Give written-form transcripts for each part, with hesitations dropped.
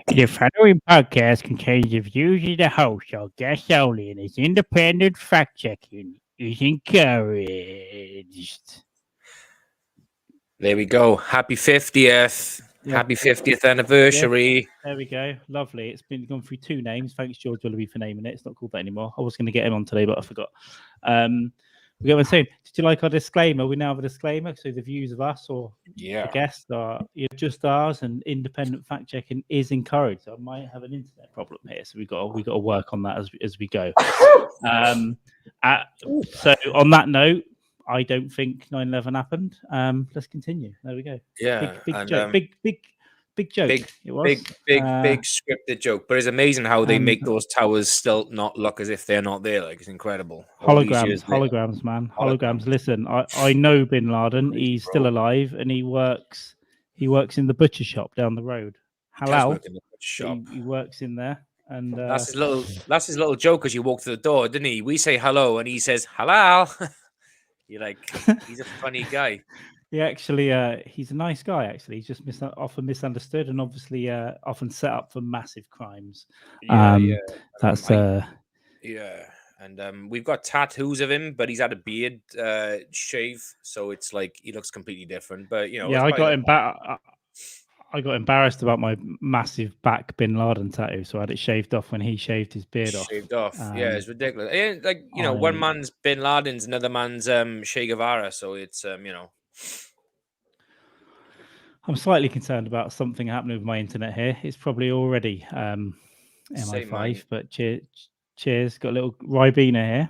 The following podcast contains the views of the host or guests only and is independent fact checking is encouraged. There we go. Happy 50th. Happy 50th anniversary. There we go. Lovely. It's been gone through two names. Thanks, George Willoughby, for naming it. It's not called that anymore. I was going to get him on today, but I forgot. We go saying, did you like our disclaimer? We now have a disclaimer. So the views of us or the guests are just ours, and independent fact checking is encouraged. So I might have an internet problem here, so we got to work on that as we go. So on that note, I don't think 9/11 happened. Let's continue. There we go. Yeah, big joke. Big joke. It was big scripted joke. But it's amazing how they make those towers still not look as if they're not there. Like, it's incredible. Holograms, man. Holograms. Listen, I know Bin Laden. He's still alive, and he works in the butcher shop down the road. Halal. He works in there, and that's his little joke as you walk through the door, didn't he? We say hello, and he says halal. You're like, he's a funny guy. Yeah, actually, he's a nice guy. Actually, he's just often misunderstood and obviously often set up for massive crimes. And we've got tattoos of him, but he's had a beard shave, so it's like he looks completely different. But I got embarrassed about my massive back Bin Laden tattoo, so I had it shaved off when he shaved his beard off. Shaved off, yeah, it's ridiculous. And, like one man's Bin Laden's, another man's Che Guevara, so it's I'm slightly concerned about something happening with my internet here. It's probably already MI5, but cheers. Got a little Ribena here.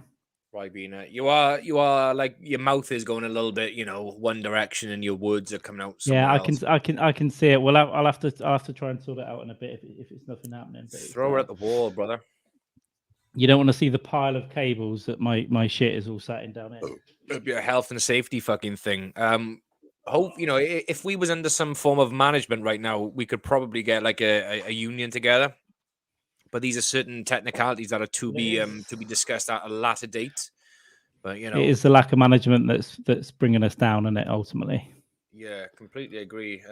Ribena. You are like your mouth is going a little bit, one direction, and your words are coming out. Yeah, I can see it. Well, I'll have to try and sort it out in a bit if it's nothing happening. But throw her at the wall, brother. You don't want to see the pile of cables that my shit is all sat in down here. It'd be a health and safety fucking thing. Hope if we was under some form of management right now, we could probably get like a union together. But these are certain technicalities that are to be discussed at a later date. But it is the lack of management that's bringing us down, isn't it? Ultimately. Yeah, completely agree.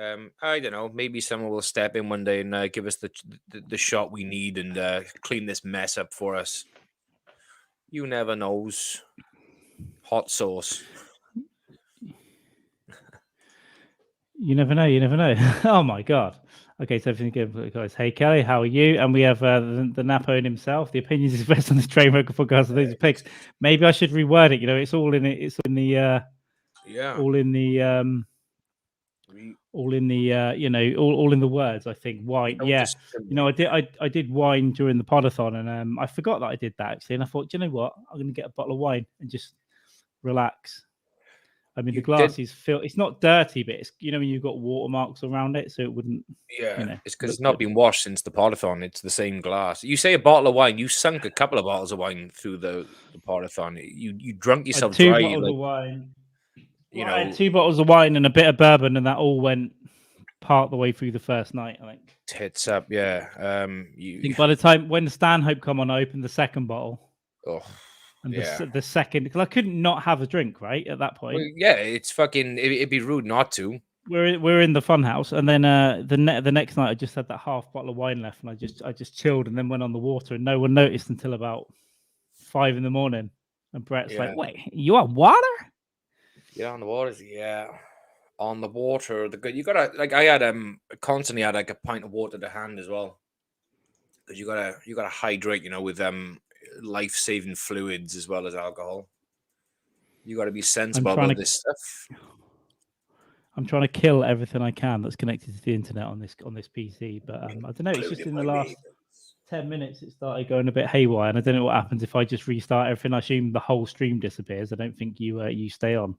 I don't know. Maybe someone will step in one day and give us the shot we need and clean this mess up for us. You never knows. Hot sauce. You never know. Oh my god. Okay, so everything good, guys. Hey Kelly, how are you? And we have the Napo himself. The opinions expressed on this Train Record podcast. These are picks. Maybe I should reword it. It's all in it. It's in the all in the words. I think wine. Yeah, I did wine during the podathon, and I forgot that I did that actually. And I thought, do you know what? I'm going to get a bottle of wine and just relax. I mean, the glass is filled. It's not dirty, but it's when you've got watermarks around it, so it wouldn't. Yeah, it's because it's not been washed since the podathon. It's the same glass. You say a bottle of wine. You sunk a couple of bottles of wine through the podathon. You drunk yourself dry. Two bottles of wine. I had 2 bottles of wine and a bit of bourbon, and that all went part the way through the first night. I think. Tits up, yeah. I think by the time when the Stanhope come on, I opened the second bottle. Oh. And the second, because I couldn't not have a drink, right, at that point. Well, yeah, it's fucking. It'd be rude not to. We're in the fun house, and then the next night I just had that half bottle of wine left, and I just chilled, and then went on the water, and no one noticed until about 5 a.m. And Brett's like, "Wait, you on water?" Yeah, on the water. Yeah, on the water. You gotta I constantly had like a pint of water to hand as well, because you gotta hydrate, with life-saving fluids as well as alcohol. You got to be sensible about this stuff. I'm trying to kill everything I can that's connected to the internet on this PC, but I don't know. It's just in the last 10 minutes it started going a bit haywire, and I don't know what happens if I just restart everything. I assume the whole stream disappears. I don't think you stay on,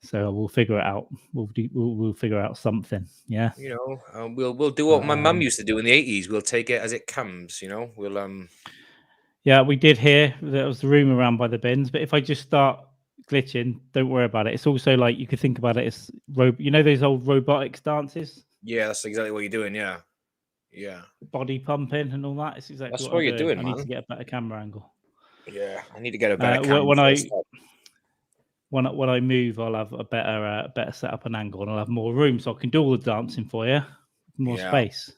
so we'll figure it out. We'll figure out something. Yeah, we'll do what my mum used to do in the 80s. We'll take it as it comes. We'll Yeah, we did hear there was the room around by the bins, but if I just start glitching, don't worry about it. It's also like you could think about it as those old robotics dances. Yeah, that's exactly what you're doing. Yeah, body pumping and all that. It's exactly that's what you're doing. I need to get a better camera angle. Yeah, I need to get a better camera. When I move, I'll have a better setup and angle, and I'll have more room, so I can do all the dancing for you. More space.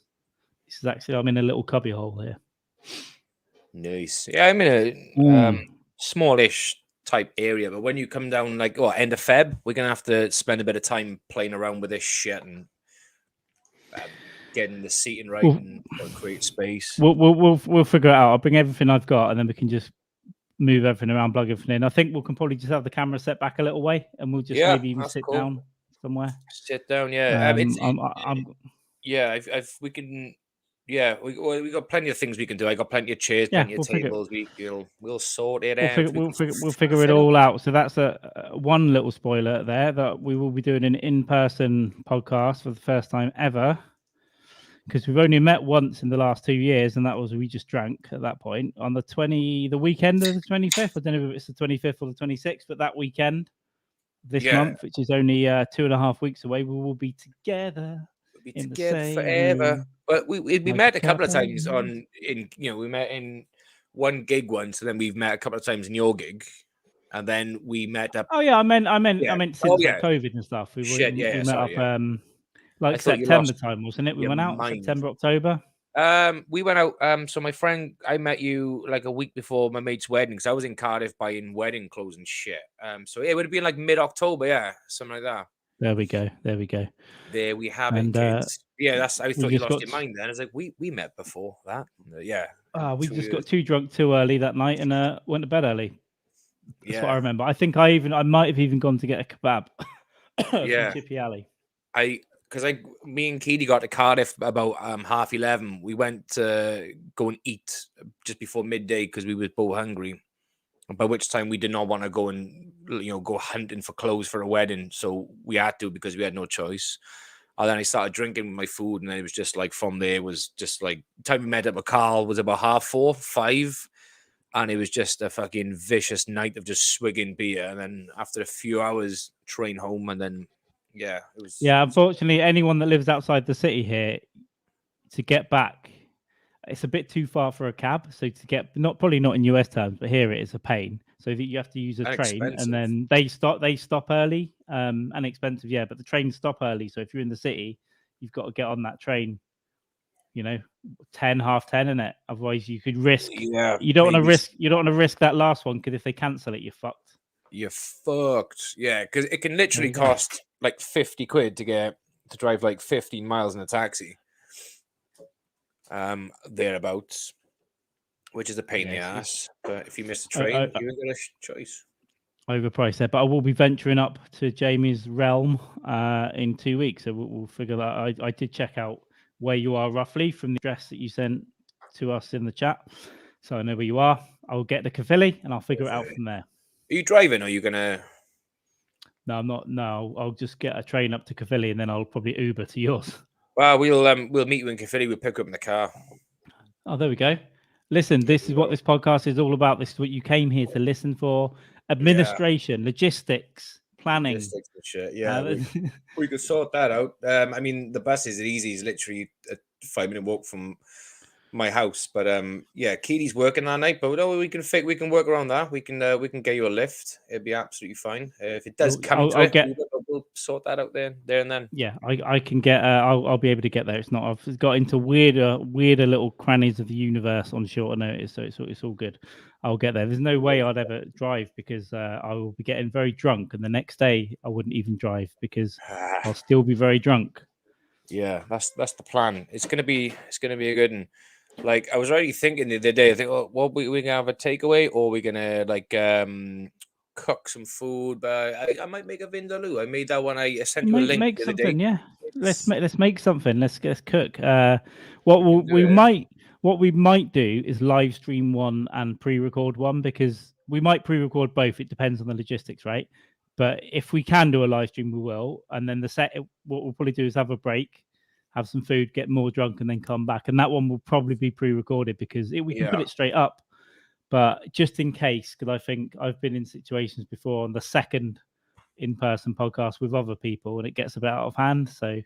weeks. Is actually I'm in a little cubby hole here. Nice. Yeah, I'm in a smallish type area, but when you come down like end of Feb, we're gonna have to spend a bit of time playing around with this shit and getting the seating right and create space. We'll figure it out. I'll bring everything I've got, and then we can just move everything around, plug everything in. I think we can probably just have the camera set back a little way, and we'll just maybe even sit down somewhere. Sit down, yeah. We can. Yeah, we got plenty of things we can do. I got plenty of chairs, plenty of tables. We'll sort it out. We'll figure it all out. So that's one little spoiler there, that we will be doing an in-person podcast for the first time ever, because we've only met once in the last 2 years, and that was we just drank at that point on the weekend of the 25th. I don't know if it's the 25th or the 26th, but that weekend this month, which is only 2.5 weeks away, we will be together. We'll be together forever. Room. But we met a couple of times we met in one gig once, and then we've met a couple of times in your gig, and then we met up. Oh yeah, I meant since COVID and stuff. We met up like September time, wasn't it? We went out September, October. We went out. So my friend, I met you like a week before my mate's wedding, because I was in Cardiff buying wedding clothes and shit. So it would have been like mid-October, something like that. There we go. There we have it, kids. I thought you lost your mind then. I was like, we met before that. We just got too drunk too early that night and went to bed early. That's what I remember. I think I might have even gone to get a kebab. From Chippy Alley. Me and Keedy got to Cardiff about 11:30. We went to go and eat just before midday because we were both hungry. By which time we did not want to go and go hunting for clothes for a wedding, so we had to because we had no choice. And then I started drinking with my food, and then it was just like from there was just like time we met up with Carl was about 4:30, 5, and it was just a fucking vicious night of just swigging beer. And then after a few hours, train home, and then it was. Yeah, unfortunately, anyone that lives outside the city here, to get back, it's a bit too far for a cab. So to get probably not in US terms, but here it is a pain. So that you have to use a train, and then they stop early, and expensive, but the trains stop early. So if you're in the city, you've got to get on that train, 10, 10:30, innit? Otherwise you could risk. Yeah, you don't want to risk that last one, because if they cancel it, you're fucked. You're fucked. Yeah, because it can literally cost like 50 quid to drive like 15 miles in a taxi. Thereabouts, which is a pain in the ass. But if you miss the train, you ain't got a choice. Overpriced there, but I will be venturing up to Jamie's realm in 2 weeks, so we'll figure that out. I did check out where you are roughly from the address that you sent to us in the chat, so I know where you are. I'll get the Cavilli and I'll figure it out from there. Are you driving, or are you gonna? No, I'm not. No, I'll just get a train up to Cavilli, and then I'll probably Uber to yours. Well, we'll meet you in Cavilli. We'll pick up in the car. Oh, there we go. Listen, this is what this podcast is all about. This is what you came here to listen for. Administration, logistics, planning. Logistics and shit. Yeah, we could sort that out. I mean, the bus is easy. It's literally a 5-minute walk from my house. But Keely's working that night. But we can work around that. We can get you a lift. It'd be absolutely fine. If it does come to it, we'll sort that out there and then. Yeah, I can get. I'll be able to get there. It's not. I've got into weirder little crannies of the universe on shorter notice, so it's all good. I'll get there. There's no way I'd ever drive, because I will be getting very drunk, and the next day I wouldn't even drive because I'll still be very drunk. Yeah, that's the plan. It's gonna be a good one. Like, I was already thinking the other day, I think, we gonna have a takeaway, or we're gonna cook some food. But I might make a vindaloo. I made that one. I sent you a link. Make something, yeah. Let's make something. Let's cook. What we might do is live stream one and pre-record one, because we might pre-record both. It depends on the logistics, right? But if we can do a live stream, we will. And then what we'll probably do is have a break, have some food, get more drunk, and then come back. And that one will probably be pre-recorded, because we can put it straight up. But just in case, because I think I've been in situations before on the second in-person podcast with other people, and it gets a bit out of hand. So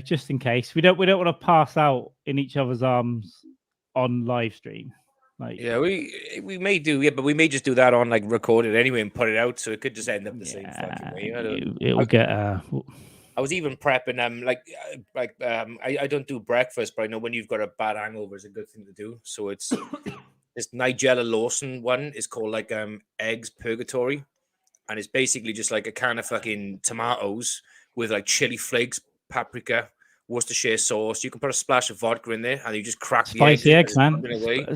just in case, we don't want to pass out in each other's arms on live stream. We may do, but we may just do that on record it anyway and put it out, so it could just end up the same fucking way. I was even prepping I don't do breakfast, but I know when you've got a bad hangover, it's a good thing to do. So it's this Nigella Lawson one is called like eggs purgatory, and it's basically just like a can of fucking tomatoes with like chili flakes, paprika, Worcestershire sauce. You can put a splash of vodka in there, and you just crack the eggs Spicy in eggs, as it's man. cooking away.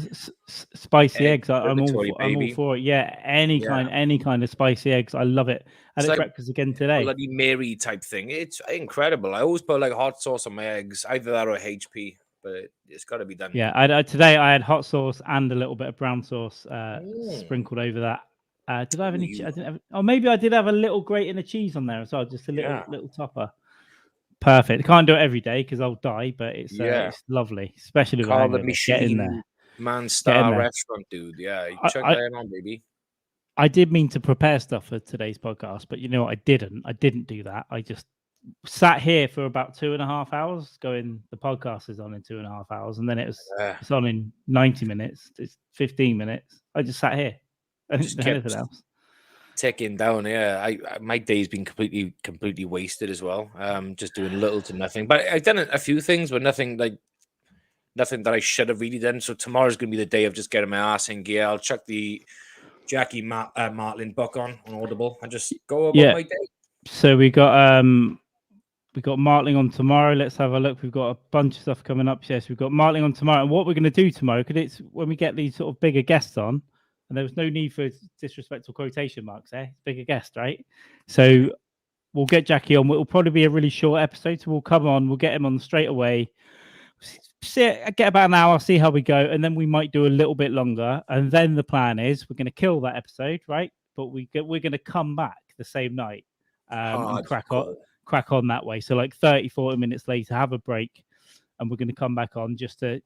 Spicy Egg eggs. I'm all purgatory, for, I'm all baby. for it. Yeah, any kind of spicy eggs. I love it. And It's at like breakfast again today. Bloody Mary type thing. It's incredible. I always put like hot sauce on my eggs, either that or HP, but it's got to be done. Yeah, today I had hot sauce and a little bit of brown sauce Mm. sprinkled over that. Did I have any? Ooh, I didn't have. Oh, maybe I did have a little grating of cheese on there as well, just a Yeah. little topper. Perfect. I can't do it every day because I'll die, but it's lovely, especially with Call the hangover. Get in there. Machine Man Get in Star there. Restaurant, dude. Yeah, check I- that out, baby. I did mean to prepare stuff for today's podcast, but you know what? I didn't do that. I just sat here for about 2.5 hours going, the podcast is on in 2.5 hours, and then it's on in 90 minutes. It's 15 minutes. I just sat here. I didn't do anything else. Ticking down, yeah. My day's been completely wasted as well. Just doing little to nothing. But I've done a few things, but nothing that I should have really done. So tomorrow's gonna be the day of just getting my ass in gear. I'll chuck the Jackie Martlin book on Audible and just go about my day. So we got Martling on tomorrow. Let's have a look. We've got a bunch of stuff coming up. Yes, we've got Martling on tomorrow. And what we're going to do tomorrow, because it's when we get these sort of bigger guests on, and there was no need for disrespectful quotation marks there. It's bigger guest, right? So we'll get Jackie on. It'll probably be a really short episode. So we'll come on. We'll get him on straight away. Get about an hour, see how we go, and then we might do a little bit longer. And then the plan is we're going to kill that episode, right? But we're going to come back the same night and crack on that way. So like 30-40 minutes later, have a break, and we're going to come back on just to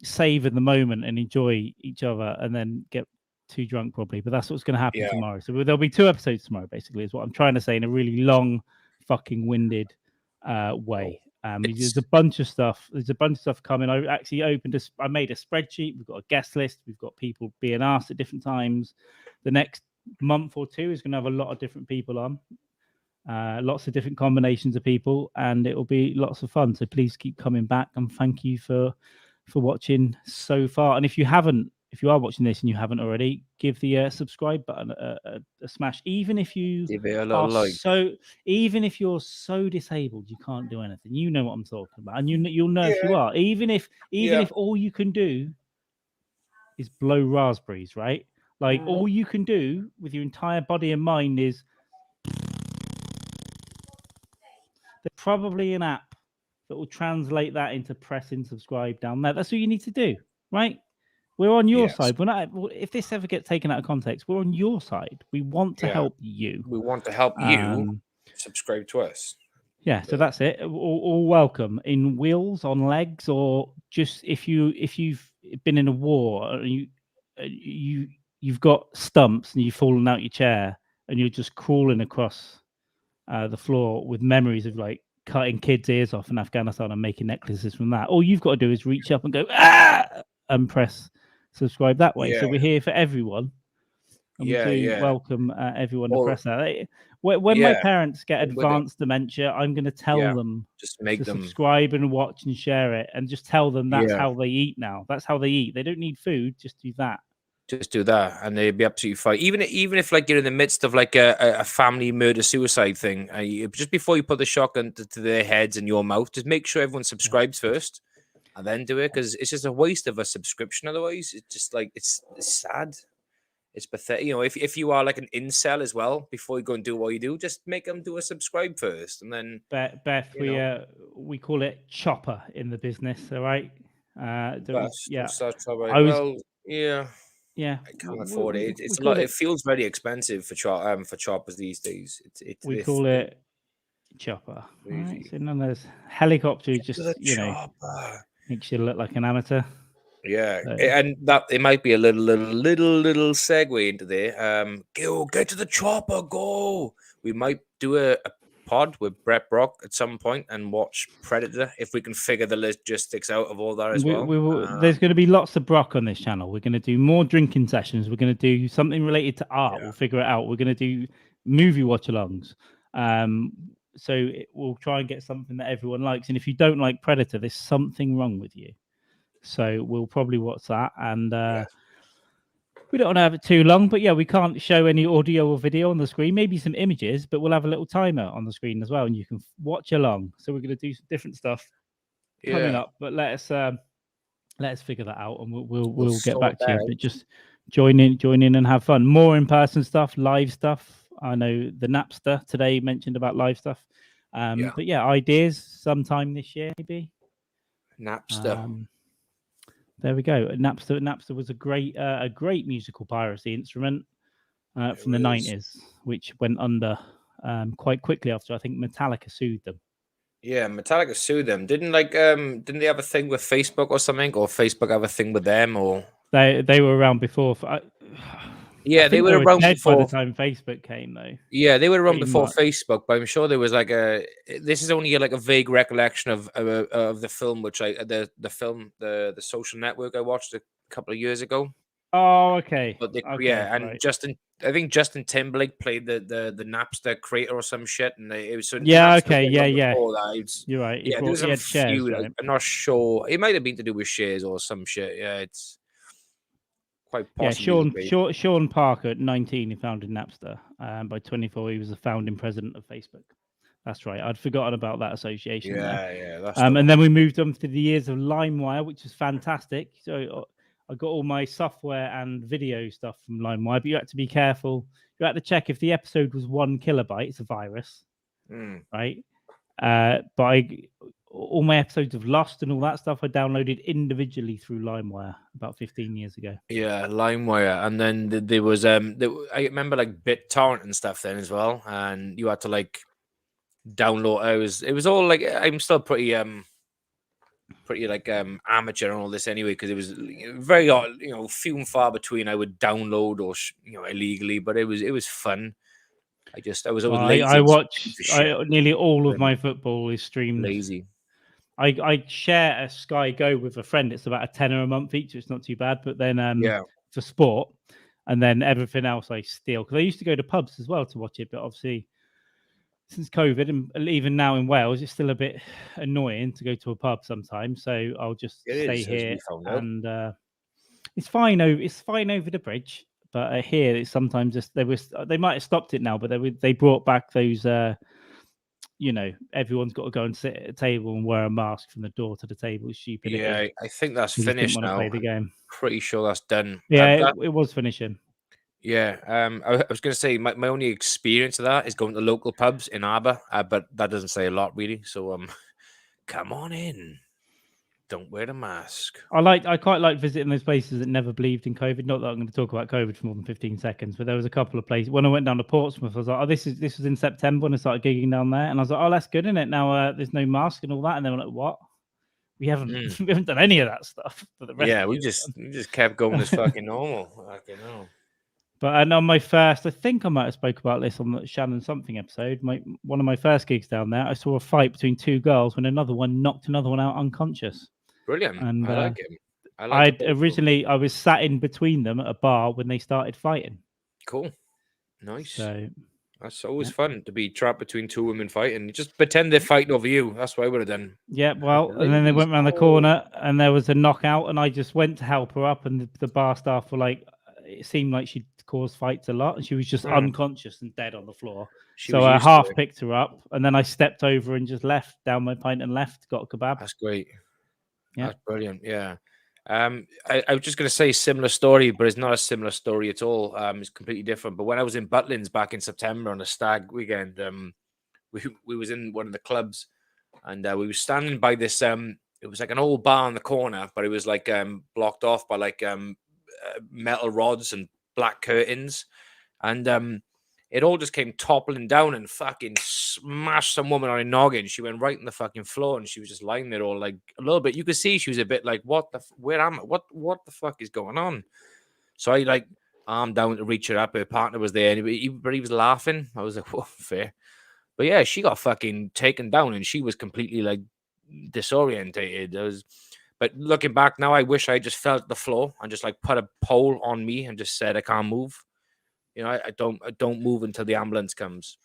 savor the moment and enjoy each other, and then get too drunk probably. But that's what's going to happen tomorrow. So there'll be 2 episodes tomorrow, basically, is what I'm trying to say in a really long, fucking winded way. There's a bunch of stuff. Coming. I actually I made a spreadsheet. We've got a guest list. We've got people being asked at different times. The next month or 2 is going to have a lot of different people on. Lots of different combinations of people, and it will be lots of fun. So please keep coming back, and thank you for watching so far. And if you are watching this and you haven't already, give the subscribe button a smash. Even if you give it a little like. Even if you're so disabled you can't do anything, you know what I'm talking about, and you'll know if you are. Even if all you can do is blow raspberries, right? Like all you can do with your entire body and mind is. There's probably an app that will translate that into pressing subscribe down there. That's what you need to do, right? We're on your side. We're not. If this ever gets taken out of context, we're on your side. We want to help you. We want to help you subscribe to us. Yeah, so that's it. All welcome in wheels, on legs, or just if you've been in a war and you've got stumps and you've fallen out your chair and you're just crawling across the floor with memories of like cutting kids' ears off in Afghanistan and making necklaces from that. All you've got to do is reach up and go and press subscribe that way. So we're here for everyone. And we do welcome everyone to press that. When my parents get advanced dementia, I'm going to tell them just make them subscribe and watch and share it, and just tell them that's how they eat now. That's how they eat. They don't need food. Just do that. Just do that, and they'd be absolutely fine. Even if like you're in the midst of like a family murder suicide thing, just before you put the shotgun to their heads in your mouth, just make sure everyone subscribes first, and then do it, because it's just a waste of a subscription. Otherwise, it's just like it's sad. It's pathetic. You know, if you are like an incel as well, before you go and do what you do, just make them do a subscribe first, and then Beth, we call it chopper in the business. All right. I can't afford it. It's a lot. It feels very expensive for choppers these days. We call it chopper. Right? So none of those helicopter just makes you look like an amateur. Yeah, and that it might be a little segue into there. Go get to the chopper. Go. We might do a pod with Brett Brock at some point and watch Predator if we can figure the logistics out of all that as well. There's going to be lots of Brock on this channel. We're going to do more drinking sessions. We're going to do something related to art. We'll figure it out. We're going to do movie watch-alongs. So we'll try and get something that everyone likes. And if you don't like Predator, there's something wrong with you. So we'll probably watch that. And we don't want to have it too long, but yeah, we can't show any audio or video on the screen, maybe some images, but we'll have a little timer on the screen as well, and you can watch along. So we're going to do some different stuff coming up, but let's figure that out, and we'll get back to you. But just join in and have fun. More in-person stuff, live stuff. I know the Napster today mentioned about live stuff. But yeah, ideas sometime this year, maybe. Napster. There we go. Napster was a great musical piracy instrument from the 90s, which went under quite quickly after I think Metallica sued them. Yeah, Metallica sued them. Didn't they have a thing with Facebook or something, or Facebook have a thing with them, or they were around before. They were around before by the time Facebook came, though. Yeah, they were around before Facebook, but I'm sure there was like this is only like a vague recollection of the film, which the Social Network I watched a couple of years ago. Oh, okay. But right. I think Justin Timberlake played the Napster creator or some shit, and it was You're right. Yeah, there was a few. Right? I'm not sure. It might have been to do with shares or some shit. Yeah, it's quite possible. Yeah, Sean Parker at 19, he founded Napster. By 24, he was the founding president of Facebook. That's right. I'd forgotten about that association. Yeah. And then we moved on to the years of LimeWire, which was fantastic. So I got all my software and video stuff from LimeWire, but you had to be careful. You had to check if the episode was 1 kilobyte. It's a virus, right? But all my episodes of Lost and all that stuff I downloaded individually through LimeWire about 15 years ago. Yeah, LimeWire, and then there was I remember like BitTorrent and stuff then as well, and you had to like download. It was all like I'm still pretty like amateur and all this anyway, because it was very few and far between I would download or illegally, but it was fun. I was always lazy. I watch nearly all of my football is streamed. Lazy. I share a Sky Go with a friend. It's about a tenner a month each. So it's not too bad. But then for sport, and then everything else I steal, because I used to go to pubs as well to watch it. But obviously, since COVID and even now in Wales, it's still a bit annoying to go to a pub sometimes. So I'll just stay here, and it's fine. It's fine over the bridge. But here, it's sometimes just they might have stopped it now, but they brought back those. Everyone's got to go and sit at a table and wear a mask from the door to the table. Stupid. Yeah, I think that's finished now. Play the game. Pretty sure that's done. Yeah, it was finishing. Yeah, I was going to say my only experience of that is going to local pubs in Arbor, but that doesn't say a lot really. So come on in. Don't wear a mask. I quite like visiting those places that never believed in COVID. Not that I'm going to talk about COVID for more than 15 seconds, but there was a couple of places. When I went down to Portsmouth, I was like, this was in September when I started gigging down there, and I was like, oh, that's good, isn't it? Now there's no mask and all that, and they were like, what? We haven't we haven't done any of that stuff for the rest. Yeah, we just kept going as fucking normal. Fucking hell. But on my first, I think I might have spoke about this on the Shannon something episode. One of my first gigs down there, I saw a fight between two girls when another one knocked another one out unconscious. Brilliant. And I like it. I was sat in between them at a bar when they started fighting. Cool. Nice. So that's always fun to be trapped between two women fighting. You just pretend they're fighting over you. That's what I would have done. Yeah, well, and then they went around the corner and there was a knockout, and I just went to help her up, and the bar staff were like, it seemed like she'd caused fights a lot, and she was just unconscious and dead on the floor. So I half picked her up, and then I stepped over and just left down my pint and left, got a kebab. That's great. Yeah. That's brilliant. Yeah. I was just going to say similar story, but it's not a similar story at all. It's completely different. But when I was in Butlins back in September on a stag weekend, we was in one of the clubs, and we were standing by this. It was like an old bar in the corner, but it was like blocked off by like metal rods and black curtains, and it all just came toppling down and fucking smashed some woman on her noggin. She went right in the fucking floor, and she was just lying there all like a little bit. You could see she was a bit like, where am I? What the fuck is going on? So I like armed down to reach her up. Her partner was there, and he was laughing. I was like, whoa, fair. But yeah, she got fucking taken down, and she was completely like disorientated. But looking back now, I wish I just fell to the floor and just like put a pole on me and just said I can't move. I don't move until the ambulance comes.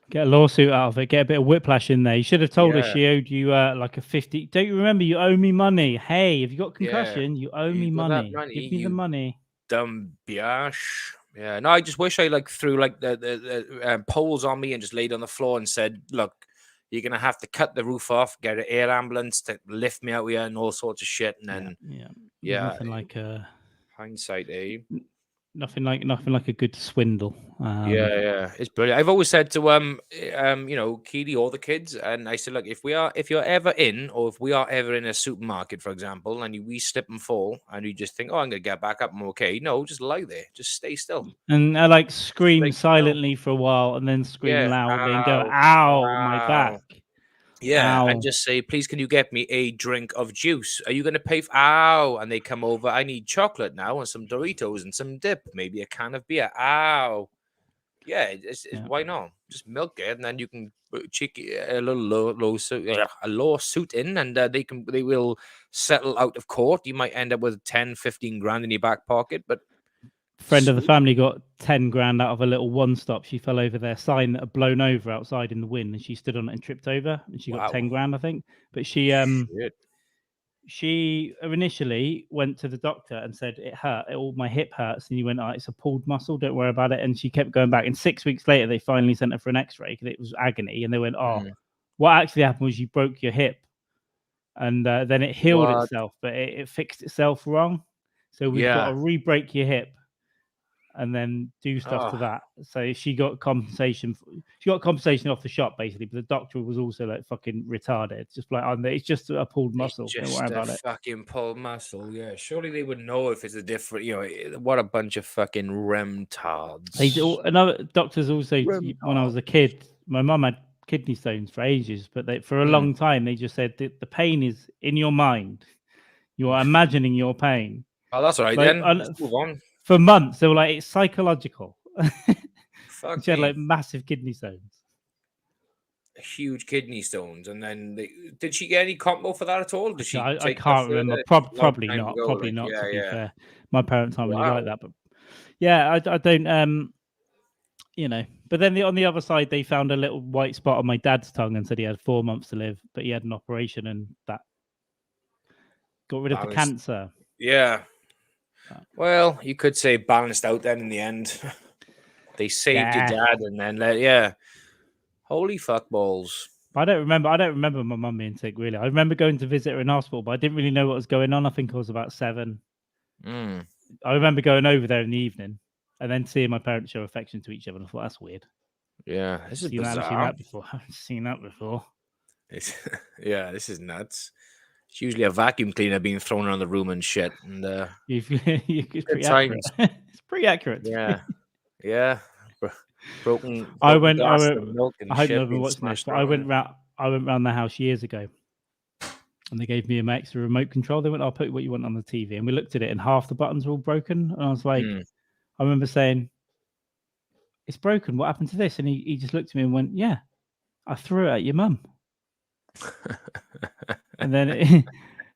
Get a lawsuit out of it. Get a bit of whiplash in there. You should have told her Yeah. she owed you like a 50. Don't you remember? You owe me money. Hey, if you got concussion, you owe me You got that money. money, Give me the you money. dumb biatch. Yeah, no, I just wish I like threw like the poles on me and just laid on the floor and said, "Look, you're gonna have to cut the roof off, get an air ambulance to lift me out here, and all sorts of shit." And then, There's nothing like hindsight, eh? nothing like a good swindle. Yeah, it's brilliant. I've always said to Keely or the kids, and I said, look, if you're ever in, or if we are ever in a supermarket, for example, and we slip and fall, and you just think, oh, I'm gonna get back up, I'm okay. No, just lie there, just stay still, And I like scream like, silently for a while, and then scream yeah, loudly and go, ow, "Ow, my ow. back!" Yeah, Ow. and just say, please, can you get me a drink of juice? Are you going to pay for... Ow. And they come over. I need chocolate now and some Doritos and some dip, maybe a can of beer. Ow. Yeah, why not? Just milk it, and then you can cheeky a little a lawsuit in, and they will settle out of court. You might end up with 10, 15 grand in your back pocket, but Friend of the family got 10 grand out of a little one stop. She fell over their sign that had blown over outside in the wind, and she stood on it and tripped over, and she got 10 grand, I think. But she initially went to the doctor and said it hurt, all my hip hurts, and he went, it's a pulled muscle, don't worry about it. And she kept going back, and 6 weeks later they finally sent her for an x-ray because it was agony, and they went, what actually happened was you broke your hip, and then it healed itself, but it fixed itself wrong, so we've got to re-break your hip and then do stuff to that. So she got compensation. She got compensation off the shop basically, but the doctor was also like fucking retarded. Just like, it's just a pulled muscle. Don't worry about it. Fucking pulled muscle. Yeah, surely they would know if it's a different. What a bunch of fucking remtards. Another doctors also. When I was a kid, my mum had kidney stones for ages, but for a long time they just said that the pain is in your mind. You are imagining your pain. Oh, that's all right then. Let's move on. For months, they were like, it's psychological. Fuck she had like massive kidney stones. Huge kidney stones. And then did she get any combo for that at all? Did she? I can't remember. Probably not. Probably not, to be fair. My parents aren't really like that. But yeah, I don't, But then on the other side, they found a little white spot on my dad's tongue and said he had 4 months to live, but he had an operation and that got rid of the cancer. Yeah. Well, you could say balanced out then in the end. They saved your dad and then holy fuck balls. I don't remember my mum being sick really. I remember going to visit her in hospital, but I didn't really know what was going on. I think I was about 7. I remember going over there in the evening and then seeing my parents show affection to each other, and I thought that's weird. Yeah, this is bizarre. I've seen that before. This is nuts. It's usually a vacuum cleaner being thrown around the room and shit. And it's pretty accurate. It's pretty accurate. Yeah. Broken. I went. Milk and I don't know what's next, but I went round the house years ago, and they gave me an extra remote control. They went, "I'll put what you want on the TV," and we looked at it, and half the buttons were all broken. And I was like, I remember saying, "It's broken. What happened to this?" And he just looked at me and went, "Yeah, I threw it at your mum." And then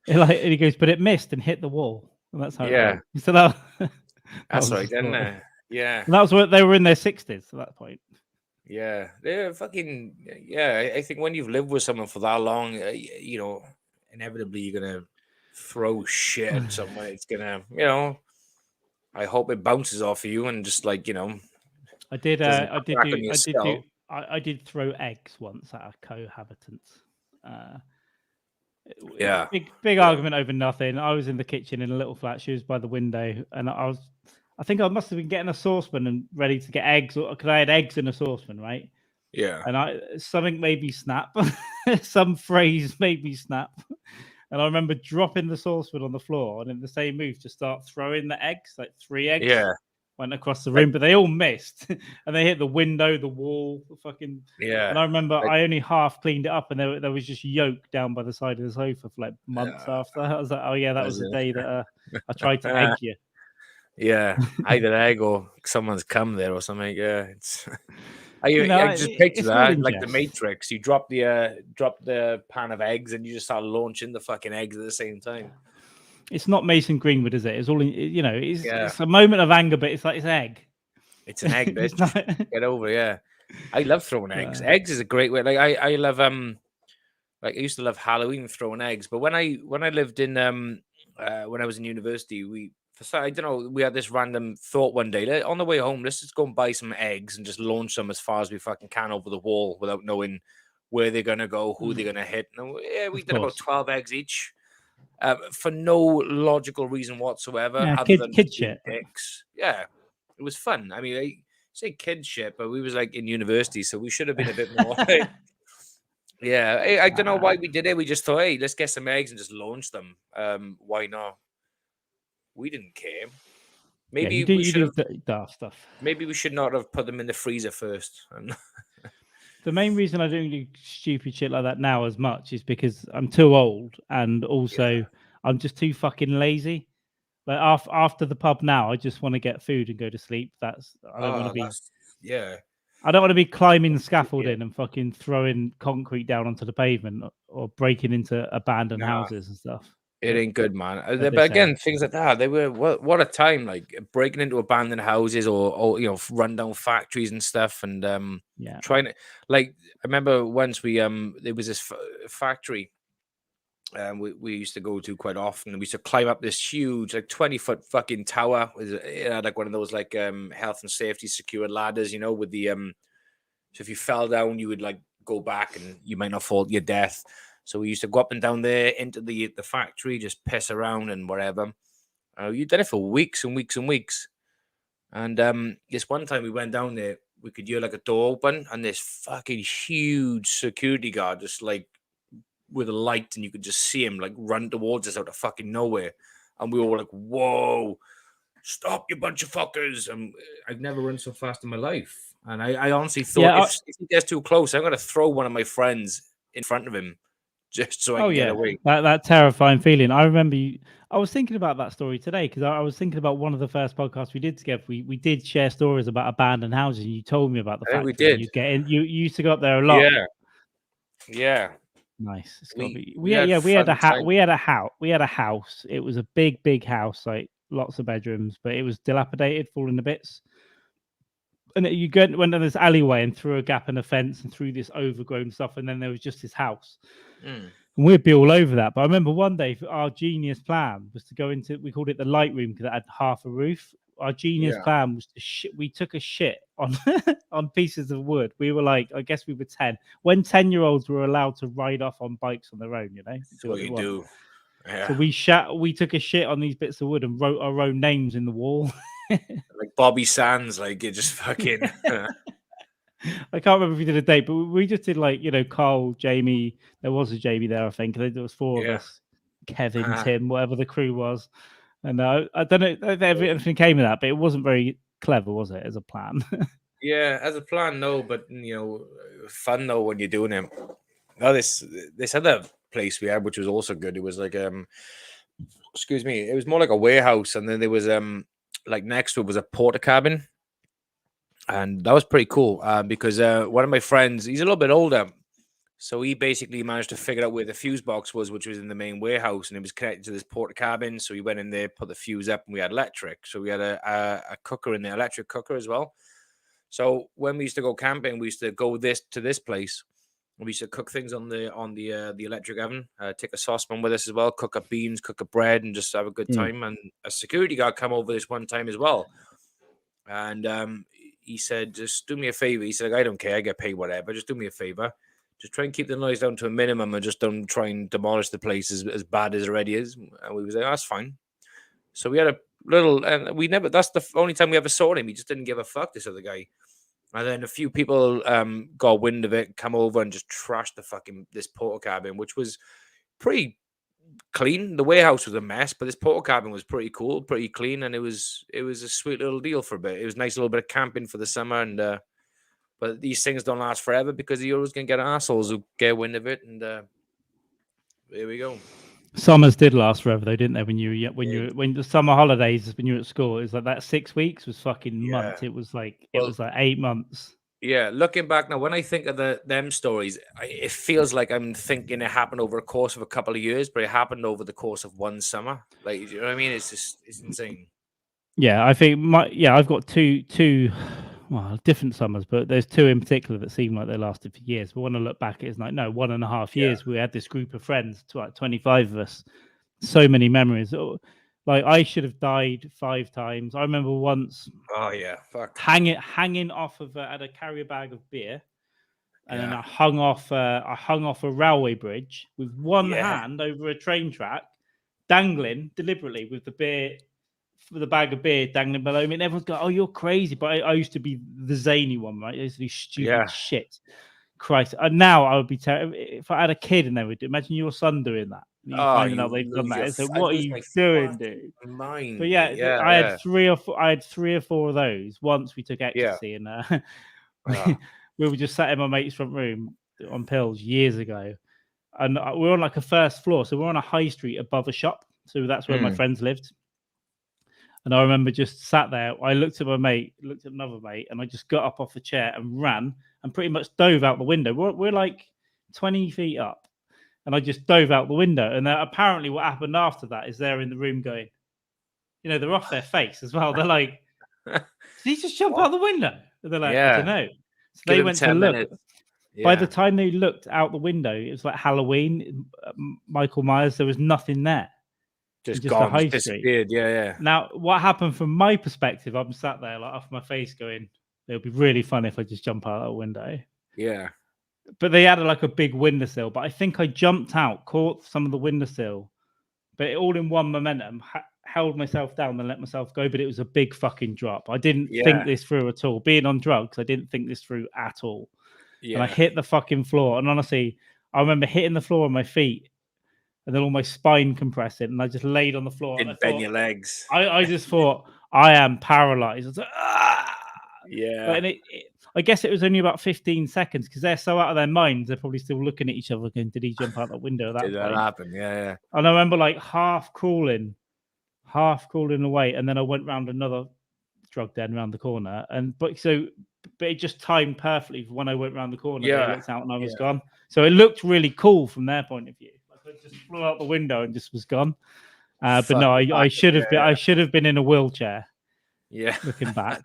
he goes, "But it missed and hit the wall." And that's how. Yeah. So that's right, didn't it? Yeah. And that was what they were in their 60s at that point. Yeah, they're fucking. Yeah, I think when you've lived with someone for that long, inevitably you're gonna throw shit at someone. It's gonna, I hope it bounces off of you and just like, I did throw eggs once at a cohabitant. Big argument over nothing. I was in the kitchen in a little flat. She was by the window, and I think I must have been getting a saucepan and ready to get eggs, because I had eggs in a saucepan, right? Yeah. And something made me snap. Some phrase made me snap. And I remember dropping the saucepan on the floor, and in the same move to start throwing the eggs, like 3 eggs. Yeah. Went across the room, but they all missed, and they hit the window, the wall, the fucking. Yeah. And I remember I only half cleaned it up, and there was just yolk down by the side of the sofa for like months after. I was like, oh yeah, that was the day that I tried to egg you. Yeah, either egg or someone's come there or something. Yeah, it's. I just picture that like the Matrix. You drop the pan of eggs and you just start launching the fucking eggs at the same time. It's not Mason Greenwood, is it? It's all it's a moment of anger, but it's like it's egg. It's an egg, bitch. Get over, yeah. I love throwing eggs. Eggs is a great way. Like I love like I used to love Halloween throwing eggs, but when I lived in when I was in university, I don't know, we had this random thought one day on the way home, let's just go and buy some eggs and just launch them as far as we fucking can over the wall without knowing where they're gonna go, who they're gonna hit. And we did about 12 eggs each. For no logical reason whatsoever, Yeah, other than kid just being shit. dicks. Yeah, it was fun. I mean, I say kid shit, but we was like in university, so we should have been a bit more. Yeah, I don't know why we did it. We just thought, hey, let's get some eggs and just launch them. Why not? We didn't care. Maybe you we should have. daft stuff. Maybe we should not have put them in the freezer first. The main reason I don't do stupid shit like that now as much is because I'm too old, and also I'm just too fucking lazy. Like after the pub now, I just want to get food and go to sleep. I don't want to be. Yeah. I don't want to be climbing the scaffolding and fucking throwing concrete down onto the pavement or breaking into abandoned houses and stuff. It ain't good, man. But again, things like that, they were what a time, like breaking into abandoned houses or rundown factories and stuff, and trying to, like, I remember once there was this factory we used to go to quite often, and we used to climb up this huge, like 20-foot fucking tower. It had like one of those like health and safety secured ladders, with the so if you fell down, you would like go back and you might not fall to your death. So we used to go up and down there into the factory, just piss around and whatever. You did it for weeks and weeks and weeks. And this one time we went down there, we could hear like a door open, and this fucking huge security guard just like with a light, and you could just see him like run towards us out of fucking nowhere. And we were all like, whoa, stop, you bunch of fuckers. And I've never run so fast in my life. And I honestly thought if he gets too close, I'm going to throw one of my friends in front of him just so I can get away. That terrifying feeling. I remember I was thinking about that story today because I was thinking about one of the first podcasts we did together. We did share stories about abandoned houses, and you told me about the fact that you used to go up there a lot. Yeah. Nice. We had a house. It was a big house, like lots of bedrooms, but it was dilapidated, falling to bits. And you went down this alleyway and through a gap in the fence and through this overgrown stuff, and then there was just this house. And we'd be all over that. But I remember one day our genius plan was to go into, we called it the light room because it had half a roof. Our genius plan was to we took a shit on on pieces of wood. We were like, I guess we were 10. When 10-year-olds were allowed to ride off on bikes on their own, That's what you do. Yeah. So we took a shit on these bits of wood and wrote our own names in the wall. Like Bobby Sands, like you just fucking. I can't remember if we did a date, but we just did like, Carl, Jamie. There was a Jamie there, I think. There was 4 of us. Kevin, Tim, whatever the crew was. And I don't know if everything came of that, but it wasn't very clever, was it, as a plan? Yeah, as a plan, no, but fun though when you're doing it. Now this other place we had, which was also good. It was like excuse me, it was more like a warehouse, and then there was like next to it was a porta cabin, and that was pretty cool because one of my friends, he's a little bit older, so he basically managed to figure out where the fuse box was, which was in the main warehouse, and it was connected to this porta cabin. So he went in there, put the fuse up, and we had electric. So we had a cooker in there, electric cooker as well. So when we used to go camping, we used to go to this place. We used to cook things on the electric oven, take a saucepan with us as well, cook up beans, cook up bread, and just have a good time. And a security guard come over this one time as well. And he said, just do me a favor. He said, I don't care, I get paid whatever. Just do me a favor. Just try and keep the noise down to a minimum and just don't try and demolish the place as bad as it already is. And we was like, that's fine. So we had a little, and that's the only time we ever saw him. He just didn't give a fuck, this other guy. And then a few people got wind of it, come over and just trashed this porta cabin, which was pretty clean. The warehouse was a mess, but this porta cabin was pretty cool, pretty clean, and it was a sweet little deal for a bit. It was a nice little bit of camping for the summer, and but these things don't last forever because you're always gonna get assholes who get wind of it, and here we go. Summers did last forever, though, didn't they? When the summer holidays, when you were at school, it was like that 6 weeks was fucking months. It was like 8 months. Yeah, looking back now, when I think of them stories, it feels like I'm thinking it happened over a course of a couple of years, but it happened over the course of one summer. Like, you know what I mean? It's insane. Yeah, I think I've got two well, different summers, but there's two in particular that seem like they lasted for years. But when I look back, it's like, no, 1.5 years. We had this group of friends, like 25 of us. So many memories. Like, I should have died 5 times. I remember once hanging off of I had a carrier bag of beer, and then I hung off a railway bridge with one hand over a train track, dangling deliberately with the bag of beer dangling below me. And everyone's going, "Oh, you're crazy!" But I used to be the zany one, right? I used to do stupid shit. Christ! And now I would be terrible if I had a kid and they would do. Imagine your son doing that. You finding out they've done that. So what are you doing, dude? But I had 3 or 4. I had 3 or 4 of those. Once we took ecstasy, and we were just sat in my mate's front room on pills years ago, and we were on like a first floor, so we're on a high street above a shop. So that's where my friends lived. And I remember just sat there. I looked at my mate, looked at another mate, and I just got up off the chair and ran and pretty much dove out the window. We're like 20 feet up. And I just dove out the window. And apparently what happened after that is they're in the room going, they're off their face as well. They're like, did he just jump out the window? And they're like, I don't know. So they went to look. By the time they looked out the window, it was like Halloween, Michael Myers, there was nothing there. Just a gone, high disappeared. street. Now, what happened from my perspective, I'm sat there like off my face going, it would be really fun if I just jump out that window. Yeah. But they had like a big windowsill. But I think I jumped out, caught some of the windowsill, but it all in one momentum, held myself down and let myself go. But it was a big fucking drop. I didn't think this through at all. Being on drugs, I didn't think this through at all. Yeah. And I hit the fucking floor. And honestly, I remember hitting the floor on my feet. And then all my spine compressing, and I just laid on the floor. Didn't bend your legs. I just thought, I am paralyzed. I was like, yeah. And I guess it was only about 15 seconds because they're so out of their minds. They're probably still looking at each other going, did he jump out that window at that point? Did that happen? Yeah. And I remember like half crawling away. And then I went round another drug den around the corner. But it just timed perfectly for when I went round the corner. They looked out and I was gone. So it looked really cool from their point of view. It just flew out the window and just was gone. But no, I should have been. I should have been in a wheelchair. Yeah, looking back,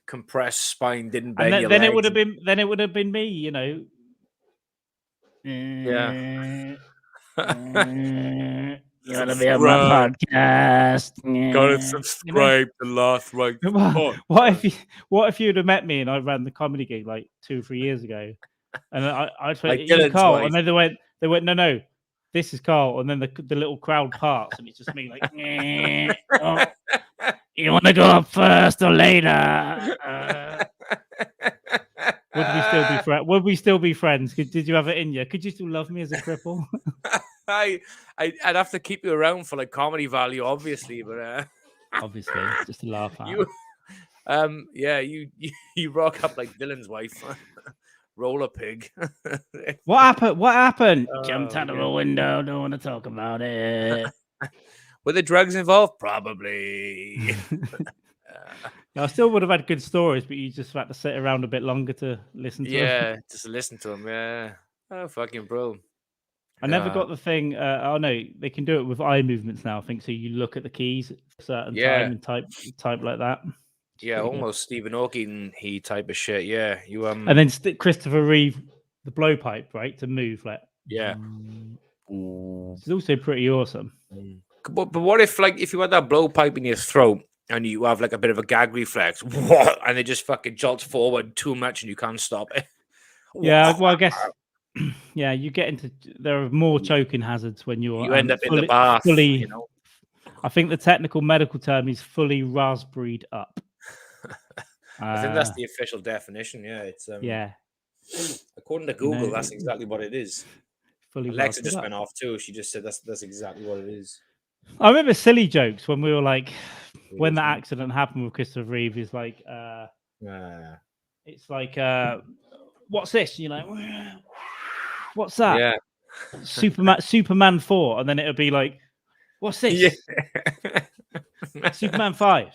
compressed spine didn't bend. And then it would have been. Then it would have been me. Yeah. You want to be on my podcast? Gotta subscribe to Last Right. What if you'd have met me and I ran the comedy gig like 2 or 3 years ago, and I like Carl, and then they went, no. This is Carl, and then the little crowd parts, and it's just me like, oh, you want to go up first or later? Would we still be friends? Did you have it in you? Could you still love me as a cripple? I'd have to keep you around for like comedy value, obviously, but obviously, just to laugh at. You rock up like Dylan's wife. Roller pig. What happened? Jumped out of a window. Don't want to talk about it. Were the drugs involved? Probably. I still would have had good stories, but you just had to sit around a bit longer to listen to them. Yeah, just listen to them. Yeah. Oh, fucking bro. I never got the thing. Oh no, they can do it with eye movements now. I think so. You look at the keys at a certain time and type like that. Yeah, almost Stephen Hawking type of shit. Yeah, you and then Christopher Reeve, the blowpipe, right, to move like. Yeah, it's also pretty awesome. But what if if you had that blowpipe in your throat and you have like a bit of a gag reflex, and it just fucking jolts forward too much and you can't stop it? Yeah, well, I guess. Yeah, you get into there are more choking hazards when you end up in the bath. Fully, I think the technical medical term is fully raspberried up. I think that's the official definition. Yeah, it's according to Google, that's exactly what it is. Alexa just went off too. She just said that's exactly what it is. I remember silly jokes when we were like, when the accident happened with Christopher Reeve. Is like, it's like, what's this? You're like, what's that? Yeah, Superman 4, and then it'll be like, what's this? Yeah. Superman 5.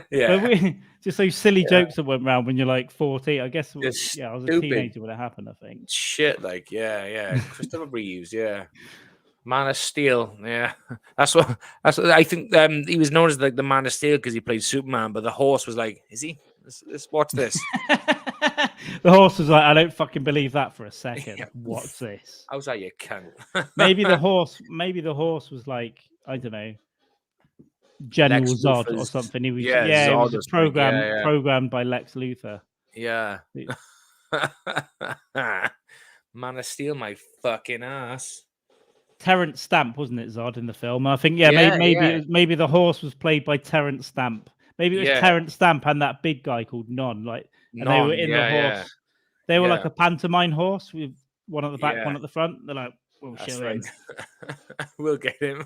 Yeah, just those silly jokes that went around when you're like 14. I guess I was a teenager when it happened. I think shit, like Christopher Reeves, yeah. Man of Steel. Yeah, that's what I think. He was known as like the Man of Steel because he played Superman, but the horse was like, is he? Let's watch this. The horse was like, I don't fucking believe that for a second. Yeah. What's this? How's that, you cunt? Maybe the horse was like, I don't know, General Lex Zod or Luthor's- something. He was yeah, it Zod was or something. programmed by Lex Luthor. Yeah. Man of Steel, my fucking ass. Terrence Stamp, wasn't it, Zod, in the film? I think, Yeah, maybe the horse was played by Terrence Stamp. Maybe it was Yeah. Terrence Stamp and that big guy called Non. Like, and they were in the horse. They were like a pantomime horse with one at the back, one at the front. They're like, we'll That's show right. him. We'll get him.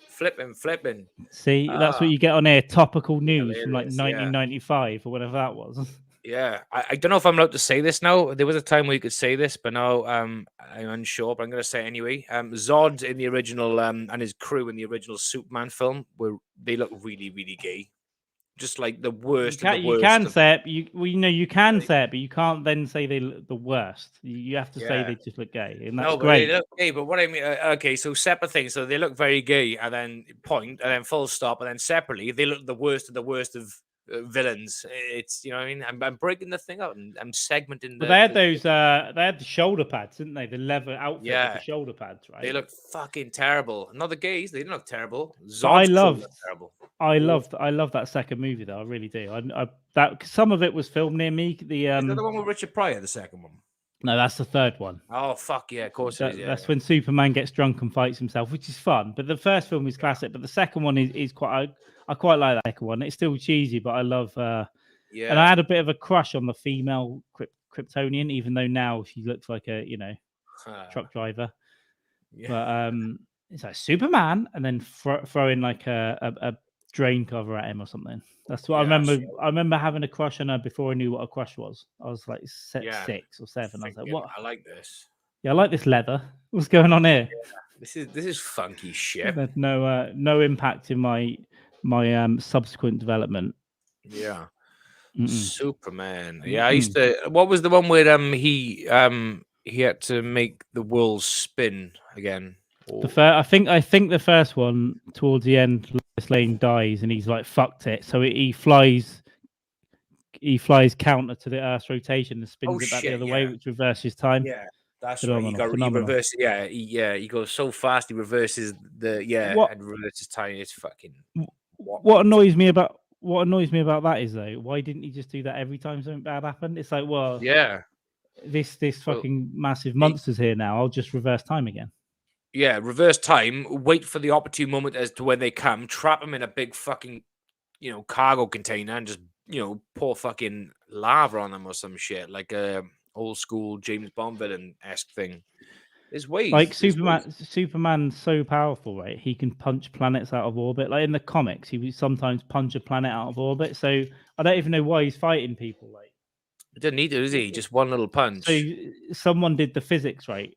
flipping. See, that's what you get on here. Topical news from like hilarious, yeah. 1995 or whatever that was. Yeah, I don't know if I'm allowed to say this now. There was a time where you could say this, but now I'm unsure. But I'm going to say it anyway. Zod in the original and his crew in the original Superman film they look really, really gay. Just like the worst. You can say it. You can say it, but you can't then say they look the worst. You have to say they just look gay, and that's great. They look gay, but what I mean, okay, so separate things. So they look very gay, and then point, and then full stop, and then separately they look the worst of villains. It's, you know what I mean. I'm breaking the thing up and I'm segmenting. But they had those. They had the shoulder pads, didn't they? The leather outfit with the shoulder pads, right? They look fucking terrible. Not the gays. They didn't look terrible. I love that second movie though. I really do. That some of it was filmed near me. Is that the one with Richard Pryor? The second one. No, that's the third one. Oh fuck yeah! Of course it is. That's when Superman gets drunk and fights himself, which is fun. But the first film is classic. But the second one is quite. I quite like that second one. It's still cheesy, but I love. And I had a bit of a crush on the female Kryptonian, even though now she looks like a truck driver. Yeah. But it's like Superman, and then throwing like a drain cover at him or something. That's what I remember. Sure. I remember having a crush on her before I knew what a crush was. I was like 6 or 7. I was like, "What? I like this. Yeah, I like this leather. What's going on here? Yeah. This is funky shit." There's no impact in my subsequent development. Yeah. Superman. Yeah, I used to. What was the one where he had to make the world spin again? I think the first one towards the end, Lois Lane dies and he's like fucked it. So he flies counter to the Earth's rotation and spins it back the other way, which reverses time. Yeah, that's right. He reverses. Yeah, he goes so fast he reverses and reverses time. It's fucking. What annoys me about that is though, why didn't he just do that every time something bad happened? It's like, well, this fucking massive monster's here now. I'll just reverse time again. Yeah, reverse time, wait for the opportune moment as to when they come, trap them in a big fucking, cargo container and just, pour fucking lava on them or some shit, like a old school James Bond villain-esque thing. There's ways. Like Superman's so powerful, right? He can punch planets out of orbit. Like in the comics, he would sometimes punch a planet out of orbit. So I don't even know why he's fighting people. Like, he doesn't need to, does he? Just one little punch. So someone did the physics right.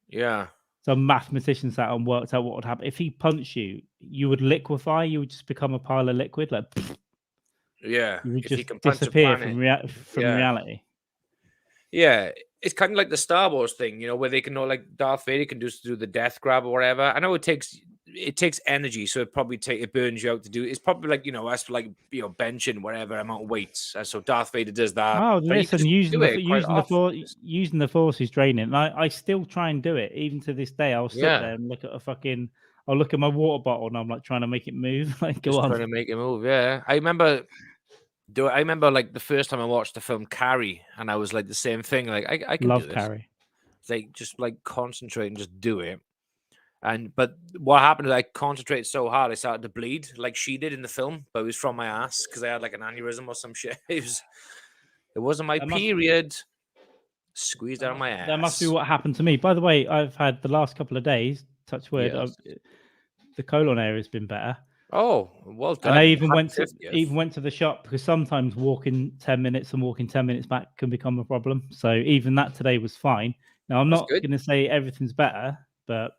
Yeah. Some mathematician sat and worked out what would happen if he punched you. You would liquefy. You would just become a pile of liquid. Like, yeah, you would just disappear from reality. Yeah, it's kind of like the Star Wars thing, where they can know, like Darth Vader can just do the death grab or whatever. I know it takes energy, so it burns you out to do. It's probably like benching whatever amount of weights. So Darth Vader does that. Oh, listen, using the force is draining. And I still try and do it even to this day. I'll sit there and look at I'll look at my water bottle and I'm like trying to make it move. Like, go on, trying to make it move. Yeah, I remember like the first time I watched the film Carrie, and I was like the same thing. Like I can love do this. Carrie. Like just like concentrate and just do it. But what happened is I concentrated so hard I started to bleed like she did in the film, but it was from my ass because I had like an aneurysm or some shit. It wasn't my period. Squeezed out of my ass. That must be what happened to me. By the way, I've had the last couple of days, touch wood, the colon area has been better. Oh, well done. And I even went to the shop because sometimes walking 10 minutes and walking 10 minutes back can become a problem. So even that today was fine. Now I'm not going to say everything's better, but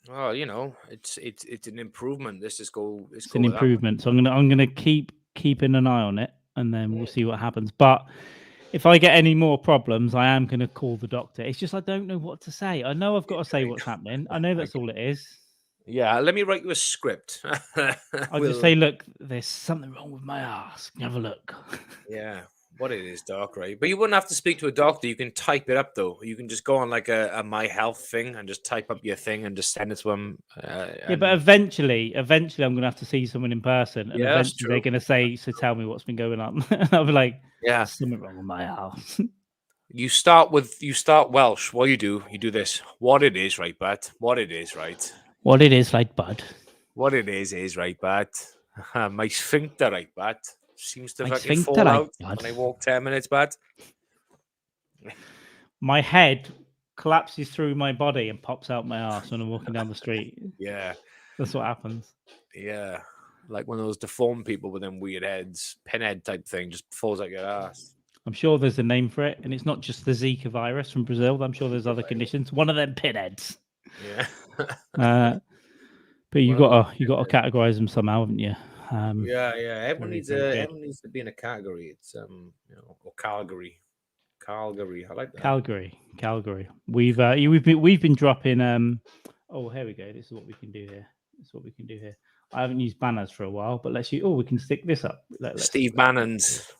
well, it's an improvement. It's an improvement. So I'm gonna keep keeping an eye on it, and then we'll see what happens. But if I get any more problems, I am going to call the doctor. It's just I don't know what to say. I know I've got to say what's happening. I know that's all it is. Yeah, let me write you a script. I'll just say, look, there's something wrong with my ass. Have a look. Yeah, what it is, doc, right? But you wouldn't have to speak to a doctor. You can type it up, though. You can just go on like a My Health thing and just type up your thing and just send it to them. Yeah, but eventually, I'm going to have to see someone in person, and Yeah, that's eventually they're true. going to say, "So tell me what's been going on." I'll be like, Yeah. "There's something wrong with my house." You start Welsh. What you do this. What it is, right, bud? What it is, right? What it is, like, bud. What it is, right, bud? My sphincter, right, bud, seems to My fucking sphincter, fall like, out bud. when I walk 10 minutes, bud. My head collapses through my body and pops out my ass when I'm walking down the street. Yeah, That's what happens. yeah. Like one of those deformed people with them weird heads, pinhead type thing, just falls out your ass. I'm sure there's a name for it, and it's not just the Zika virus from Brazil. I'm sure there's other conditions. One of them pinheads. Yeah. But you got to categorize them somehow, haven't you? Yeah. Everyone very, needs very good. everyone needs to be in a category. It's or Calgary. I like that. Calgary. We've been dropping. Oh, here we go. This is what we can do here. I haven't used banners for a while, but let's use. Oh, we can stick this up. Steve Bannon's.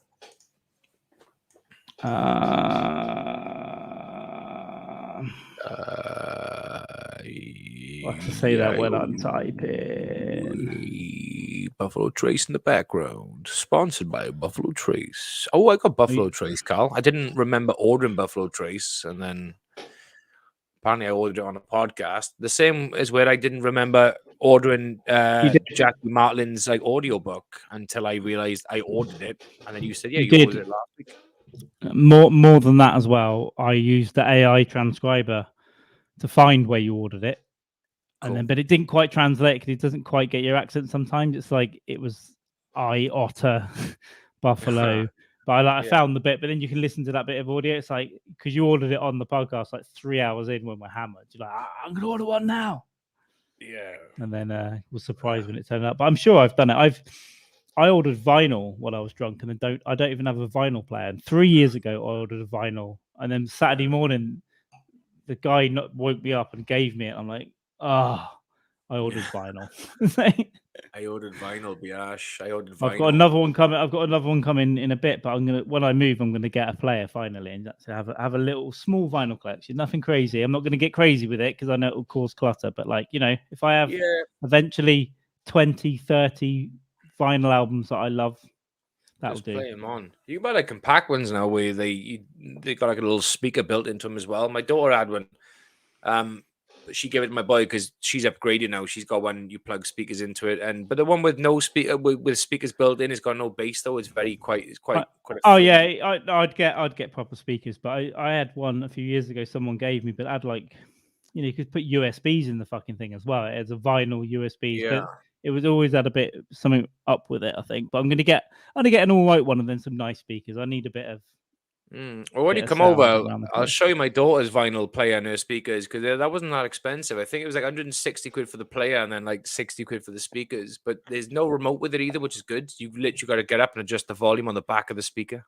What to say that when I'm typing. Buffalo Trace in the background. Sponsored by Buffalo Trace. Oh, I got Buffalo Trace, Carl. I didn't remember ordering Buffalo Trace, and then apparently I ordered it on a podcast. The same as where I didn't remember ordering Jackie Martlin's like audiobook until I realized I ordered it, and then you said, "Yeah, you ordered it last week." More than that as well. I used the AI transcriber to find where you ordered it. And then, but it didn't quite translate because it doesn't quite get your accent sometimes. It's like it was otter, buffalo. But I found the bit, but then you can listen to that bit of audio. It's like because you ordered it on the podcast like 3 hours in when we're hammered. You're like, I'm gonna order one now. Yeah. And then was surprised when it turned up. But I'm sure I've done it. I ordered vinyl while I was drunk, and then I don't even have a vinyl player. And 3 years ago, I ordered a vinyl, and then Saturday morning, the guy woke me up and gave me it. I'm like, I ordered vinyl. I ordered vinyl, Biash. I've got another one coming in a bit, but when I move, I'm gonna get a player finally, and that's to have a little small vinyl collection. Nothing crazy. I'm not gonna get crazy with it because I know it will cause clutter. But like if I have eventually 20, 30 vinyl albums that I love, that'll do. Play them on. You can buy like compact ones now where they got like a little speaker built into them as well. My daughter had one. But she gave it to my boy because she's upgraded now. She's got one you plug speakers into it, but the one with no speaker with speakers built in, it's got no bass though. It's quite. Oh yeah, I'd get proper speakers, but I had one a few years ago. Someone gave me, but I'd like, you could put USBs in the fucking thing as well. It's a vinyl USBs. Yeah. But it was always had a bit something up with it, I think. But I'm gonna get an all right one and then some nice speakers. I need a bit of. Well, when you come over, I'll show you my daughter's vinyl player and her speakers because that wasn't that expensive. I think it was like 160 quid for the player and then like 60 quid for the speakers. But there's no remote with it either, which is good. You've literally got to get up and adjust the volume on the back of the speaker.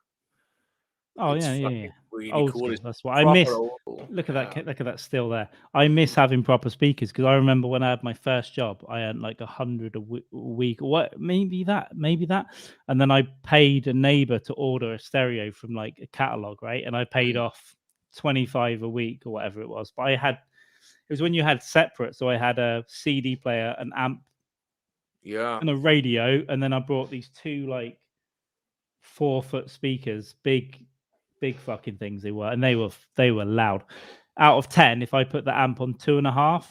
Oh, it's yeah. Really cool. That's what I miss. Look at that still there. I miss having proper speakers because I remember when I had my first job, I earned like 100 a week or what, maybe that. And then I paid a neighbor to order a stereo from like a catalog, right? And I paid off 25 a week or whatever it was. But it was when you had separate. So I had a CD player, an amp, and a radio. And then I brought these two like 4-foot speakers, big fucking things they were, and they were loud. Out of 10, if I put the amp on 2.5,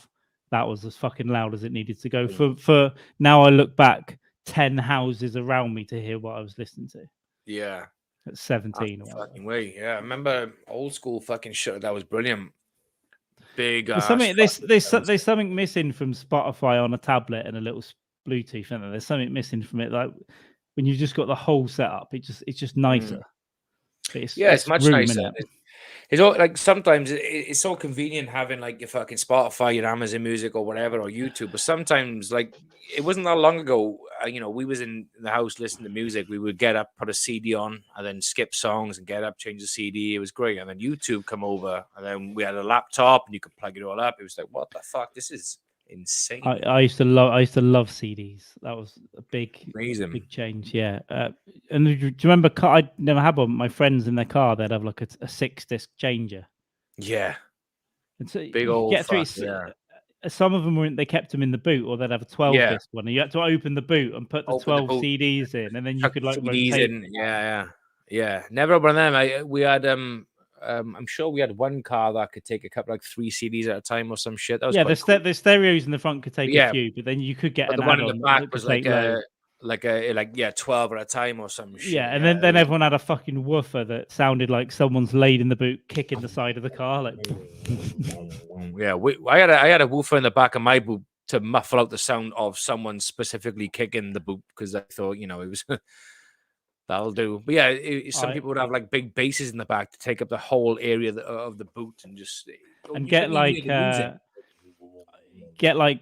that was as fucking loud as it needed to go. For now, I look back, 10 houses around me to hear what I was listening to. Yeah, at 17. Fucking way, yeah. I remember old school fucking shit. That was brilliant. Big. There's something missing from Spotify on a tablet and a little Bluetooth. Isn't there? There's something missing from it, like when you just got the whole setup. It's just nicer. It's much nicer. It's all like sometimes it's so convenient having like your fucking Spotify, your Amazon Music, or whatever, or YouTube. But sometimes, like, it wasn't that long ago. We was in the house listening to music. We would get up, put a CD on, and then skip songs and get up, change the CD. It was great. And then YouTube come over, and then we had a laptop, and you could plug it all up. It was like, what the fuck? This is insane. I used to love CDs. That was a Amazing. big change. Yeah. And do you remember? I never had one. My friends in their car, they'd have like a 6-disc changer. Yeah. And so Big old get through. yeah. Some of them were they kept them in the boot, or they'd have a 12-disc one, and you had to open the boot and put the 12 CDs in, and then you could like rotate. Yeah. Never one of them. We had I'm sure we had one car that could take a couple, like 3 CDs at a time or some shit. That was the stereos in the front could take a few, but then you could get the one in the back was like 12 at a time or some shit. Yeah, and then everyone had a fucking woofer that sounded like someone's laid in the boot, kicking the side of the car. Like, yeah, I had a woofer in the back of my boot to muffle out the sound of someone specifically kicking the boot, because I thought, it was that'll do. But yeah, some people would have like big basses in the back to take up the whole area of the boot and just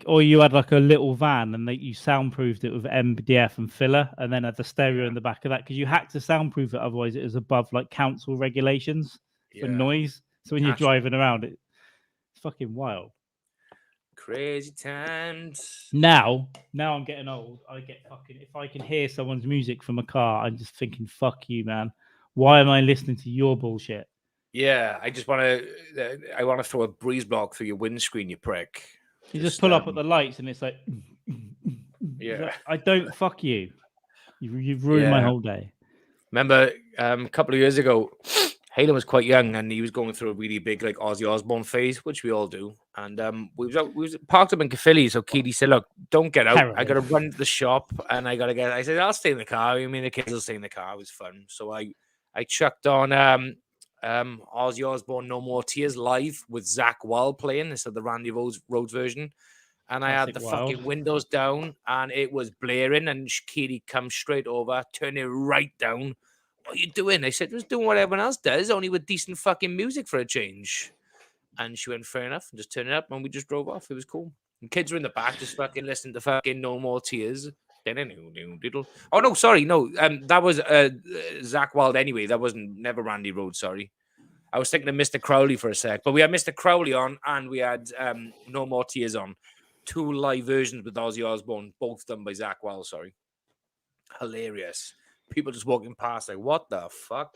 or you had like a little van and you soundproofed it with MDF and filler, and then had the stereo in the back of that, because you had to soundproof it, otherwise it was above like council regulations for noise. So when you're driving around, it's fucking wild. Crazy times. Now I'm getting old. I get fucking, if I can hear someone's music from a car, I'm just thinking, fuck you, man. Why am I listening to your bullshit? Yeah, I want to throw a breeze block through your windscreen, you prick. You just pull up at the lights and it's like, yeah. I don't, fuck you. You've ruined my whole day. Remember a couple of years ago, Hayden was quite young and he was going through a really big like Ozzy Osbourne phase, which we all do. And we was parked up in Caerphilly, so Keely said, "Look, don't get out. Terrible. I got to run to the shop and I got to get." I said, "I'll stay in the car." I mean, the kids will stay in the car. It was fun. So I chucked on Ozzy Osbourne "No More Tears" live with Zakk Wylde playing instead of the Randy Rhoads version. And I had the fucking windows down and it was blaring, and Keely comes straight over, turn it right down. "What are you doing?" I said, "Just doing what everyone else does, only with decent fucking music for a change." And she went, "Fair enough," and just turned it up, and we just drove off. It was cool. And kids were in the back just fucking listening to fucking "No More Tears." Oh no, sorry, no. That was Zakk Wylde anyway. That wasn't never Randy Rhoads. Sorry, I was thinking of Mr. Crowley for a sec. But we had Mr. Crowley on, and we had "No More Tears" on. 2 live versions with Ozzy Osbourne, both done by Zakk Wylde. Sorry, hilarious. People just walking past like, what the fuck?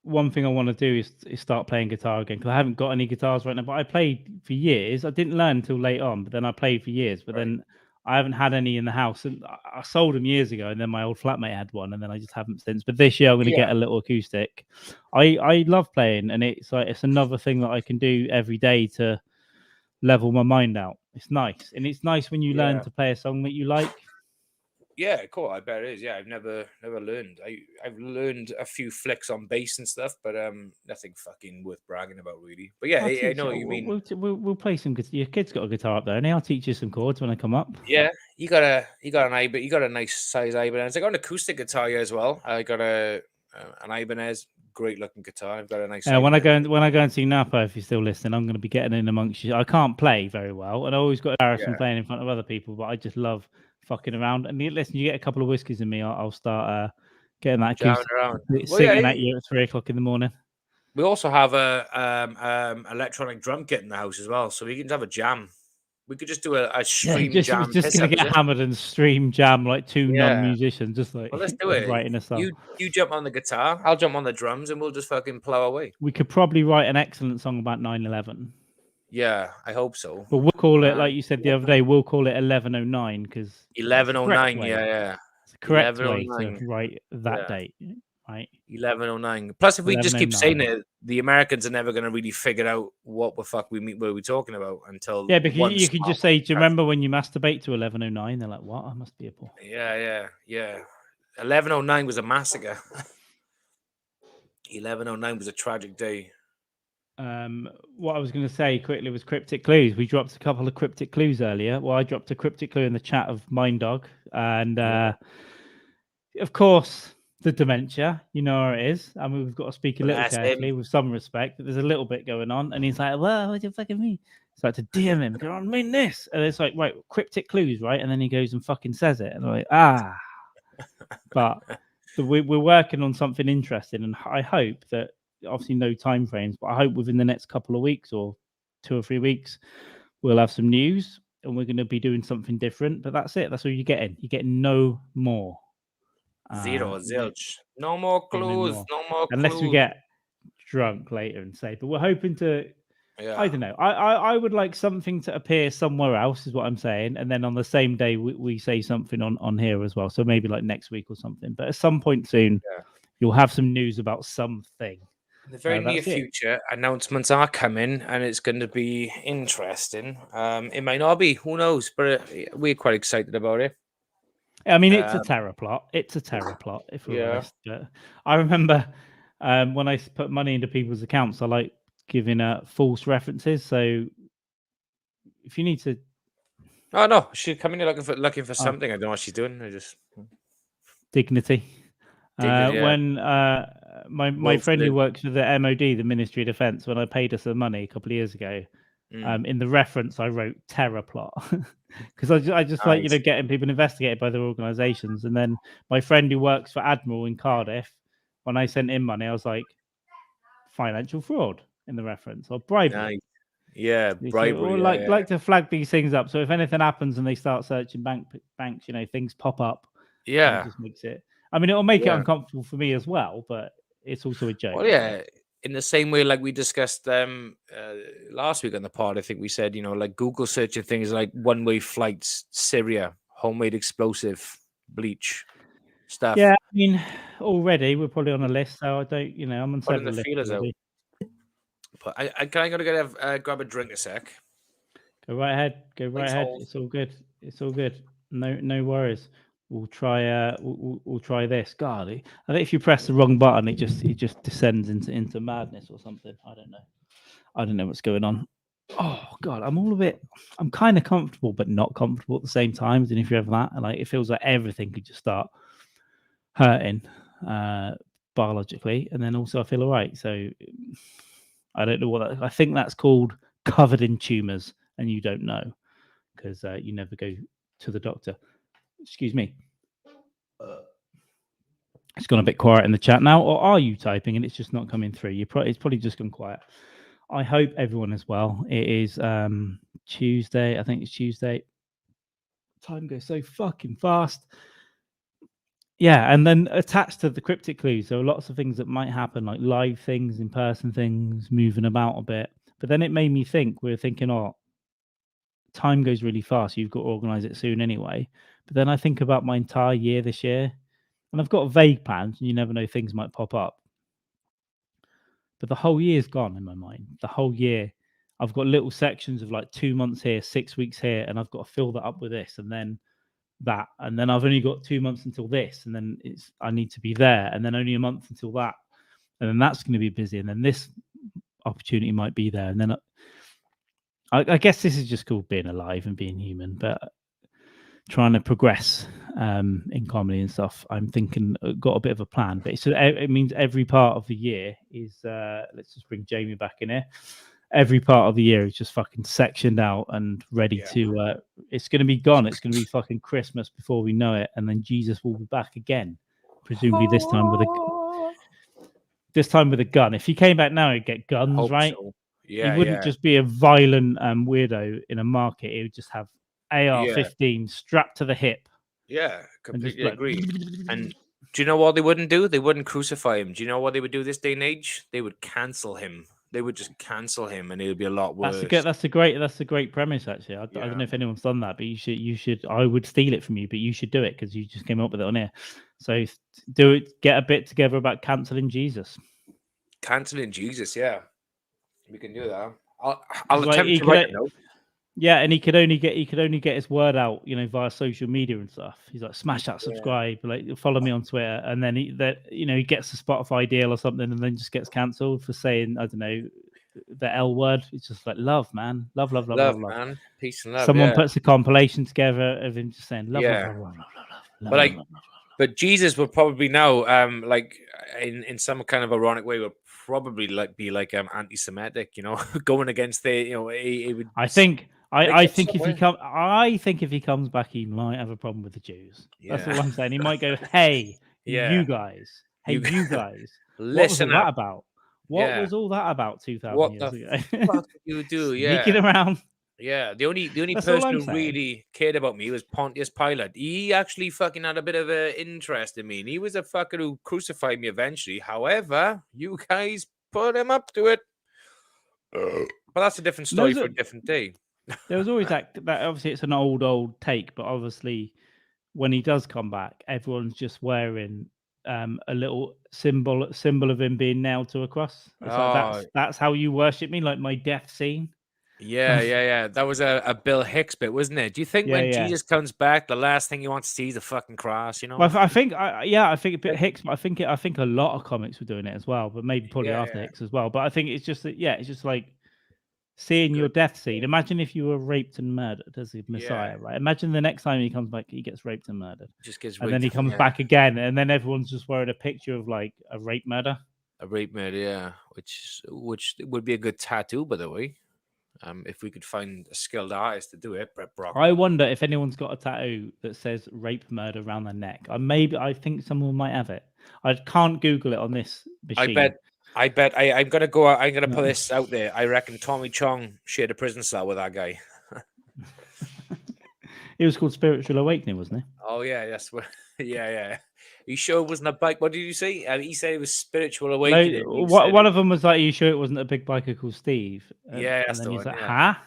One thing I want to do is start playing guitar again, because I haven't got any guitars right now, but I played for years. I didn't learn until late on, but then I played for years, but then I haven't had any in the house, and I sold them years ago, and then my old flatmate had one, and then I just haven't since. But this year I'm going to get a little acoustic. I love playing, and it's another thing that I can do every day to level my mind out. It's nice, and it's nice when you learn to play a song that you like. Yeah, cool. I bet it is. Yeah, I've never learned. I've learned a few flicks on bass and stuff, but nothing fucking worth bragging about, really. But yeah, I know what you mean. We'll play some. Your kid's got a guitar up there, and I'll teach you some chords when I come up. Yeah, you got a nice size Ibanez. I got an acoustic guitar here as well. I got an Ibanez, great looking guitar. I've got a nice. When I go and see Napa, if you're still listening, I'm going to be getting in amongst you. I can't play very well, and I always got embarrassed from playing in front of other people, but I just love fucking around. And listen, you get a couple of whiskeys in me, I'll start getting that acoustic, singing at you at 3 o'clock in the morning. We also have a electronic drum kit in the house as well, so we can have a jam. We could just do a stream jam. Just gonna get hammered and stream jam like 2 non-musicians, just like. Well, let's do it. Writing a song. You jump on the guitar, I'll jump on the drums, and we'll just fucking plow away. We could probably write an excellent song about 9/11. Yeah, I hope so. But we'll call it, like you said the other day, we'll call it 1109, because 1109. Yeah. It's the correct way to write that date. Right. 1109. Plus, if we just keep saying it, the Americans are never going to really figure out what the fuck we're talking about until. Yeah, because you can just say, "Do you remember when you masturbate to 1109?" They're like, "What? I must be a boy." Yeah. 1109 was a massacre. 1109 was a tragic day. What I was going to say quickly was cryptic clues. We dropped a couple of cryptic clues earlier. Well, I dropped a cryptic clue in the chat of Mind Dog, and of course, the dementia, you know where it is. I mean, we've got to speak a little Bless him. carefully with some respect. There's a little bit going on, and he's like, "Well, what do you fucking mean?" It's like to DM him, go, "I mean this," and it's like, right, cryptic clues, right? And then he goes and fucking says it, and I'm like, But we're working on something interesting, and I hope that obviously no time frames, but I hope within the next couple of weeks or 2 or 3 weeks, we'll have some news, and we're going to be doing something different. But that's it. That's all you're getting. You're getting no more. Zero, zilch. No more clues. No more Unless clues. we get drunk later and say, but we're hoping to. Yeah. I don't know. I would like something to appear somewhere else, is what I'm saying, and then on the same day we say something on here as well. So maybe like next week or something. But at some point soon, you'll have some news about something. In the very near future, announcements are coming, and it's going to be interesting. It might not be, who knows? But we're quite excited about it. I mean, it's a terror plot. It's a terror plot, if we're honest. But I remember when I put money into people's accounts, I like giving false references. So if you need to, oh no, she's coming in looking for something. I don't know what she's doing. I just dignity. When my friend who works for the MOD, the Ministry of Defence, when I paid us the money a couple of years ago, in the reference I wrote terror plot because I just like getting people investigated by their organisations. And then my friend who works for Admiral in Cardiff, when I sent him money, I was like financial fraud in the reference or bribery. Yeah, bribery. Or like to flag these things up. So if anything happens and they start searching banks, things pop up. Yeah, it just makes it. I mean, it'll make it uncomfortable for me as well, but it's also a joke. Well, yeah. In the same way, like we discussed last week on the pod, I think we said, like Google searching things like one-way flights, Syria, homemade explosive, bleach stuff. Yeah, I mean, already we're probably on a list, so I don't, I'm on several lists already. But I gotta grab a drink a sec. Go right ahead. It's all good. No worries. We'll try. We'll try this. God, I think if you press the wrong button, it just descends into madness or something. I don't know what's going on. Oh God, I'm kind of comfortable, but not comfortable at the same time. And if you have that, and it feels like everything could just start hurting biologically, and then also I feel all right. So I don't know what I think that's called. Covered in tumors, and you don't know because you never go to the doctor. Excuse me. It's gone a bit quiet in the chat now, or are you typing and it's just not coming through? It's probably just gone quiet. I hope everyone is well. It is Tuesday. I think it's Tuesday. Time goes so fucking fast. Yeah, and then attached to the cryptic clues, there are lots of things that might happen, like live things, in-person things, moving about a bit. But then it made me think, we're thinking, time goes really fast. You've got to organize it soon anyway. But then I think about my entire year this year, and I've got vague plans, and you never know, things might pop up. But the whole year's gone in my mind. The whole year, I've got little sections of like 2 months here, 6 weeks here, and I've got to fill that up with this, and then that, and then I've only got 2 months until this, and then I need to be there, and then only a month until that, and then that's going to be busy, and then this opportunity might be there, and then I guess this is just called being alive and being human, but trying to progress in comedy and stuff. I'm thinking got a bit of a plan, but it means every part of the year is let's just bring Jamie back in here. Every part of the year is just fucking sectioned out and ready to it's going to be gone. It's going to be fucking Christmas before we know it, and then Jesus will be back again, presumably this time with a gun. If he came back now, he'd get guns, right? So. Yeah, he wouldn't just be a violent weirdo in a market. He would just have AR-15 strapped to the hip. Yeah, completely agree. And do you know what they wouldn't do? They wouldn't crucify him. Do you know what they would do this day and age? They would cancel him. They would just cancel him, and it would be a lot worse. That's a great premise, actually. I don't know if anyone's done that, but you should. I would steal it from you, but you should do it because you just came up with it on here. So do it. Get a bit together about canceling Jesus. Canceling Jesus, yeah. We can do that. I'll attempt to write a note. Yeah, and he could only get his word out, via social media and stuff. He's like, smash that subscribe, follow me on Twitter, and then he gets a Spotify deal or something, and then just gets cancelled for saying, I don't know, the L word. It's just like love, man, love, man, peace and love. Someone puts a compilation together of him just saying love, love. But But Jesus would probably now, like in some kind of ironic way, would probably be like anti-Semitic, you know, going against the, you know, he would. I think make I up think if he somewhere. if he comes back, he might have a problem with the Jews. That's Yeah. all I'm saying. He might go, "Hey, Yeah. you guys, hey, You you guys, what was all listen that up. about? What Yeah. was all that about 2,000 What years the ago? fuck did you do? Sneaking Yeah. around." Yeah. The only That's all person I'm who saying. really cared about me was Pontius Pilate. He actually fucking had a bit of an interest in me. And he was a fucker who crucified me eventually. However, you guys put him up to it. But that's a different story for a different day. There was always that obviously it's an old take, but obviously when he does come back, everyone's just wearing a little symbol of him being nailed to a cross. It's like that's how you worship me, like my death scene. Yeah. That was a Bill Hicks bit, wasn't it? Do you think when Yeah. Jesus comes back, the last thing you want to see is a fucking cross? You know? Well, I think a bit Hicks, but I think a lot of comics were doing it as well, but maybe probably after Yeah. Hicks as well. But I think it's just that it's just like seeing your death scene. Imagine if you were raped and murdered as the Messiah, right? Imagine the next time he comes back, he gets raped and murdered. Just gets raped, and then he comes back again, and then everyone's just wearing a picture of like a rape murder. A rape murder, yeah. Which would be a good tattoo, by the way. If we could find a skilled artist to do it, Brett Brock. I wonder if anyone's got a tattoo that says rape murder around their neck. I think someone might have it. I can't Google it on this machine. I bet I'm gonna go out. I'm gonna put this out there. I reckon Tommy Chong shared a prison cell with that guy. It was called Spiritual Awakening, wasn't it? Oh yeah, yes, yeah. You sure it wasn't a bike? What did you say? He said it was Spiritual Awakening. One of them was like, "Are you sure it wasn't a big biker called Steve?" Yeah, and then he's like, yeah. "Huh?"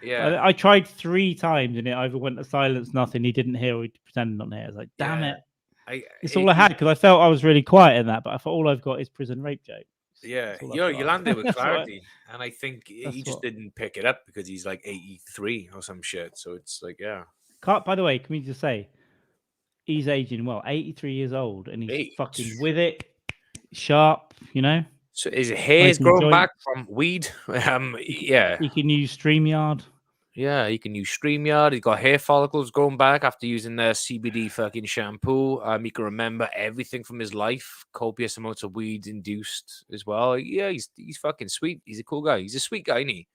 Yeah. I tried 3 times and it either went to silence, nothing. He didn't hear, or he pretended not to hear. I was like, "Damn it!" It's all I had because I felt I was really quiet in that, but I thought all I've got is prison rape jokes. Yeah, you landed with clarity, and I think he just didn't pick it up because he's like 83 or some shit. So it's like, yeah. By the way, can we just say he's aging well? 83 years old, and he's fucking with it, sharp. You know. So his hair's grown back from weed. Yeah. He can use StreamYard. Yeah, he can use StreamYard. He's got hair follicles growing back after using the CBD fucking shampoo. He can remember everything from his life. Copious amounts of weed induced as well. Yeah, he's fucking sweet. He's a cool guy. He's a sweet guy, isn't he?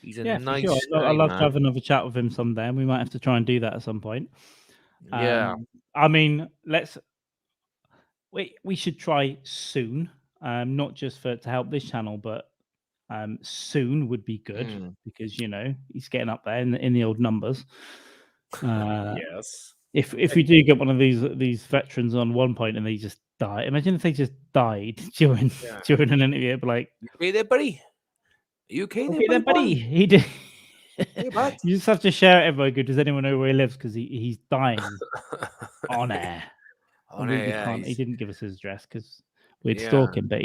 He's a nice for sure. I'd love to have another chat with him someday, and we might have to try and do that at some point. Yeah. I mean, we should try soon. Not just to help this channel, but soon would be good because he's getting up there in the old numbers. Yes. If we do get one of these veterans on one point and they just die, imagine if they just died during an interview. But like, you okay there, buddy? You okay there, buddy? He did. Hey, bud. You just have to share it everywhere. Good. Does anyone know where he lives? Because he's dying on air. He didn't give us his address because we'd stalk him, but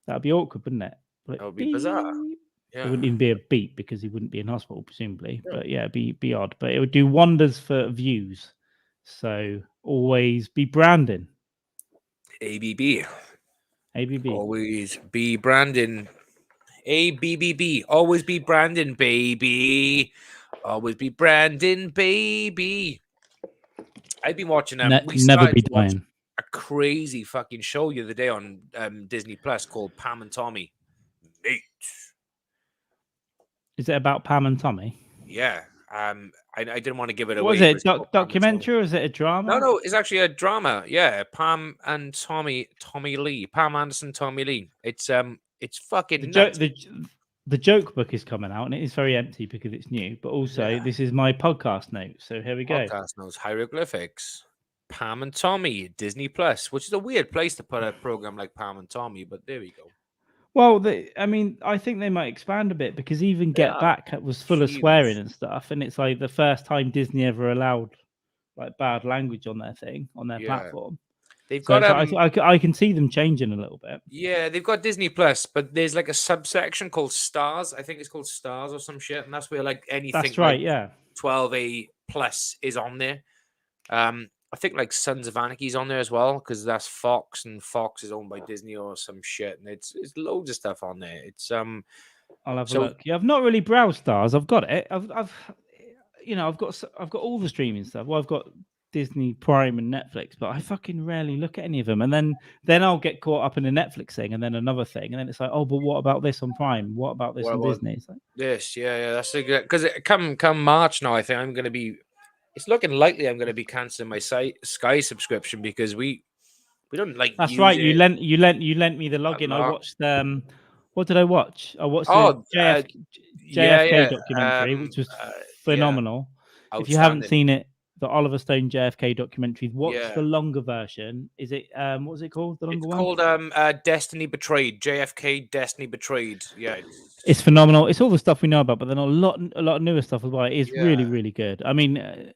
that'd be awkward, wouldn't it? That would be bizarre. Yeah. It wouldn't even be a beat because he wouldn't be in hospital, presumably. Yeah. But yeah, it'd be odd. But it would do wonders for views. So always be branding. ABB. Always be branding. ABBB. Always be branding, baby. Always be branding, baby. I've been watching never be dying. A crazy fucking show the other day on Disney Plus called Pam and Tommy. Mate. Is it about Pam and Tommy? Yeah. I didn't want to give it away. Was it documentary or is it a drama? No, it's actually a drama. Yeah, Pam and Tommy Lee. Pam Anderson, Tommy Lee. It's fucking nuts. The joke book is coming out and it is very empty because it's new. But also, this is my podcast note. So here we go. Podcast notes, hieroglyphics. Pam and Tommy, Disney Plus, which is a weird place to put a program like Pam and Tommy, but there we go. Well, I think they might expand a bit because even Get Back was full of swearing and stuff, and it's like the first time Disney ever allowed like bad language on their platform. They've got. I can see them changing a little bit. Yeah, they've got Disney Plus, but there's like a subsection called Stars. I think it's called Stars or some shit, and that's where like anything. That's right. Like 12A plus is on there. I think like Sons of Anarchy's on there as well because that's Fox, and Fox is owned by Disney or some shit, and it's loads of stuff on there. It's I'll have a look. Yeah, I've not really browsed Stars. I've got it. I've got all the streaming stuff. Well, I've got Disney Prime and Netflix, but I fucking rarely look at any of them. And then I'll get caught up in a Netflix thing, and then another thing, and then it's like, oh, but what about this on Prime? What about this on Disney? It's like, this? Yeah, that's because come March now. I think I'm going to be. It's looking likely I'm going to be canceling my Sky subscription because we don't like. that's use right. it You lent me the a login. I lot. watched what did I watch? I watched Oh, the JFK documentary, which was phenomenal. If you haven't seen it, the Oliver Stone JFK documentary, watch the longer version. Is it what was it called? The longer one? It's called Destiny Betrayed. JFK Destiny Betrayed. Yeah. It's phenomenal. It's all the stuff we know about, but then a lot of newer stuff as well. It's really, really good. I mean,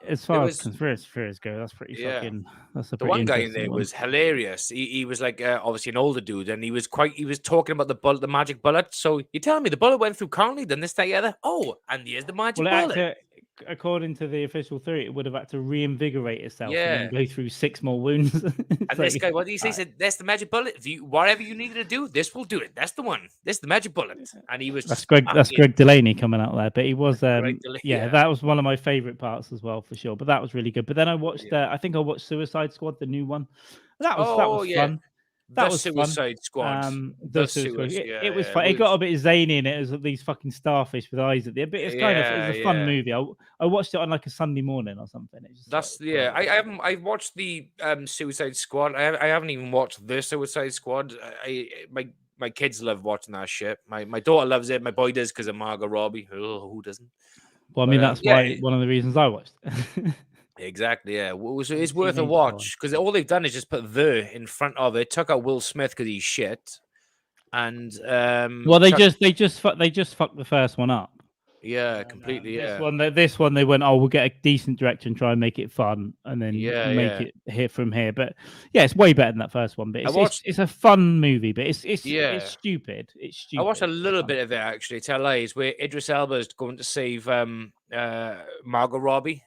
as far as conspiracy theories go, that's pretty fucking. That's a the pretty one guy in interesting there one. was hilarious. He was like obviously an older dude, and he was talking about the magic bullet. So you telling me the bullet went through Conley, then this, that, the other? Oh, and here's the magic bullet. According to the official theory, it would have had to reinvigorate itself and then go through 6 more wounds. And this guy, what did he say? He said, "That's the magic bullet. If whatever you needed to do, this will do it. That's the one. This is the magic bullet." And he was that's Greg Delaney coming out there, but he was that was one of my favorite parts as well for sure. But that was really good. But then I watched I think I watched Suicide Squad, the new one. That was fun. That was Suicide Squad. The Suicide Squad. It was fun. It got a bit zany in it. It was these fucking starfish with eyes at the end. But it's it's a fun movie. I watched it on like a Sunday morning or something. I watched the Suicide Squad. I haven't even watched the Suicide Squad. My kids love watching that shit. My daughter loves it. My boy does because of Margot Robbie. Oh, who doesn't? Well, I mean, that's why one of the reasons I watched. Exactly, yeah. It's worth a watch because all they've done is just put "the" in front of it. Took out Will Smith because he's shit, and they just fucked the first one up. Yeah, completely. This one they went, oh, we'll get a decent director and try and make it fun, and then make it here from here. But it's way better than that first one. But it's a fun movie, but it's stupid. It's stupid. I watched a little bit of it actually. Tell lies, where Idris Elba is going to save Margot Robbie.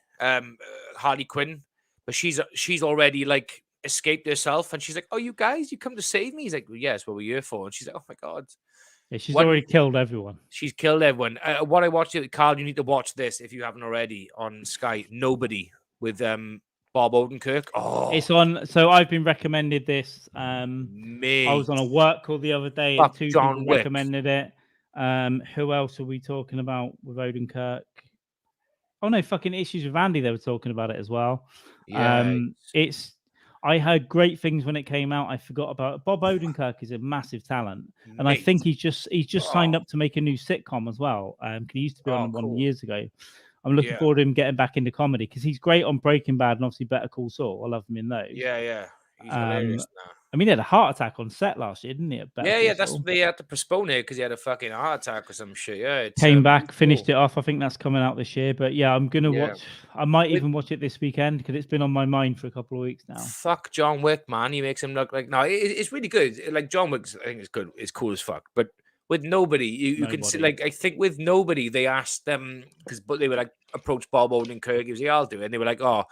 Harley Quinn, but she's already like escaped herself, and she's like, "Oh, you guys, you come to save me?" He's like, well, "Yes, what we're here for." And she's like, "Oh my god, she's already killed everyone." She's killed everyone. What I watched it, Carl, you need to watch this if you haven't already on Sky. Nobody with Bob Odenkirk. Oh, it's on. So I've been recommended this. I was on a work call the other day, and 2 people recommended it. Who else are we talking about with Odenkirk? Oh no, fucking Issues with Andy. They were talking about it as well. Yeah, I heard great things when it came out. I forgot about it. Bob Odenkirk is a massive talent, and I think he's just signed up to make a new sitcom as well. He used to be on one years ago. I'm looking forward to him getting back into comedy because he's great on Breaking Bad and obviously Better Call Saul. I love him in those. Yeah. He's hilarious now. I mean, he had a heart attack on set last year, didn't he? That's what they had to postpone it because he had a fucking heart attack or some shit. Yeah, came back, finished it off. I think that's coming out this year. But yeah, I'm gonna watch. I might even watch it this weekend because it's been on my mind for a couple of weeks now. Fuck John Wick, man. He makes him look like it's really good. Like John Wick, I think it's good. It's cool as fuck. But with nobody, you can see. Like I think with nobody, they asked them because they were like approach Bob Odenkirk. He was like, "I'll do it." And they were like, "Oh,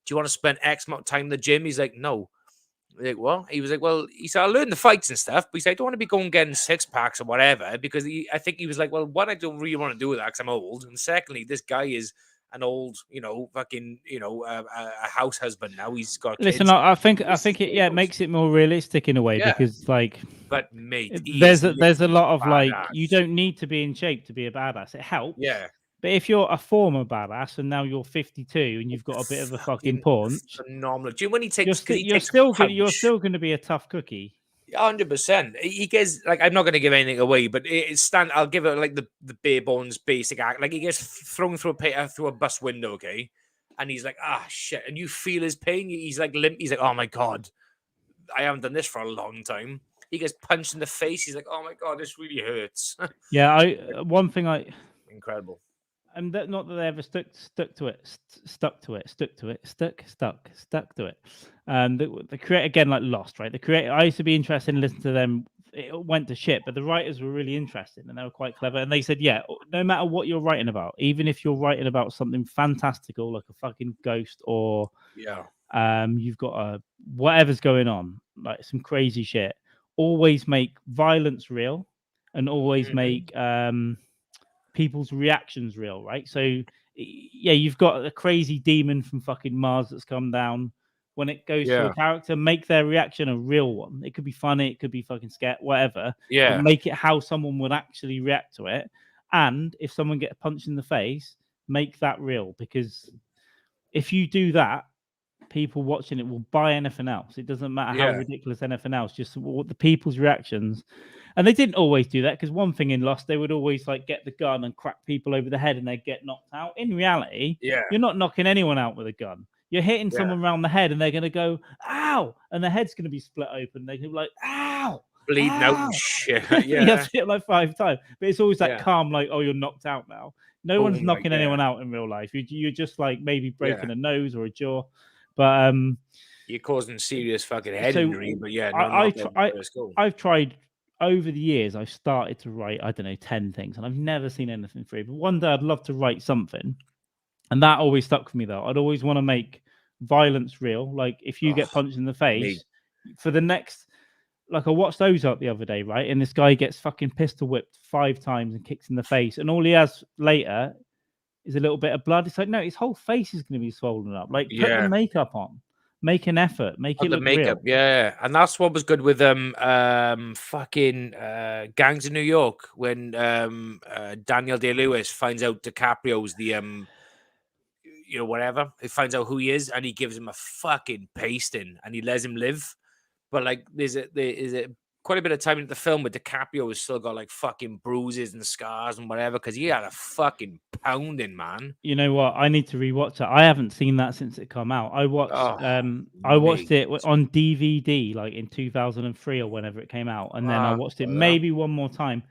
do you want to spend X amount of time in the gym?" He's like, "No." Like, what? He was like, well, he said, I'll learn the fights and stuff, but he said, I don't want to be going getting 6-packs or whatever, because I think he was like, well, one, I don't really want to do that because I'm old. And secondly, this guy is an old, fucking, a house husband now. He's got kids. Listen, I think it makes it more realistic in a way because, like, but mate, there's a lot of like, you don't need to be in shape to be a badass. It helps. Yeah. But if you're a former badass and now you're 52 and you've got a bit of a fucking paunch, phenomenal. Do you when he takes? You're still going to be a tough cookie. 100%. He gets like I'm not going to give anything away, but I'll give it like the bare bones basic act. Like he gets thrown through a bus window, okay, and he's like, shit, and you feel his pain. He's like limp. He's like, oh my god, I haven't done this for a long time. He gets punched in the face. He's like, oh my god, this really hurts. Yeah, incredible. And not that they ever stuck to it. The creator, again, like Lost, right? The creator, I used to be interested in listening to them. It went to shit, but the writers were really interesting and they were quite clever. And they said, yeah, no matter what you're writing about, even if you're writing about something fantastical like a fucking ghost or you've got whatever's going on, like some crazy shit, always make violence real and always make people's reactions real, right? So yeah, you've got a crazy demon from fucking Mars that's come down. When it goes to a character, make their reaction a real one. It could be funny, it could be fucking scared, whatever. Yeah. But make it how someone would actually react to it. And if someone gets punched in the face, make that real. Because if you do that, people watching it will buy anything else. It doesn't matter how ridiculous anything else, just what the people's reactions. And they didn't always do that, because one thing in Lost, they would always like get the gun and crack people over the head and they'd get knocked out. In reality, you're not knocking anyone out with a gun. You're hitting someone around the head and they're going to go, ow, and their head's going to be split open. They're going to be like, ow, bleeding ow. out and shit. You have to hit it like 5 times. But it's always that calm, like, oh, you're knocked out now. No one's knocking anyone out in real life. You're just like maybe breaking a nose or a jaw. But you're causing serious fucking head injury. But I've tried over the years. I've started to write, I don't know, 10 things, and I've never seen anything through. But one day I'd love to write something. And that always stuck with me, though. I'd always want to make violence real. Like, if you get punched in the face, for the next... Like, I watched Ozark the other day, right? And this guy gets fucking pistol whipped 5 times and kicks in the face. And all he has later is a little bit of blood. It's like, no, his whole face is going to be swollen up. Like, put the makeup on. Make an effort. Make it look real. Yeah. And that's what was good with fucking Gangs of New York, when Daniel Day-Lewis finds out DiCaprio's the... whatever. He finds out who he is and he gives him a fucking pasting and he lets him live. But like, there's quite a bit of time in the film where DiCaprio has still got like fucking bruises and scars and whatever, because he had a fucking pounding, man. You know what? I need to rewatch it. I haven't seen that since it come out. I watched it on DVD like in 2003 or whenever it came out, and then I watched it maybe one more time.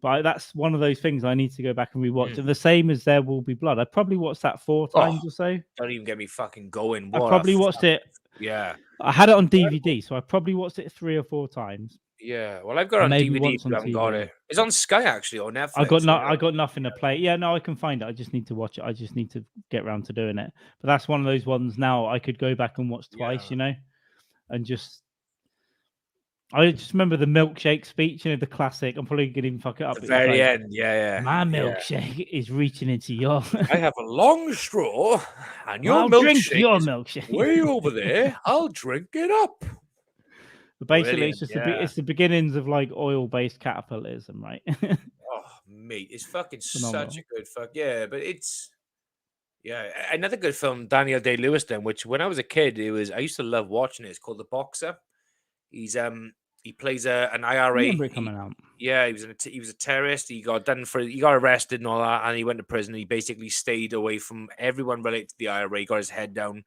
But that's one of those things I need to go back and rewatch. And the same as There Will Be Blood. I probably watched that 4 times or so. Don't even get me fucking going. I probably watched it. Yeah. I had it on DVD, so I probably watched it 3 or 4 times. Yeah. Well, I've got it on DVD, but I haven't got it. It's on Sky, actually, or Netflix. I got nothing to play. Yeah, no, I can find it. I just need to watch it. I just need to get around to doing it. But that's one of those ones now I could go back and watch twice, and just... I just remember the milkshake speech, the classic. I'm probably going to even fuck it up. At the very end, yeah. My milkshake is reaching into your... I have a long straw, and I'll drink your milkshake. Way over there. I'll drink it up. But basically, it's just it's the beginnings of like oil-based capitalism, right? Oh, mate, it's fucking phenomenal. Such a good fuck. Yeah, but it's... Yeah, another good film, Daniel Day-Lewis, then, which when I was a kid, I used to love watching it. It's called The Boxer. He plays an IRA. I remember it coming out. Yeah, he was a terrorist. He got arrested and all that, and he went to prison. He basically stayed away from everyone related to the IRA. Got his head down.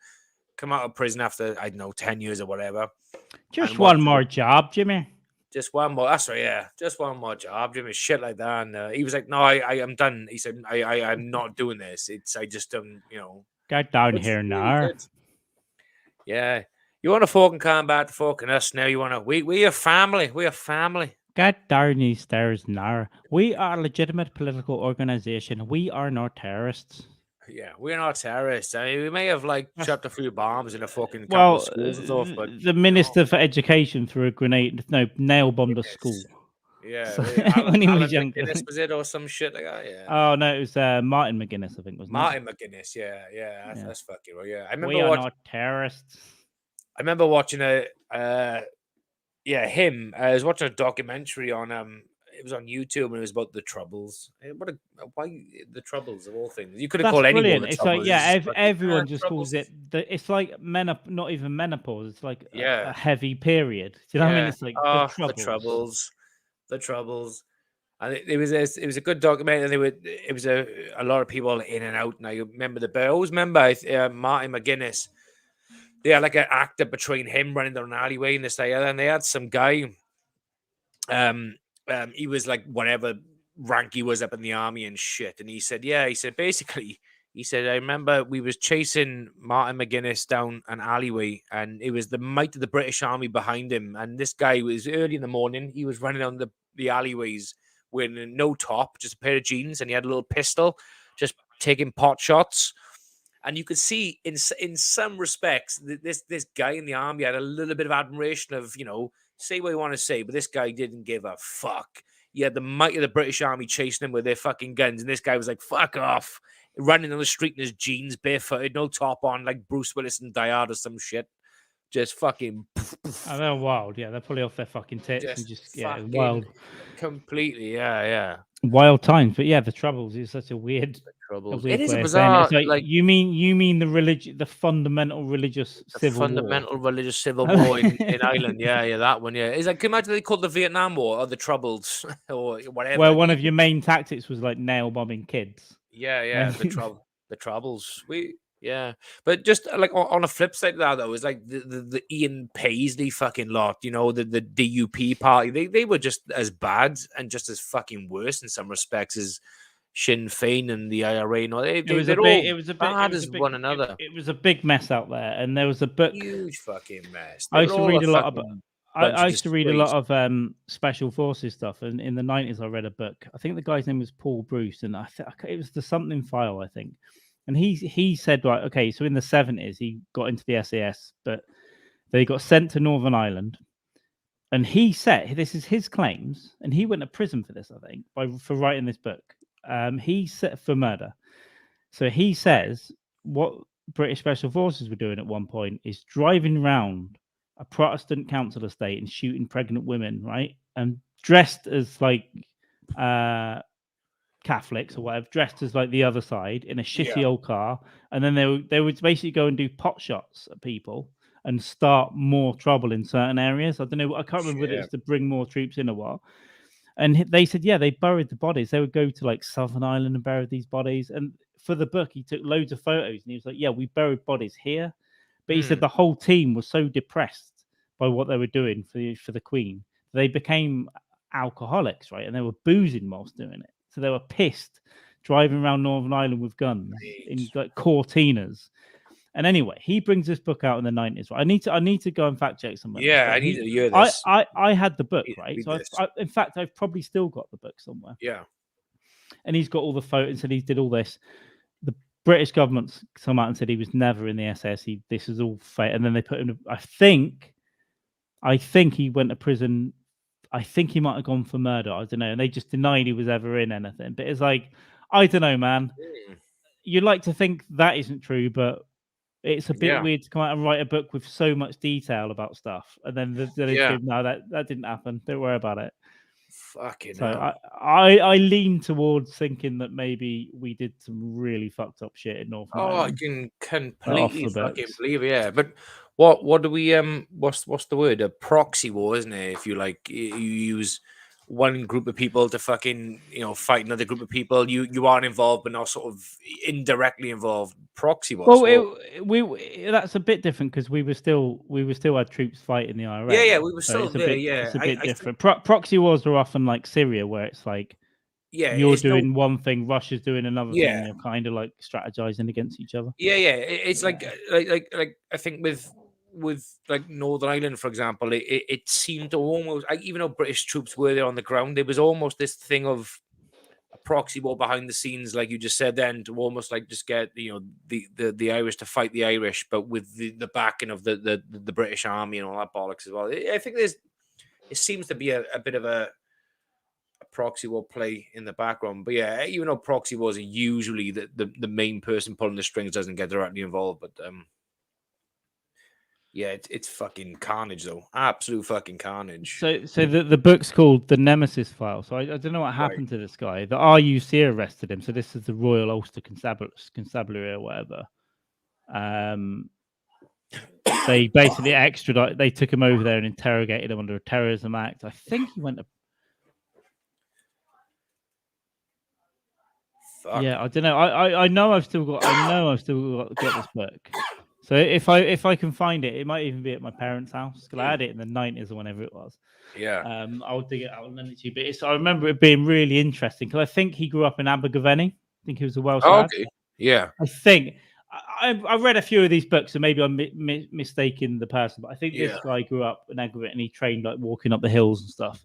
Come out of prison after 10 years or whatever. Just one more job, Jimmy. Just one more. That's right. Yeah, just one more job, Jimmy. Shit like that. And he was like, "No, I am done." He said, "I'm not doing this. I just Get down here now." Yeah. You want to fucking combat the fucking us now? You want to? We are family. We are family. Get down these stairs now. We are a legitimate political organization. We are not terrorists. Yeah, we're not terrorists. I mean, we may have dropped a few bombs in a fucking couple of schools and stuff, but the Minister for Education threw a grenade, nail bombed a school. Yeah, so, when he was younger. McGuinness was it or some shit like that? Yeah. Oh no, it was Martin McGuinness, I think, wasn't Martin McGuinness. Yeah, that's fucking right. Yeah, I remember we are not terrorists. I remember watching him. I was watching a documentary on it was on YouTube and it was about the Troubles. Why the Troubles of all things? You could have called anyone. It's like everyone just calls it. It's like not even menopause. It's like a heavy period. Do you know what I mean? It's like the Troubles. And it was a good documentary. And it was a lot of people in and out. And I remember I always remember Martin McGuinness. They had like an actor between him running down an alleyway and this and they had some guy. He was like whatever rank he was up in the army and shit. And he said, basically, I remember we was chasing Martin McGuinness down an alleyway and it was the might of the British Army behind him. And this guy was early in the morning. He was running down the alleyways with no top, just a pair of jeans, and he had a little pistol, just taking pot shots. And you could see in some respects, this guy in the army had a little bit of admiration of, say what you want to say, but this guy didn't give a fuck. you had the might of the British Army chasing him with their fucking guns, and this guy was like, "Fuck off," running on the street in his jeans, barefooted, no top on, like Bruce Willis and Die Hard or some shit. Just fucking. Oh, they're wild. Yeah, they're probably off their fucking tits and just wild. Completely, yeah. Wild times, but yeah, the Troubles is such a weird. It is a way bizarre. of saying it. It's like you mean the religion, the fundamental religious civil fundamental war. religious civil war in Ireland. Yeah, that one. Yeah, it's like, can you imagine they called the Vietnam War or the Troubles or whatever? Well, one of your main tactics was like nail bombing kids. Yeah, the Troubles. But just like on a flip side of that, though, is like the Ian Paisley fucking lot. You know, the DUP party. They were just as bad and just as fucking worse in some respects as Sinn Féin and the IRA. No, it was one another. It was a big mess out there, and there was a book. Huge fucking mess. I used to read a lot about. I used to read a lot of special forces stuff, and in the 90s, I read a book. I think the guy's name was Paul Bruce, and it was the something file, I think. And he said, right, okay, so in the 70s, he got into the SAS, but they got sent to Northern Ireland. And he said, this is his claims, and he went to prison for this, I think, for writing this book. He said for murder. So he says what British Special Forces were doing at one point is driving around a Protestant council estate and shooting pregnant women, right? And dressed as like Catholics or whatever, dressed as like the other side in a shitty old car. And then they would basically go and do pot shots at people and start more trouble in certain areas. I don't know. I can't remember whether it's to bring more troops in or what. And they said, they buried the bodies. They would go to like Southern Ireland and bury these bodies. And for the book, he took loads of photos and he was like, we buried bodies here. But he said the whole team was so depressed by what they were doing for the Queen. They became alcoholics, right? And they were boozing whilst doing it. So they were pissed, driving around Northern Ireland with guns in like Cortinas. And anyway, he brings this book out in the 90s. Right? I need to go and fact check somewhere. Yeah, I need to hear this. I had the book, right? So in fact, I've probably still got the book somewhere. Yeah. And he's got all the photos and he did all this. The British government's come out and said he was never in the SS. This is all fake. And then they put him. I think he went to prison. I think he might have gone for murder. I don't know. And they just denied he was ever in anything. But it's like, I don't know, man. You'd like to think that isn't true, but it's a bit weird to come out and write a book with so much detail about stuff. And then no, that didn't happen. Don't worry about it. Fucking so hell. I lean towards thinking that maybe we did some really fucked up shit in Northern Ireland. I can completely fucking believe it. But what do we what's the word? A proxy war, isn't it? If you like, you use one group of people to fucking fight another group of people. You aren't involved, but not sort of indirectly involved. Proxy wars. Well, that's a bit different because we were still had troops fighting the IRA. Yeah, we were still there. It's a bit different. Proxy wars are often like Syria, where it's like you're doing one thing, Russia's doing another thing. And you're kind of like strategizing against each other. Yeah. It's like I think with like Northern Ireland, for example, it seemed to almost, like, even though British troops were there on the ground, there was almost this thing of a proxy war behind the scenes, like you just said, then to almost like just get the Irish to fight the Irish, but with the backing of the British Army and all that bollocks as well. I think it seems to be a bit of a proxy war play in the background. But yeah, even though proxy wars are usually the main person pulling the strings doesn't get directly involved, but yeah, it's fucking carnage though. Absolute fucking carnage. So the book's called The Nemesis File. So I don't know what happened to this guy. The RUC arrested him. So this is the Royal Ulster Constabulary or whatever. They basically extradited. They took him over there and interrogated him under a terrorism act. I think he went to. Fuck. Yeah, I don't know. I know I've still got. got this book. So if I can find it, it might even be at my parents' house because I had it in the 90s or whenever it was. Yeah. I'll dig it out and lend it to you. But I remember it being really interesting because I think he grew up in Abergavenny. I think he was a Welsh lad. Okay. Yeah. I think I read a few of these books, so maybe I'm mistaking the person. But I think this guy grew up in Abergavenny and he trained like walking up the hills and stuff.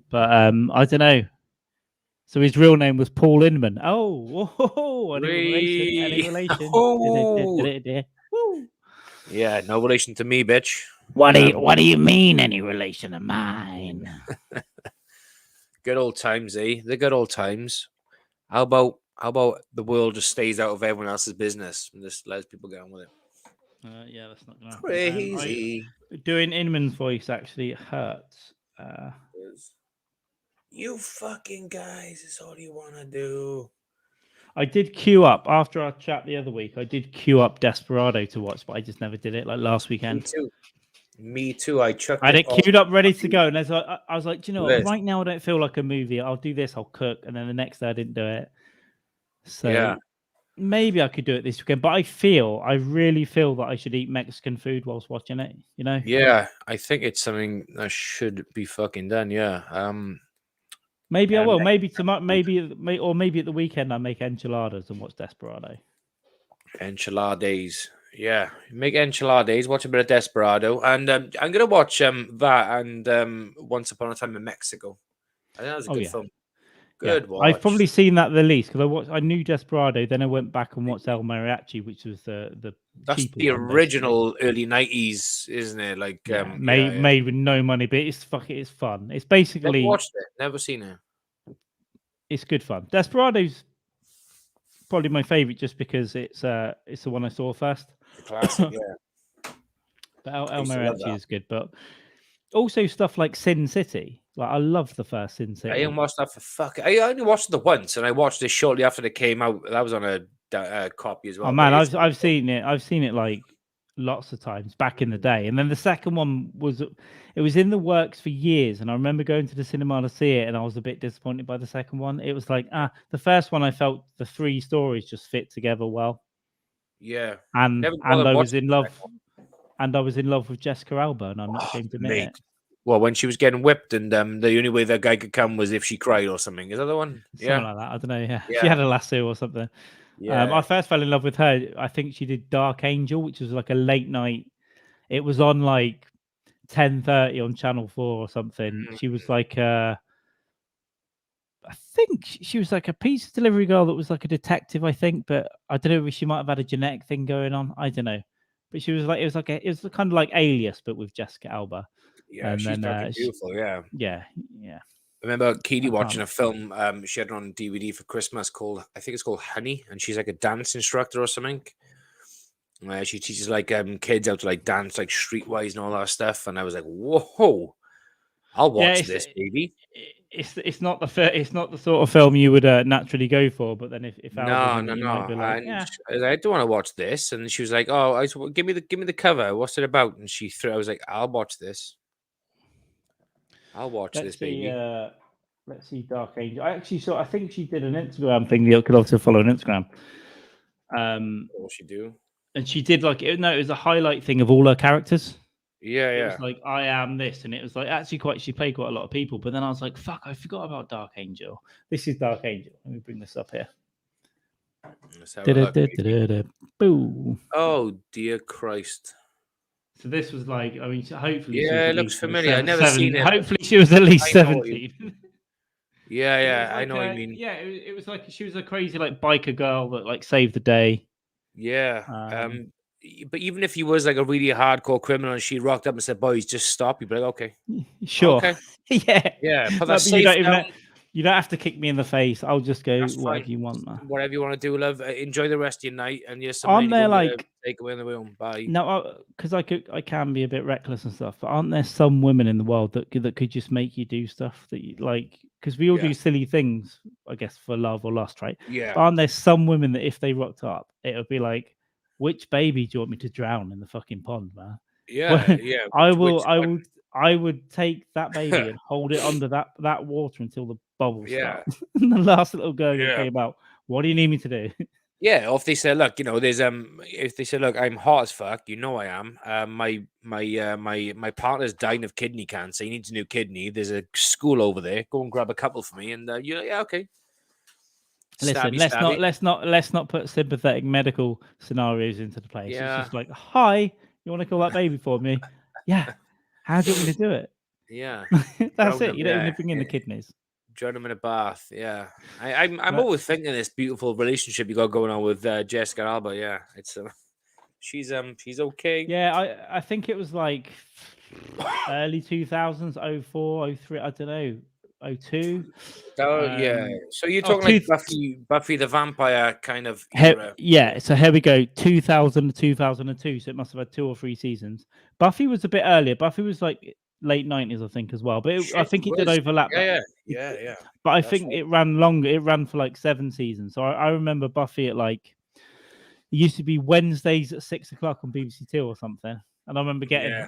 But I don't know. So his real name was Paul Inman. Any relation? Yeah, no relation to me, bitch. What do you mean, any relation to mine? Good old times, eh? The good old times. How about the world just stays out of everyone else's business and just lets people get on with it? Yeah, that's not gonna happen. Crazy. Doing Inman's voice actually hurts. You fucking guys, it's all you want to do. I did queue up after our chat the other week. I did queue up Desperado to watch, but I just never did it. Like last weekend. Me too. I chucked I had it off queued up, ready to go, and as I was like, do you know what? list. Right now I don't feel like a movie. I'll do this. I'll cook, and then the next day I didn't do it. So Yeah. maybe I could do it this weekend. But I really feel that I should eat Mexican food whilst watching it. You know? Yeah, I think it's something that should be fucking done. Yeah. Maybe I will. Maybe tomorrow. Maybe at the weekend I make enchiladas and watch Desperado. Enchiladas. Yeah, make enchiladas. Watch a bit of Desperado, and I'm gonna watch that and Once Upon a Time in Mexico. I think that was a good film. Good watch. I've probably seen that the least because I knew Desperado, then I went back and watched El Mariachi, which was that's the original early 90s, isn't it? Like made with no money, but it's fun. It's basically never watched it, never seen it. It's good fun. Desperado's probably my favorite just because it's the one I saw first. The classic, yeah. But El Mariachi is good, but also stuff like Sin City. Like I love the first Sin City. I didn't watch that for fuck. I only watched it once, and I watched it shortly after it came out. That was on a copy as well. Oh man, I've seen it. I've seen it like lots of times back in the day. And then the second one was in the works for years. And I remember going to the cinema to see it, and I was a bit disappointed by the second one. It was like the first one I felt the three stories just fit together well. Yeah, and I was in love. And I was in love with Jessica Alba, and I'm not ashamed to admit it. Well, when she was getting whipped, and the only way that guy could come was if she cried or something. Is that the one? Something like that. I don't know. Yeah. She had a lasso or something. Yeah. I first fell in love with her. I think she did Dark Angel, which was like a late night. It was on like 10:30 on Channel 4 or something. She was like I think she was like a pizza delivery girl that was like a detective, I think, but I don't know if she might have had a genetic thing going on. I don't know. But she was like, it was kind of like Alias, but with Jessica Alba. Yeah, and she's fucking beautiful. Yeah. I remember Katie watching a film. She had it on DVD for Christmas I think it's called Honey, and she's like a dance instructor or something. She teaches like kids how to like dance like streetwise and all that stuff. And I was like, whoa, I'll watch this, baby. It's not the sort of film you would naturally go for, but then if no, I don't want to watch this, and she was like, "Oh, give me the cover. What's it about?" And I was like, "I'll watch this. I'll watch this, baby." Let's see, Dark Angel. I think she did an Instagram thing. You could also follow on Instagram. What she do? And she did it was a highlight thing of all her characters. Yeah. It was like, I am this, and it was like actually she played quite a lot of people. But then I was like, fuck, I forgot about Dark Angel. This is Dark Angel. Let me bring this up here. Boo. Oh dear Christ. So this was like, I mean, hopefully, it looks familiar. I've never seen it. Hopefully, she was at least 17. Yeah, I know what you mean. Yeah, it was like she was a crazy like biker girl that like saved the day. Yeah. But even if he was like a really hardcore criminal and she rocked up and said, "Boys, just stop," you'd be like, "Okay, sure, okay, yeah." But you don't have to kick me in the face. I'll just go whatever you want, man. Whatever you want to do, love. Enjoy the rest of your night, and aren't there like take away in the room? Bye. No, because I can be a bit reckless and stuff. But aren't there some women in the world that could just make you do stuff that you like? Because we all do silly things, I guess, for love or lust, right? Yeah. But aren't there some women that if they rocked up, it would be like, which baby do you want me to drown in the fucking pond, man? Yeah. I would take that baby and hold it under that water until the bubbles start. And the last little gurgle came out. What do you need me to do? Yeah, or if they say, look, there's if they say, look, I'm hot as fuck, I am. My partner's dying of kidney cancer. He needs a new kidney. There's a school over there. Go and grab a couple for me. And okay. Listen, let's not put sympathetic medical scenarios into the place. Yeah. It's just like, hi, you want to call that baby for me? Yeah. How do you want me to do it? Yeah. That's it. You don't even bring in the kidneys. Join them in a bath. Yeah. I'm always thinking this beautiful relationship you got going on with Jessica Alba. Yeah. It's she's okay. Yeah, I think it was like early 2000s, 04, 03. I don't know. 02. Yeah. So you're oh, talking like two- Buffy the Vampire kind of era. So here we go, 2000 to 2002. So it must have had 2 or 3 seasons. Buffy was a bit earlier. Buffy was like late 90s, I think, as well. But I think it did overlap. Yeah. But I think it ran longer. It ran for like 7 seasons. So I remember Buffy at like, it used to be Wednesdays at 6 o'clock on BBC Two or something. And I remember getting,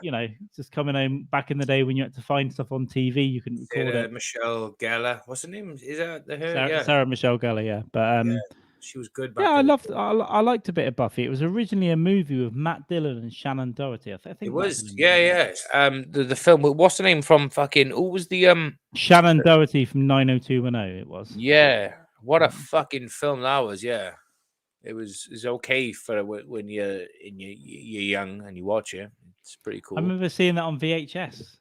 just coming home back in the day when you had to find stuff on TV, you couldn't record it. Michelle Gellar, what's her name? Is that her? Sarah Michelle Gellar, yeah. But she was good back yeah, then. I liked a bit of Buffy. It was originally a movie with Matt Dillon and Shannon Doherty. I think it was, the film. What's the name from fucking? Who was the Shannon Doherty from 90210? It was. Yeah, what a fucking film that was. Yeah, it was okay for when you're young and you watch it. It's pretty cool. I remember seeing that on VHS.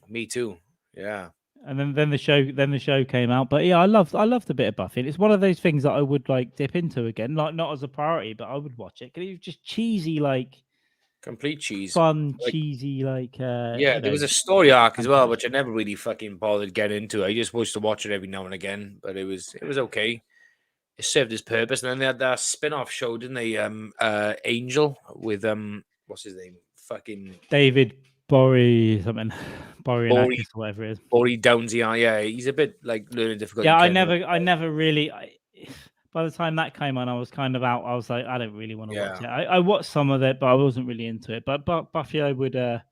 Me too. Yeah. And then the show came out. But yeah, I loved a bit of Buffy. It's one of those things that I would like dip into again, like not as a priority, but I would watch it because it was just cheesy, like complete cheese, fun, cheesy, like there was a story arc as well, which I never really fucking bothered getting into. I just used to watch it every now and again, but it was okay. It served its purpose. And then they had that spin-off show, didn't they? Angel with what's his name? Fucking David Bory something. Bory or whatever it is. Bory Downsy, yeah. He's a bit like learning difficult. Yeah, I never really. By the time that came on, I was kind of out. I was like, I don't really want to watch it. I watched some of it, but I wasn't really into it. But Buffy, I would, I'll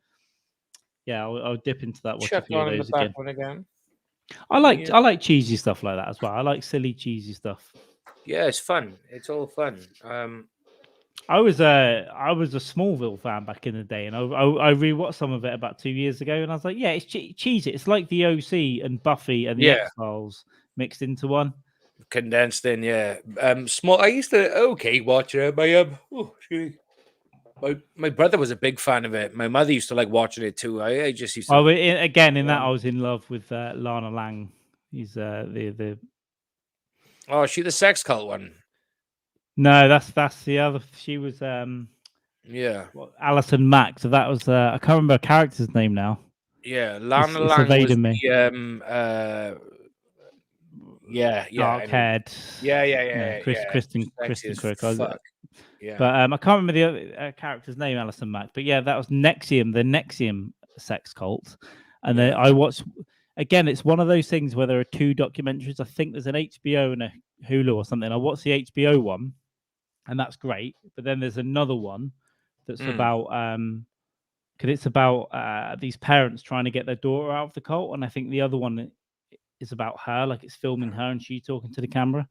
dip into that. Watch a few of those again. I like cheesy stuff like that as well. I like silly cheesy stuff. Yeah, it's fun. It's all fun. I was a Smallville fan back in the day, and I rewatched some of it about 2 years ago, and I was like, yeah, it's cheesy. It's like the OC and Buffy and the X-Files mixed into one. Condensed in, yeah. Small. I used to watch it. My brother was a big fan of it. My mother used to like watching it too. I just used to. Oh, that I was in love with Lana Lang. He's the. Oh, is she the sex cult one? No, that's the other. She was Alison Mack. So that was I can't remember her character's name now. Yeah, Lana Lang was me. Dark haired. Kristen Kirk. Yeah. But I can't remember the other character's name, Alison Mack. But yeah, that was Nexium, the Nexium sex cult. And then I watched. Again, it's one of those things where there are 2 documentaries. I think there's an HBO and a Hulu or something. I watched the HBO one, and that's great. But then there's another one that's about because it's about these parents trying to get their daughter out of the cult, and I think the other one is about her, like it's filming her and she talking to the camera.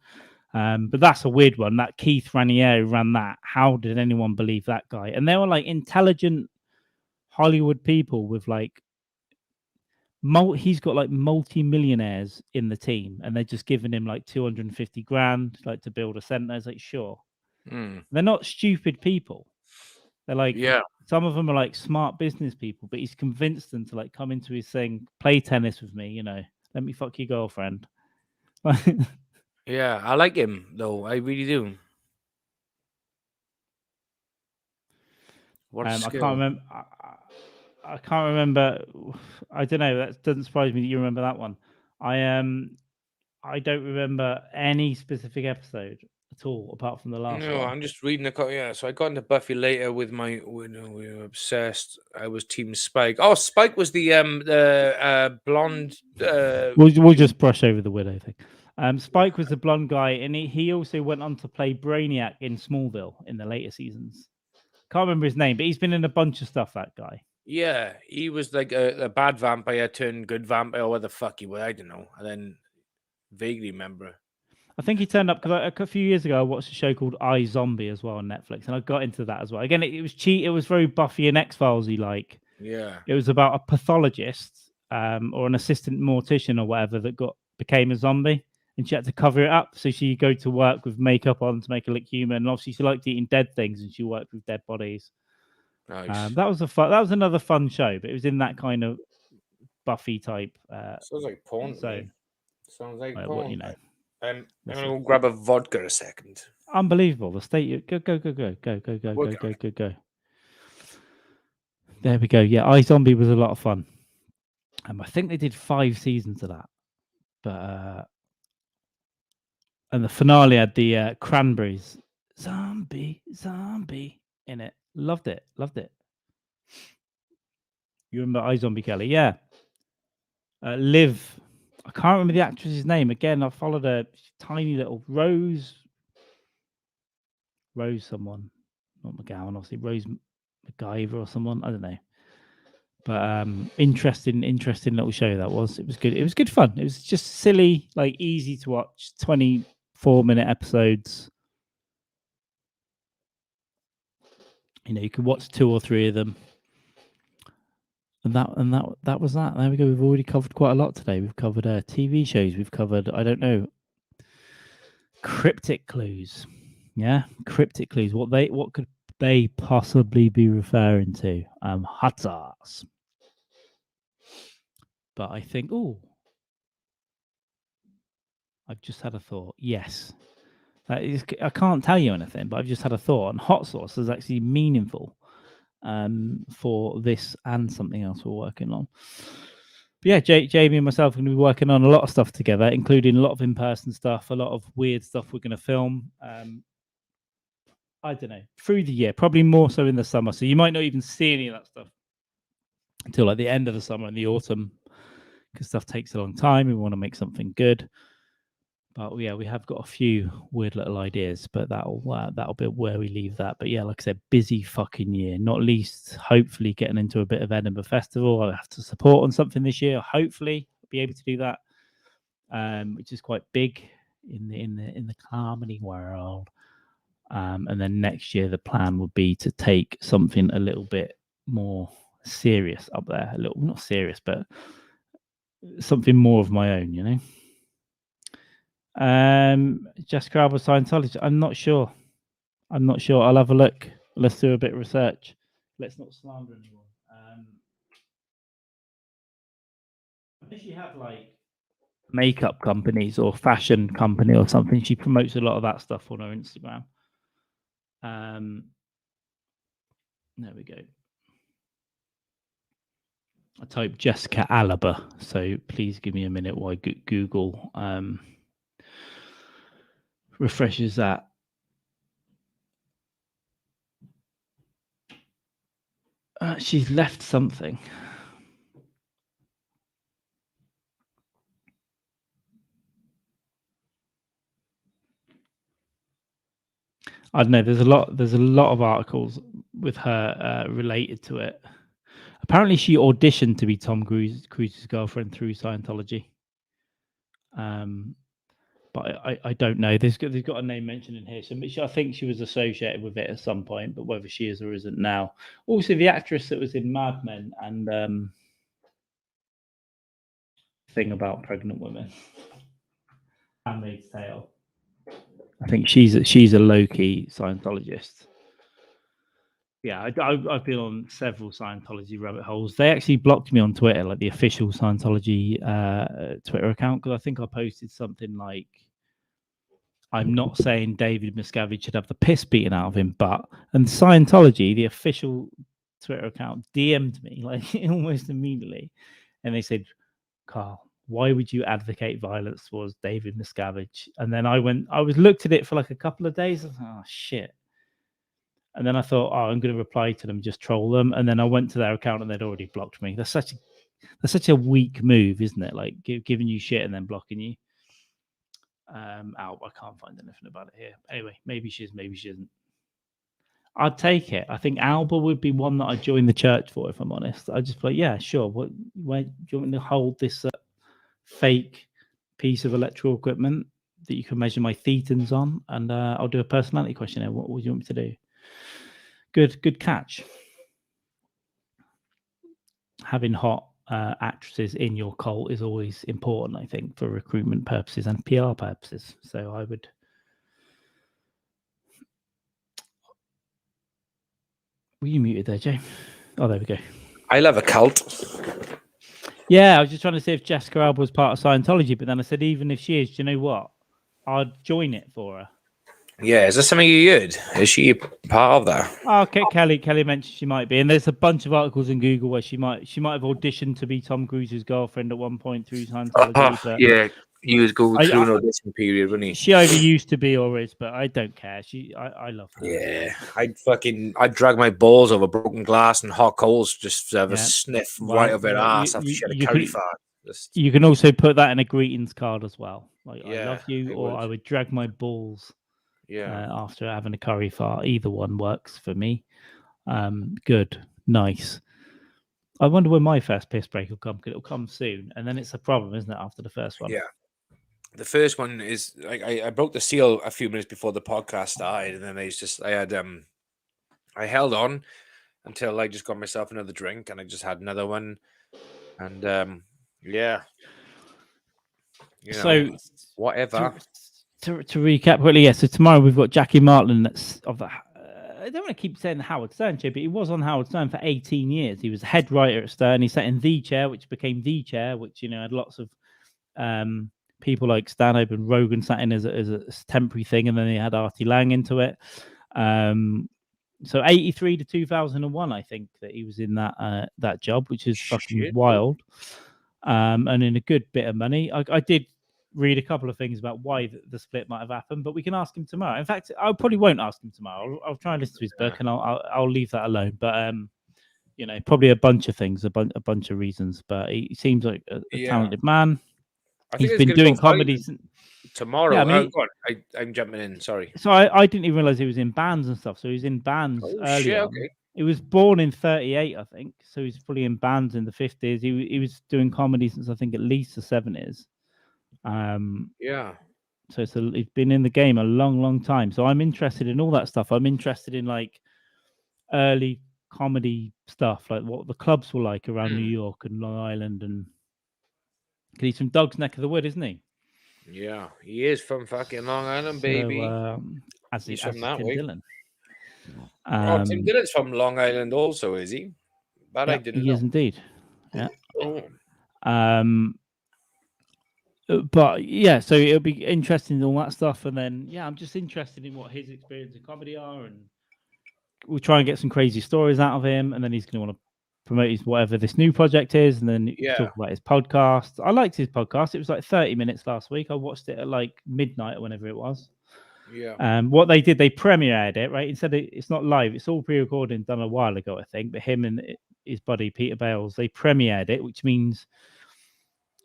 But that's a weird one. That Keith Raniere ran that. How did anyone believe that guy? And they were like intelligent Hollywood people with like. He's got like multi-millionaires in the team, and they're just giving him like 250 grand, like to build a center. It's like, sure, they're not stupid people. They're like, some of them are like smart business people, but he's convinced them to like come into his thing, play tennis with me, let me fuck your girlfriend. Yeah, I like him though. I really do. What I can't remember. I can't remember. I don't know. That doesn't surprise me that you remember that one. I don't remember any specific episode at all, apart from the last one. No, I'm just reading the. So I got into Buffy later with we were obsessed. I was Team Spike. Oh, Spike was the blonde. We'll just brush over the Widow thing. Spike was the blonde guy, and he also went on to play Brainiac in Smallville in the later seasons. Can't remember his name, but he's been in a bunch of stuff. That guy. Yeah, he was like a bad vampire turned good vampire, or what the fuck he was, I don't know. And then vaguely remember. I think he turned up because a few years ago I watched a show called iZombie as well on Netflix, and I got into that as well. Again, it was cheap. It was very Buffy and X-Files-y like. Yeah. It was about a pathologist or an assistant mortician or whatever that became a zombie, and she had to cover it up. So she'd go to work with makeup on to make her look human. And obviously she liked eating dead things, and she worked with dead bodies. Nice. That was another fun show, but it was in that kind of Buffy type. Sounds like porn. Sounds like porn. What, I'm gonna grab a vodka a second. Unbelievable. The state. Go. There we go. Yeah, iZombie was a lot of fun. I think they did 5 seasons of that. But and the finale had the Cranberries zombie in it. Loved it. You remember iZombie Kelly? Yeah. Liv. I can't remember the actress's name. Again, I followed a tiny little Rose someone. Not McGowan, obviously. Rose MacGyver or someone. I don't know. But interesting little show that was. It was good. It was good fun. It was just silly, like easy to watch. 24-minute episodes. You know, you could watch 2 or 3 of them. And that was that. There we go. We've already covered quite a lot today. We've covered TV shows. We've covered, I don't know, cryptic clues. Yeah, cryptic clues. What could they possibly be referring to? Hot sauce. But I think, I've just had a thought. Yes. I can't tell you anything, but I've just had a thought. And hot sauce is actually meaningful for this and something else we're working on. But yeah, Jamie and myself are going to be working on a lot of stuff together, including a lot of in-person stuff, a lot of weird stuff we're going to film. I don't know, through the year, probably more so in the summer. So you might not even see any of that stuff until like the end of the summer and the autumn, because stuff takes a long time. We want to make something good. But yeah, we have got a few weird little ideas, but that'll be where we leave that. But yeah, like I said, busy fucking year. Not least, hopefully getting into a bit of Edinburgh Festival. I'll have to support on something this year. Hopefully, I'll be able to do that, which is quite big in the comedy world. And then next year, the plan would be to take something a little bit more serious up there. A little, not serious, but something more of my own, you know. Jessica Alba Scientology. I'm not sure. I'll have a look. Let's do a bit of research. Let's not slander anyone. I think she had like makeup companies or fashion company or something. She promotes a lot of that stuff on her Instagram. There we go. I typed Jessica Alba, so please give me a minute while Google refreshes that. She's left something. I don't know. There's a lot of articles with her related to it. Apparently, she auditioned to be Tom Cruise's girlfriend through Scientology. But I don't know. They've got a name mentioned in here. So I think she was associated with it at some point, but whether she is or isn't now. Also, the actress that was in Mad Men and thing about pregnant women, Handmaid's Tale. I think she's a low-key Scientologist. Yeah, I've been on several Scientology rabbit holes. They actually blocked me on Twitter, like the official Scientology Twitter account, because I think I posted something like, I'm not saying David Miscavige should have the piss beaten out of him, and Scientology, the official Twitter account, DM'd me like almost immediately, and they said, Carl, why would you advocate violence towards David Miscavige? And then I looked at it for like a couple of days. I was like, oh shit. And then I thought, I'm going to reply to them, just troll them. And then I went to their account and they'd already blocked me. That's such a weak move, isn't it? Like giving you shit and then blocking you. I can't find anything about it here. Anyway, maybe she is, maybe she isn't. I'd take it. I think Alba would be one that I'd join the church for, if I'm honest. I'd just be like, yeah, sure. Where do you want me to hold this fake piece of electrical equipment that you can measure my thetans on? And I'll do a personality questionnaire. What would you want me to do? Good catch. Having hot actresses in your cult is always important, I think, for recruitment purposes and PR purposes. So I would. Were you muted there, Jay? Oh, there we go. I love a cult. Yeah, I was just trying to see if Jessica Alba was part of Scientology, but then I said, even if she is, do you know what? I'd join it for her. Yeah, is there something you heard? Is she part of that? Oh, okay, Kelly mentioned she might be, and there's a bunch of articles in Google where she might have auditioned to be Tom Cruise's girlfriend at one point through Scientology. But Yeah, he was going through an I, audition period, wasn't he? she either used to be or is, but I don't care. I love her. Yeah, I'd drag my balls over broken glass and hot coals just to have a sniff right of her ass after she had a curry fart. You can also put that in a greetings card as well. Like, I love you, I would drag my balls. Yeah. After having a curry fart, either one works for me. Good, nice. I wonder when my first piss break will come, because it'll come soon, and then it's a problem, isn't it? After the first one. Yeah. The first one is like I broke the seal a few minutes before the podcast started, and then I held on until I just got myself another drink, and I just had another one, and yeah. You know, So whatever. To recap quickly, yeah. So tomorrow we've got Jackie Martland. That's of the. I don't want to keep saying the Howard Stern show, but he was on Howard Stern for 18 years. He was head writer at Stern. He sat in The Chair, which became The Chair, which had lots of people like Stanhope and Rogan sat in as a temporary thing, and then they had Artie Lang into it. So 83 to 2001, I think that he was in that job, which is fucking wild. And in a good bit of money. I did read a couple of things about why the split might have happened, but we can ask him tomorrow. In fact, I probably won't ask him tomorrow. I'll try and listen to his book, and I'll leave that alone. But probably a bunch of things, a bunch of reasons. But he seems like a talented man. He's been doing comedies tomorrow. Yeah, I mean, I'm jumping in. Sorry. So I didn't even realize he was in bands and stuff. So he was in bands early on. Okay. He was born in 1938, I think. So he's fully in bands in the 50s. He was doing comedy since I think at least the 1970s. Yeah. So he's been in the game a long, long time. So I'm interested in all that stuff. I'm interested in like early comedy stuff, like what the clubs were like around New York and Long Island, and he's from Doug's neck of the wood, isn't he? Yeah, he is from fucking Long Island, baby. He's from that way. Dillon. Tim Dillon's from Long Island, also, is he? But I didn't know. He is indeed. Yeah. But yeah, so it'll be interesting in all that stuff, and then I'm just interested in what his experience in comedy are, and we'll try and get some crazy stories out of him, and then he's going to want to promote his whatever this new project is, and then talk about his podcast. I liked his podcast. It was like 30 minutes last week. I watched it at like midnight or whenever it was. Yeah. What they did, they premiered it, right? Instead of, it's not live, it's all pre-recorded, done a while ago, I think. But him and his buddy Peter Bales, they premiered it, which means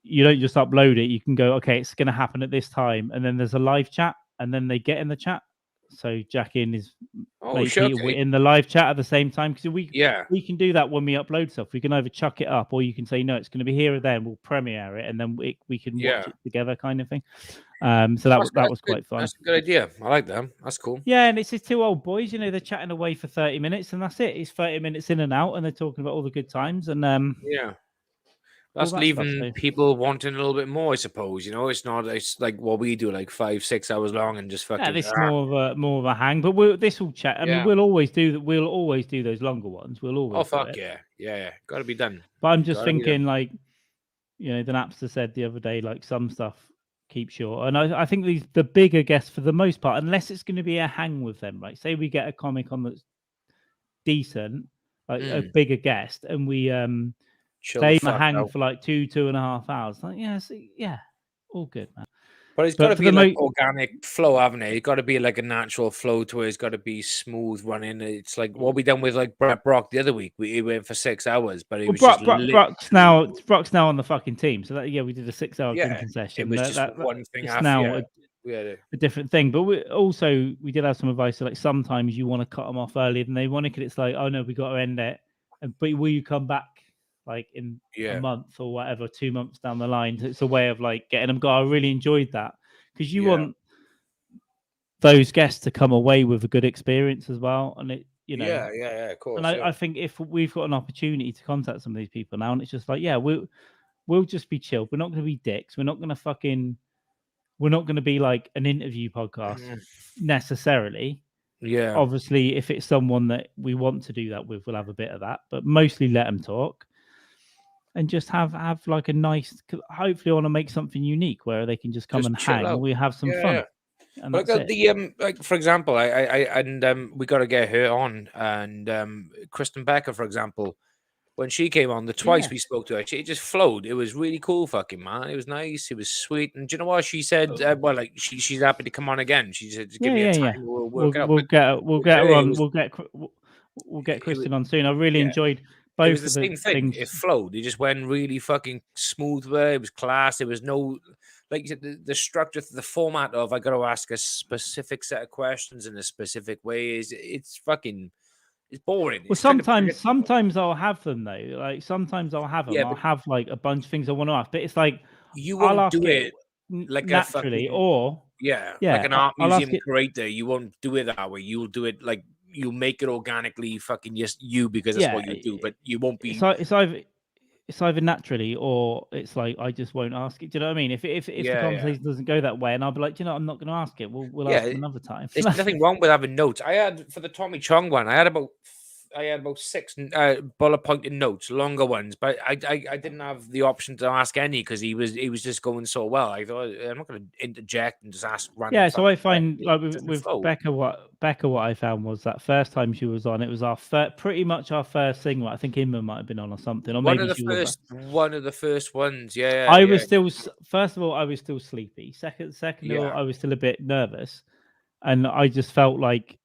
you don't just upload it. You can go, okay, it's going to happen at this time, and then there's a live chat, and then they get in the chat. So Jackie and his Peter were in the live chat at the same time, because we can do that when we upload stuff. We can either chuck it up, or you can say no, it's going to be here or there, and we'll premiere it, and then we can watch it together, kind of thing. So that was quite fun. That's a good idea. I like that. That's cool. Yeah, and it's just two old boys. They're chatting away for 30 minutes, and that's it. It's 30 minutes in and out, and they're talking about all the good times. And that's leaving people wanting a little bit more, I suppose. It's like what we do, like 5-6 hours long, and just fucking. Yeah, this is more of a hang. But this will chat. I mean, we'll always do that. We'll always do those longer ones. We'll always. Oh fuck yeah. Got to be done. But I'm just thinking, like, the Napster said the other day, like some stuff keep short, and I think the bigger guests, for the most part, unless it's going to be a hang with them, right? Say we get a comic on that's decent, like a bigger guest, and we stay a hang for like 2.5 hours. Like, all good, man. But it's got to be like organic flow, haven't it? It's got to be like a natural flow to it. It's got to be smooth running. It's like what we done with like Brett Brock the other week. We went for 6 hours, but it was Brock's now on the fucking team. So that we did a 6-hour drinking session. It was just one thing after. Now a different thing. But we did have some advice. So like sometimes you want to cut them off earlier than they want to, because it's like, oh no, we got to end it. But will you come back like in a month or whatever, 2 months down the line? It's a way of like getting them. I really enjoyed that, because you want those guests to come away with a good experience as well. And it, of course. And I think if we've got an opportunity to contact some of these people now, and it's just like, we'll just be chill. We're not going to be dicks. We're not going to be like an interview podcast necessarily. Yeah. Obviously, if it's someone that we want to do that with, we'll have a bit of that, but mostly let them talk. And just have like a nice. Hopefully, I want to make something unique where they can just come and hang, and we have some fun. and But that's it. like for example, we got to get her on, and Kristen Becker, for example, when she came on, the twice we spoke to her, she just flowed. It was really cool, fucking man. It was nice. It was sweet. And do you know what she said? Well, like she's happy to come on again. She said, "Give me a time, we'll work it out." We'll get her on. We'll get It was, Kristen on soon. I really enjoyed it was both the of the same thing. things. It flowed. It just went really fucking smooth. It was class. There was no, like you said, the structure, the format of I got to ask a specific set of questions in a specific way. It's fucking. It's boring. Well, It's kind of sometimes I'll have them though. Like sometimes I'll have them. Yeah, I'll but have like a bunch of things I want to ask, but it's like you I'll won't ask do it it like a naturally, fucking or like an art I'll ask museum it. curator. You won't do it that way. You'll do it like you'll make it organically, fucking just you because that's Yeah, what you do. But you won't be. it's either naturally or it's like I just won't ask it. Do you know what I mean? If the Yeah. conversation doesn't go that way, and I'll be like, do you know, I'm not going to ask it. We'll ask it another time. There's nothing wrong with having notes. I had for the Tommy Chong one. I had about 6 bullet pointed notes, longer ones, but I didn't have the option to ask any because he was just going so well. I thought I'm not going to interject and just ask random. Yeah, so I find questions. like It with doesn't flow. Becca, what I found was that first time she was on, it was our pretty much our first single. I think Inma might have been on or something, or One maybe of she was. one of the first ones. Yeah, I was still, first of all, I was still sleepy. Second of all, Yeah. I was still a bit nervous, and I just felt like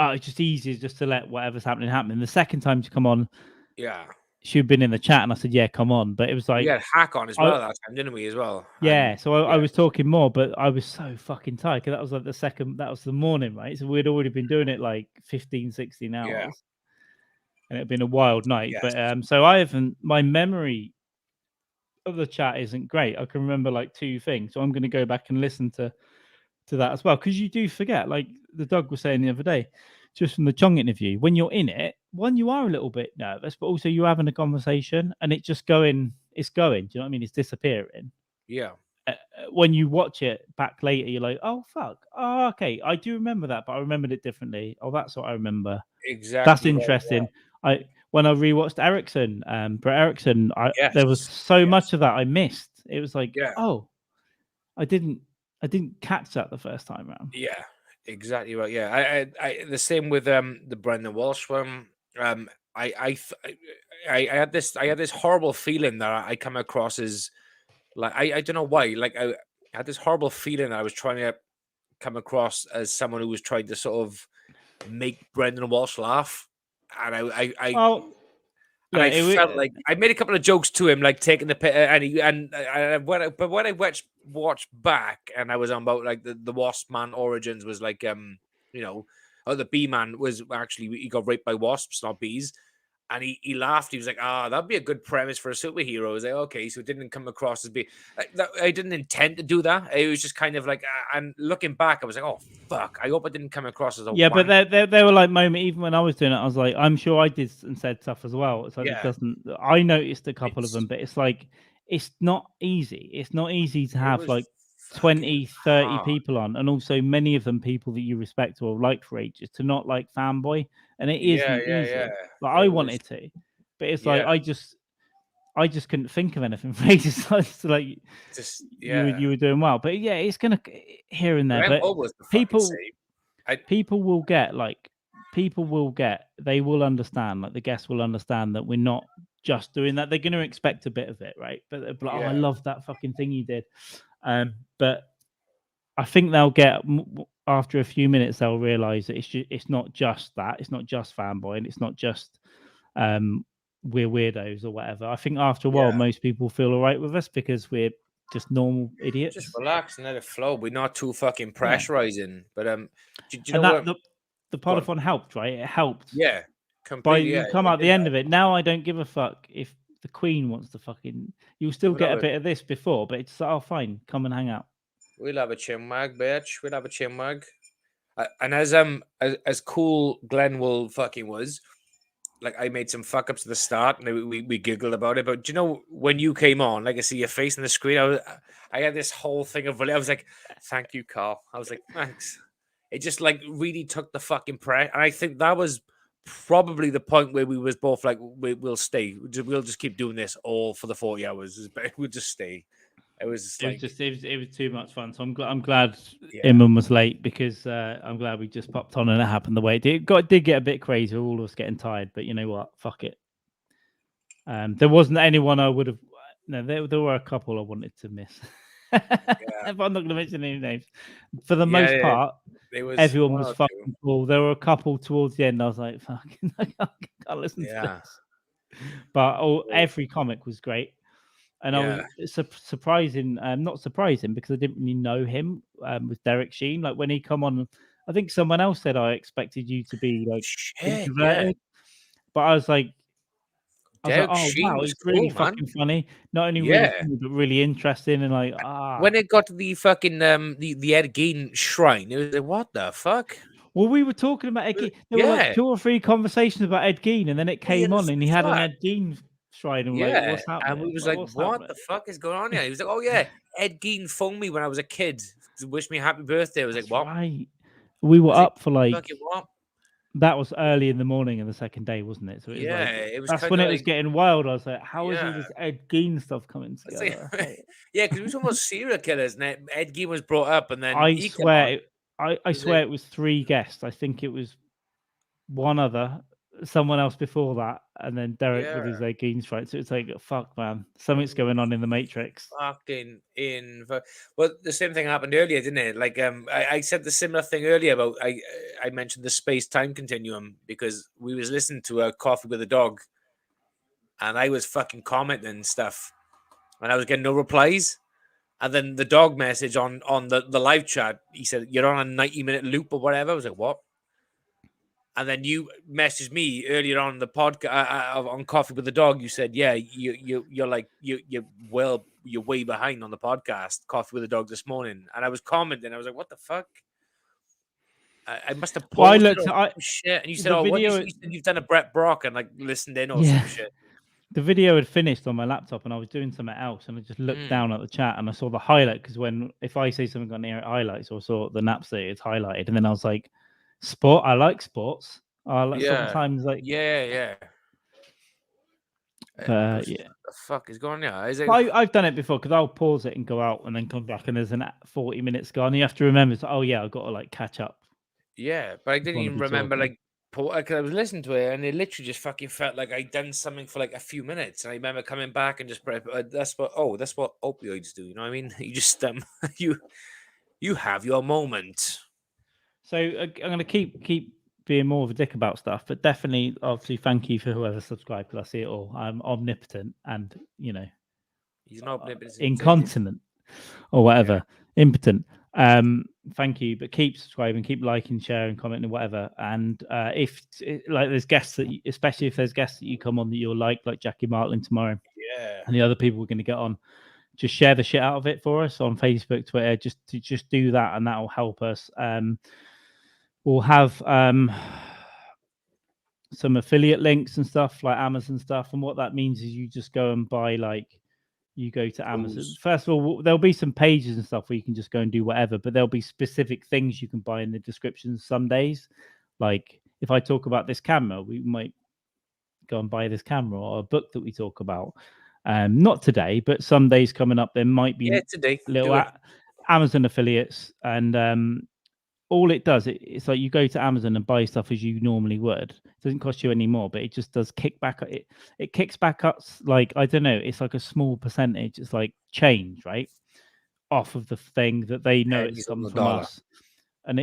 it's just easier just to let whatever's happening happen. And the second time to come on, Yeah. she'd been in the chat, and I said, "Yeah, come on." But it was like We had Hack on as well that time, didn't we? As well. Yeah, And, so I was talking more, but I was so fucking tired because that was like that was the morning, right? So we'd already been doing it like 15, 16 hours. Yeah. And it had been a wild night. Yes. But so I haven't, my memory of the chat isn't great. I can remember like 2 things. So I'm going to go back and listen to that as well. Because you do forget, like the dog was saying the other day, just from the Chong interview, when you're in it, one, you are a little bit nervous, but also you're having a conversation and it's going. Do you know what I mean? It's disappearing. Yeah. When you watch it back later, you're like, oh, fuck. Oh, okay. I do remember that, but I remembered it differently. Oh, that's what I remember. Exactly. That's interesting. Yeah. When I rewatched Ericsson, Brett Ericsson, there was so much of that I missed. It was like, oh, I didn't catch that the first time around. Yeah, exactly right. Yeah, I the same with the Brendan Walsh one. I had this horrible feeling that I come across as like I don't know why. Like I had this horrible feeling that I was trying to come across as someone who was trying to sort of make Brendan Walsh laugh, and I felt like I made a couple of jokes to him, like taking the pit, and when I watched back, and I was on about like the Wasp Man origins was like the Bee Man was actually he got raped by wasps, not bees. And he laughed. He was like, that'd be a good premise for a superhero. I was like, okay, so it didn't come across as being... I didn't intend to do that. It was just kind of like... and looking back, I was like, oh, fuck. I hope I didn't come across as a... Yeah, but there were like moments, even when I was doing it, I was like, I'm sure I did and said stuff as well. It's like it doesn't... I noticed a couple of them, but it's like, it's not easy. It's not easy to have like 20, 30 people on, and also many of them people that you respect or like for ages, to not like fanboy, and it isn't easy. Like I wanted to, but it's like I just couldn't think of anything for ages. So like you were doing well, but yeah, it's gonna here and there. But people will get they will understand, like the guests will understand that we're not just doing that. They're going to expect a bit of it, right? But they're like, oh, I love that fucking thing you did. But I think they'll get after a few minutes they'll realize that it's not just that, it's not just fanboy, and it's not just we're weirdos or whatever. I think after a while most people feel all right with us because we're just normal idiots. Just relax and let it flow. We're not too fucking pressurizing. But do you know what the polyphon helped, right? It helped. Yeah, completely. You come out the end of it. Now I don't give a fuck if the Queen wants to fucking. You'll still get a bit of this before, but it's fine. Come and hang out. We'll have a chinwag, bitch. We'll have a chinwag. And as cool Glenn Wool fucking was, like I made some fuck ups at the start, and we giggled about it. But do you know when you came on, like I see your face on the screen, I had this whole thing of I was like, "Thank you, Carl." I was like, "Thanks." It just like really took the fucking pressure, and I think that was probably the point where we was both like, "We'll stay. We'll just keep doing this all for the 40 hours. We'll just stay." It was It was like, just it was too much fun. So I'm glad yeah, Imran was late because I'm glad we just popped on and it happened the way it did. Did get a bit crazy. All of us getting tired, but you know what? Fuck it. There wasn't anyone I would have. No, there were a couple I wanted to miss. But I'm not going to mention any names. For the most yeah, part, it was everyone one was or two. fucking cool. There were a couple towards the end. I was like, fucking, I can't listen to Yeah, this. But every comic was great. And I yeah. was surprising, not surprising because I didn't really know him with Derek Sheen. Like when he come on, I think someone else said I expected you to be like Shit, yeah. introverted, but I was like, Derek oh Sheen wow, was he's really cool, man. fucking funny. Not only really Yeah. funny, but really interesting and like When it got to the fucking the Ed Gein shrine, it was like, what the fuck? Well, we were talking about Ed Gein. There were like Yeah. 2 or 3 conversations about Ed Gein, and then it What came on, the and he had an fuck? Ed Gein shrine, and we're like, Yeah. what's And happening? we was Like, like, what's what happening? the fuck is going on here? He was like, oh yeah, Ed Gein phoned me when I was a kid to wish me happy birthday. I was like, That's what? right. We I were was like, up for like fucking what? that was early in the morning of the second day, wasn't it? So it was Yeah, like it was that's kind when of it was like, getting wild. I was like, how is all yeah. this Ed Gein stuff coming It's like, together? Like, yeah, because we were talking about serial killers, and Ed Gein was brought up, and then I he came on. swear, I It was like, swear it was 3 guests. I think it was one other, someone else before that, and then Derek yeah. with his Ed Gein strike. So it's like, fuck, man, something's going on in the Matrix. Fucking in. Well, the same thing happened earlier, didn't it? Like, I said the similar thing earlier about I mentioned the space time continuum because we was listening to a Coffee with a Dog, and I was fucking commenting and stuff, and I was getting no replies. And then the dog message on the live chat, he said you're on a 90-minute loop or whatever. I was like, what? And then you messaged me earlier on the podcast on Coffee with the Dog. You said, "Yeah, you're like you're way behind on the podcast Coffee with the Dog this morning." And I was commenting. I was like, "What the fuck?" I must have Well, I paused it looked or at some shit. And you said, the "Oh, what?" video. You said you've done a Brett Brock and like listened in or Yeah, some shit. the video had finished on my laptop, and I was doing something else, and I just looked Mm, down at the chat, and I saw the highlight because if I say something on here, it highlights, or saw the Napster, it's highlighted, and then I was like, sport. I like sports. I like yeah, sometimes like, yeah. I was, yeah. what the fuck is going on? I was like, I've done it before because I'll pause it and go out and then come back and there's an 40 minutes gone. You have to remember, oh yeah, I've got to like catch up. yeah, but I didn't Want to even be remember talking. like because I was listening to it and it literally just fucking felt like I'd done something for like a few minutes. And I remember coming back and just that's what opioids do. You know what I mean? You just you have your moment. So I'm going to keep being more of a dick about stuff, but definitely, obviously, thank you for whoever subscribed because I see it all. I'm omnipotent and He's not omnipotent. incontinent or whatever, impotent. Thank you, but keep subscribing, keep liking, sharing, commenting, whatever. And if like there's guests that, especially if there's guests that you come on that you'll like Jackie Martling tomorrow, Yeah, and the other people we're going to get on, just share the shit out of it for us on Facebook, Twitter. Just do that, and that will help us. We'll have some affiliate links and stuff like Amazon stuff, and what that means is you just go and buy you go to Amazon. First of all, there'll be some pages and stuff where you can just go and do whatever, but there'll be specific things you can buy in the descriptions some days. Like if I talk about this camera, we might go and buy this camera or a book that we talk about. Not today, but some days coming up, there might be today. little Amazon affiliates, and all it does, it's like you go to Amazon and buy stuff as you normally would. It doesn't cost you any more, but it just does kick back. It kicks back up like, I don't know, it's like a small percentage. It's like change, right? Off of the thing that they know it's come from us. And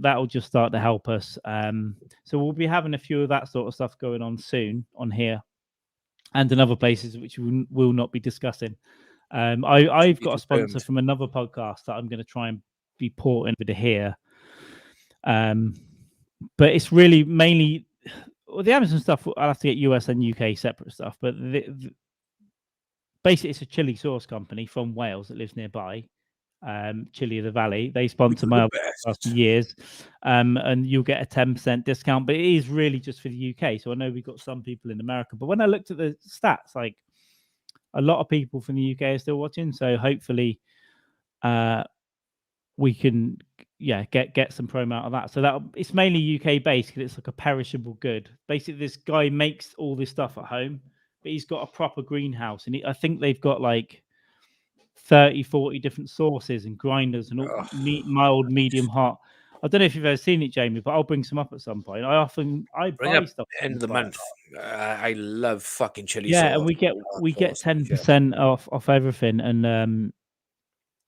that'll just start to help us. So we'll be having a few of that sort of stuff going on soon on here and in other places, which we will not be discussing. I've got a sponsor from another podcast that I'm going to try and be porting over to here. But it's really mainly the Amazon stuff. I'll have to get US and UK separate stuff. But basically, it's a chili sauce company from Wales that lives nearby. Chili of the Valley. They sponsor my podcast for years, and you'll get a 10% discount. But it is really just for the UK. So I know we've got some people in America, but when I looked at the stats, like a lot of people from the UK are still watching. So hopefully, we can get some promo out of that. So that it's mainly UK based because it's like a perishable good. Basically, this guy makes all this stuff at home, but he's got a proper greenhouse, and I think they've got like 30, 40 different sauces and grinders and all mild, medium, hot. I don't know if you've ever seen it, Jamie, but I'll bring some up at some point. I Bring buy up stuff end of the month. I love fucking chili yeah, sauce. and we get 10% off everything, and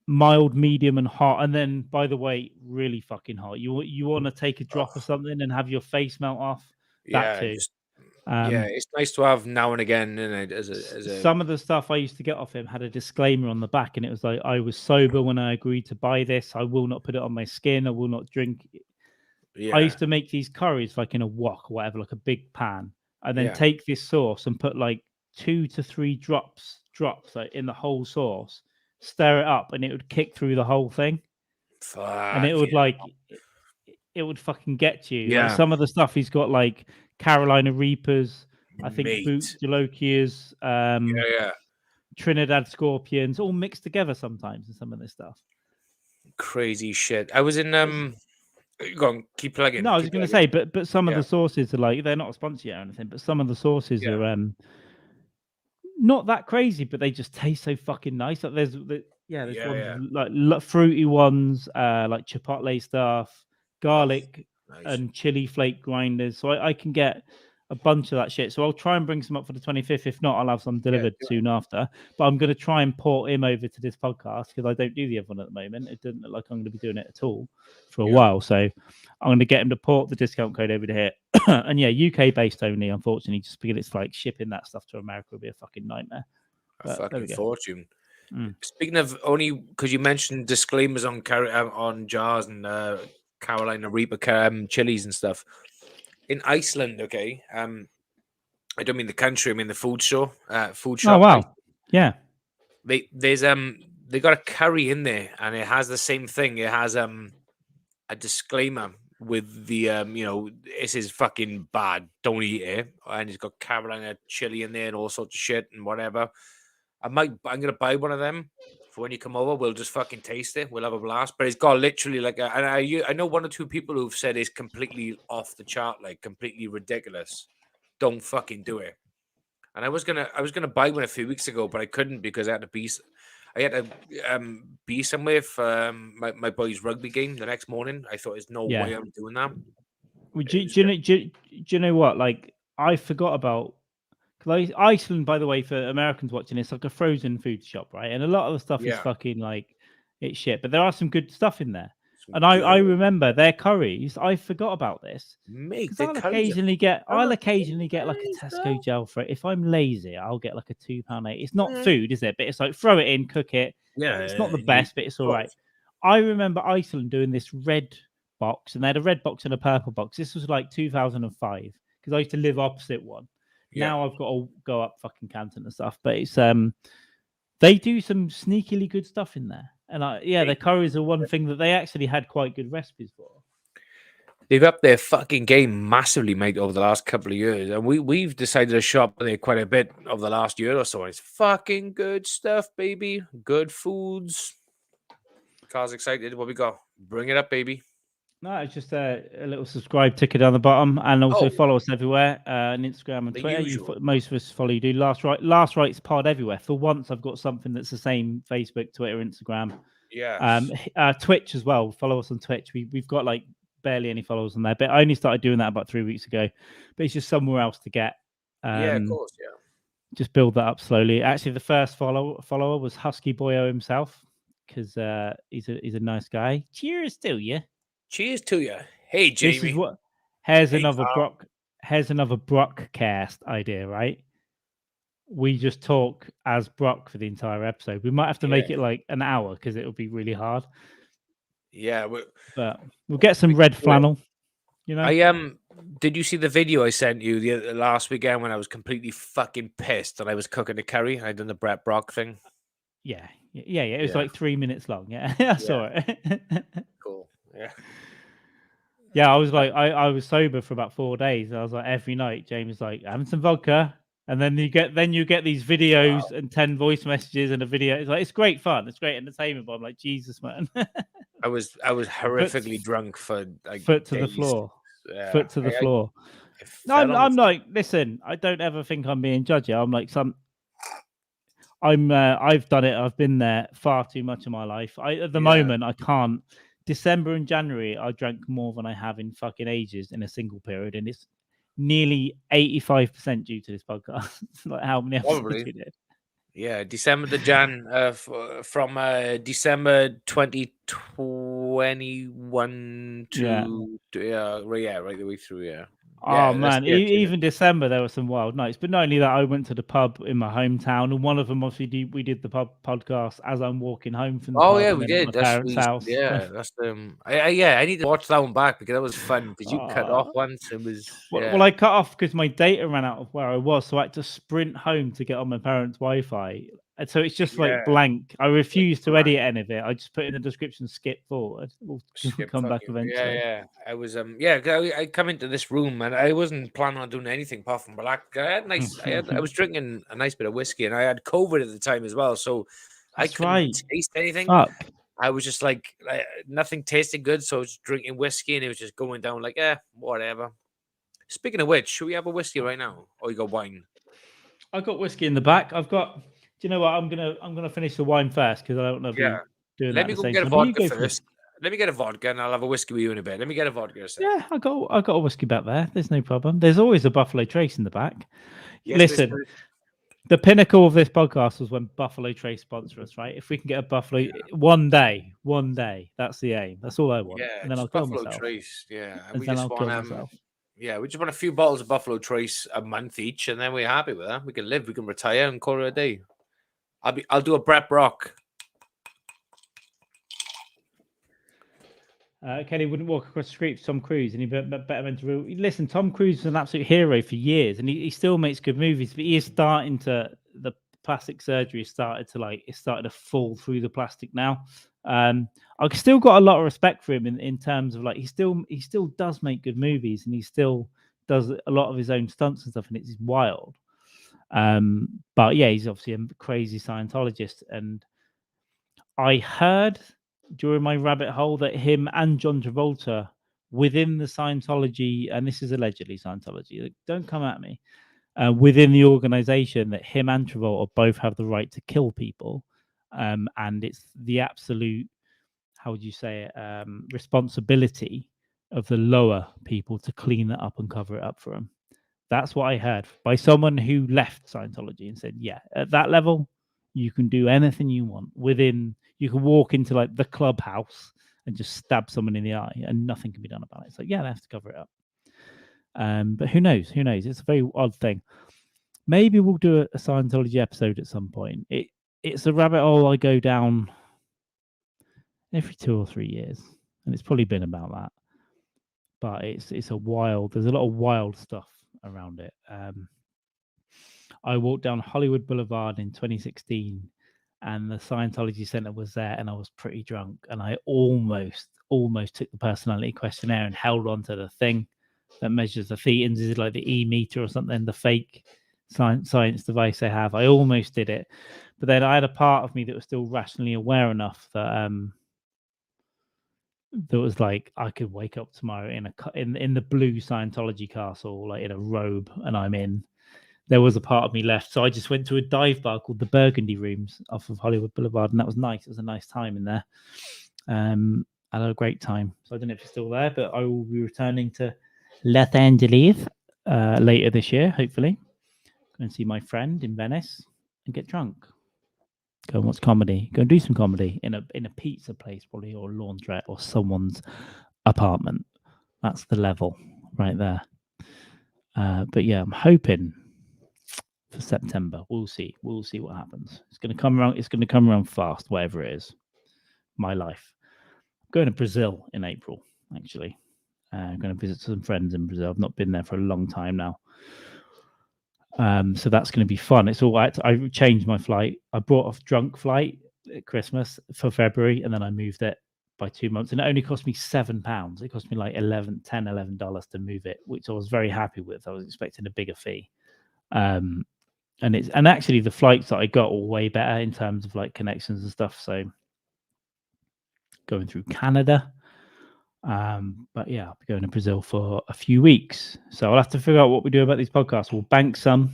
mild, medium, and hot. And then, by the way, really fucking hot. You want to take a drop of something and have your face melt off. That too. It's nice to have now and again. As some of the stuff I used to get off him had a disclaimer on the back, and it was like, I was sober when I agreed to buy this. I will not put it on my skin. I will not drink. I used to make these curries like in a wok or whatever, like a big pan, and then take this sauce and put like 2 to 3 drops like in the whole sauce, stir it up, and it would kick through the whole thing. And it would it would fucking get you. Like some of the stuff he's got, like Carolina Reapers, I think Boot Jalokias, Trinidad Scorpions, all mixed together sometimes in some of this stuff. Crazy shit. I was in go on, keep plugging. No, I was going to say, but some of the sauces are like, they're not a sponsor yet or anything, but some of the sauces are not that crazy, but they just taste so fucking nice. Like there's ones like fruity ones, like chipotle stuff, garlic and chili flake grinders. So I can get a bunch of that shit. So I'll try and bring some up for the 25th. If not, I'll have some delivered soon after. But I'm going to try and port him over to this podcast because I don't do the other one at the moment. It doesn't look like I'm going to be doing it at all for a while. So I'm going to get him to port the discount code over to here. And UK based only, unfortunately, just because it's like shipping that stuff to America would be a fucking nightmare. A fucking fortune. Speaking of, only because you mentioned disclaimers on jars and Carolina Reaper chilies and stuff. In Iceland, I don't mean the country, I mean the food shop. Oh wow, yeah. They got a curry in there, and it has the same thing. It has a disclaimer with the this is fucking bad, don't eat it. And it's got Carolina chili in there and all sorts of shit and whatever. I'm gonna buy one of them for when you come over. We'll just fucking taste it. We'll have a blast. But it's got literally like and I know 1 or 2 people who've said it's completely off the chart, like completely ridiculous. Don't fucking do it. And I was gonna buy one a few weeks ago, but I couldn't because I had to be somewhere for my boy's rugby game the next morning. I thought there's no way I'm doing that. Do you know what? Like I forgot about. Iceland, by the way, for Americans watching, it's like a frozen food shop, right? And a lot of the stuff is fucking like it's shit, but there are some good stuff in there. And I remember their curries. I forgot about this. I'll occasionally get like a Tesco gel for it. If I'm lazy, I'll get like a £2.80. It's not food, is it? But it's like throw it in, cook it. Yeah, it's not the best, but it's all right. I remember Iceland doing this red box, and they had a red box and a purple box. This was like 2005 because I used to live opposite one. Now I've got to go up fucking Canton and stuff, but it's they do some sneakily good stuff in there, and the curries are one thing that they actually had quite good recipes for. They've upped their fucking game massively, mate, over the last couple of years, and we've decided to shop there quite a bit over the last year or so. It's fucking good stuff, baby. Good foods. Car's excited. What we got? Bring it up, baby. No, it's just a little subscribe ticker down the bottom, and also follow us everywhere on Instagram and Twitter. Most of us follow you. Do Last Rites Pod everywhere. For once, I've got something that's the same: Facebook, Twitter, Instagram. Yeah. Twitch as well. Follow us on Twitch. We've got like barely any followers on there, but I only started doing that about 3 weeks ago. But it's just somewhere else to get. Of course, yeah. Just build that up slowly. Actually, the first follower was Husky Boyo himself because he's a nice guy. Cheers to you. Cheers to you. Hey, Jamie. This is here's another Brock cast idea, right? We just talk as Brock for the entire episode. We might have to make it like an hour because it'll be really hard. Yeah, but we'll get some red flannel. You know. Did you see the video I sent you the last weekend when I was completely fucking pissed and I was cooking the curry? I done the Brett Brock thing. Yeah. It was like 3 minutes long. Yeah, I saw it. Cool. Yeah, I was like, I was sober for about 4 days. I was like, every night, James like having some vodka, and then you get these videos and 10 voice messages and a video. It's like it's great fun, it's great entertainment. But I'm like, Jesus, man. I was horrifically drunk for like foot to the floor. Foot to the floor. No, I'm like, listen, I don't ever think I'm being judgy. I'm like I've done it. I've been there far too much in my life. At the moment I can't. December and January I drank more than I have in fucking ages in a single period, and it's nearly 85% due to this podcast. Like how many episodes Probably. we did. Yeah, December to Jan, from December 2021 to right the way through. Yeah. Oh man, even December there were some wild nights. But not only that, I went to the pub in my hometown, and one of them obviously we did the pub podcast as I'm walking home from the pub. Yeah, and we then at did. my That's parents' house. yeah. That's I need to watch that one back because that was fun. Because you cut off once. It was well, I cut off because my data ran out of where I was, so I had to sprint home to get on my parents' Wi-Fi. And so it's just like blank. I refuse to edit any of it. I just put in the description, skip forward. We'll come back eventually. Yeah. I was I come into this room and I wasn't planning on doing anything apart from relax. I was drinking a nice bit of whiskey, and I had COVID at the time as well, so I couldn't taste anything. Fuck. I was just like nothing tasted good, so I was drinking whiskey and it was just going down like whatever. Speaking of which, should we have a whiskey right now, or you got wine? I've got whiskey in the back. I've got. Do you know what? I'm gonna finish the wine first because I don't know. Let me go get a vodka first. Let me get a vodka and I'll have a whiskey with you in a bit. Let me get a vodka. Yeah, I got a whiskey back there. There's no problem. There's always a Buffalo Trace in the back. Yes, listen, the pinnacle of this podcast was when Buffalo Trace sponsor us, right? If we can get a Buffalo one day, that's the aim. That's all I want. Yeah, and then I'll kill Buffalo myself. Trace. Yeah, and then I'll kill myself. Yeah, we just want a few bottles of Buffalo Trace a month each, and then we're happy with that. We can live, we can retire, and call it a day. I'll do a Brett Brock. Kenny wouldn't walk across the street for Tom Cruise, and he better meant to listen. Tom Cruise was an absolute hero for years, and he still makes good movies. But he is starting to the plastic surgery started to fall through the plastic now. I've still got a lot of respect for him in terms of like he still does make good movies, and he still does a lot of his own stunts and stuff, and it's wild. But yeah, he's obviously a crazy Scientologist, and I heard during my rabbit hole that him and John Travolta within the Scientology, and this is allegedly Scientology, don't come at me, within the organization, that him and Travolta both have the right to kill people, and it's the absolute, how would you say it, responsibility of the lower people to clean that up and cover it up for them. That's what I heard by someone who left Scientology and said, yeah, at that level, you can do anything you want. You can walk into like the clubhouse and just stab someone in the eye and nothing can be done about it. It's like, yeah, they have to cover it up. But who knows? It's a very odd thing. Maybe we'll do a Scientology episode at some point. It's a rabbit hole I go down every 2 or 3 years. And it's probably been about that. But there's a lot of wild stuff around it. I walked down Hollywood Boulevard in 2016 and the Scientology Center was there, and I was pretty drunk, and I almost took the personality questionnaire and held on to the thing that measures the thetans. Is it like the E-meter or something, the fake science device they have? I almost did it, but then I had a part of me that was still rationally aware enough that that was like I could wake up tomorrow in the blue Scientology castle, like in a robe, and I'm in. There was a part of me left, so I just went to a dive bar called the Burgundy Rooms off of Hollywood Boulevard, and that was nice. It was a nice time in there. I had a great time. So I don't know if it's still there, but I will be returning to Los Angeles later this year, hopefully. Go and see my friend in Venice and get drunk. Go and watch comedy. Go and do some comedy in a pizza place, probably, or a laundrette, or someone's apartment. That's the level right there. But yeah, I'm hoping for September. We'll see what happens. It's going to come around fast, whatever it is. My life. I'm going to Brazil in April, actually. I'm going to visit some friends in Brazil. I've not been there for a long time now. So that's going to be fun. It's all right. I changed my flight. I brought a drunk flight at Christmas for February, and then I moved it by 2 months, and it only cost me £7. It cost me like $11 to move it, which I was very happy with. I was expecting a bigger fee. And actually the flights that I got were way better in terms of like connections and stuff. So going through Canada. But yeah, I'll be going to Brazil for a few weeks. So I'll have to figure out what we do about these podcasts. We'll bank some.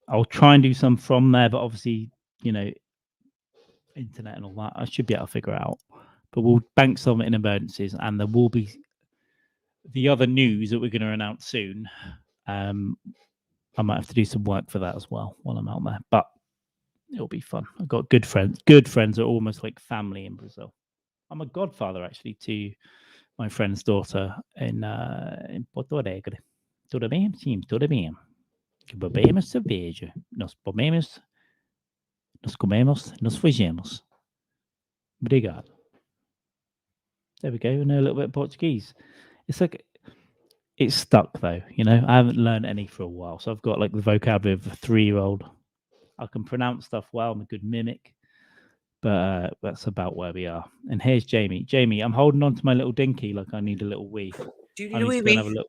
I'll try and do some from there, but obviously internet and all that. I should be able to figure it out. But we'll bank some in emergencies, and there will be the other news that we're going to announce soon. I might have to do some work for that as well while I'm out there, but it'll be fun. I've got good friends. Good friends are almost like family in Brazil. I'm a godfather actually to my friend's daughter in Porto Alegre. Tudo bem? Sim, tudo bem. Que bebemos cerveja. Nós comemos, nós fugimos. Obrigado. There we go. We know a little bit of Portuguese. It's like it's stuck though, I haven't learned any for a while, so I've got like the vocabulary of a 3-year-old. I can pronounce stuff well. I'm a good mimic, but that's about where we are. And here's Jamie. Jamie, I'm holding on to my little dinky like I need a little wee. Do you need a wee wee?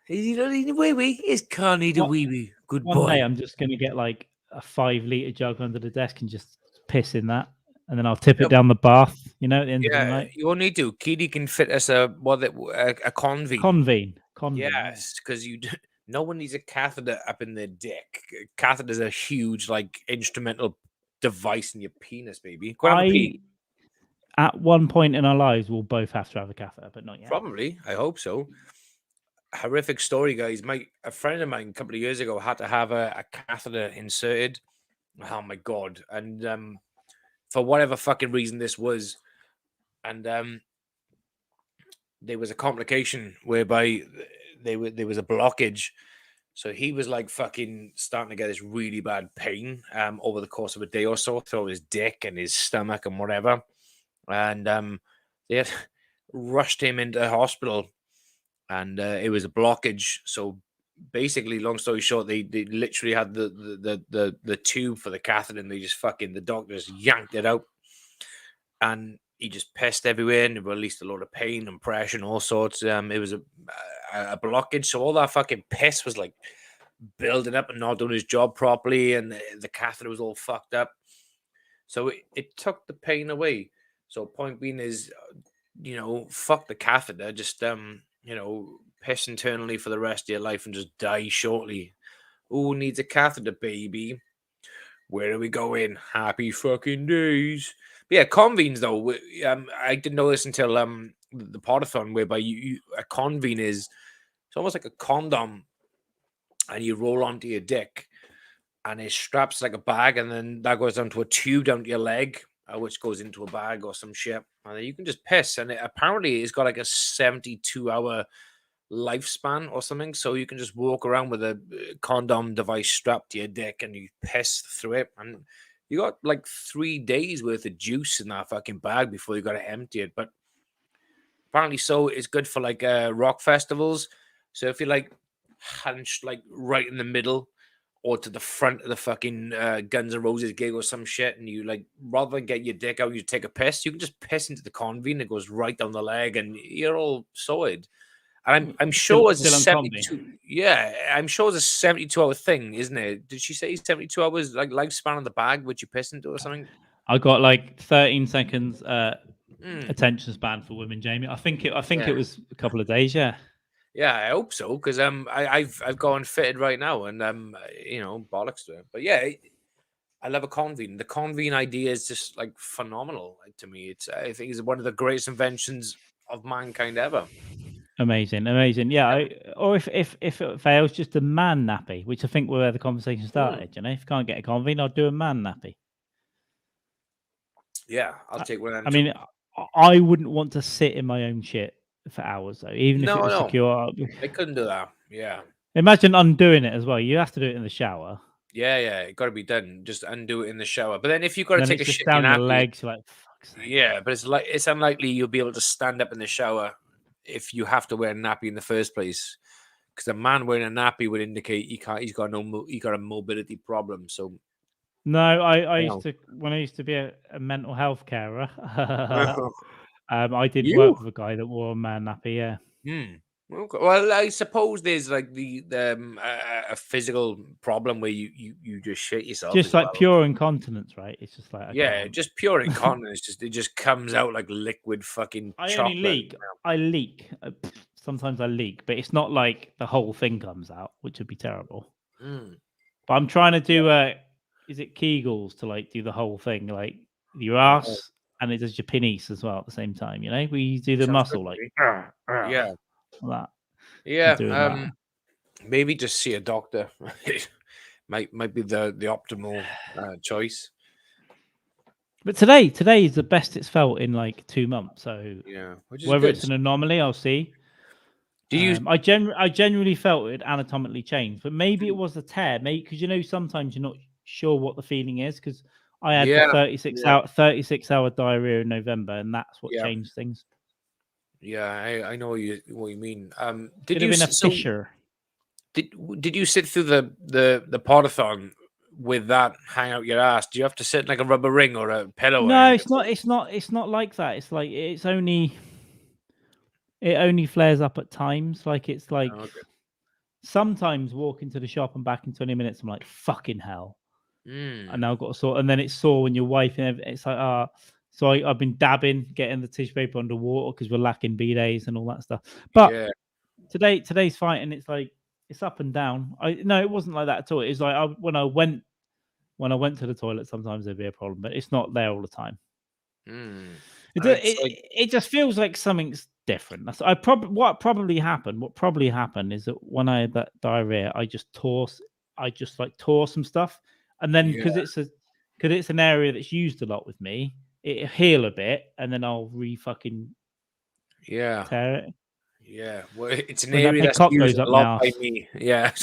You don't need a wee wee. It's can't need a wee wee. Good boy. One day I'm just going to get like a 5-litre jug under the desk and just piss in that, and then I'll tip it down the bath. At the end of the night. You won't need to. Keely can fit us a convene. Convene. Yes, because no one needs a catheter up in their dick. Catheters are huge, like instrumental device in your penis, baby. At one point in our lives, we'll both have to have a catheter, but not yet. Probably. I hope so. Horrific story, guys. A friend of mine a couple of years ago had to have a catheter inserted. Oh my god! And for whatever fucking reason this was, and there was a complication whereby there was a blockage. So he was like fucking starting to get this really bad pain over the course of a day or so through his dick and his stomach and whatever. And they had rushed him into hospital, and it was a blockage. So basically, long story short, they literally had the tube for the catheter, and the doctors yanked it out, and he just pissed everywhere, and it released a lot of pain and pressure and all sorts. It was a blockage, so all that fucking piss was like building up and not doing his job properly, and the catheter was all fucked up. So it took the pain away. So point being is, fuck the catheter, just piss internally for the rest of your life and just die shortly. Who needs a catheter, baby? Where are we going? Happy fucking days. But yeah, convenes though. I didn't know this until the podathon, whereby a convene is it's almost like a condom, and you roll onto your dick, and it straps like a bag, and then that goes onto a tube down to your leg, which goes into a bag or some shit, and then you can just piss. And apparently it's got like a 72-hour lifespan or something, so you can just walk around with a condom device strapped to your dick and you piss through it, and you got like 3 days worth of juice in that fucking bag before you got to empty it. But apparently so it's good for like rock festivals. So if you're like hunched like right in the middle or to the front of the fucking Guns N' Roses gig or some shit, and you like, rather than get your dick out, you take a piss, you can just piss into the convene. It goes right down the leg and you're all sorted. And I'm sure it's a 72. Yeah, I'm sure it's a 72-hour thing, isn't it? Did she say 72 hours like lifespan of the bag which you piss into or something? I got like 13 seconds attention span for women, Jamie. I think it was a couple of days. Yeah. Yeah, I hope so, because I've gone fitted right now, and bollocks to it. But yeah, I love a convene. The convene idea is just like phenomenal to me. I think it's one of the greatest inventions of mankind ever. Amazing. Yeah, or if it fails, just a man nappy, which I think where the conversation started. If you can't get a convene, I'll do a man nappy. Yeah, I'll take one. I mean, I wouldn't want to sit in my own shit for hours though, even if it was secure. I couldn't do that. Yeah. Imagine undoing it as well. You have to do it in the shower. Yeah, it got to be done. Just undo it in the shower. But then if you've got to take a shit down your legs, like fuck's sake. Yeah, but it's unlikely you'll be able to stand up in the shower if you have to wear a nappy in the first place. Because a man wearing a nappy would indicate he got a mobility problem. So no, I used to, when I used to be a mental health carer. I did work with a guy that wore a man nappy. Yeah. Okay. Well, I suppose there's like a physical problem where you just shit yourself. Just like pure incontinence, right? It's just like just pure incontinence. It just comes out like liquid fucking chocolate. I leak. Sometimes I leak, but it's not like the whole thing comes out, which would be terrible. But I'm trying to do Kegels to like do the whole thing, like your ass, and it does your penis as well at the same time. You know, we do the Sounds muscle good like to me. Yeah. that. Yeah. Doing that. Maybe just see a doctor. might be the optimal choice. But today is the best it's felt in like 2 months. So Yeah, which is whether good. it's an anomaly, I'll see. Did you? I genuinely felt it anatomically changed, but maybe it was a tear. Maybe because sometimes you're not sure what the feeling is. Because I had the 36 hour diarrhea in November, and that's what changed things. Yeah, I know what you mean. Could have been a fissure. Did you sit through the podathon with that hang out your ass? Do you have to sit in like a rubber ring or a pillow? No, it's not. It's not like that. It's like it only flares up at times. Like it's like sometimes walking to the shop and back in 20 minutes, I'm like, fucking hell. And now I've got to sort, and then it's sore when you're wiping. It's like, so I've been dabbing, getting the tissue paper underwater because we're lacking B-days and all that stuff. But today's fine, and it's like it's up and down. No, it wasn't like that at all. It's like when I went to the toilet, sometimes there'd be a problem, but it's not there all the time. It just feels like something's different. What probably happened is that when I had that diarrhea, I just tore some stuff, and then because it's an area that's used a lot with me, it'll heal a bit, and then I'll fucking tear it. Yeah, well, it's an area that's used a lot by me. Yeah,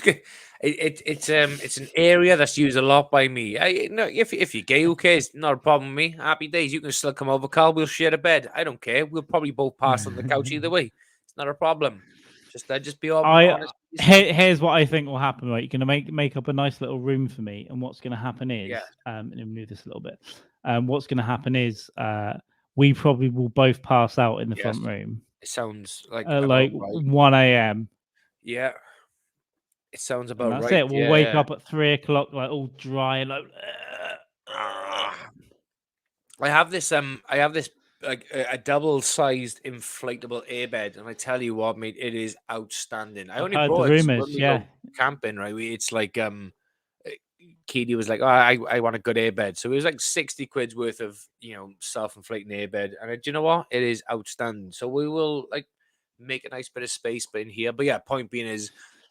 it's an area that's used a lot by me. If you're gay, who cares? Not a problem with me. Happy days. You can still come over, Carl. We'll share a bed. I don't care. We'll probably both pass on the couch either way. It's not a problem. Just be honest. Here's what I think will happen. Right, you're gonna make up a nice little room for me, and what's gonna happen is, and move this a little bit. What's gonna happen is, we probably will both pass out in the front room. It sounds like 1 a.m. Yeah, it sounds about and that's right. it. We'll wake up at 3 o'clock, like all dry and like. I have this like a double-sized inflatable airbed, and I tell you what, mate, it is outstanding. I only brought it when we go camping, right? It's like Keedy was like, "Oh, I want a good airbed," so it was like 60 quid's worth of self-inflating airbed, and do you know what? It is outstanding. So we will like make a nice bit of space in here. But yeah, point being is,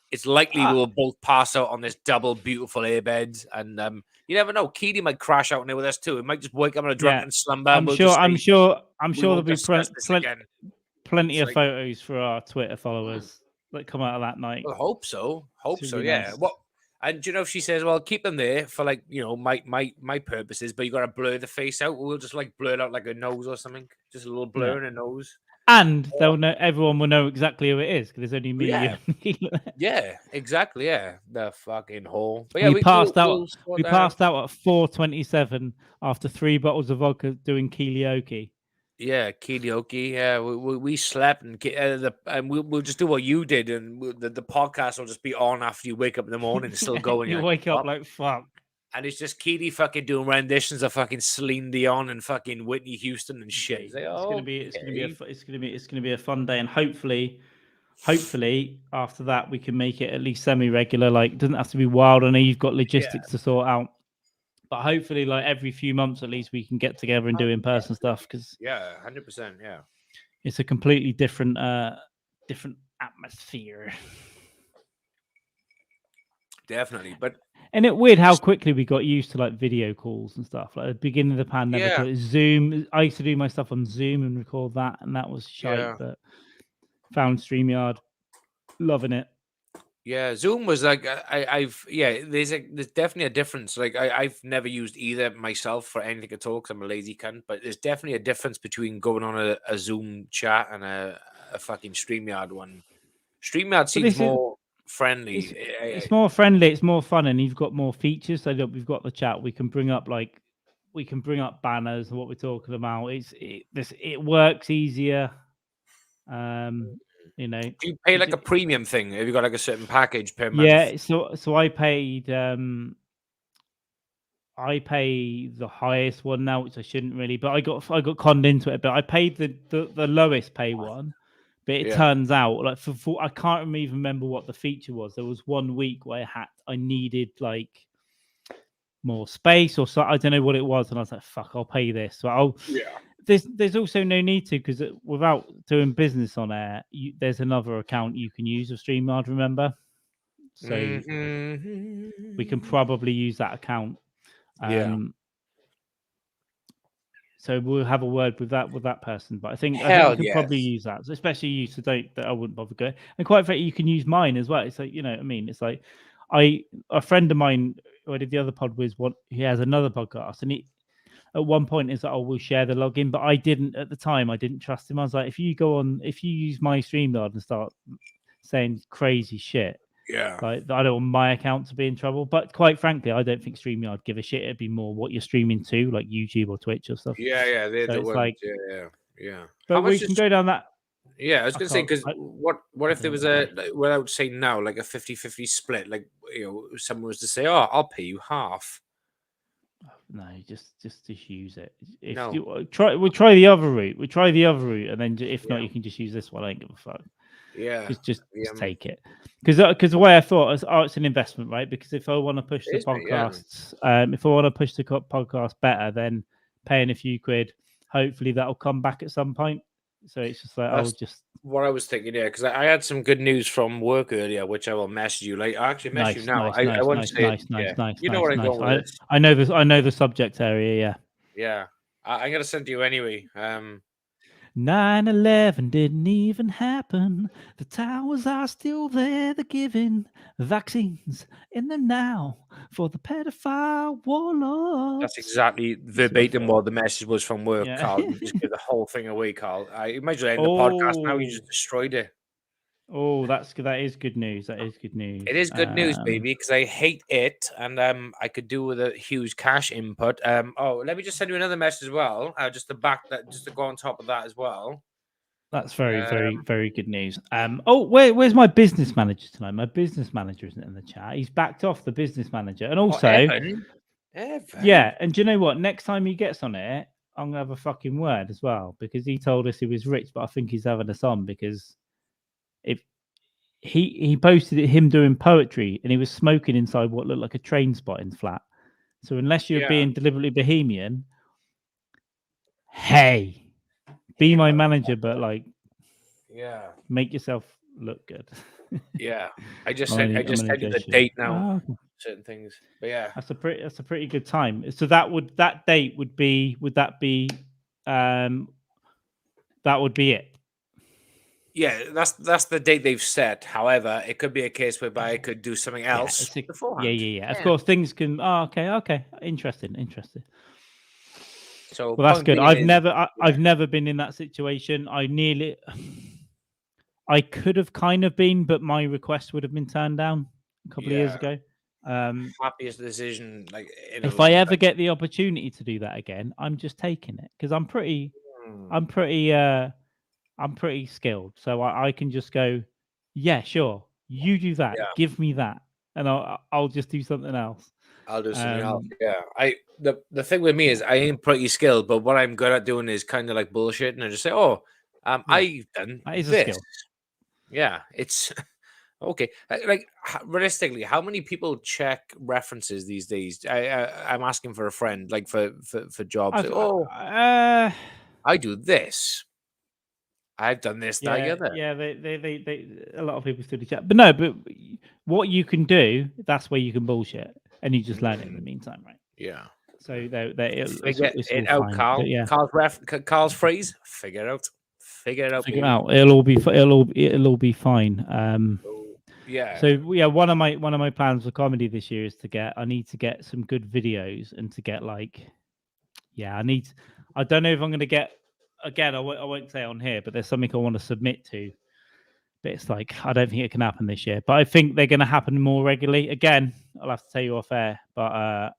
it's likely we'll both pass out on this double beautiful airbed, and you never know. Keedy might crash out in there with us too. It might just wake up in a drunken slumber. I'm sure there'll be plenty of photos for our Twitter followers that come out of that night. I hope so. Yeah. Nice. What? And she says, "Well, keep them there for like my purposes, but you got to blur the face out. We'll just like blur it out like a nose or something, just a little blur in a nose." And they'll know. Everyone will know exactly who it is because there's only me. Yeah, exactly. Yeah, the fucking hole. But yeah, we passed out. We passed out at 4:27 after 3 bottles of vodka doing karaoke. Yeah, karaoke. Yeah, we slept and we'll just do what you did, and the podcast will just be on after you wake up in the morning and still going. You wake up like fuck. And it's just Keedy fucking doing renditions of fucking Celine Dion and fucking Whitney Houston and shit. It's like, it's gonna be a fun day, and hopefully after that we can make it at least semi-regular. Like, it doesn't have to be wild. I know you've got logistics to sort out, but hopefully, like every few months at least, we can get together and do in-person stuff. Because 100%, yeah, it's a completely different atmosphere. Definitely, but. And it's weird how quickly we got used to like video calls and stuff. Like at the beginning of the pandemic, like Zoom. I used to do my stuff on Zoom and record that, and that was shite. But found StreamYard, loving it. Yeah, Zoom was like there's definitely a difference. Like I've never used either myself for anything at all because I'm a lazy cunt. But there's definitely a difference between going on a Zoom chat and a fucking StreamYard one. StreamYard seems more friendly. It's more friendly. It's more fun, and you've got more features. So look, we've got the chat. We can bring up banners and what we're talking about. It works easier. Do you pay like a premium thing? Have you got like a certain package per month? Yeah. So I paid. I pay the highest one now, which I shouldn't really, but I got conned into it. But I paid the lowest pay one. But it turns out, like I can't even remember what the feature was. There was 1 week where I needed like more space or so. I don't know what it was, and I was like, "Fuck, I'll pay this." So there's also no need to, because without doing business on air, there's another account you can use of StreamYard. Remember, so we can probably use that account. So we'll have a word with that person, but I think we could probably use that, so especially you. So that I wouldn't bother going. And quite frankly, you can use mine as well. It's like, you know what I mean? It's like a friend of mine who I did the other pod with, he has another podcast, and he at one point is like, "Oh, we'll share the login," but I didn't at the time. I didn't trust him. I was like, if you use my StreamYard and start saying crazy shit. Yeah. Like, I don't want my account to be in trouble. But quite frankly, I don't think StreamYard give a shit. It'd be more what you're streaming to, like YouTube or Twitch or stuff. Yeah. They're So the it's ones. like, Yeah. but we can go down that. Yeah, I was going to say, because what if there was a, without saying now, like a 50-50 split? Like, someone was to say, "Oh, I'll pay you half." No, just use it. If No. we'll try the other route. We'll try the other route, and then if not, you can just use this one. I don't give a fuck. Yeah, just take it, because the way I thought is, it's an investment, right? Because if I want to push the podcasts, if I want to push the podcast better, then paying a few quid, hopefully that'll come back at some point. So it's just like, that's what I was thinking. Yeah, because I had some good news from work earlier, which I will message you. Like, I actually message you now. I want to say, nice. You know what I'm going with this. I know this. I know the subject area. Yeah. I'm gonna send you anyway. 9/11 didn't even happen. The towers are still there. They're giving vaccines in them now for the pedophile warlords. That's exactly verbatim what the message was from work, Carl. You just give the whole thing away, Carl. I might as well end the podcast now. You just destroyed it. Oh, that is good news. That is good news. It is good news, baby, because I hate it, and I could do with a huge cash input. Let me just send you another message as well, just to go on top of that as well. That's very, very good news. Where's my business manager tonight? My business manager isn't in the chat. He's backed off, the business manager, and also, Evan. Yeah. And do you know what? Next time he gets on it, I'm gonna have a fucking word as well, because he told us he was rich, but I think he's having us on because if he posted him doing poetry and he was smoking inside what looked like a train spot in flat. So unless you're being deliberately bohemian, hey, be my manager, but like, make yourself look good. Yeah, I just sent you the date now. Oh. Certain things, but yeah, that's a pretty good time. So that would be it. Yeah, that's the date they've set. However, it could be a case whereby I could do something else beforehand. Yeah. Of course, things can. Oh, okay. Interesting. So, well, that's good. I've never been in that situation. I could have kind of been, but my request would have been turned down a couple of years ago. Happiest decision, like if I ever get the opportunity to do that again, I'm just taking it, because I'm pretty skilled, so I can just go, yeah, sure, you do that, give me that, and I'll just do something else. I'll do something else. Yeah, the thing with me is I am pretty skilled, but what I'm good at doing is kind of like bullshit, and I just say, I've done this. A skill. Yeah, it's okay. Like, realistically, how many people check references these days? I'm asking for a friend, like for jobs. I do this. I've done this, that, the other. Yeah, they a lot of people still do chat, but no. But what you can do, that's where you can bullshit, and you just learn it in the meantime, right? Yeah. So it's out, Carl. Yeah. Carl's phrase. Figure it out. Figure it out. It'll all be fine. Yeah. So one of my plans for comedy this year is I need to get some good videos, and to get like, I don't know if I'm going to get, again, I won't say on here, but there's something I want to submit to, but it's like, I don't think it can happen this year, but I think they're going to happen more regularly. Again, I'll have to tell you off air, but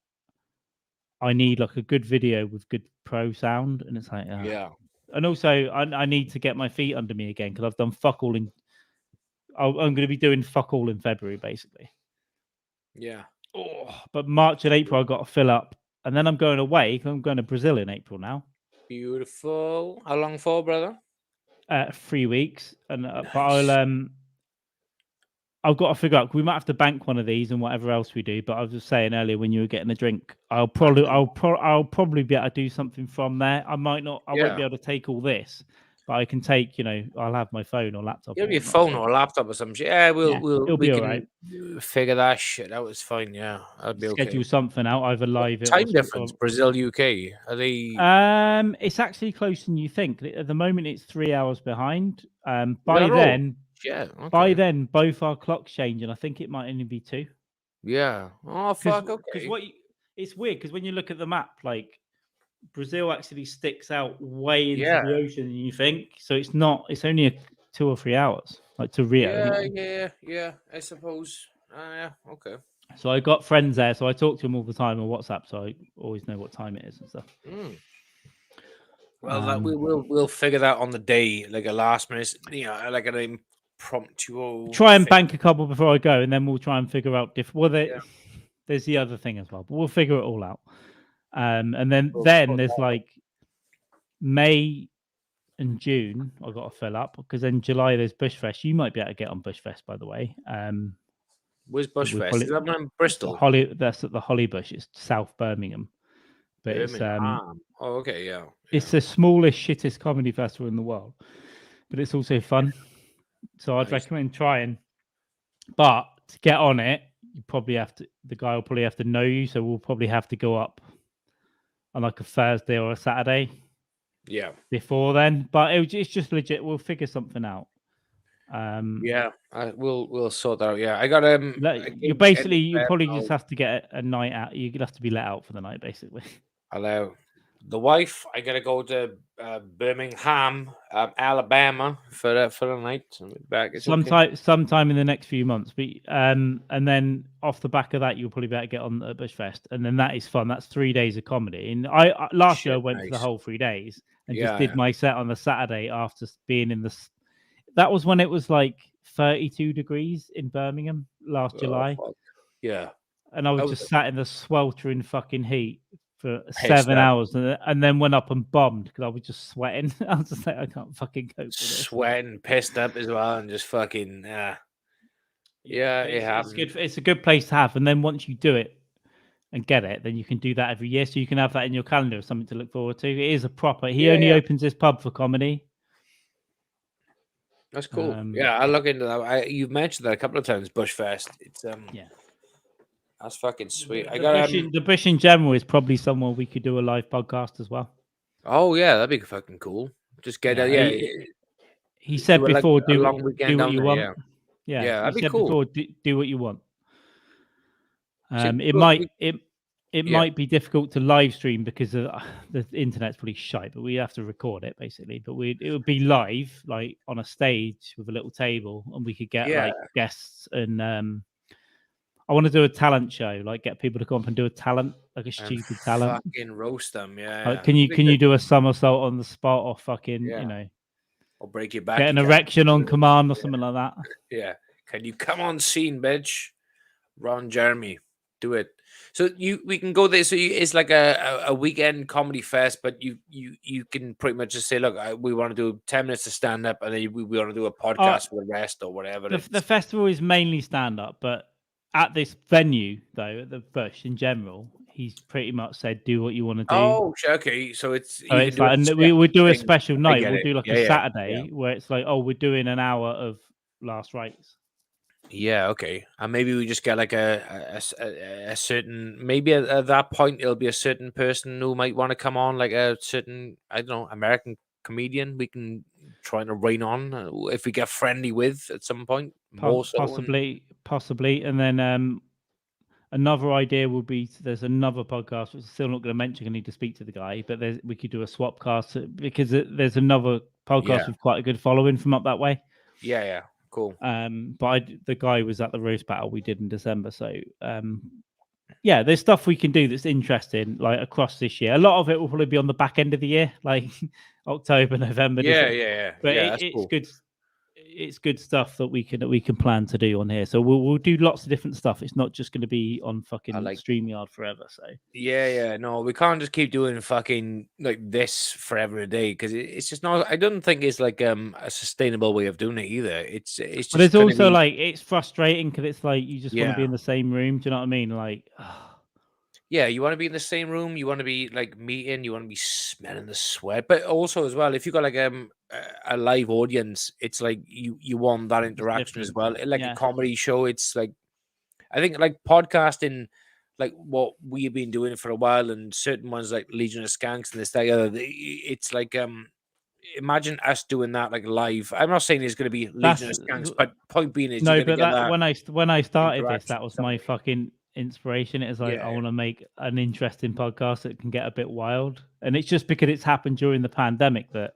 I need like a good video with good pro sound, and it's like, and also I need to get my feet under me again, because I've done fuck all I'm going to be doing fuck all in February, basically. Yeah. But March and April, I've got to fill up. And then I'm going away. I'm going to Brazil in April now. Beautiful. How long for, brother? 3 weeks. And nice. But I've got to figure out. We might have to bank one of these and whatever else we do. But I was just saying earlier when you were getting a drink, I'll probably be able to do something from there. I might not. I won't be able to take all this, but I can take. I'll have my phone or laptop. It'll be a phone or a laptop or some shit. Yeah, we can figure that shit out. It's fine. Yeah, that'd be schedule okay. something out, either live. Time difference, Brazil, UK. Are they? It's actually closer than you think. At the moment, it's 3 hours behind. By then, both our clocks change, and I think it might only be 2. Yeah. Oh fuck. Okay. Because it's weird because when you look at the map, like Brazil actually sticks out way into the ocean than you think. So it's not. It's only 2 or 3 hours, like to Rio. Yeah. I suppose. Yeah. Okay. So I got friends there, so I talk to them all the time on WhatsApp, so I always know what time it is and stuff. Well, we'll figure that on the day, like a last minute, like an impromptu. Try and bank a couple before I go, and then we'll try and figure out there's the other thing as well, but we'll figure it all out. And then there's like May and June I got to fill up, because then July there's Bushfest. You might be able to get on Bushfest, by the way. Where's Bushfest? Is that one in Bristol? That's at the Hollybush. It's South Birmingham. But it's okay, yeah. It's the smallest, shittest comedy festival in the world, but it's also fun. So I'd recommend trying. But to get on it, you probably have to. The guy will probably have to know you, so we'll probably have to go up on like a Thursday or a Saturday. Yeah. Before then, but it's just legit. We'll figure something out. We'll sort that out. Yeah, I got you probably just have to get a night out. You're gonna have to be let out for the night, basically. Hello. The wife, I gotta go to Birmingham, Alabama for the night. Back sometime in the next few months. But and then off the back of that, you'll probably be able to get on the Bushfest, and then that is fun. That's 3 days of comedy. And last year I went for the whole 3 days and just did my set on the Saturday after being in the. That was when it was like 32 degrees in Birmingham last July. Fuck. Yeah, and I was just sat in the sweltering fucking heat for 7 hours, and then went up and bombed because I was just sweating. I was just like, I can't fucking cope with this. Sweating, pissed up as well, and just fucking it happens. It's a good place to have, and then once you do it and get it, then you can do that every year, so you can have that in your calendar as something to look forward to. It is a proper. He only opens his pub for comedy. That's cool. I'll look into that. You've mentioned that a couple of times. Bushfest. It's that's fucking sweet. The Bush in general is probably somewhere we could do a live podcast as well. Oh yeah, that'd be fucking cool. Just get He said before, do what you want. Yeah, that'd be cool. Before, do what you want. It might be difficult to live stream because the internet's pretty shite, but we have to record it basically. But it would be live, like on a stage with a little table, and we could get like guests. And I want to do a talent show, like get people to come up and do a talent, like a stupid talent. Fucking roast them, Like, can you do a somersault on the spot, or fucking or break your back? Get an erection on command or something like that. Yeah, can you come on scene, bitch? Ron Jeremy, do it. So we can go there. So it's like a weekend comedy fest, but you can pretty much just say, look, we want to do 10 minutes of stand up, and then we want to do a podcast for the rest or whatever. The festival is mainly stand up, but at this venue though, at the Bush in general, he's pretty much said, do what you want to do. Oh, okay. So it's like, and we would do a special night. We'll do like a Saturday where it's like, we're doing an hour of Last Rites. Yeah, okay. And maybe we just get like a certain, maybe at that point it'll be a certain person who might want to come on, like a certain, I don't know, American comedian we can try to rein on if we get friendly with at some point. Possibly. And then another idea would be, there's another podcast which I'm still not going to mention. I need to speak to the guy, but we could do a swap cast because there's another podcast with quite a good following from up that way. Yeah. Cool. But the guy was at the roast battle we did in December, so there's stuff we can do that's interesting, like across this year. A lot of it will probably be on the back end of the year, like October, November. Yeah. But it's cool. Good. it's good stuff that we can plan to do on here. So we'll do lots of different stuff. It's not just going to be on fucking StreamYard forever. So yeah, no, we can't just keep doing fucking like this forever a day because it's just not. I don't think it's like a sustainable way of doing it either. It's just. But it's also like it's frustrating because it's like you just want to be Yeah. in the same room. Do you know what I mean? Like, yeah, you want to be in the same room. You want to be like meeting. You want to be smelling the sweat. But also as well, if you got like a live audience, it's like you want that interaction as well. Like a comedy show, it's like I think like podcasting, like what we've been doing for a while, and certain ones like Legion of Skanks and this that other. It's like imagine us doing that like live. I'm not saying it's going to be Legion of Skanks, but point being is no. But that when I started this, that was my something. fucking inspiration. It was like I want to make an interesting podcast that can get a bit wild, and it's just because it's happened during the pandemic that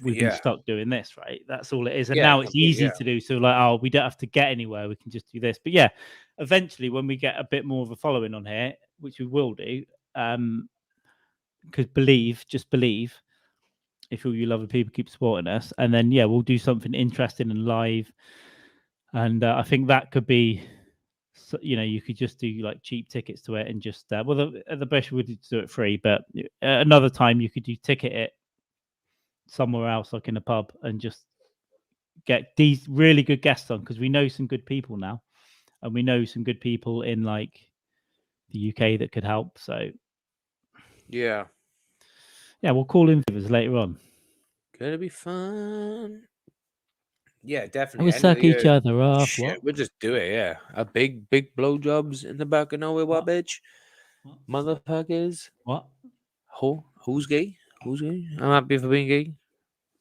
we've been stuck doing this, right? That's all it is. And now it's easy to do. So like, oh, we don't have to get anywhere. We can just do this. But yeah, eventually when we get a bit more of a following on here, which we will do, because just believe. If all you lovely people keep supporting us, and then we'll do something interesting and live. And I think that could be, you could just do like cheap tickets to it and just the best would do it free, but another time you could do ticket it somewhere else, like in a pub, and just get these really good guests on because we know some good people now, and we know some good people in like the UK that could help. So we'll call in favors later on. Gonna be fun. Yeah, definitely. We suck each other off. Shit, we'll just do it. Yeah, a big blowjobs in the back of nowhere. What bitch? Motherfuckers. What? Who's gay? Who's gay? I'm happy for being gay.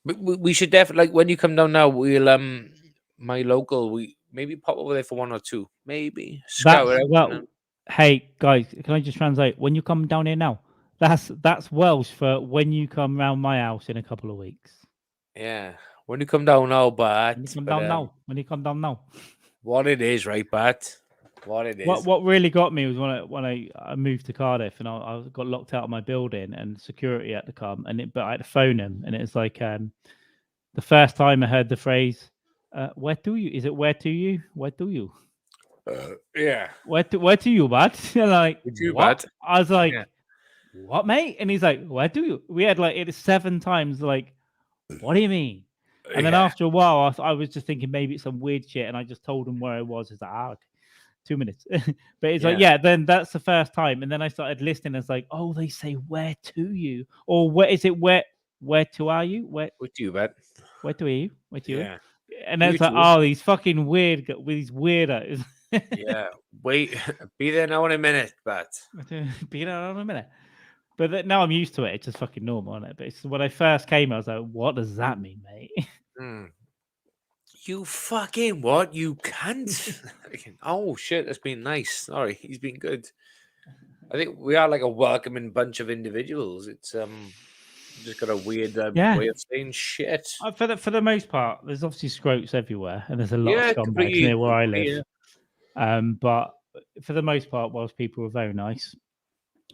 But we should definitely like when you come down now. We'll my local. We maybe pop over there for 1 or 2. Maybe scout it out. Hey guys, can I just translate? When you come down here now, that's Welsh for when you come round my house in a couple of weeks. Yeah, when you come down now, but when you come down now. What it is, right, Bat? What it is. What really got me was when I moved to Cardiff and I got locked out of my building and security had to come but I had to phone him, and it was like the first time I heard the phrase, "Where do you?" Is it "Where to you? Where do you?" Yeah. Where to you, bud? And like, what? Bad? I was like, what, mate? And he's like, where do you? We had like it 7 times. Like, what do you mean? And then after a while, I was just thinking maybe it's some weird shit, and I just told him where I was. It's like, okay, 2 minutes. But it's like, then that's the first time. And then I started listening. It's like, oh, they say where to you, or where is it? Where to are you? Where to you, bet? Where to are you? Where to you? Yeah. And then it's like, oh, these fucking these weirdos. Yeah, wait, be there now in a minute, but be there in a minute. But now I'm used to it. It's just fucking normal, isn't it? But it's, when I first came, I was like, what does that mean, mate? You fucking what? You can't. Oh shit, that's been nice. Sorry, he's been good. I think we are like a welcoming bunch of individuals. It's just got a weird way of saying shit. For the most part, there's obviously scrotes everywhere, and there's a lot of scumbags near where I live. But for the most part, whilst people are very nice,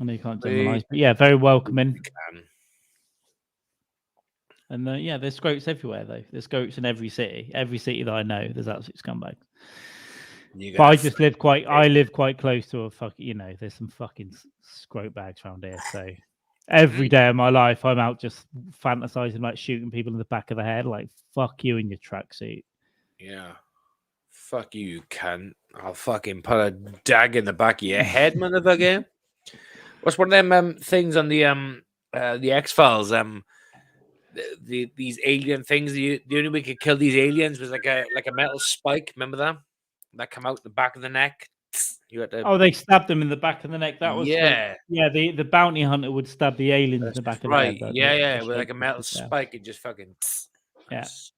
I know you can't generalize, but very welcoming. And there's scrotes everywhere though. There's scrotes in every city. Every city that I know, there's absolute scumbags. But I just live quite close to a fucking, there's some fucking scrote bags around here. So every day of my life, I'm out just fantasizing like shooting people in the back of the head. Like, fuck you in your tracksuit. Yeah. Fuck you cunt. I'll fucking put a dag in the back of your head, motherfucker. What's one of them things on the X-Files? These alien things. The only way you could kill these aliens was like a metal spike. Remember that come out the back of the neck? You had to... Oh, they stabbed them in the back of the neck. That was the bounty hunter would stab the aliens in the back of the head. With like a metal spike and just fucking that's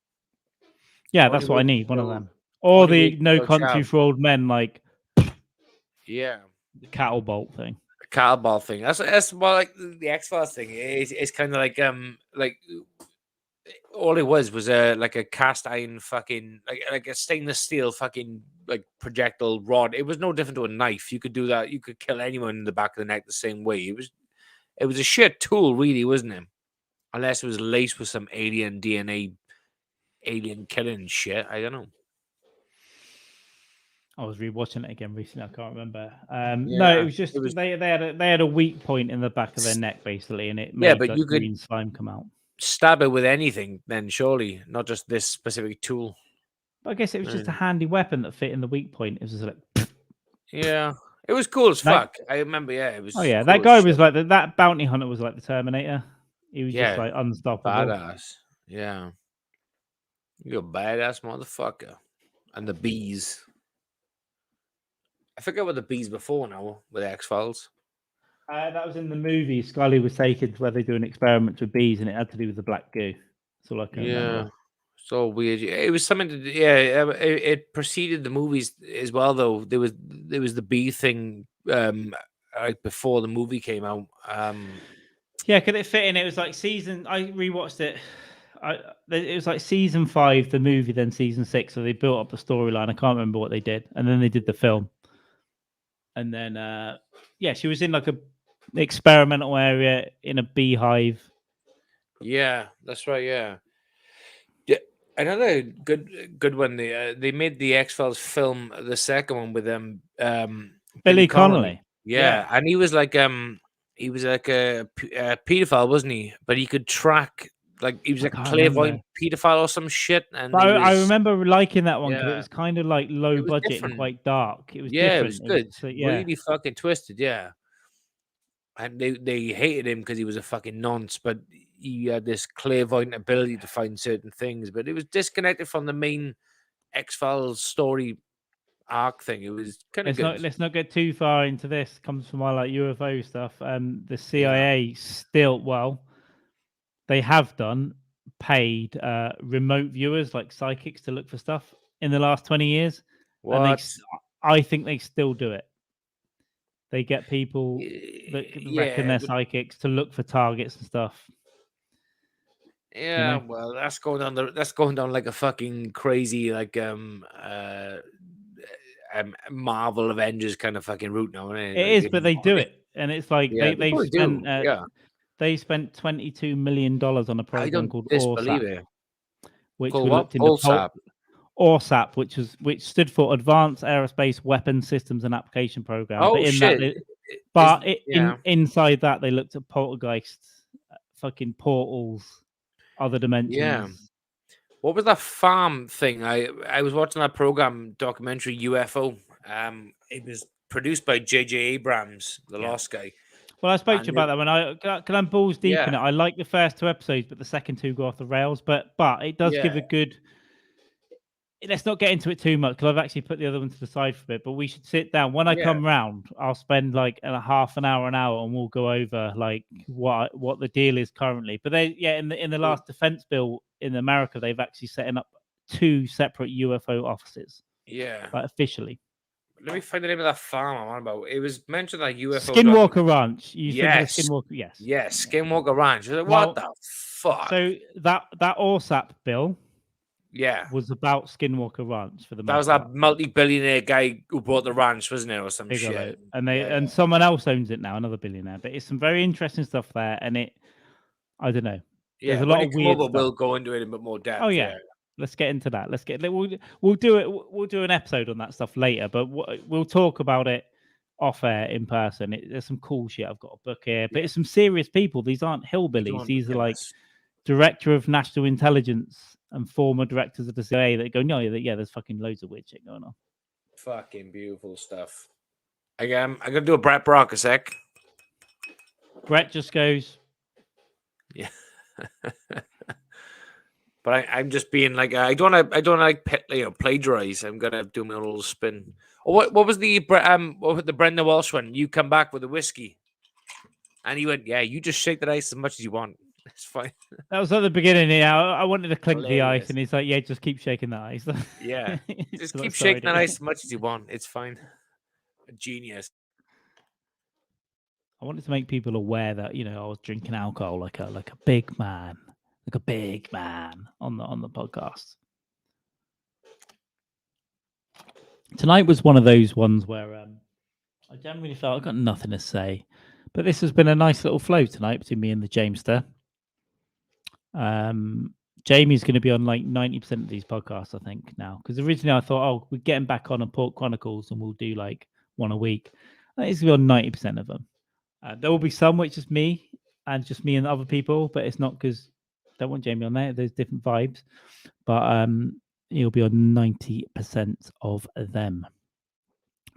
what I need. One of them, or the No Country for Old Men, like the cattle bolt thing. Cattle ball thing. That's more like the X-Files thing. It's kind of like all it was like a cast iron fucking like a stainless steel fucking like projectile rod. It was no different to a knife. You could do that. You could kill anyone in the back of the neck the same way. It was a shit tool, really, wasn't it? Unless it was laced with some alien DNA alien killing shit. I don't know. I was rewatching it again recently. I can't remember. No, Yeah, it was just it was- they had a weak point in the back of their neck basically, and it Yeah, made but like, you could- green slime come out. Stab it with anything, then surely, not just this specific tool. But I guess it was just a handy weapon that fit in the weak point. It was just like, Yeah, it was cool as That- fuck. I remember. Yeah, it was. oh yeah, cool that as guy shit. was like that bounty hunter was like the Terminator. He was Yeah, just like unstoppable. badass. Yeah, you're a badass motherfucker. And the bees. I forget what the bees before now with X-Files. That was in the movie. Scully was taken to where they do an experiment with bees, and it had to do with the black goo. That's all I can remember. So weird. It was something to, it preceded the movies as well, though. There was the bee thing like before the movie came out. Yeah, could it fit in? It was like season. I rewatched it. It was like season 5, the movie, then season 6. So they built up the storyline. I can't remember what they did, and then they did the film. And then, yeah, she was in like a experimental area in a beehive. Yeah, that's right. Yeah. Another good one. They made the X-Files film, the second one with Billy Connolly. Yeah, and he was like a pedophile, wasn't he? But he could track, like, he was a clairvoyant pedophile or some shit. And but I remember liking that one because Yeah. it was kind of like low budget different. and quite dark. It was yeah, different. it was good. So, yeah. Really fucking twisted. Yeah, and they hated him because he was a fucking nonce, but he had this clairvoyant ability to find certain things. But it was disconnected from the main X-Files story arc thing. It was kind of good. Let's not get too far into this. Comes from my like UFO stuff. The CIA still, they have done paid remote viewers like psychics to look for stuff in the last 20 years. What? And I think they still do it. They get people that reckon they're psychics to look for targets and stuff. Yeah, You know? well, that's going down like a fucking crazy like Marvel Avengers kind of fucking route now, isn't it? It is, but they do it, and it's like they spent $22 million on a program called ORSAP, which we looked into ORSAP, which stood for Advanced Aerospace Weapons Systems and Application Program. Oh, but inside that they looked at poltergeists, fucking portals, other dimensions. Yeah. What was that farm thing? I was watching that program documentary UFO. It was produced by J.J. Abrams, the Lost guy. Well, I spoke to you about that when I balls deep in it. I like the first 2 episodes, but the second 2 go off the rails. But it does give a good. Let's not get into it too much because I've actually put the other one to the side for a bit. But we should sit down when I come round. I'll spend like a half an hour, and we'll go over like what the deal is currently. But in the last defense bill in America, they've actually setting up 2 separate UFO offices. Yeah, like officially. Let me find the name of that farm I'm on about. It was mentioned that UFO Skinwalker Ranch. Yes, Skinwalker. Yes. Yes, Skinwalker Ranch. What the fuck? So that ORSAP bill. Yeah, was about Skinwalker Ranch for the most That was that multi-billionaire guy who bought the ranch, wasn't it, or some shit? And someone else owns it now, another billionaire. But it's some very interesting stuff there, and I don't know. Yeah, there's a lot of weird stuff. We'll go into it in a bit more depth. Oh yeah. Let's get into that. We'll do it. We'll do an episode on that stuff later, but we'll talk about it off air in person. There's some cool shit I've got a book here, but it's some serious people. These aren't hillbillies. These are like Director of National Intelligence and former directors of the CIA that go, no, there's fucking loads of weird shit going on. Fucking beautiful stuff. I'm gonna do a Brett Brock a sec. Brett just goes, yeah. But I'm just being like, I don't like plagiarize. I'm gonna do my own little spin. Oh, what was the Brenda Walsh one? You come back with a whiskey, and he went, yeah, you just shake that ice as much as you want. It's fine. That was at the beginning. Yeah, I wanted to clink the ice, and he's like, yeah, just keep shaking that ice. Yeah, just keep shaking that ice as much as you want. It's fine. A genius. I wanted to make people aware that I was drinking alcohol like a big man. Like a big man on the podcast. Tonight was one of those ones where I generally felt I've got nothing to say, but this has been a nice little flow tonight between me and the Jamester. Jamie's going to be on like 90% of these podcasts, I think, now. Because originally I thought, oh, we're getting back on a Port Chronicles and we'll do like one a week. I think he's going to be on 90% of them. There will be some which is me and other people, but it's not because I don't want Jamie on there. There's different vibes. But he'll be on 90% of them,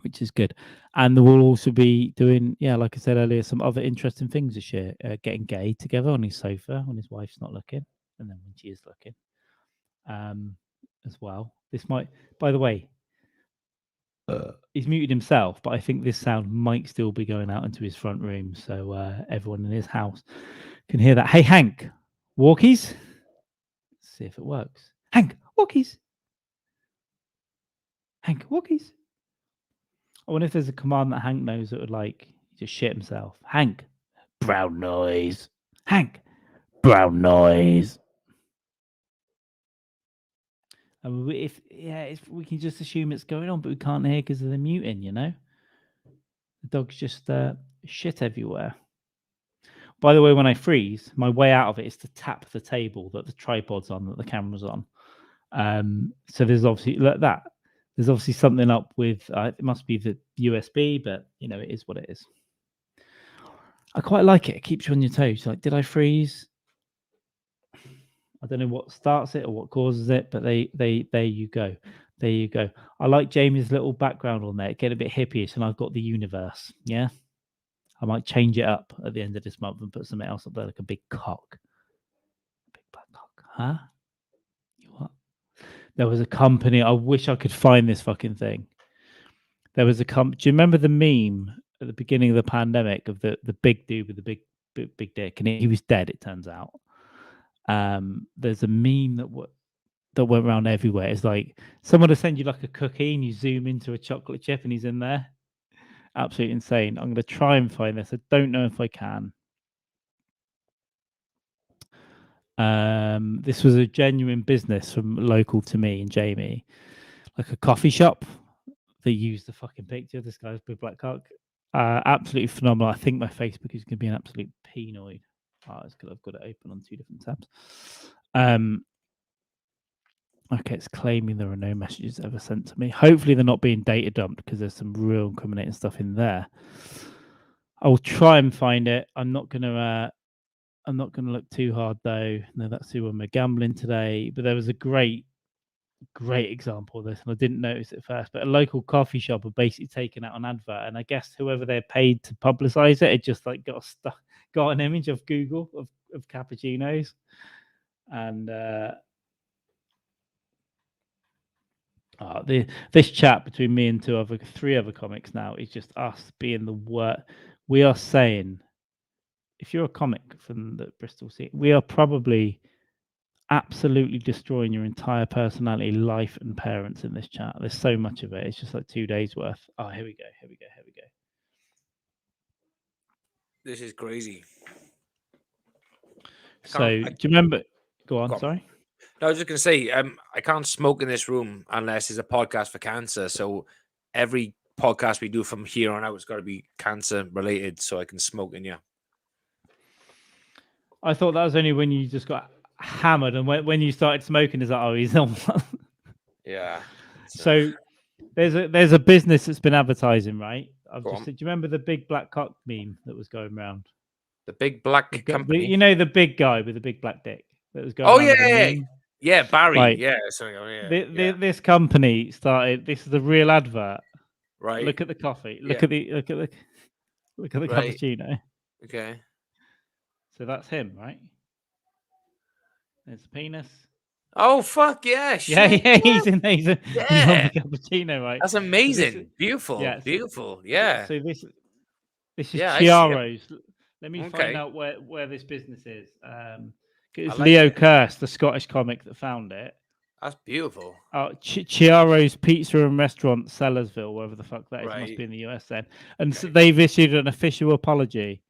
which is good. And we'll also be doing, like I said earlier, some other interesting things this year. Getting gay together on his sofa when his wife's not looking, and then when she is looking, as well. This might, by the way, he's muted himself, but I think this sound might still be going out into his front room, so everyone in his house can hear that. Hey, Hank, walkies? Let's see if it works. Hank, walkies. Hank, walkies. I wonder if there's a command that Hank knows that would like just shit himself. Hank, brown noise. Hank, brown noise. And if we can just assume it's going on, but we can't hear because of the muting, you know. The dog's just shit everywhere. By the way, when I freeze, my way out of it is to tap the table that the tripod's on, that the camera's on. So there's obviously that. There's obviously something up with it must be the USB, but you know, it is what it is. I quite like it. It keeps you on your toes. Like, did I freeze? I don't know what starts it or what causes it, but there you go. There you go. I like Jamie's little background on there. Get a bit hippie-ish, and I've got the universe. Yeah. I might change it up at the end of this month and put something else up there, like a big cock. Big black cock. Huh? What? There was a company. I wish I could find this fucking thing. There was a do you remember the meme at the beginning of the pandemic of the big dude with the big dick, and he was dead, it turns out. There's a meme that went around everywhere. It's like someone will send you like a cookie and you zoom into a chocolate chip and he's in there. Absolutely insane. I'm going to try and find this. I don't know if I can. This was a genuine business from local to me and Jamie, like a coffee shop. They used the fucking picture of this guy's big black cock. Absolutely phenomenal. I think my Facebook is going to be an absolute penoid. It's because I've got it open on two different tabs. Okay, it's claiming there are no messages ever sent to me. Hopefully they're not being data dumped because there's some real incriminating stuff in there. I'll try and find it. I'm not gonna look too hard though. No, that's who we're gambling today. But there was a great example of this, and I didn't notice it first. But a local coffee shop had basically taken out an advert, and I guess whoever they're paid to publicize it, just like got an image of Google of cappuccinos, and this chat between me and three other comics now is just us being the worst. We are saying, if you're a comic from the Bristol scene, we are probably absolutely destroying your entire personality, life, and parents in this chat. There's so much of it. It's just like 2 days worth. Oh, here we go. This is crazy. So, do you remember? Go on. Sorry. No, I was just going to say, I can't smoke in this room unless it's a podcast for cancer. So every podcast we do from here on out has got to be cancer related so I can smoke in here. I thought that was only when you just got hammered, and when you started smoking, is that, oh, he's on one. Yeah. So there's a business that's been advertising, right? Do you remember the big black cock meme that was going around? The big black company? You know, the big guy with the big black dick that was going around. Yeah, Barry. Right. Yeah. This company started. This is the real advert. Right. Look at the coffee. Look at the cappuccino. Okay. So that's him, right? There's the penis. Oh fuck yeah! Yeah, he's on the cappuccino, right? That's amazing. Beautiful. Yeah. Beautiful. Yeah. So this is Chiaro's. Let me find out where this business is. It's Leo Kirst, the Scottish comic, that found it. That's beautiful. Chiaro's Pizza and Restaurant, Sellersville, wherever the fuck that is. It must be in the US then. And so they've issued an official apology.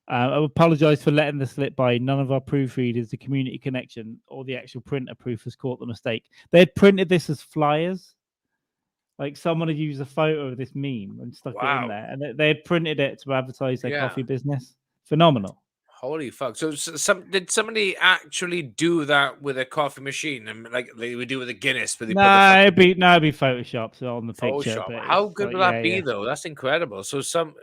I apologise for letting this slip by. None of our proofreaders, the community connection, or the actual printer proof has caught the mistake. They had printed this as flyers. Like someone had used a photo of this meme and stuck it in there. And they had printed it to advertise their coffee business. Phenomenal. Holy fuck! So did somebody actually do that with a coffee machine, and like they would do with a Guinness, where they put the No, fucking it'd be photoshopped on the picture, Photoshop? but How it's good like, would that be, yeah. though? That's incredible. So some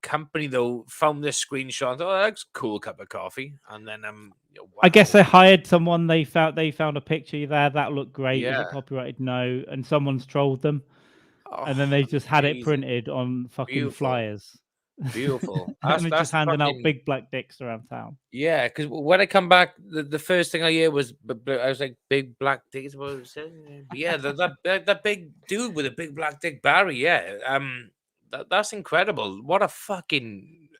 company though found this screenshot. And thought, oh, that's a cool cup of coffee, and then wow. I guess they hired someone. They found a picture there that looked great. Is Yeah. it copyrighted? No, and someone's trolled them, and then Oh, they just had it amazing. printed on fucking Beautiful. flyers. Beautiful. And they're just That's handing out fucking big black dicks around town. yeah. Because when I come back, the first thing I hear was I was like, big black dick is what I was saying. But yeah, that big dude with a big black dick, Barry. Yeah, that's incredible. What a fucking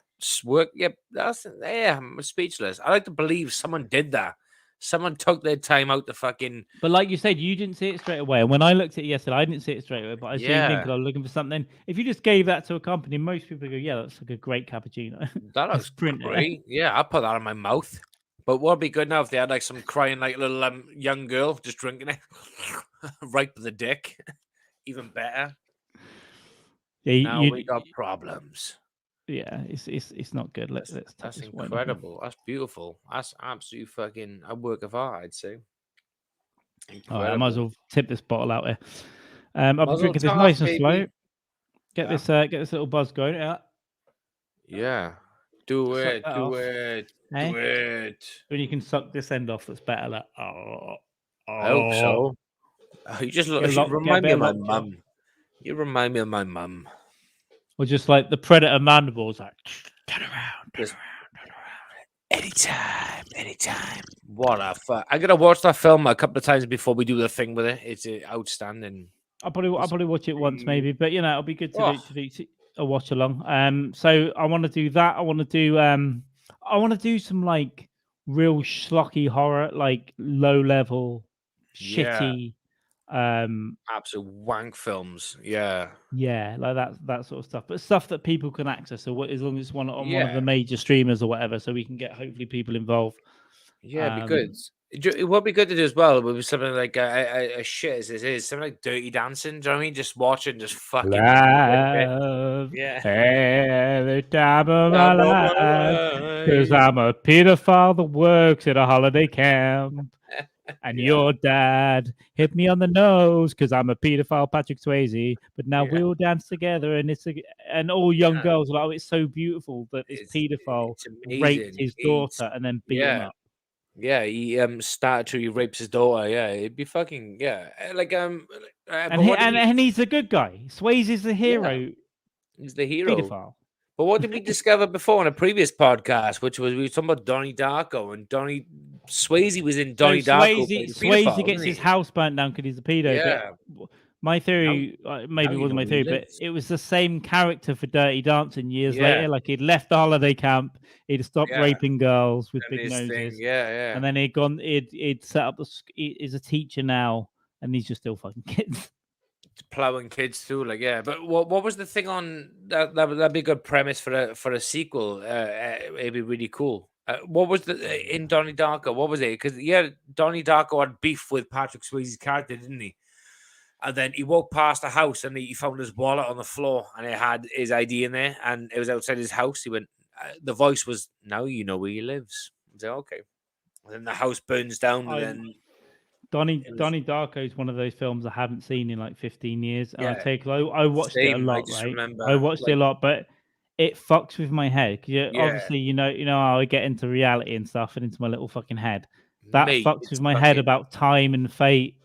work. Yeah, I'm speechless. I like to believe someone did that. Someone took their time out to fucking But like you said, you didn't see it straight away. And when I looked at it yesterday, I didn't see it straight away. But I seen yeah. Link, I was looking for something. If you just gave that to a company, most people go, "Yeah, that's like a great cappuccino." That looks great. Yeah, I'll put that in my mouth. But what'd be good now if they had like some crying like little young girl just drinking it right with the dick. Even better. Yeah, Now we got problems. Yeah, it's not good. That's incredible. That's beautiful. That's absolutely fucking a work of art, I'd say. All right, I might as well tip this bottle out here. I've been Muzzle drinking this top, nice and baby. slow. Get this little buzz going. Yeah. Do Suck it. that Do off. it. Eh? Do it. When you can suck this end off, that's better. Like, I hope so. You just remind me of my mum. You remind me of my mum. Or just like the Predator mandibles, like turn around, turn around. Anytime. What a fuck! I gotta watch that film a couple of times before we do the thing with it. It's outstanding. I'll probably watch it once maybe, but you know it'll be good to do a watch along. So I want to do that. I want to do some like real schlocky horror, like low level, shitty, absolute wank films. Yeah, like that sort of stuff, but stuff that people can access. So as long as it's one of the major streamers or whatever, so we can get hopefully people involved. Yeah, it'd be good. It would be good to do as well. It would be something like a shit as it is, something like Dirty Dancing. Do you know what I mean? Just watching, just fucking love, every time of my life, because I'm a pedophile that works at a holiday camp. And your dad hit me on the nose because I'm a pedophile, Patrick Swayze. But now we'll dance together, and and all young girls are like, oh, it's so beautiful that this pedophile raped his daughter and then beat him up. Yeah, he statutory rapes his daughter. Yeah, it'd be fucking like and he's a good guy. Swayze's the hero. He's the hero. Pedophile. But what did we discover before in a previous podcast, which was we were talking about Donnie Darko, and Swayze was in Donnie Darko. Swayze gets his house burnt down because he's a pedo. Yeah. But my theory, maybe it wasn't my theory, but it was the same character for Dirty Dancing years later. Like he'd left the holiday camp, he'd stopped raping girls with big noses. And then he'd set up he's a teacher now, and he's just still fucking kids. Plowing kids through, but what was the thing on that'd be a good premise for a sequel. It'd be really cool. What was in Donnie Darko? What was it? Because Donnie Darko had beef with Patrick Swayze's character, didn't he? And then he walked past a house and he found his wallet on the floor and it had his ID in there and it was outside his house. He went, the voice was, "Now you know where he lives." I said, "Okay." And then the house burns down and then. Donnie Darko is one of those films I haven't seen in like 15 years. And I watched it a lot, right? I watched it a lot, but it fucks with my head. Obviously, you know how I get into reality and stuff and into my little fucking head. That fucks with my head about time and fate.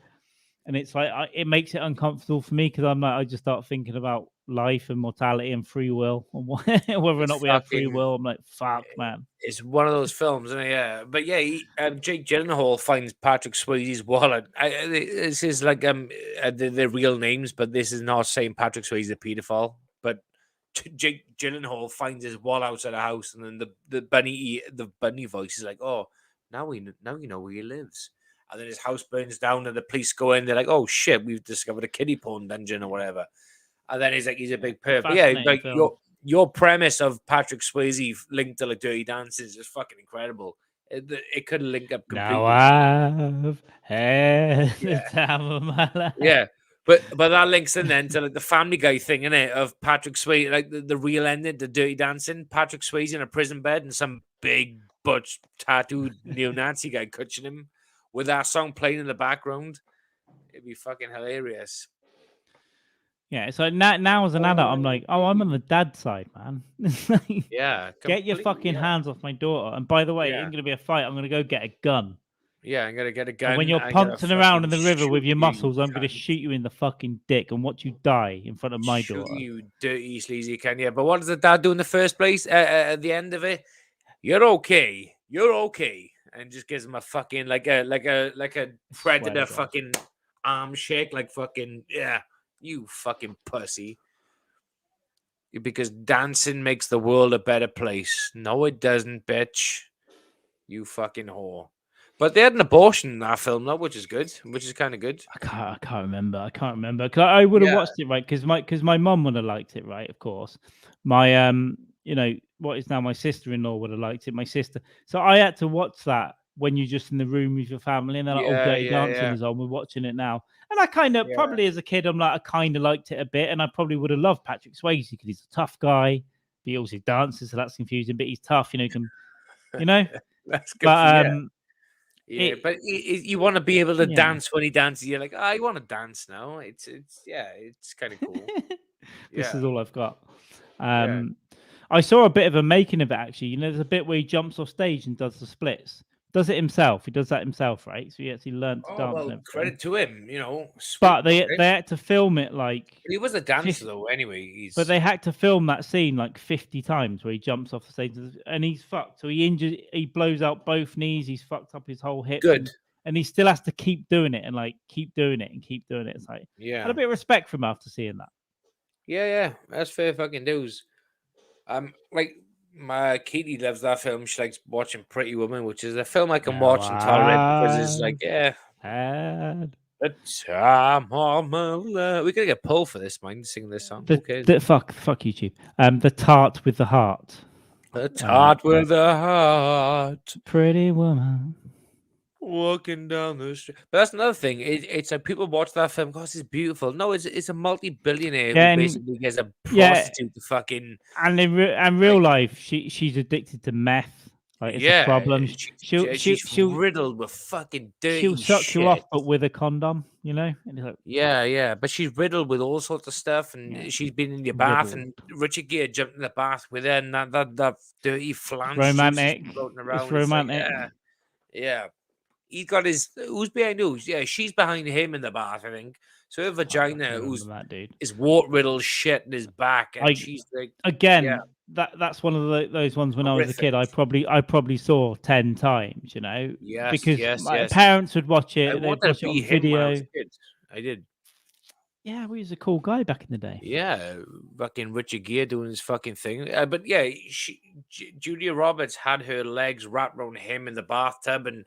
And it's like, it makes it uncomfortable for me because I just start thinking about life and mortality and free will and whether or not we have free will. I'm like, fuck, man. It's one of those films, isn't it? Yeah. But Jake Gyllenhaal finds Patrick Swayze's wallet. This is like the real names, but this is not saying Patrick Swayze the pedophile. But Jake Gyllenhaal finds his wallet outside the house, and then the bunny voice is like, "Oh, now you know where he lives." And then his house burns down, and the police go in. They're like, "Oh shit, we've discovered a kiddie porn dungeon or whatever." And then he's a big perv. But yeah, like your premise of Patrick Swayze linked to like Dirty Dancing is just fucking incredible. It could link up completely. Now I've had the time of my life. Yeah, But that links in then to like the Family Guy thing, innit? Of Patrick Swayze, like the real ending, the Dirty Dancing. Patrick Swayze in a prison bed and some big butch tattooed neo-Nazi guy coaching him with that song playing in the background. It'd be fucking hilarious. Yeah, so now as an adult, I'm like, oh, I'm on the dad side, man. Yeah, Get your fucking hands off my daughter. And by the way, it Yeah. ain't gonna be a fight. I'm gonna go get a gun. Yeah, I'm gonna get a gun. And when you're I'm gonna punching around in the fucking river with shoot your you, muscles, I'm gonna cunt. shoot you in the fucking dick and watch you die in front of my Shoot daughter. you, dirty sleazy can you? But what does the dad do in the first place? At the end of it, you're okay, and just gives him a fucking like a predator fucking arm shake, like fucking you fucking pussy. Because dancing makes the world a better place. No, it doesn't, bitch. You fucking whore. But they had an abortion in that film, though, which is good, which is kind of good. I can't remember. Cause I would have watched it, right? Because my mum would have liked it, right? Of course. My you know, what is now my sister-in-law would have liked it. My sister. So I had to watch that when you're just in the room with your family, and they're like, "Oh, Dirty Dancing is on." We're watching it now, and I kind of probably as a kid, I'm like, I kind of liked it a bit, and I probably would have loved Patrick Swayze because he's a tough guy. But he also dances, so that's confusing. But he's tough, That's good. But but you want to be able to dance when he dances. You're like, I want to dance now. It's kind of cool. This is all I've got. I saw a bit of a making of it actually. There's a bit where he jumps off stage and does the splits. Does it himself. He does that himself, right? So he actually learned to dance. Well, credit to him, But they had to film it like. He was a dancer though. Anyway, but they had to film that scene like 50 times where he jumps off the stage and he's fucked. So he blows out both knees. He's fucked up his whole hip. Good. And he still has to keep doing it and like keep doing it and keep doing it. It's like I had a bit of respect for him after seeing that. Yeah, that's fair fucking dues. Like my Katie loves that film. She likes watching Pretty Woman, which is a film I can watch and tolerate because it's like the time of my life. We're gonna get pulled for this, mind singing this song. Fuck YouTube. The Tart with the Heart. The Tart with the Heart. Pretty Woman. Walking down the street. But that's another thing. It's like people watch that film because it's beautiful. No, it's a multi-billionaire who basically gets a prostitute to fucking. And in real life, she's addicted to meth. Like it's a problem. She's riddled with fucking dirty She'll suck shit. you off, but with a condom, And it's like, yeah. But she's riddled with all sorts of stuff, and she's been in your bath, and Richard Gere jumped in the bath with her, and that dirty flange. Romantic. Around. It's romantic. Yeah. He's got his. Who's behind who's? Yeah, she's behind him in the bath, I think. So her vagina, is wart riddled shit in his back, and she's like again. That's one of those ones when I was a kid. I probably saw 10 times. Yes, because my parents would watch it. They'd watch it on video. I did. Yeah, he was a cool guy back in the day. Yeah, fucking Richard Gere doing his fucking thing. But yeah, Julia Roberts had her legs wrapped around him in the bathtub, and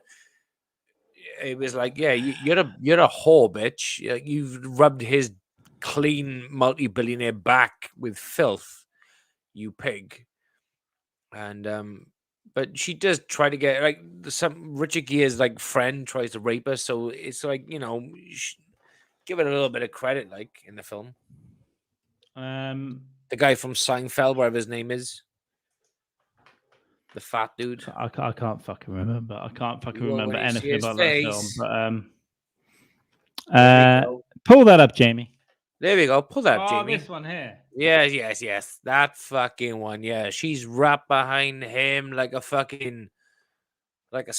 it was like, yeah, you're a whore, bitch. You've rubbed his clean multi-billionaire back with filth, you pig. And but she does try to get like some Richard Gere's like friend tries to rape her, so it's like give it a little bit of credit, like in the film. The guy from Seinfeld, whatever his name is. The fat dude. I can't fucking remember. I can't fucking remember anything about that film. But pull that up, Jamie. There we go. Pull that up, Jamie. This one here. Yes. That fucking one. Yeah, she's wrapped behind him like a fucking, like a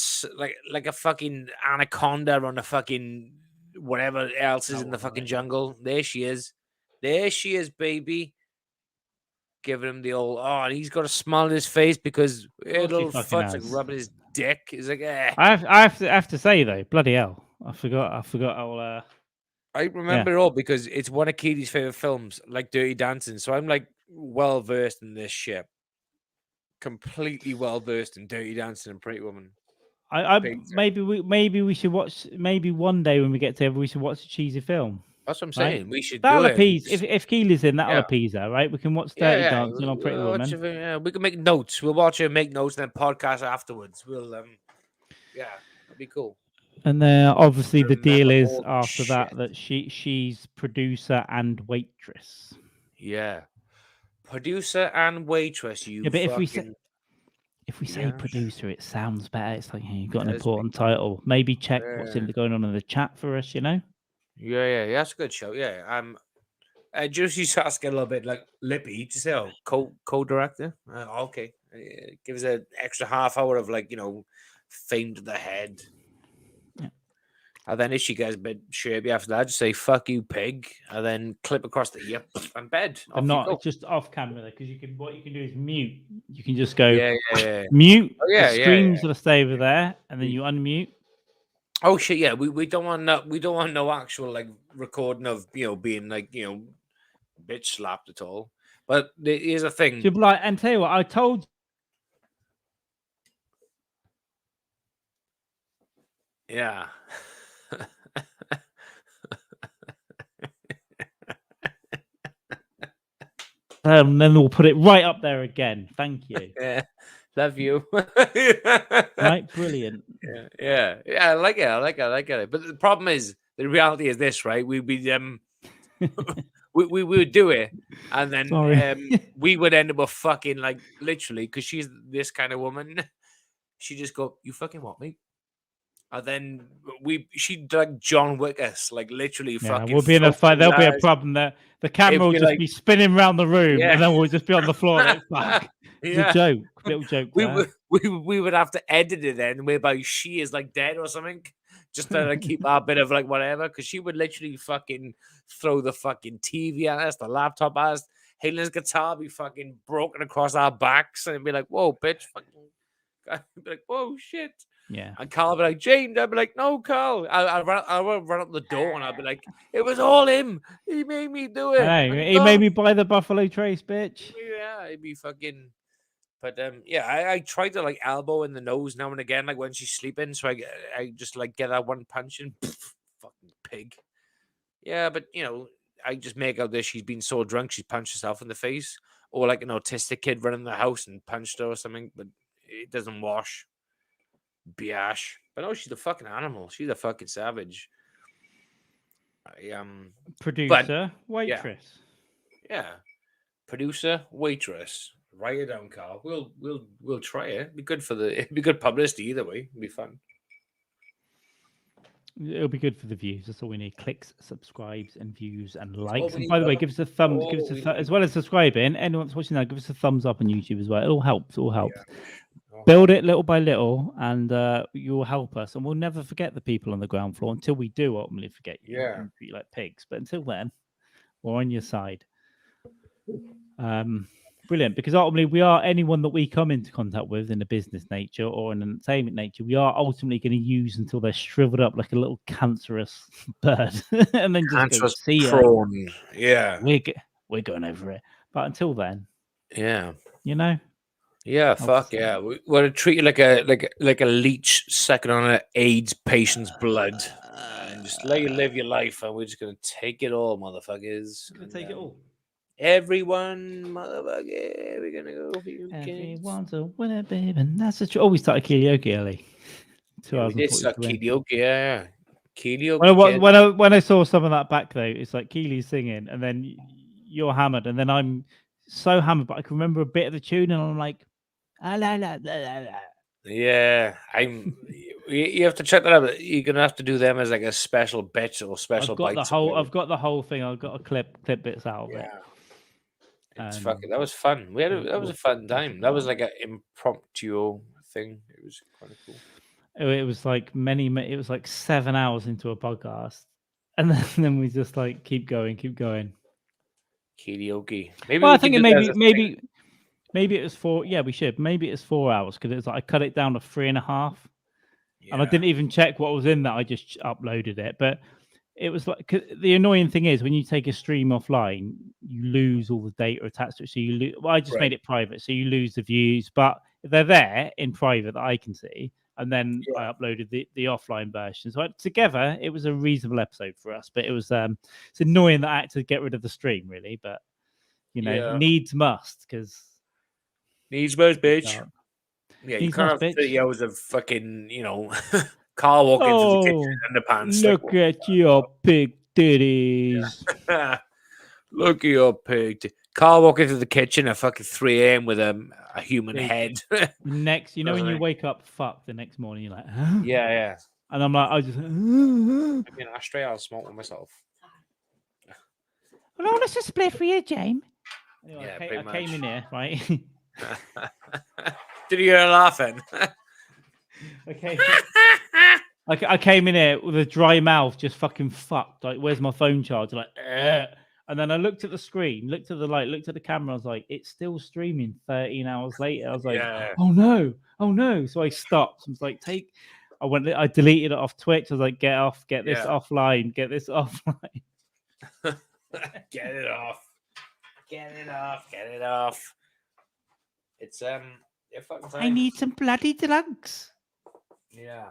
fucking anaconda on a fucking whatever else is in the fucking jungle. There she is. There she is, baby. Giving him the old and he's got a smile on his face because little foot's like rubbing his dick. He's like, I have to say though, bloody hell, I forgot how. I remember it all because it's one of Katie's favorite films, like Dirty Dancing. So I'm like well versed in this shit, completely well versed in Dirty Dancing and Pretty Woman. Maybe we should watch. Maybe one day when we get together, we should watch a cheesy film. That's what I'm saying. Right? We should that'll do appease. If Keely's in, that'll appease her, right? We can watch Dirty Dancing on Pretty Woman. We can make notes. We'll watch it, make notes, and then podcast afterwards. We'll that'd be cool. And then obviously the deal Remember is all the after that shit. she's producer and waitress. Yeah. Producer and waitress, you Yeah, but fucking... if we say Yeah, producer, it sounds better. It's like, hey, you've got an does important title. Maybe check what's Yeah. going on in the chat for us, you know? Yeah, that's a good show. Yeah, Juicy starts to get a little bit like lippy. Just say, oh, co-director. Okay, give us an extra half hour of like fame to the head. Yeah. And then if she gets a bit shabby after that, just say "fuck you, pig," and then clip across the ear and bed. But Off you go. not just off camera, because what you can do is mute. You can just go Yeah. mute. Oh, The yeah. screen's gonna stay over there, and then you unmute. Oh shit! Yeah, we don't want no actual like recording of being like bitch slapped at all. But here's a thing. She'll be like, and tell you what, I told you. Yeah. And then we'll put it right up there again. Thank you. Yeah. Love you. Right, brilliant. Yeah. I like it. But the problem is, the reality is this, right? We'd be we would do it, and then we would end up with fucking like literally, because she's this kind of woman. She just go, "You fucking want me?" And then she'd like John Wick us, like literally fucking. We'll be in a fight. There'll be a problem there. The camera will just be spinning around the room, and then we'll just be on the floor like, fuck. It's a joke, little joke. We would have to edit it then, whereby she is like dead or something, just to like, keep our bit of like whatever. Because she would literally fucking throw the fucking TV at us, the laptop at us. Halen's guitar be fucking broken across our backs, and be like, "Whoa, bitch!" Fucking, I'd be like, "Whoa, shit." Yeah. And Carl would be like, "James," I'd be like, "No, Carl." I run up the door, and I'd be like, "It was all him. He made me do it. Hey, he made me buy the Buffalo Trace, bitch. Yeah, it'd be fucking. But I try to like elbow in the nose now and again, like when she's sleeping. So I just like get that one punch and fucking pig. Yeah, but I just make out that she's been so drunk she's punched herself in the face, or like an autistic kid running the house and punched her or something. But it doesn't wash. Biash. But no, she's a fucking animal. She's a fucking savage. Producer, waitress. Yeah. Producer, waitress. Write it down, Carl. We'll try it. It'd be good publicity either way. It'd be fun. It'll be good for the views. That's all we need. Clicks, subscribes, and views and likes. And by the way, give us a thumbs. As well as subscribing. Anyone that's watching that, give us a thumbs up on YouTube as well. It all helps. Yeah. Build it little by little, and you'll help us. And we'll never forget the people on the ground floor until we do ultimately forget you. Yeah. And treat you like pigs. But until then, we're on your side. Brilliant, because ultimately we are anyone that we come into contact with in a business nature or in an entertainment nature, we are ultimately going to use until they're shriveled up like a little cancerous bird, and then just go, see prawn. Yeah, we're going over it. But until then, yeah, yeah, fuck yeah, we're gonna treat you like a leech sucking on an AIDS patient's blood, and just let you live your life, and we're just gonna take it all, motherfuckers. Take it all. Everyone, motherfucker, we're gonna go for you. Everyone's a winner, baby. And that's the truth. Oh, we started karaoke early. 2 hours. We did start karaoke, yeah. Karaoke. When I saw some of that back though, it's like Keely's singing, and then you're hammered, and then I'm so hammered, but I can remember a bit of the tune, and I'm like, yeah, you have to check that out. You're gonna have to do them as like a special bit or special. I've got the whole thing. I've got to clip bits out of it. It's fucking. That was fun. That was a fun time. That was like an impromptu thing. It was kind of cool. It was like it was like 7 hours into a podcast, and then we just like keep going. Karaoke. I think maybe it was 4. Yeah, we should. Maybe it's 4 hours, because it's like I cut it down to 3.5, and I didn't even check what was in that. I just uploaded it, but. It was like, the annoying thing is when you take a stream offline, you lose all the data attached to it. So I just made it private, so you lose the views, but they're there in private that I can see. And then I uploaded the offline version. So together, it was a reasonable episode for us. But it was it's annoying that I had to get rid of the stream, really. But needs must, because needs must, bitch. Yeah, you can't have 30 hours of fucking Carl walking through the kitchen Oh, in underpants. look at your big titties. Look at your pig. Carl walking through the kitchen at fucking 3 a.m. with a human Big head. Next, you know when Doesn't you he? wake up fucked the next morning, you're like, huh? Yeah. And I'm like, I just, I mean, ashtray, I'll smoke with myself. well, let's just split for you, James. Anyway, Yeah, pretty I came in here, right? Did you hear her laughing? Okay. I came in here with a dry mouth, just fucking fucked. Like, where's my phone charger? Like, and then I looked at the screen, looked at the light, looked at the camera. I was like, it's still streaming 13 hours later. I was like, Yeah. oh no. So I stopped. I was like, I deleted it off Twitch. I was like, get this Yeah. offline, get this offline. Get it off. Get it off. It's fucking time. I need some bloody drugs. Yeah.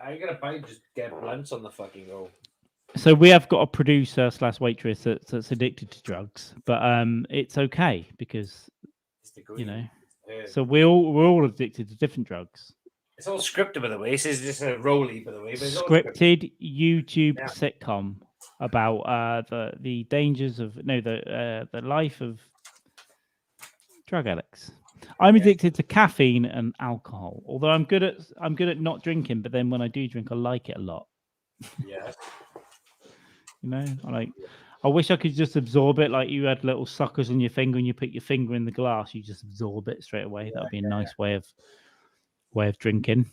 I gotta buy just get blunts on the fucking go. So we have got a producer / waitress that's addicted to drugs, but it's okay because you know. So we're all addicted to different drugs. It's all scripted, by the way. This is just a rollie, by the way. But it's all scripted YouTube sitcom about the dangers of the life of drug addicts. I'm addicted to caffeine and alcohol. Although I'm good at not drinking, but then when I do drink, I like it a lot. Yeah. You know, I wish I could just absorb it. Like you had little suckers on your finger, and you put your finger in the glass, you just absorb it straight away. That would be a nice way of drinking.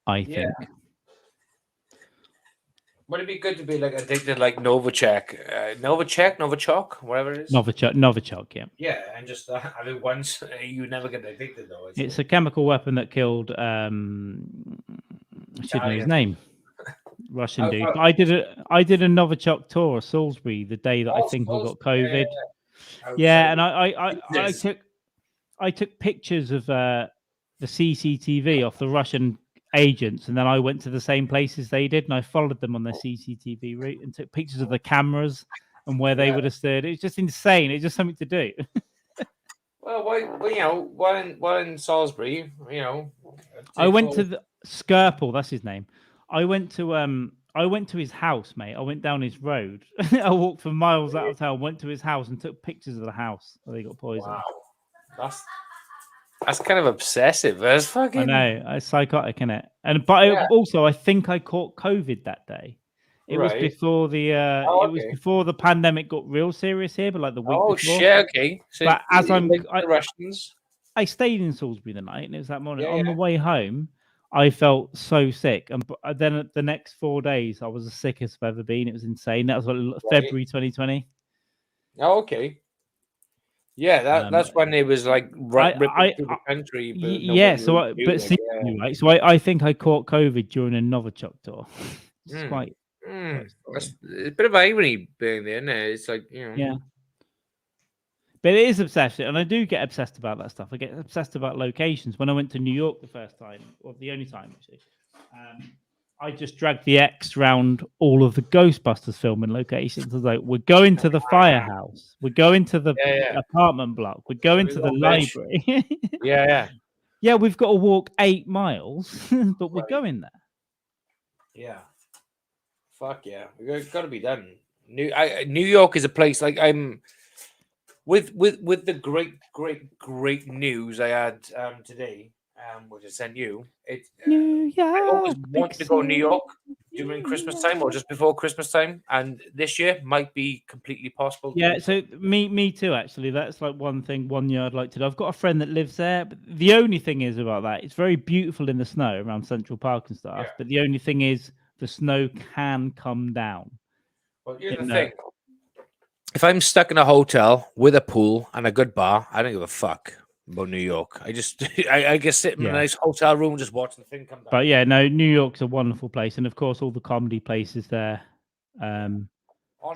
I think. Would it be good to be like addicted, like Novichok, whatever it is? Novichok, yeah. Yeah, and just I mean, once you never get addicted though. It's a chemical weapon that killed. I should know his name. Russian dude. But I did a Novichok tour of Salisbury the day that I think I got COVID. Yeah, and I took pictures of the CCTV off the Russian agents, and then I went to the same places they did, and I followed them on their CCTV route and took pictures of the cameras and where they would have stood. It's just insane. It's just something to do. Well, while in Salisbury, I went to the Skirple. That's his name. I went to his house, mate. I went down his road. I walked for miles out of town, went to his house and took pictures of the house where they got poisoned. Wow. That's kind of obsessive. That's fucking. I know. It's psychotic, isn't it? But also, I think I caught COVID that day. It was before the before the pandemic got real serious here, but like the week before. Oh shit! Okay. So but as the Russians, I stayed in Salisbury the night, and it was that morning. On the way home, I felt so sick, and then the next 4 days, I was the sickest I've ever been. It was insane. That was February 2020. Oh, okay. Yeah, that's when it was like ripping through the country. So I think I caught COVID during a Novichok tour. It's quite. It's a bit of irony being there, isn't it? It's like Yeah. But it is obsessive, and I do get obsessed about that stuff. I get obsessed about locations. When I went to New York the first time, or the only time actually, I just dragged the X round all of the Ghostbusters filming locations. I was like, we're going to the firehouse, we're going to the apartment block, we're going to the library. Yeah, we've got to walk 8 miles, but we're going there. Yeah. Fuck yeah. It's got to be done. New York is a place like I'm with the great news I had today, which I sent you. New York, I always wanted to go to New York during Christmas time or just before Christmas time, and this year might be completely possible. Yeah, so me too. Actually, that's like one year I'd like to do. I've got a friend that lives there, but the only thing is about that, it's very beautiful in the snow around Central Park and stuff. Yeah. But the only thing is, the snow can come down. Well, here's the thing. If I'm stuck in a hotel with a pool and a good bar, I don't give a fuck about New York. I just sit in a nice hotel room, just watching the thing come down. But yeah, no, New York's a wonderful place, and of course, all the comedy places there. Honestly,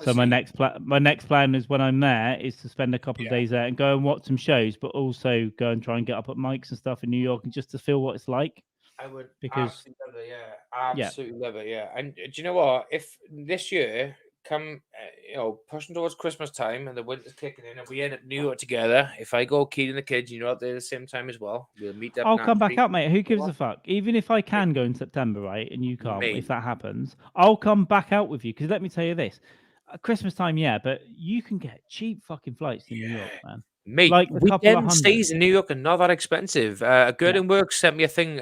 so my next plan is when I'm there is to spend a couple of days there and go and watch some shows, but also go and try and get up at mics and stuff in New York and just to feel what it's like. I would absolutely love it, absolutely love it, And do you know what? If this year come, pushing towards Christmas time and the winter's kicking in, and we end up New York together. If I go, Keely and the kids, you're out there at the same time as well. We'll meet up. I'll come back out, mate. Who gives a fuck? Even if I can go in September, right, and you can't, Mate. if that happens, I'll come back out with you. Because let me tell you this: at Christmas time, yeah, but you can get cheap fucking flights to New York, man. Mate, Like a couple of weekend hundred. stays in New York are not that expensive. A girl in work sent me a thing.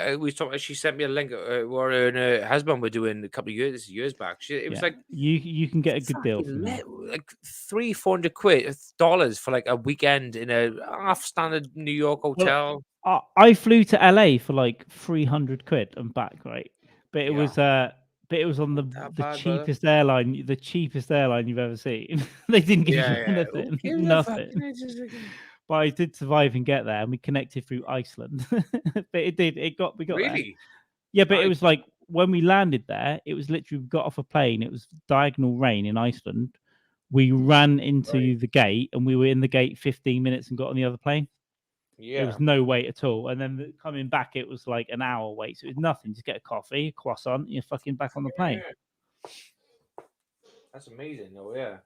She sent me a link. Where her and her husband were doing a couple of years back. It was like you can get a good deal from that. Like $300 for like a weekend in a half standard New York hotel. I flew to LA for like 300 quid and back, right? But it was on the cheapest airline, the cheapest airline you've ever seen. They didn't give you anything, nothing. But I did survive and get there, and we connected through Iceland. But we got there. Yeah, but it was like when we landed there, it was literally we got off a plane. It was diagonal rain in Iceland. We ran into the gate, and we were in the gate 15 minutes and got on the other plane. Yeah, there was no wait at all. And then coming back, it was like an hour wait. So it was nothing. Just get a coffee, a croissant, you're fucking back on the plane. That's amazing, though. Yeah.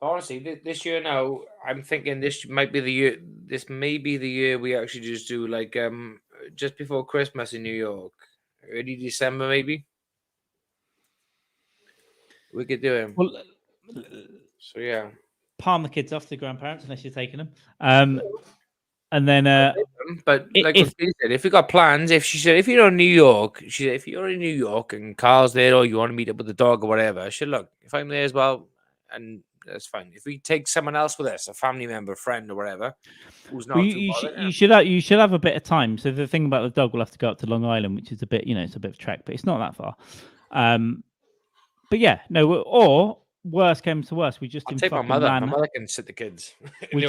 Honestly, this year now, I'm thinking this might be the year. This may be the year we actually just do like just before Christmas in New York, early December maybe. We could do it. Well, so yeah, palm the kids off to grandparents unless you're taking them. And then, but like what she said, if we got plans, if you're in New York, if you're in New York and Carl's there, or you want to meet up with the dog or whatever, she said, look, if I'm there as well, and that's fine. If we take someone else with us, a family member, friend, or whatever, who's not you should have a bit of time. So the thing about the dog, we'll have to go up to Long Island, which is a bit, it's a bit of a trek, but it's not that far. But yeah, no, or worst came to worst, we just take my mother. My mother can sit the kids. We're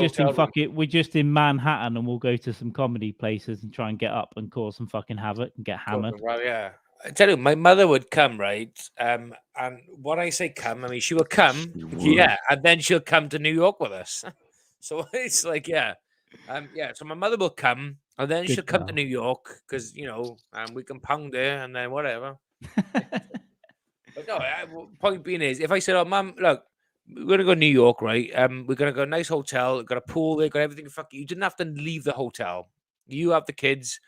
just in Manhattan, and we'll go to some comedy places and try and get up and cause some fucking havoc and get hammered. Well, yeah. I tell you, my mother would come, right? And when I say come, I mean she will come, and then she'll come to New York with us. So it's like, So my mother will come, and then she'll come to New York because we can pound there and then whatever. But no, point being is, if I said, "Oh, Mum, look, we're gonna go to New York, right? We're gonna go to a nice hotel, got a pool there, got everything. Fuck you didn't have to leave the hotel. You have the kids.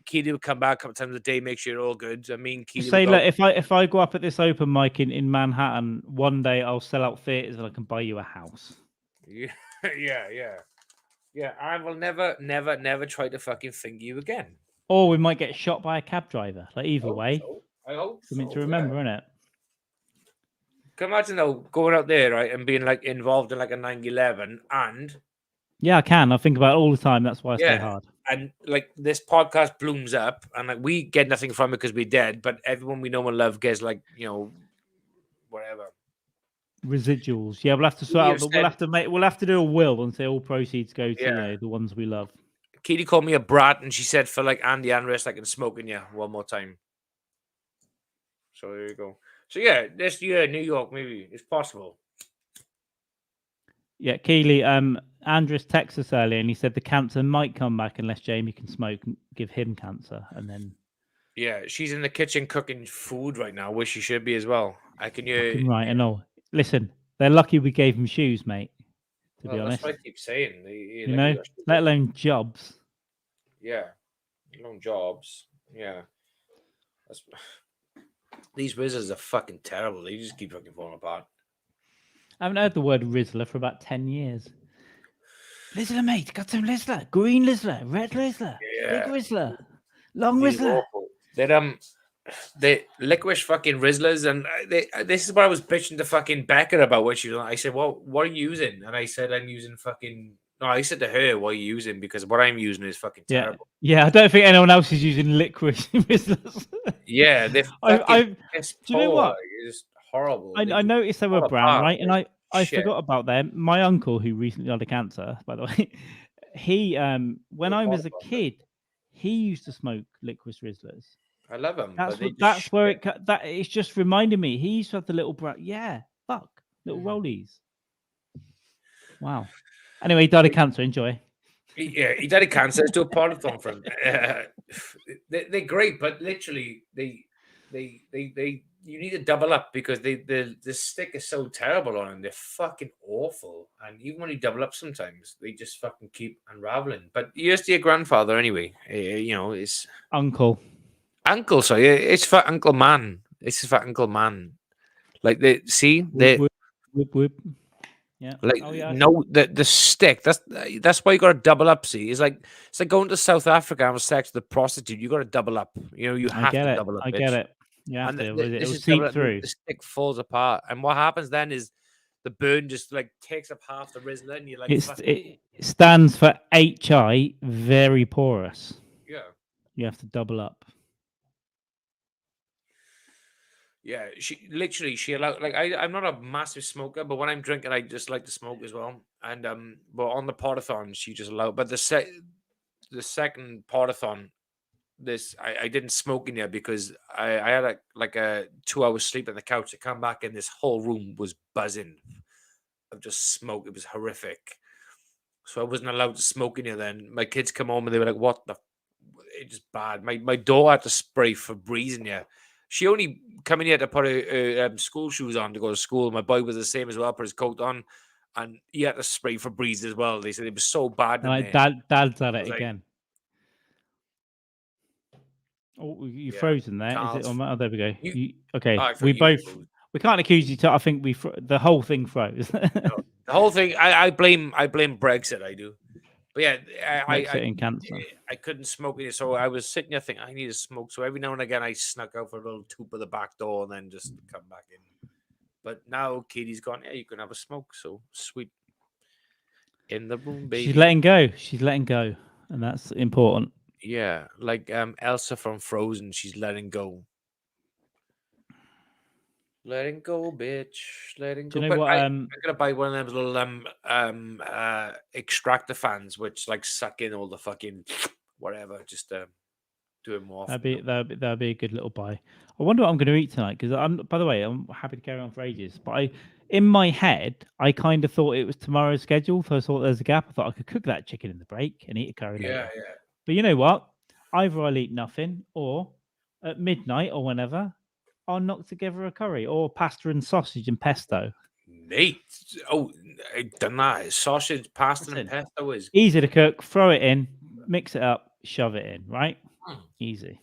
Keely will come back a couple times a day, make sure you're all good. I mean, Keely say, look, if I go up at this open mic in Manhattan, one day I'll sell out theaters and I can buy you a house. Yeah. I will never try to fucking finger you again. Or we might get shot by a cab driver. Like either way. So. I hope something to remember, isn't it? Can you imagine though going out there, right, and being like involved in like a 9/11 and I can. I think about it all the time. That's why I stay hard. And like this podcast blooms up, and like we get nothing from it because we're dead, but everyone we know and love gets like whatever residuals. Yeah, we'll have to sort out. We'll have to do a will and say all proceeds go to the ones we love. Katie called me a brat, and she said for like Andy Andrest, I can smoke in you one more time. So there you go. So yeah, this year New York maybe it's possible. Yeah, Keely, Andres texted us earlier and he said the cancer might come back unless Jamie can smoke and give him cancer. And then she's in the kitchen cooking food right now, where she should be as well. I know. Listen, they're lucky we gave him shoes, mate. To be honest. That's what I keep saying. Let alone jobs. Yeah. Let alone jobs. Yeah. These wizards are fucking terrible. They just keep fucking falling apart. I haven't heard the word Rizzler for about 10 years. Rizzler, mate. Got some Rizzler. Green Rizzler. Red Rizzler. Big Rizzler. Long Rizzler. They're licorice fucking Rizzlers. And this is what I was bitching to fucking Becca about when she was on. I said, well, what are you using? And I said, I'm using fucking... No, I said to her, what are you using? Because what I'm using is fucking terrible. Yeah, I don't think anyone else is using licorice Rizzlers. Yeah, they're fucking do you know what? It's horrible. I noticed they were brown, right? And I forgot about them. My uncle, who recently died of cancer, by the way, he when I was a kid, he used to smoke licorice Rizzlers. I love them. That's where it's just reminded me. He used to have the little brown, little rollies. Wow. Anyway, he died of cancer. Enjoy. He died of cancer. Let's do a polython for him. They're great, but literally they you need to double up because the stick is so terrible on them. They're fucking awful. And even when you double up sometimes, they just fucking keep unraveling. But here's to your grandfather anyway. You know, it's Uncle. uncle, sorry. It's for Uncle Mann. This is for Uncle Mann. Like Whoop, whoop, whoop, whoop. Yeah. like Oh yeah. no the stick. That's why you gotta double up, see. It's like going to South Africa and have sex with a prostitute. You gotta double up. You know, you I have get to it. double up, I bitch. get it. You have And to. this It'll is double seep up, through. the stick falls apart. And what happens then is the burn just like takes up half the resin and you're like It stands for HI, very porous. yeah. You have to double up. Yeah, she allowed like I'm not a massive smoker, but when I'm drinking, I just like to smoke as well. And but on the potathon, she just allowed. But the second potathon, I didn't smoke in there because I had a 2 hour sleep on the couch. I come back and this whole room was buzzing of just smoke. It was horrific. So I wasn't allowed to smoke in here. Then my kids come home and they were like, "What the?" It's just bad. My daughter had to spray Febreze in here. She only come in here to put her school shoes on to go to school. My boy was the same as well, put his coat on, and he had to spray Febreze as well. They said it was so bad in Like there. Dad's at I it was like, again. Oh, you yeah, frozen there? Is it Charles, on? Oh, there we go. you, Okay, I thought we you both. froze. We can't accuse you. I think the whole thing froze. No, the whole thing. I blame Brexit. I do. But yeah, Brexit and cancer. I couldn't smoke it, so I was sitting there thinking I need to smoke. So every now and again, I snuck out for a little toop of the back door and then just come back in. But now Katie's gone. Yeah, you can have a smoke. So sweet. In the room, baby. She's letting go. She's letting go, and that's important. Yeah, like Elsa from Frozen. She's letting go. Letting go, bitch. Letting Do go. you know But what? I'm gonna buy one of those little extractor fans, which like suck in all the fucking whatever. Just do it more often. That'd be a good little buy. I wonder what I'm going to eat tonight because by the way, I'm happy to carry on for ages. But in my head, I kind of thought it was tomorrow's schedule, so I thought there's a gap. I thought I could cook that chicken in the break and eat a curry later. Yeah. But you know what? Either I'll eat nothing, or at midnight or whenever, I'll knock together a curry or pasta and sausage and pesto. Nate. Oh, I've done that. Sausage, pasta, and pesto is easy to cook. Throw it in, mix it up, shove it in. Right? Easy.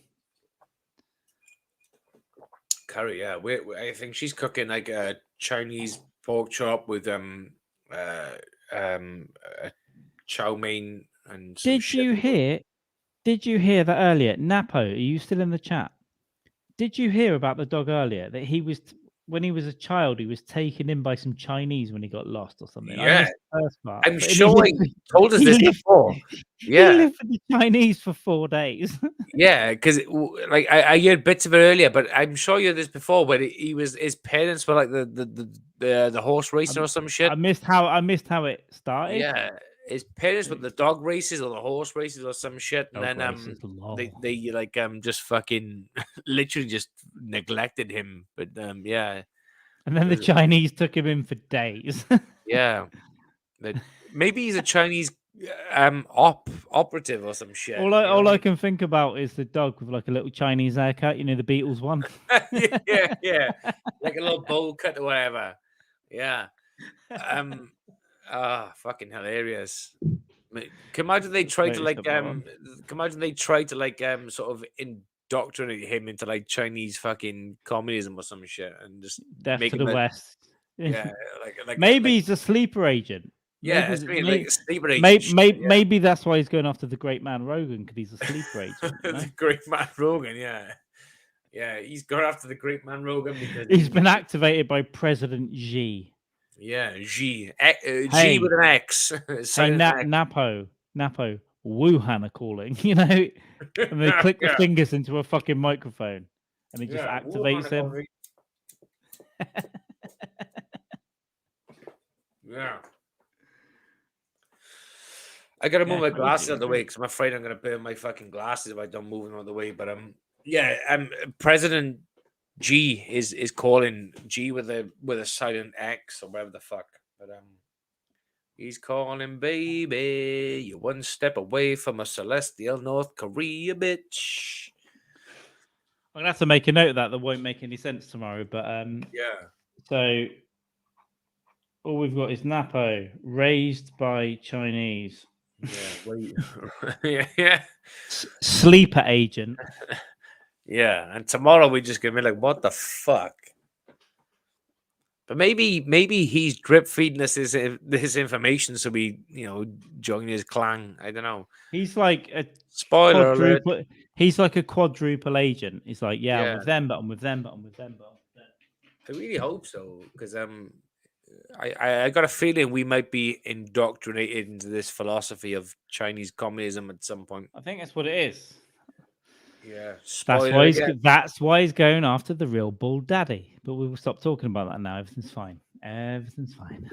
Curry, yeah. I think she's cooking like a Chinese pork chop with chow mein and some Did you hear that earlier? Napo, are you still in the chat? Did you hear about the dog earlier? That he was when he was a child, he was taken in by some Chinese when he got lost or something. Yeah. I missed the first part. I'm sure he told us this before. Yeah. He lived with the Chinese for 4 days. Yeah, because like I heard bits of it earlier, but I'm sure you heard this before. Where his parents were like the horse racing or some shit. I missed how it started. Yeah, his parents were the dog races or the horse races or some shit, and Dog then races, they like just fucking literally just neglected him. But yeah, and then the Chinese took him in for days. yeah, maybe he's a Chinese operative or some shit. All I can think about is the dog with like a little Chinese haircut, you know, the Beatles one. yeah, like a little bowl cut or whatever. Yeah. Fucking hilarious. Can you imagine they tried to like sort of indoctrinate him into like Chinese fucking communism or some shit and just Death make to him the West. Yeah, like maybe he's a sleeper agent. Yeah, maybe, like a sleeper agent. Maybe that's why he's going after the great man Rogan, because he's a sleeper agent. You know? The great man Rogan, yeah, he's gone after the great man Rogan because he's been activated by President Xi. Yeah, G with an X. Hey, Napo, Wuhan are calling, you know, and they click the fingers into a fucking microphone, and it just activates him. Yeah. I gotta move my glasses out of the way because I'm afraid I'm gonna burn my fucking glasses if I don't move them out of the way. But President G is calling G with a silent X or whatever the fuck. But he's calling, baby. You're one step away from a celestial North Korea, bitch. I'm gonna have to make a note of that. That won't make any sense tomorrow. But Yeah. so all we've got is Napo, raised by Chinese. Yeah. Wait. Yeah. Sleeper agent. Yeah. And tomorrow we're just gonna be like, what the fuck? But maybe he's drip feeding us this information so we, join his clan. I don't know. He's like a Spoiler alert. quadruple. He's like a quadruple agent. He's like, yeah, I'm Yeah. with them, but I'm with them, but I'm with them, but I'm with them. I really hope so, because I got a feeling we might be indoctrinated into this philosophy of Chinese communism at some point. I think that's what it is. Yeah, That's spoiler why again. that's why he's going after the real bull daddy. But we will stop talking about that now. Everything's fine. Everything's fine.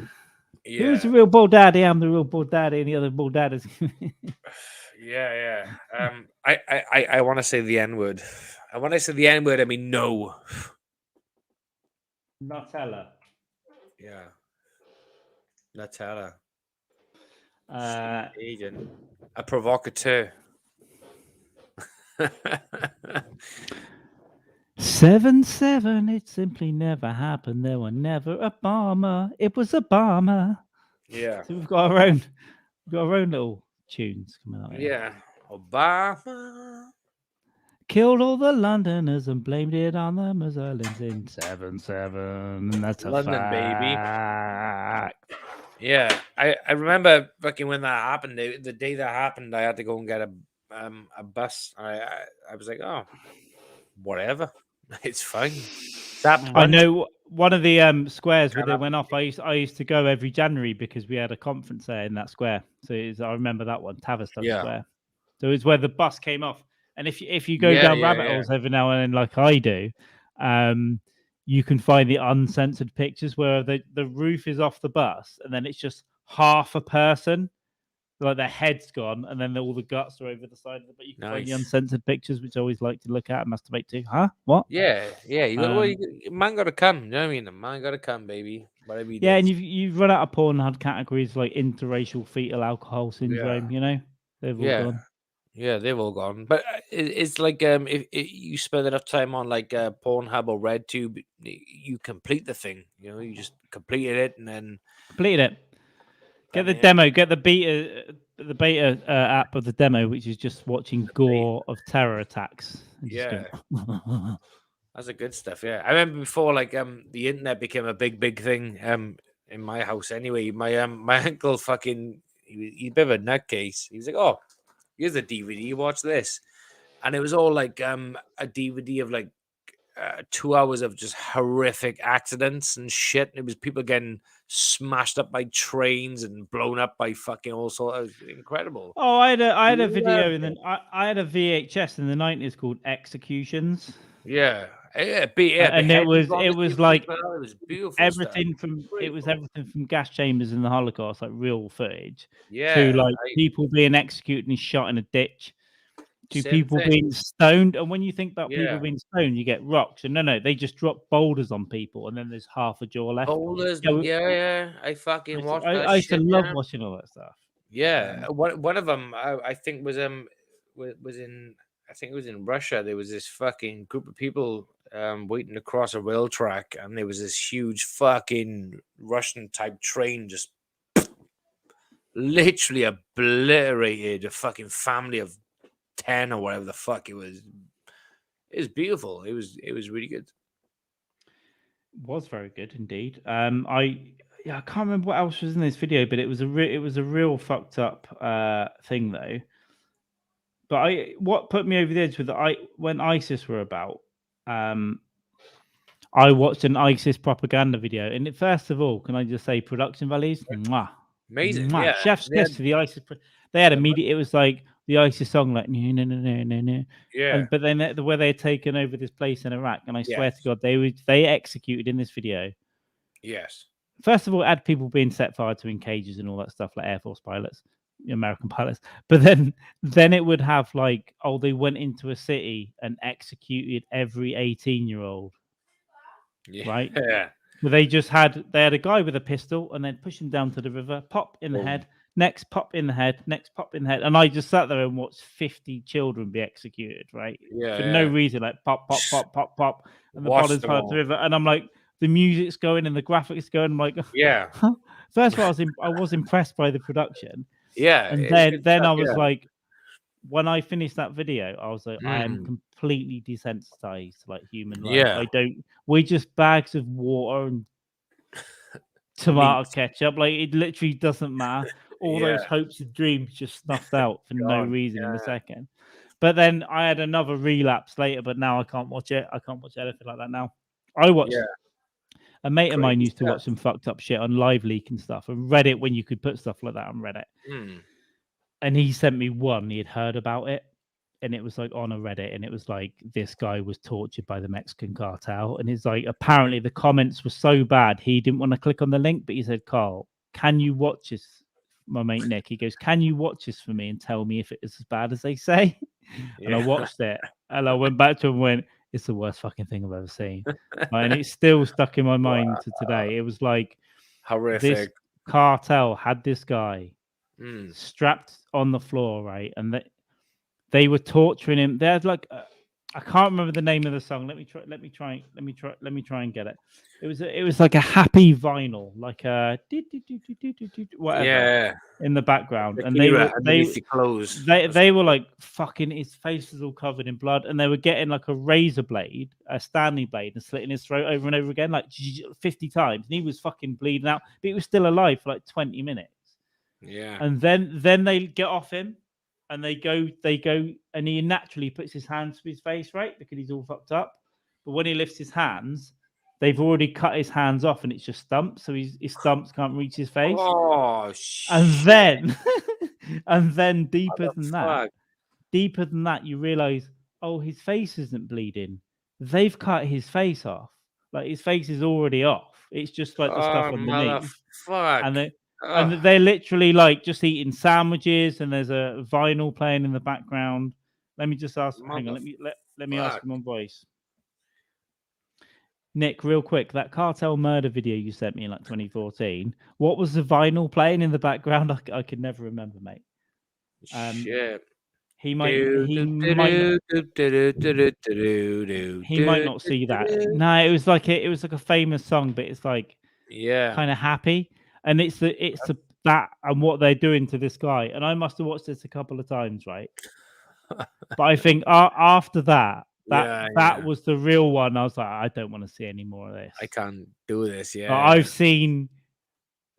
Yeah, Who's the real bull daddy? I'm the real bull daddy, and the other bull daddies. yeah. I want to say the N word. And when I say the N word, I mean no. Nutella. Yeah, Nutella. Agent, a provocateur. 7-7. It simply never happened. There were never a bomber. It was a bomber. Yeah. So we've got our own little tunes coming out. Yeah. Obama Killed all the Londoners and blamed it on the Muslims in 7-7. And that's a London, baby. fact. Yeah, I remember fucking when that happened. The day that happened, I had to go and get a bus. I was like, oh, whatever, it's fine. I know one of the squares where Can they happen. went off. I used to go every January because we had a conference there in that square. So I remember that one, Tavistock Yeah. Square. So it's where the bus came off. And if you go Yeah, down yeah, rabbit yeah. holes every now and then, like I do, you can find the uncensored pictures where the roof is off the bus and then it's just half a person, like their head's gone, and then all the guts are over the side of it. But you can find the Nice. uncensored pictures, which I always like to look at and masturbate to. Huh? What? Yeah. Man got to come. You know what I mean? The man got to come, baby. Whatever he Yeah, does. and you've run out of Pornhub categories like interracial fetal alcohol syndrome. You know, they've all gone. Yeah, they've all gone. But it's like if you spend enough time on like Pornhub or RedTube, you complete the thing. You just completed it and then Completed it. Get the yeah. demo. Get the beta app of the demo, which is just watching gore of terror attacks. And just Yeah. going, That's a good stuff. Yeah, I remember before like the internet became a big thing in my house. Anyway, my uncle fucking he's a bit of a nutcase. He was like, oh, here's a DVD. Watch this, and it was all like a DVD of like 2 hours of just horrific accidents and shit. It was people getting smashed up by trains and blown up by fucking all sorts. It was incredible. Oh, I had a video Loved and then I had a VHS in the 90s called Executions. Yeah, And it was like it was beautiful everything stuff. from everything from gas chambers in the Holocaust, like real footage, Yeah, to like people being executed and shot in a ditch, to Same people thing. being stoned. And when you think about people Yeah. being stoned, you get rocks. And no, they just drop boulders on people, and then there's half a jaw left. Boulders, Yeah, I fucking watched I that used to shit. love watching all that stuff. Yeah, one of them I think was in I think it was in Russia. There was this fucking group of people waiting to cross a rail track, and there was this huge fucking Russian type train just literally obliterated a fucking family of 10 or whatever the fuck it was. It was beautiful. It was really good. Was very good indeed. I can't remember what else was in this video, but it was a real fucked up thing though. But what put me over the edge with when ISIS were about, I watched an ISIS propaganda video, and first of all, can I just say production values? Mwah. Amazing. Mwah. Yeah. Chef's kiss to the ISIS. They had immediate. It was like the ISIS song, like no. Yeah. But then the way they had taken over this place in Iraq, and I swear to God, they executed in this video. Yes. First of all, it had people being set fire to in cages and all that stuff, like Air Force pilots, American pilots. But then it would have like, oh, they went into a city and executed every 18-year-old. Yeah. Right? Yeah. But they had a guy with a pistol and then push him down to the river, pop in the head. next pop in the head, next pop in the head. And I just sat there and watched 50 children be executed, right? For no reason, like pop, pop, pop, pop, pop. And the bodies fell to the river. And I'm like, the music's going and the graphics going. I'm like, yeah. First of all, I was impressed by the production. Yeah. And then I was like, when I finished that video, I was like, I am completely desensitized to like human life. We're just bags of water and tomato ketchup. Like, it literally doesn't matter. All those hopes and dreams just snuffed out for no reason in a second. But then I had another relapse later, but now I can't watch it. I can't watch anything like that now. I watched a mate of mine used to watch some fucked up shit on Live Leak and stuff, and Reddit when you could put stuff like that on Reddit. And he sent me one. He had heard about it, and it was like on a Reddit, and it was like this guy was tortured by the Mexican cartel, and it's like apparently the comments were so bad he didn't want to click on the link, but he said, "Carl, can you watch this?" My mate Nick, he goes, "Can you watch this for me and tell me if it is as bad as they say?" And I watched it, and I went back to him and went, "It's the worst fucking thing I've ever seen," and it's still stuck in my mind to today. It was like horrific. This cartel had this guy strapped on the floor, right, and they were torturing him. They had like I can't remember the name of the song. Let me try and get it. It was like a happy vinyl, like a whatever in the background, and they were like fucking. His face was all covered in blood, and they were getting like a razor blade, a Stanley blade, and slitting his throat over and over again, like 50 times, and he was fucking bleeding out, but he was still alive for like 20 minutes. Yeah, and then they get off him. And they go, and he naturally puts his hands to his face, right? Because he's all fucked up. But when he lifts his hands, they've already cut his hands off, and it's just stumps, so his stumps can't reach his face. Oh shit! And then deeper than that, you realize, oh, his face isn't bleeding. They've cut his face off. Like his face is already off. It's just like the stuff underneath. And they're literally like just eating sandwiches, and there's a vinyl playing in the background. Let me just ask. Hang on. Let me ask him on voice. Nick, real quick, that cartel murder video you sent me in like 2014. What was the vinyl playing in the background? I could never remember, mate. Shit. He might not see that. No, it was like a famous song, but it's like kind of happy. And it's that and what they're doing to this guy. And I must have watched this a couple of times, right? But I think after that was the real one. I was like, I don't want to see any more of this. I can't do this. Yeah, but I've seen,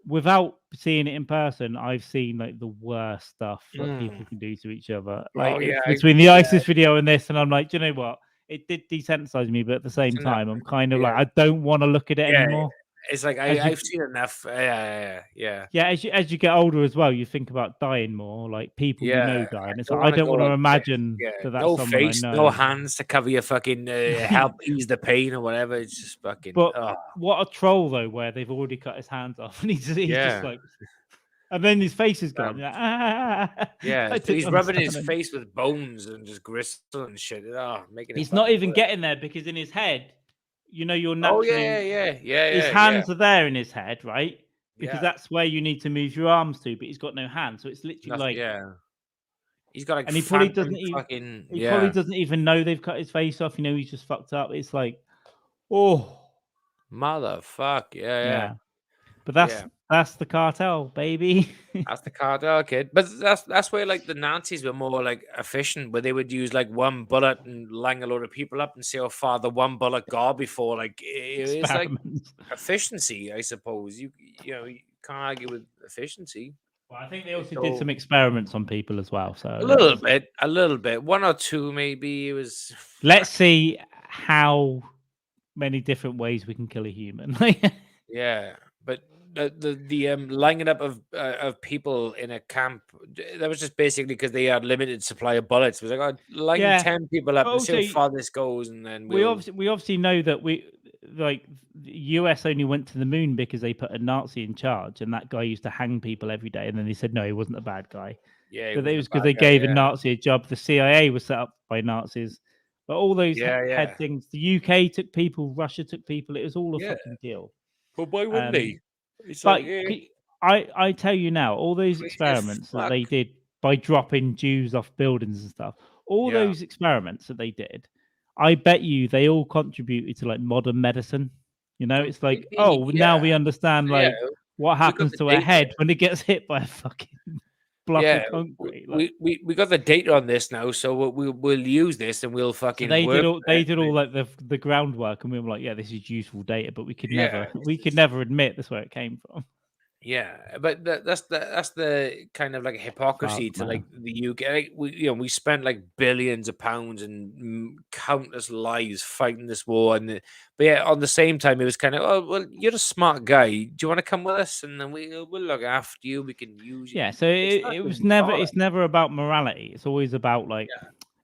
without seeing it in person, I've seen like the worst stuff that people can do to each other. Like between the ISIS video and this, and I'm like, do you know what? It did desensitize me, but at the same time, I'm kind of like, I don't want to look at it anymore. It's like I've seen enough. Yeah. As you get older as well, you think about dying more, like people you know dying. It's like, I don't want to imagine that that's no someone face, I know. no hands to cover your fucking help ease the pain or whatever. It's just fucking. But what a troll though, where they've already cut his hands off, and he's just like, and then his face is gone. He's rubbing his face with bones and just gristle and shit. Making he's not even getting there, because in his head, you know, you're naturally. His hands are there in his head, right? Because that's where you need to move your arms to, but he's got no hands, so it's literally he's got like, and he probably doesn't even probably doesn't even know they've cut his face off. You know, he's just fucked up. It's like, motherfuck, But that's the cartel, baby. That's the cartel, kid. But that's where like the Nazis were more like efficient, where they would use like one bullet and line a load of people up and see how far the one bullet got before. Like it's like efficiency, I suppose. You can't argue with efficiency. Well, I think they also did some experiments on people as well. So a little bit, one or two maybe. It was. Let's see how many different ways we can kill a human. Yeah, but the lining up of people in a camp, that was just basically because they had limited supply of bullets. It was like, line 10 people up and see how far this goes, and then we obviously know that the US only went to the moon because they put a Nazi in charge, and that guy used to hang people every day, and then they said no, he wasn't a bad guy. Yeah, but it was because they gave a Nazi a job. The CIA was set up by Nazis, but all those head things. The UK took people, Russia took people. It was all a fucking deal. But why wouldn't they? It's like I tell you now, all those Crazy as experiments that fuck. they did by dropping Jews off buildings and stuff, all Yeah. those experiments that they did, I bet you they all contributed to like modern medicine. You know, it's like, oh, now we understand Yeah, like what we got happens the to a data. head when it gets hit by a fucking block Yeah, of concrete. Like, we got the data on this now, so we'll use this and we'll so fucking they work did all like the groundwork, and we were like, yeah, this is useful data, but we could Yeah, never admit that's where it came from. Yeah, but that's the kind of like hypocrisy Fuck, to like man. the UK. Like, we spent like billions of pounds and countless lives fighting this war, but yeah, on the same time, it was kind of, oh well, you're a smart guy. Do you want to come with us? And then we'll look after you. We can use you. Yeah, so It's it was fucking never bollocks. it's never about morality. It's always about like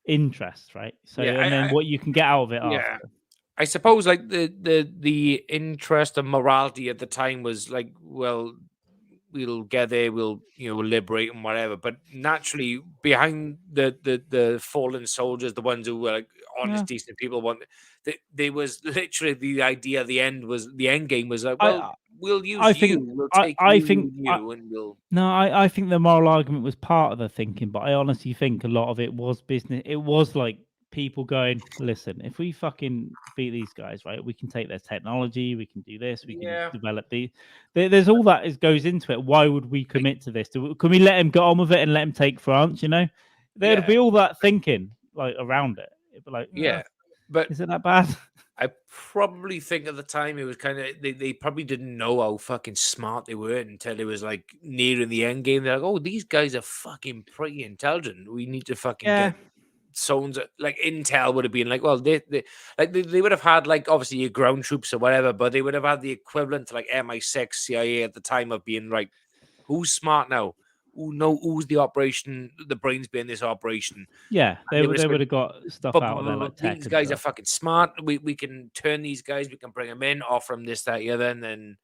interest, right? So Yeah, and then what you can get out of it yeah. after. I suppose like the interest of morality at the time was like, well, we'll get there, we'll we'll liberate and whatever. But naturally, behind the fallen soldiers, the ones who were like honest, Yeah. decent people, they was literally the idea. The end game was like, well, I we'll use I you, think we'll take you, and we'll. no, I think the moral argument was part of the thinking, but I honestly think a lot of it was business. It was like people going, listen, if we fucking beat these guys, right, we can take their technology, we can do this, we can Yeah, develop there's all that goes into it. Why would we commit to this? Can we let him get on with it and let him take France? You know, there'd yeah, be all that thinking like around it. It'd be like, yeah. But is it that bad? I probably think at the time it was kind of they probably didn't know how fucking smart they were until it was like nearing the end game. They're like, oh, these guys are fucking pretty intelligent. We need to fucking Yeah. get zones. Like Intel would have been like, well, they would have had like obviously your ground troops or whatever, but they would have had the equivalent to like MI6, CIA at the time of being like, who's smart now? Who's the brains behind this operation? Yeah, And they were would have got stuff out of there like tech these and guys are stuff. fucking smart. We can turn these guys. We can bring them in, offer them this, that, yeah. Then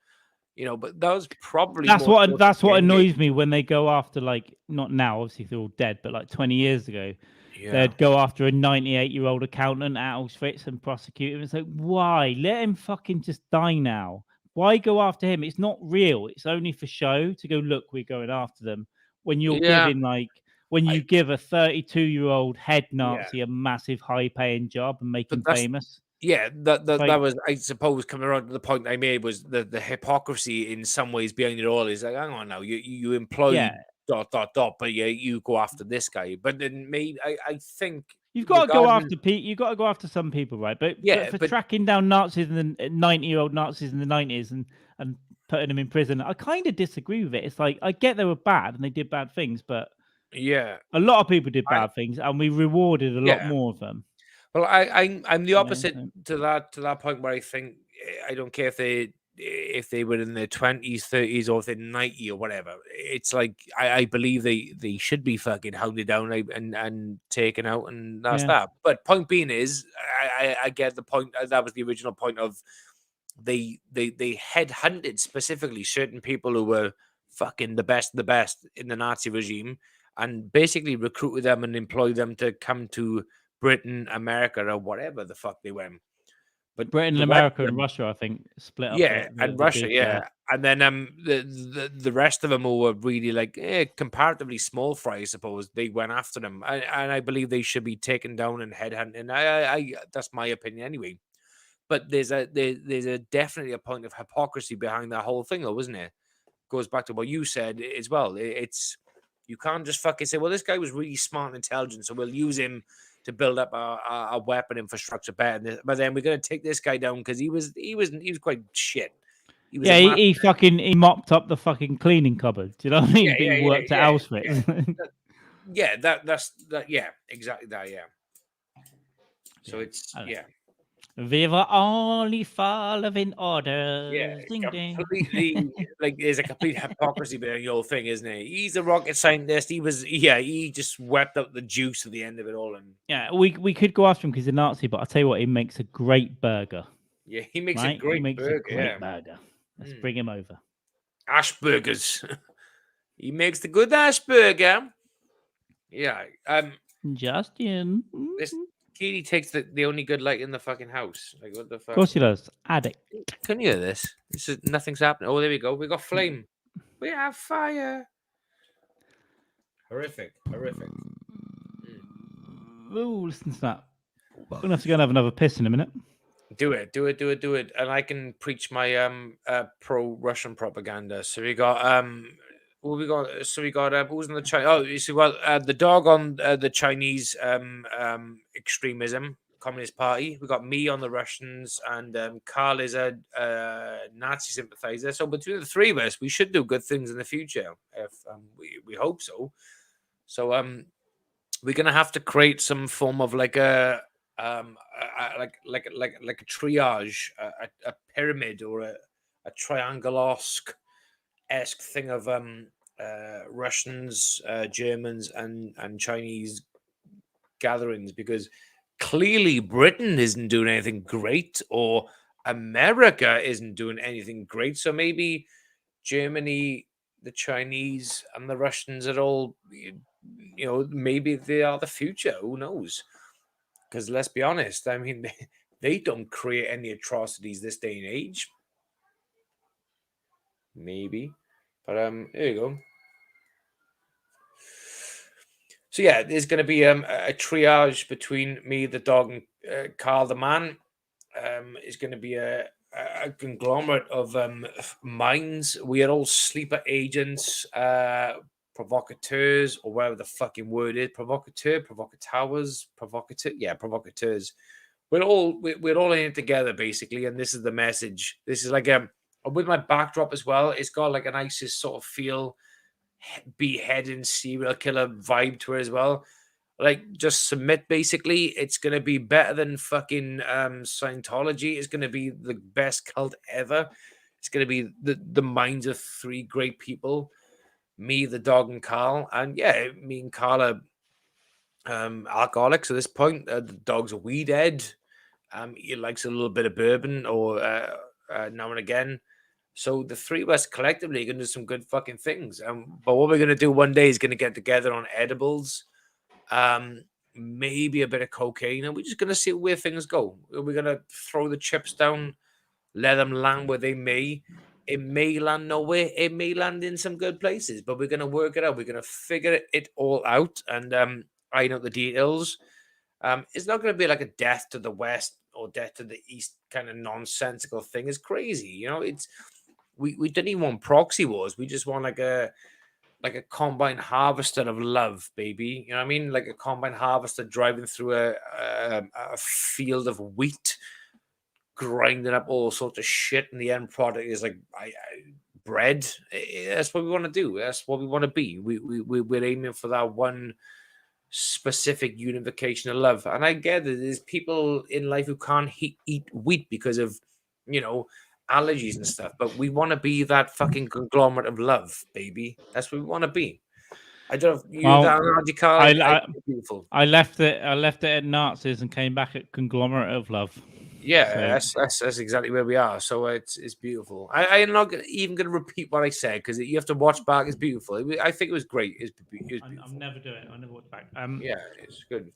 but that was probably That's more towards what the end game. annoys me when they go after like not now, obviously they're all dead, but like 20 years ago, Yeah, they'd go after a 98-year-old accountant at Auschwitz and prosecute him. It's like, why? Let him fucking just die now. Why go after him? It's not real. It's only for show to go, look, we're going after them. When you're yeah, giving when you I, give a 32-year-old head yeah. Nazi a massive high-paying job and make But him that's famous. yeah. It's That like, was, I suppose, coming around to the point I made was the hypocrisy in some ways behind it all is like, hang on now, you employ yeah, dot, but yeah, you go after this guy. But then maybe I think you've got to go regarding after you got to go after some people, right? But yeah, for but tracking down Nazis and the 90-year-old Nazis in the 90s and putting them in prison, I kind of disagree with it. It's like I get they were bad and they did bad things, but yeah, a lot of people did I bad things, and we rewarded a lot yeah. more of them. Well, I'm the You know, opposite to that point where I think I don't care if they were in their 20s, 30s, or if they're 90 or whatever. It's like I believe they should be fucking hounded down and taken out, and that's yeah, that. But point being is, I get the point. That was the original point of they headhunted specifically certain people who were fucking the best of the best in the Nazi regime, and basically recruited them and employed them to come to Britain, America, or whatever the fuck they went. But Britain and the rest America of and them, Russia, I think, split up yeah, and the Russia, big. yeah, and then the rest of them who were really like comparatively small fry, I suppose, they went after them, and I believe they should be taken down and headhunted. I that's my opinion anyway. But there's a definitely a point of hypocrisy behind that whole thing, though, isn't it? Goes back to what you said as well. It's you can't just fucking say, well, this guy was really smart and intelligent, so we'll use him to build up a weapon infrastructure better. But then we're going to take this guy down because he was quite shit. He was a Yeah, massive. he mopped up the fucking cleaning cupboard. Do you know what I mean? Yeah, But he yeah, worked at yeah, Auschwitz. yeah. That's yeah, exactly that. Yeah. So Yeah, it's I don't know. yeah. We were only following Yeah, orders. Ding ding. completely. Like, there's a complete hypocrisy behind the whole thing, isn't it? He's a rocket scientist. He just wept up the juice at the end of it all, and Yeah, we could go after him because he's a Nazi, but I'll tell you what, he makes a great burger. yeah, he makes a Right? He great makes burger. a great Yeah, burger. Let's bring him over. ash burgers. He makes the good ash burger. Yeah. Justin. This Katie takes the only good light in the fucking house. Like, what the fuck? Of course he does. Addict. Can you hear this? Nothing's happening. Oh, there we go. We got flame. We have fire. Horrific. Oh, listen to that. I'm gonna have to go and have another piss in a minute. Do it, and I can preach my pro-Russian propaganda. So we got what we got? So we got who's on the Chinese? Oh, you see, well, the dog on the Chinese extremism, Communist Party. We got me on the Russians, and Carl is a Nazi sympathizer. So between the three of us, we should do good things in the future. If we hope so. So we're gonna have to create some form of like a like a triage, a pyramid, or a triangle-esque thing of Russians, Germans, and Chinese gatherings, because clearly Britain isn't doing anything great, or America isn't doing anything great. So maybe Germany, the Chinese, and the Russians are all, maybe they are the future. Who knows? Because let's be honest, I mean, they don't create any atrocities this day and age. Maybe. But there you go. So yeah, there's going to be a triage between me, the dog, and Carl, the man. It's going to be a conglomerate of minds. We are all sleeper agents, provocateurs, or whatever the fucking word is. Provocateurs. Yeah, provocateurs. We're all in it together, basically, and this is the message. This is like with my backdrop as well. It's got like an ISIS sort of feel, beheading serial killer vibe to it as well. Like, just submit, basically. It's going to be better than fucking Scientology. It's going to be the best cult ever. It's going to be the minds of three great people. Me, the dog, and Carl. And yeah, me and Carl are alcoholics at this point. The dog's a weed head. He likes a little bit of bourbon or now and again. So the three of us collectively are going to do some good fucking things. But what we're going to do one day is going to get together on edibles, maybe a bit of cocaine, and we're just going to see where things go. We're going to throw the chips down, let them land where they may. It may land nowhere. It may land in some good places, but we're going to work it out. We're going to figure it all out and iron out the details. It's not going to be like a death to the west or death to the east kind of nonsensical thing. It's crazy, It's we didn't even want proxy wars. We just want like a combine harvester of love, baby. You know what I mean? Like a combine harvester driving through a field of wheat, grinding up all sorts of shit, and the end product is like bread. That's what we want to do. That's what we want to be. We're aiming for that one specific unification of love. And I get that there's people in life who can't eat wheat because of, allergies and stuff, but we want to be that fucking conglomerate of love, baby. That's what we want to be. I don't know if you're that radical. Beautiful. I left it at Nazis and came back at conglomerate of love. Yeah, so that's exactly where we are. So it's beautiful. I'm not even going to repeat what I said because you have to watch back. It's beautiful. I think it was great. It's beautiful. I'll never do it. I'll never watch back. Yeah, it's good.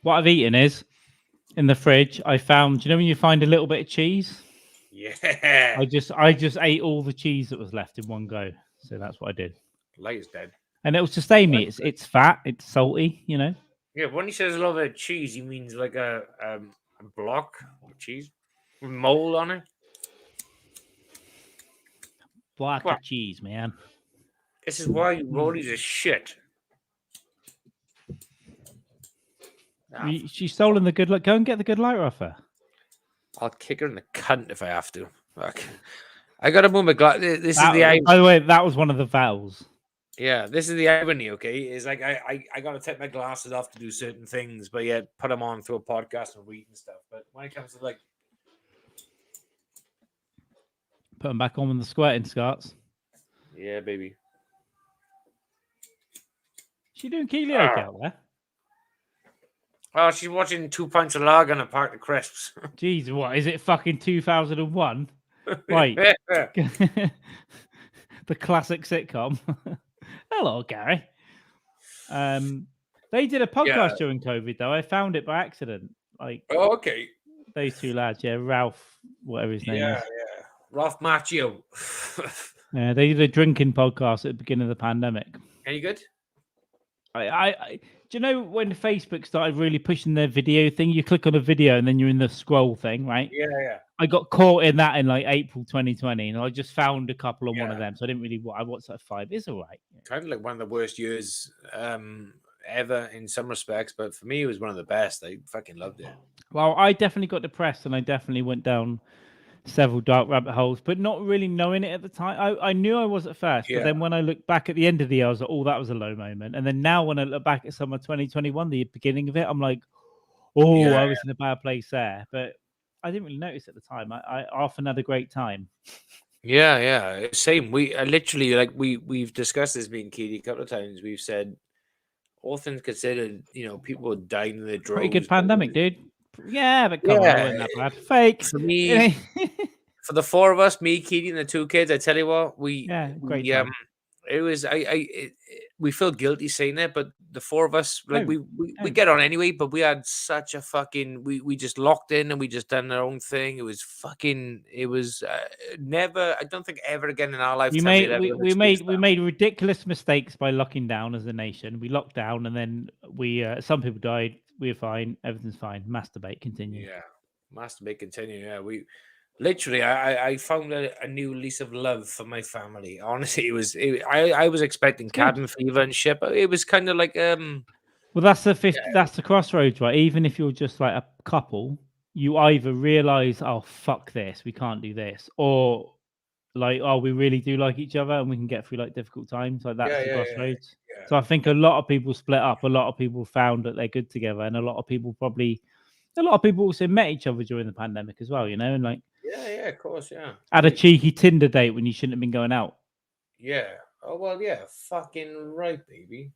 What I've eaten is in the fridge. I found. When you find a little bit of cheese? Yeah. I just ate all the cheese that was left in one go. So that's what I did. Light is dead. And it will sustain me. It's fat. It's salty. Yeah. When he says a little bit of cheese, he means like a block of cheese with mold on it. Block of cheese, man. This is why you rollies are shit. She's stolen the good light. Go and get the good lighter off her. I'll kick her in the cunt if I have to. Fuck. I gotta move my glass. This is the irony. By the way, that was one of the vowels. Yeah, this is the irony, okay? It's like I gotta take my glasses off to do certain things, but yet put them on through a podcast and read and stuff. But when it comes to like put them back on with the squirting scarts. Yeah, baby. She doing Keelio out there? Oh, she's watching 2 pints of lager and a pack of crisps. Jeez, what is it? Fucking 2001? Right. The classic sitcom. Hello, Gary. They did a podcast during COVID, though. I found it by accident. Oh, okay. Those two lads, Ralph, whatever his name is. Yeah. Ralph Macchio. Yeah, they did a drinking podcast at the beginning of the pandemic. Any good? Do you know when Facebook started really pushing their video thing? You click on a video and then you're in the scroll thing, right? Yeah. I got caught in that in like April 2020, and I just found a couple on one of Yeah. them. So I didn't really. I watched that 5. It's all right. Kind of like one of the worst years ever in some respects, but for me, it was one of the best. I fucking loved it. Well, I definitely got depressed, and I definitely went down several dark rabbit holes, but not really knowing it at the time. I knew I was at first, but then when I look back at the end of the year, I was like, oh, that was a low moment. And then now when I look back at summer 2021, the beginning of it, I'm like, oh, I was in a bad place there. But I didn't really notice at the time. I often had a great time. Yeah. Same. We literally, like, we've discussed this being Katie a couple of times. We've said, all things considered, people were dying in their droves. Pretty good pandemic, dude. Yeah, but come on, it wasn't that bad. Fake. For me, for the four of us, me, Katie, and the two kids, I tell you what, great time. It was we feel guilty saying it, but the four of us, like, we get on anyway, but we had such a fucking we just locked in and we just done our own thing. It was never, I don't think ever again in our lifetime. We made ridiculous mistakes by locking down as a nation. We locked down and then some people died. We were fine. Everything's fine. Masturbate, continue. Yeah, masturbate, continue. Yeah, literally, I found a new lease of love for my family. Honestly, I was expecting cabin fever and shit, but it was kind of like well, that's the crossroads, right? Even if you're just like a couple, you either realize, oh fuck this, we can't do this, or like, oh, we really do like each other and we can get through like difficult times. Like that's the crossroads. Yeah. So I think a lot of people split up. A lot of people found that they're good together, and a lot of people also met each other during the pandemic as well. And like. Yeah, of course, yeah. Had a cheeky Tinder date when you shouldn't have been going out. Yeah. Oh well, yeah. Fucking right, baby.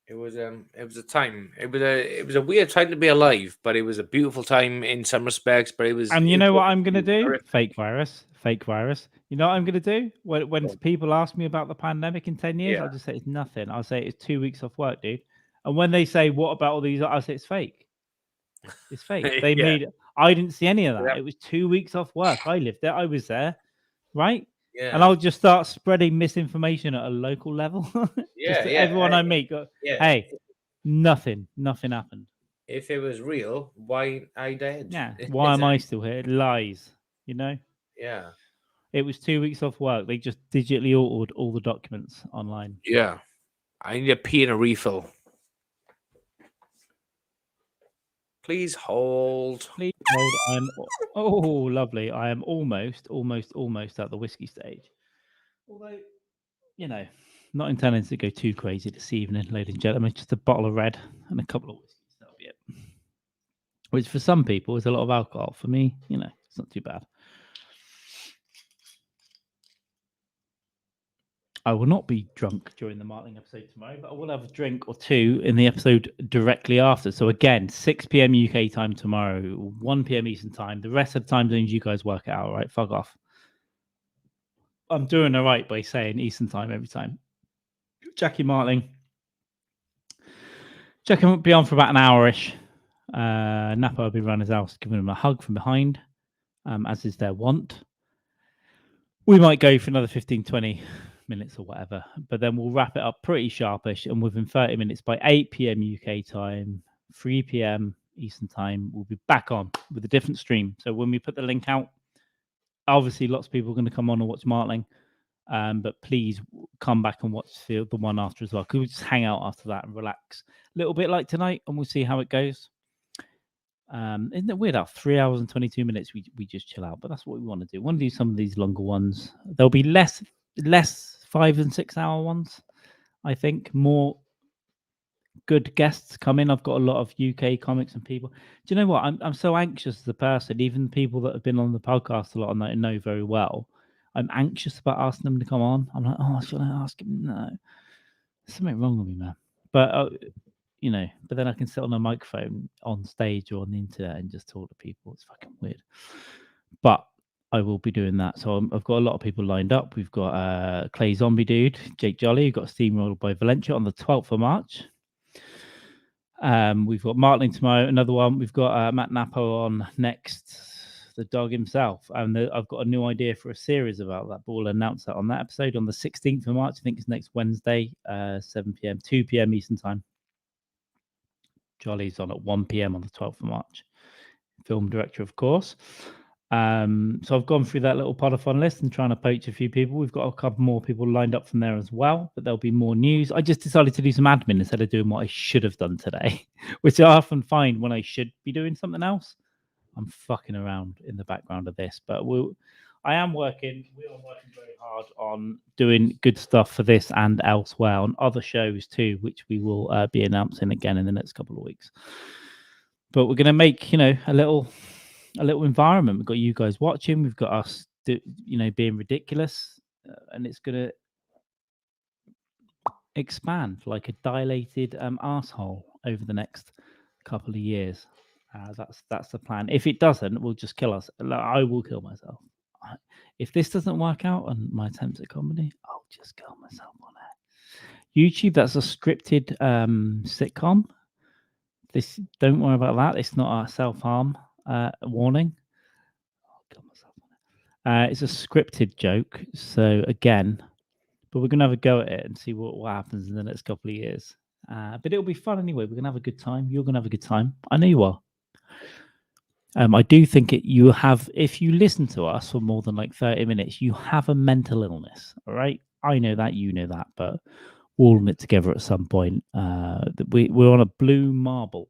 It was a time. It was a weird time to be alive, but it was a beautiful time in some respects. But it was. And you know what I'm gonna do? Fake virus. You know what I'm gonna do? When people ask me about the pandemic in 10 years, I'll just say it's nothing. I'll say it's 2 weeks off work, dude. And when they say, what about all these? I'll say it's fake. It's fake. They made it. I didn't see any of that. It was 2 weeks off work. I lived there. I was there, right? Yeah. And I'll just start spreading misinformation at a local level. Everyone I meet go, hey, nothing happened. If it was real, why I dead? Yeah. Why am I still here? Lies, Yeah. It was 2 weeks off work. They just digitally altered all the documents online. Yeah. I need a pee and a refill. Please hold. Please hold. Lovely. I am almost at the whiskey stage. Although, not intending to go too crazy this evening, ladies and gentlemen. Just a bottle of red and a couple of whiskeys. That'll be it. Which for some people is a lot of alcohol. For me, it's not too bad. I will not be drunk during the Martling episode tomorrow, but I will have a drink or two in the episode directly after. So again, 6 p.m. UK time tomorrow, 1 p.m. Eastern time. The rest of the time zones, you guys work it out, right? Fuck off. I'm doing all right by saying Eastern time every time. Jackie Martling. Jackie will be on for about an hour-ish. Napa will be around his house, giving him a hug from behind, as is their wont. We might go for another 15, 20 minutes or whatever, but then we'll wrap it up pretty sharpish, and within 30 minutes by 8 p.m. UK time, 3 p.m. Eastern time, we'll be back on with a different stream. So when we put the link out, obviously lots of people are going to come on and watch Martling, but please come back and watch the one after as well, because we'll just hang out after that and relax a little bit like tonight, and we'll see how it goes. Isn't it weird? 3 hours and 22 minutes we just chill out, but that's what we want to do. We want to do some of these longer ones. There'll be less 5 and 6 hour ones. I think more good guests come in. I've got a lot of UK comics and people. Do you know what? I'm so anxious as a person. Even people that have been on the podcast a lot and that I know very well, I'm anxious about asking them to come on. I'm like, oh, should I ask him? No, there's something wrong with me, man. But but then I can sit on a microphone on stage or on the internet and just talk to people. It's fucking weird. But I will be doing that. So I've got a lot of people lined up. We've got Clay Zombie Dude, Jake Jolly. We've got Steamrolled by Valencia on the 12th of March. We've got Martling tomorrow, another one. We've got Matt Napo on next the dog himself. And I've got a new idea for a series about that, but we'll announce that on that episode on the 16th of March. I think it's next Wednesday, 7 p.m., 2 p.m. Eastern time. Jolly's on at 1 p.m. on the 12th of March. Film director, of course. So I've gone through that little Podathon list and trying to poach a few people. We've got a couple more people lined up from there as well, but there'll be more news. I just decided to do some admin instead of doing what I should have done today, which I often find when I should be doing something else. I'm fucking around in the background of this, but we are working very hard on doing good stuff for this and elsewhere on other shows too, which we will be announcing again in the next couple of weeks. But we're going to make, a little environment. We've got you guys watching. We've got us, being ridiculous, and it's going to expand like a dilated arsehole over the next couple of years. That's the plan. If it doesn't, we'll just kill us. I will kill myself. If this doesn't work out on my attempts at comedy, I'll just kill myself on it. YouTube, that's a scripted sitcom. Don't worry about that. It's not a self-harm warning. I'll kill myself on it. It's a scripted joke. So again, but we're gonna have a go at it and see what happens in the next couple of years. But it'll be fun anyway. We're gonna have a good time. You're gonna have a good time. I know you are. I do think you have, if you listen to us for more than like 30 minutes, you have a mental illness. All right. I know that, you know that, but we're all in it together at some point. We're on a blue marble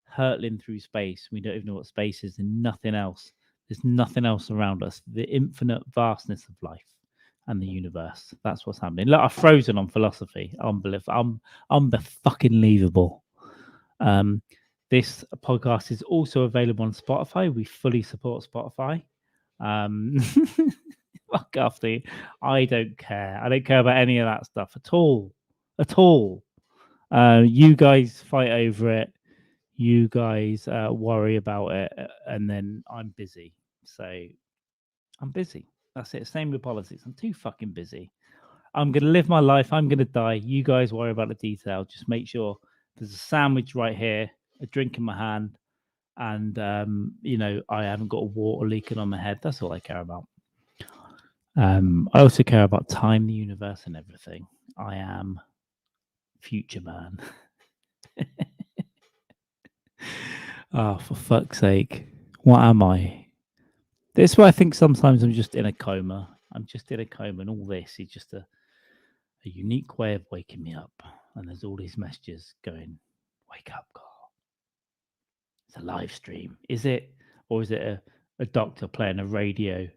hurtling through space. We don't even know what space is and nothing else. There's nothing else around us. The infinite vastness of life and the universe. That's what's happening. Look, I've frozen on philosophy. Unbelievable. Unbelievable. This podcast is also available on Spotify. We fully support Spotify. Fuck off, dude. I don't care. I don't care about any of that stuff at all. At all. You guys fight over it. You guys worry about it. And then I'm busy. So I'm busy. That's it. Same with politics. I'm too fucking busy. I'm going to live my life. I'm going to die. You guys worry about the detail. Just make sure there's a sandwich right here, a drink in my hand, and I haven't got a water leaking on my head. That's all I care about. I also care about time, the universe, and everything. I am future man. Oh, for fuck's sake. What am I? This is why I think sometimes I'm just in a coma. I'm just in a coma, and all this is just a unique way of waking me up. And there's all these messages going, wake up, Carl. It's a live stream. Is it? Or is it a doctor playing a radio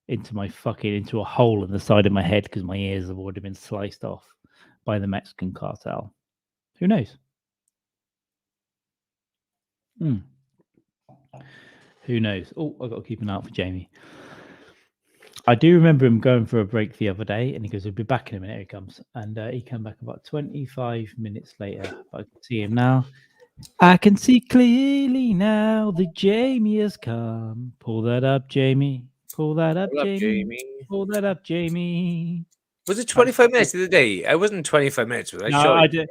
into a hole in the side of my head because my ears have already been sliced off by the Mexican cartel? Who knows? Who knows? Oh, I've got to keep an eye out for Jamie. I do remember him going for a break the other day, and he goes, "We'll be back in a minute." Here he comes. And he came back about 25 minutes later. I can see him now. I can see clearly now that Jamie has come. Pull that up, Jamie. Pull that up, Jamie. Pull that up, Jamie. Was it 25 minutes of the day? I wasn't 25 minutes. Was I? No, I did.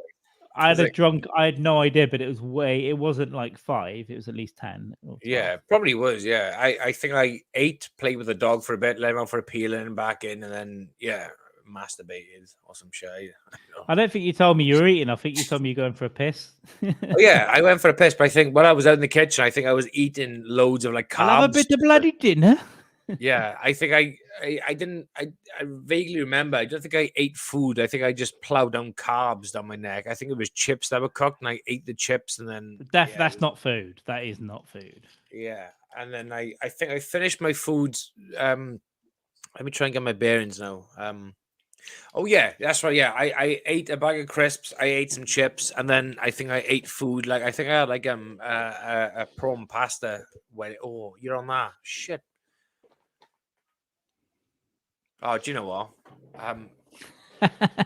I had no idea, but it wasn't like 5. It was at least 10. Yeah, probably was. Yeah. I think I ate, played with the dog for a bit, let him out for a peel and back in, and then, masturbated or some shit. I don't think you told me you were eating. I think you told me you're going for a piss. Oh, yeah, I went for a piss, but I think when I was out in the kitchen, I think I was eating loads of like carbs. I'll have a bit of bloody dinner. Yeah, I think I vaguely remember. I don't think I ate food. I think I just plowed down carbs down my neck. I think it was chips that were cooked, and I ate the chips, and then that's not food. That is not food. Yeah, and then I think I finished my foods. Let me try and get my bearings now. Oh yeah, that's right. Yeah, I ate a bag of crisps. I ate some chips, and then I think I ate food. Like I think I had like a prawn pasta. Oh, you're on that shit. Oh, do you know what?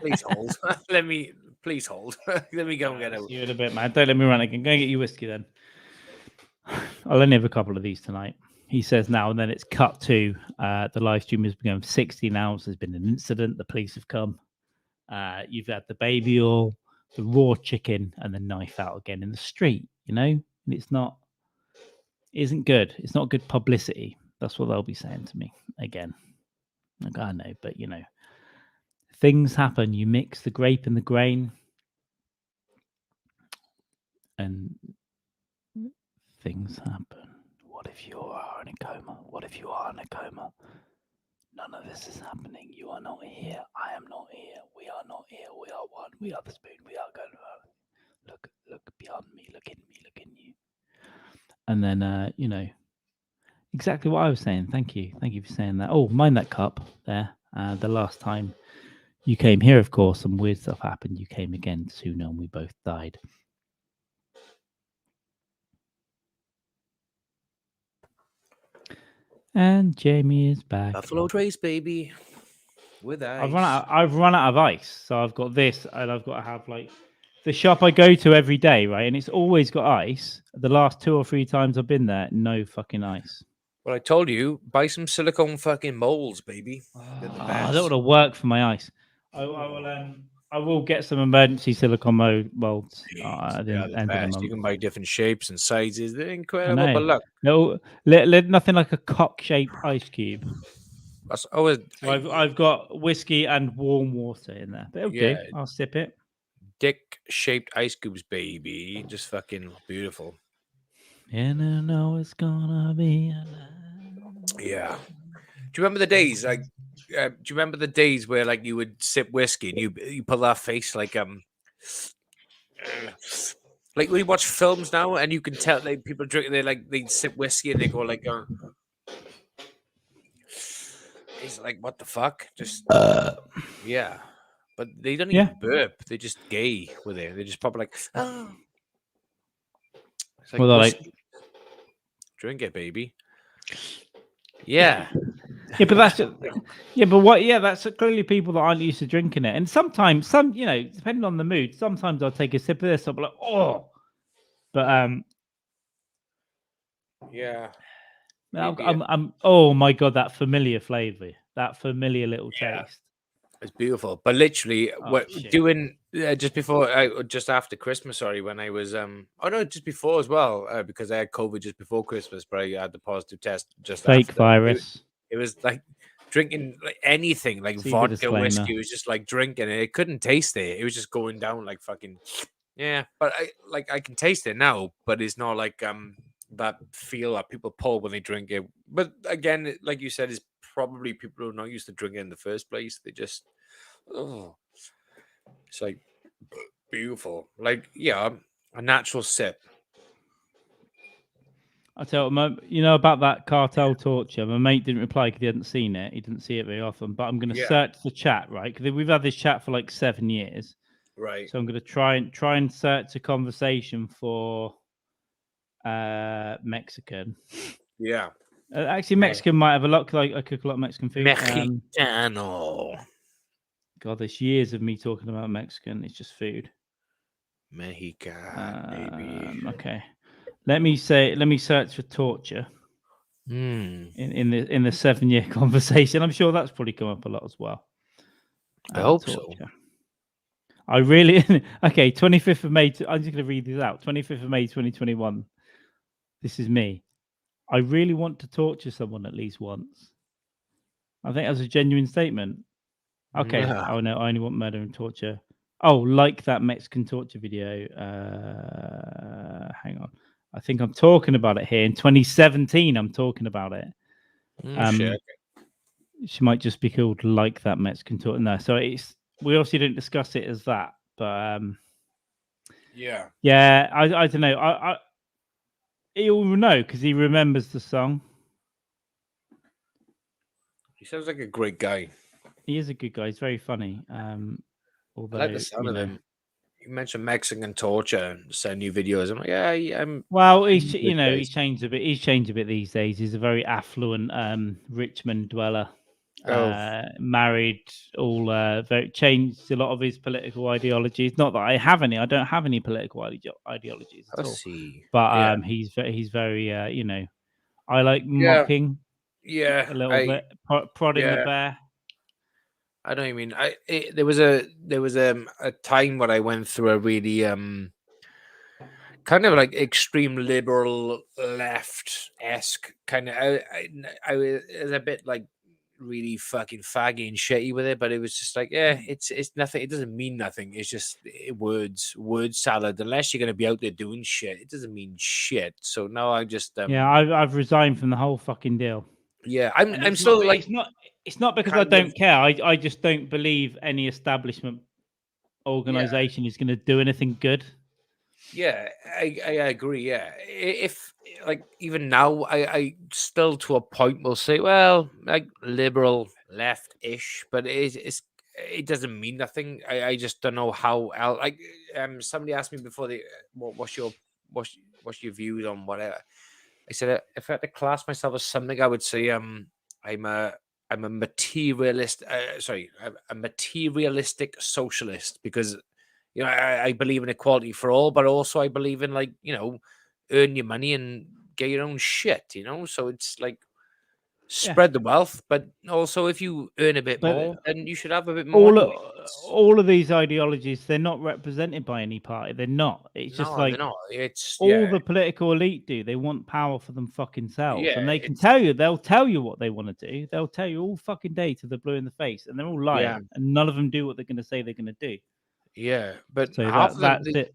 Please hold. Please hold. Let me go and get it. You're in a bit, man. Don't let me run again. Go and get your whiskey then. I'll only have a couple of these tonight. He says now, and then it's cut to the live stream has been going 16 hours. There's been an incident. The police have come. You've had the baby oil, the raw chicken, and the knife out again in the street. And it's not isn't good. It's not good publicity. That's what they'll be saying to me again. Like, I know, but you know, things happen. You mix the grape and the grain, and things happen. What if you are in a coma? What if you are in a coma? None of this is happening. You are not here. I am not here. We are not here. We are one. We are the spoon. We are going. Look beyond me. Look in me. Look in you. And then, you know, exactly what I was saying. Thank you for saying that. Oh, mind that cup there. The last time you came here, of course, some weird stuff happened. You came again sooner, and we both died. And Jamie is back. Buffalo Trace, baby. With ice. I've run out of ice, so I've got this, and I've got to have like the shop I go to every day, right? And it's always got ice. The last 2 or 3 times I've been there, no fucking ice. Well, I told you, buy some silicone fucking molds, baby. They're the best. I don't want to work for my ice. I will get some emergency silicone molds. They're the best. You can buy different shapes and sizes. They're incredible. But look, no, nothing like a cock-shaped ice cube. That's always. I've got whiskey and warm water in there. But okay, I'll sip it. Dick-shaped ice cubes, baby. Just fucking beautiful. And I know it's gonna be. Yeah. Do you remember the days? Like, do you remember the days where like you would sip whiskey and you pull that face like we watch films now and you can tell like people drink they sip whiskey and they go like it's like what the fuck? Just yeah. But they don't even burp. They're just gay with it. They just pop like oh. It's like, well, like drink it, baby. Yeah. Yeah, but that's that's clearly people that aren't used to drinking it. And sometimes, you know, depending on the mood, sometimes I'll take a sip of this. I'll be like, oh, but yeah. I'm oh my god, that familiar flavor, that familiar little taste. It's beautiful, but literally, just after Christmas. Sorry, when I was just before as well, because I had COVID just before Christmas, but I had the positive test just fake virus. It was like drinking like anything, like vodka, whiskey. It was just like drinking it. It couldn't taste it. It was just going down like fucking But I can taste it now, but it's not like that feel that people pull when they drink it. But again, like you said, is probably people who are not used to drinking in the first place. They just, it's like beautiful. Like, a natural sip. I tell you know about that cartel torture. My mate didn't reply because he hadn't seen it. He didn't see it very often. But I'm going to search the chat, right? Because we've had this chat for like 7 years. Right. So I'm going to try and search a conversation for Mexican. Yeah. Actually, Mexican might have a lot. Like I cook a lot of Mexican food. Mexicano. God, there's years of me talking about Mexican. It's just food. Mexican, baby. Okay. Let me search for torture. In the 7-year conversation. I'm sure that's probably come up a lot as well. I hope so. I really okay. 25th of May. I'm just going to read these out. 25th of May, 2021. This is me. I really want to torture someone at least once. I think that's a genuine statement. Okay. Yeah. Oh no, I only want murder and torture. Oh, like that Mexican torture video. Hang on. I think I'm talking about it here. In 2017, I'm talking about it. Shit. She might just be called like that Mexican torture. No, so we obviously didn't discuss it as that, but yeah, I don't know. He'll know because he remembers the song. He sounds like a great guy. He is a good guy. He's very funny. Although, I like the sound of him. You mentioned Mexican torture, send new videos. I'm like, I'm. Well, he's changed a bit. He's changed a bit these days. He's a very affluent Richmond dweller. Married, changed a lot of his political ideologies. Not that I have any. I don't have any political ideologies at all. See. But he's very I like mocking. Yeah, a little bit prodding the bear. I know what you mean. There was a time when I went through a really kind of like extreme liberal left-esque kind of. I was a bit like really fucking faggy and shitty with it, but it was just like, yeah, it's nothing. It doesn't mean nothing. It's just word salad. Unless you're gonna be out there doing shit, it doesn't mean shit. So now I just I've resigned from the whole fucking deal. Yeah, And I'm still like it's not because I don't care. I just don't believe any establishment organization is going to do anything good. Yeah, I agree. Yeah, if like even now, I still to a point will say, well, like liberal left-ish, but it doesn't mean nothing. I just don't know how. Like somebody asked me before what's your views on whatever. I said if I had to class myself as something, I would say I'm a materialist. A materialistic socialist because. You know, I believe in equality for all, but also I believe in like, you know, earn your money and get your own shit, you know? So it's like spread the wealth, but also if you earn a bit more, then you should have a bit more. All of these ideologies, they're not represented by any party. They're not. It's just like they're not. It's all the political elite do. They want power for them fucking selves. And they can tell you, they'll tell you what they want to do. They'll tell you all fucking day to the blue in the face. And they're all lying. And none of them do what they're going to say they're going to do. Yeah, but so half that's it.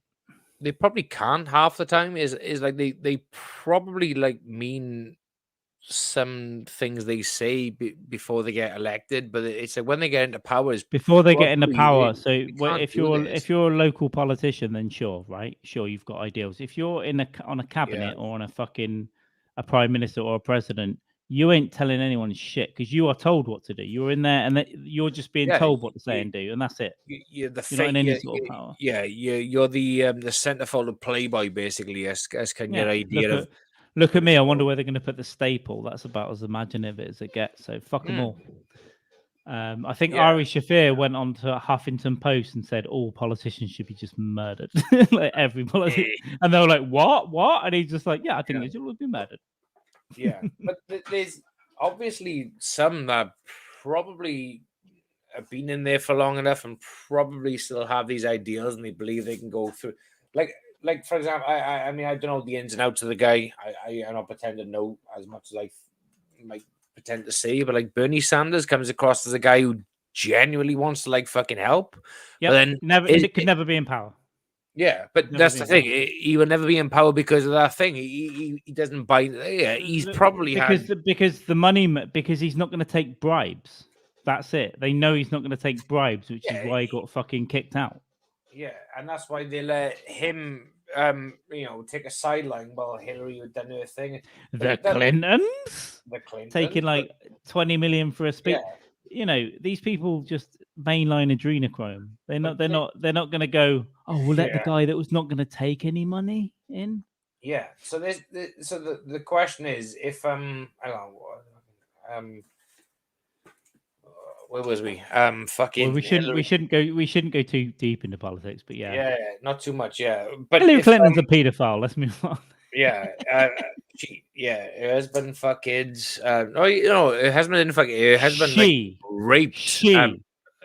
They probably can't half the time is like they probably like mean some things they say before they get elected, but it's like when they get into power is before they get into power. So if you're a local politician, then sure, right? Sure, you've got ideals. If you're on a cabinet or on a prime minister or a president, you ain't telling anyone shit because you are told what to do. You're in there and you're just being told what to say and do, and that's it. You're not in any sort of power. Yeah, you're the centerfold of Playboy, basically, as can your idea Look at me. I wonder where they're going to put the staple. That's about as imaginative as it gets. So fuck them all. I think Ari Shafir went on to Huffington Post and said all politicians should be just murdered, like every politician. And they were like, "What?" And he's just like, "Yeah, I think they should all be murdered." Yeah, but there's obviously some that probably have been in there for long enough and probably still have these ideals and they believe they can go through. Like for example, I mean, I don't know the ins and outs of the guy. I don't pretend to know as much as I might pretend to say, but like Bernie Sanders comes across as a guy who genuinely wants to like fucking help. Yeah, but then it could never be in power. Yeah, but that's the thing. He will never be in power because of that thing. He doesn't buy. Yeah, he's probably because the money because he's not going to take bribes. That's it. They know he's not going to take bribes, which is why he got fucking kicked out. Yeah, and that's why they let him, take a sideline while Hillary had done her thing. The Clintons taking like 20 million for a speech. Yeah. You know, these people just mainline adrenochrome. They're not going to go, oh, we'll let the guy that was not going to take any money in. Yeah. So the question is, if where was we? Fucking. Well, we shouldn't go too deep into politics, but yeah, not too much. Yeah, but Hillary Clinton's a pedophile. Let's move on. Yeah, her husband fuck kids. No, her husband didn't fuck. Her husband raped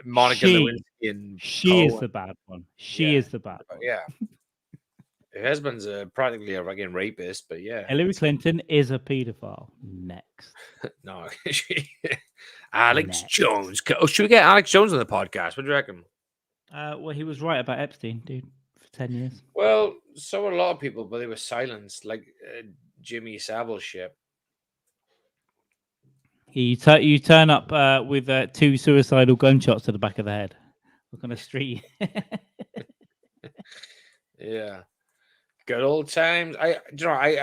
Monica Lewinsky. And she is the bad one. She is the bad one. Yeah, her husband's practically a fucking rapist. But yeah, Hillary Clinton is a pedophile. Next, no, Alex Jones. Oh, should we get Alex Jones on the podcast? What do you reckon? Well, he was right about Epstein, dude. 10 years. Well, so were a lot of people, but they were silenced, like Jimmy Savile shit. You turn up with 2 suicidal gunshots to the back of the head. Look on a street. Yeah. Good old times. I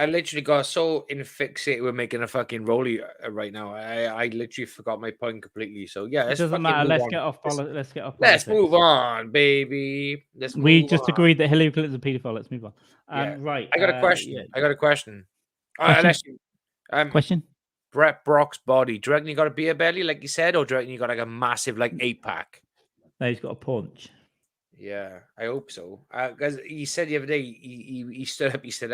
literally got so infixated with making a fucking rollie right now. I literally forgot my point completely. So yeah, it doesn't matter. Let's get off politics. Let's move on, baby. We just agreed that Hillary Clinton's a pedophile. Let's move on. Right. I got a question. Yeah. I got a question. Question. Brett Brock's body. Do you reckon he got a beer belly, like you said, or do you reckon he got like a massive 8-pack? No, he's got a paunch. Yeah, I hope so. Because he said the other day, he stood up. He said,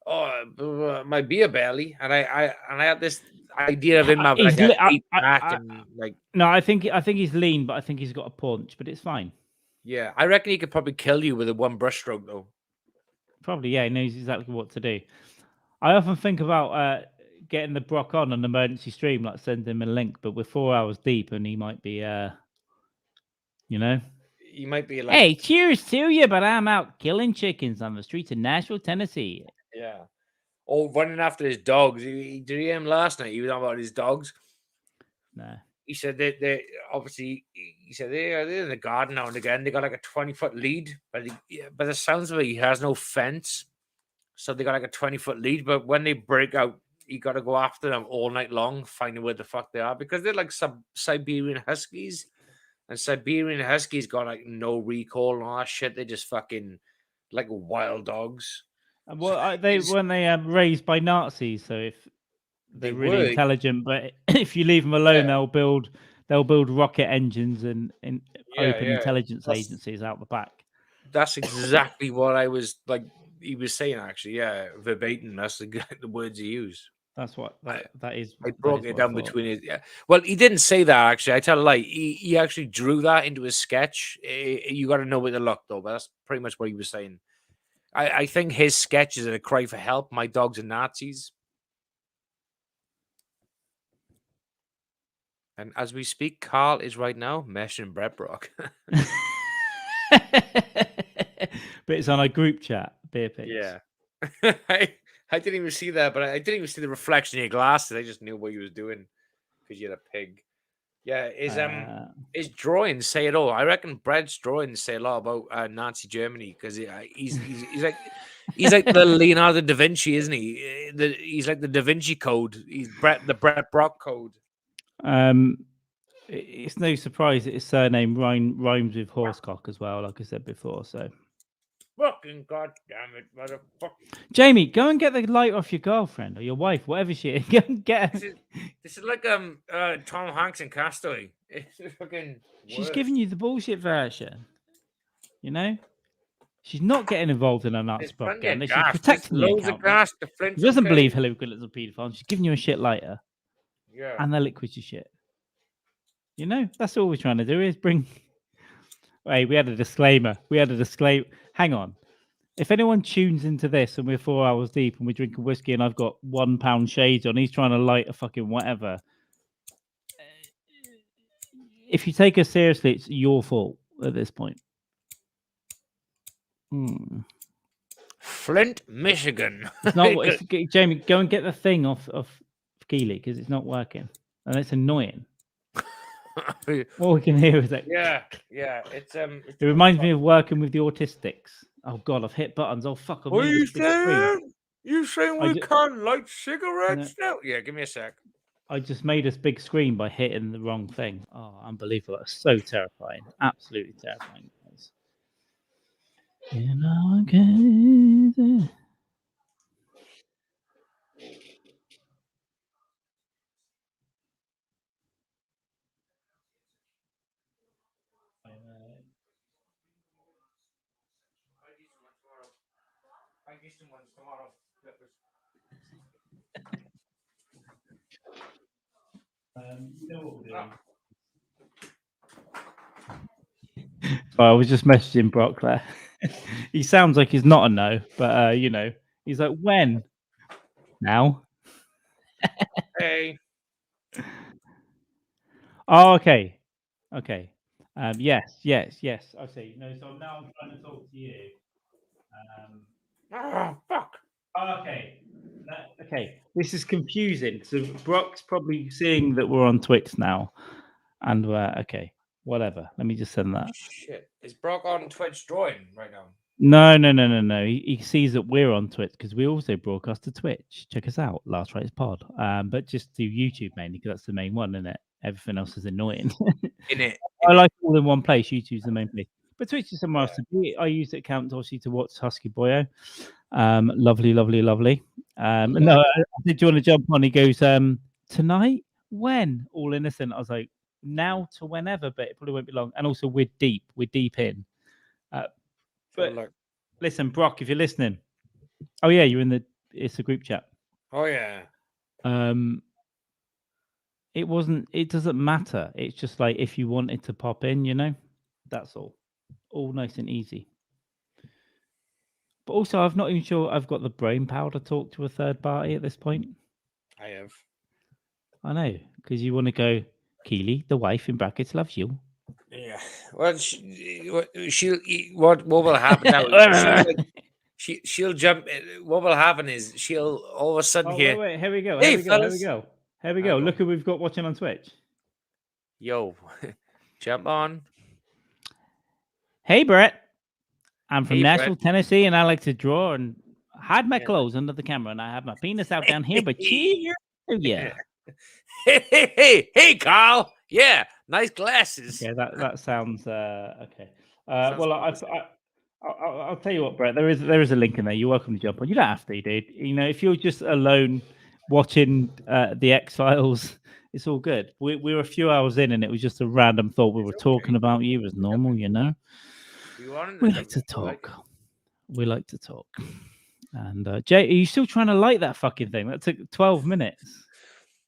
my beer belly," and I had this idea of him having like an 8-pack and like. No, I think he's lean, but I think he's got a paunch, but it's fine. Yeah, I reckon he could probably kill you with a one brushstroke though. Probably, yeah, he knows exactly what to do. I often think about getting the Brock on an emergency stream, like send him a link, but we're 4 hours deep and he might be, you know. You might be like, Hey, cheers to you, but I'm out killing chickens on the streets of Nashville, Tennessee. yeah, or running after his dogs. Did you hear him last night? He was on about his dogs. No. He said they obviously. He said they're in the garden now and again. They got like a 20-foot lead, but by the sounds of it, he has no fence, so they got like a 20-foot lead. But when they break out, you got to go after them all night long, finding where the fuck they are, because they're like Siberian Huskies, and Siberian Huskies got like no recall and all that shit. They just fucking like wild dogs. Well, weren't they raised by Nazis? So if they're really intelligent, but if you leave them alone, they'll build rocket engines and open intelligence agencies out the back. That's exactly what I was like. He was saying actually, verbatim. That's the words he used. That's what that is. I broke it down between his. Yeah. Well, he didn't say that actually. I tell a lie. He actually drew that into his sketch. You got to know where to look though. But that's pretty much what he was saying. I think his sketch is a cry for help. My dogs are Nazis. And as we speak, Carl is right now meshing Brett Brock. But it's on a group chat, beer pics. Yeah. I didn't even see that, but I didn't even see the reflection in your glasses. I just knew what he was doing because you had a pig. Yeah, his drawings say it all. I reckon Brett's drawings say a lot about Nazi Germany because he's like the Leonardo da Vinci, isn't he? He's like the Da Vinci Code. He's the Brett Brock Code. It's no surprise that his surname rhymes with horsecock as well, like I said before. So, fucking goddamn it, motherfucker! Jamie, go and get the light off your girlfriend or your wife, whatever she is. Go and get her. This is like Tom Hanks in Castaway. It's fucking. She's giving you the bullshit version. You know, she's not getting involved in a Nazi propaganda. She's protecting the account. She doesn't believe Hillary Clinton's a paedophile. She's giving you a shit lighter. Yeah. And the liquid your shit. You know, that's all we're trying to do is bring. Hey, we had a disclaimer. Hang on. If anyone tunes into this and we're 4 hours deep and we're drinking whiskey and I've got £1 shades on, he's trying to light a fucking whatever. If you take us seriously, it's your fault at this point. Flint, Michigan. It's not. Jamie, go and get the thing off Keely because it's not working and it's annoying. All we can hear is that. Yeah. It reminds me of working with the autistics. Oh God, I've hit buttons. Oh fuck! What are you saying? You saying we can't light cigarettes now? Yeah, give me a sec. I just made this big screen by hitting the wrong thing. Oh, unbelievable! That's so terrifying. Absolutely terrifying, guys. You know, okay. I was just messaging Brock there. He sounds like he's not a no, but you know, he's like, when? Now? Hey. Oh, okay. Yes. I see. No, so now I'm trying to talk to you. Fuck. Okay. Okay. This is confusing. So Brock's probably seeing that we're on Twitch now. And okay. Whatever. Let me just send that. Shit. Is Brock on Twitch drawing right now? No. He sees that we're on Twitch because we also broadcast to Twitch. Check us out, Last Rites Pod. But just do YouTube mainly because that's the main one, isn't it? Everything else is annoying. I like all in one place. YouTube's the main place. But Twitch is somewhere else to be. I use the account obviously to watch Husky Boyo. Lovely. No, did you want to jump on? He goes, tonight? When? All innocent. I was like, now to whenever, but it probably won't be long. And also we're deep in. But listen, Brock, if you're listening. Oh yeah, it's a group chat. Oh yeah. It doesn't matter. It's just like if you wanted to pop in, you know, that's all. All nice and easy. But also, I'm not even sure I've got the brain power to talk to a third party at this point. I have. I know, because you want to go, Keely, the wife in brackets loves you. Yeah. Well, what will happen now? She'll jump. What will happen is she'll all of a sudden hear. Wait, here we go. Hey, Here we go. Here we fellas. go. Here we go. Look who we've got watching on Twitch. Yo, jump on. Hey, Brett. I'm from Hey, Nashville, Brett. Tennessee, and I like to draw and hide my clothes under the camera, and I have my penis out down here, but cheers to ya. Hey, Carl. Yeah, nice glasses. Yeah, that sounds okay. Well, I'll tell you what, Brett. There is a link in there. You're welcome to jump on. You don't have to, dude. You know, if you're just alone watching the X-Files, it's all good. We were a few hours in, and it was just a random thought. We were talking about you as normal, you know. We like to talk. We like to talk. And Jay, are you still trying to light that fucking thing? That took 12 minutes.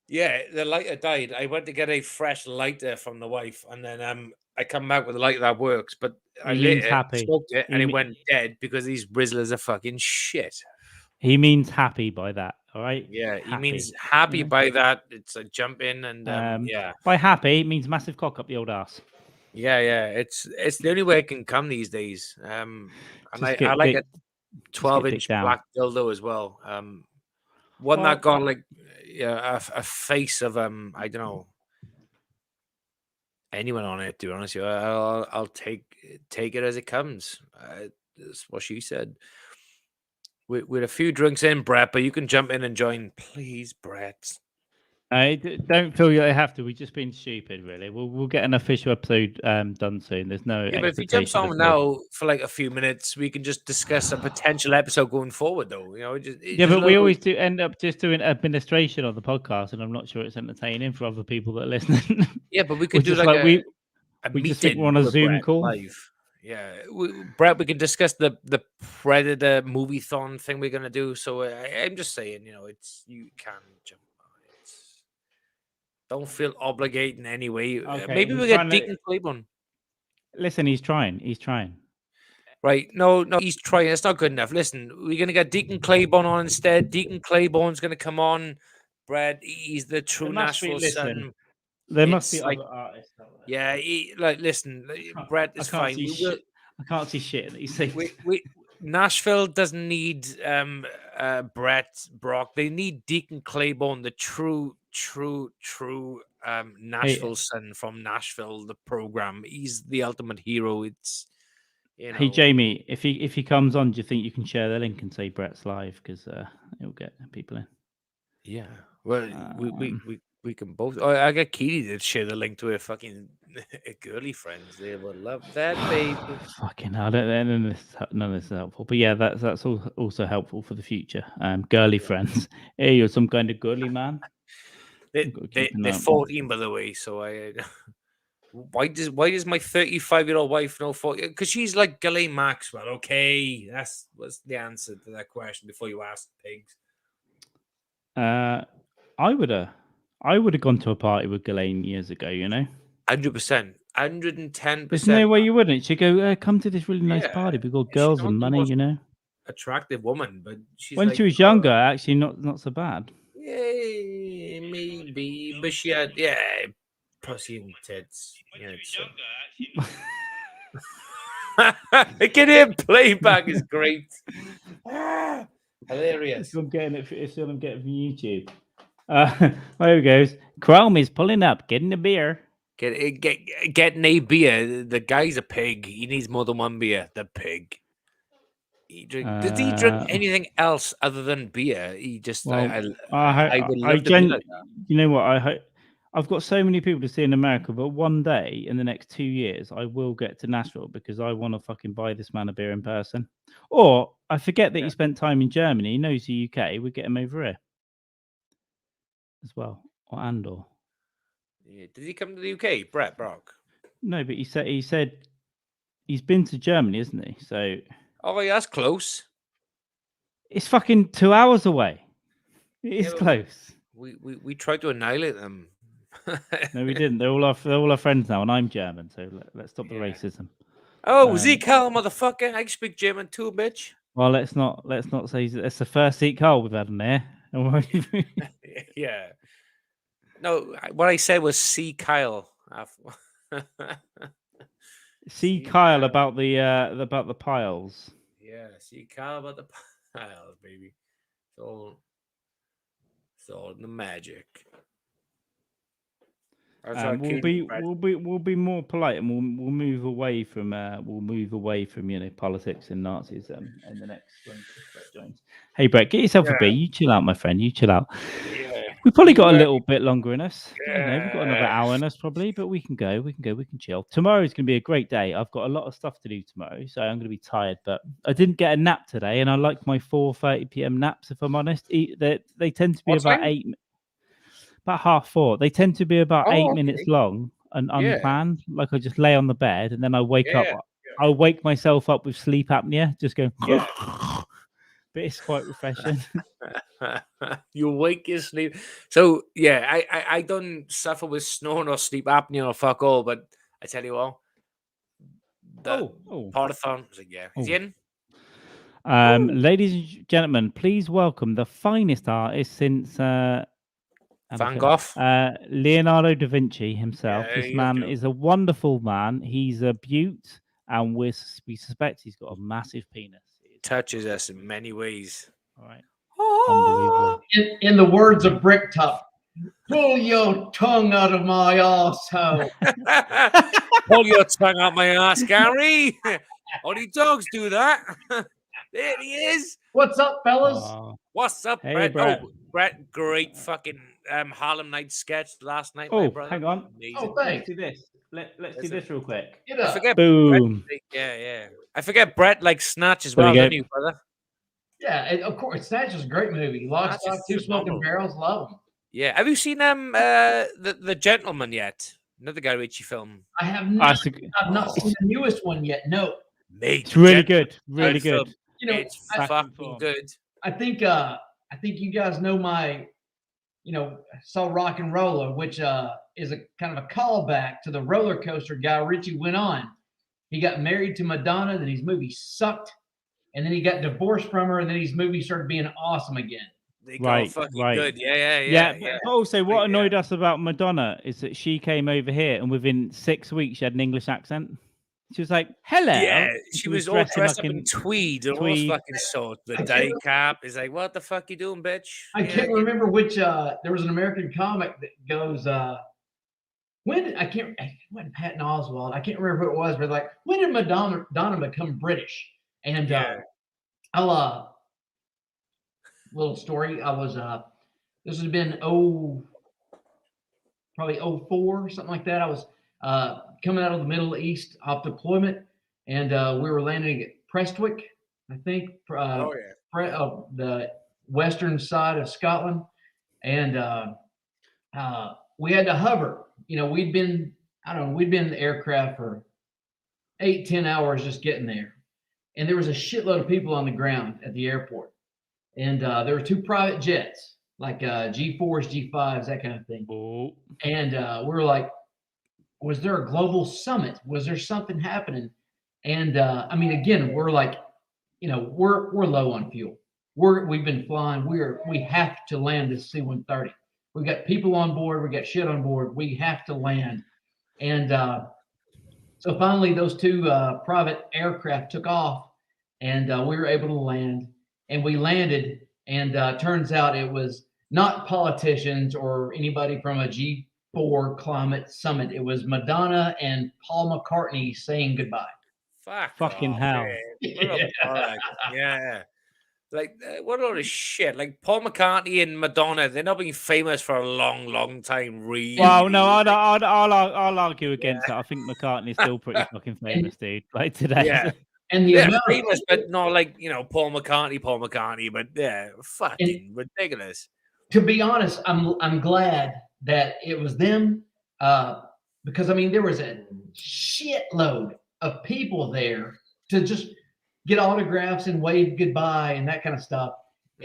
Yeah, the lighter died. I went to get a fresh lighter from the wife, and then I come back with a lighter that works. But I lit it, smoked it, and it went dead because these Rizzlers are fucking shit. He means happy by that, all right? Yeah, he means happy by that. It's a jump in, and yeah. By happy, it means massive cock up the old ass. Yeah. It's the only way it can come these days. And I like a 12-inch black dildo as well. One that got like a face of I don't know anyone on it. To be honest with you, I'll take it as it comes. That's what she said. With a few drinks in, Brett, but you can jump in and join, please, Brett. I don't feel you have to. We've just been stupid, really. We'll get an official episode done soon. There's no. Yeah, but if you jump on now for like a few minutes, we can just discuss a potential episode going forward, though. You know, but we always do end up just doing administration on the podcast, and I'm not sure it's entertaining for other people that are listening. Yeah, but we could do like we just think we're on a Zoom Brett call live. Yeah, Brett, we can discuss the Predator movie-thon thing we're gonna do. So I'm just saying, you know, you can jump on it. Don't feel obligated in any way. Okay, maybe we get Deacon Claiborne. Listen, he's trying. He's trying. Right? No, he's trying. It's not good enough. Listen, we're gonna get Deacon Claiborne on instead. Deacon Claiborne's gonna come on. Brett, he's the true Nashville son. There must be other artists out there. Yeah, listen, Brett is fine. I can't see shit that he's saying. Nashville doesn't need Brett Brock. They need Deacon Claiborne, the true Nashville son from Nashville, the program. He's the ultimate hero. It's Hey Jamie, if he comes on, do you think you can share the link and say Brett's live, because it'll get people in? Yeah. Well, we can both. Oh, I got Keely to share the link to her fucking girly friends. They will love that, baby. Fucking hell, none of this is helpful. But yeah, that's also helpful for the future. Girly friends. Hey, you're some kind of girly man. They're 14, by the way. So why does my 35-year-old wife know 40? Because she's like Ghislaine Maxwell. Okay, what's the answer to that question before you ask pigs. I would have gone to a party with Ghislaine years ago, you know? 100%. 110%. There's no way you wouldn't. She'd go, come to this really nice party. We've got girls and money, you know? Attractive woman, but she's when she was younger, actually not so bad. Yeah, maybe. But she had, pussy and tits. I can hear playback is great. Hilarious. It's what I'm getting from YouTube. There he goes. Chrome is pulling up, getting a beer. Getting a beer. The guy's a pig. He needs more than one beer. The pig. Does he drink anything else other than beer? He just. Well, I would love to be like that. You know what? I've got so many people to see in America, but one day in the next 2 years, I will get to Nashville because I want to fucking buy this man a beer in person. Or I forget that he spent time in Germany. He knows the UK. We get him over here as well, or Andor. Yeah. Did he come to the UK, Brett Brock? No, but he said he's been to Germany, isn't he? So. Oh, yeah, that's close. It's fucking 2 hours away. It is close. We tried to annihilate them. No, we didn't. They're all our friends now, and I'm German, so let's stop the racism. Oh, Zeke Hell, motherfucker! I can speak German too, bitch. Well, let's not say it's the first seat Carl we've had in there. Yeah. No, what I said was see Kyle. See Kyle about the piles. Yeah, see Kyle about the piles, baby. So the magic. We'll be more polite, and we'll move away from politics and Nazis in the next when Brett joins. Hey Brett, get yourself a beer. You chill out, my friend. You chill out. Yeah. We probably got a little bit longer in us. Yeah. We've got another hour in us probably, but we can go. We can chill. Tomorrow's gonna be a great day. I've got a lot of stuff to do tomorrow, so I'm gonna be tired. But I didn't get a nap today, and I like my 4:30 p.m. naps. If I'm honest, they tend to be about 4:30. They tend to be about 8 minutes long and unplanned. Like I just lay on the bed and then I wake up. I wake myself up with sleep apnea, just going. But it's quite refreshing. You wake your sleep. So yeah, I don't suffer with snoring or sleep apnea or fuck all. But I tell you what, the Partathon was like, he's in. Ladies and gentlemen, please welcome the finest artist since Van Gogh, Leonardo da Vinci himself. This man is a wonderful man. He's a beaut, and we suspect he's got a massive penis. Touches us in many ways. All right. Unbelievable. In the words of Bricktop, pull your tongue out of my arsehole. Pull your tongue out my ass, Gary. Only dogs do that. There he is. What's up, fellas? What's up, hey, Brett? Brett? Brett, great fucking Harlem Night sketch last night. Oh, my brother. hang on. Oh, thanks. Let's do this. Let's do this real quick. I forget Boom. Brett, I forget Brett like Snatch as well, don't you, brother? Yeah, of course. Snatch is a great movie. Lock, Stock, Two Smoking Barrels. Love them. Yeah. Have you seen the Gentleman yet? Another Guy Ritchie film. I have not. I've not seen the newest one yet. No. Mate, it's really good. Really good. Film. You know, it's fucking good. I think you guys know my, saw Rock and Roller, which is a kind of a callback to the roller coaster Guy Ritchie went on. He got married to Madonna, then his movie sucked, and then he got divorced from her, and then his movie started being awesome again. They got fucking good. Yeah. But also, what annoyed us about Madonna is that she came over here, and within 6 weeks, she had an English accent. She was like, "Hello." Yeah, she was all dressed up in tweed and all fucking sort. The day cap is like, "What the fuck you doing, bitch?" I can't remember which. There was an American comic that goes, it wasn't Patton Oswalt. I can't remember who it was, but like, when did Madonna become British? And little story. I was this has been probably 2004, something like that. I was coming out of the Middle East off deployment, and we were landing at Prestwick, I think, the western side of Scotland, and we had to hover. We'd been in the aircraft for 8-10 hours just getting there, and there was a shitload of people on the ground at the airport, and there were 2 private jets, like G4s, G5s, that kind of thing. Oh. And we were like, was there a global summit? Was there something happening? And again, we're like, we're low on fuel. We've been flying. We have to land this C-130. We've got people on board. We got shit on board. We have to land. And so finally, those 2 private aircraft took off, and we were able to land. And we landed, and turns out it was not politicians or anybody from a G4 climate summit. It was Madonna and Paul McCartney saying goodbye. Fucking hell. Yeah. Like, what a lot of shit. Like, Paul McCartney and Madonna, they're not been famous for a long, long time, really. Well, no, I'll argue against that. I think McCartney's still pretty fucking famous, dude. Like, today. Yeah. And famous, but not like, Paul McCartney, but fucking ridiculous. To be honest, I'm glad that it was them, because there was a shitload of people there to just get autographs and wave goodbye and that kind of stuff.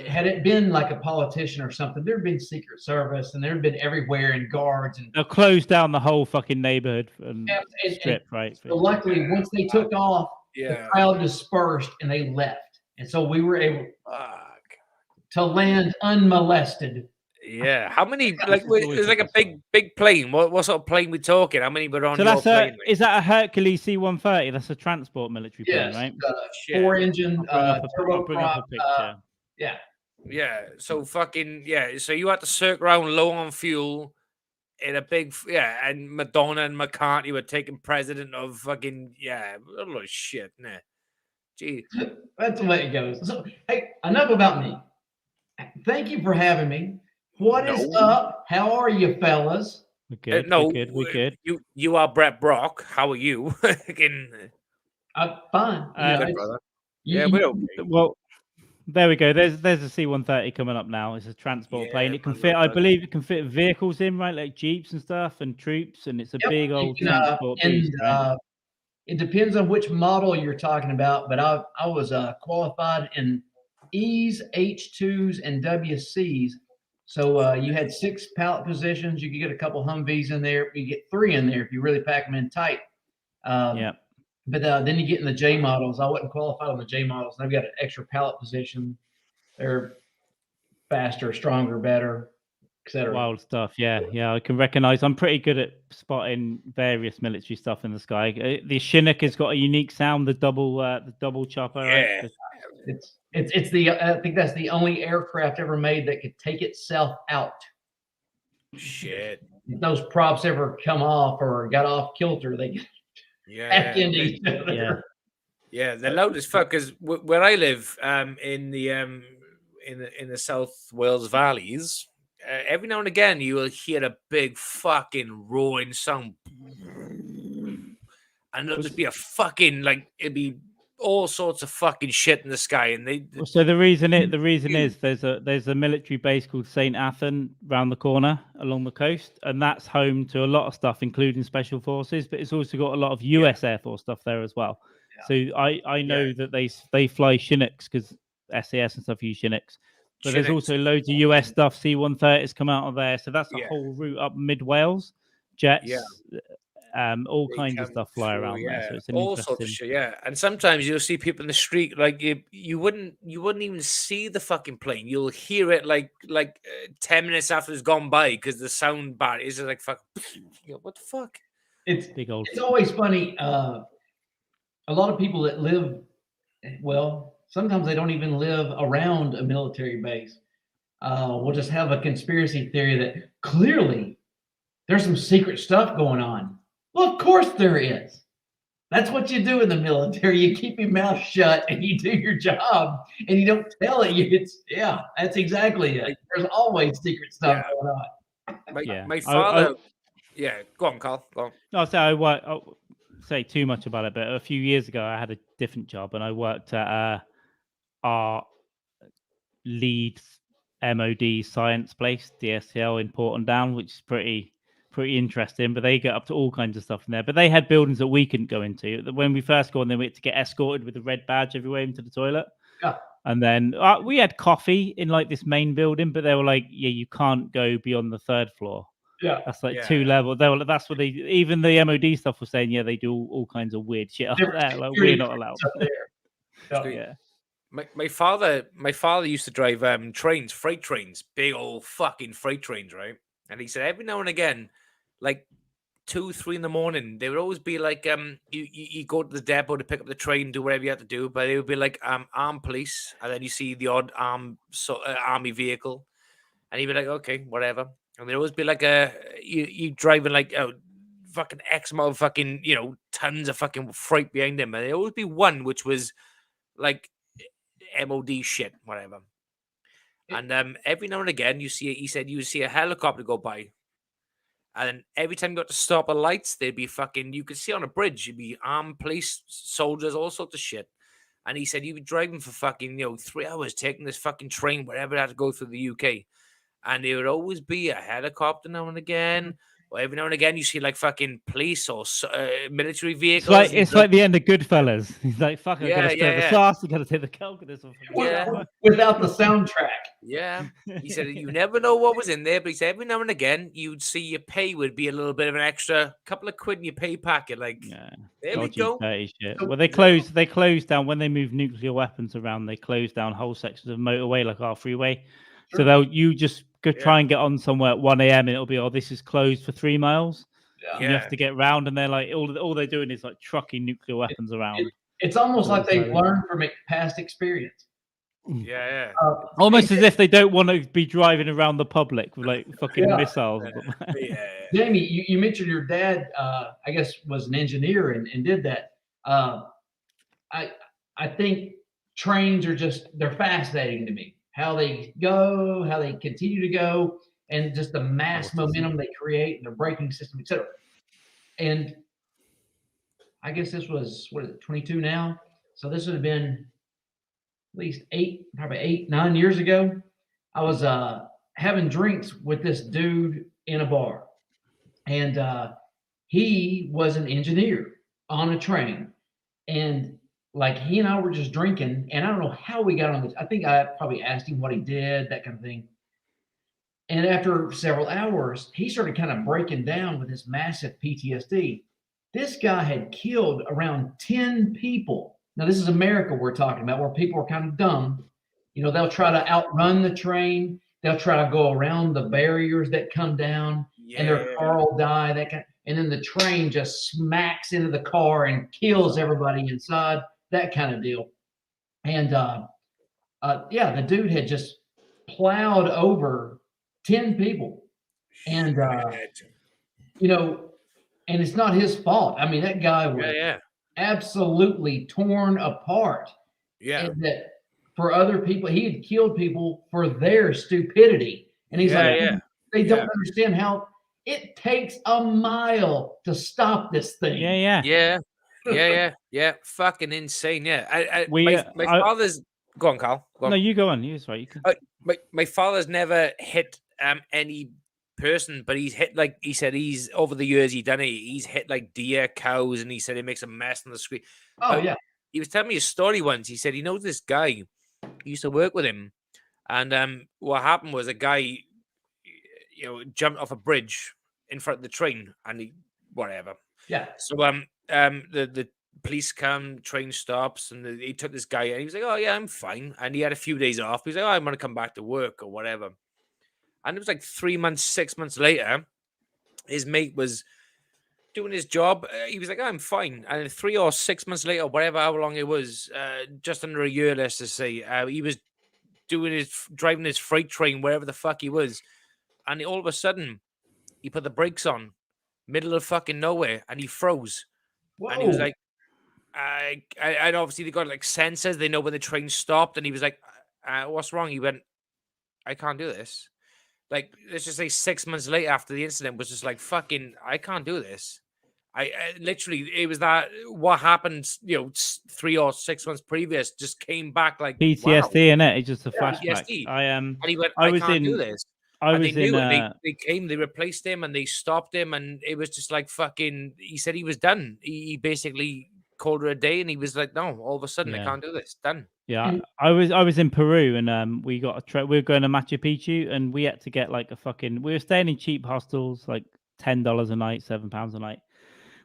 Had it been like a politician or something, there'd been Secret Service and there'd been everywhere and guards, and they'll close down the whole fucking neighborhood and strip, right? So luckily, once they took off, the crowd dispersed and they left. and so we were able Fuck. to land unmolested. Yeah. How many? This Like, is always it's like the a best big plane. What sort of plane we talking? How many were on So your that's plane? is that a Hercules C-130? That's a transport military plane, Yes, right? Shit. 4-engine I'll bring up turboprop. a picture. Yeah, Yeah. So fucking yeah. So you had to circle around low on fuel in a big and Madonna and McCartney were taking president of fucking a lot of shit. Nah. Gee. that's the way it goes. So, hey, enough about me. Thank you for having me. What is No. up? How are you, fellas? We're good. No, We're good. You are Brett Brock. How are you? Fucking I'm fine. good, brother. You- Yeah, you- we're okay. Well, there we go. There's a C-130 coming up now. It's a transport plane. It can man, fit. I look. believe it can fit vehicles in, right, like jeeps and stuff, and troops. And it's a Yep, big you old can, transport beast, right? it depends on which model you're talking about, but I was qualified in E's, H2s, and WCs. So you had 6 pallet positions. You could get a couple Humvees in there. You get 3 in there if you really pack them in tight. Yeah. But then you get in the J models. I wasn't qualified on the J models. They've got an extra pallet position. They're faster, stronger, better, etc. Wild stuff. Yeah. I can recognize. I'm pretty good at spotting various military stuff in the sky. The Chinook has got a unique sound. The double chopper. Yeah. Right? It's the I think that's the only aircraft ever made that could take itself out. Shit. If those props ever come off or got off kilter, they get back into each other. Yeah. Yeah, they're loud as fuck. Because where I live, in the South Wales valleys, every now and again you will hear a big fucking roaring sound, and it'll just be a fucking it'd be all sorts of fucking shit in the sky, and they. So the reason is there's a military base called St. Athan round the corner along the coast, and that's home to a lot of stuff, including special forces. But it's also got a lot of US Air Force stuff there as well. Yeah. So I know that they fly Chinooks because SAS and stuff use Chinooks. But there's also loads of US stuff. C-130s come out of there, so that's a whole route up mid Wales. Jets. Yeah. All kinds of stuff fly around there, so it's an all interesting... sorts of shit. And sometimes you'll see people in the street, like you wouldn't even see the fucking plane. You'll hear it like 10 minutes after it's gone by because the sound bar is like fuck. What the fuck? It's big old. It's always funny. A lot of people that live, well, sometimes they don't even live around a military base. We'll just have a conspiracy theory that clearly there's some secret stuff going on. Well, of course there is. That's what you do in the military. You keep your mouth shut and you do your job and you don't tell it. That's exactly it. There's always secret stuff going on. My father. Go on, Carl. Go on. No, I won't say too much about it, but a few years ago I had a different job and I worked at our lead MOD science place, DSL in Porton Down, which is pretty interesting, but they get up to all kinds of stuff in there. But they had buildings that we couldn't go into. When we first got in there, we had to get escorted with a red badge everywhere into the toilet. Yeah. And then we had coffee in this main building, but they were like, yeah, you can't go beyond the 3rd floor. Yeah. That's 2 levels. They were, that's what even the MOD stuff was saying, they do all kinds of weird shit up there. We're not allowed. Yeah. My father used to drive freight trains, big old fucking freight trains, right? And he said every now and again, 2-3 in the morning, they would always be you go to the depot to pick up the train, do whatever you have to do, but they would be armed police, and then you see the odd army vehicle, and he'd be like, okay, whatever. And there'd always be you driving fucking X amount of fucking tons of fucking freight behind him, and there'd always be one which was MOD shit, whatever. And every now and again, he said you see a helicopter go by. And then every time you got to stop at lights, they'd be you could see on a bridge, you'd be armed police, soldiers, all sorts of shit. And he said you'd be driving for 3 hours, taking this fucking train, wherever it had to go through the UK. And there would always be a helicopter now and again. Or every now and again, you see fucking police or military vehicles. It's like the end of Goodfellas. He's like, fuck, I gotta stir the sauce, I gotta take the calculus. Without the soundtrack. Yeah. He said you never know what was in there, but he said every now and again you'd see your pay would be a little bit of an extra couple of quid in your pay packet. Like, Yeah. there we Dodgy, go. dirty shit. So- Well, they closed down when they moved nuclear weapons around. They closed down whole sections of motorway, like our freeway. So Sure. you just go Yeah. try and get on somewhere at 1 a.m. and it'll be, oh, this is closed for 3 miles. Yeah. And you have to get round, and they're like, all they're doing is like trucking nuclear weapons around. It's almost like they Sorry. learned from past experience. Yeah. Almost as if they don't want to be driving around the public with like fucking Yeah. missiles. Yeah. Jamie, you mentioned your dad, I guess, was an engineer and did that. I think trains are they're fascinating to me. How they go, how they continue to go, and just the mass momentum they create and their braking system, etc. And I guess this was, what is it, 22 now? So this would have been at least 9 years ago. I was having drinks with this dude in a bar, and he was an engineer on a train, and like he and I were just drinking, and I don't know how we got on this. I think I probably asked him what he did, that kind of thing. And after several hours, he started kind of breaking down with this massive PTSD. This guy had killed around 10 people. Now, this is America we're talking about, where people are kind of dumb. You know, they'll try to outrun the train. They'll try to go around the barriers that come down, and their car will die. And then the train just smacks into the car and kills everybody inside. That kind of deal. And the dude had just plowed over 10 people, and and it's not his fault. I mean, that guy was absolutely torn apart. Yeah. And that for other people, he had killed people for their stupidity. And he's they don't understand how it takes a mile to stop this thing. Yeah. Fucking insane. Yeah. My father's. Go on, Carl. Go on. No, you go on. You're right. You can... my father's never hit any person, but he's hit, like he said, he's over the years he's hit like deer, cows, and he said it makes a mess on the screen. He was telling me a story once. He said he knows this guy. He used to work with him, and what happened was a guy, jumped off a bridge in front of the train, and so the police come, train stops, and he took this guy, and he was like, "Oh yeah, I'm fine." And he had a few days off. He was like, "Oh, I'm gonna come back to work or whatever." And it was like 3 months, 6 months later, his mate was doing his job. He was like, "Oh, I'm fine." And 3 or 6 months later, whatever, how long it was, just under a year, let's just say, he was driving his freight train wherever the fuck he was, and all of a sudden, he put the brakes on, middle of fucking nowhere, and he froze. Whoa. And he was like, and obviously they got like sensors, they know when the train stopped, and he was like, "What's wrong?" He went, "I can't do this." Like, let's just say 6 months later after the incident, was just like, fucking, I can't do this. I literally, it was that what happened, 3 or 6 months previous just came back like PTSD, in it. It's just a flashback. PTSD. And he went, I can't do this. They came, they replaced him, and they stopped him, and it was just like fucking. He said he was done. He basically called it a day, and he was like, "No, all of a sudden I can't do this. Done." Yeah, I was in Peru, and we got we were going to Machu Picchu, and we had to get like we were staying in cheap hostels, like $10 a night, £7 a night.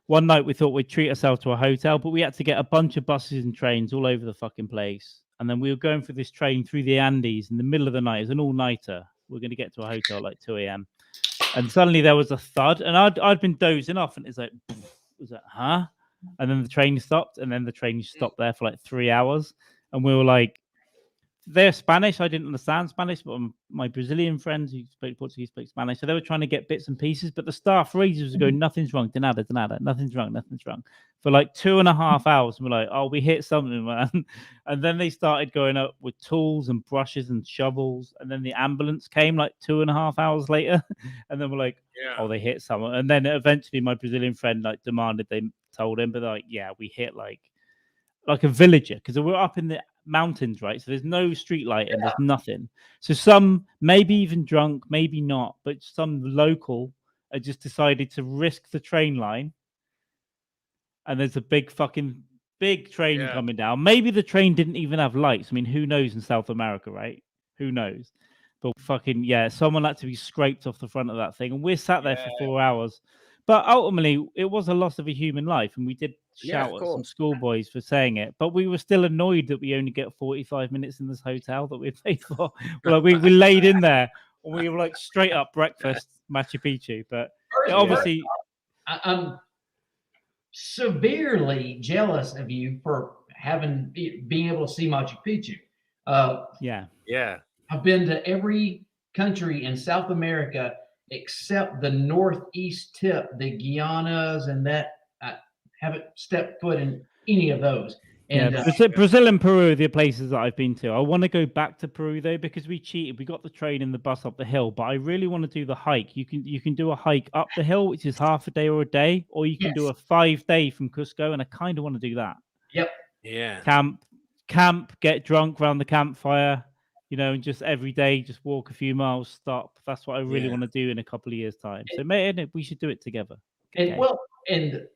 One night we thought we'd treat ourselves to a hotel, but we had to get a bunch of buses and trains all over the fucking place. And then we were going for this train through the Andes in the middle of the night. It was an all-nighter. We're going to get to a hotel at like 2 a.m. And suddenly there was a thud, and I'd been dozing off, and it's like, was that, huh? And then the train stopped, and then the train stopped there for like 3 hours. And we were like, they're Spanish. I didn't understand Spanish, but my Brazilian friends who spoke Portuguese spoke Spanish. So they were trying to get bits and pieces, but the staff raisers were going, "Nothing's wrong, de nada, nothing's wrong, for like 2.5 hours. And we're like, "Oh, we hit something, man." And then they started going up with tools and brushes and shovels. And then the ambulance came like 2.5 hours later. And then we're like, "Oh, they hit someone." And then eventually my Brazilian friend like demanded they told him, but like, "Yeah, we hit like a villager," because we're up in the mountains, right? So there's no street light and there's nothing. So some maybe even drunk, maybe not, but some local just decided to risk the train line. And there's a big train coming down. Maybe the train didn't even have lights. I mean, who knows in South America, right? Who knows? But fucking someone had to be scraped off the front of that thing, and we're sat there for Yeah. 4 hours. But ultimately, it was a loss of a human life, and we did Yeah, of shout at some course. schoolboys for saying it. But we were still annoyed that we only get 45 minutes in this hotel that we paid for. Like we laid in there, and we were like straight up breakfast Machu Picchu. But obviously, I'm severely jealous of you for being able to see Machu Picchu. Yeah. I've been to every country in South America except the northeast tip, the Guianas, and that. I haven't stepped foot in any of those. And Brazil and Peru are the places that I've been to. I want to go back to Peru though, because we cheated. We got the train and the bus up the hill, but I really want to do the hike. You can do a hike up the hill, which is half a day or a day, or you can do a 5-day from Cusco, and I kind of want to do that. Yep. Yeah. Camp, get drunk around the campfire, and just every day just walk a few miles, stop. That's what I really want to do in a couple of years' time. So maybe we should do it together. And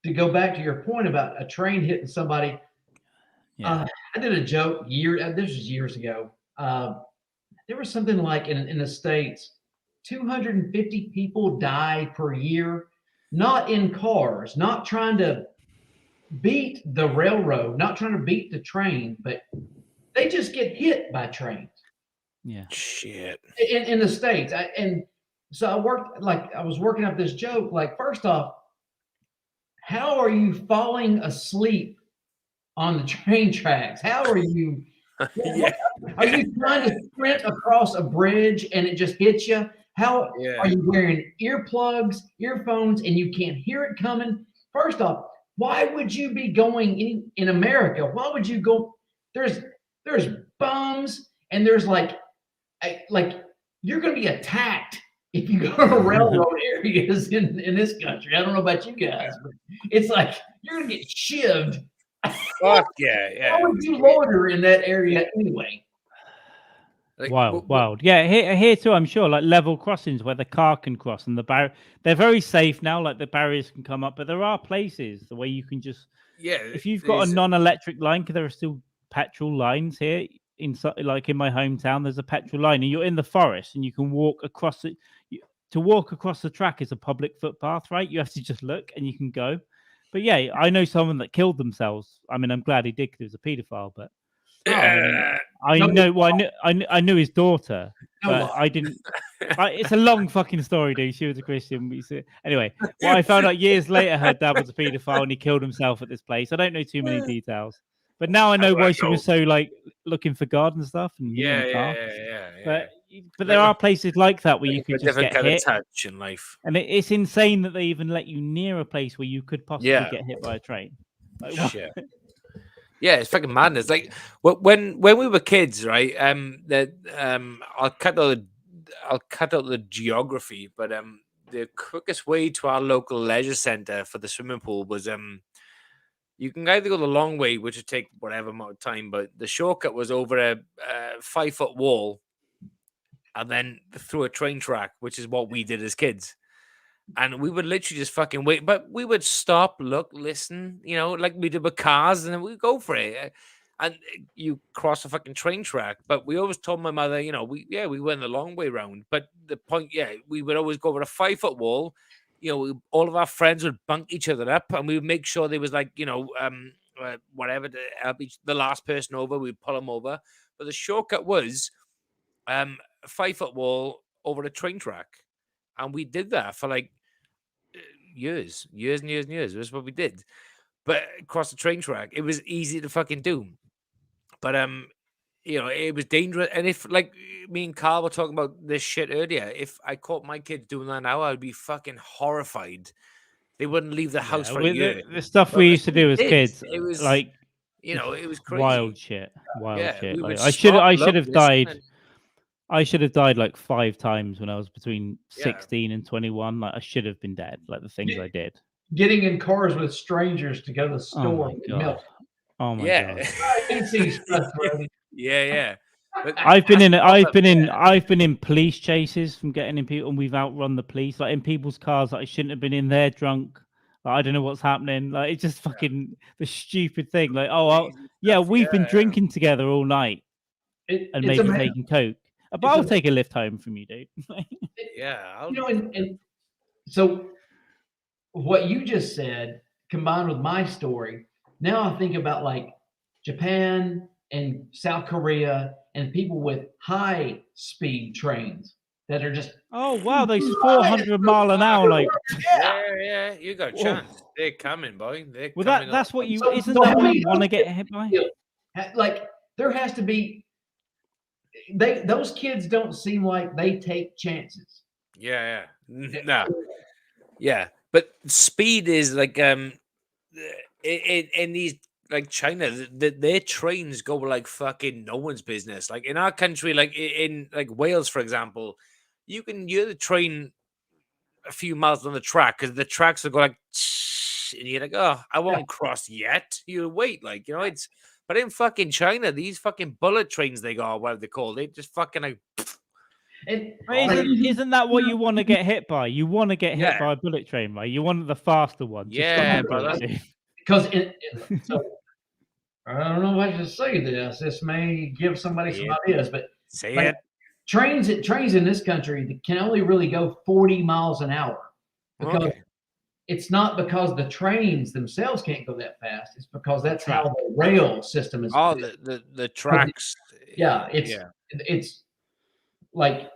to go back to your point about a train hitting somebody, I did a joke this was years ago. There was something like in the States, 250 people die per year, not in cars, not trying to beat the railroad, not trying to beat the train, but they just get hit by trains. Yeah. Shit. In the States. So I was working up this joke, like, first off, how are you falling asleep on the train tracks? How are you? Are you trying to sprint across a bridge and it just hits you? How are you wearing earplugs, earphones, and you can't hear it coming? First off, why would you be going in America? Why would you go? There's bums, and there's like you're going to be attacked if you go to railroad areas in this country. I don't know about you guys, but it's like you're going to get shivved. Fuck yeah. Why would you loiter in that area anyway? Like, wild. Yeah, here too, I'm sure, like level crossings where the car can cross and they're very safe now, like the barriers can come up, but there are places the way you can just if you've got a non-electric line, because there are still petrol lines here like in my hometown, there's a petrol line and you're in the forest and you can walk across it. To walk across the track is a public footpath, right? You have to just look and you can go. But yeah, I know someone that killed themselves. I mean, I'm glad he did because he was a paedophile, but I knew his daughter, but I didn't. It's a long fucking story, dude. She was a Christian. Anyway, I found out years later her dad was a paedophile and he killed himself at this place. I don't know too many details, but now I know why she was so like looking for God and stuff. And But there are places like that where you could just get hit. Touch in life, and it's insane that they even let you near a place where you could possibly get hit by a train. Like, shit. Yeah, it's fucking madness. Like when we were kids, right? I'll cut out the geography, but the quickest way to our local leisure center for the swimming pool was you can either go the long way, which would take whatever amount of time, but the shortcut was over a 5-foot wall and then through a train track, which is what we did as kids. And we would literally just fucking wait, but we would stop, look, listen, like we did with cars, and then we'd go for it. And you cross a fucking train track. But we always told my mother, we went the long way round. But the point, we would always go over a 5-foot wall. All of our friends would bunk each other up, and we would make sure there was like, whatever to help the last person over. We'd pull them over. But the shortcut was a 5-foot wall over a train track. And we did that for like years. That's what we did. But across the train track, it was easy to fucking do. But it was dangerous. And if like me and Carl were talking about this shit earlier, if I caught my kids doing that now, I'd be fucking horrified. They wouldn't leave the house for a year. The stuff we used to do as kids, it was like it was crazy. Wild shit. Like, I should have died. I should have died like 5 times when I was between 16 and 21. Like I should have been dead. Like the things I did. Getting in cars with strangers to go to the store and milk. Oh my god! I can see stuff, yeah. But I've been in police chases from getting in people, and we've outrun the police. Like in people's cars that I shouldn't have been in there drunk. Like, I don't know what's happening. Like it's just fucking the stupid thing. Like we've been drinking together all night and maybe taking coke. But I'll take a lift home from you, dude. Yeah, you know, and so what you just said combined with my story, now I think about like Japan and South Korea and people with high speed trains that are just Oh wow, those 400-mile an hour, like yeah, you got a chance. They're coming, boy. They're well, coming. that's what you So- isn't so that how what many you want to get hit by? like there has to be those kids don't seem like they take chances. Yeah. No. Yeah, but speed is like in these like China, their trains go like fucking no one's business. Like in our country, like in like Wales, for example, you're the train a few miles on the track because the tracks will go like, and you're like, oh, I won't cross yet. You wait, like it's. But in fucking China, these fucking bullet trains they got, whatever they call, they just fucking like. Isn't that what you want to get hit by? You want to get hit Yeah. by a bullet train, right? You want the faster one. to stop Yeah, the bro, bullet that's- train. Because so, I don't know if I should say this. This may give somebody some ideas, but Say like, it. trains in this country can only really go 40 miles an hour because Okay. it's not because the trains themselves can't go that fast. It's because that's how Track. the rail system is. Oh, the tracks. Yeah, it's like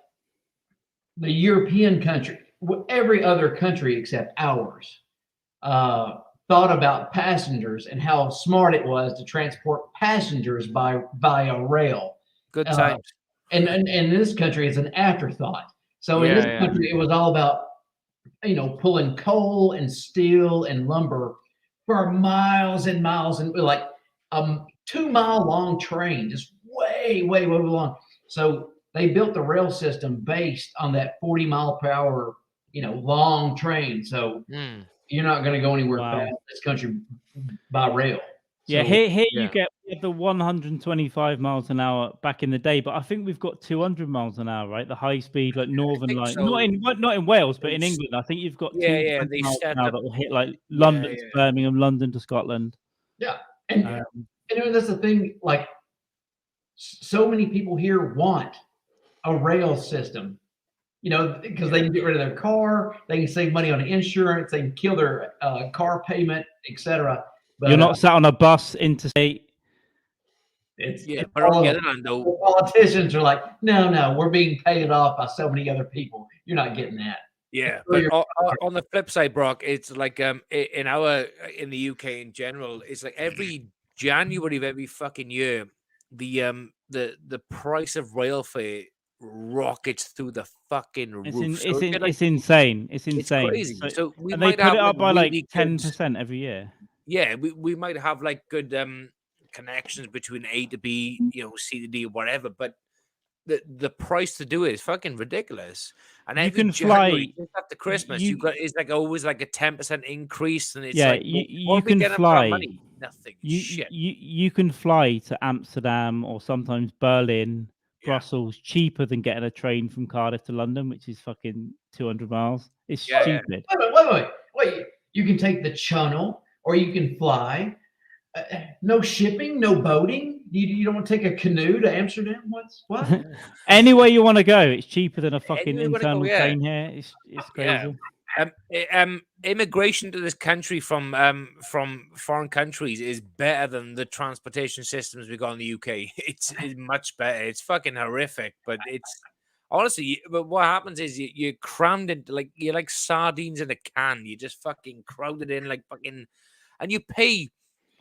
the European country, every other country except ours, thought about passengers and how smart it was to transport passengers by a rail. Good times. And in this country, it's an afterthought. So in this country, it was all about pulling coal and steel and lumber for miles and miles and like 2-mile long train, just way long. So they built the rail system based on that 40 mile per hour, long train. So you're not going to go anywhere fast in this country by rail. Yeah, So, here you get the 125 miles an hour back in the day, but I think we've got 200 miles an hour, right? The high speed, like Northern Line, so. not in Wales, but in England. I think you've got 200 they miles set an hour up. that will hit like London to Birmingham, London to Scotland. Yeah, and that's the thing. Like, so many people here want a rail system, because they can get rid of their car, they can save money on insurance, they can kill their car payment, etc. But you're not sat on a bus interstate. But on the other hand, though, the politicians are like, no, we're being paid off by so many other people. You're not getting that. Yeah, but on the flip side, Brock, it's like in the UK in general, it's like every January of every fucking year, the price of rail fare rockets through the fucking roof. It's insane. It's insane. It's crazy. So we and might they put it have up by like really 10% every year. Yeah, we might have like good connections between A to B, C to D, or whatever, but the price to do it is fucking ridiculous. And you every can January, fly just after Christmas. It's like always like a 10% increase, and it's you can fly. Nothing. You can fly to Amsterdam or sometimes Berlin, Brussels, cheaper than getting a train from Cardiff to London, which is fucking 200 miles. It's stupid. Wait. You can take the Channel, or you can fly. No shipping, no boating. You don't want to take a canoe to Amsterdam? What? Anywhere you want to go, it's cheaper than a fucking internal go, train here. It's crazy. Immigration to this country from foreign countries is better than the transportation systems we got in the UK. It's much better. It's fucking horrific, but it's honestly. But what happens is you're crammed into you're like sardines in a can. You just fucking crowded in like fucking, and you pay.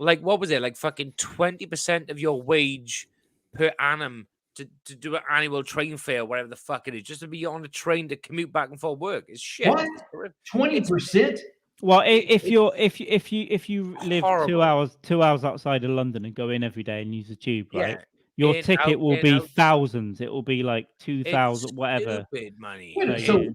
Like, what was it? Like fucking 20% of your wage per annum to do an annual train fare, whatever the fuck it is, just to be on a train to commute back and forth work. It's shit. What? 20%? Well, if you live horrible. 2 hours outside of London and go in every day and use the tube, right? Yeah. Your ticket will be thousands. It will be like 2,000, whatever. Stupid money. So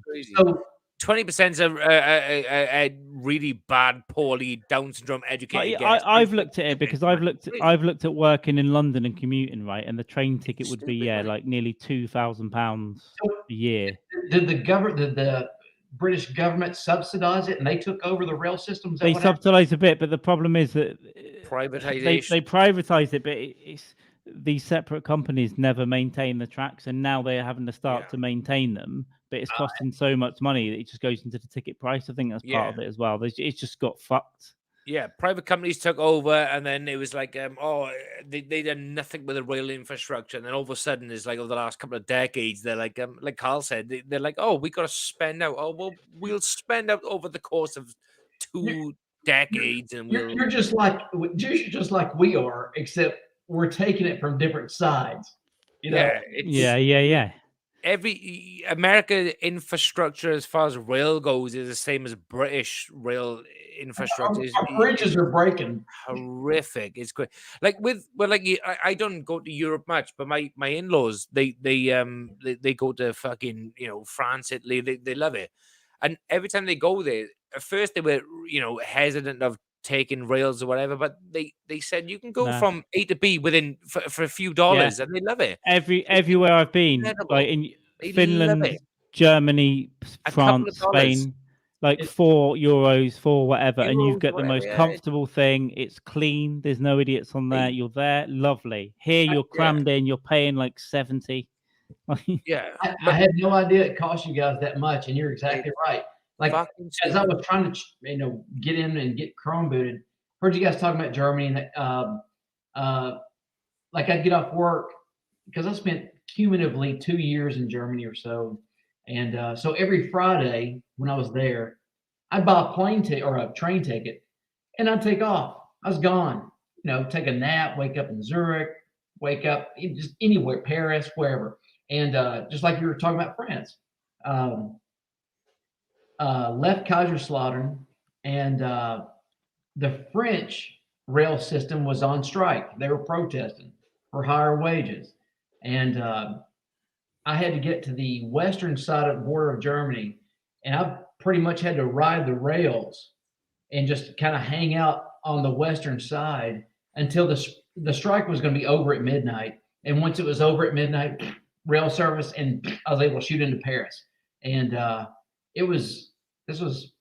20% is a really bad, poorly Down syndrome educated. I've looked at it because I've looked at working in London and commuting, right? And the train ticket would be like nearly £2,000 a year. Did the British government subsidize it, and they took over the rail systems? They subsidized a bit, but the problem is that privatization. They privatized it, but it's these separate companies never maintain the tracks, and now they're having to start Yeah. to maintain them, but it's costing so much money that it just goes into the ticket price. I think that's part of it as well. It's just got fucked. Yeah, private companies took over, and then it was like, they did nothing with the rail infrastructure, and then all of a sudden, it's like over the last couple of decades, they're like Carl said, they're like, oh, we got to spend out. Oh, well, we'll spend out over the course of 2 decades, and we'll. You're just like we are, except we're taking it from different sides. You know? Yeah. Every America infrastructure as far as rail goes is the same as British rail infrastructure. Our bridges are breaking. Horrific. It's great. Like I don't go to Europe much, but my in-laws they go to fucking France, Italy. They love it, and every time they go there, at first they were hesitant of taking rails or whatever, but they said you can go from A to B for a few dollars, and they love it. Everywhere I've been, like in Finland, Germany, France, Spain, like €4 for whatever, and you've got the most comfortable thing. It's clean. There's no idiots on there. You're there, lovely. Here you're crammed in. You're paying like 70. Yeah, I had no idea it cost you guys that much, and you're exactly right. Like as I was trying to get in and get Chrome booted, heard you guys talking about Germany, and like I'd get off work because I spent cumulatively 2 years in Germany or so, and so every Friday when I was there, I'd buy a plane ticket or a train ticket, and I'd take off. I was gone, take a nap, wake up in Zurich, wake up just anywhere, Paris, wherever, and just like you were talking about France. Left Kaiserslautern, and the French rail system was on strike. They were protesting for higher wages, and I had to get to the western side of the border of Germany, and I pretty much had to ride the rails and just kind of hang out on the western side until the strike was going to be over at midnight. And once it was over at midnight, rail service, and I was able to shoot into Paris. And this was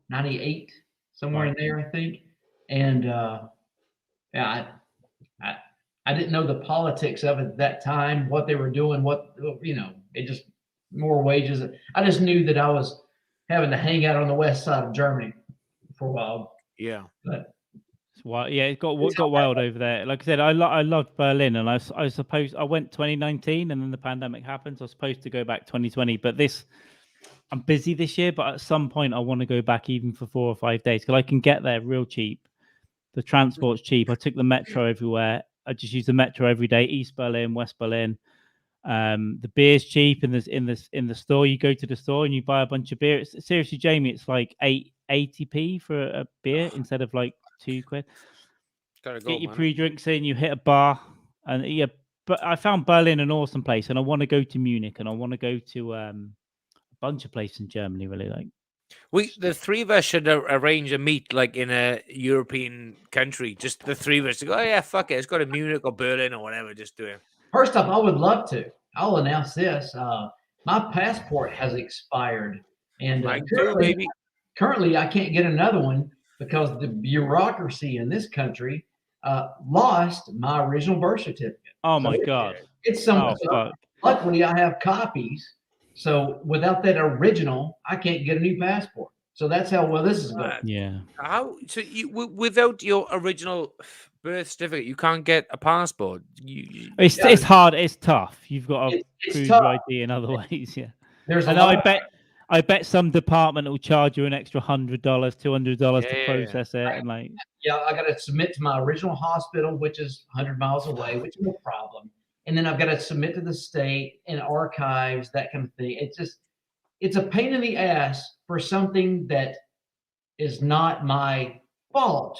98, somewhere in there, I think. And I didn't know the politics of it at that time, what they were doing, it just more wages. I just knew that I was having to hang out on the west side of Germany for a while. Yeah. But it got wild over there. Like I said, I loved Berlin, and I suppose I went 2019, and then the pandemic happened. So I was supposed to go back 2020, but I'm busy this year, but at some point I want to go back even for 4 or 5 days because I can get there real cheap. The transport's cheap. I took the metro everywhere. I just use the metro every day. East Berlin, West Berlin. The beer's cheap in the store. You go to the store and you buy a bunch of beer. Seriously, Jamie, it's like 80p for a beer instead of like £2. Get your pre-drinks in. You hit a bar, and But I found Berlin an awesome place, and I want to go to Munich, and I want to go to bunch of places in Germany, really. Like the three of us should arrange a meet like in a European country, just the three of us to go, oh yeah, fuck it, let's go to Munich or Berlin or whatever, just do it. First off, I would love to. I'll announce this. My passport has expired, and currently I can't get another one because the bureaucracy in this country lost my original birth certificate. Oh my God. It's luckily I have copies. So without that original, I can't get a new passport. So that's how well this is going. Yeah. Without your original birth certificate, you can't get a passport. It's hard. It's tough. You've got to prove your ID in other ways. Yeah. I bet some department will charge you an extra $100, $200 to process it, and like. Yeah, I got to submit to my original hospital, which is 100 miles away, which is no problem. And then I've got to submit to the state and archives, that kind of thing. It's a pain in the ass for something that is not my fault,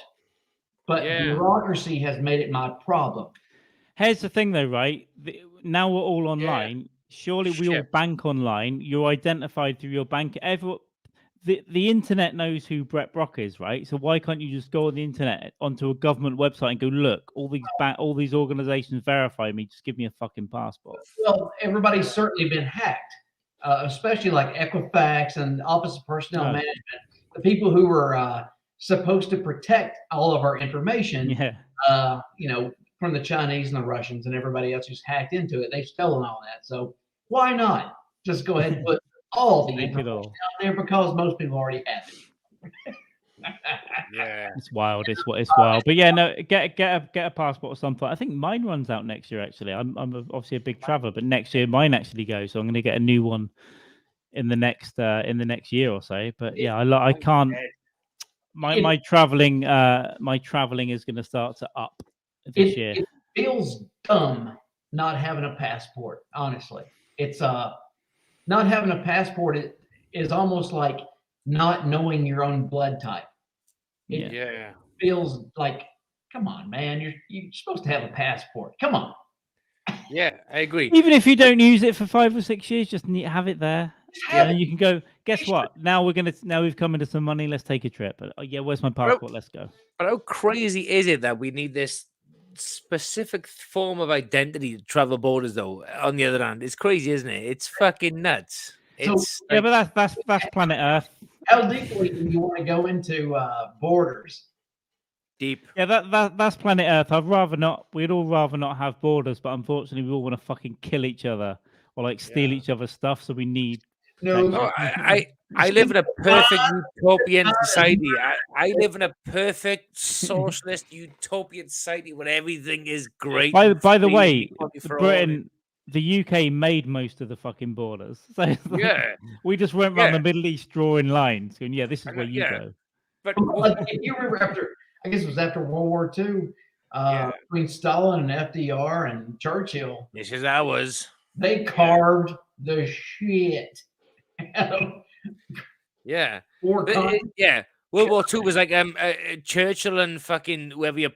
but bureaucracy has made it my problem. Here's the thing, though, right? Now we're all online. Yeah. Surely we all bank online. You're identified through your bank. The internet knows who Brett Brock is, right? So why can't you just go on the internet onto a government website and go, look, all these organizations verify me. Just give me a fucking passport. Well, everybody's certainly been hacked, especially like Equifax and Office of Personnel Management. The people who were supposed to protect all of our information, from the Chinese and the Russians and everybody else who's hacked into it. They've stolen all that. So why not just go ahead and put all the Take it information all. out there because most people already have it. Yeah. It's wild. It's wild. But yeah, no, get a passport or something. I think mine runs out next year. Actually, I'm obviously a big traveler, but next year mine actually goes. So I'm going to get a new one in the next year or so. But yeah, I can't. My traveling is going to start to up this year. It feels dumb not having a passport. Honestly, it's not having a passport is almost like not knowing your own blood type. It Yeah. feels like, come on, man, you're supposed to have a passport. Come on. Yeah, I agree. Even if you don't use it for 5 or 6 years, just have it there. have And you can go. Guess what? Now we've come into some money. Let's take a trip. But yeah, where's my passport? Let's go. But how crazy is it that we need this specific form of identity to travel borders, though? On the other hand, it's crazy, isn't it? It's fucking nuts. It's Yeah, but that's planet Earth. How deeply do you want to go into borders? deep. Yeah, that's planet Earth. We'd all rather not have borders, but unfortunately, we all want to fucking kill each other or like steal each other's stuff. So we need. No, I live in a perfect utopian society. I live in a perfect socialist utopian society where everything is great. By and the free way, and equality for all. Britain, the UK made most of the fucking borders. So it's like, Yeah. we just went around the Middle East drawing lines, going, "Yeah, this is where you go." But if you remember I guess it was after World War II, between Stalin and FDR and Churchill. this is ours. They carved the shit out of World War II was like Churchill and fucking whoever your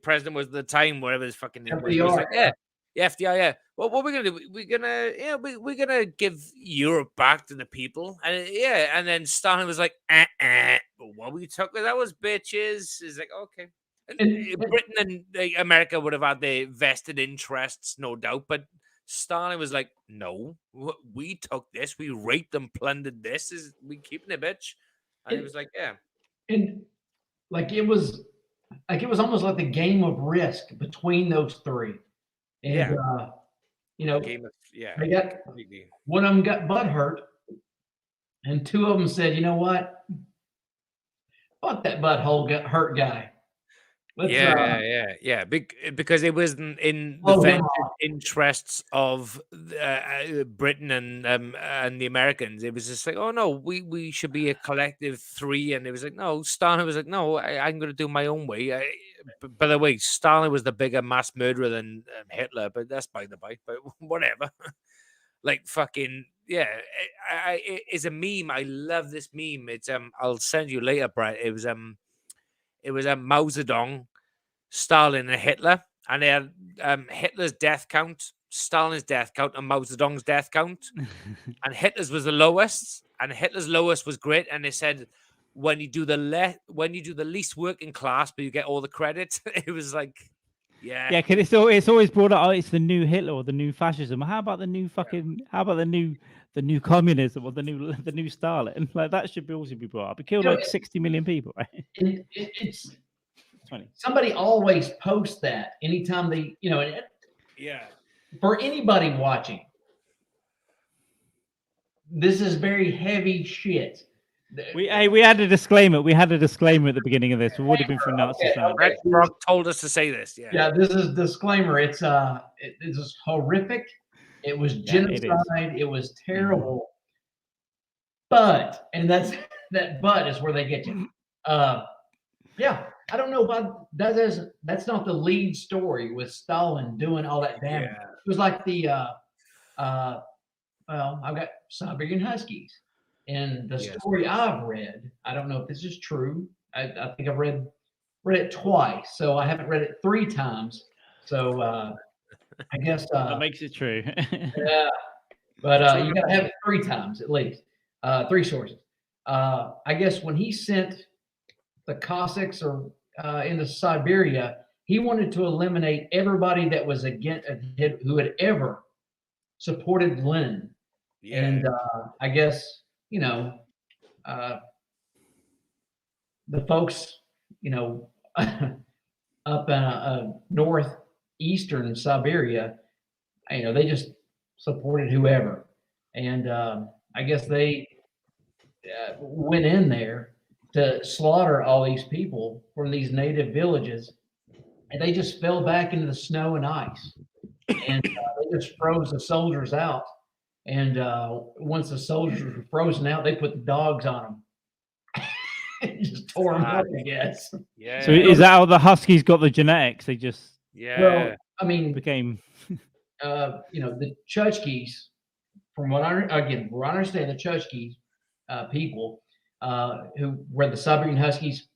president was at the time, whatever his fucking name was. Like, FDR, yeah. Well, what we're gonna do? We're gonna give Europe back to the people, and then Stalin was like, what we took that was bitches. Is like, okay. Britain and America would have had their vested interests, no doubt, but Stalin was like, no, we took this, we raped and plundered this, we keeping it, bitch. And he was like, yeah. And it was almost like the game of Risk between those three. And they got one of them got butt hurt, and two of them said, you know what? Fuck that butthole hurt guy. Because it wasn't in the vested interests of Britain and the Americans. It was just like, oh no, we should be a collective three, and it was like, no. Stalin was like, no, I'm going to do my own way. By the way, Stalin was the bigger mass murderer than Hitler, but that's by the by. But whatever, like fucking. Yeah, it's a meme. I love this meme. It's I'll send you later, Brett. It was Mao Zedong, Stalin, and Hitler, and they had Hitler's death count, Stalin's death count, and Mao Zedong's death count, and Hitler's was the lowest, and Hitler's lowest was great. And they said when you do the least working class, but you get all the credit, it was like. Yeah, because it's always brought up. Oh, it's the new Hitler or the new fascism. How about the new fucking? How about the new communism or the new Stalin? Like that should also be brought up. It killed like 60 million people, right? It's 20. Somebody always posts that anytime they, for anybody watching, this is very heavy shit. We had a disclaimer. We had a disclaimer at the beginning of this. We would have been from Nazi side. Red Brock told us to say this. Yeah. This is disclaimer. It's it is horrific. It was genocide. It was terrible. But that but is where they get you. I don't know about that's not the lead story with Stalin doing all that damage. Yeah. It was like the I've got Siberian Huskies. And the story I've read, I don't know if this is true. I think I've read it twice, so I haven't read it 3 times. So I guess that makes it true. Yeah, but you gotta have it 3 times at least. 3 sources. I guess when he sent the Cossacks into Siberia, he wanted to eliminate everybody that was who had ever supported Lenin. Yeah. And I guess. The folks, up north Eastern Siberia, they just supported whoever. And I guess they went in there to slaughter all these people from these native villages, and they just fell back into the snow and ice, and they just froze the soldiers out. And once the soldiers were frozen out, they put the dogs on them. Just tore them up, I guess. Yeah. So is that how the Huskies got the genetics? They just Well, I mean, became. the Chukchis, from what I understand, the Chukchis people where the Siberian Huskies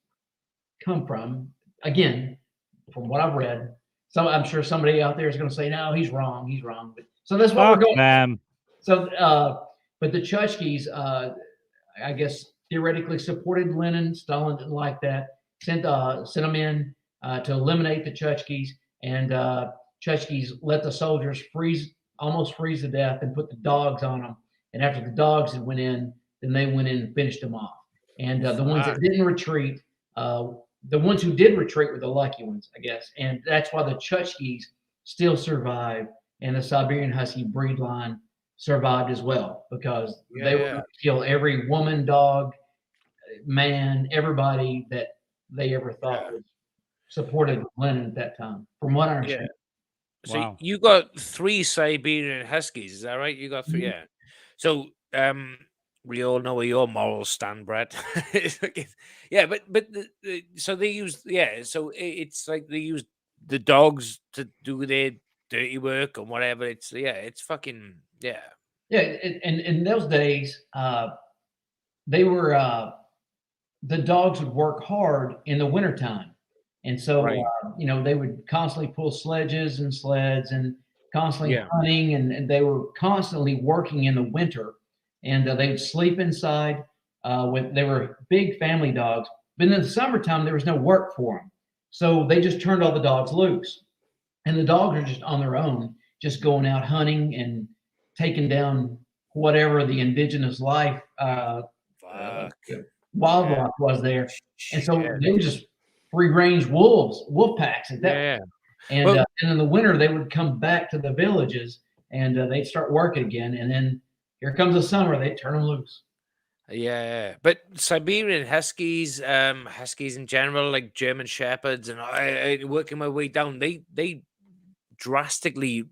come from. Again, from what I've read, I'm sure somebody out there is going to say, no, he's wrong. He's wrong. But so that's what we're going. Them. So, but the Chukchis, I guess, theoretically supported Lenin. Stalin didn't like that. Sent them in to eliminate the Chukchis, and Chukchis let the soldiers almost freeze to death, and put the dogs on them. And after the dogs had went in, then they went in and finished them off. And the ones that didn't retreat, the ones who did retreat were the lucky ones, I guess. And that's why the Chukchis still survive, and the Siberian Husky breed line survived as well, because they were going to kill every woman, dog, man, everybody that they ever thought was supported Lenin at that time, from what I understand. So you got 3 Siberian Huskies, is that right? You got 3, yeah. So we all know where your morals stand, Brett. but so they use so it's like they use the dogs to do their dirty work or whatever. It's fucking Yeah, and in those days, they were the dogs would work hard in the wintertime. And so, they would constantly pull sledges and sleds and constantly hunting, and they were constantly working in the winter. And they would sleep inside. They were big family dogs. But in the summertime, there was no work for them. So they just turned all the dogs loose. And the dogs are just on their own, just going out hunting and taking down whatever the indigenous life wildlife was there. And so they were just free-range wolf packs at that point. And and in the winter they would come back to the villages, and they'd start working again, and then here comes the summer, they turn them loose. But Siberian Huskies, Huskies in general, like German Shepherds, and I working my way down, they drastically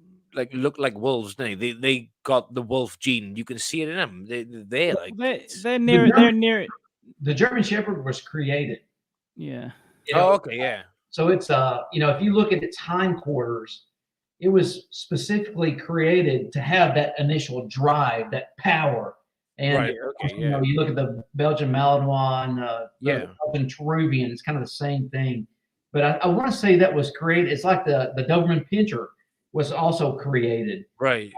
look like wolves, don't they? They got the wolf gene. You can see it in them. They're near it. The German Shepherd was created. Yeah. So it's if you look at its hindquarters, it was specifically created to have that initial drive, that power. And you look at the Belgian Malinois, the Belgian Cherubian, it's kind of the same thing. But I want to say that was created. It's like the Doberman Pinscher was also created. Right.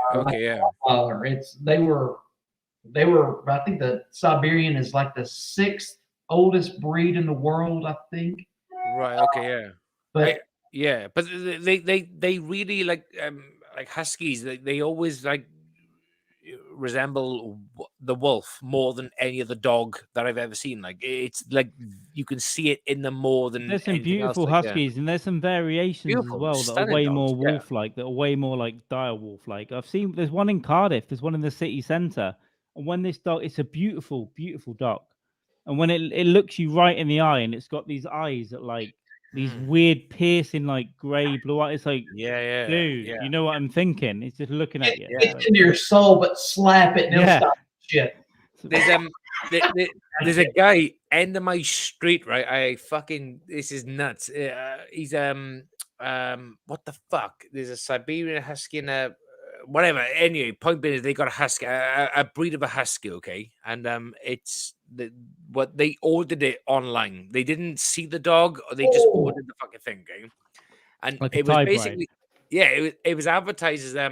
They were. I think the Siberian is like the 6th oldest breed in the world, I think. Right. But they really like Huskies. They always resemble the wolf more than any other dog that I've ever seen. Like it's like you can see it in them more than. There's some beautiful Huskies, and there's some variations as well that are way more wolf-like, that are way more like dire wolf-like. I've seen there's one in Cardiff, there's one in the city centre, and when this dog, it's a beautiful, beautiful dog, and when it looks you right in the eye, and it's got these eyes that these weird piercing grey blue eyes. It's like, dude, you know what I'm thinking? It's just looking at you. It's into your soul, but slap it and it'll stop shit. There's a guy end of my street, right? This is nuts. He's what the fuck? There's a Siberian Husky and a whatever. Anyway, point being is they got a husky, a breed of a husky, okay, and it's what they ordered it online. They didn't see the dog, or they just ordered the fucking thing, okay? And it was basically it was advertised as a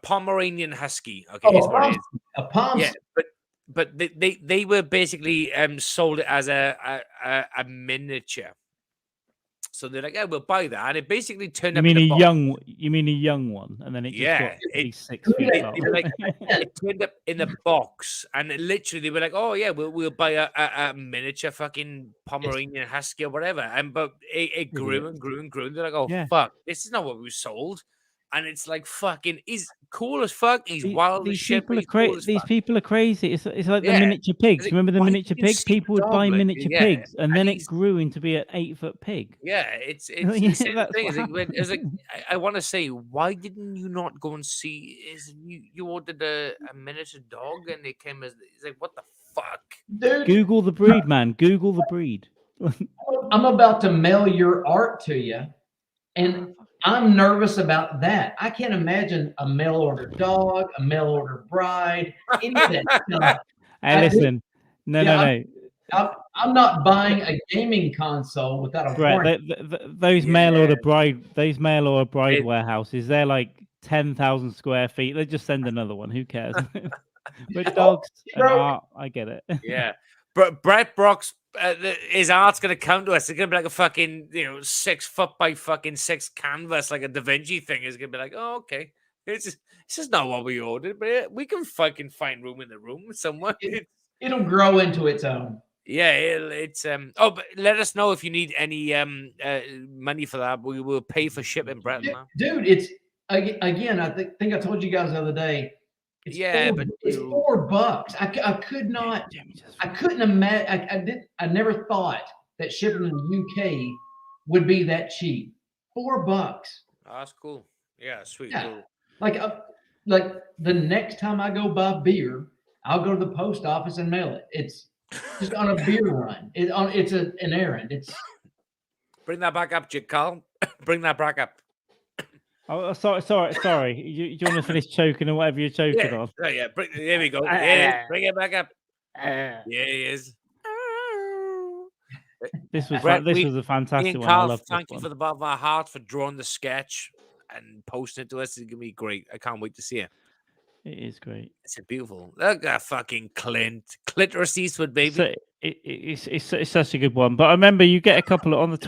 Pomeranian Husky, okay, is what it is. A Pom. Yeah, but they were basically sold it as a miniature. So they're like, yeah, we'll buy that. And it basically turned You up mean in a a box. young one, and then it just Yeah, got to be it- 6 feet They, tall. they were like, it turned up in a box, and literally they were like, "Oh yeah, we'll buy a miniature fucking Pomeranian Husky or whatever." And but it grew and grew and grew. They're like, "Oh Yeah. fuck, this is not what we sold." And it's like fucking, he's cool as fuck. He's wild as These shit. people But are he's cool as These fuck. people are crazy. It's like the Yeah. miniature pigs. Like, Remember the why miniature didn't you pigs? see the People would dog, buy like, miniature yeah, pigs, and then it he's- grew into be an 8-foot pig. Yeah, it's Yeah, the same that's thing. what It's like I want to say, why didn't you not go and see? Is you ordered a miniature dog and it came as? It's like, what the fuck? Dude, Google the breed, man. Google the breed. I'm about to mail your art to you, and I'm nervous about that. I can't imagine a mail order dog, a mail order bride, any of that stuff. Hey, listen. No, Yeah, no. I'm not buying a gaming console without a Brett, warranty. those mail Yeah. order bride It- warehouses, they're like 10,000 square feet. They just send another one. Who cares? But Oh, dogs and bro. art, I get it. Yeah, but Brett Brock's his art's gonna come to us. It's gonna be like a fucking 6 foot by fucking 6 canvas, like a Da Vinci thing. It's gonna be like, oh okay, this is not what we ordered, but we can fucking find room in the room somewhere. It'll grow into its own. Yeah, it's Oh, but let us know if you need any money for that. We will pay for shipping, Brett. Man. Dude, it's again. I think I told you guys the other day. It's Yeah, but it's $4. I could not. I couldn't imagine. I never thought that shipping in the UK would be that cheap. $4. Oh, that's cool. Yeah, sweet. Yeah. Cool. Like the next time I go buy beer, I'll go to the post office and mail it. It's just on a beer run. It's an errand. It's Bring that back up, Carl. Bring that back up. Oh, sorry. You want to finish choking or whatever you're choking on? Oh, yeah. There we go. Yeah, bring it back up. Yeah, he is. This was Brett, this was a fantastic Ian one. I Carl, love thank this you one. for the bottom of our heart for drawing the sketch and posting it to us. It's gonna be great. I can't wait to see it. It is great. It's beautiful. Look at that fucking Clitoris Eastwood, baby. So it's such a good one. But I remember you get a couple on the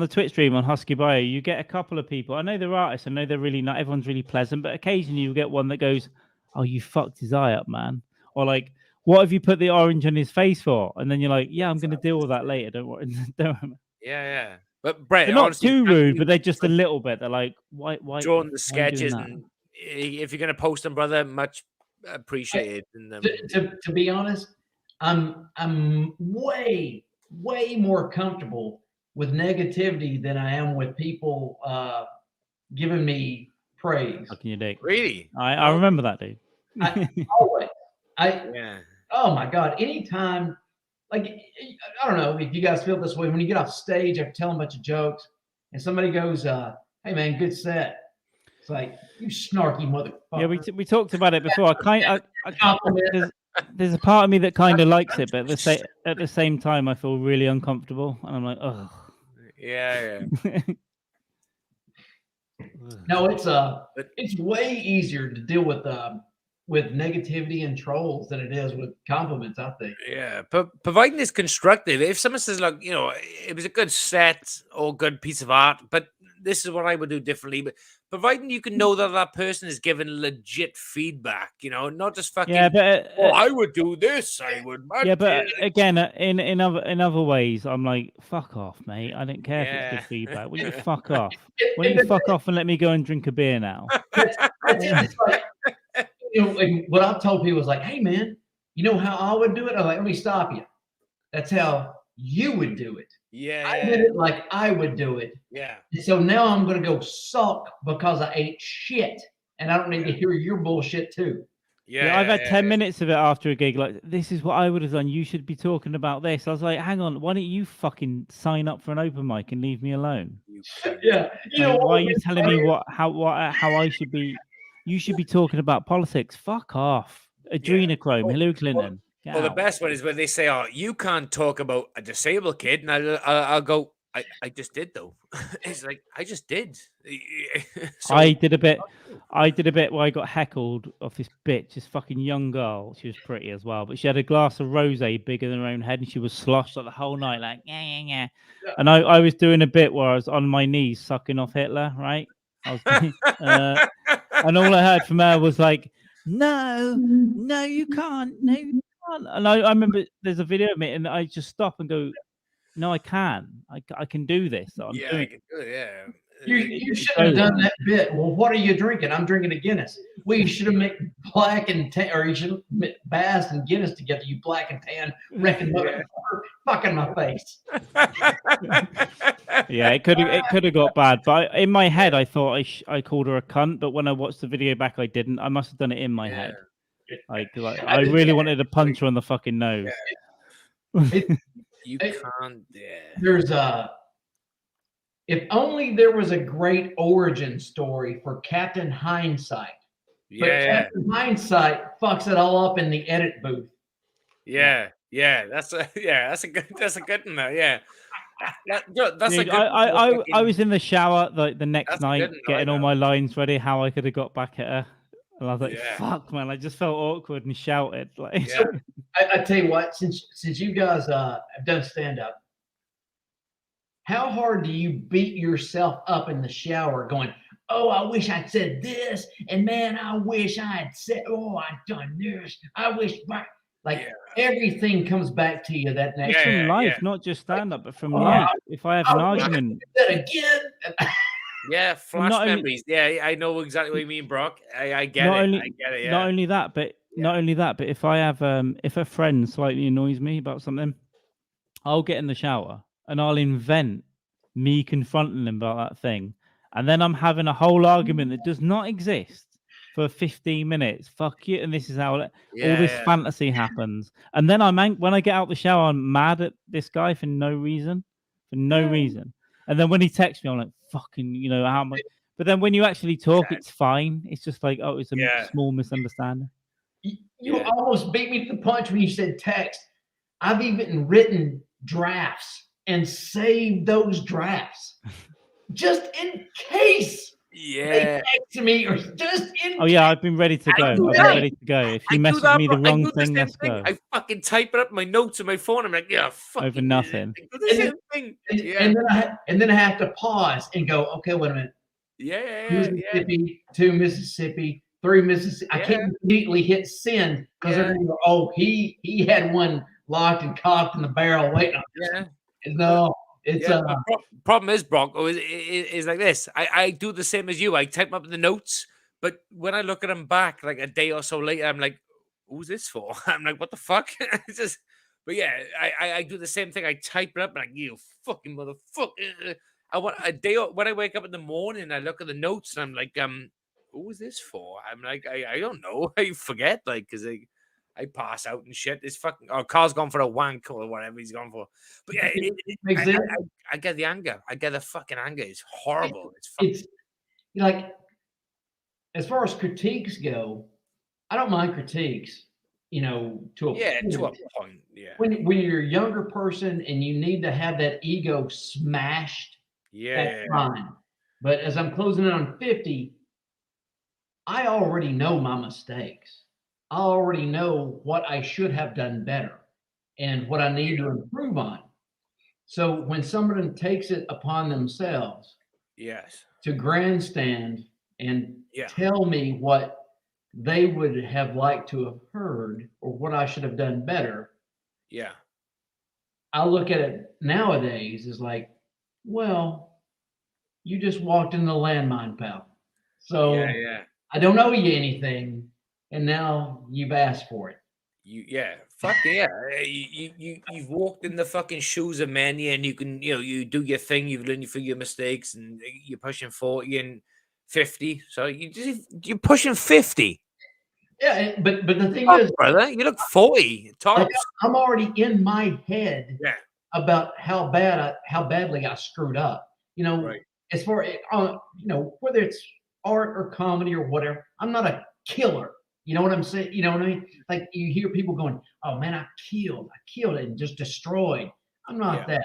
Twitch stream on Husky Bio. You get a couple of people. I know they're artists. I know they're really not. Everyone's really pleasant. But occasionally you get one that goes, "Oh, you fucked his eye up, man," or like, "What have you put the orange on his face for?" And then you're like, "Yeah, I'm going to deal with that later. Don't worry." Don't worry. Yeah. But Brett, They're not honestly, too thank rude, you but they're just for a little bit. They're like, why drawing the why are you doing sketches, that? and if you're gonna post them, brother, much appreciated. And to be honest, I'm way more comfortable with negativity than I am with people giving me praise. Sucking your dick. really, I remember that, dude. Always. yeah. Oh my God. Anytime, like, I don't know if you guys feel this way when you get off stage after telling a bunch of jokes and somebody goes, "Hey man, good set." It's like, you snarky motherfucker. Yeah, we talked about it before. I Compliment. there's a part of me that kind of likes it, but at the same time, I feel really uncomfortable, and I'm like, oh. Yeah. No, it's way easier to deal with negativity and trolls than it is with compliments, I think. Yeah, but providing it's constructive. If someone says, like, it was a good set or good piece of art, but this is what I would do differently. But providing you can know that that person is giving legit feedback, not just fucking. Yeah, but I would do this. I would. Yeah, but again, in other ways, I'm like, fuck off, mate. I don't care if it's good feedback. Will you fuck off? Why don't you fuck off and let me go and drink a beer now? It's like, and what I've told people is like, hey man, you know how I would do it? I'm like, let me stop you. That's how you would do it. Yeah. I did it like I would do it. Yeah. And so now I'm gonna go sulk because I ate shit, and I don't need to hear your bullshit too. Yeah, I've had 10 minutes of it after a gig. Like, this is what I would have done. You should be talking about this. I was like, hang on, why don't you fucking sign up for an open mic and leave me alone? Yeah. Why are you telling me how I should be? You should be talking about politics. Fuck off. Adrenochrome, Hillary Clinton. Well, the best one is when they say, "Oh, you can't talk about a disabled kid," and I'll go, I just did though. It's like I just did. So I did a bit where I got heckled off this bitch, this fucking young girl. She was pretty as well, but she had a glass of rosé bigger than her own head, and she was sloshed like the whole night, like yeah. And I was doing a bit where I was on my knees sucking off Hitler, right? I was doing, and all I heard from her was like, no, you can't, no, you can't. And I remember there's a video of me, and I just stop and go, no, I can. I can do this. So I'm yeah, doing I can do it, yeah. You shouldn't have done that bit. Well, what are you drinking? I'm drinking a Guinness. Well, you should have made black and tan, or you should have made Bass and Guinness together. You black and tan, wrecking motherfucker, fucking my face. Yeah, it could have got bad, but in my head I thought I called her a cunt, but when I watched the video back, I didn't. I must have done it in my head. Like I really wanted to punch her on the fucking nose. You can't. Yeah. There's if only there was a great origin story for Captain Hindsight. But Captain Hindsight fucks it all up in the edit booth. Yeah. That's a good one though. Yeah. That's Dude, a good I was in the shower the next night getting all my lines ready, how I could have got back at her. And I was like, fuck, man. I just felt awkward and shouted. Like, so, I tell you what, since you guys have done stand-up, how hard do you beat yourself up in the shower going, oh, I wish I'd said this, and man, I wish I had said, oh, I'd done this. I wish, everything comes back to you that next from life, not just stand-up, but from life. If I have an argument. That again. Yeah, flash memories. Yeah, I know exactly what you mean, Brock. I get it. I get it. Yeah. Not only that, but if I have if a friend slightly annoys me about something, I'll get in the shower and I'll invent me confronting them about that thing, and then I'm having a whole argument that does not exist for 15 minutes. Fuck you, and this is how all this fantasy happens. And then when I get out the shower, I'm mad at this guy for no reason. And then when he texts me, I'm like, fucking, how much? But then when you actually talk, it's fine. It's just like, oh, it's a small misunderstanding. You almost beat me to the punch when you said text. I've even written drafts and saved those drafts just in case. They text me or just in. Oh yeah, I've been ready to go. I've been ready to go. If you message me the wrong thing, let's go. I fucking type it up in my notes on my phone. I'm like, fuck over nothing. And then I have to pause and go, okay, wait a minute. Mississippi, 2 Mississippi, 3 Mississippi. I can't immediately hit send because they're gonna go, oh, he had one locked and cocked in the barrel waiting on. No. It's problem is, Brock, is like this. I do the same as you. I type them up in the notes, but when I look at them back like a day or so later, I'm like, who's this for? I'm like, what the fuck? It's just, but yeah, I do the same thing. I type it up and like, you fucking motherfucker. I want a day when I wake up in the morning, I look at the notes and I'm like, who is this for? I'm like, I don't know. I forget, like, because I pass out and shit. This fucking Carl's gone for a wank or whatever he's gone for. But yeah, I get the anger. I get the fucking anger. It's horrible. It's like, as far as critiques go, I don't mind critiques. To a point. Yeah. When you're a younger person and you need to have that ego smashed, that's fine. But as I'm closing in on 50, I already know my mistakes. I already know what I should have done better and what I need to improve on. So when somebody takes it upon themselves to grandstand and tell me what they would have liked to have heard or what I should have done better, I look at it nowadays as like, well, you just walked in the landmine, pal. So I don't owe you anything. And now you've asked for it. You've walked in the fucking shoes of men, and you can, you do your thing. You've learned through your mistakes, and you're pushing 40 and 50. So you're pushing 50. Yeah, but the thing is, brother, you look 40. Like I'm already in my head about how badly I screwed up. As far as whether it's art or comedy or whatever, I'm not a killer. You know what I'm saying? You know what I mean? Like you hear people going, oh man, I killed it and just destroyed. I'm not that.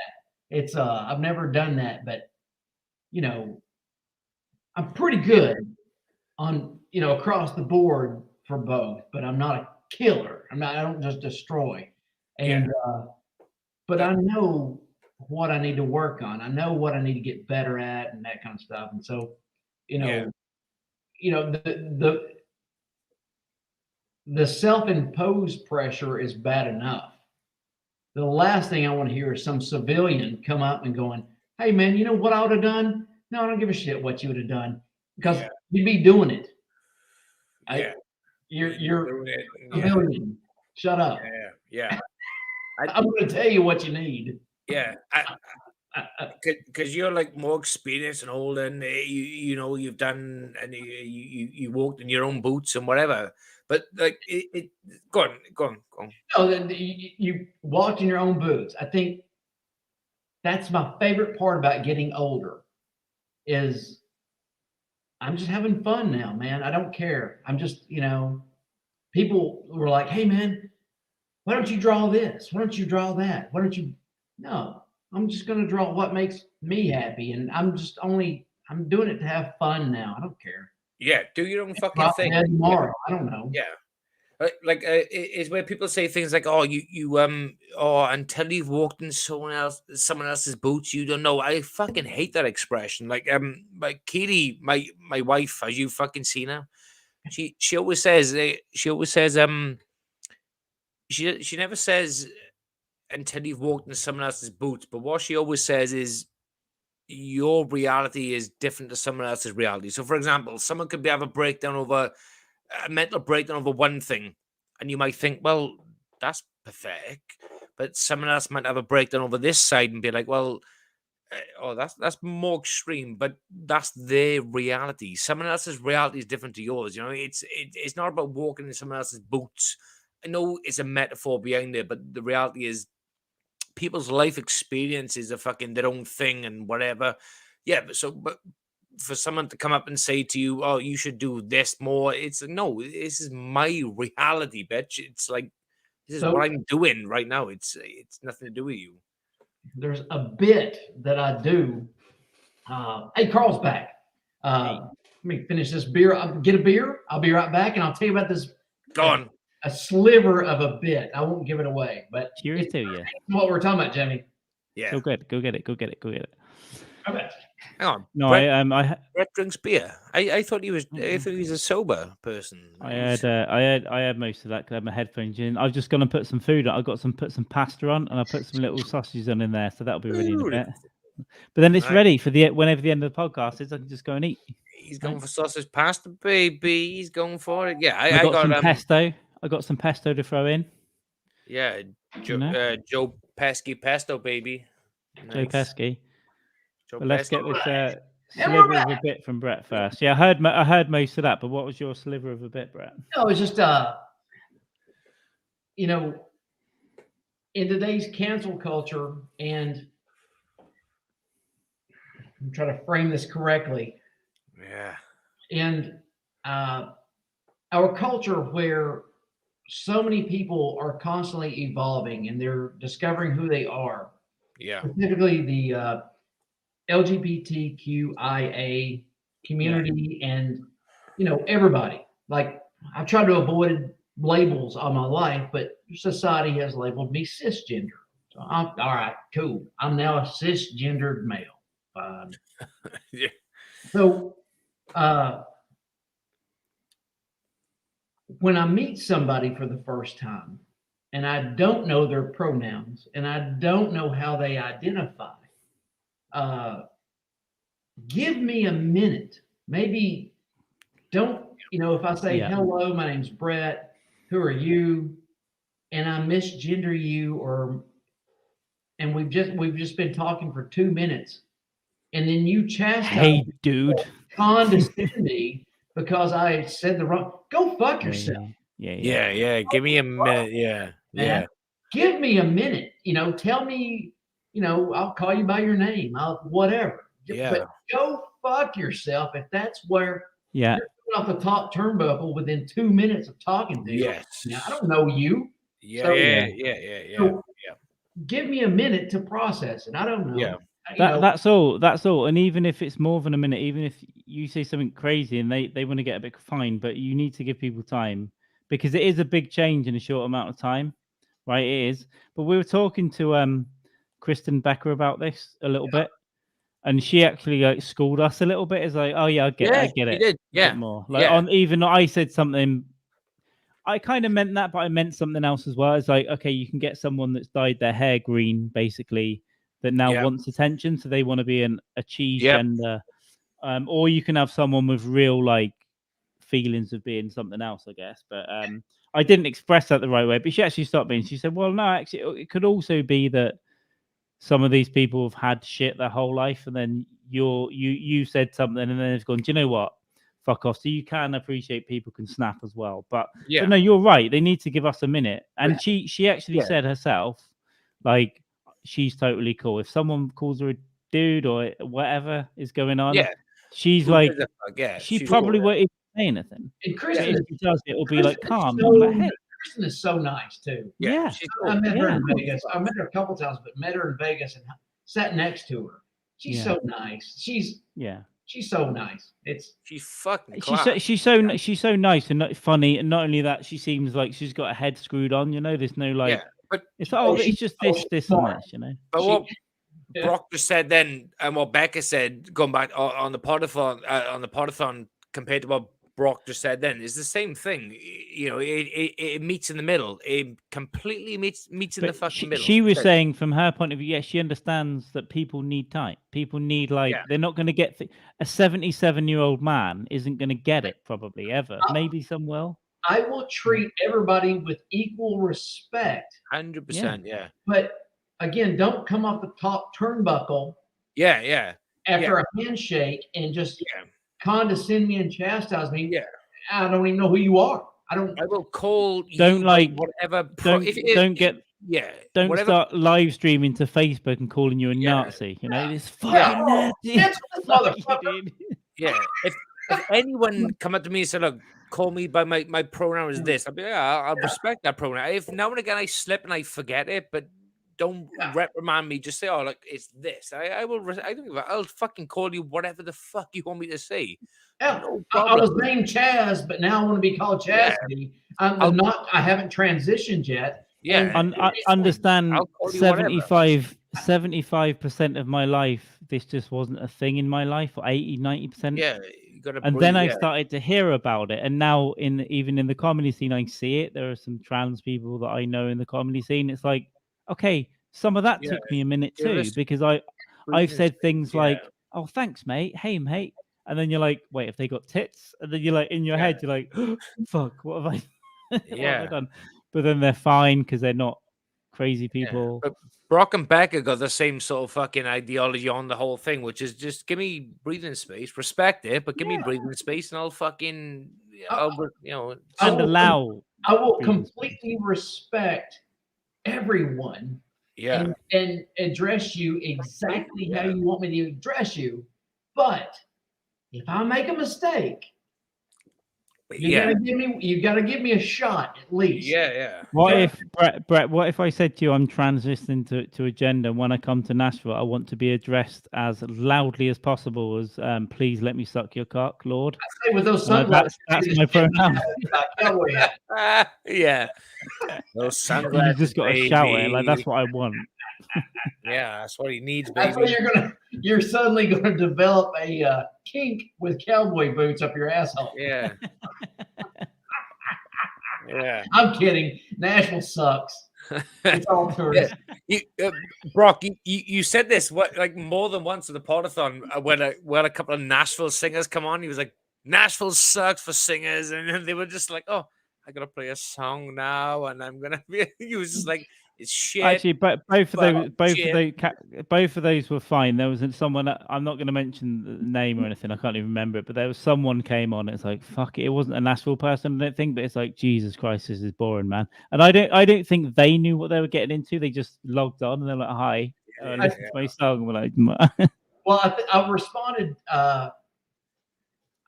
It's I've never done that, but you know, I'm pretty good on, you know, across the board for both, but I'm not a killer. I don't just destroy. And but I know what I need to work on. I know what I need to get better at and that kind of stuff. And so, you know, the self-imposed pressure is bad enough. The last thing I want to hear is some civilian come up and going, "Hey man, you know what I would have done?" No, I don't give a shit what you would have done because you'd be doing it. You're civilian. Shut up. Yeah. I'm going to tell you what you need. Yeah. Because you're like more experienced and older, and you know you've done, and you walked in your own boots and whatever. But like go on. No, then you walked in your own boots. I think that's my favorite part about getting older. Is I'm just having fun now, man. I don't care. I'm just, you know, people were like, "Hey, man, why don't you draw this? Why don't you draw that? Why don't you?" No, I'm just going to draw what makes me happy, and I'm doing it to have fun now. I don't care. Yeah, do your own fucking thing. Tomorrow, I don't know. Yeah. Like is where people say things like, "Oh, you until you've walked in someone else's boots, you don't know." I fucking hate that expression. Like Katie, my wife, as you fucking seen her, she always says she never says until you've walked in someone else's boots, but what she always says is your reality is different to someone else's reality. So, for example, someone could have a mental breakdown over one thing, and you might think, well, that's pathetic, but someone else might have a breakdown over this side and be like, well, that's more extreme, but that's their reality. Someone else's reality is different to yours. You know, it's not about walking in someone else's boots. I know it's a metaphor behind it, but the reality is people's life experiences are fucking their own thing and whatever. Yeah, but for someone to come up and say to you, "Oh, you should do this more," it's no, this is my reality, bitch. It's like this is what I'm doing right now. It's nothing to do with you. There's a bit that I do. Hey, Carl's back. Let me finish this beer. I'll get a beer. I'll be right back, and I'll tell you about this. Go on. A sliver of a bit. I won't give it away, but Cheers to you. What we're talking about, Jimmy. Yeah. Go get it. Okay. Hang on. No, Brett drinks beer. I thought he was. I thought he was a sober person. I had most of that because I had my headphones in. I've just gone and put some food on. I got put some pasta on, and I put some little sausages on in there, so that'll be ready in a bit. But then it's ready for whenever the end of the podcast is. I can just go and eat. He's going for sausage pasta, baby. He's going for it. Yeah, I got some pesto. I got some pesto to throw in. Yeah, Joe Pesky pesto, baby. Nice. Joe Pesky. Well, let's get this sliver of a bit from Brett first. Yeah, I heard most of that, but what was your sliver of a bit, Brett? No, it's just you know, in today's cancel culture, and I'm trying to frame this correctly. Yeah. And our culture where so many people are constantly evolving and they're discovering who they are. Yeah. Specifically the LGBTQIA community and, you know, everybody. Like, I've tried to avoid labels all my life, but society has labeled me cisgender. So I'm all right, cool. I'm now a cisgendered male. Yeah. So when I meet somebody for the first time and I don't know their pronouns and I don't know how they identify, give me a minute. Maybe don't, you know, if I say, hello, my name's Brett, who are you? And I misgender you, and we've just been talking for 2 minutes, and then you chastise hey dude, condescend me because I said the wrong. Go fuck yourself. Yeah. Give me a minute. Yeah. Give me a minute. You know, tell me. You know, I'll call you by your name. I'll whatever. Yeah. But go fuck yourself if that's where. Yeah. You're off the top turnbuckle within 2 minutes of talking to you. Yes. Now, I don't know you. Yeah. give me a minute to process it. I don't know. Yeah. That's all. And even if it's more than a minute, even if you say something crazy and they want to get a bit fine, but you need to give people time because it is a big change in a short amount of time, right? It is. But we were talking to Kristen Becker about this a little bit, and she actually like schooled us a little bit. It's like, oh yeah, I get She it. did. A Yeah. bit more. Like on even I said something. I kind of meant that, but I meant something else as well. It's like, okay, you can get someone that's dyed their hair green, basically, that now wants attention, so they want to be a cheese gender, or you can have someone with real like feelings of being something else, I guess. But I didn't express that the right way. But she actually stopped me and she said, "Well, no, actually, it could also be that some of these people have had shit their whole life, and then you said something, and then it's gone. Do you know what? Fuck off." So you can appreciate people can snap as well, but no, you're right. They need to give us a minute. And she actually said herself, like, she's totally cool. If someone calls her a dude or whatever is going on, she's like, she probably won't even say anything. And But Kristen, if she does, it will be like calm. so, Hey, Kristen is so nice too. yeah. She's I cool. met her in Vegas. I met her a couple times, but met her in Vegas and sat next to her. She's so nice. She's so nice. She's fucking class. She's so nice and not funny, and not only that, she seems like she's got a head screwed on. You know, there's no like. But it's like, it's just this and this. You know. But what Brock just said then, and what Becca said, going back on the podathon compared to what Brock just said then, is the same thing. You know, it meets in the middle. It completely meets in the fucking middle. She was saying from her point of view, yes, she understands that people need time. People need they're not going to get a 77-year-old man isn't going to get it probably ever. Maybe some will. I will treat everybody with equal respect. 100%, But again, don't come off the top turnbuckle. After a handshake and just condescend me and chastise me. I don't even know who you are. I will call you. Don't like whatever. Don't start live streaming to Facebook and calling you a Nazi. You know this fucking Nazi. Motherfucker. If anyone come up to me and say, "Look, call me by my pronoun is this," I'll be I'll respect that pronoun. If now and again I slip and I forget it, but don't reprimand me. Just say, "Oh, like it's this." I will. I don't give a. I'll fucking call you whatever the fuck you want me to say. No I was named Chaz, but now I want to be called Chastity. I'm not. I haven't transitioned yet. I understand. 75% of my life, this just wasn't a thing in my life. Or 80-90%. You gotta. And then I started to hear about it, and now even in the comedy scene, I see it. There are some trans people that I know in the comedy scene. It's like, okay, some of that took me a minute too, because I've said things like, "Oh, thanks, mate. Hey, mate," and then you're like, "Wait, if they got tits?" And then you're like, in your head, you're like, oh, "Fuck, what have I? What have I done?" But then they're fine because they're not crazy people. But Brock and Becca got the same sort of fucking ideology on the whole thing, which is just give me breathing space, respect it, but give me breathing space, and I'll fucking, and allow. I will completely respect everyone. And address you exactly how you want me to address you. But if I make a mistake, you gotta give me a shot at least. What if Brett? What if I said to you, I'm transitioning to a gender, and when I come to Nashville, I want to be addressed as loudly as possible as "Please let me suck your cock, Lord." I say with those sunglasses, that's my pronoun. Those sunglasses. You just got to shout it like that's what I want. That's what he needs, baby. That's what you're suddenly gonna develop a kink with cowboy boots up your asshole. I'm kidding. Nashville sucks. It's all tourists. Brock, you said this like more than once at the podathon when a couple of Nashville singers come on. He was like, "Nashville sucks for singers," and then they were just like, "Oh, I gotta play a song now, and I'm gonna be." He was just like, "It's shit." Actually, but both of those were fine. There was someone, I'm not going to mention the name or anything. I can't even remember it. But there was someone came on. It's like, fuck it. It wasn't a Nashville person, I don't think. But it's like, Jesus Christ, this is boring, man. And I don't think they knew what they were getting into. They just logged on and they're like, "Hi, listen to my song." We're like, well, I responded. I'm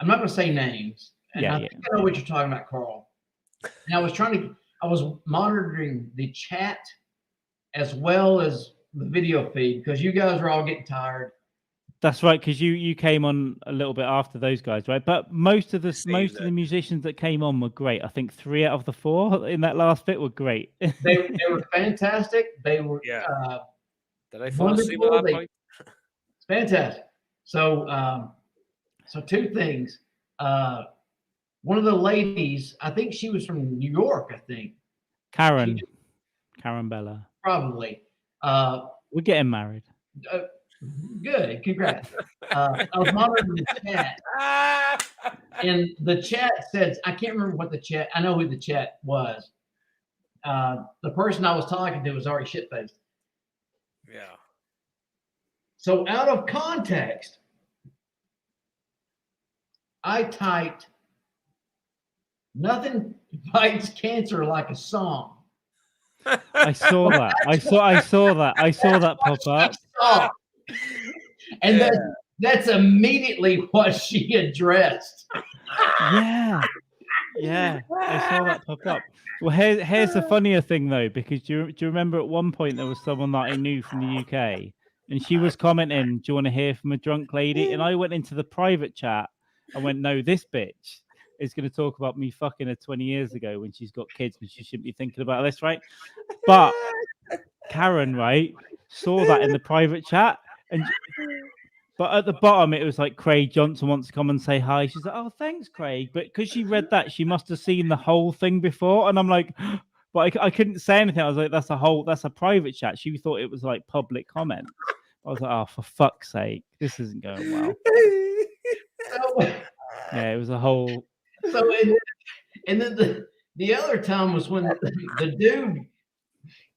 not going to say names. And I think I know what you're talking about, Carl. And I was monitoring the chat as well as the video feed because you guys were all getting tired. That's right, because you came on a little bit after those guys, right? But most of the musicians that came on were great. I think 3 out of the 4 in that last bit were great. They were fantastic. They were Did I fall asleep at that point? It's fantastic. So so 2 things. One of the ladies, I think she was from New York, I think. Karen Bella. Probably. We're getting married. Good, congrats. I was monitoring the chat, and the chat says, I can't remember what the chat, I know who the chat was. The person I was talking to was already shit-faced. Yeah. So out of context, I typed, "Nothing fights cancer like a song." I saw that. I saw that pop up. And that's immediately what she addressed. Yeah, I saw that pop up. Well, here's the funnier thing though, because do you remember at one point there was someone that I knew from the UK, and she was commenting, "Do you want to hear from a drunk lady?" And I went into the private chat and went, "No, this bitch is going to talk about me fucking her 20 years ago when she's got kids and she shouldn't be thinking about this, right?" But Karen, right, saw that in the private chat, but at the bottom it was like, "Craig Johnson wants to come and say hi." She's like, "Oh, thanks, Craig." But because she read that, she must have seen the whole thing before. And I'm like, but I couldn't say anything. I was like, that's a private chat. She thought it was like public comment. I was like, oh, for fuck's sake, this isn't going well. Yeah, it was a whole. So, and then the other time was when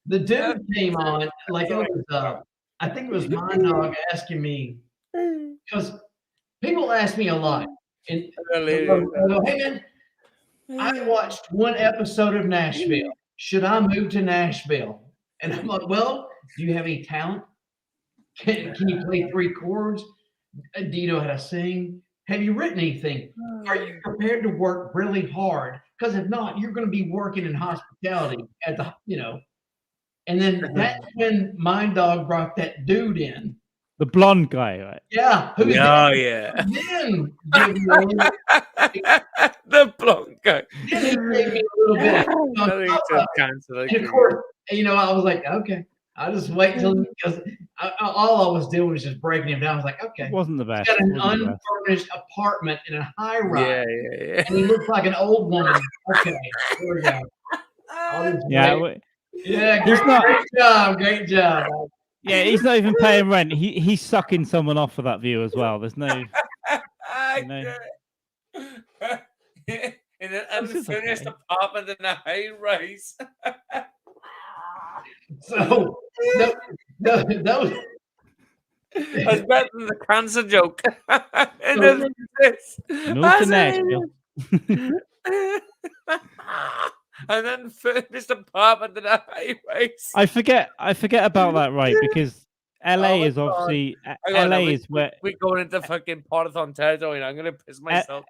the dude came on, like it was, I think it was my dog asking me, because people ask me a lot, and they go, "Hey man, I watched 1 episode of Nashville. Should I move to Nashville?" And I'm like, "Well, do you have any talent? Can you play 3 chords? Do you know how to sing? Have you written anything? Are you prepared to work really hard? Because if not, you're going to be working in hospitality at the, you know." And then that's when my dog brought that dude in. The blonde guy, right? Yeah. Then the blonde guy. Then he gave me a little bit. And of course, you know, I was like, okay, I'll just wait till, because all I was doing was just breaking him down. I was like, okay. It wasn't the best. He's got an unfurnished apartment in a high rise. Yeah. And he looks like an old woman. Okay, here we go. Yeah, great job. Yeah, he's not even paying rent. He's sucking someone off for that view as well. There's no. In an unfinished apartment in a high rise. So those. That's better than the cancer joke. Move to Nashville. And then finished apartment in a high rise. I forget about that, right? Because LA is obviously is where we're going into fucking Potathon territory, and I'm gonna piss myself.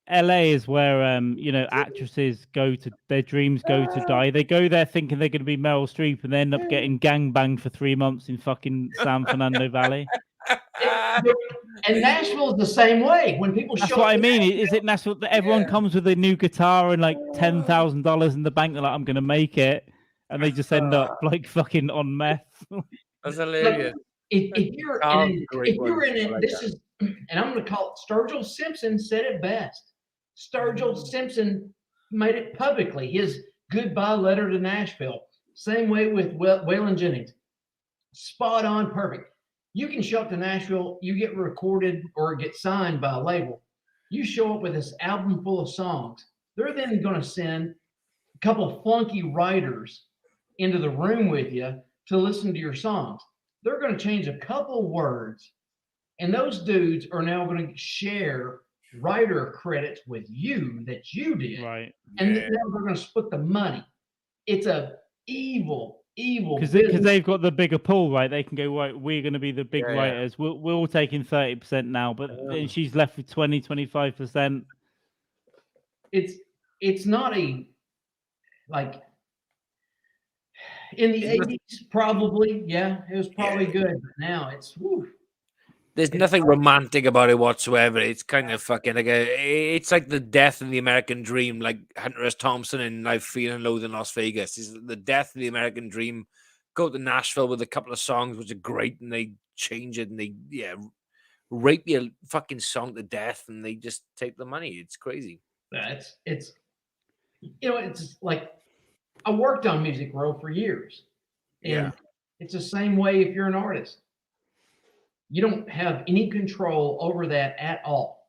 LA is where you know, actresses go to their dreams go to die. They go there thinking they're going to be Meryl Streep, and they end up getting gangbanged for 3 months in fucking San Fernando Valley. And Nashville is the same way. When people That's show what I mean. Is it Nashville that everyone comes with a new guitar and like $10,000 in the bank? They're like, I'm going to make it, and they just end up like fucking on meth. That's hilarious. If you're in it, this is, and I'm going to call it, Sturgill Simpson said it best. Sturgill Simpson made it publicly. His goodbye letter to Nashville. Same way with Waylon Jennings. Spot on, perfect. You can show up to Nashville, you get recorded or get signed by a label. You show up with this album full of songs. They're then going to send a couple of flunky writers into the room with you to listen to your songs. They're going to change a couple words, and those dudes are now going to share writer credits with you that you did. Right. And now they're going to split the money. It's a evil because they've got the bigger pool, right? They can go, right, we're going to be the big writers. We're all taking 30% now, but then she's left with 20-25%. It's not a, like, In the 80s, probably, yeah, it was probably good. But now it's There's nothing romantic about it whatsoever. It's kind of fucking like it's like the death of the American dream, like Hunter S. Thompson in Life, Fear and Loathing in Las Vegas. Is the death of the American dream. Go to Nashville with a couple of songs which are great, and they change it, and they rape your fucking song to death, and they just take the money. It's crazy. It's it's like I worked on Music Row for years, and it's the same way if you're an artist. You don't have any control over that at all.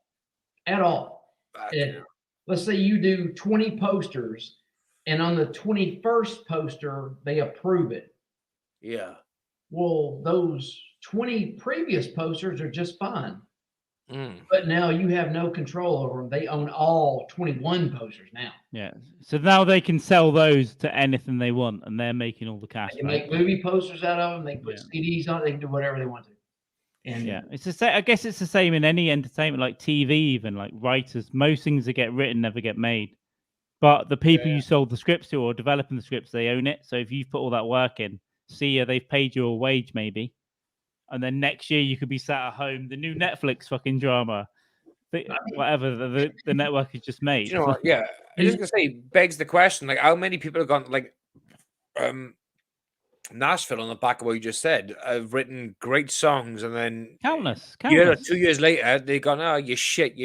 Let's say you do 20 posters, and on the 21st poster, they approve it. Yeah. Well, those 20 previous posters are just fine. But now you have no control over them. They own all 21 posters now. Yeah. So now they can sell those to anything they want, and they're making all the cash. They can make movie posters out of them. They can put CDs on it. They can do whatever they want to. And it's the same. I guess it's the same in any entertainment, like TV, even like writers. Most things that get written never get made, but the people you sold the scripts to or developing the scripts, they own it. So if you put all that work in, they've paid you a wage maybe, and then next year you could be sat at home. The new Netflix fucking drama, whatever the network has just made. You know what? Yeah, I was just gonna say, begs the question: like, how many people have gone like, Nashville on the back of what you just said, have written great songs, and then countless. 2 years later they gone, oh, you shit,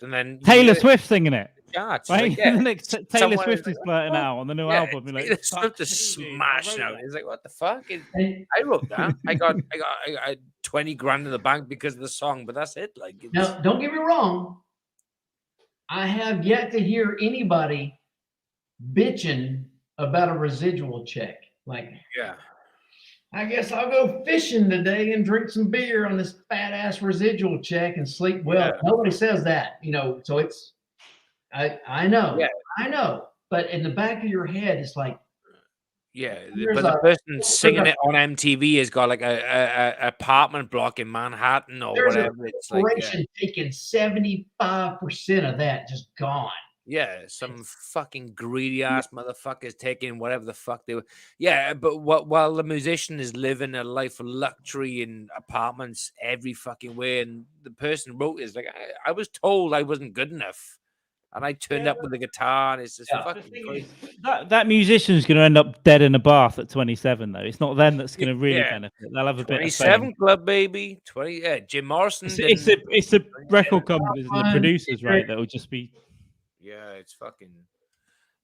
and then Taylor Swift singing it. Yeah, it's right? like, yeah. The next Taylor Swift is blurting out on the new album. Like, Taylor Swift is smashing out. It's like, what the fuck? I wrote that. I got 20 grand in the bank because of the song, but that's it. Like, now, don't get me wrong. I have yet to hear anybody bitching about a residual check. Like, I guess I'll go fishing today and drink some beer on this fat ass residual check and sleep well. Nobody says that, so it's, I know, I know, but in the back of your head, it's like, but the person singing it on MTV has got like a apartment block in Manhattan or whatever. It's like taking 75% of that just gone. Yeah, some fucking greedy ass motherfuckers taking whatever the fuck they were. Yeah, but while the musician is living a life of luxury in apartments every fucking way, and the person wrote is like, I was told I wasn't good enough, and I turned up with a guitar, and it's just fucking crazy. That musician's going to end up dead in a bath at 27, though. It's not them that's going to really benefit. They'll have a bit of 27 Club, baby. 20. Yeah, Jim Morrison. It's the record companies and the producers, right? That will just be. Yeah, it's fucking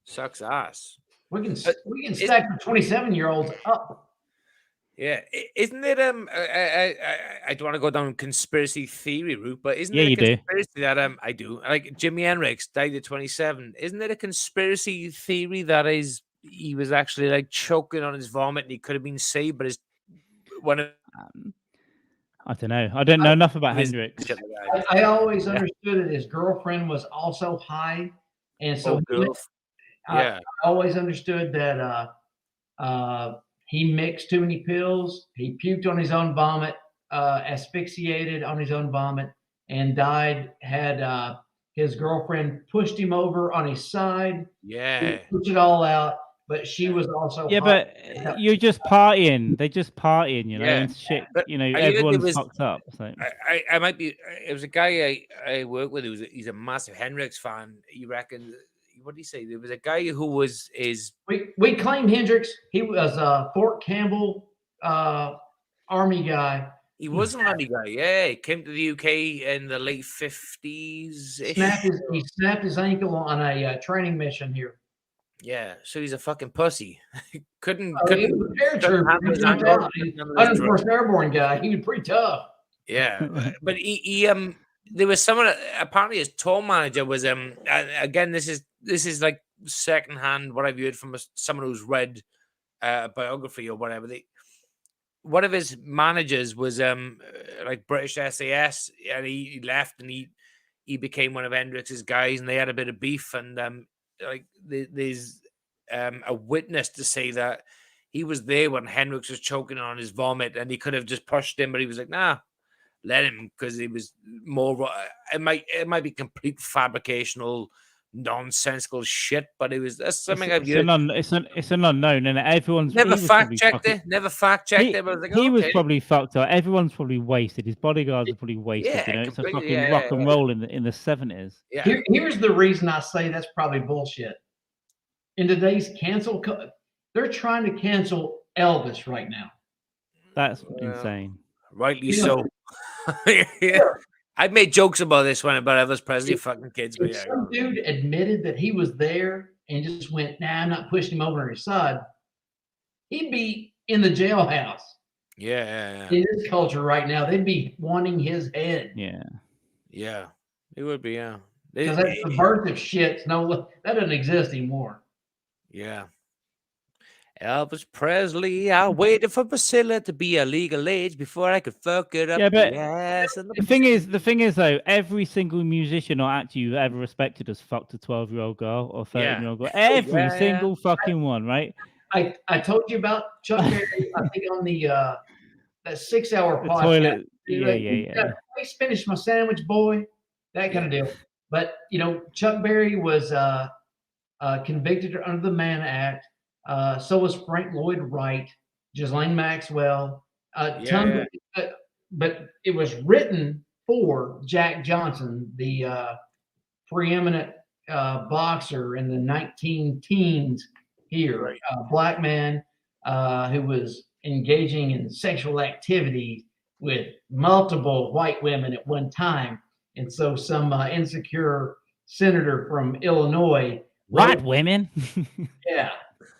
sucks ass. We can stack the 27-year-olds up. Yeah, isn't it? I don't want to go down conspiracy theory route, but isn't it you a conspiracy that I do? Like Jimi Hendrix died at 27. Isn't it a conspiracy theory that he was actually like choking on his vomit and he could have been saved, but I don't know. I don't know enough about Hendrix. I always understood that his girlfriend was also high, and so I always understood that he mixed too many pills. He puked on his own vomit, asphyxiated on his own vomit, and died. Had his girlfriend pushed him over on his side. Yeah, pushed it all out. But she was also but you're just partying. They just partying, and shit. But everyone's fucked up. So. I might be. It was a guy I work with. He's a massive Hendrix fan. He reckons. What did he say? There was a guy who was We claimed Hendrix. He was a Fort Campbell army guy. He was an army guy. Yeah, he came to the UK in the late 50s. He snapped his ankle on a training mission here. Yeah, so he's a fucking pussy. couldn't handle his ankle. 101st Airborne guy. He was pretty tough. Yeah, but he there was someone apparently his tour manager was again this is like secondhand what I've heard from someone who's read a biography or whatever. One of his managers was like British SAS, and he left and he became one of Hendrix's guys, and they had a bit of beef, and like there's a witness to say that he was there when Hendrix was choking on his vomit, and he could have just pushed him, but he was like, nah, let him, because he was more. It might be complete fabricational nonsensical shit, but that's something It's an unknown, and everyone's never he was fact probably checked fucking- it. Never fact checked He, it. But I was like, he was okay. probably fucked up. Everyone's probably wasted. His bodyguards are probably wasted. Yeah, You know, it's a completely, fucking rock and roll in the 70s. Yeah. Here's the reason I say that's probably bullshit. In today's they're trying to cancel Elvis right now. That's insane. Rightly so. Yeah. I made jokes about this one about Elvis Presley fucking kids, but If some dude admitted that he was there and just went, "Nah, I'm not pushing him over on his side," he'd be in the jailhouse. Yeah. In this culture right now, they'd be wanting his head. Yeah, it would be. Yeah, because that's the birth of shit. No, that doesn't exist anymore. Yeah. Elvis Presley, I waited for Priscilla to be a legal age before I could fuck it up. Yeah, but the ass and the thing is though, every single musician or actor you've ever respected has fucked a 12-year-old girl or 13-year-old girl. Every single fucking one, right? I told you about Chuck Berry. I think on the that 6-hour podcast. Toilet. Yeah. Please finish my sandwich, boy. That kind of deal. But Chuck Berry was convicted under the Mann Act. So was Frank Lloyd Wright, Ghislaine Maxwell. But it was written for Jack Johnson, the preeminent boxer in the 19-teens here, black man who was engaging in sexual activity with multiple white women at one time. And so some insecure senator from Illinois. White women? Yeah.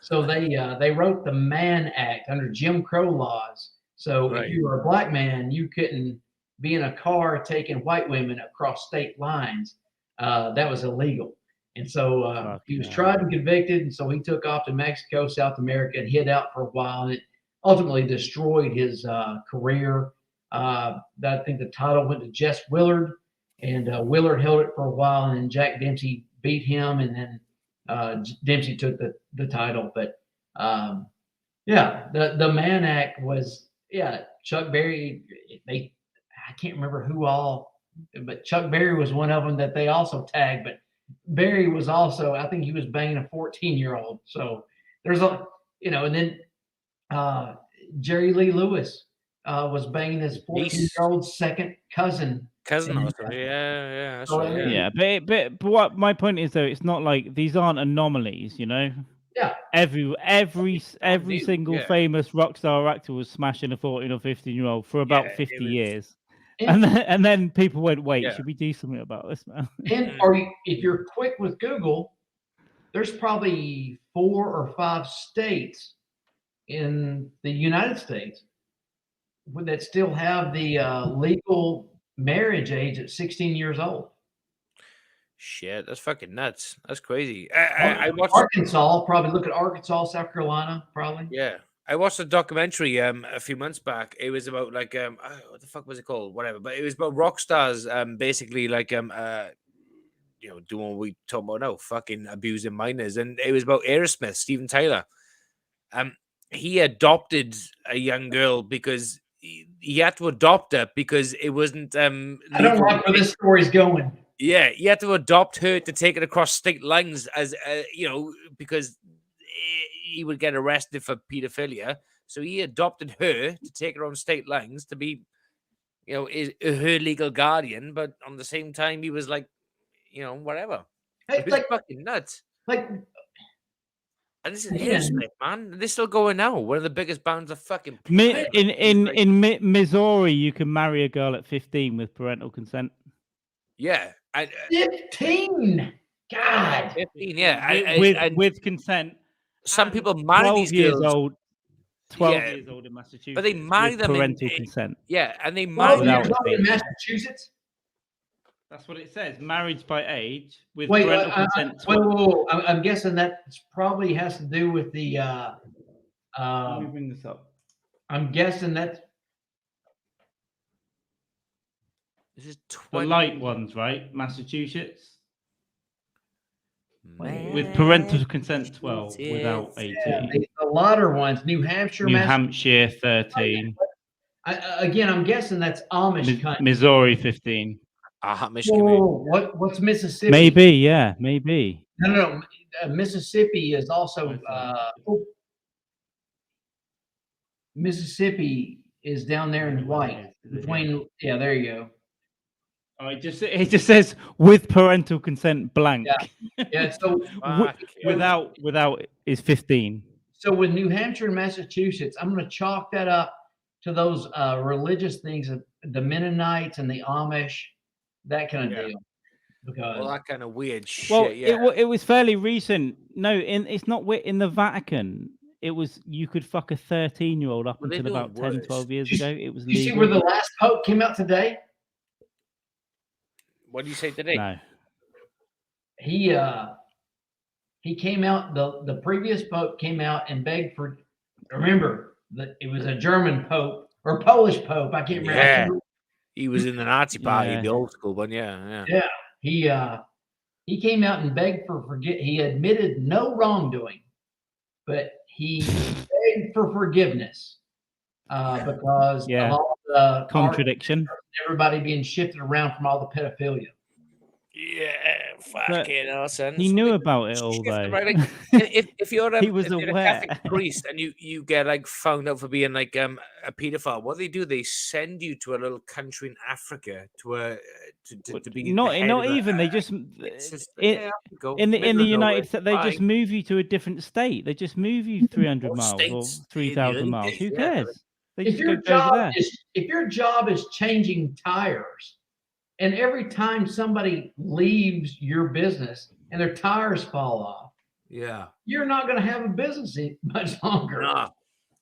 So they wrote the Mann Act under Jim Crow laws. So if you were a black man, you couldn't be in a car taking white women across state lines. That was illegal. And so he was tried and convicted. And so he took off to Mexico, South America, and hid out for a while. And it ultimately destroyed his career. I think the title went to Jess Willard. And Willard held it for a while. And then Jack Dempsey beat him. And then Dempsey took the title. But the Mann Act was, Chuck Berry, I can't remember who all, but Chuck Berry was one of them that they also tagged. But Berry was also, I think he was banging a 14-year-old. So there's and then Jerry Lee Lewis was banging his 14-year-old second cousin. Also. Yeah. That's right. But what my point is though, it's not like these aren't anomalies, Yeah. Every single famous rock star actor was smashing a 14 or 15-year-old for about 50 years. And then people went, wait, should we do something about this, man? And if you're quick with Google, there's probably 4 or 5 states in the United States that still have the legal marriage age at 16 years old. Shit, that's fucking nuts. That's crazy. I watched Arkansas. Probably look at Arkansas, South Carolina. Probably. Yeah, I watched a documentary a few months back. It was about what the fuck was it called? Whatever. But it was about rock stars. Basically doing what we talk about now, fucking abusing minors. And it was about Aerosmith, Steven Tyler. He adopted a young girl because he had to adopt her because it wasn't. I don't like where this story's going. Yeah, he had to adopt her to take it across state lines as because he would get arrested for pedophilia. So he adopted her to take her on state lines to be, her legal guardian. But on the same time, he was like, whatever. Hey, it was fucking nuts. And this is Aerosmith, man. They're still going now. One of the biggest bands of fucking. In Missouri, you can marry a girl at 15 with parental consent. Yeah. 15. God. 15, yeah. With consent. Some people marry these girls. 12 years old in Massachusetts. But they marry them parental consent. Yeah, and they marry them in Massachusetts. That's what it says. Marriage by age with parental consent. Wait. I'm guessing that probably has to do with the. Let me bring this up. I'm guessing that. This is the light ones, right? Massachusetts. With parental consent, 12. Without 18. Yeah, the lighter ones, New Hampshire. New Hampshire, 13. Again, I'm guessing that's Amish country. Missouri, 15. Michigan. Whoa, what's Mississippi? Maybe, yeah, maybe. No. Mississippi is also Mississippi is down there in white between. Yeah, there you go. Oh, it just says with parental consent blank. Yeah. So without is 15. So with New Hampshire and Massachusetts, I'm going to chalk that up to those religious things, the Mennonites and the Amish, that kind of deal. Because that kind of weird shit. Well, yeah. it was fairly recent. No, it's not in the Vatican. It was you could fuck a 13-year-old up until about 10, 12 years ago. It was legal. You see where the last Pope came out today? What do you say today? No. He came out. The previous Pope came out and begged for. Remember that it was a German Pope or Polish Pope. I can't remember. Yeah. He was in the Nazi party, the old school one. Yeah. He came out and begged for He admitted no wrongdoing, but he begged for forgiveness because of all the contradiction, everybody being shifted around from all the pedophilia. Yeah, fucking awesome. He knew about it all, though. Right? Like, if you're he was a Catholic priest and you get like found out for being like a pedophile, what do? They send you to a little country in Africa to be not even. They just in the United States they just move you to a different state. They just move you 300 miles or 3,000 miles. Who cares? If your job is changing tires. And every time somebody leaves your business and their tires fall off, you're not going to have a business much longer. No.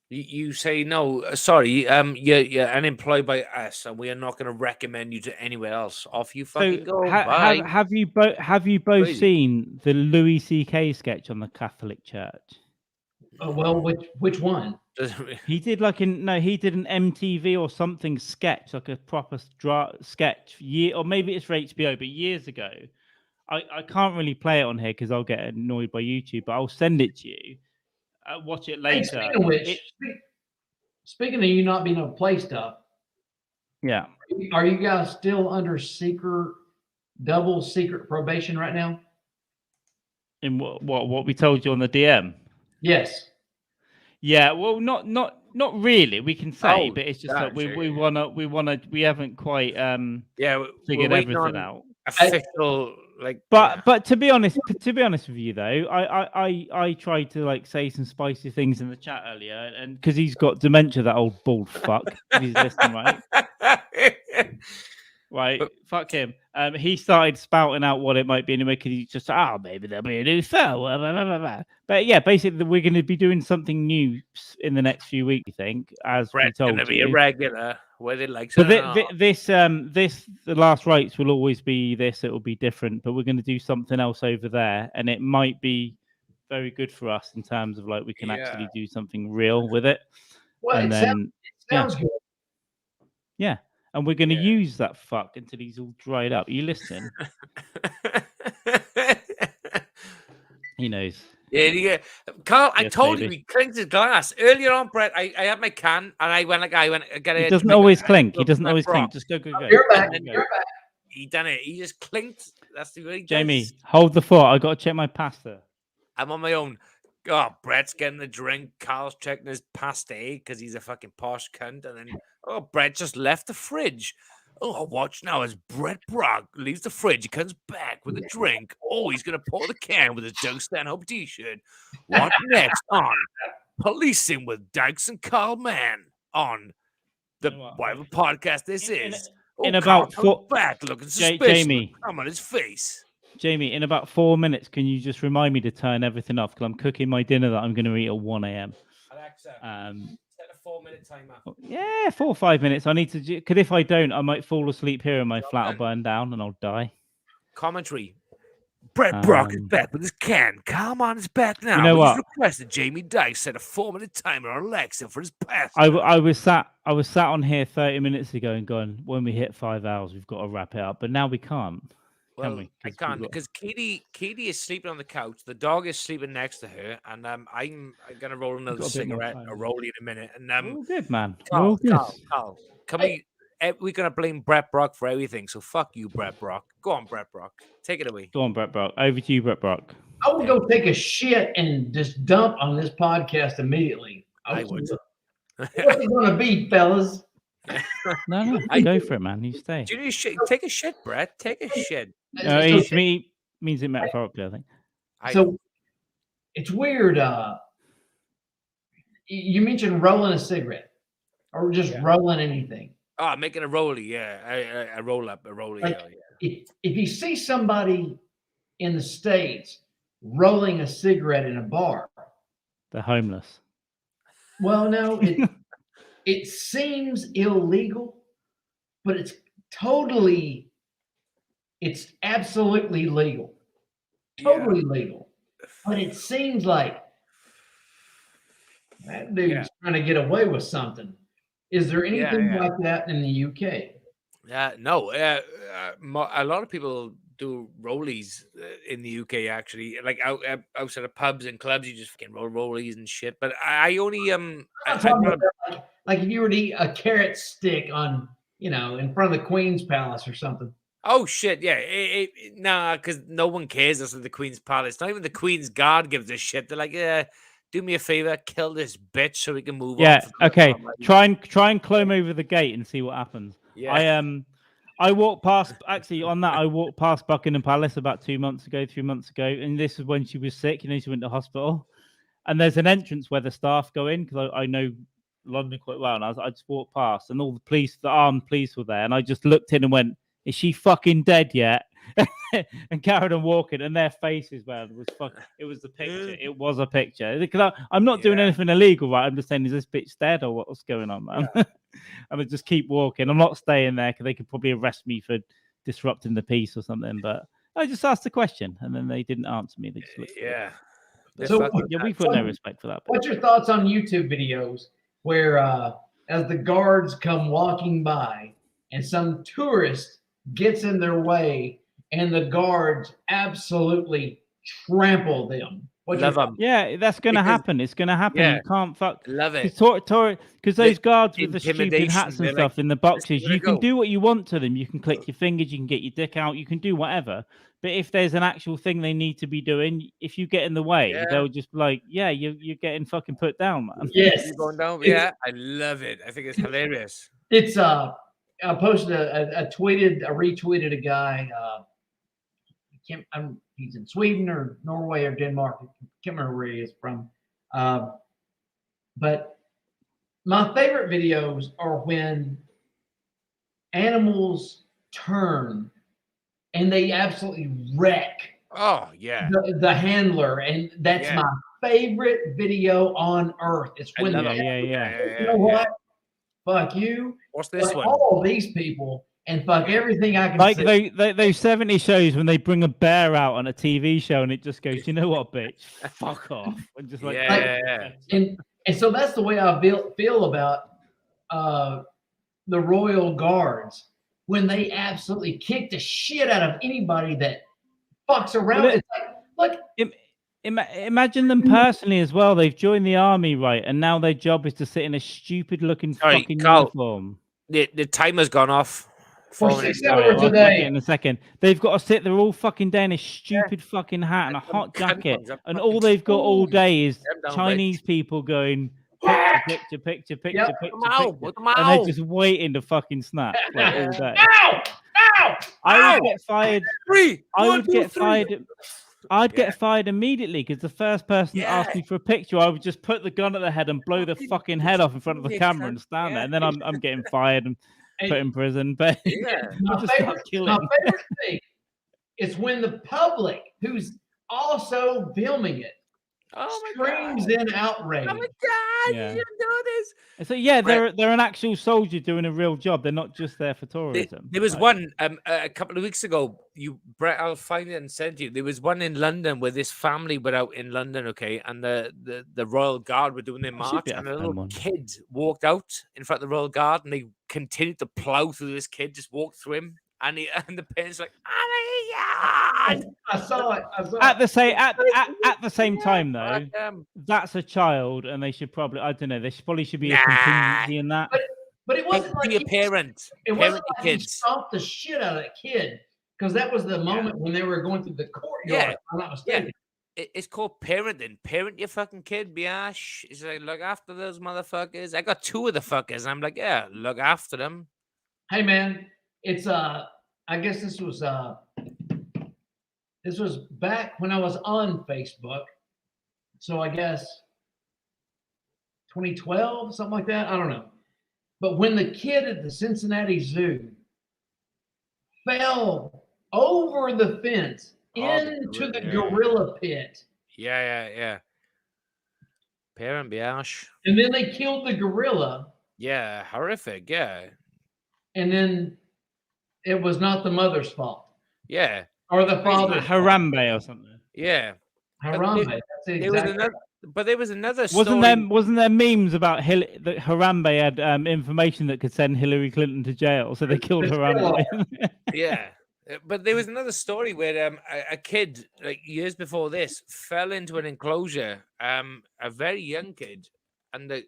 You say no. Sorry, you're unemployed by us, and we are not going to recommend you to anywhere else. Off you fucking go. Bye. Have you both seen the Louis C.K. sketch on the Catholic Church? Well, which one? He did an MTV or something sketch, like a proper sketch or maybe it's for HBO, but years ago. I can't really play it on here because I'll get annoyed by YouTube, but I'll send it to you. Watch it later. Hey, speaking of which, speaking of you not being able to play stuff, are you guys still under double secret probation right now? In what we told you on the DM? Yes. Yeah, well, not really. We can say, but it's just that we haven't quite figured everything out. Official, but to be honest with you though, I tried to like say some spicy things in the chat earlier, and because he's got dementia, that old bald fuck. He's listening, right? Right, fuck him. He started spouting out what it might be anyway, because he's just, maybe there'll be a new show. But yeah, basically, we're going to be doing something new in the next few weeks, I think, as Brett's we told you. Going to be a regular, whether it likes it or not. The last rites will always be this. It will be different, but we're going to do something else over there, and it might be very good for us in terms of like we can actually do something real with it. Well, and it sounds good. Yeah. And we're going to use that fuck until he's all dried up. Are you listening? He knows. Yeah. Carl, I told you he clinked his glass. Earlier on, Brett, I had my can and I went, get it. He doesn't always clink. He doesn't always clink. Just go. You're back. He done it. He just clinked. That's the way he does. Jamie, hold the fort. I got to check my pasta. I'm on my own. Oh, Brett's getting the drink. Carl's checking his pasta because he's a fucking posh cunt. And then, Brett just left the fridge. Oh, watch now as Brett Brock leaves the fridge. He comes back with a drink. Oh, he's going to pour the can with his Doug Stanhope t-shirt. What next on Policing with Dykes and Carl Mann on the whatever podcast this is. In about 4 back looking suspicious. Jamie, I'm on his face. Jamie, in about 4 minutes, can you just remind me to turn everything off? Because I'm cooking my dinner that I'm going to eat at 1 a.m. Alexa, set a 4-minute timer. Yeah, 4 or 5 minutes. I need to, because if I don't, I might fall asleep here and my flat will burn down and I'll die. Commentary. Brett Brock is back with his can. Come on, it's back now. You know what? He's requested Jamie Dykes set a 4-minute timer on Alexa for his past. I was sat on here 30 minutes ago and going, when we hit 5 hours, we've got to wrap it up. But now we can't. Well, I can't because Katie is sleeping on the couch. The dog is sleeping next to her, and I'm gonna roll another cigarette, a rollie in a minute. And all good, man. Carl, good. Carl, can we we're gonna blame Brett Brock for everything. So fuck you, Brett Brock. Go on, Brett Brock. Take it away. Go on, Brett Brock. Over to you, Brett Brock. I would go take a shit and just dump on this podcast immediately. I would. What's it gonna be, fellas? No, go for it, man. You stay. Do you need shit? Take a shit, Brett. Take a shit. He means it metaphorically, I think. So it's weird. You mentioned rolling a cigarette or just rolling anything. Oh, making a rollie, yeah. A roll up, a rollie. Like, yeah. If you see somebody in the States rolling a cigarette in a bar, they're homeless. Well, no, it seems illegal, but it's absolutely legal. Totally legal. But it seems like that dude's trying to get away with something. Is there anything like that in the UK? No. A lot of people do rollies in the UK, actually. Like outside of pubs and clubs, you just fucking roll rollies and shit. But I only like if you were to eat a carrot stick on, in front of the Queen's Palace or something. Oh shit, yeah. Nah, because no one cares. That's the Queen's Palace. Not even the Queen's Guard gives a shit. They're like, do me a favor, kill this bitch so we can move on. Yeah, okay. Try and climb over the gate and see what happens. Yeah. I walked past. Actually, on that, I walked past Buckingham Palace about 3 months ago, and this is when she was sick. She went to hospital, and there's an entrance where the staff go in because I know London quite well, and I just walked past, and all the armed police were there, and I just looked in and went, "Is she fucking dead yet?" and carried on walking, and their faces, man, it was the picture. It was a picture. Because I'm not doing anything illegal, right? I'm just saying, is this bitch dead or what's going on, man? Yeah. And I just keep walking. I'm not staying there because they could probably arrest me for disrupting the peace or something. But I just asked the question, and then they didn't answer me. They just looked we've got no respect for that. What's your thoughts on YouTube videos where, as the guards come walking by, and some tourist gets in their way, and the guards absolutely trample them? Love them. Yeah, that's going to happen. It's going to happen. Yeah. You can't fuck. Love it. Because those guards with the stupid hats and stuff in the boxes, you can do what you want to them. You can click your fingers. You can get your dick out. You can do whatever. But if there's an actual thing they need to be doing, if you get in the way, they'll just be like, yeah, you're getting fucking put down, man. Yes. You're going down. Yeah, I love it. I think it's hilarious. It's I posted retweeted a guy. He's in Sweden or Norway or Denmark. I can't remember where he is from. But my favorite videos are when animals turn and they absolutely wreck. Oh yeah, the handler, and that's my favorite video on earth. It's when you know what? Fuck you. What's this one? All these people. And fuck everything I can see. Like those 70 shows when they bring a bear out on a TV show and it just goes, you know what, bitch? Fuck off. And just like, and so that's the way I feel about the Royal Guards when they absolutely kick the shit out of anybody that fucks around. It's like, look. Imagine them personally as well. They've joined the army, right? And now their job is to sit in a stupid looking fucking uniform. The timer's gone off. For 6 hours a day. In a second, they've got to sit there all fucking day in a stupid fucking hat and a hot jacket, and all they've got all day is Chinese people going picture, and they're just waiting to fucking snap like all day. I would get fired. I'd get fired immediately because the first person that asked me for a picture, I would just put the gun at the head and blow the fucking head off in front of the camera and stand there, and then I'm getting fired and put in prison. But my favorite thing is when the public, who's also filming it, screams in outrage. Oh my god! You don't know this. So they're an actual soldier doing a real job. They're not just there for tourism. There was one a couple of weeks ago. Brett, I'll find it and send you. There was one in London where this family were out in London, and the Royal Guard were doing their march, and a little kid walked out in front of the Royal Guard, and they continued to plow through this kid, just walked through him, and the parents were like, "Oh my god!" I saw it. At the same time, though, that's a child, and they should probably, I don't know, there probably should be a contingency in that. But it wasn't like be a he- parent. It Parent wasn't your like he kids. stomped the shit out of that kid because that was the moment when they were going through the courtyard. Yeah. If I'm not mistaken. It's called parenting. Parent your fucking kid, biash. It's like, look after those motherfuckers. I got 2 of the fuckers. And I'm like, yeah, look after them. Hey man, it's I guess this was back when I was on Facebook. So I guess 2012, something like that. I don't know. But when the kid at the Cincinnati Zoo fell over the fence into the gorilla pit. Yeah. Parent biash. And then they killed the gorilla. Yeah, horrific. Yeah. And then it was not the mother's fault. Yeah. Or the father's fault. Harambe or something. Yeah. Harambe. That's exactly. There was another story. Wasn't there memes about that Harambe had information that could send Hillary Clinton to jail, so they killed Harambe. Yeah. But there was another story where a kid, like years before this, fell into an enclosure, a very young kid, and the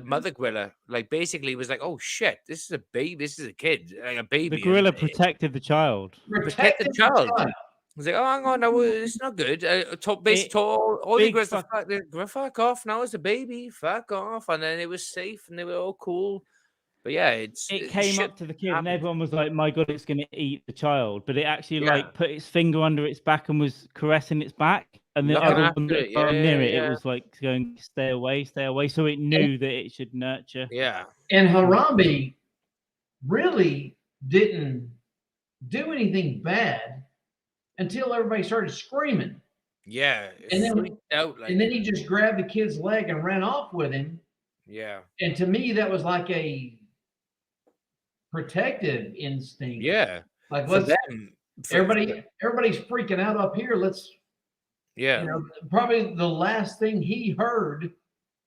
mother gorilla like basically was like, oh shit, this is a baby, this is a kid, like a baby. The gorilla protected the child. Protected the child. I was like, oh, hang on, no, it's not good. All the gorillas fuck off. Now it's a baby, fuck off, and then it was safe, and they were all cool. But yeah, it came up to the kid, and everyone was like, "My God, it's going to eat the child!" But it actually like put its finger under its back and was caressing its back. And the other one that near it, it was like going, "Stay away, stay away." So it knew that it should nurture. Yeah. And Harambe really didn't do anything bad until everybody started screaming. Yeah. And then freaked out, like, and then he just grabbed the kid's leg and ran off with him. Yeah. And to me, that was like a protective instinct. Yeah. Like everybody's freaking out up here. Let's probably the last thing he heard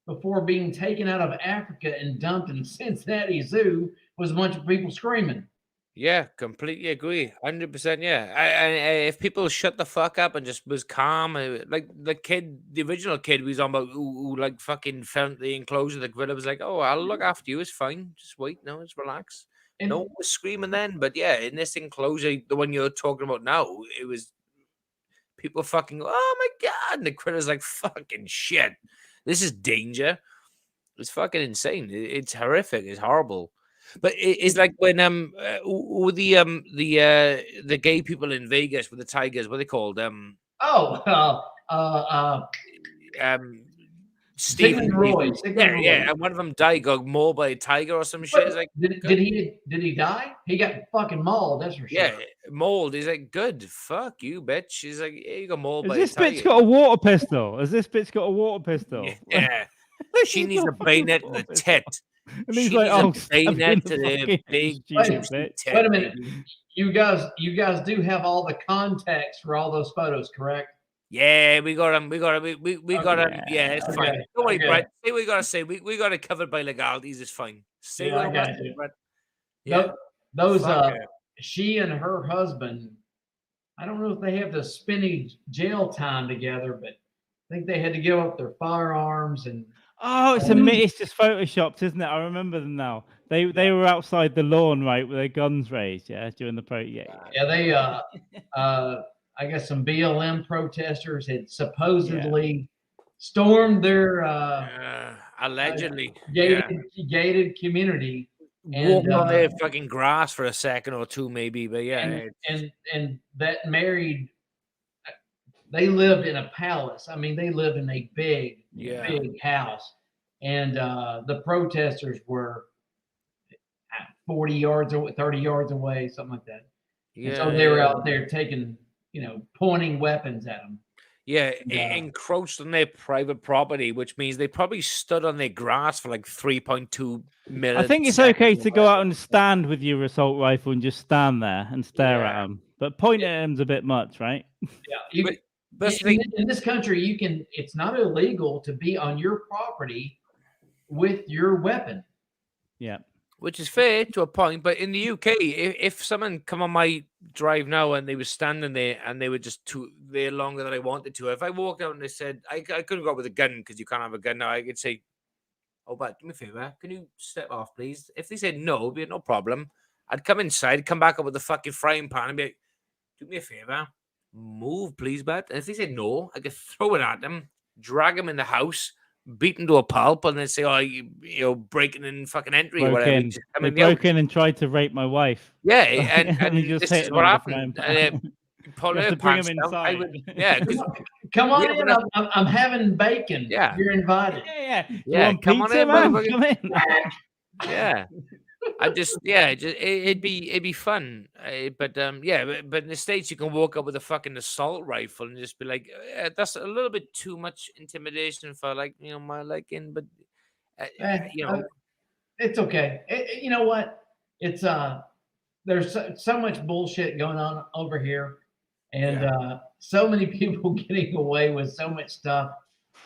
before being taken out of Africa and dumped in Cincinnati Zoo was a bunch of people screaming. Yeah, completely agree. 100%. Yeah. If people shut the fuck up and just was calm, like the original kid was on about who like fucking fell into the enclosure, the gorilla was like, oh, I'll look after you. It's fine. Just wait. No, just relax. And no one was screaming then. But yeah, in this enclosure, the one you're talking about now, it was people fucking, oh my God. And the gorilla's like, fucking shit. This is danger. It's fucking insane. It's horrific. It's horrible. But it's like when the gay people in Vegas with the tigers, what are they called? Stephen Roy. Yeah, and one of them died, got mauled by a tiger or some shit. It's like, did he die? He got fucking mauled. That's for sure. Yeah, mauled. He's like, good. Fuck you, bitch. He's like, yeah, you got mauled by a tiger. Has this bitch got a water pistol? Yeah. She needs a bayonet in the tit. And he's like, oh, bayonet to the big tit. Wait a minute. You guys do have all the context for all those photos, correct? Yeah, we got him. We got him. Yeah, it's fine. Don't worry, Brett. Say what you gotta say. We got it covered by legalities. It's fine. Say what you gotta say, Brett. Yeah. Those she and her husband, I don't know if they have to spend jail time together, but I think they had to give up their firearms and. Oh, it's just photoshopped, isn't it? I remember them now. They were outside the lawn, right, with their guns raised, during the they I guess some BLM protesters had supposedly stormed their allegedly gated community. Walking on their fucking grass for a second or two, maybe, but and that married. They lived in a palace. I mean, they lived in a big house, and the protesters were 40 yards away, 30 yards away, something like that. Yeah. And so they were out there taking, pointing weapons at them. Yeah, encroached on their private property, which means they probably stood on their grass for like 3.2 minutes. I think it's okay to go out and stand with your assault rifle and just stand there and stare at them, but point at them's a bit much, right? Yeah. In this country, it's not illegal to be on your property with your weapon. Yeah. Which is fair to a point, but in the UK, if someone come on my drive now and they were standing there and they were just there longer than I wanted to, if I walked out and they said I couldn't go out with a gun because you can't have a gun now, I could say, "Oh, but do me a favor, can you step off, please?" If they said no, it'd be no problem. I'd come inside, come back up with the fucking frying pan, and be like, "Do me a favor, move, please, bud." And if they said no, I could throw it at them, drag them in the house, beat them to a pulp, and then say, "Oh, you know, breaking in fucking entry or Broke whatever." in. Just come They in the house. broke in and tried to rape my wife. Yeah, and And he just this hit is them what with the happened. frying pan. You pull You have her to bring pants him down. I would, inside. yeah, because Come on we have in. enough- I'm having bacon. Yeah. You're invited. Yeah. Do you Yeah, want come on pizza, in, man? motherfucker. Come in. yeah. I just, yeah, it'd be fun. But in the States, you can walk up with a fucking assault rifle and just be like, that's a little bit too much intimidation for like, you know, my liking. But you know, It's okay. You know what? It's there's so much bullshit going on over here, and so many people getting away with so much stuff.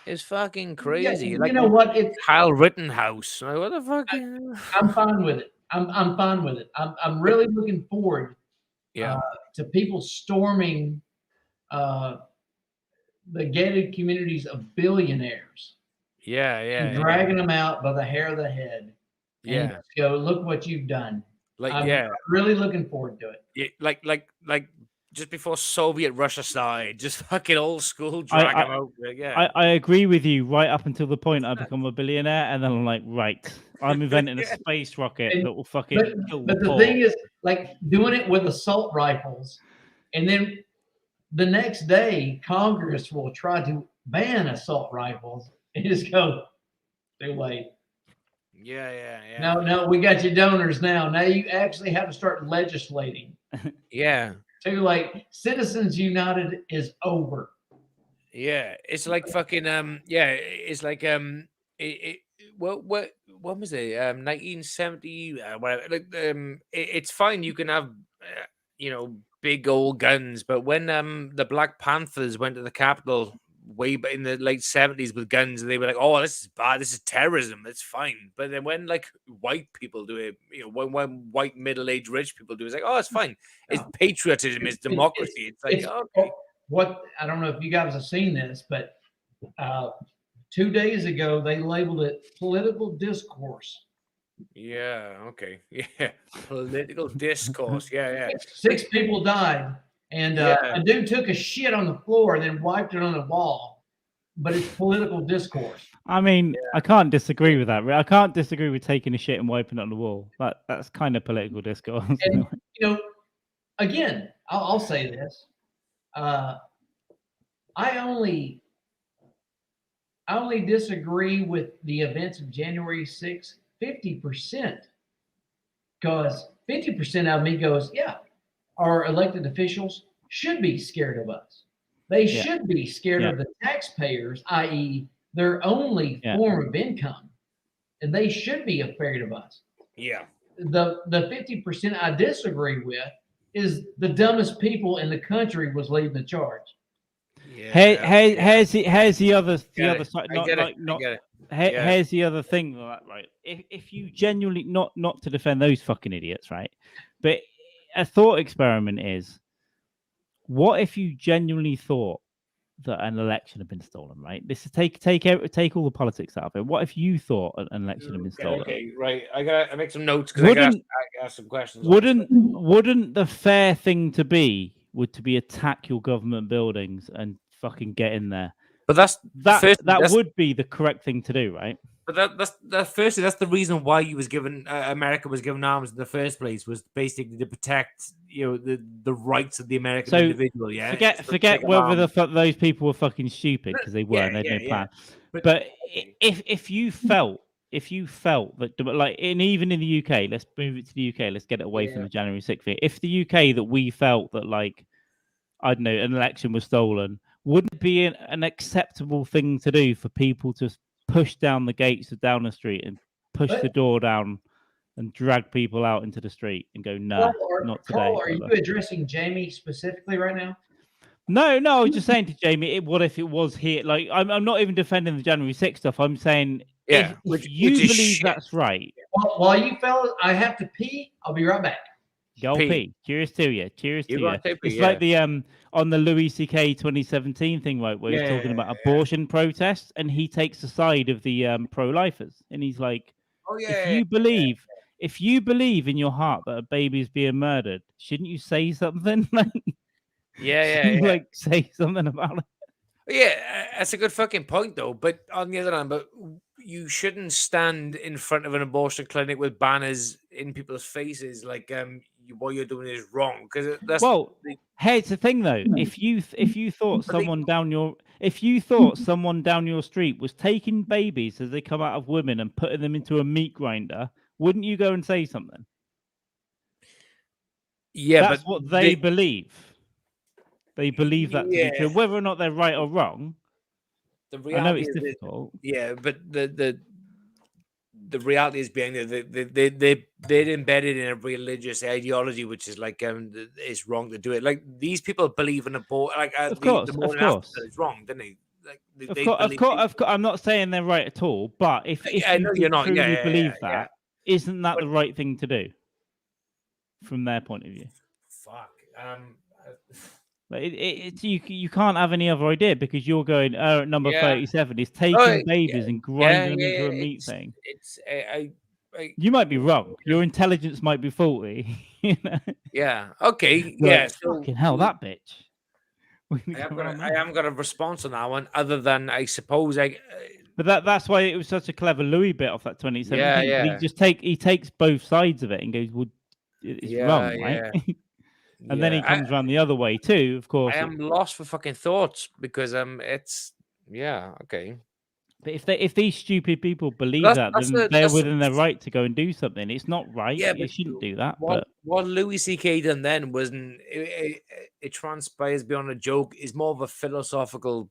it's fucking crazy. Yeah, like, you know what? It's Kyle Rittenhouse. Like, what the fuck? I'm fine with it. I'm fine with it. I'm really looking forward Yeah. to people storming the gated communities of billionaires Yeah. and dragging them out by the hair of the head. And Yeah. go, look what you've done. Like, I'm really looking forward to it. Yeah, like just before Soviet Russia started, just fucking old school drag them out. Yeah. I agree with you right up until the point I become a billionaire, and then I'm like, right, I'm inventing a space rocket that will fucking kill But the poor. thing is, like doing it with assault rifles, and then the next day Congress will try to ban assault rifles and just go, too late. Yeah. No, we got your donors now. Now you actually have to start legislating. Yeah. Too late. Citizens United is over. Yeah. It's like fucking it's like what was it? 1970 whatever. Like it's fine, you can have you know, big old guns, but when the Black Panthers went to the Capitol way back in the late 70s with guns, and they were like, "Oh, this is bad. This is terrorism. It's fine." But then when like white people do it, you know, when white middle-aged rich people do it, it's like, "Oh, it's fine. It's patriotism. It's democracy." It's like, okay. What I don't know if you guys have seen this, but 2 days ago they labeled it political discourse. Yeah. Okay. Yeah. Political discourse. Yeah. 6 people died, and a dude took a shit on the floor and then wiped it on the wall. But it's political discourse. I mean, I can't disagree with that. I can't disagree with taking a shit and wiping it on the wall. That's kind of political discourse. And you know, again, I'll say this: I only disagree with the events of January 6th 50%, because 50% of me goes, yeah, our elected officials should be scared of us. They should be scared of the taxpayers, i.e., their only form of income, and they should be afraid of us. Yeah. The 50% I disagree with is the dumbest people in the country was leading the charge. Yeah. Here's the other side. Here's the other thing, right? If you genuinely not to defend those fucking idiots, right? But a thought experiment is, what if you genuinely thought that an election had been stolen, right? This is take all the politics out of it. What if you thought an election had been stolen? Okay, right. I gotta make some notes because I gotta ask some questions. Wouldn't the fair thing to be attack your government buildings and fucking get in there? But that would be the correct thing to do, right? But that's the reason why America was given arms in the first place, was basically to protect, you know, the rights of the American individual. Yeah. Forget whether the fuck those people were fucking stupid, because they weren't. They had no plan. But if you felt that, like, even in the UK, let's move it to the UK. Let's get it away from the January 6th thing. If the UK, that we felt that, like, I don't know, an election was stolen, wouldn't it be an acceptable thing to do for people to push down the gates of Downer Street and push the door down and drag people out into the street and go, no, not today? Carl, are you addressing Jamie specifically right now? No, I was just saying to Jamie, what if it was here? Like, I'm not even defending the January 6th stuff. I'm saying, if you believe that's right. While you fellas, I have to pee. I'll be right back. Go P. Cheers to you. Cheers to You you. got to P, It's yeah. like the on the Louis C.K. 2017 thing, right, where he's talking about abortion protests, and he takes the side of the pro-lifers, and he's like, Oh yeah. if you believe in your heart that a baby is being murdered, shouldn't you say something? Yeah. Like say something about it. Yeah, that's a good fucking point, though. But on the other hand, but you shouldn't stand in front of an abortion clinic with banners in people's faces like what you're doing is wrong, because that's here's the thing though. If you thought someone down your street was taking babies as they come out of women and putting them into a meat grinder, wouldn't you go and say something? Yeah, that's what they believe. They believe that to be true, whether or not they're right or wrong. The reality is difficult. But the reality is being that they're embedded in a religious ideology, which is like it's wrong to do it. Like these people believe in abortion. Like of course, it's wrong, don't they? Like I'm not saying they're right at all, but if you truly believe that, isn't that the right thing to do from their point of view? Fuck. You can't have any other idea, because you're going number 37 is taking babies and grinding them into a meat thing. You might be wrong. Your intelligence might be faulty. You know? Yeah. Okay. Fucking hell, that bitch. I haven't got a response on that one, other than I suppose But that's why it was such a clever Louis bit off that 2017. Yeah. He takes both sides of it and goes, well, it's wrong, right? And then he comes around the other way too, of course. I am lost for fucking thoughts, because it's okay. But if these stupid people believe then they're within their right to go and do something. It's not right. Yeah, you shouldn't do that. What Louis C.K. done then wasn't it transpires beyond a joke, is more of a philosophical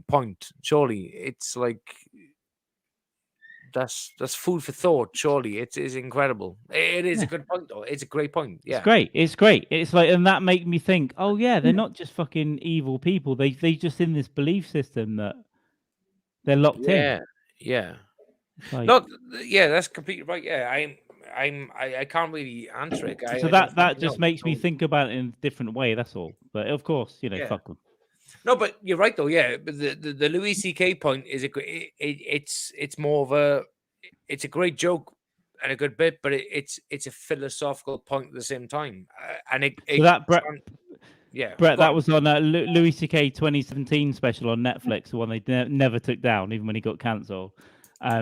point. Surely it's like that's food for thought. Surely it is incredible. It is a good point, though. It's a great point. Yeah, it's great. It's like, and that made me think, oh yeah, they're not just fucking evil people. They just in this belief system that they're locked in. Yeah. Like, that's completely right. Yeah, I can't really answer it. So that just makes me think about it in a different way. That's all. But of course, fuck them. No, but you're right though. Yeah, but the Louis C.K. point is it's more of it's a great joke and a good bit, but it's a philosophical point at the same time. Brett, that was on Louis C.K. 2017 special on Netflix, the one they never took down, even when he got cancelled.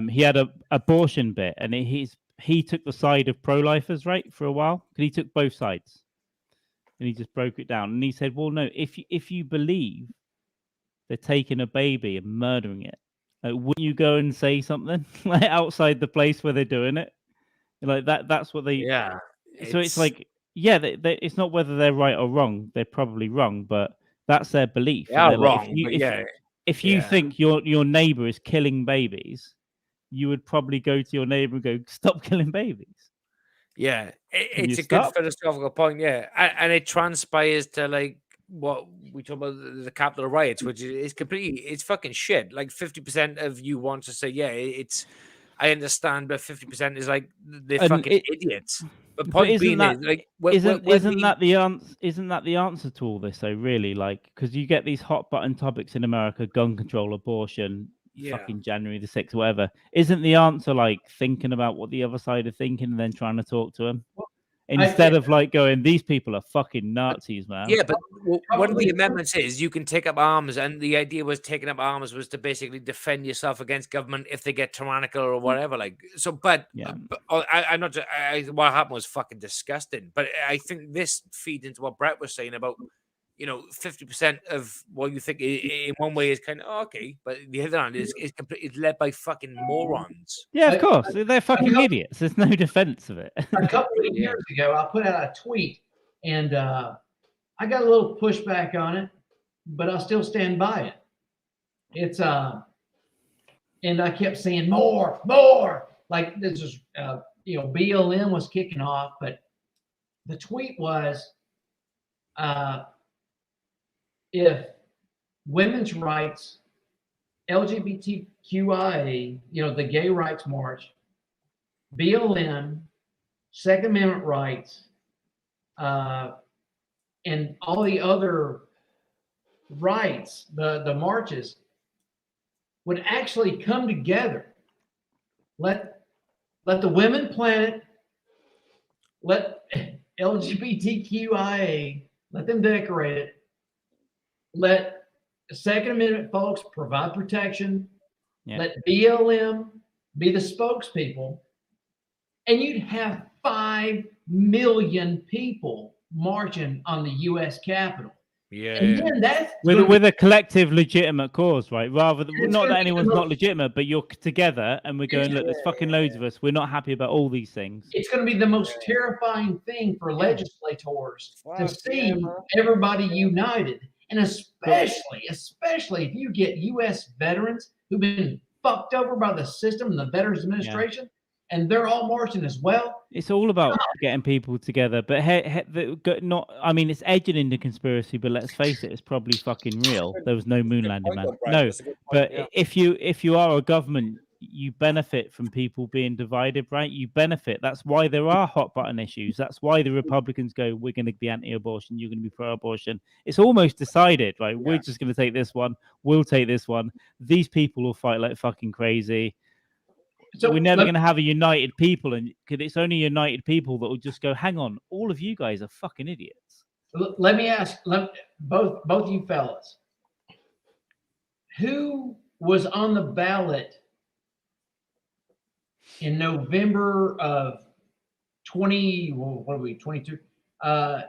He had a abortion bit, and he took the side of pro-lifers, right, for a while, because he took both sides, and he just broke it down. And he said, well, no, if you believe they're taking a baby and murdering it, wouldn't you go and say something like outside the place where they're doing it? Like that's what they. Yeah. So it's like. Yeah, it's not whether they're right or wrong. They're probably wrong, but that's their belief. They are wrong. If you think your neighbor is killing babies, you would probably go to your neighbor and go, "Stop killing babies." Yeah, it's a good philosophical point. Yeah, and it transpires to like what we talk about the Capitol riots, which is it's fucking shit. Like 50% of you want to say, yeah, I understand, but 50% is like they're fucking idiots. But point being is, like, isn't that the answer to all this? though? Really, like, because you get these hot button topics in America: gun control, abortion, fucking January the 6th, whatever. Isn't the answer like thinking about what the other side are thinking and then trying to talk to them instead of like going, "These people are fucking Nazis, man." Yeah, but one of the amendments is you can take up arms, and the idea was taking up arms was to basically defend yourself against government if they get tyrannical or whatever. Like so, but I'm not. What happened was fucking disgusting. But I think this feeds into what Brett was saying about 50% of what you think in one way is kind of okay, but the other hand is completely led by fucking morons. Yeah, of course, they're fucking idiots. There's no defense of it. A couple of years ago, I put out a tweet, and I got a little pushback on it, but I'll still stand by it. It's and I kept saying more. Like this is BLM was kicking off, but the tweet was if women's rights, LGBTQIA, the gay rights march, BLM, Second Amendment rights, and all the other rights, the marches, would actually come together. Let the women plan it. Let LGBTQIA, let them decorate it. Let Second Amendment folks provide protection. Yeah. Let BLM be the spokespeople. And you'd have 5 million people marching on the U.S. Capitol. Yeah. And then that's with a collective legitimate cause, right? Rather than It's not gonna that be the anyone's most- not legitimate, but you're together and we're going, look, there's fucking loads of us. We're not happy about all these things. it's going to be the most terrifying thing for legislators to Fuck see yeah, man. everybody united. And especially if you get U.S. veterans who've been fucked over by the system and the Veterans Administration, and they're all marching as well. It's all about getting people together, but not. I mean, it's edging into conspiracy, but let's face it, it's probably fucking real. There was no moon landing, man. No, but if you are a government, you benefit from people being divided, right? You benefit. That's why there are hot button issues. That's why the Republicans go, we're going to be anti-abortion, you're going to be pro-abortion. It's almost decided, right? We're just going to take this one. We'll take this one. These people will fight like fucking crazy. So we're never going to have a united people, and because it's only united people that will just go, hang on, all of you guys are fucking idiots. Let me ask both you fellas, who was on the ballot in November of 22?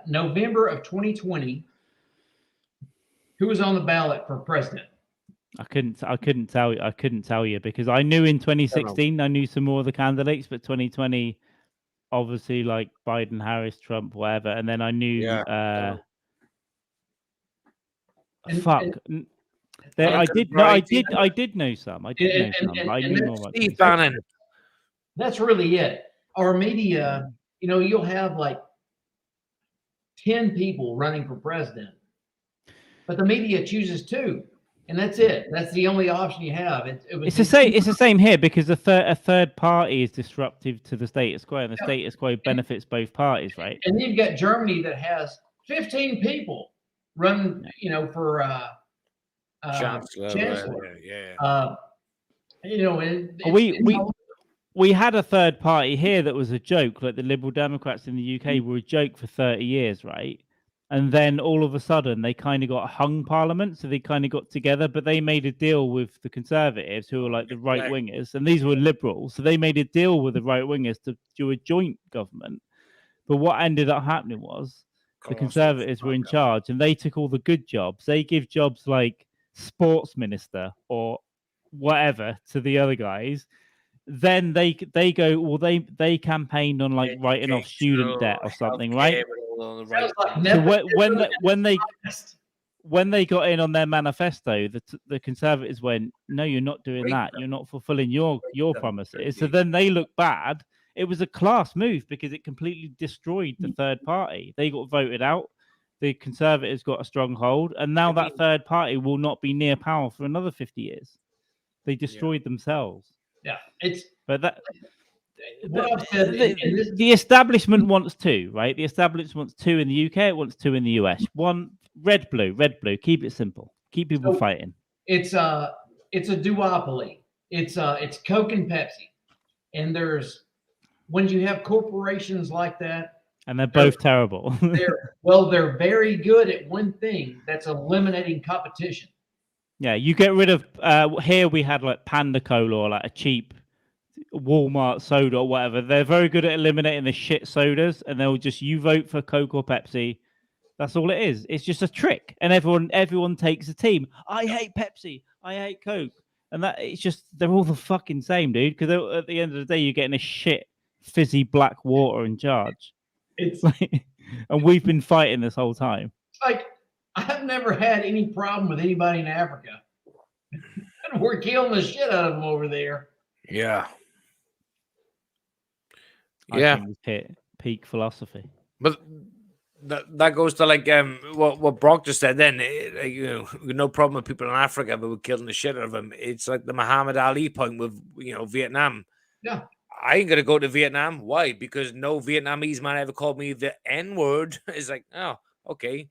November of 2020. Who was on the ballot for president? I couldn't tell you because I knew in 2016 I knew some more of the candidates, but 2020 obviously like Biden, Harris, Trump, whatever, and then I knew I did know some. I knew more about Steve Bannon. That's really it. Our media, you'll have like 10 people running for president, but the media chooses 2. And that's it. That's the only option you have. It's the same here because a third party is disruptive to the status quo, and the status quo benefits both parties, right? And then you've got Germany that has 15 people run, for chancellor. We had a third party here that was a joke. Like the Liberal Democrats in the UK were a joke for 30 years, right? And then all of a sudden they kind of got hung parliament. So they kind of got together, but they made a deal with the Conservatives who were like the right wingers. And these were liberals. So they made a deal with the right wingers to do a joint government. But what ended up happening was the Conservatives were in charge and they took all the good jobs. They give jobs like sports minister or whatever to the other guys. Then they go, well, they campaigned on like writing off student debt or something, right? So when they got in on their manifesto, the Conservatives went, no, you're not doing that. You're not fulfilling your promises. So then they look bad. It was a class move because it completely destroyed the third party. They got voted out. The Conservatives got a strong hold, and now that third party will not be near power for another 50 years. They destroyed themselves. Yeah, the establishment wants 2, right? The establishment wants 2 in the UK. It wants 2 in the US. 1 red, blue. Keep it simple. Keep people fighting. It's a duopoly. It's Coke and Pepsi, and when you have corporations like that, and they're both terrible. they're very good at one thing. That's eliminating competition. Yeah, you get rid of here we had like Panda Cola or like a cheap Walmart soda or whatever. They're very good at eliminating the shit sodas, and they'll just you vote for Coke or Pepsi. That's all it is. It's just a trick, and everyone takes a team. I hate Pepsi. I hate Coke, and that it's just they're all the fucking same, dude. Because at the end of the day, you're getting a shit fizzy black water in charge. It's like, and we've been fighting this whole time. Like I've never had any problem with anybody in Africa. We're killing the shit out of them over there. Yeah. I think it's peak philosophy. But that goes to like what Brock just said then. No problem with people in Africa, but we're killing the shit out of them. It's like the Muhammad Ali point with Vietnam. Yeah. I ain't gonna go to Vietnam. Why? Because no Vietnamese man ever called me the N-word. It's like, oh, okay.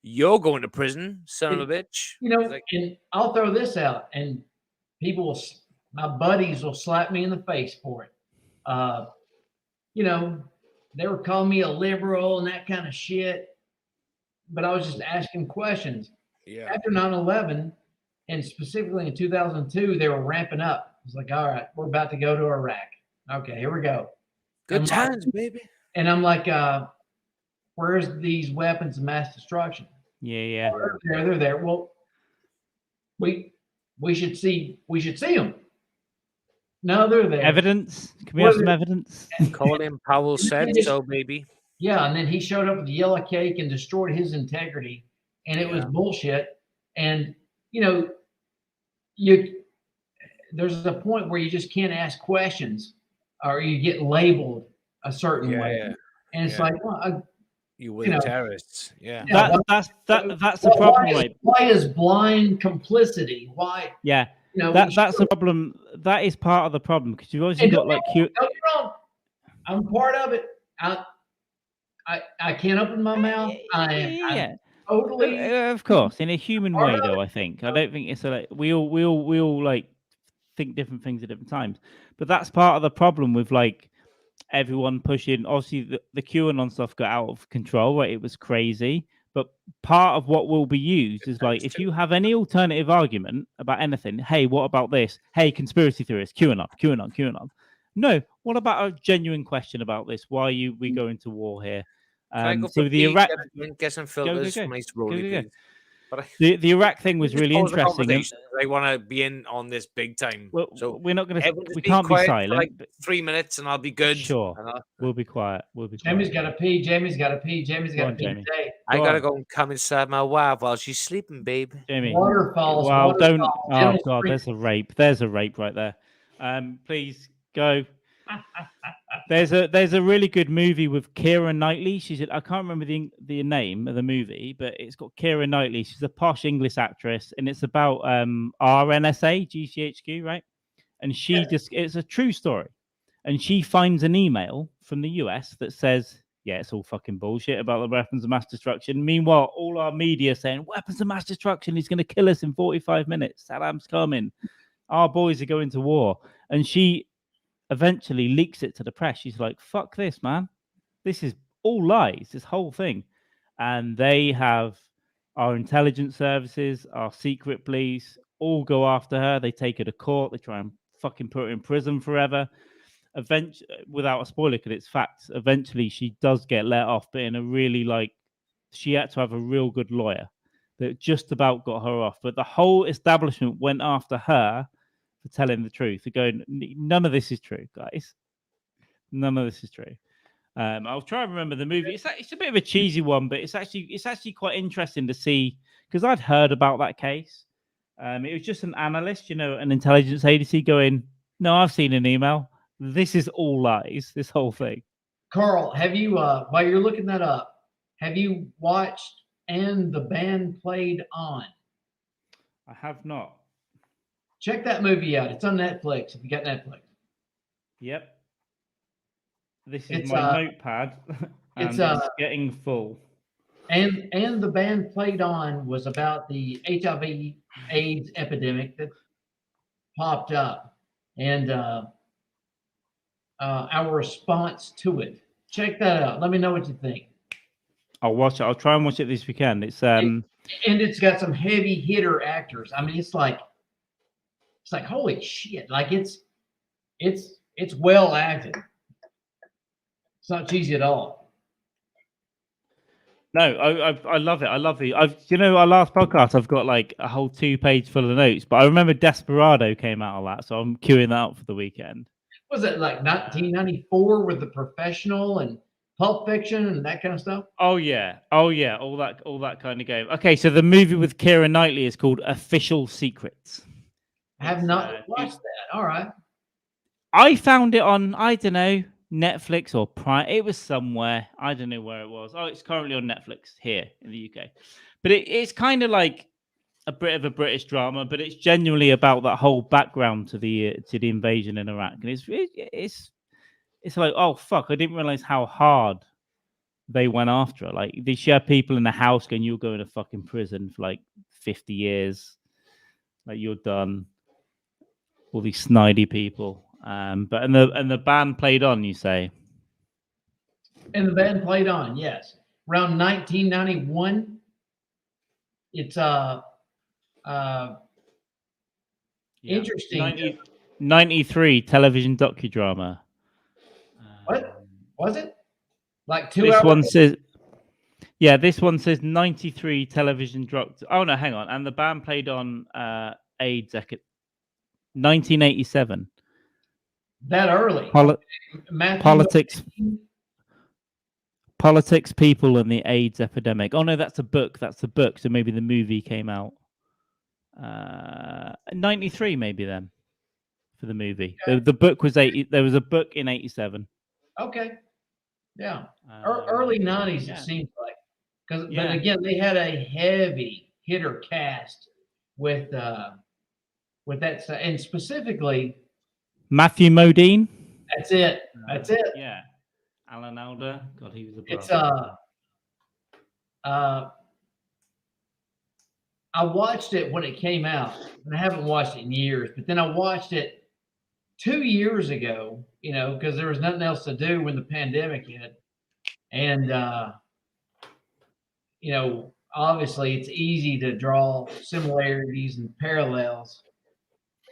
You're going to prison, son of a bitch. You know, It's like, and I'll throw this out, and people will, my buddies will slap me in the face for it. You know, they were calling me a liberal and that kind of shit, but I was just asking questions. yeah. After 9/11, and specifically in 2002, they were ramping up. It's like, all right, we're about to go to Iraq. Okay, here we go. Good I'm times, like, baby. and I'm like, where's these weapons of mass destruction? Yeah. They're there. Well, we should see them. No, they're there. Evidence? Can we have some evidence? Colin Powell said so, baby. Yeah, and then he showed up with the yellow cake and destroyed his integrity, and it was bullshit. And you know, there's a point where you just can't ask questions, or you get labeled a certain way, and it's like, well, you were terrorists. Yeah. That's the problem, right? Why is blind complicity? Why? Yeah. You know, that's the problem. That is part of the problem because you've always got like Don't get wrong. I'm part of it. I can't open my mouth. I'm totally. Of course, in a human way, though. I think I don't think it's like we all like think different things at different times. But that's part of the problem with like everyone pushing. Obviously, the QAnon stuff got out of control. Right, it was crazy. But part of what will be used is like if you have any alternative argument about anything. Hey, what about this? Hey, conspiracy theorists, QAnon. No, what about a genuine question about this? Why we go into war here? So the Iraq, get some filters from East Rolly, the Iraq thing was really interesting. I want to be in on this big time. Well, so we're not going to. We can't be silent. For like 3 minutes, and I'll be good. Sure, we'll be quiet. Jamie's got to pee. Jamie's got to pee today. I gotta go and come inside my wife while she's sleeping, babe. Jamie, waterfalls. Well, don't. Oh God, there's a rape. There's a rape right there. Please go. There's a really good movie with Keira Knightley. I can't remember the name of the movie, but it's got Keira Knightley. She's a posh English actress, and it's about RNSA, GCHQ, right? And it's a true story. And she finds an email from the US that says, yeah, it's all fucking bullshit about the weapons of mass destruction. Meanwhile, all our media saying weapons of mass destruction, he's going to kill us in 45 minutes. Saddam's coming. Our boys are going to war. And she eventually leaks it to the press. She's like, fuck this, man. This is all lies, this whole thing. And they have our intelligence services, our secret police, all go after her. They take her to court. They try and fucking put her in prison forever. Eventually, without a spoiler, because it's facts, eventually she does get let off, but in a really she had to have a real good lawyer that just about got her off. But the whole establishment went after her for telling the truth. They're going, none of this is true, guys. None of this is true. I'll try and remember the movie. It's a bit of a cheesy one, but it's actually quite interesting to see because I'd heard about that case. It was just an analyst, an intelligence agency going, no, I've seen an email. This is all lies, this whole thing. Carl, have you, while you're looking that up, have you watched And the Band Played On? I have not. Check that movie out. It's on Netflix if you got Netflix. Yep. This is my notepad. It's getting full. And the Band Played On was about the HIV/AIDS epidemic that popped up and our response to it. Check that out. Let me know what you think. I'll watch it. I'll try and watch it this weekend. It's and it's got some heavy hitter actors. I mean, it's like holy shit! Like it's well acted. It's not cheesy at all. No, I love it. I love it. Our last podcast, I've got like a whole 2-page full of notes, but I remember Desperado came out of that, so I'm queuing that up for the weekend. Was it like 1994 with The Professional and Pulp Fiction and that kind of stuff? Oh yeah, all that kind of game. Okay, so the movie with Keira Knightley is called Official Secrets. I have not watched that. All right. I found it on, I don't know, Netflix or Prime. It was somewhere. I don't know where it was. Oh, it's currently on Netflix here in the UK. But it's kind of like a bit of a British drama, but it's genuinely about that whole background to the invasion in Iraq, and it's like, oh fuck, I didn't realize how hard they went after it. Like they share people in the house going, you'll go to fucking prison for like 50 years, like you're done. All these snidey people, but and the band played on, you say. And the band played on, yes. Around 1991, it's interesting. 93 television docudrama. What was it? Like 2 This hours? one says, yeah, this one says 93 television dropped. Oh no, hang on. And the band played on AIDS 1987. That early. Politics, people, and the AIDS epidemic. Oh no, that's a book. So maybe the movie came out 93, maybe then for the movie. Okay. The book was 80. There was a book in 87. Okay. Yeah. Early 90s, yeah. It seems like. But Yeah. again, they had a heavy hitter cast with that, and specifically Matthew Modine. That's it. Yeah. Alan Alda. God, he was a It's blast. I watched it when it came out, and I haven't watched it in years, but then I watched it 2 years ago, because there was nothing else to do when the pandemic hit. And obviously it's easy to draw similarities and parallels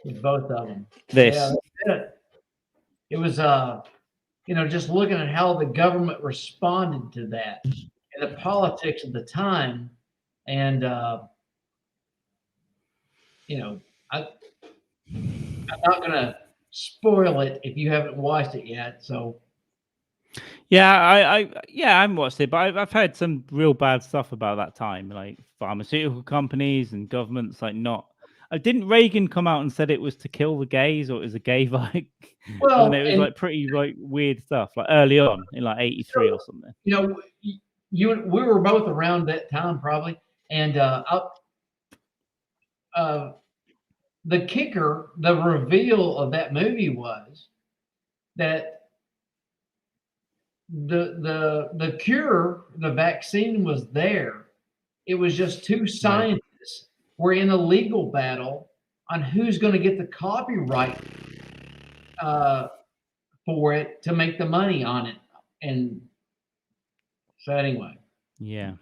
with both of them. This. Yeah, it was just looking at how the government responded to that and the politics of the time. And I'm not gonna spoil it if you haven't watched it yet. So yeah, I haven't watched it, but I've heard some real bad stuff about that time, like pharmaceutical companies and governments, like not. Didn't Reagan come out and said it was to kill the gays, or it was a gay like? Well, and it was like pretty like weird stuff, like early on in like 83 or something. We were both around that time probably, and the kicker, the reveal of that movie was that the cure, the vaccine was there. It was just two scientists were in a legal battle on who's going to get the copyright for it to make the money on it. And so anyway. Yeah.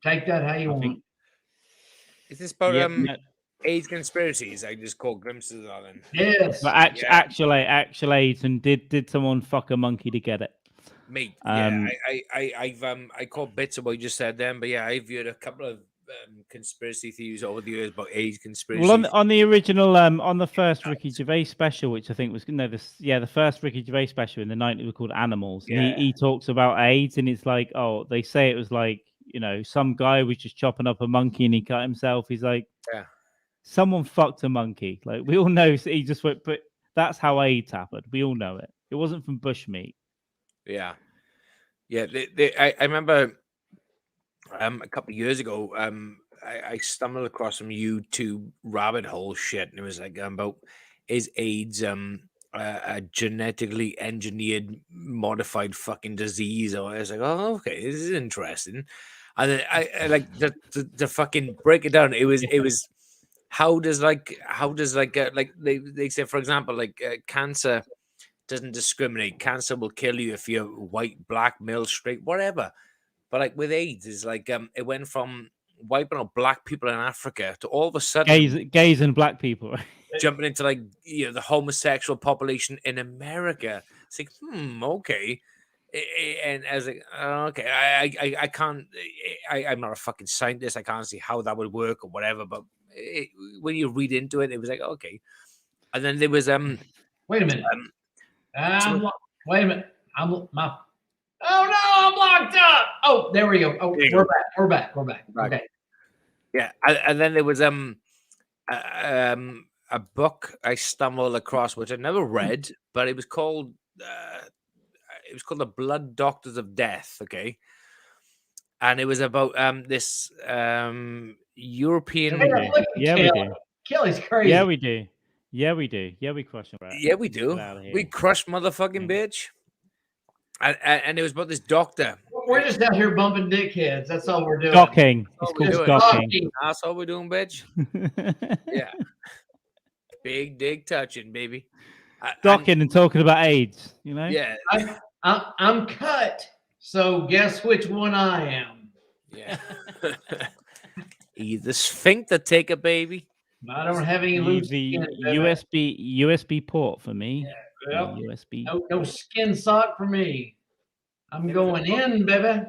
Take that how you want. Is this about AIDS conspiracies? I just caught glimpses of them. Yes. But actual AIDS, and did someone fuck a monkey to get it? Mate, I caught bits of what you just said then, but yeah, I've heard a couple of conspiracy theories over the years about AIDS conspiracy. Well, on the original, on the first Ricky Gervais special, which I think was the first Ricky Gervais special in the 90s was called Animals. Yeah. He talks about AIDS, and it's like, oh, they say it was like, some guy was just chopping up a monkey and he cut himself. He's like, someone fucked a monkey. Like, we all know he just went, but that's how AIDS happened. We all know it. It wasn't from bushmeat. Yeah. I remember a couple of years ago, I stumbled across some YouTube rabbit hole shit, and it was like about is AIDS a genetically engineered modified fucking disease? Or I was like, oh, okay, this is interesting. And then I like the fucking break it down. It was how does they say, for example, cancer doesn't discriminate. Cancer will kill you if you're white, black, male, straight, whatever. But like with AIDS, it's like it went from wiping out black people in Africa to all of a sudden gays and black people jumping into the homosexual population in America. It's like, okay. And I was like, okay, I can't. I'm not a fucking scientist. I can't see how that would work or whatever. But when you read into it, it was like, okay. And then there was Wait a minute. Wait a minute. Oh no, I'm locked up. Oh, there we go. Oh, we're back. Okay. Yeah, and then there was a book I stumbled across which I never read, but it was called The Blood Doctors of Death. Okay, and it was about this European. we do. Look at Yeah, we Kelly. do. Kelly's crazy. Yeah, we do. Yeah, we do. Yeah, we crush them. Yeah, we do. Get out of We here. crushed motherfucking bitch. And it was about this doctor. We're just out here bumping dickheads. That's all we're doing. Docking. all It's we're called doing. docking. That's all we're doing, bitch. Yeah. Big dick touching, baby. Docking and talking about AIDS, you know? Yeah. I'm cut. So guess which one I am? Yeah. The sphincter taker, baby. I don't have any loose The skin. baby. USB port for me. Well, USB. no skin sock for me. I'm going in, baby.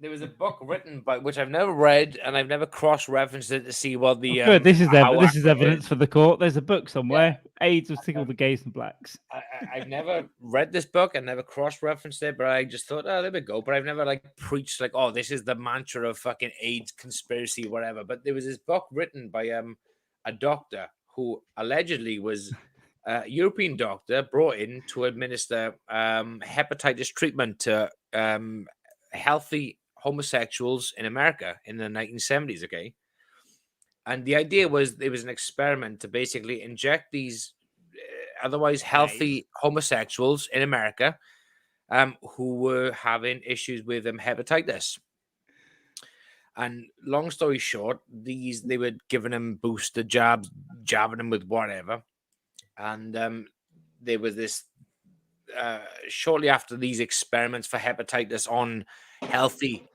There was a book written by which I've never read, and I've never cross-referenced it to see what the. Good. This is how this is accurate it evidence for the court. There's a book somewhere. AIDS will tickle the gays and blacks. I've never read this book and never cross-referenced it, but I just thought, oh, there we go. But I've never like preached like, oh, this is the mantra of fucking AIDS conspiracy, whatever. But there was this book written by a doctor who allegedly was a European doctor brought in to administer hepatitis treatment to healthy homosexuals in America in the 1970s. Okay. And the idea was it was an experiment to basically inject these otherwise healthy homosexuals in America who were having issues with hepatitis. And long story short, they were giving them booster jabs, jabbing them with whatever. And there was this shortly after these experiments for hepatitis on healthy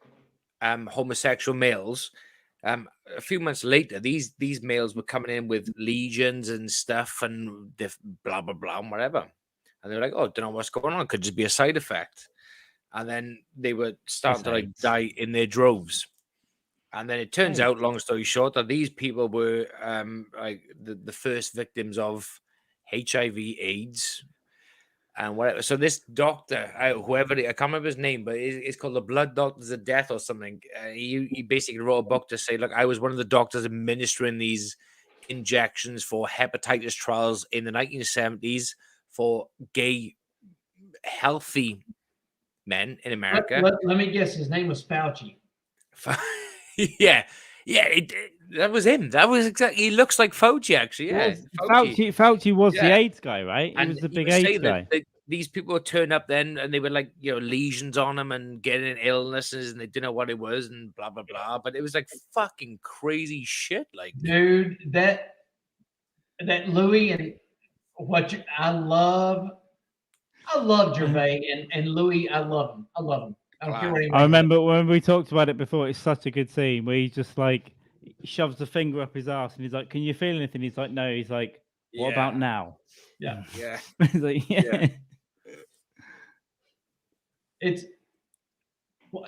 homosexual males. A few months later, these males were coming in with lesions and stuff and blah blah blah and whatever, and they're like, "Oh, don't know what's going on. Could just be a side effect." And then they were starting to like die in their droves. And then it turns out, long story short, that these people were like the first victims of HIV/AIDS and whatever. So this doctor, whoever I can't remember his name, but it's called the Blood Doctors of Death or something. He basically wrote a book to say, look, I was one of the doctors administering these injections for hepatitis trials in the 1970s for gay, healthy men in America. Let me guess. His name was Fauci. Yeah. That was him. That was exactly. He looks like Fauci, actually. Yeah, Fauci was the AIDS guy, right? He was the big AIDS guy. These people would turn up then, and they were like, lesions on them and getting illnesses, and they didn't know what it was, and blah blah blah. But it was like fucking crazy shit, like dude. That Louis and I love Gervais and Louis. I love him. I don't care what anybody. I remember when we talked about it before. It's such a good scene where he just like shoves a finger up his ass and he's like, "Can you feel anything?" He's like, "No." He's like, "What about now?" Yeah. He's like, yeah. It's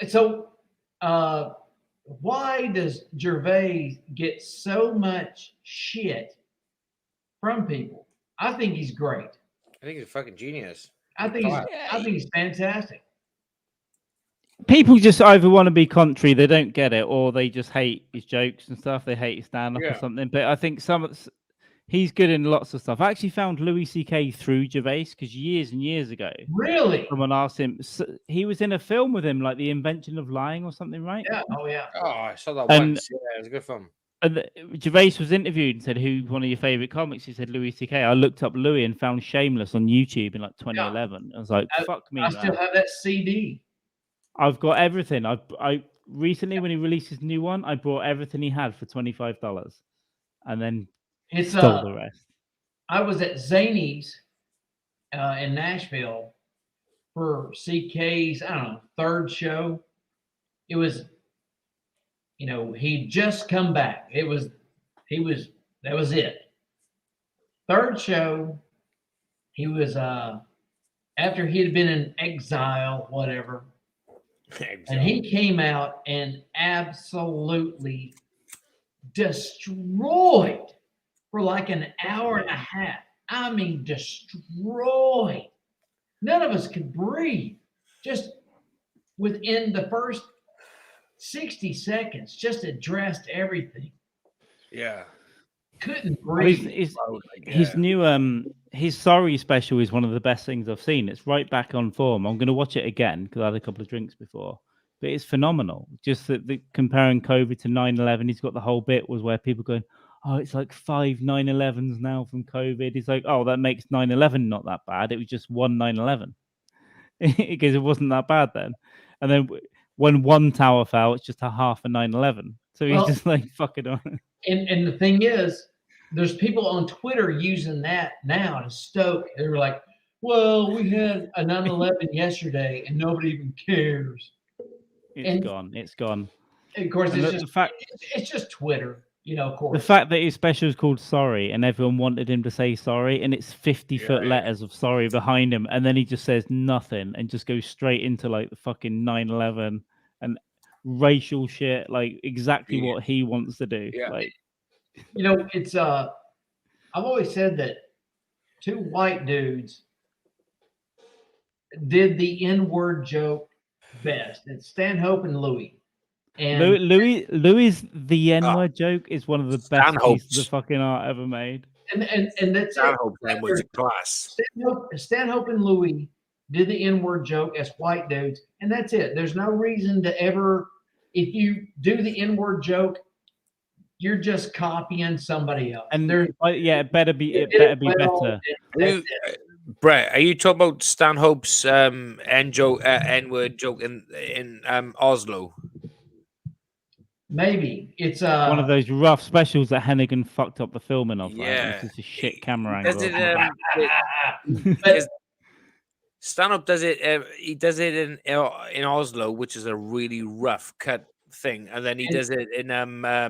so. Why does Gervais get so much shit from people? I think he's great. I think he's a fucking genius. I think he's fantastic. People just either want to be country, they don't get it, or they just hate his jokes and stuff. They hate his stand-up or something. But I think he's good in lots of stuff. I actually found Louis C.K. through Gervais because years and years ago, really, someone asked him. He was in a film with him, like The Invention of Lying or something, right? Yeah. Oh yeah. Oh, I saw that once. Yeah, it was a good film. And Gervais was interviewed and said, "Who's one of your favorite comics?" He said, "Louis C.K." I looked up Louis and found Shameless on YouTube in like 2011. I was like, "Fuck me!" I still have that CD. I've got everything. I recently, when he released his new one, I bought everything he had for $25, and then stole the rest. I was at Zany's in Nashville for CK's, I don't know, third show. It was, he'd just come back. That was it. Third show, he was after he had been in exile, whatever. And he came out and absolutely destroyed for like an hour and a half. I mean, destroyed. None of us could breathe. Just within the first 60 seconds, just addressed everything. Yeah. Couldn't breathe. His new his Sorry special is one of the best things I've seen. It's right back on form. I'm going to watch it again because I had a couple of drinks before. but it's phenomenal. Just that comparing COVID to 9/11, he's got the whole bit was where people going, oh, it's like 5 9/11s now from COVID. He's like, oh, that makes 9/11 not that bad. It was just one 9/11 because it wasn't that bad then. And then when one tower fell, it's just a half a 9/11. So he's just like fucking on. And the thing is, there's people on Twitter using that now to stoke. They're like, well, we had a 9/11 yesterday and nobody even cares. It's gone. It's gone. Of course, And it's just Twitter, of course. The fact that his special is called Sorry and everyone wanted him to say sorry and it's 50-foot letters of sorry behind him and then he just says nothing and just goes straight into like the fucking 9/11 and racial shit, like exactly what he wants to do. Yeah. Like, it's I've always said that two white dudes did the N-word joke best. It's Stanhope and Louis. And Louis the N-word joke is one of the best pieces of fucking art ever made. And that's Stanhope's N-word's a class. Stanhope and Louis did the N-word joke as white dudes, and that's it. There's no reason to ever, if you do the N-word joke, you're just copying somebody else. And it better be better. Brett, are you talking about Stanhope's N-word joke in Oslo? Maybe it's one of those rough specials that Hennigan fucked up the filming of. Yeah, right? It's just a shit camera angle. Stanhope does it. He does it in Oslo, which is a really rough cut thing, and then he does it in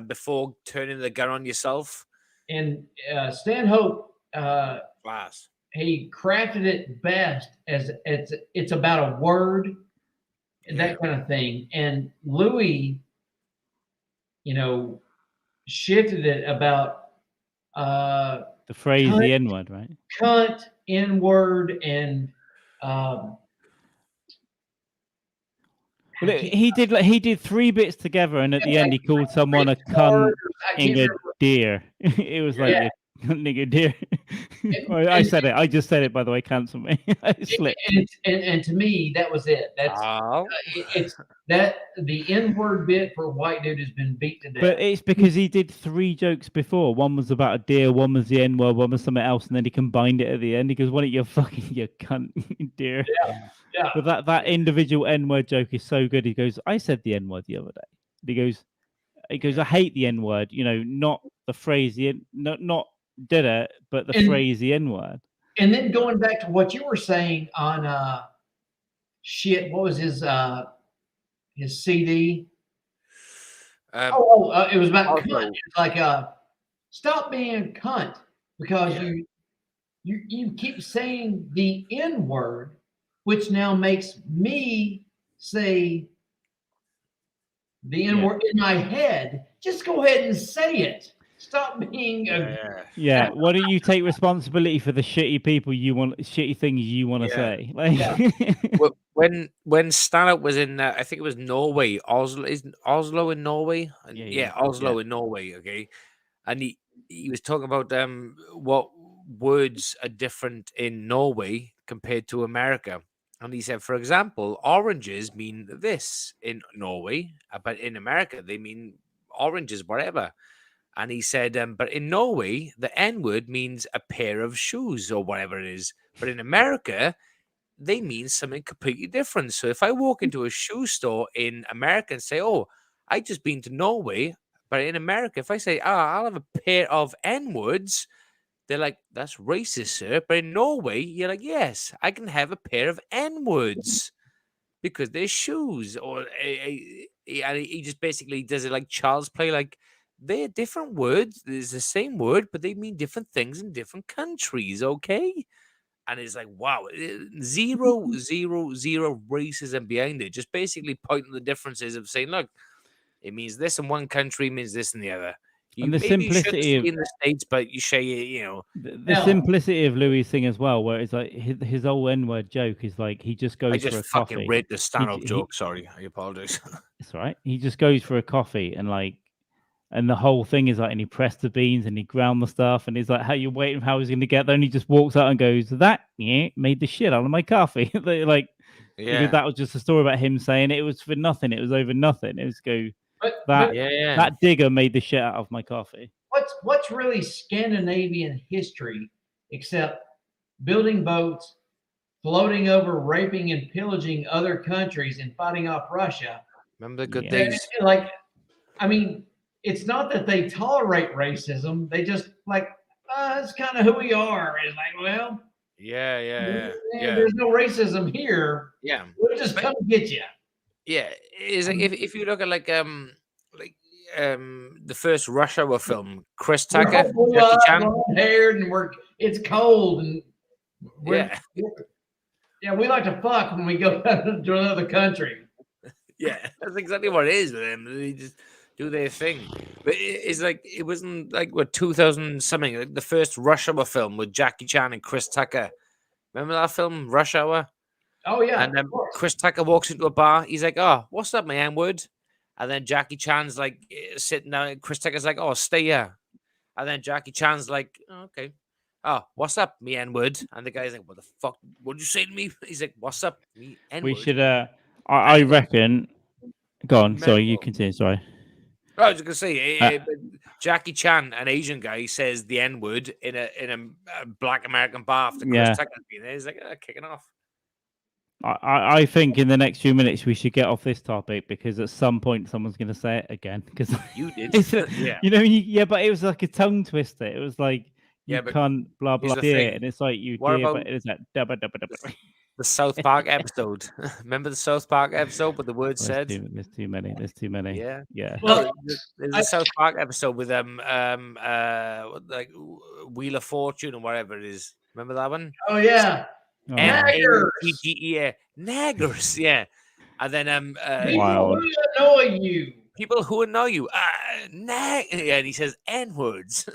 before turning the gun on yourself. And Stanhope, class. He crafted it best as it's about a word, that kind of thing. And Louis, shifted it about the phrase cunt, the N-word, right? Cunt, N-word, and he did three bits together, and at the end he called someone a cunt nigger deer. It was like a nigger deer. I said it. I just said it, by the way. Cancel me. I slipped. And to me, that was it. That's it's that the N-word bit for white dude has been beat to death. But it's because he did three jokes before. One was about a deer, one was the N-word, one was something else, and then he combined it at the end. He goes, "Why don't you fucking cunt deer?" Yeah. But that individual N-word joke is so good. He goes, "I said the N-word the other day." He goes, "I hate the N-word. Not the phrase not did it, but the phrase the N-word." And then going back to what you were saying on what was his CD? It was about cunt. It's like stop being a cunt because you keep saying the N-word, which now makes me say the N-word in my head. Just go ahead and say it. Stop being Why don't you take responsibility for the shitty things you want to say? Well, when Stanhope was in, I think it was Norway. Oslo in Norway. Oslo in Norway. Okay, and he was talking about what words are different in Norway compared to America. And he said, for example, oranges mean this in Norway, but in America they mean oranges, whatever. And he said, but in Norway, the N-word means a pair of shoes or whatever it is. But in America, they mean something completely different. So if I walk into a shoe store in America and say, oh, I just been to Norway. But in America, if I say, I'll have a pair of N-words, they're like, that's racist, sir. But in Norway, you're like, yes, I can have a pair of N-words because they're shoes. Or he just basically does it like child's play, like, they're different words. It's the same word, but they mean different things in different countries, okay? And it's like, wow, zero racism behind it. Just basically pointing the differences of saying, look, it means this in one country, means this in the other. And the simplicity in the States, but you say, the simplicity of Louis' thing as well, where it's like his old N-word joke is like he just goes for a coffee. I fucking read the stand-up joke. Sorry, I apologize. It's all right. He just goes for a coffee and the whole thing is like, and he pressed the beans and he ground the stuff, and he's like, "How you waiting for how he's going to get there?" And he just walks out and goes, "That made the shit out of my coffee." Like, Because that was just a story about him saying it was for nothing. It was over nothing. It was that digger made the shit out of my coffee. What's really Scandinavian history except building boats, floating over, raping and pillaging other countries, and fighting off Russia? Remember the good days? Like, I mean, it's not that they tolerate racism. They just like, that's kind of who we are. It's like, well, there's no racism here. Yeah, we'll just come get you. Yeah, is like if you look at like the first Rush Hour film, Chris Tucker, Jackie Chan, haired, and it's cold, and we like to fuck when we go to another country. Yeah, that's exactly what it is with them. They just do their thing. But it's like it wasn't like what 2000 something. Like the first Rush Hour film with Jackie Chan and Chris Tucker. Remember that film, Rush Hour? Oh yeah. And then Chris Tucker walks into a bar. He's like, "Oh, what's up, my N-word?" And then Jackie Chan's like sitting down. Chris Tucker's like, "Oh, stay here." And then Jackie Chan's like, oh, "Okay. Oh, what's up, me N-word?" And the guy's like, "What the fuck? What'd you say to me?" He's like, "What's up, me N-word?" We should. I reckon. Go on. Sorry, you continue. Sorry. I was gonna say, Jackie Chan, an Asian guy, says the N-word in a Black American bar after Chris Tucker's been there. He's like, kicking off. I think in the next few minutes we should get off this topic because at some point someone's going to say it again. Because you did, you know, but it was like a tongue twister. It was like you can't blah blah it, and it's like you did, but it is that the South Park episode. Remember the South Park episode, but the word said there's too many. Yeah. Well, there's a South Park episode with like Wheel of Fortune or whatever it is. Remember that one? Oh yeah. Naggers. Naggers, yeah. And then people who annoy you. People who annoy you. Yeah, and he says N-words.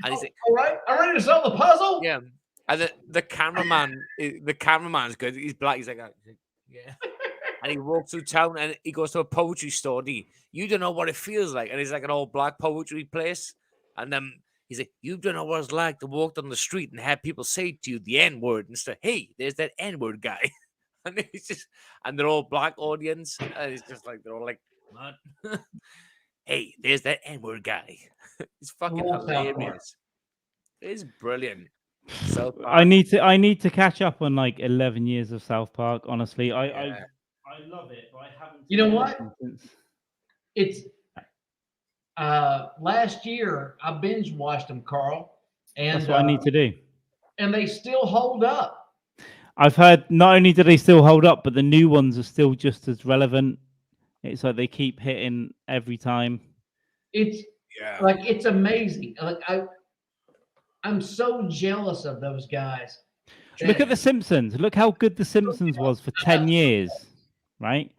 And he's like, all right, I'm ready to solve the puzzle. Yeah. And the cameraman's good. He's black. He's like, yeah. And he walks through town and he goes to a poetry store. You don't know what it feels like. And it's like an all black poetry place. And he's like, you don't know what it's like to walk down the street and have people say to you the N-word and say, hey, there's that N-word guy. And they're all black audience. And it's just like, they're all like, what? Hey, there's that N-word guy. It's fucking hilarious. It's brilliant. South Park. I need to catch up on like 11 years of South Park. Honestly, I love it, but I haven't. You know what? It's last year I binge watched them, Carl, and that's what I need to do. And they still hold up. I've heard not only do they still hold up, but the new ones are still just as relevant. It's like they keep hitting every time. It's amazing. Like I'm so jealous of those guys. Look at The Simpsons. Look how good The Simpsons was for 10 years, right?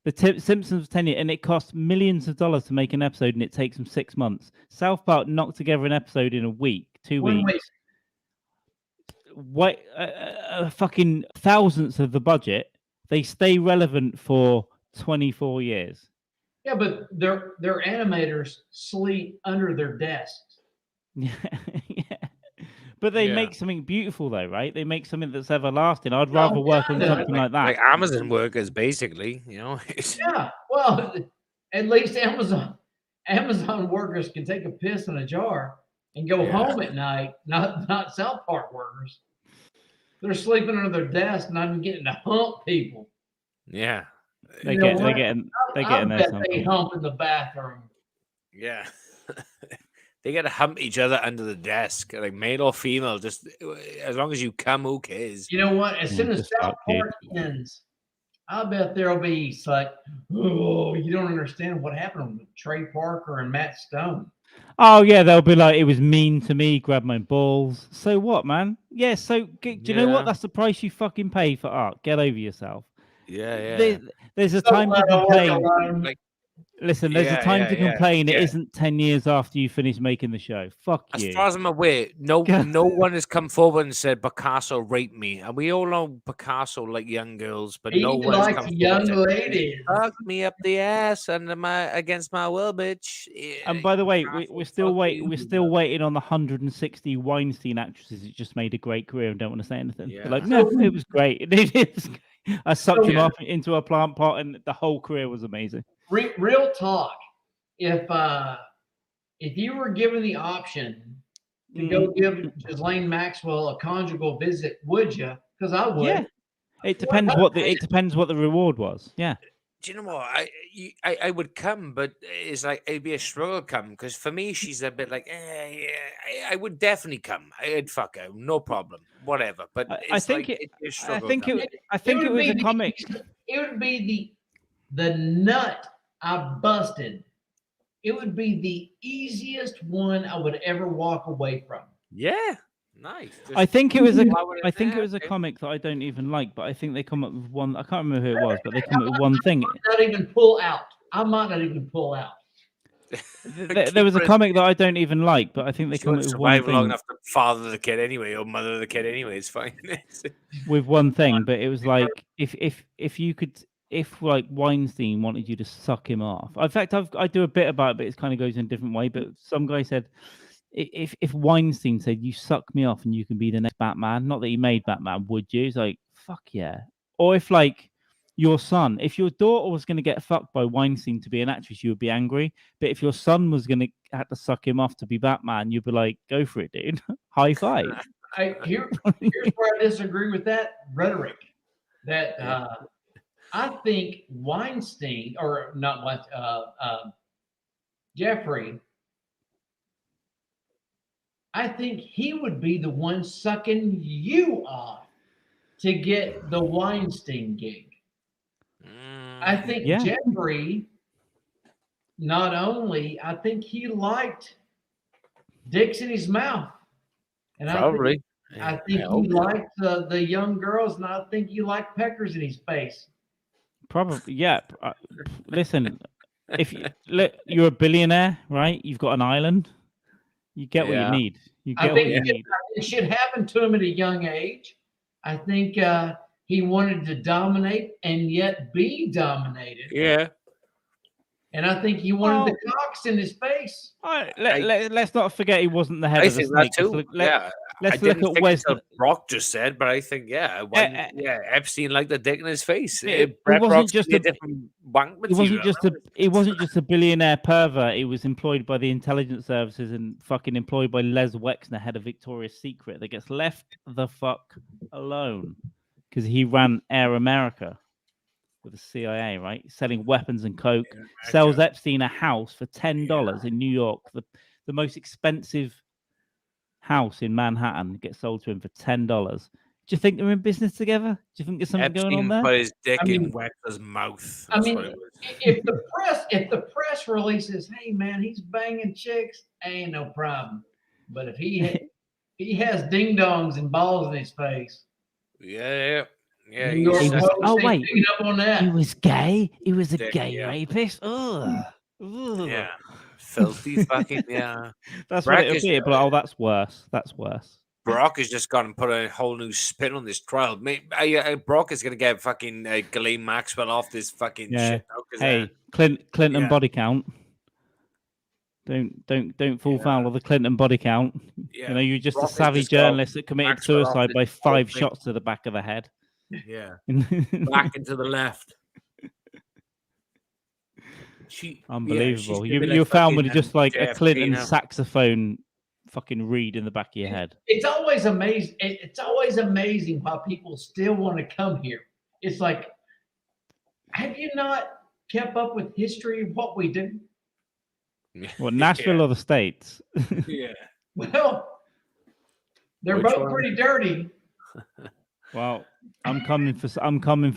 The Simpsons for 10 years, and it cost millions of dollars to make an episode, and it takes them 6 months. South Park knocked together an episode in a week, 2 weeks. Fucking thousands of the budget. They stay relevant for 24 years. Yeah, but their animators sleep under their desks. Yeah. But they make something beautiful, though, right? They make something that's everlasting. I'd rather work on something like that. Like Amazon workers, basically, you know. Yeah, well, at least Amazon workers can take a piss in a jar and go home at night. Not South Park workers. They're sleeping under their desk, not even getting to hump people. Yeah, they get in there. They hump in the bathroom. Yeah. They got to hump each other under the desk, like male or female. Just as long as you come, who cares? You know what? As soon as South Park ends, I bet there'll be like, oh, you don't understand what happened with Trey Parker and Matt Stone. Oh yeah, they'll be like, it was mean to me, grab my balls. So what, man? Yeah. So do you know what? That's the price you fucking pay for art. Get over yourself. Yeah. There's a time to be paying. Listen, there's a Yeah, time yeah, to yeah, complain. It yeah. isn't 10 years after you finish making the show. Fuck As you. far as I'm aware, no God. one has come forward and said Picasso raped me, and we all know Picasso like young girls, but He no one has likes come forward young and said, ladies. "Fuck me up the ass under against my will, bitch." And by the way, Picasso, we're still fuck you. we're still waiting on the 160 Weinstein actresses that just made a great career and don't want to say anything. They're like, Yeah. no, it was great. It was great. I sucked him yeah. up into a plant pot, and the whole career was amazing. Real talk. If you were given the option to go give Ghislaine Maxwell a conjugal visit, would you? Because I would. Yeah, it depends what the reward was. Yeah. Do you know what? I would come, but it's like it'd be a struggle come because for me she's a bit like, yeah, I would definitely come. I'd fuck her, no problem, whatever. But I think like, it'd be a struggle think come. it was a comic. It would be the nut I busted. It would be the easiest one I would ever walk away from. Yeah, nice. I think it was a okay. comic that I don't even like, but I think they come up with one. I can't remember who it was, but they come up with one thing. Not even pull out. I might not even pull out. There was a comic that I don't even like, but I think they come up with one thing. Long enough to father the kid anyway, or mother the kid anyway. It's fine. With one thing, but it was like if you could. If like Weinstein wanted you to suck him off, in fact, I do a bit about it, but it kind of goes in a different way. But some guy said, if Weinstein said you suck me off and you can be the next Batman, not that he made Batman, would you? It's like fuck yeah. Or if like your son, if your daughter was going to get fucked by Weinstein to be an actress, you would be angry. But if your son was going to have to suck him off to be Batman, you'd be like, go for it, dude. High five. Here's where I disagree with that rhetoric. That I think Weinstein, or not Jeffrey, I think he would be the one sucking you off to get the Weinstein gig. I think Jeffrey, not only, I think he liked dicks in his mouth. And probably. I think he liked the young girls, and I think he liked peckers in his face. Probably, yeah. Listen, if you're a billionaire, right? You've got an island. You get what you need. You get what you need. It should happen to him at a young age. I think he wanted to dominate and yet be dominated. Yeah. And I think he wanted the cocks in his face. Let's not forget he wasn't the head of the snake. Let's look at Wesley. Brock just said, but I think Epstein liked the dick in his face. It wasn't just a billionaire pervert. He was employed by the intelligence services and fucking employed by Les Wexner, head of Victoria's Secret, that gets left the fuck alone because he ran Air America with the CIA, right? Selling weapons and coke. Sells Epstein a house for $10 in New York. The most expensive house in Manhattan gets sold to him for $10. Do you think they're in business together? Do you think there's something going on there? Put his dick in Wexler's mouth. That's if the press releases, hey man, he's banging chicks, ain't no problem. But if he has ding dongs and balls in his face, he was gay. He was a gay rapist. Ugh. Yeah. Filthy fucking That's what it would be. But that's worse. That's worse. Brock has just gone and put a whole new spin on this trial. Brock is going to get fucking Ghislaine Maxwell off this fucking shit. Hey, Clinton body count. Don't fall foul of the Clinton body count. Yeah. You know, you're just Brock a savvy journalist that committed suicide by 5 shots to the back of the head. Yeah, back and to the left. Unbelievable. You're found with just like a Clinton saxophone fucking reed in the back of your head. It's always amazing. It's always amazing why people still want to come here. It's like, have you not kept up with history of what we do? Well, Nashville or the States? Yeah. Well, they're both pretty dirty. Well, I'm coming for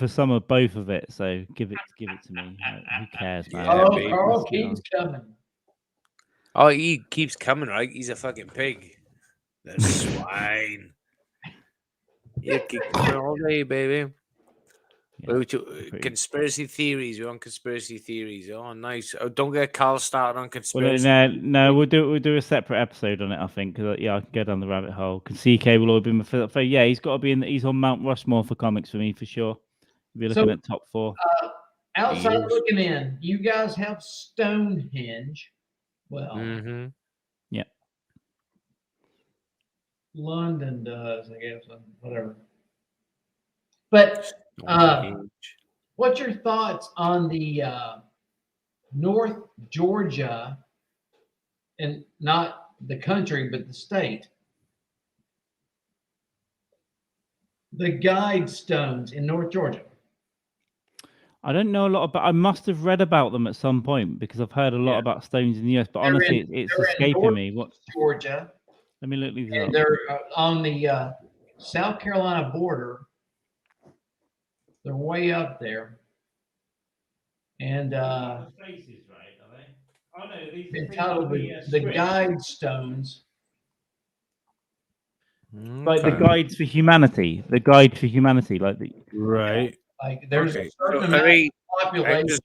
some of both of it. So give it to me. Who cares, man? Carl keeps coming. Oh, he keeps coming, right? He's a fucking pig. The swine. You keep coming all day, baby. Conspiracy theories. We're on conspiracy theories. Oh, nice. Oh, don't get Carl started on Well, conspiracy. no, we'll do a separare episode on it. I think because I can go down the rabbit hole. Because CK will always be my favorite. Yeah, he's got to be he's on Mount Rushmore for comics for me for sure. We're looking at top 4. Outside looking in, you guys have Stonehenge. Well, yeah, London does, I guess, whatever. But what's your thoughts on the North Georgia, and not the country, but the state? The guide stones in North Georgia. I don't know a lot about. I must have read about them at some point because I've heard a lot about stones in the US. But honestly, it's escaping me. What Georgia? Let me look these up. They're on the South Carolina border. They're way up there. And faces, right? Are they? Oh no, these entitled the guide stones. Like the guides for humanity. The guide for humanity, like the right. Like there's a certain amount of population. I'm just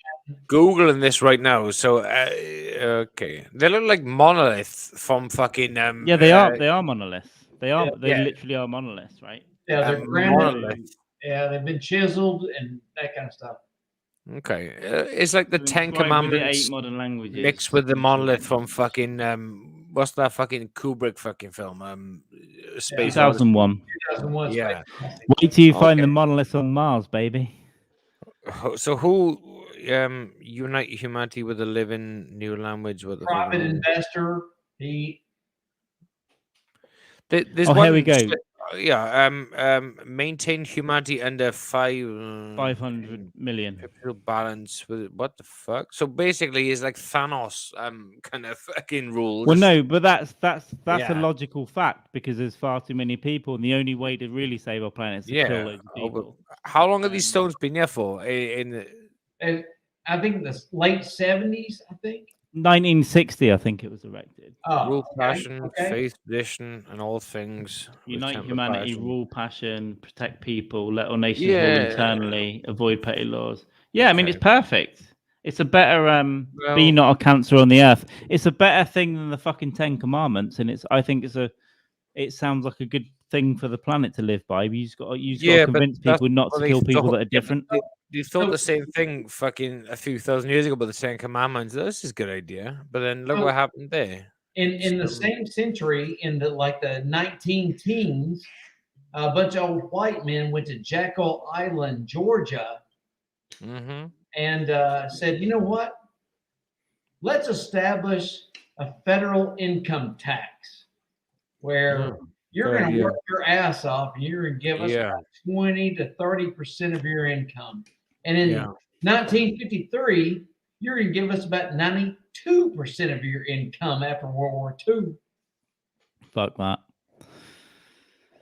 Googling this right now. So okay, they look like monoliths from fucking. Yeah, they are. They are monoliths. They are. They literally are monoliths, right? Yeah, they're granite. Yeah, they've been chiseled and that kind of stuff. Okay, it's like the Ten Commandments 8 modern languages mixed with the monolith from fucking what's that fucking Kubrick fucking film? Space 2001. 2001. Yeah. Wait till you find the monolith on Mars, baby. So who unite humanity with a living new language? With private investor. There's here we go. Maintain humanity under 500 million balance with what the fuck. So basically, it's like Thanos kind of fucking rules. Well, no, but that's a logical fact because there's far too many people, and the only way to really save our planet is to kill loads of people. How long have these stones been here for? I think the late 70s. I think 1960. I think it was erected. Rule, passion, faith, tradition, and all things. Unite humanity, rule, passion, protect people, let all nations rule internally, avoid petty laws. Yeah, I mean it's perfect. It's a better be not a cancer on the earth. It's a better thing than the fucking 10 Commandments, and I think it sounds like a good thing for the planet to live by. You just got to convince people not to kill people that are different. You thought the same thing fucking a few thousand years ago about the 10 Commandments. This is a good idea, but then look what happened there. In the same century, in the 19 teens, a bunch of old white men went to Jekyll Island, Georgia, and said, you know what? Let's establish a federal income tax where you're going to work your ass off and you're going to give us about 20 to 30% of your income. And in 1953, you're going to give us about 92% of your income after World War II. Fuck that.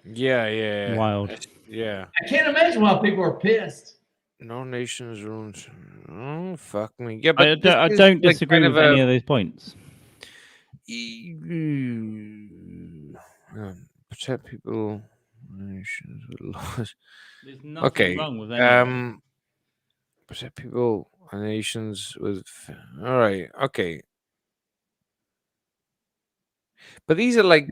Yeah. Wild. Yeah. I can't imagine why people are pissed. No nations rules. Oh, fuck me. Yeah, but I don't disagree with any of those points. Protect people. Nations with laws. There's nothing wrong with any protect people and nations with. All right. Okay. But these are like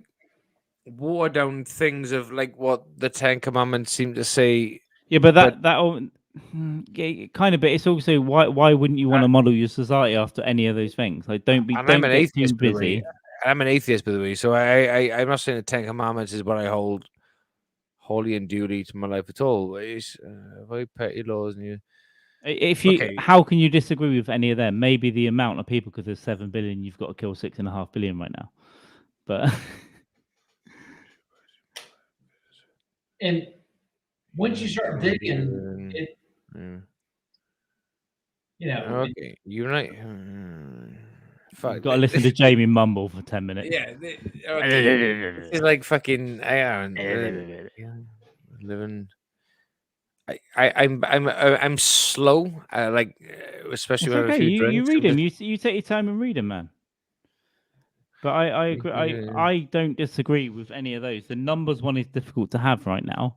watered down things of like what the 10 Commandments seem to say. Yeah, but that all kind of. But it's also why wouldn't you want to model your society after any of those things? Like don't get too busy. I'm an atheist, by the way, so I'm not saying the 10 Commandments is what I hold holy and duty to my life at all. It's very petty laws, and how can you disagree with any of them? Maybe the amount of people, because there's 7 billion, you've got to kill 6.5 billion right now. But and once you start digging, okay, unite. You've got to listen to Jamie mumble for 10 minutes. Yeah, it's like fucking. Living. I'm slow. Like especially when okay. You read them. You take your time and read them, man. But I agree. I don't disagree with any of those. The numbers one is difficult to have right now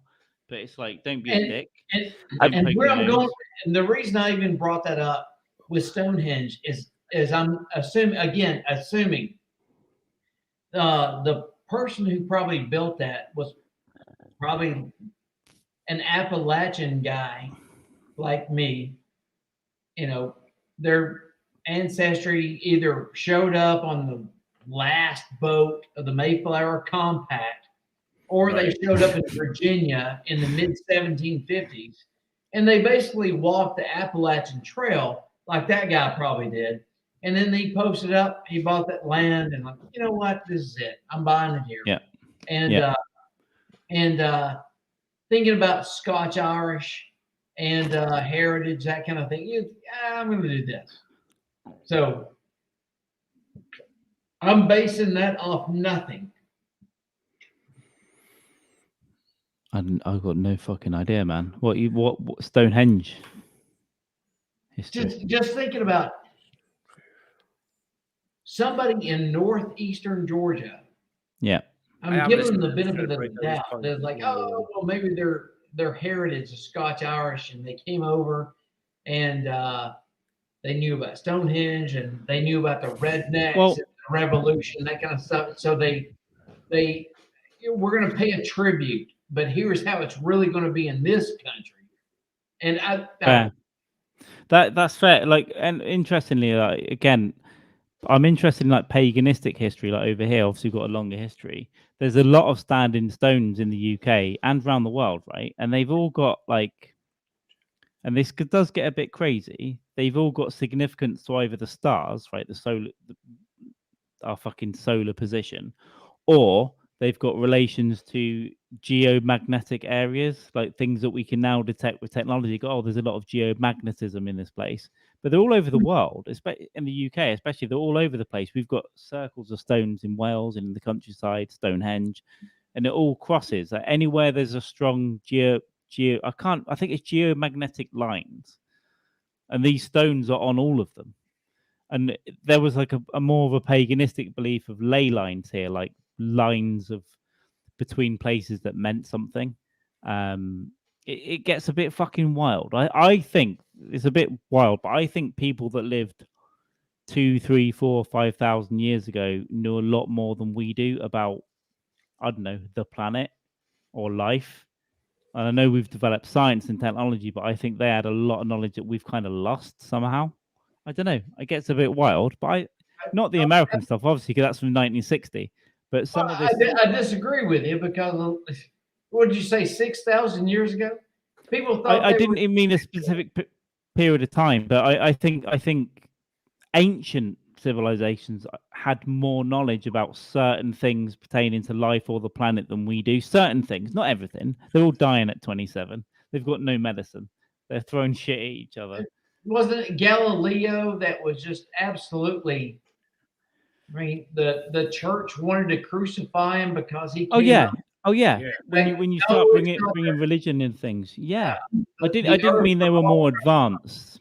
but it's like, don't be a dick. And Don't poke where your I'm nose. going, and the reason I even brought that up with Stonehenge is I'm assuming the person who probably built that was probably an Appalachian guy like me. You know, their ancestry either showed up on the last boat of the Mayflower Compact, or they showed up in Virginia in the mid 1750s, and they basically walked the Appalachian Trail like that guy probably did. And then he posted up, he bought that land, and like, you know what, this is it. I'm buying it here. Yeah. And thinking about Scotch Irish and heritage, that kind of thing. I'm going to do this. So I'm basing that off nothing. I've got no fucking idea, man. What Stonehenge? History. Just thinking about somebody in northeastern Georgia. Yeah. I'm giving them the benefit of the doubt. They're like, oh, well, maybe their heritage is Scotch Irish, and they came over and they knew about Stonehenge, and they knew about the rednecks, and the revolution, that kind of stuff. So they we're going to pay a tribute, but here's how it's really going to be in this country. And that's fair. Like, and interestingly, like, again, I'm interested in like paganistic history. Like over here, obviously, we've got a longer history. There's a lot of standing stones in the UK and around the world, right? And they've all got like, and this does get a bit crazy. They've all got significance to either the stars, right, our fucking solar position, or they've got relations to geomagnetic areas, like things that we can now detect with technology. Oh, there's a lot of geomagnetism in this place, but they're all over the world, especially in the UK, especially they're all over the place. We've got circles of stones in Wales and in the countryside, Stonehenge, and it all crosses. Like anywhere there's a strong I think it's geomagnetic lines, and these stones are on all of them. And there was like a more of a paganistic belief of ley lines here, like lines of between places that meant something. It gets a bit fucking wild. I think it's a bit wild, but I think people that lived 2, 3, 4, 5,000 years ago knew a lot more than we do about, I don't know, the planet or life. And I know we've developed science and technology, but I think they had a lot of knowledge that we've kind of lost somehow. I don't know. It gets a bit wild, but not the American stuff, obviously, because that's from 1960. But some of this, I disagree with you because what did you say? 6,000 years ago, people thought I didn't even mean a specific period of time, but I think ancient civilizations had more knowledge about certain things pertaining to life or the planet than we do. Certain things, not everything. They're all dying at 27. They've got no medicine. They're throwing shit at each other. Wasn't it Galileo that was just absolutely? I mean, the church wanted to crucify him because he. Oh yeah. When you start bringing religion in things, I didn't mean they were more advanced.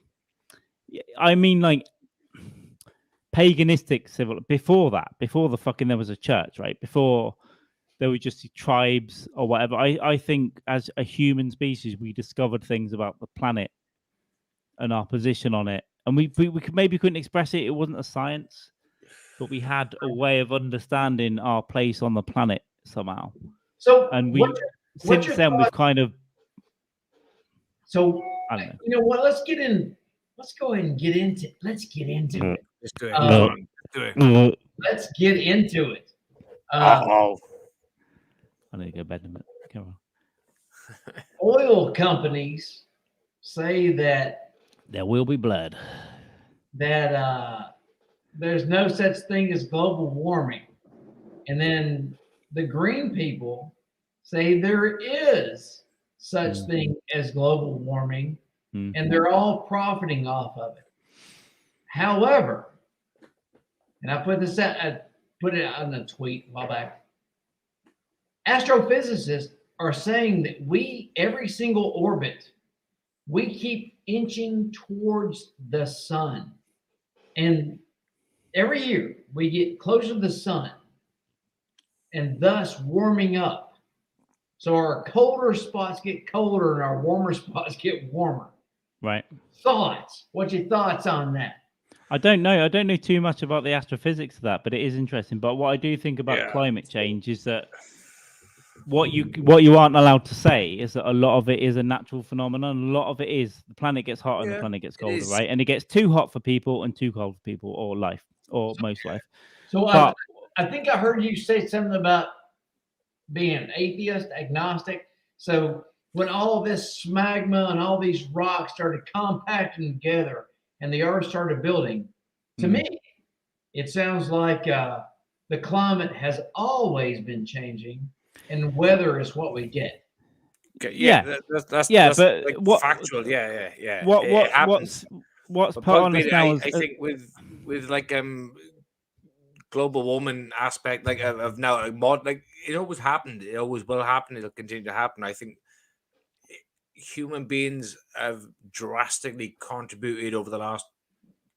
I mean like paganistic before the fucking there was a church, right? Before there were just tribes or whatever. I think as a human species we discovered things about the planet and our position on it, and we maybe couldn't express it. It wasn't a science, but we had a way of understanding our place on the planet somehow. So, and we've kind of. So I don't know. You know what? Let's go ahead and get into. Let's get into it. Let's do it. Let's get into it. I need to go to bed in a minute. Come on. Oil companies say that there will be blood. That there's no such thing as global warming, and then the green people say there is such thing as global warming, and they're all profiting off of it. However, and I put this out, I put it out in a tweet a while back. Astrophysicists are saying that every single orbit, we keep inching towards the sun. And every year we get closer to the sun and thus warming up. So our colder spots get colder and our warmer spots get warmer. Right. Thoughts? What's your thoughts on that? I don't know. I don't know too much about the astrophysics of that, but it is interesting. But what I do think about climate change is that what you aren't allowed to say is that a lot of it is a natural phenomenon. A lot of it is the planet gets hotter and the planet gets colder, right? And it gets too hot for people and too cold for people, or life, or most life. So But I think I heard you say something about being an atheist, agnostic. So when all this smegma and all these rocks started compacting together and the earth started building, to me, it sounds like the climate has always been changing and weather is what we get. Okay, that's but like what factual. Yeah. What's But put on us now I think with like global warming aspect, like of now, like mod, like it always happened. It always will happen. It'll continue to happen. I think human beings have drastically contributed over the last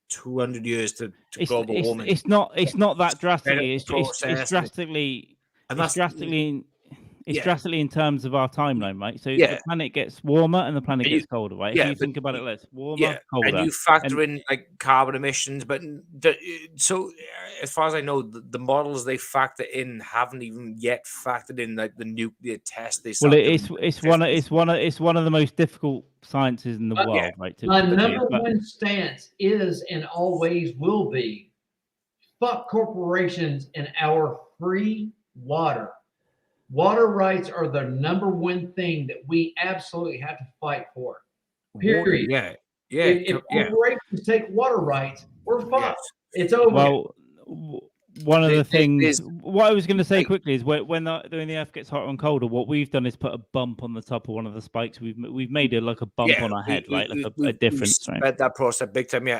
200 years to global warming. It's not that drastically. It's process, drastically. and It's that's drastically. It's yeah. drastically in terms of our timeline, right? So Yeah. the planet gets warmer and the planet And you- gets colder, right? yeah, if you but think about it, let's warmer, colder. and you factor in like carbon emissions, but so as far as I know, the models they factor in haven't even yet factored in like the nuclear test. They Well, start it's one of the most difficult sciences in the world, right? My number one stance is and always will be: fuck corporations and our free water. Water rights are the number one thing that we absolutely have to fight for. Period. If corporations take water rights, we're fucked. It's over. Well, one of the things, what I was going to say quickly is when the Earth gets hotter and colder, what we've done is put a bump on the top of one of the spikes. We've made it like a bump on our head, right? Like a difference, right? Sped that process big time, but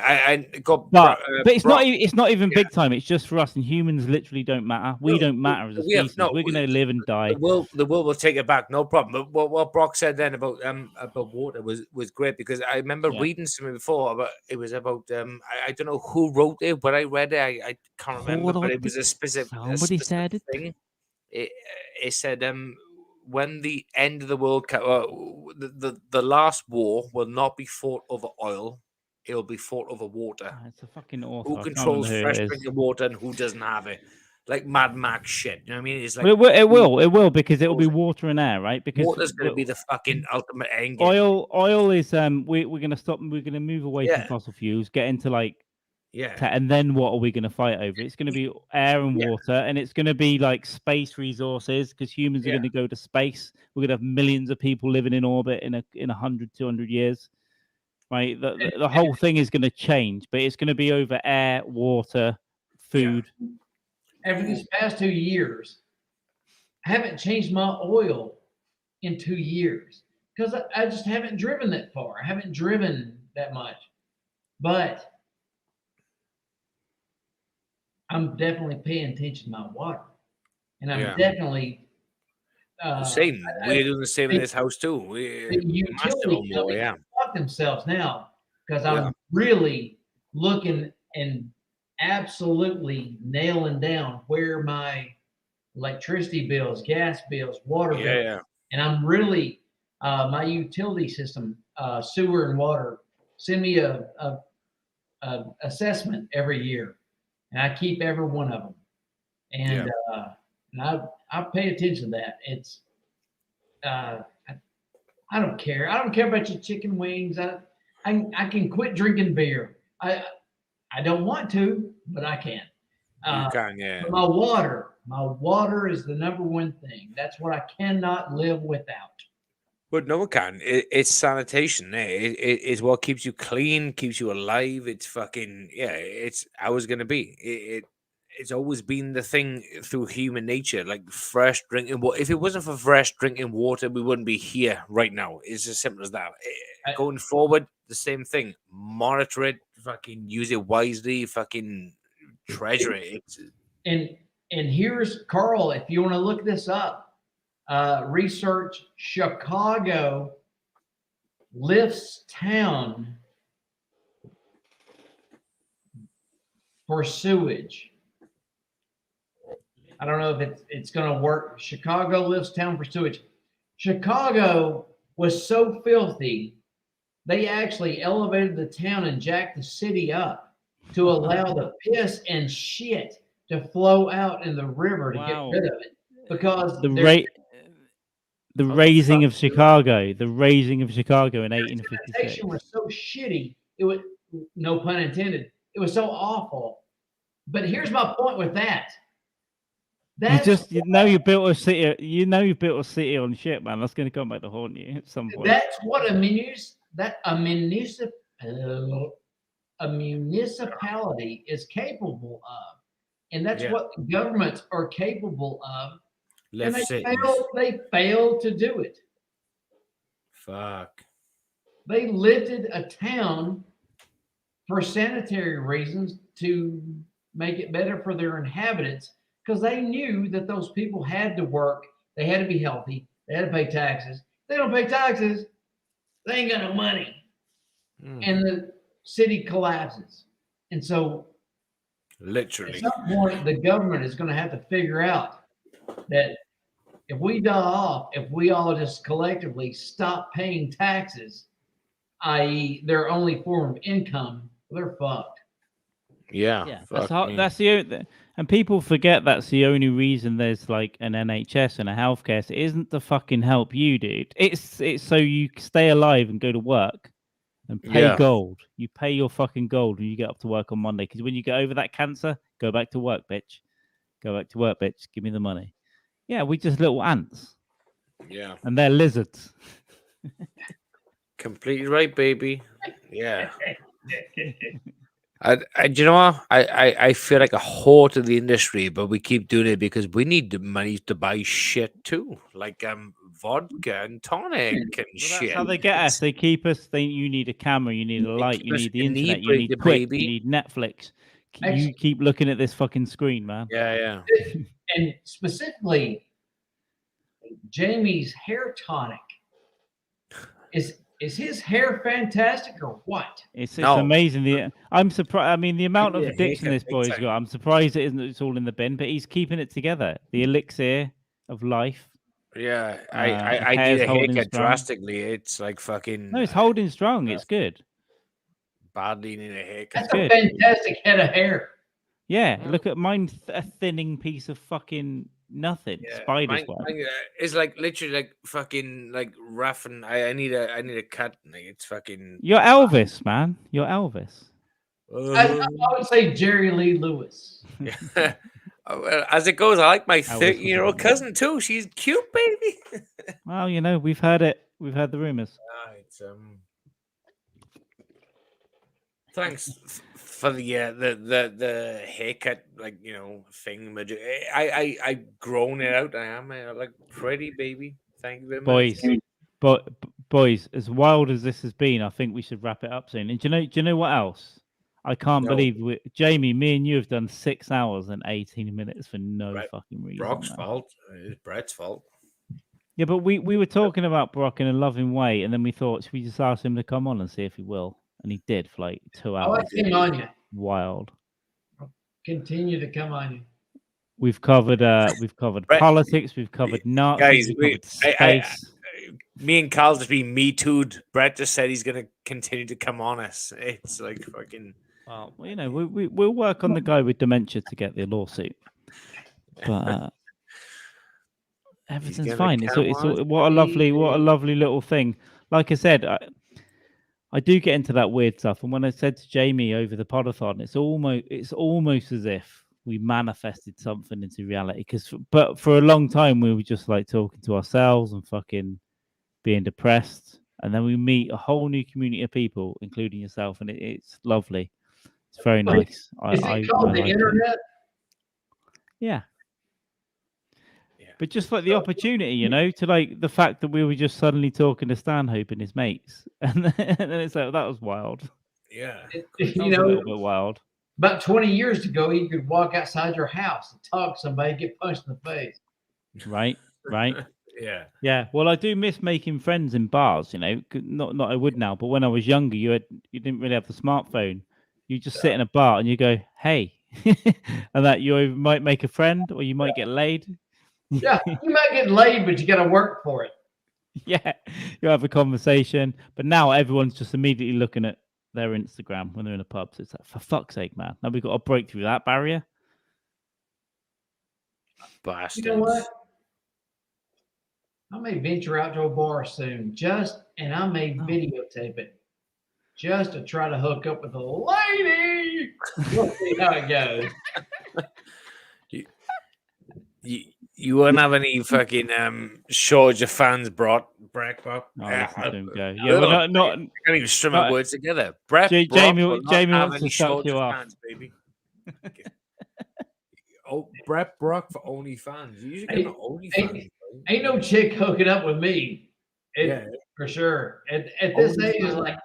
it's not even big time. It's just for us, and humans literally don't matter. We don't matter as a species. We're going to live and die. The world will take it back, no problem. But what Brock said then about water was great, because I remember reading something before about I don't know who wrote it, but I read it. I can't remember, but it was a specific said thing. It said when the end of the world, the last war will not be fought over oil; it will be fought over water. It's a fucking author. Who controls fresh drinking water and who doesn't have it? Like Mad Max shit. You know what I mean? It's like it will because it will be water and air, right? Because water's going to be the fucking ultimate end game. Oil is we're going to stop. We're going to move away from fossil fuels, get into like. And then what are we going to fight over? It's going to be air and water, and it's going to be like space resources, because humans are going to go to space. We're going to have millions of people living in orbit in 100, 200 years, right? The whole thing is going to change, but it's going to be over air, water, food. Over these past 2 years, I haven't changed my oil in 2 years because I just haven't driven that far. I haven't driven that much, but I'm definitely paying attention to my water, and I'm definitely same. We're doing the same in this house too. The utility companies fuck themselves now, because I'm really looking and absolutely nailing down where my electricity bills, gas bills, water bills, and I'm really my utility system, sewer and water, send me a assessment every year. And I keep every one of them, and I pay attention to that. It's I don't care. I don't care about your chicken wings. I can quit drinking beer. I don't want to, but I can. You can, yeah. My water is the number one thing. That's what I cannot live without. But no one can. It's sanitation. It's what keeps you clean, keeps you alive. It's fucking it's always gonna be. It's always been the thing through human nature, like fresh drinking water. If it wasn't for fresh drinking water, we wouldn't be here right now. It's as simple as that. Going forward, the same thing. Monitor it, fucking use it wisely, fucking treasure it. And here's Carl. If you want to look this up. Research: Chicago lifts town for sewage. I don't know if it's going to work. Chicago lifts town for sewage. Chicago was so filthy, they actually elevated the town and jacked the city up to allow the piss and shit to flow out in the river to Wow. get rid of it. Because The How the raising fuck of Chicago, the raising of Chicago in sanitation 1856. was so shitty. It was, no pun intended, it was so awful. But here's my point with that. You know you built a city. You know you built a city on shit, man. That's going to come back to haunt you at some point. That's what a municipality is capable of, and that's what governments are capable of. And they failed to do it. Fuck. They lifted a town for sanitary reasons to make it better for their inhabitants, because they knew that those people had to work, they had to be healthy, they had to pay taxes. They don't pay taxes, they ain't got no money. And the city collapses. And so literally at some point the government is going to have to figure out that if we die off, if we all just collectively stop paying taxes, i.e. their only form of income, they're fucked. Yeah, that's the and people forget that's the only reason there's like an NHS and a healthcare. So it isn't to fucking help you, dude. It's so you stay alive and go to work and pay gold. You pay your fucking gold when you get up to work on Monday, because when you get over that cancer, go back to work, bitch. Go back to work, bitch. Give me the money. Yeah, we just little ants. Yeah, and they're lizards. Completely right, baby. Yeah. Do you know what? I feel like a whore to the industry, but we keep doing it because we need the money to buy shit too, like vodka and tonic and shit. That's how they get us. They keep us. You need a camera, you need a light, you need the internet, you need Twitch, you need Netflix. You keep looking at this fucking screen, man. Yeah. And specifically, Jamie's hair tonic is his hair fantastic or what? It's amazing. I'm surprised. I mean, the amount of addiction this boy's got. I'm surprised it isn't. It's all in the bin, but he's keeping it together. The elixir of life. Yeah, I need a haircut drastically. It's like fucking. No, it's holding strong. It's good. Badly need a haircut. That's a fantastic head of hair. Yeah, look at mine. A thinning piece of fucking nothing. Yeah, Spider's web. It's like literally like fucking like rough, and I need a cut. Like it's fucking. You're Elvis, man. You're Elvis. I would say Jerry Lee Lewis. Yeah. Well, as it goes, I like my 13-year-old cousin too. She's cute, baby. Well, you know, we've heard it. We've heard the rumors. It's Thanks for the haircut, like, you know, thing. I grown it out. I am like pretty, baby. Thank you very much. Boys, as wild as this has been, I think we should wrap it up soon. And do you know what else? I can't believe Jamie, me and you have done 6 hours and 18 minutes for no fucking reason. Brock's fault. It's Brett's fault. Yeah, but we were talking about Brock in a loving way, and then we thought, should we just ask him to come on and see if he will? And he did for like 2 hours. I came on you. Wild. Continue to come on you. We've covered politics. We've covered Nazis. We've covered space. Me and Carl just being Me Too'd. Brett just said he's going to continue to come on us. It's like fucking. Well, you know, we'll work on the guy with dementia to get the lawsuit. But everything's fine. It's what a lovely little thing. Like I said, I do get into that weird stuff. And when I said to Jamie over the podathon, it's almost as if we manifested something into reality. But for a long time we were just like talking to ourselves and fucking being depressed. And then we meet a whole new community of people, including yourself, and it's lovely. It's very nice. Is it called the internet? Yeah. But just like the opportunity, you know, to like the fact that we were just suddenly talking to Stanhope and his mates, and then it's like that was wild. Yeah, you know, a little bit wild. About 20 years ago, you could walk outside your house and talk to somebody, get punched in the face. Right. Yeah. Well, I do miss making friends in bars. You know, not I would now, but when I was younger, you didn't really have the smartphone. You just sit in a bar and you go, "Hey," and that you might make a friend or you might get laid. Yeah, you might get laid, but you got to work for it. Yeah, you have a conversation, but now everyone's just immediately looking at their Instagram when they're in a pub. So it's like, for fuck's sake, man! Now we've got to break through that barrier. Bastards. You know what? I may venture out to a bar soon, and I may videotape it just to try to hook up with a lady. We'll see how it goes. You won't have any fucking shortage of fans, Brett. Oh, listen to him go. Yeah, well, not. I can't even string my words together. Brett, Jamie will not Jamie have wants any to suck shortage you of off. fans, baby. Oh, Brett Brock for OnlyFans. You should get an OnlyFans. Ain't no chick hooking up with me. For sure. At this age, it's like,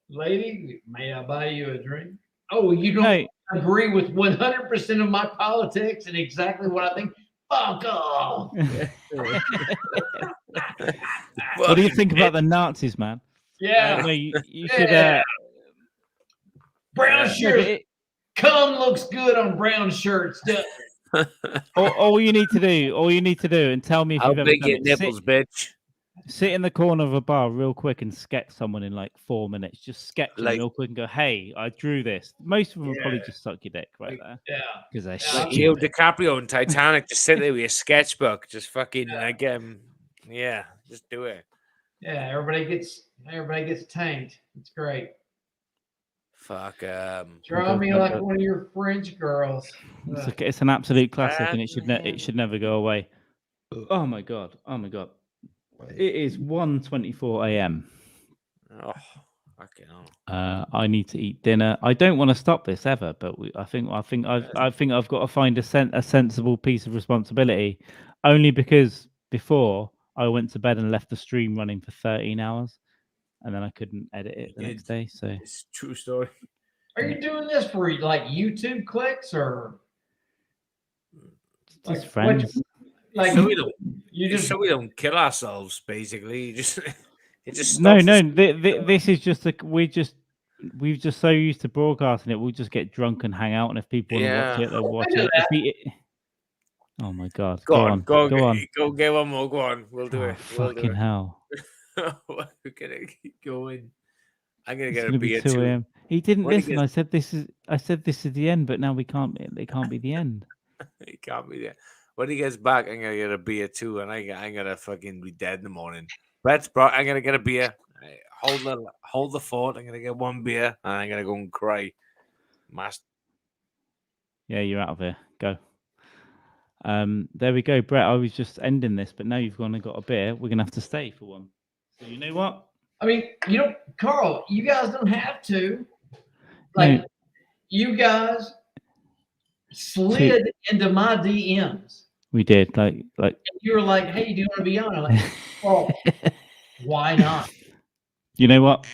lady, may I buy you a drink? Oh, you don't agree with 100% of my politics and exactly what I think? Fuck off. What do you think about the Nazis, man? Yeah. No, you should. Brown shirts. Cum looks good on brown shirts, doesn't it? all you need to do, and tell me if you've ever done it. Nipples, bitch. Sit in the corner of a bar real quick and sketch someone in like 4 minutes. Just sketch them real quick and go, "Hey, I drew this." Most of them will probably just suck your dick right there. Yeah, because they're like Leo DiCaprio in Titanic. Just sit there with your sketchbook, just fucking just do it. Yeah, everybody gets tanked. It's great. Fuck. Draw me like one of your French girls. It's an absolute classic, and it should never go away. Oh my god! It is 1:24 a.m. Oh, fucking hell. I need to eat dinner. I don't want to stop this ever, but I think I've got to find a sensible piece of responsibility. Only because before I went to bed and left the stream running for 13 hours, and then I couldn't edit it the next day. So it's a true story. Are you doing this for like YouTube clicks or just friends? Like so we don't kill ourselves, basically. This is just we've just so used to broadcasting it. We'll just get drunk and hang out, and if people want to watch it, they'll watch it. Oh my god! Go on. Go get one more. Go on. We'll do it. Fucking hell! We're gonna keep going. I'm gonna get a beer too. He didn't listen. I said this is the end, but now it can't be the end. It can't be there. When he gets back, I'm gonna get a beer too, and I'm gonna fucking be dead in the morning. Brett's brought. I'm gonna get a beer. Hold the fort. I'm gonna get one beer, and I'm gonna go and cry. Yeah, you're out of here. Go. There we go, Brett. I was just ending this, but now you've gone and got a beer. We're gonna have to stay for one. So you know what? I mean, Carl, you guys don't have to. Like, you guys slid into my DMs. We did, like. And you were like, "Hey, do you want to be on?" I'm like, "Well, why not?" You know what?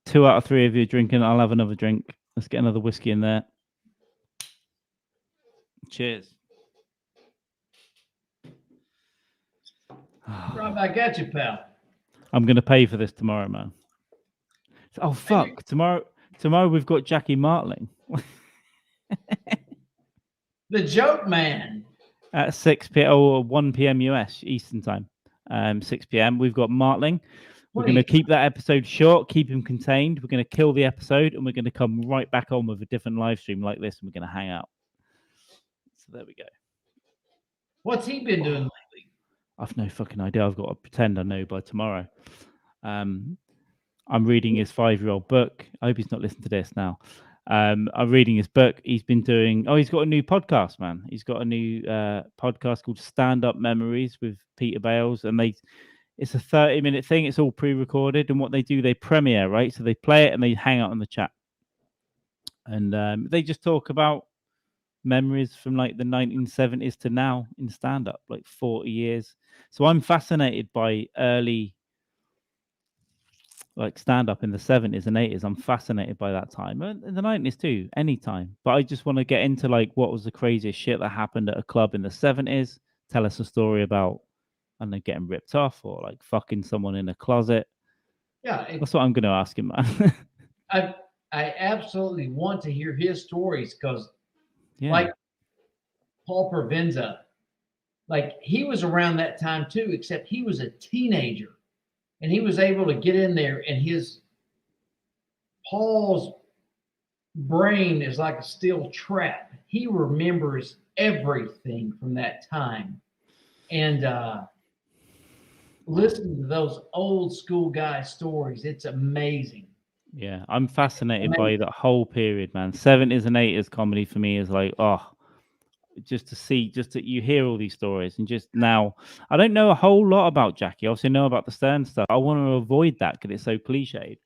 2 out of 3 of you drinking. I'll have another drink. Let's get another whiskey in there. Cheers. Right back at you, pal. I'm gonna pay for this tomorrow, man. Oh fuck! Tomorrow we've got Jackie Martling. The Joke Man. At 6 p.m. or 1 p.m. US Eastern time. 6 p.m. We've got Martling. We're going to keep that episode short, keep him contained. We're going to kill the episode, and we're going to come right back on with a different live stream like this, and we're going to hang out. So there we go. What's he been doing lately? I've no fucking idea. I've got to pretend I know by tomorrow. I'm reading his 5-year-old book. I hope he's not listening to this now. I'm reading his book. He's been doing. Oh, he's got a new podcast, man. He's got a new podcast called Stand Up Memories with Peter Bales, and it's a 30-minute thing. It's all pre-recorded, and what they do, they premiere, right? So they play it and they hang out in the chat, and they just talk about memories from like the 1970s to now in stand-up, like 40 years. So I'm fascinated by early. Like stand up in the 70s and 80s. I'm fascinated by that time. And in the 90s too, anytime. But I just want to get into like what was the craziest shit that happened at a club in the 70s. Tell us a story about, I don't know, getting ripped off or like fucking someone in a closet. Yeah. That's what I'm going to ask him, man. I absolutely want to hear his stories because like Paul Provenza, like he was around that time too, except he was a teenager, and he was able to get in there, and Paul's brain is like a steel trap. He remembers everything from that time, and listen to those old school guy stories. It's amazing. Yeah, I'm fascinated by that whole period, man. 70s and 80s comedy for me is like, just that you hear all these stories, and just now, I don't know a whole lot about Jackie. Obviously, I know about the Stern stuff. I want to avoid that because it's so cliched.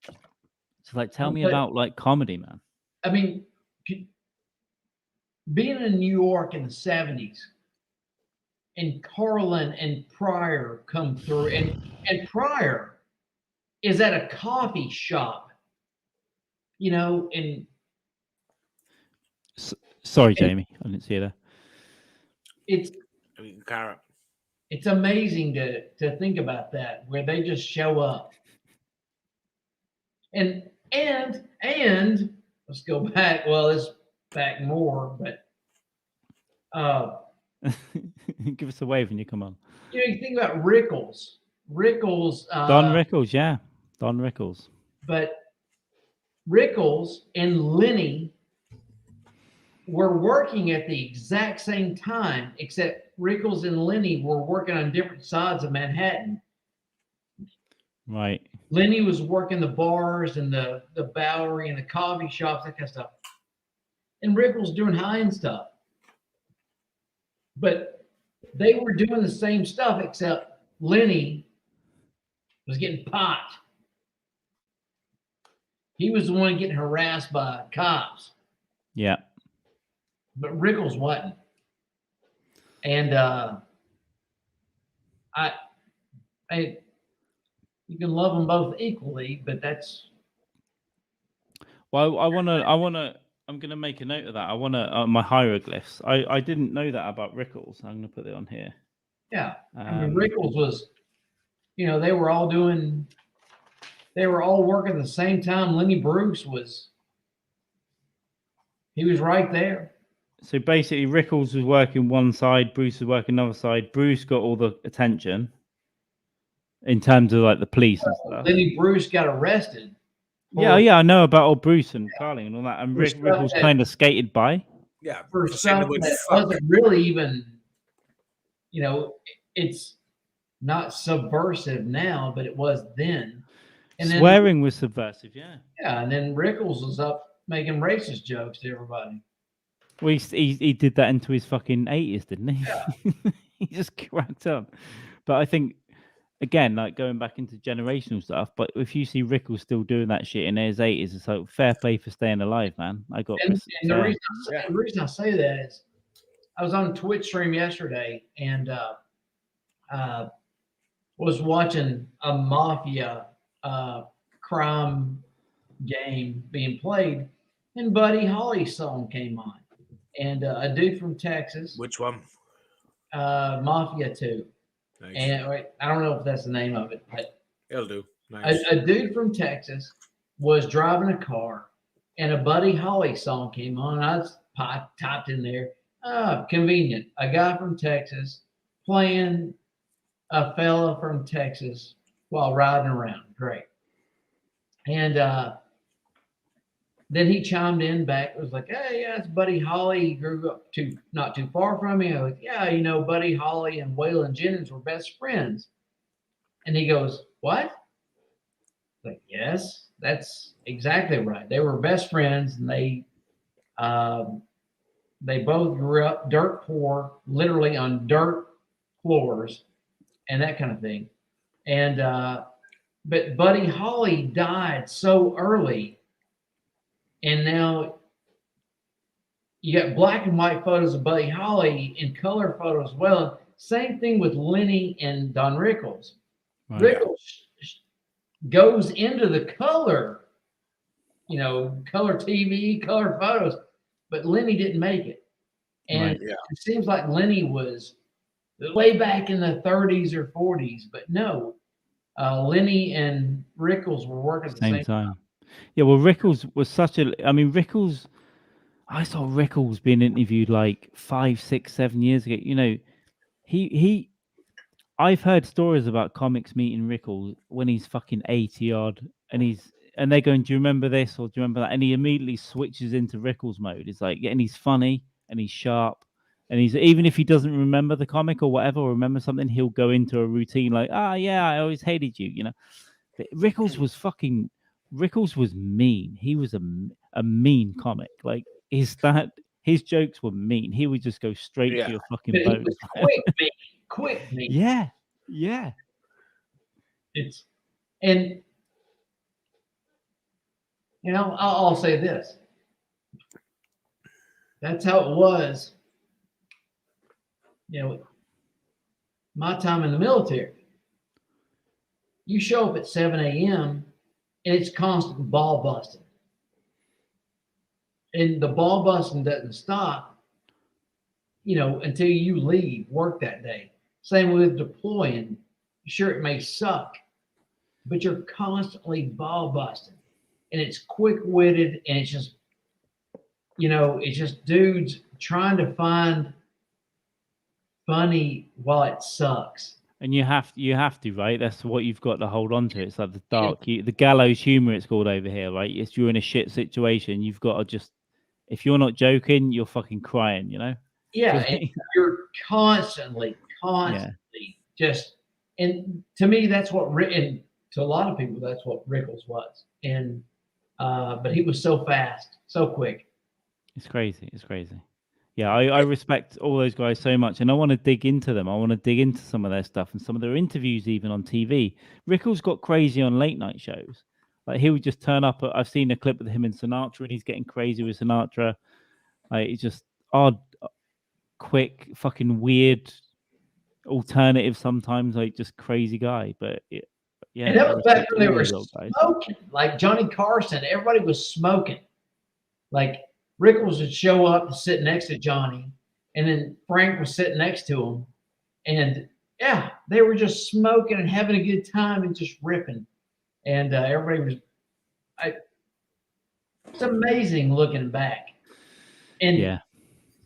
So, like, tell me about like comedy, man. I mean, being in New York in the 70s, and Carlin and Pryor come through, and Pryor is at a coffee shop, and sorry, Jamie, I didn't see you there. It's amazing to think about that, where they just show up. And let's go back. Well, it's back more, but give us a wave when you come on. You think about Rickles. Don Rickles, yeah. Don Rickles. But Rickles and Lenny were working at the exact same time, except Rickles and Lenny were working on different sides of Manhattan. Right. Lenny was working the bars and the Bowery and the coffee shops, that kind of stuff. And Rickles doing high-end stuff. But they were doing the same stuff, except Lenny was getting pot. He was the one getting harassed by cops. Yeah. But Rickles wasn't. And you can love them both equally, but that's. Well, I'm gonna make a note of that. I wanna my hieroglyphs. I didn't know that about Rickles. I'm gonna put it on here. Yeah, I mean, Rickles was, they were all working at the same time. Lenny Bruce he was right there. So basically, Rickles was working one side, Bruce was working another side. Bruce got all the attention in terms of like the police and stuff. Lenny Bruce got arrested. Yeah, I know about old Bruce and Carling and all that. And Rickles kind of skated by. Yeah, for stuff that wasn't really even, it's not subversive now, but it was then. And swearing was subversive, yeah. Yeah, and then Rickles was up making racist jokes to everybody. Well, he did that into his fucking 80s, didn't he? Yeah. He just cracked up. But I think, again, like going back into generational stuff, but if you see Rickles still doing that shit in his 80s, it's like fair play for staying alive, man. And the reason I say that is I was on a Twitch stream yesterday and was watching a mafia crime game being played, and Buddy Holly's song came on. And a dude from Texas. Which one? Mafia 2. Nice. And I don't know if that's the name of it, but it'll do. Nice. A dude from Texas was driving a car, and a Buddy Holly song came on. I was typed in there. Convenient. A guy from Texas playing a fella from Texas while riding around. Great. And then he chimed in back. It was like, hey, yeah, it's Buddy Holly. He grew up not too far from me. I was like, yeah, Buddy Holly and Waylon Jennings were best friends. And he goes, what? Like, yes, that's exactly right. They were best friends, and they both grew up dirt poor, literally on dirt floors and that kind of thing. And but Buddy Holly died so early. And now you got black and white photos of Buddy Holly and color photos as well. Same thing with Lenny and Don Rickles. Right. Rickles goes into the color, color TV, color photos, but Lenny didn't make it. And It seems like Lenny was way back in the 30s or 40s, but no, Lenny and Rickles were working at the same time. Yeah, well, Rickles was Rickles, I saw Rickles being interviewed like 5, 6, 7 years ago. You know, he I've heard stories about comics meeting Rickles when he's fucking 80 odd, and they're going, "Do you remember this or do you remember that?" And he immediately switches into Rickles mode. It's like, and he's funny and he's sharp, and he's, even if he doesn't remember the comic or whatever, or remember something, he'll go into a routine like, yeah, I always hated you," you know. But Rickles was mean. He was a mean comic. Like his jokes were mean. He would just go straight for your fucking But he bones. was quick, man. Yeah. And you know, I'll say this. That's how it was. You know, my time in the military. You show up at 7 a.m. and it's constant ball busting. And the ball busting doesn't stop, you know, until you leave work that day. Same with deploying. Sure, it may suck, but you're constantly ball busting. And it's quick-witted, and it's just, you know, it's just dudes trying to find funny while it sucks. And you have to, right? That's what you've got to hold on to. It's like the gallows humor, it's called over here, right? It's, you're in a shit situation. You've got to just, if you're not joking, you're fucking crying, you know? Yeah, and you're constantly just, and to me, that's what, and to a lot of people, that's what Rickles was. And, but he was so fast, so quick. It's crazy. Yeah, I respect all those guys so much, and I want to dig into them. I want to dig into some of their stuff and some of their interviews, even on TV. Rickles got crazy on late night shows. Like, he would just turn up. I've seen a clip with him and Sinatra, and he's getting crazy with Sinatra. Like, it's just odd, quick, fucking weird, alternative sometimes. Like, just crazy guy. But yeah, and that was back when they were smoking. Like Johnny Carson, everybody was smoking. Like, Rickles would show up and sit next to Johnny, and then Frank was sitting next to him, and yeah, they were just smoking and having a good time and just ripping, and everybody was. It's amazing looking back, and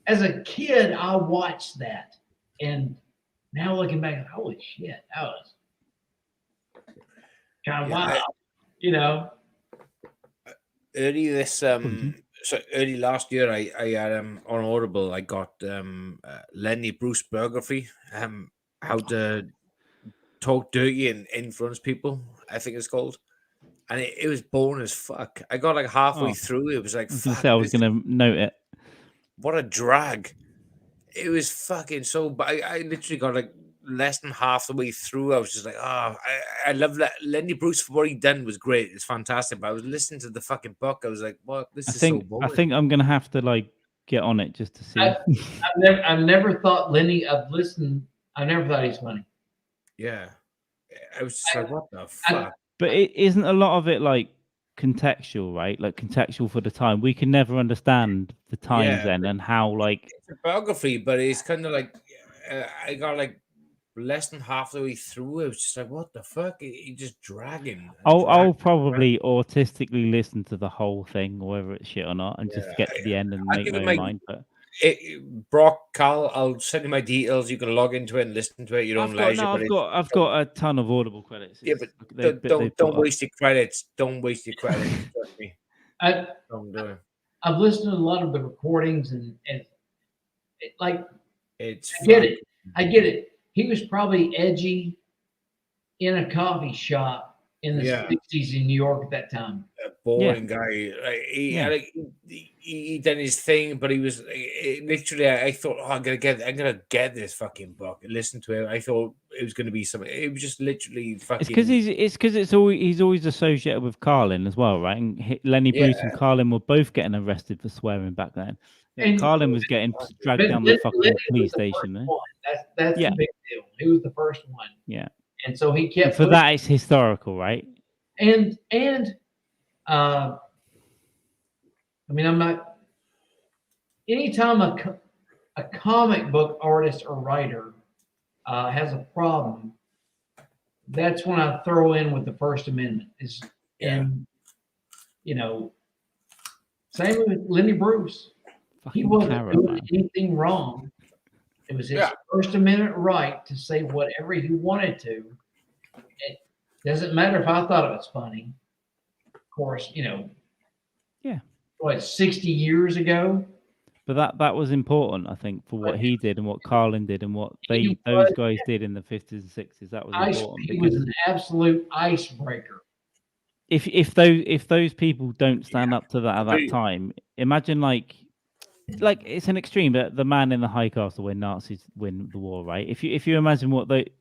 as a kid, I watched that, and now looking back, holy shit, that was kind of wild, you know. Early last year, I had on Audible. I got Lenny Bruce biography. How to talk dirty and influence people, I think it's called. And it was boring as fuck. I got like halfway through. It was like, I was gonna note it. What a drag! It was fucking so. But I literally got like less than half the way through. I was just like, I love that. Lenny Bruce, for what he done was great. It's fantastic. But I was listening to the fucking book. I was like, what? This is so boring. I think I'm gonna have to like get on it just to see. I've never thought Lenny. I never thought he's funny. Yeah, I was just like, what the fuck? But it isn't a lot of it like contextual, right? Like contextual for the time. We can never understand the times then and how like it's a biography, but it's kind of like I got like less than half the way through. It was just like, what the fuck? He just dragging. I'll probably autistically listen to the whole thing, whether it's shit or not, and just get to the end and make my mind. But Brock, Carl, I'll send you my details. You can log into it and listen to it at your own leisure. I've got a ton of Audible credits. Yeah, but don't waste your credits. Don't waste your credits. Trust me. Don't do it. I've listened to a lot of the recordings and like it's. I get it. He was probably edgy in a coffee shop in the 60s in New York at that time. A boring guy. He done his thing, but he was literally. I thought, I'm gonna get this fucking book and listen to it. I thought it was gonna be something. It was just literally fucking. It's because he's always associated with Carlin as well, right? And Lenny Bruce and Carlin were both getting arrested for swearing back then. And Carlin was getting dragged down the fucking police station. That's the big deal. He was the first one. Yeah. And so he kept. For that, it's historical, right? And I mean, I'm not. Anytime a comic book artist or writer has a problem, that's when I throw in with the First Amendment. And you know, same with Lenny Bruce. He Fucking wasn't carrot, doing man. anything wrong. It was his Yeah. First Amendment right to say whatever he wanted to. It doesn't matter if I thought it was funny. Of course, Yeah. what, 60 years ago? But that was important, I think, for what he did and what Carlin did and what He those was- guys did in the 50s and 60s. That was important He was because an absolute icebreaker. if those people don't stand up to that at that time, imagine like it's an extreme, but the man in the high castle when Nazis win the war, right? If you imagine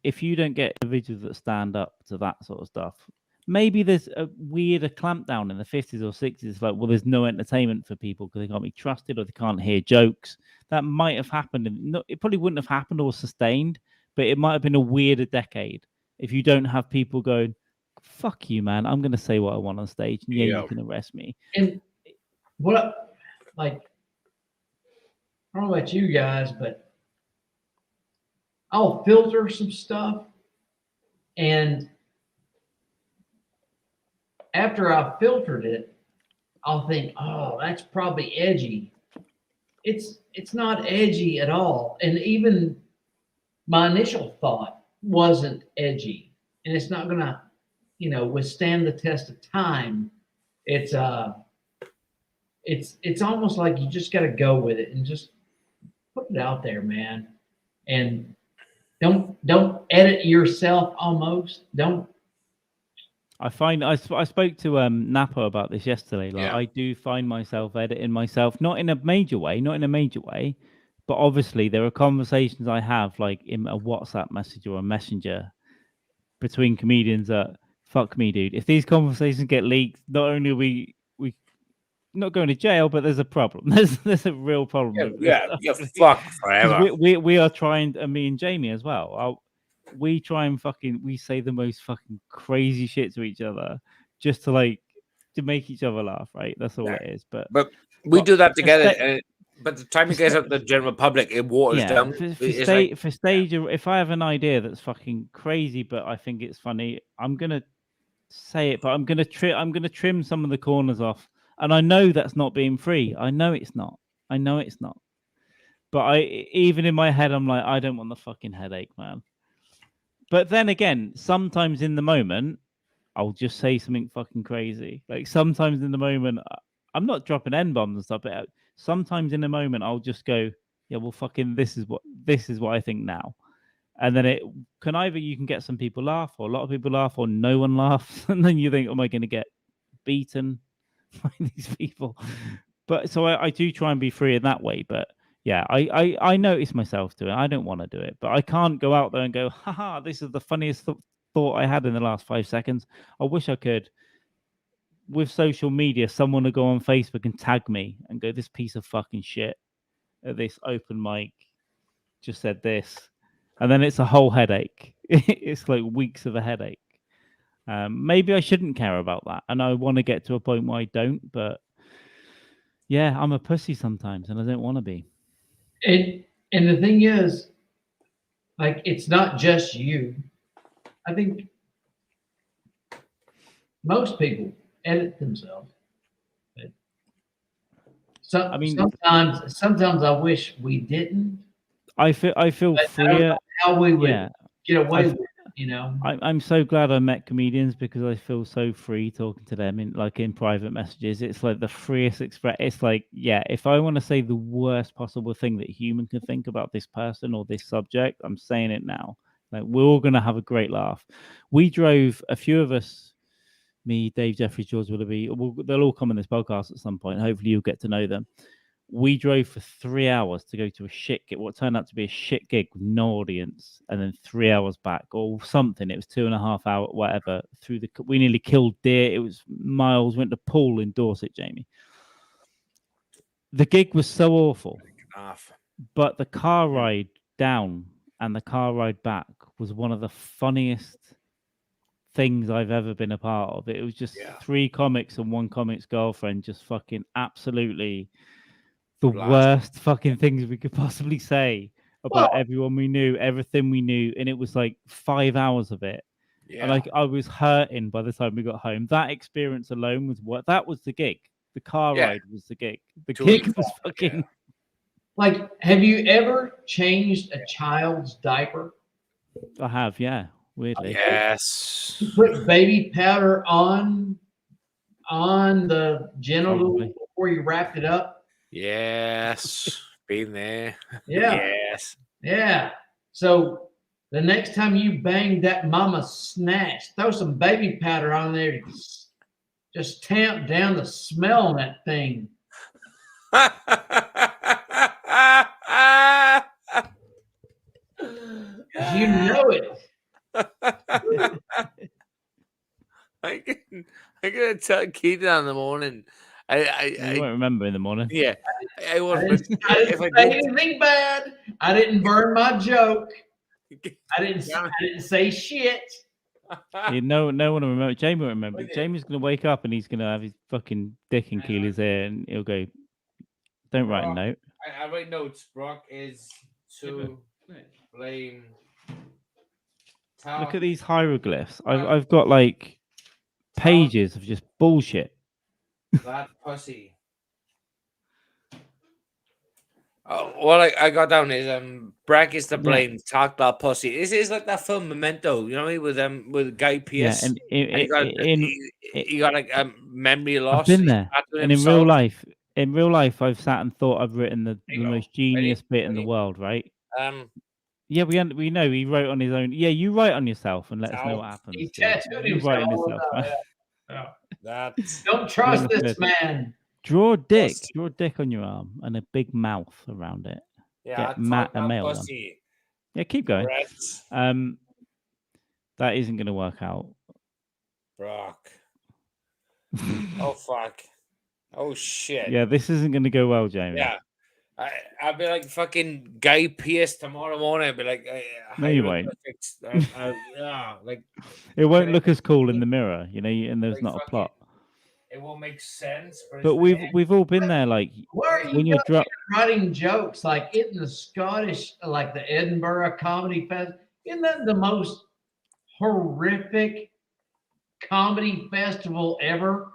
if you don't get individuals that stand up to that sort of stuff, maybe there's a weirder clampdown in the 50s or 60s. Like, well, there's no entertainment for people because they can't be trusted or they can't hear jokes. That might have happened. It probably wouldn't have happened or sustained, but it might have been a weirder decade if you don't have people going, fuck you, man, I'm going to say what I want on stage. And you can arrest me. And what, like, I don't know about you guys, but I'll filter some stuff, and after I've filtered it, I'll think, oh, that's probably edgy. It's not edgy at all. And even my initial thought wasn't edgy. And it's not gonna, withstand the test of time. It's almost like you just gotta go with it and just put it out there, man. And don't edit yourself almost. Don't. I find I spoke to Napa about this yesterday. Like, I do find myself editing myself, not in a major way, but obviously there are conversations I have, like in a WhatsApp message or a messenger between comedians that, fuck me, dude. If these conversations get leaked, not only are we not going to jail, but there's a problem. There's a real problem. You're fucked forever. We are trying, and me and Jamie as well. We try and we say the most fucking crazy shit to each other just to make each other laugh, right? That's all it is. But we do that together. But the time it gets out to the general public, it waters down. For stage, if I have an idea that's fucking crazy, but I think it's funny, I'm gonna say it. But I'm gonna trim some of the corners off, and I know that's not being free. I know it's not. But even in my head, I'm like, I don't want the fucking headache, man. But then again, sometimes in the moment, I'll just say something fucking crazy. Like sometimes in the moment, I'm not dropping N-bombs and stuff, but sometimes in the moment, I'll just go, yeah, well, fucking, this is what I think now. And then it can either you can get some people laugh, or a lot of people laugh, or no one laughs, and then you think, am I going to get beaten by these people? But so I do try and be free in that way, but. Yeah, I notice myself doing it. I don't want to do it, but I can't go out there and go, haha, this is the funniest thought I had in the last 5 seconds. I wish I could. With social media, someone would go on Facebook and tag me and go, this piece of fucking shit at this open mic just said this. And then it's a whole headache. It's like weeks of a headache. Maybe I shouldn't care about that. And I want to get to a point where I don't, but yeah, I'm a pussy sometimes and I don't want to be. And the thing is, like, it's not just you. I think most people edit themselves. Sometimes I wish we didn't. I feel freer. How we would get away with it, I'm so glad I met comedians because I feel so free talking to them in private messages. It's like the freest express. It's like, yeah, if I want to say the worst possible thing that a human can think about this person or this subject, I'm saying it now. Like, we're all gonna have a great laugh. We drove, a few of us, me, Dave, Jeffrey, George Willoughby. They'll all come on this podcast at some point. Hopefully, you'll get to know them. We drove for 3 hours to go to a shit gig, what turned out to be a shit gig with no audience, and then 3 hours back or something. It was 2.5 hours, whatever. We nearly killed deer. It was miles. Went to pool in Dorset, Jamie. The gig was so awful, but the car ride down and the car ride back was one of the funniest things I've ever been a part of. It was just 3 comics and 1 comic's girlfriend just fucking absolutely the worst fucking things we could possibly say about everyone we knew, everything we knew, and it was like 5 hours of it. And like I was hurting by the time we got home. That experience alone was that was the gig. The car ride was the gig. The gig was fucking Like, have you ever changed a child's diaper? I have, yeah. Weirdly. Yes. You put baby powder on the genital Probably. before you wrapped it up? Yes. Been there. Yeah. Yes. Yeah. So the next time you bang that mama snatch, throw some baby powder on there to just tamp down the smell on that thing. You know it. I'm gonna tell Keith that in the morning. You I won't remember in the morning. yeah. I I won't. didn't, I If didn't I say did, anything bad. I didn't burn my joke. I didn't say shit. No one will remember. Jamie won't remember. Wait, Jamie's gonna wake up and he's gonna have his fucking dick in Keely's ear, and he'll go, "Don't write a Brock, note." I write notes. Brock is to blame. Look at these hieroglyphs. I've got like pages of just bullshit. That pussy. Oh, what I got down is Brack is to blame. Talk that pussy. This is like that film Memento, you know what I mean, with Guy Pearce. Yeah, and you got like memory loss. I've been he's there, battling and in real himself. life, I've sat and thought I've written the you go. most genius bit in the Ready? world, right? Yeah, we know he wrote on his own. Yeah, you write on yourself and let us know what happens. He Jake. tattooed You himself. write on all yourself, about right? it. that's Don't trust You're this man. Draw a dick. Pussy. Draw a dick on your arm and a big mouth around it. yeah. Get Matt a that male one. pussy. Yeah, keep going. Brett, That isn't going to work out. Brock. Oh fuck. Oh shit. Yeah, this isn't going to go well, Jamie. Yeah. I'll be like fucking Guy Pearce tomorrow morning. I'll be like, No, you won't. yeah, like It won't look as cool in the mirror, you know, and there's like not a plot. it won't make sense. But we've all been there, like Where are when you you're writing jokes like in the Scottish, like the Edinburgh Comedy Fest? Isn't that the most horrific comedy festival ever?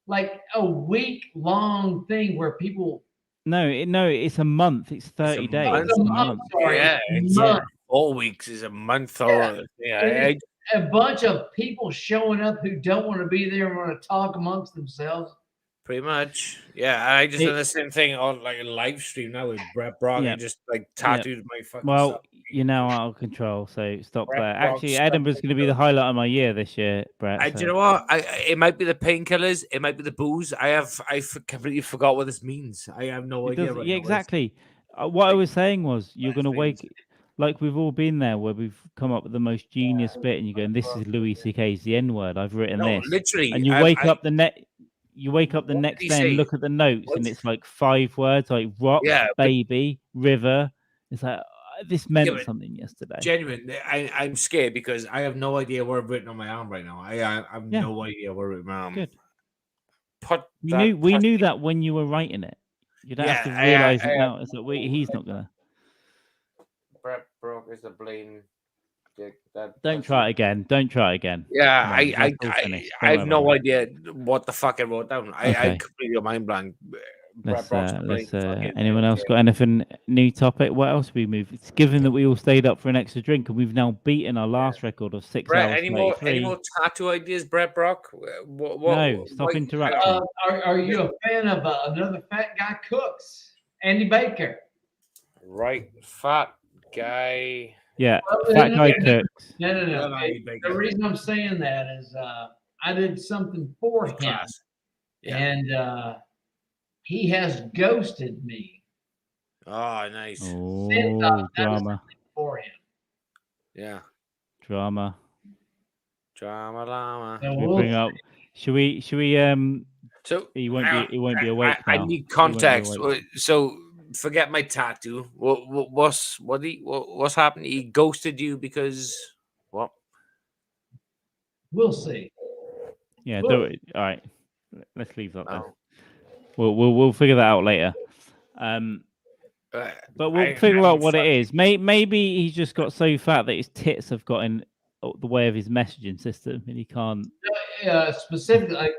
Like a week-long thing where people. No, it's a month. It's 30 days. month. It's a I'm month. sorry, Yeah, it's it's a month. 4 weeks is a month or It is a bunch of people showing up who don't want to be there and want to talk amongst themselves. pretty much. Yeah, I just done the same thing on like a live stream now with Brett Brock. Yeah. I just like tattooed my fucking Well, stuff. you're now out of control, so stop Brett there. Brock Actually, stuck Edinburgh's going to be the highlight of my year this year, Brett. Do you know what? It might be the painkillers. It might be the booze. I completely forgot what this means. I have no idea. Yeah, exactly. What I was saying was you're going to wake, like we've all been there where we've come up with the most genius bit, and you go, and this is Louis C.K.'s the N word. I've written this, literally. and you wake up the next day and look at the notes, and it's like 5 words, like rock, baby, river. It's like this meant something yesterday. Genuine. I'm scared because I have no idea what I've written on my arm right now. I have no idea what I've written on my arm. Good. We knew that when you were writing it. You don't have to realize it now. It's like he's not gonna. Brett Brock is the blame. Don't try it again. Don't try it again. Yeah, I have no idea what the fuck I wrote down. I completely mind blank. Anyone else got anything new topic? What else we move? It's given that we all stayed up for an extra drink and we've now beaten our last record of 6 hours. Any more tattoo ideas, Brett Brock? No, stop interrupting. Are you a fan of another fat guy cooks? Andy Baker. Right, fat guy. Yeah, fat guy cooks. No. The reason I'm saying that is I did something for him, and he has ghosted me. Oh, nice. Oh, drama. For him. Yeah. Drama. Llama. Should we bring up? Should we? So he won't be awake now. I need context. So forget my tattoo. What's happened? He ghosted you because what? We'll see. Yeah. All right. Let's leave that then. We'll figure that out later. But we'll figure out what it is. Maybe he's just got so fat that his tits have got in the way of his messaging system, and he can't. Specifically, like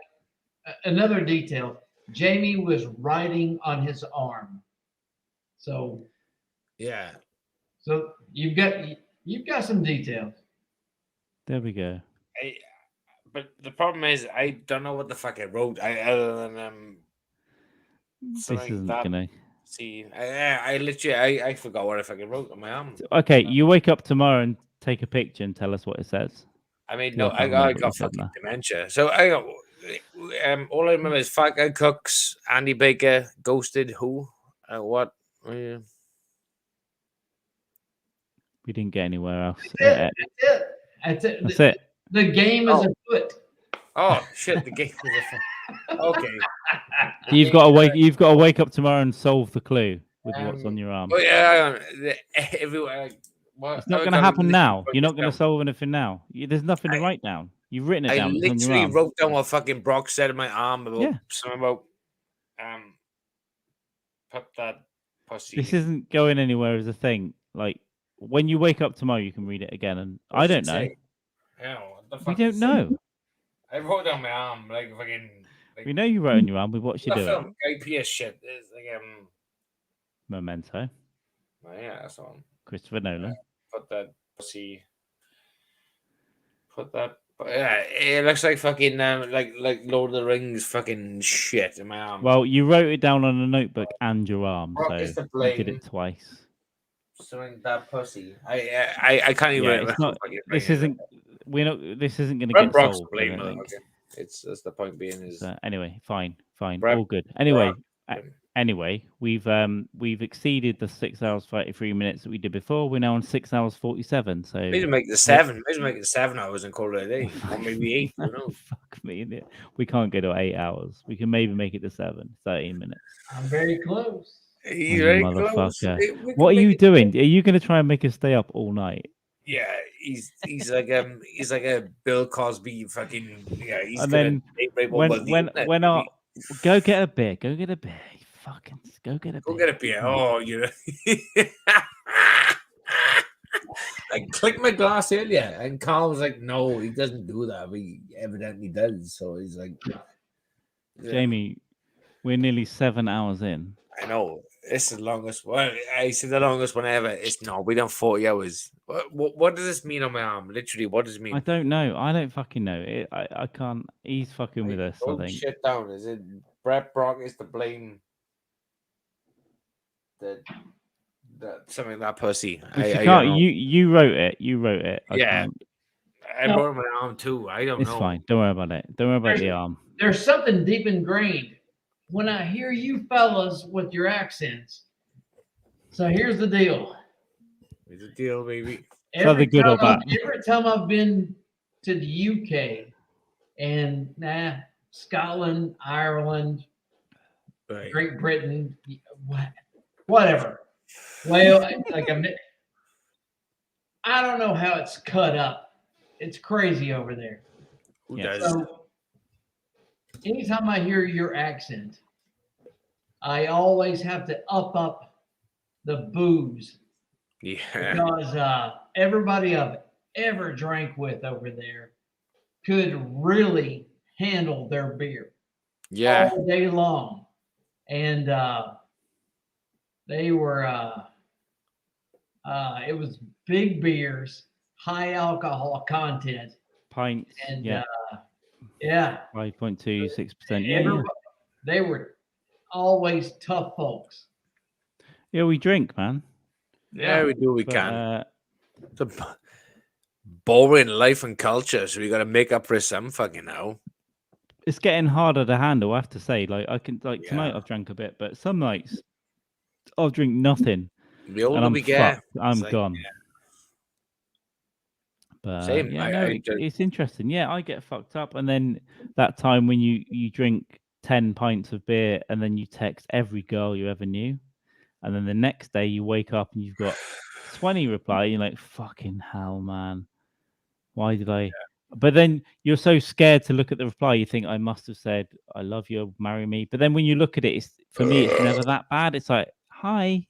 another detail. Jamie was writing on his arm. So Yeah. so you've got some details. There we go. But the problem is, I don't know what the fuck I wrote. Other than This something isn't that. gonna. See, I literally I forgot what I fucking wrote on my arm. Okay, you wake up tomorrow and take a picture and tell us what it says. I mean, 'Cause no, I can't I remember what you got said fucking now. dementia. So I got all I remember is Fat Guy Cooks, Andy Baker, Ghosted, who, what? We didn't get anywhere else. That's it. That's it. The game is Oh. afoot. Oh shit! The game is okay. You've got to wake. You've got to wake up tomorrow and solve the clue with what's on your arm. Oh yeah, everywhere. It's not going to happen now. You're not going to solve anything now. There's nothing to write down. You've written it I down. It's on your literally arm. wrote down what fucking Brock said in my arm about Yeah. something about put that pussy. This isn't going anywhere as a thing. Like when you wake up tomorrow, you can read it again. And I don't know. Yeah, what the We fuck don't is it? know. I wrote down my arm like fucking. Like, We know you wrote on your arm. We watched you the do it. film Guy Pearce shit is like Memento. oh, yeah, that's one. Christopher Nolan. Put that pussy. Put that. Yeah, it looks like fucking like Lord of the Rings fucking shit in my arm. Well, you wrote it down on a notebook and your arm, Brock so is to you did blame. it twice. Something that pussy. I can't even. Yeah, remember it's not. fucking This bring it isn't. We're not. This isn't going to Brad get Brock's to solved. I blame. don't think. Okay. It's that's the point being is So, anyway, fine, Brad all good. Anyway, Brock. anyway, we've exceeded the 6 hours 33 minutes that we did before. We're now on 6 hours 47. So maybe make the 7. Maybe make it 7 hours and call it a day, or maybe 8. Who knows? Fuck me, innit? We can't go to 8 hours. We can maybe make it to 13 minutes. I'm very close. He's You very motherfucker. close. We What are can you make it- doing? Are you going to try and make us stay up all night? Yeah, he's like a Bill Cosby fucking yeah. He's And gonna then rape when all the internet, when maybe. our go get a beer. Go get a beer. You fucking go get a Go beer. get a beer. Oh, you know. I clicked my glass earlier, and Carl was like, "No, he doesn't do that, but he evidently does." So he's like, yeah. Jamie, we're nearly 7 hours in. I know it's the longest one. I said the longest one ever. It's no, we done 40 hours. What does this mean on my arm? Literally, what does it mean? I don't know. I don't fucking know. I can't. He's fucking with us. I Wrote think. shit down. Is it Brett Brock is to blame? That something that pussy. I don't know. You wrote it. You wrote it. I Yeah. can't. I wrote my arm too. I don't It's know. fine. Don't worry about it. Don't worry about the arm. There's something deep ingrained when I hear you fellas with your accents. So here's the deal. It's a deal, baby. Something good or bad. Every time I've been to the UK and Scotland, Ireland, Right. Great Britain, whatever. Well, I don't know how it's cut up. It's crazy over there. Who Yeah. does? So anytime I hear your accent, I always have to up the booze Yeah. because everybody I've ever drank with over there could really handle their beer Yeah. all day long. And they were it was big beers, high alcohol content, Pints. and Yeah. 5.26%. Yeah. they were always tough folks. Yeah, we drink, man. Yeah, we do. We But, can. It's a boring life and culture, so we got to make up for some fucking now. it's getting harder to handle. I have to say, like tonight Yeah. I've drank a bit, but some nights I'll drink nothing The older and I'm we get, fucked. I'm it's like, gone. yeah. But Same. yeah, I no, just- it's interesting. Yeah, I get fucked up, and then that time when you drink 10 pints of beer, and then you text every girl you ever knew, and then the next day you wake up and you've got 20 reply. You're like, fucking hell, man. Why did I? But then you're so scared to look at the reply. You think I must have said I love you, marry me. But then when you look at it, for me, it's never that bad. It's like, hi,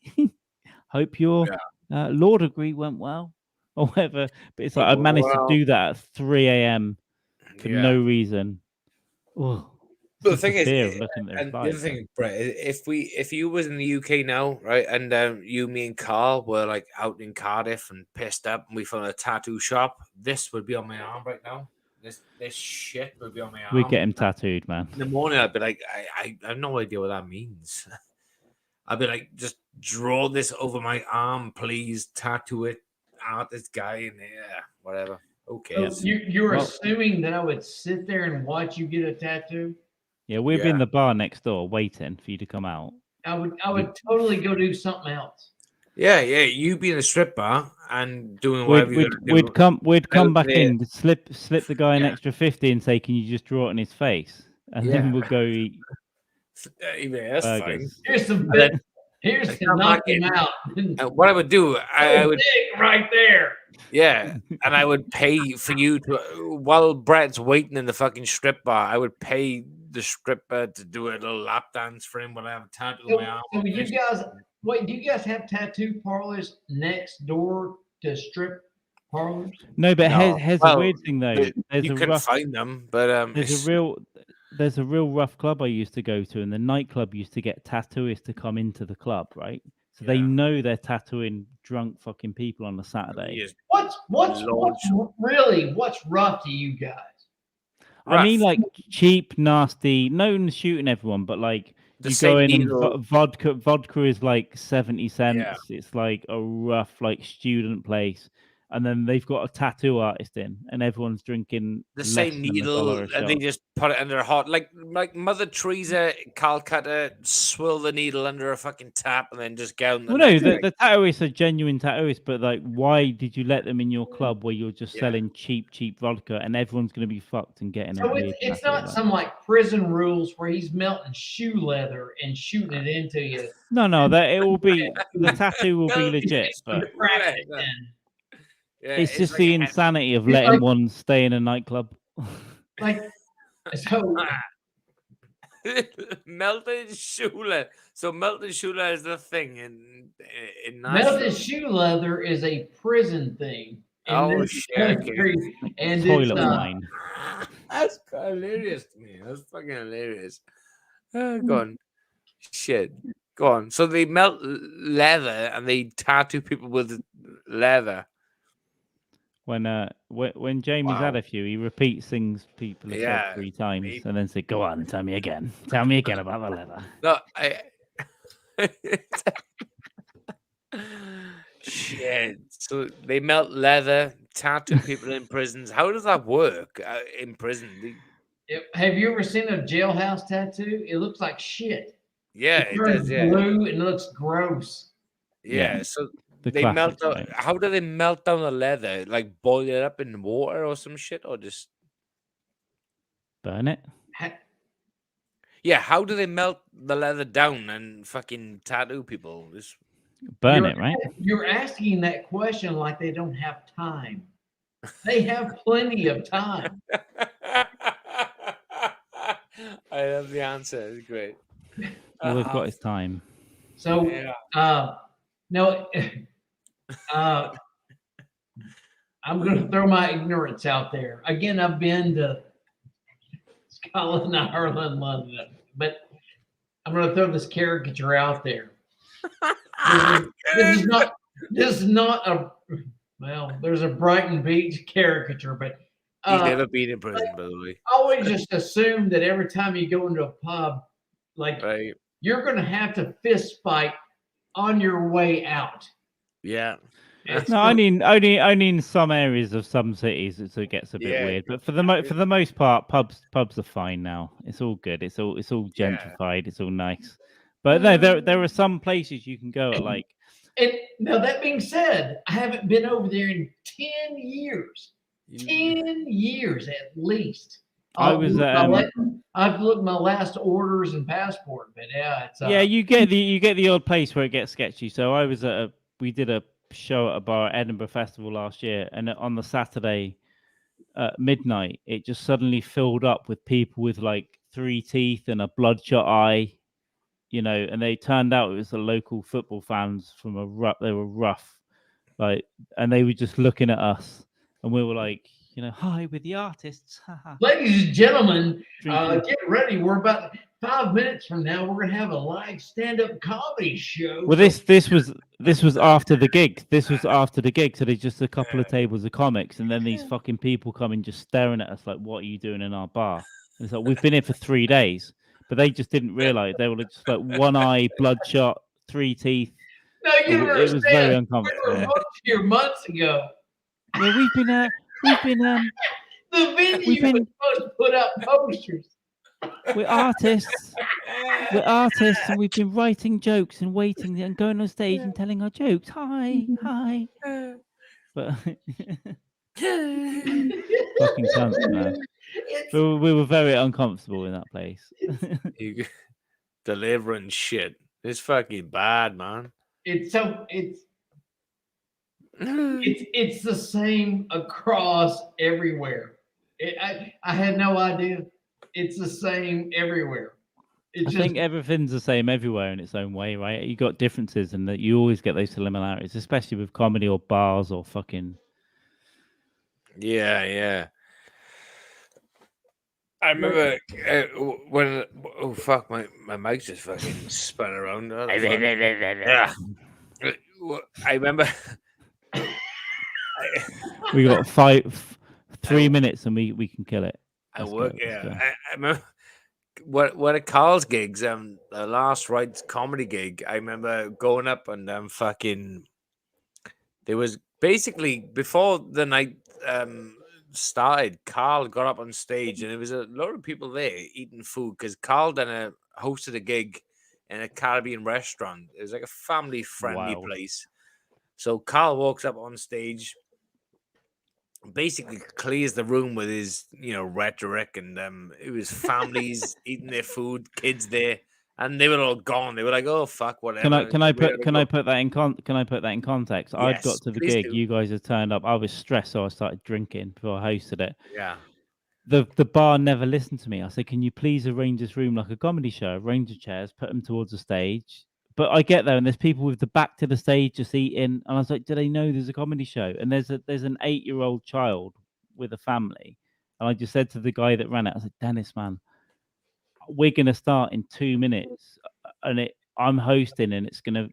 hope your law degree went well, or whatever. But it's like I managed to do that at 3 a.m. for no reason. Oh, But the just the thing is, fear of looking at their and the other lives. thing, Brett, if you was in the UK now, right, and you, me, and Carl were like out in Cardiff and pissed up, and we found a tattoo shop, this would be on my arm right now. This shit would be on my arm. We get him tattooed, man. In the morning, I'd be like, I have no idea what that means. I'd be like, just draw this over my arm, please. Tattoo it out this guy in there, whatever. Okay. So you're Well- assuming that I would sit there and watch you get a tattoo? Yeah, we'd be Yeah. in the bar next door waiting for you to come out. I would totally go do something else. Yeah, you be in a strip bar and doing whatever you're gonna do. We'd come back there. in, slip the guy an Yeah. extra 50 and say, "Can you just draw it on his face?" And Yeah. then we'll go eat Yeah, that's fine. burgers. Here's some And then- here's I to come knock back him in. out. And what I would do, I would, Dick right there. yeah, and I would pay for you to, while Brett's waiting in the fucking strip bar, I would pay the stripper to do a little lap dance for him when I have a tattoo on So, my arm. so you guys, wait, do you guys have tattoo parlors next door to strip parlors? No, but No. here's Well, a weird thing though. There's You a can rough, find them, but there's a real rough club I used to go to, and the nightclub used to get tattooists to come into the club, right? So they Yeah. know they're tattooing drunk fucking people on a Saturday. yes, What's Lord. what's rough to you guys? I mean, rough. like cheap, nasty. No one's shooting everyone, but like The you same go in needle. and vodka is like 70 cents. Yeah. It's like a rough, like student place, and then they've got a tattoo artist in, and everyone's drinking the less same than needle, $1 a and they shot. just put it in their heart, like Mother Teresa, Calcutta, swill the needle under a fucking tap, and then just go. Well, no, the tattooists are genuine tattooists, but like, why did you let them in your club where you're just Yeah. selling cheap vodka, and everyone's going to be fucked and getting a So weird it's tattoo, not like- some like prison rules where he's melting shoe leather and shooting it into you. No, that it will be the tattoo will be No, legit, You but crack it Yeah. then. Yeah, it's just like the a- insanity of It's letting like- one stay in a nightclub. Like so melted shula. So melted shula is the thing in melted Nashville. shoe leather is a prison thing. in Oh, this shit, okay. country, and Toilet it's, wine. That's hilarious to me. That's fucking hilarious. Go on. Shit. Go on. So they melt leather and they tattoo people with leather. When Jamie's had Wow. a few, he repeats things people have Yeah, said 3 times, me- and then say, "Go on, tell me again. Tell me again about the leather." No, Shit. So they melt leather, tattoo people in prisons. How does that work in prison? have you ever seen a jailhouse tattoo? It looks like shit. Yeah, It it turns does. Yeah, blue and it looks gross. yeah. So The they classic, melt down. right? How do they melt down the leather? Like boil it up in water or some shit, or just Burn it. yeah? How do they melt the leather down and fucking tattoo people? Just Burn You're- it, right? You're asking that question like they don't have time. They have plenty of time. I love the answer. It's great. All they've got is time. So, Yeah. no, I'm going to throw my ignorance out there. Again, I've been to Scotland, Ireland, London, but I'm going to throw this caricature out there. This is not a, well, there's a Brighton Beach caricature, but He's never been in prison, by the way. I always just assume that every time you go into a pub, like Right? you're going to have to fist fight on your way out. Yeah. No, only in some areas of some cities it gets a bit Yeah. weird. But for the most part, pubs are fine now. It's all good. It's all Yeah. gentrified. It's all nice. But no, there are some places you can go at like. And now that being said, I haven't been over there in 10 years. 10 years at least. I was, I've looked my last orders and passport, but yeah, it's Yeah, you get the odd place where it gets sketchy. So I was we did a show at a bar at Edinburgh Festival last year, and on the Saturday at midnight, it just suddenly filled up with people with like 3 teeth and a bloodshot eye, and they turned out it was the local football fans from they were rough, like, and they were just looking at us, and we were like, hi with the artists. Ladies and gentlemen, Drinking. get ready. We're about 5 minutes from now. We're gonna have a live stand-up comedy show. Well, this was after the gig. This was after the gig. So there's just a couple of tables of comics, and then these fucking people coming just staring at us like, "What are you doing in our bar?" And it's like, we've been here for 3 days, but they just didn't realize. They were just like one eye, bloodshot, 3 teeth. No, you don't It was very understand. We were uncomfortable. booked here months ago. Yeah, we've been The venue We've been- was supposed to put up posters. we're artists. We're artists, and we've been writing jokes and waiting and going on stage and telling our jokes. Hi. But fucking cunts, man. It's, We were very uncomfortable in that place. You delivering shit. It's fucking bad, man. it's the same across everywhere. I had no idea. It's the same everywhere. I think everything's the same everywhere in its own way, right? You got differences, and that you always get those similarities, especially with comedy or bars or fucking. Yeah. I remember when my mic just fucking spun around. Yeah. I remember We got 3 minutes, and we can kill it. I Let's work. go, let's Yeah, go. I remember when at Carl's gigs, the last Rites comedy gig. I remember going up and fucking. There was basically before the night started. Carl got up on stage, and there was a lot of people there eating food because Carl hosted a gig in a Caribbean restaurant. It was like a family-friendly Wild. place. So Carl walks up on stage, basically clears the room with his, rhetoric, and it was families eating their food, kids there, and they were all gone. They were like, "Oh fuck, whatever." Can I put that in context? I'd Yes, got to the please gig. do. You guys had turned up. I was stressed, so I started drinking before I hosted it. Yeah. The bar never listened to me. I said, "Can you please arrange this room like a comedy show? Arrange the chairs, put them towards the stage." But I get there, and there's people with the back to the stage just eating, and I was like, "Do they know there's a comedy show?" And there's an 8-year-old child with a family, and I just said to the guy that ran it, I said, "Dennis, man, we're gonna start in 2 minutes, and I'm hosting, and it's gonna.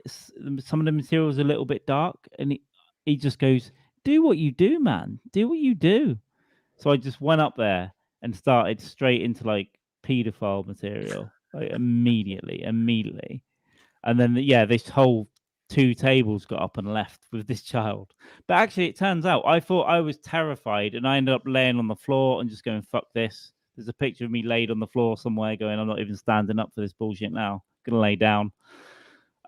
Some of the material's a little bit dark," and he just goes, "Do what you do, man. Do what you do." So I just went up there and started straight into like pedophile material, like immediately. And then this whole 2 tables got up and left with this child. But actually, it turns out I thought I was terrified, and I ended up laying on the floor and just going, "Fuck this." There's a picture of me laid on the floor somewhere, going, "I'm not even standing up for this bullshit now. Gonna lay down."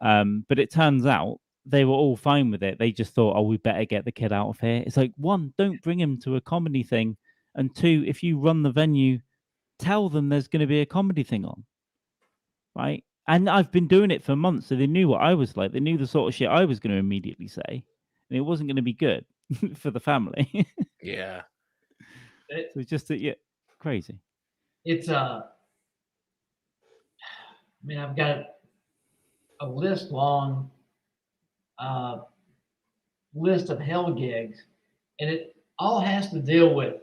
But it turns out they were all fine with it. They just thought, "Oh, we better get the kid out of here." It's like, 1, don't bring him to a comedy thing, and 2, if you run the venue, tell them there's going to be a comedy thing on, right? And I've been doing it for months, so they knew what I was like. They knew the sort of shit I was going to immediately say, and it wasn't going to be good for the family. Yeah. So it's just crazy. It's I mean, I've got a long list of hell gigs, and it all has to deal with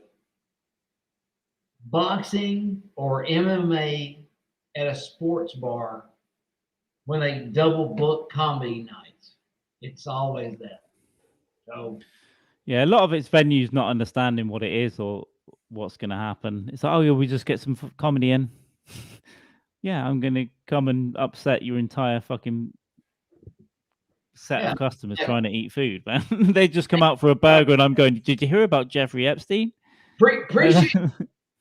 boxing or MMA at a sports bar when they double book comedy nights. It's always that. So Yeah, a lot of it's venues not understanding what it is or what's going to happen. It's like, "Oh yeah, we just get some comedy in." Yeah, I'm going to come and upset your entire fucking set of customers trying to eat food, man. They just come out for a burger, and I'm going, "Did you hear about Jeffrey Epstein?"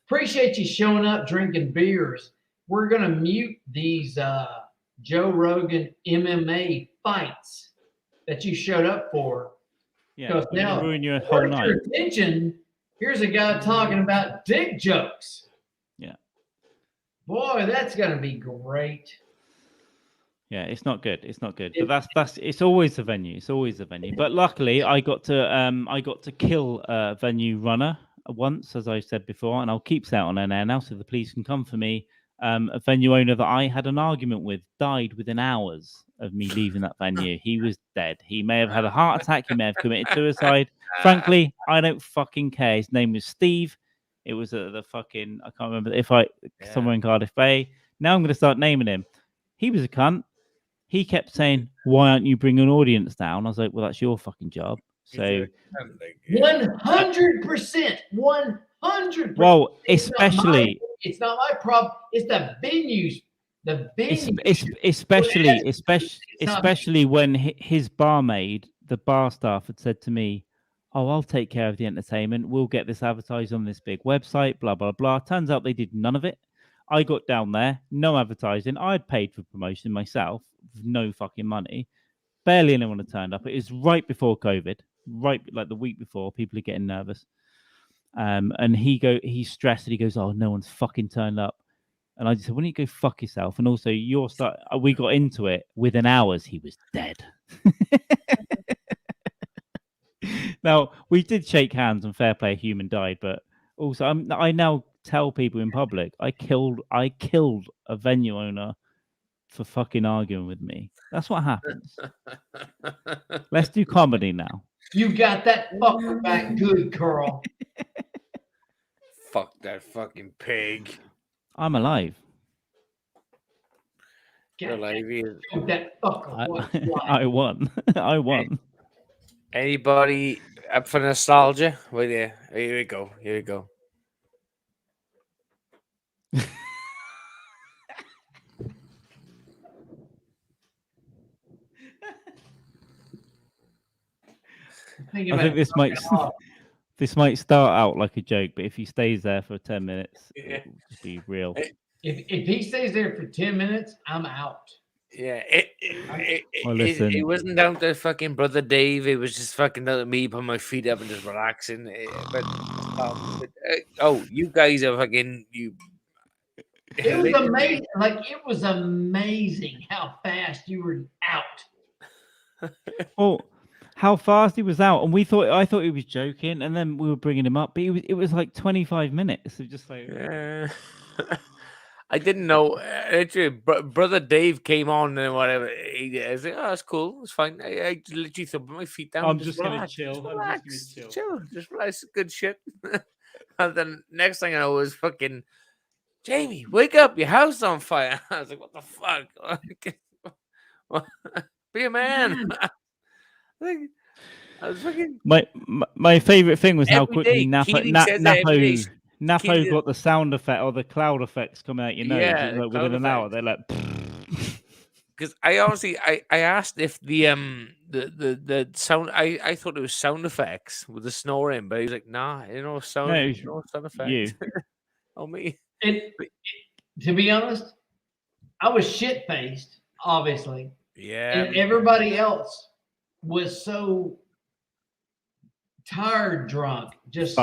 Appreciate you showing up drinking beers. We're gonna mute these Joe Rogan MMA fights that you showed up for. Yeah, Because now ruin your whole night. Your attention. Here's a guy talking about dick jokes. Yeah. Boy, that's gonna be great. Yeah, it's not good. It's not good. But that's it's always a venue. It's always a venue. But luckily, I got to kill a venue runner once, as I said before, and I'll keep that on air now, so the police can come for me. A venue owner that I had an argument with died within hours of me leaving that venue. He was dead. He may have had a heart attack. He may have committed suicide. Frankly, I don't fucking care. His name was Steve. It was the fucking, I can't remember, somewhere in Cardiff Bay. Now I'm going to start naming him. He was a cunt. He kept saying, "Why aren't you bringing an audience down?" I was like, "Well, that's your fucking job." So 100%, 100%. Well, especially it's not my problem. It's the venues. The venues. Especially when his barmaid, the bar staff, had said to me, "Oh, I'll take care of the entertainment. We'll get this advertised on this big website, blah, blah, blah." Turns out they did none of it. I got down there, no advertising. I'd paid for promotion myself, no fucking money. Barely anyone had turned up. It was right before COVID, right like the week before. People are getting nervous. And he's stressed and he goes, "Oh, no one's fucking turned up." And I just said, "Why don't you go fuck yourself?" And also, we got into it. Within hours, he was dead. Now, we did shake hands and fair play, a human died. But also, I now tell people in public, I killed a venue owner for fucking arguing with me. That's what happens. Let's do comedy now. You got that fucker back good, Carl. Fuck that fucking pig. I'm alive. You're alive. That fucker. I won. I won. Anybody up for nostalgia? Well, yeah. Here we go. Here we go. I think this might start out like a joke, but if he stays there for 10 minutes, it'll just be real. If he stays there for 10 minutes, I'm out. Yeah, listen. it wasn't down to fucking brother Dave. It was just fucking down to me putting my feet up and just relaxing. You guys are fucking you. It was amazing. Like it was amazing how fast you were out. Well, how fast he was out, and I thought he was joking, and then we were bringing him up, but it was like 25 minutes of just like. I didn't know. Literally, brother Dave came on and whatever. I was like, "Oh, that's cool. It's fine." I literally threw my feet down. I'm just gonna chill. Just relax. Good shit. And then next thing I know was fucking Jamie, wake up! Your house on fire. I was like, "What the fuck? Be a man." I was fucking. My favorite thing was how quickly Napo got the sound effect or the cloud effects coming out your nose. Yeah, like within an hour, they're like. Because I honestly, I asked if the sound, I thought it was sound effects with the snoring, but he was like, "Nah, no sound, no sound effects." You. Oh me. To be honest, I was shit faced, obviously. Yeah. And everybody else was so tired, drunk, just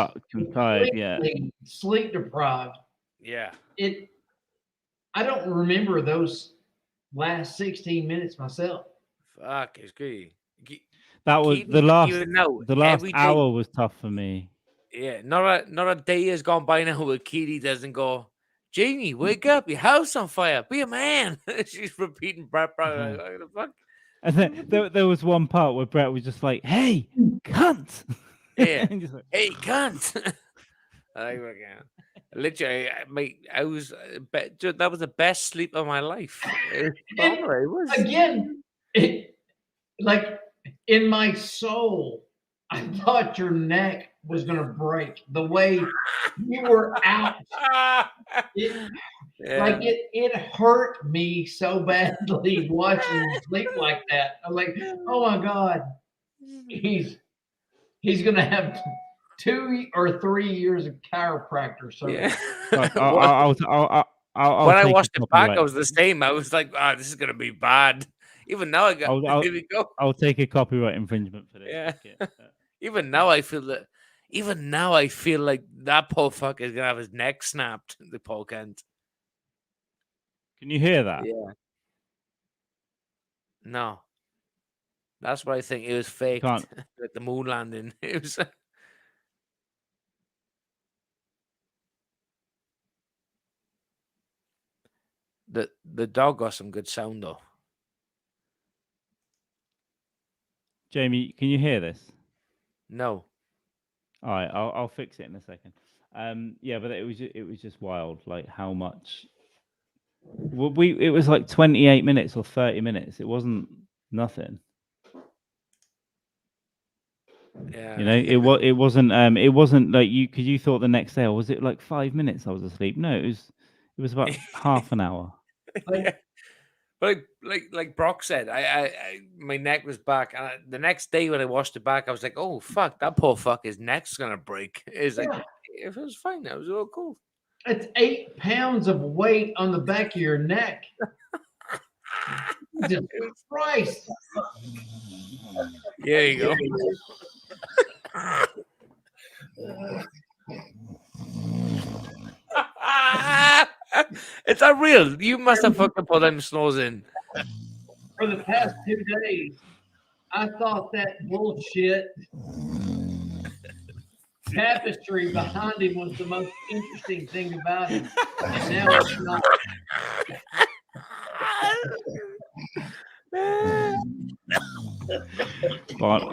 tired, yeah, sleep deprived. Yeah. I don't remember those last 16 minutes myself. Fuck, it's good. That was the last hour was tough for me. Yeah, not a day has gone by now where Katie doesn't go, "Jamie, wake up! Your house on fire! Be a man!" She's repeating Brett. Fuck. And then there was one part where Brett was just like, "Hey, cunt!" Yeah, like, "Hey, cunt!" Literally, I was that was the best sleep of my life. It was. Again, like in my soul, I thought your neck was gonna break the way you were out. Like it hurt me so badly watching you sleep like that. I'm like, oh my God, he's gonna have 2 or 3 years of chiropractor service. Yeah. When I watched it back, I was the same. I was like, this is gonna be bad. Even now, here we go. I'll take a copyright infringement for this. Yeah. Even now, I feel like that poor fucker is gonna have his neck snapped. The poor Kent. Can you hear that? Yeah. No. That's what I think. It was fake. Like the moon landing. It was. the dog got some good sound though. Jamie, can you hear this? No. All right, I'll fix it in a second. Yeah, but it was just wild, like how much. Well, it was like 28 minutes or 30 minutes. It wasn't nothing. Yeah. You know, it wasn't like you, because you thought the next day, or was it like 5 minutes I was asleep? No, it was about half an hour. Yeah. But like Brock said, I my neck was back, and the next day when I washed it back, I was like, oh fuck, that poor fuck, his neck's gonna break. It's like if it was fine, that was all cool. It's 8 pounds of weight on the back of your neck. Jesus Christ. There you go. It's not real. You must have fucking put them snores in. For the past 2 days, I thought that bullshit tapestry behind him was the most interesting thing about him. And now it's not. But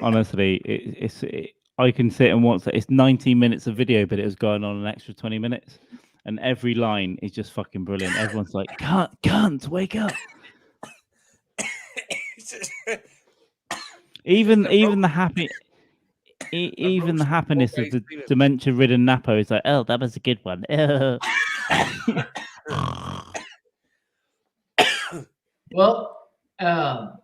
honestly, I can sit and watch that. It's 19 minutes of video, but it was going on an extra 20 minutes. And every line is just fucking brilliant. Everyone's like, can't wake up. Even the happiness of the dementia-ridden Napo is like, oh, that was a good one. Well, I'm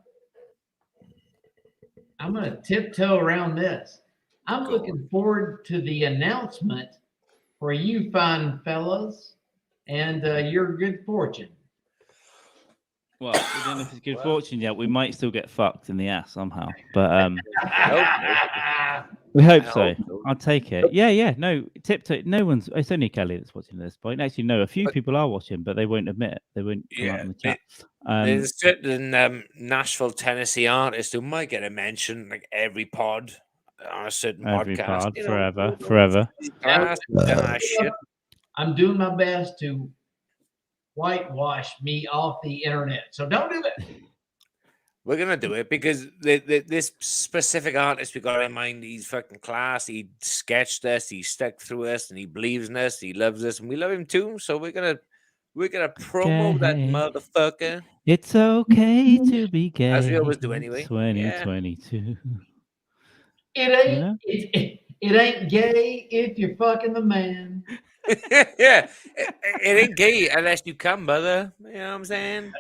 going to tiptoe around this. I'm looking forward to the announcement for you fine fellas and your good fortune. Well, we don't know if it's good fortune yet. We might still get fucked in the ass somehow, but we hope so. I'll take it. Yeah. No, tiptoe. No one's. It's only Kelly that's watching at this point. Actually, no, a few people are watching, but they won't admit it. They won't come out in the chat. There's a certain Nashville, Tennessee artist who might get a mention like every pod on a certain every podcast. pod, forever. Shit. I'm doing my best to whitewash me off the internet, so don't do that. We're gonna do it because this specific artist we got in mind, he's fucking class. He sketched us, he stuck through us, and he believes in us. He loves us, and we love him too. So we're gonna promo that motherfucker. It's okay to be gay, as we always do anyway. 2022. It ain't gay if you're fucking the man. Yeah, it ain't gay unless you come, brother. You know what I'm saying?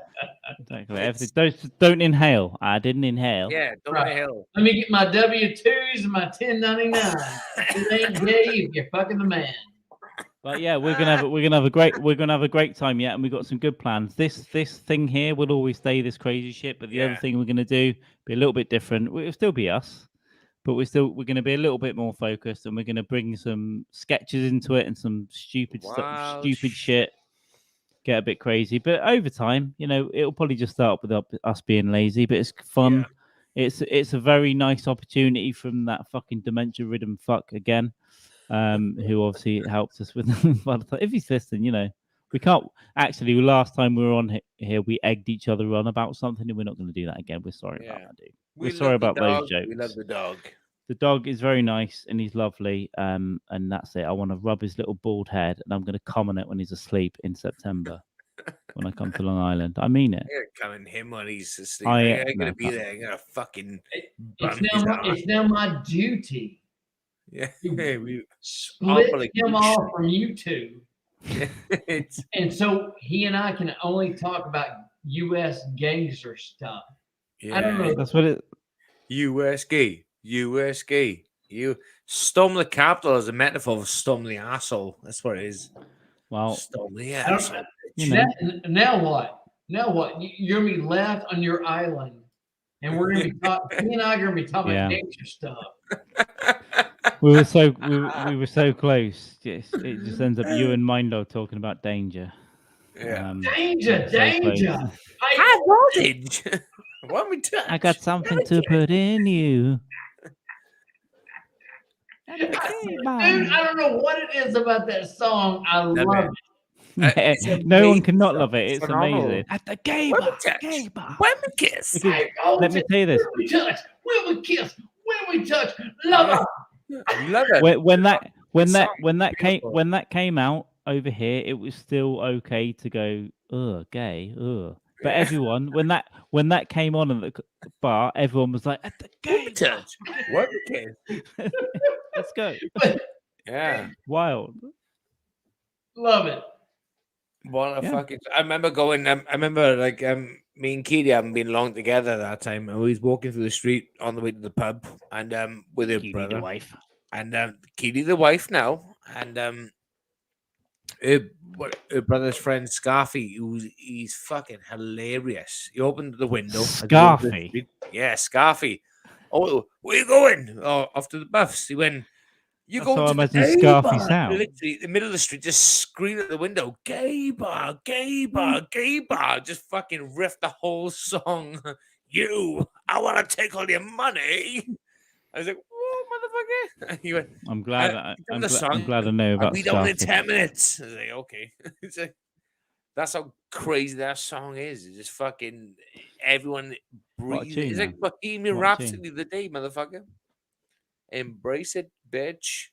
Exactly. Don't inhale. I didn't inhale. Yeah, don't inhale. Let me get my W-2s and my 1099. It ain't gay if you're fucking the man. But yeah, we're gonna have a great time yet, and we've got some good plans. This thing here will always stay this crazy shit, but the other thing we're gonna do be a little bit different. It'll still be us, but we're going to be a little bit more focused, and we're going to bring some sketches into it and some stupid shit, get a bit crazy. But over time, it'll probably just start with us being lazy, but it's fun. Yeah. It's a very nice opportunity from that fucking dementia-ridden fuck again, who obviously helped us with. If he's listening, we can't actually. Last time we were on here, we egged each other on about something, and we're not going to do that again. We're sorry about that, dude. We're sorry about those jokes. We love the dog. The dog is very nice and he's lovely. And that's it. I want to rub his little bald head, and I'm going to come on it when he's asleep in September when I come to Long Island. I mean it. You're coming him when he's asleep. I'm going to be there. I'm going to fucking. It's now my duty. Yeah. We split him off from you two. And so he and I can only talk about U.S. gangster stuff. Yeah. I don't know. That's what it. U.S. gay. You storm the capital as a metaphor for storm the asshole. That's what it is. Well, storm the asshole. Now what? You're gonna be left on your island, and we're gonna be talking. He and I are gonna be talking about gangster stuff. We were so close. It just ends up you and Mindo talking about danger. Yeah. Danger. High voltage. What we doing? I got something to put in you. Dude, I don't know what it is about that song. I love it. No one can not love it. It's phenomenal. amazing. At the gay When bar. we touch, Gay bar. when we kiss. Because Hey, oh, let me tell you this. When we touch, when we kiss, when we touch, love Love it. When that Beautiful. came out over here, it was still okay to go, ugh, gay, ugh. But Yeah. everyone, when that came on in the bar, everyone was like, at the When gay we bar. touch, when we kiss. Let's go. Yeah. Wild. Love it. What a Yeah. fucking! I remember going. I remember like me and Keely haven't been long together that time, and we was walking through the street on the way to the pub, and with her Keely, brother, the wife. and Keely the wife now, and her brother's friend Scarfy, he's fucking hilarious. He opened the window. as we walked through the Scarfy? street. Yeah, Scarfy. Oh, where you going? Oh, off to the Buffs. He went. You That's go how I to the imagine gay Scarfy bar. sound. Literally, in the middle of the street, just scream at the window, gay bar, gay bar, gay bar. Just fucking riff the whole song. I want to take all your money. I was like, "Whoa, motherfucker!" He went, I'm glad. "Give the song. I'm glad I know I'll about be down in Scarfy. 10 minutes." I was like, "Okay." It's like, that's how crazy that song is. It's just fucking everyone What a breathes. tune, It's like man. Bohemian What a tune. Rhapsody the day, motherfucker. Embrace it, bitch.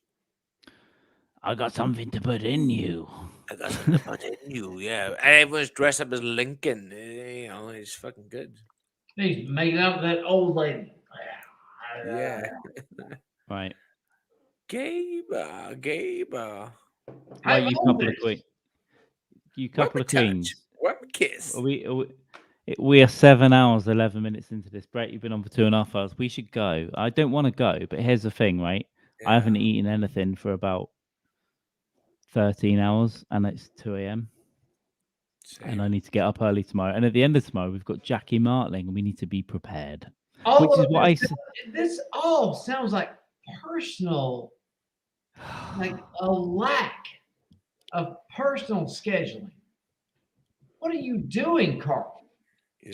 I got something to put in you. I got something to put in you, yeah. And everyone's dressed up as Lincoln. You know, it's fucking good. He's making up with that old lady. Yeah. Right. Gay bar. Right, you love couple of this. queens. You When couple we of queens. touch, when we kiss. We are 7 hours, 11 minutes into this. Brett, you've been on for 2.5 hours. We should go. I don't want to go, but here's the thing, right? I haven't eaten anything for about 13 hours, and it's 2 a.m. And I need to get up early tomorrow. And at the end of tomorrow, we've got Jackie Martling, and we need to be prepared. All Which is of what I this, said. this all sounds like personal, like a lack of personal scheduling. What are you doing, Carl?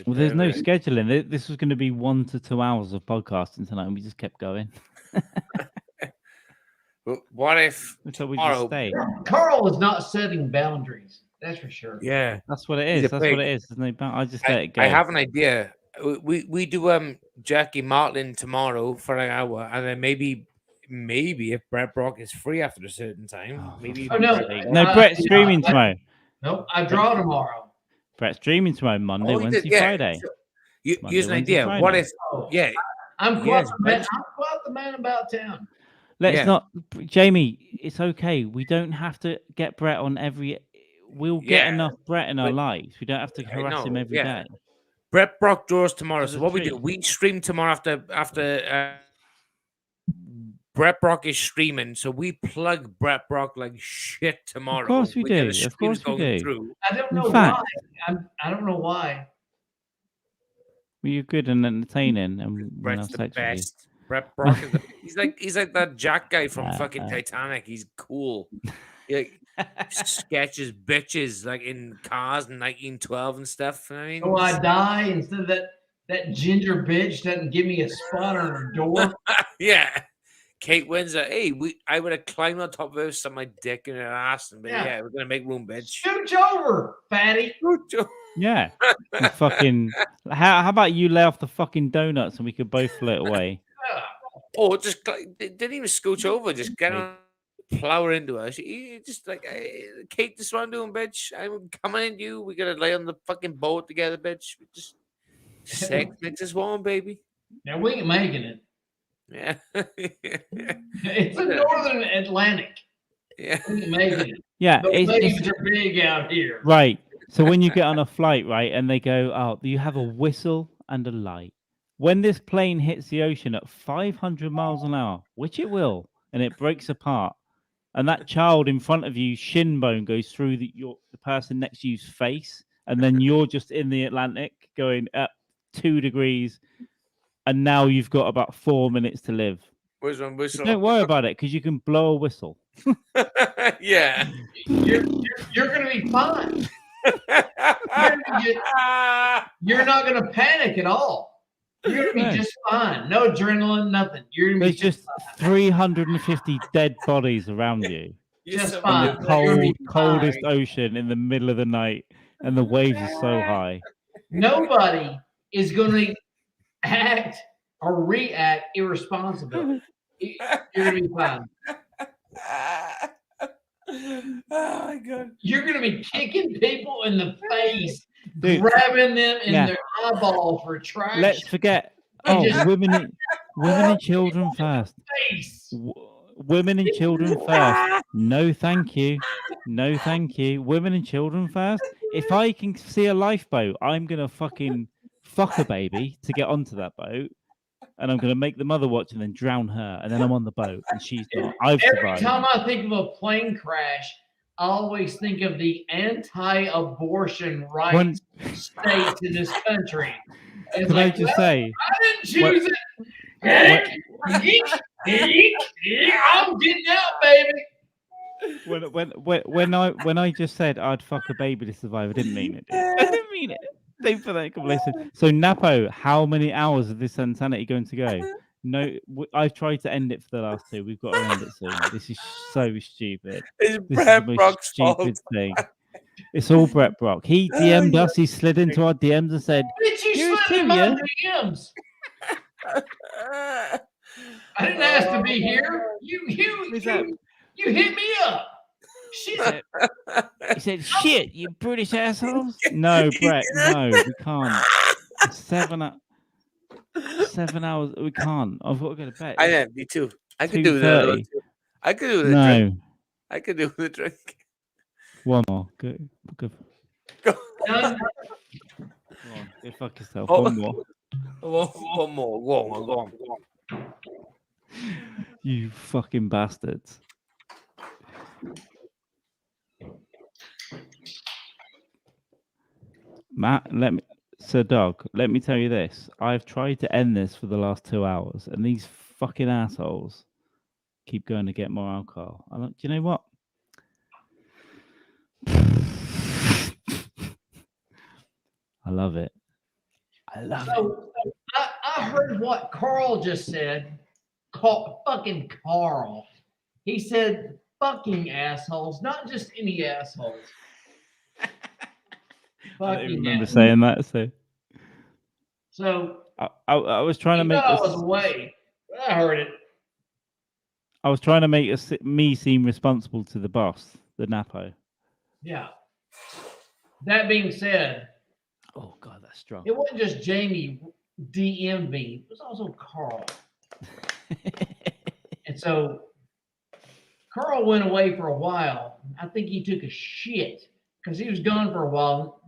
Well, there's no scheduling. This was going to be 1 to 2 hours of podcasting tonight, and we just kept going. But what if So we just stay. Carl is not setting boundaries. That's for sure. Yeah, That's what it He's is. a That's what it pig. is. There's no I just let it go. I have an idea. We do Jackie Martlin tomorrow for an hour, and then maybe if Brett Brock is free after a certain time, Oh, maybe. for no. fuck's sake. No, Brett's streaming tomorrow. Nope, I draw tomorrow. Brett's streaming tomorrow, Monday, Oh, he did, Wednesday, yeah. Friday. So, Monday, here's an Wednesday, idea. What Friday. if? Yeah, I'm Yes, quite the man about town. Let's Yeah. not, Jamie. It's okay. We don't have to get Brett on every. We'll get Yeah, enough Brett in our but- lives. We don't have to harass him every day. Brett Brock draws tomorrow. There's So a what we do? treat. We stream tomorrow after Brett Brock is streaming. So we plug Brett Brock like shit tomorrow. Of course we get do. the Of course streams we going do. through. I don't In know fact- why. I don't know why. Well, you're good and entertaining, and we'll Brett's have the sex with you. best. Brett Brock is he's like that Jack guy from Uh, fucking Titanic. He's cool. He like sketches bitches like in Cars in 1912 and stuff. You know what I mean? So I die instead of that ginger bitch doesn't give me a spot on her door. Yeah. Kate Winslet, hey, I would have climbed on top of her, stuck my dick in her ass, and Yeah. we're gonna make room, bitch. Scooch over, fatty. Yeah. You fucking. How about you lay off the fucking donuts and we could both float away? Or just didn't even scooch over, just get on, plow her into her. She just like, hey, Kate, this is what I'm doing, bitch. I'm coming into you. We gotta lay on the fucking boat together, bitch. Just sex makes us warm, baby. Now we ain't making it. Yeah. It's the northern Atlantic. Yeah. We ain't making it. Yeah. The It's, waves are big out here. right. So when you get on a flight, right, and they go, oh, you have a whistle and a light. When this plane hits the ocean at 500 miles an hour, which it will, and it breaks apart, and that child in front of you, shin bone goes through the person next to you's face, and then you're just in the Atlantic going up 2 degrees, and now you've got about 4 minutes to live. Whistle. Don't worry about it because you can blow a whistle. Yeah. You're gonna be fine. You're not gonna panic at all. You're gonna be just fine. No adrenaline, nothing. You're gonna be There's just 350 dead bodies around you. Just in fine. the You're gonna be coldest fine. ocean in the middle of the night, and the waves are so high. Nobody is going to act or react irresponsibly. You're going to be fine. Oh my god. You're going to be kicking people in the face, Dude, grabbing them in yeah. their eyeballs for trash. Let's forget. And just Women and children first. face. Women and children first. No, thank you. No, thank you. Women and children first. If I can see a lifeboat, I'm gonna fucking fuck a baby to get onto that boat, and I'm gonna make the mother watch and then drown her, and then I'm on the boat and she's not. I've Every survived. time I think of a plane crash, I always think of the anti-abortion rights states in this country. It's Can I like, just well, say? I didn't choose it. I'm getting out, baby. When I just said I'd fuck a baby to survive, I didn't mean it. Dude. I didn't mean it. Don't put that in compilation. So Napo, how many hours is this insanity going to go? No, I've tried to end it for the last 2. We've got to end it soon. This is so stupid. It's This is Brett the most Brock's stupid fault. thing. It's all Brett Brock. He DM'd us. He slid into our DMs and said, Bitch, you "Here's slid in to my ya." DMs. I didn't ask to be here. You hit me up. Shit. He said, "Shit, you British assholes." No, Brett, no, we can't. 7 hours. We can't. I've got to go to bed. I know, me too. I could do that. 2:30. I could do the No, drink. I could do the drink. one more. Go. Go. Done. Go on. Go fuck yourself. Oh. One more. One more. Go on. You fucking bastards. Matt, Sir Dog, let me tell you this. I've tried to end this for the last 2 hours, and these fucking assholes keep going to get more alcohol. I'm like, do you know what? I love it. I love it. So I heard what Carl just said. Fucking Carl. He said fucking assholes, not just any assholes. I don't Fucking remember assholes. saying that. So I was trying to make I was away. I heard it. I was trying to make me seem responsible to the boss, the Napo. Yeah. That being said, oh god, that's strong. it wasn't just Jamie DM'd me. It was also Carl. And so Carl went away for a while. I think he took a shit because he was gone for a while.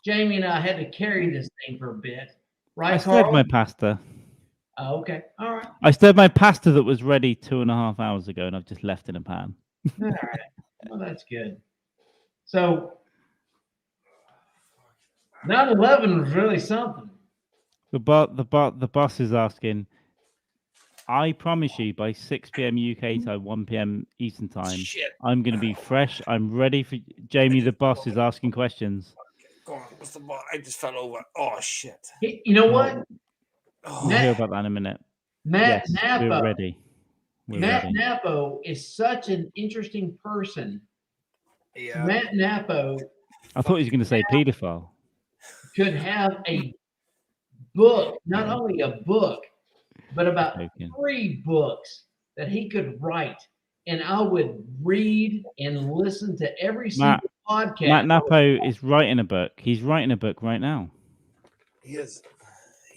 Jamie and I had to carry this thing for a bit. Right, I Carl? stirred my pasta. Oh, okay. All right. I stirred my pasta that was ready 2.5 hours ago, and I've just left in a pan. All right. Well, that's good. So 9/11 was really something. The boss is asking. I promise you, by 6 p.m. UK time, 1 p.m. Eastern time, Shit. I'm going to be fresh. I'm ready for Jamie. The boss is asking questions. Go on. What's the ball? I just fell over. Oh shit. You know what? Oh, We'll hear about that in a minute. Matt Yes, Napo. we're ready. Matt Napo is such an interesting person. yeah. Matt Napo I thought he was going to say pedophile. could have a book, not only a book, but about Joking. 3 books that he could write. And I would read and listen to every single podcast. Matt Napo is writing a book. He's writing a book right now. He is.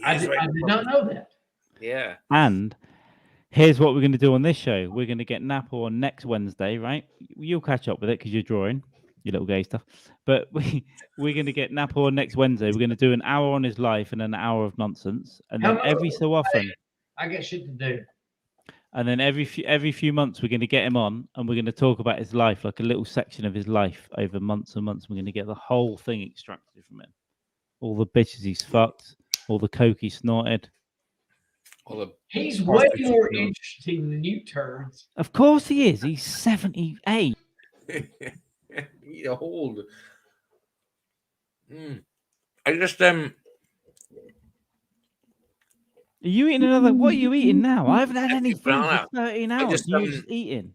I did not know that. Yeah. And here's what we're going to do on this show. We're going to get Napo on next Wednesday, right? You'll catch up with it because you're drawing, your little gay stuff. But we're going to get Napo on next Wednesday. We're going to do an hour on his life and an hour of nonsense. And then every so often, I got shit to do. and then every few months, we're going to get him on and we're going to talk about his life, like a little section of his life over months and months. We're going to get the whole thing extracted from him. All the bitches he's fucked, all the coke he snorted. He's way more interesting than you turds. Of course he is. He's 78. He's old. I just Are you eating another? What are you eating now? I haven't had any food for 13 hours. just, You're just eating.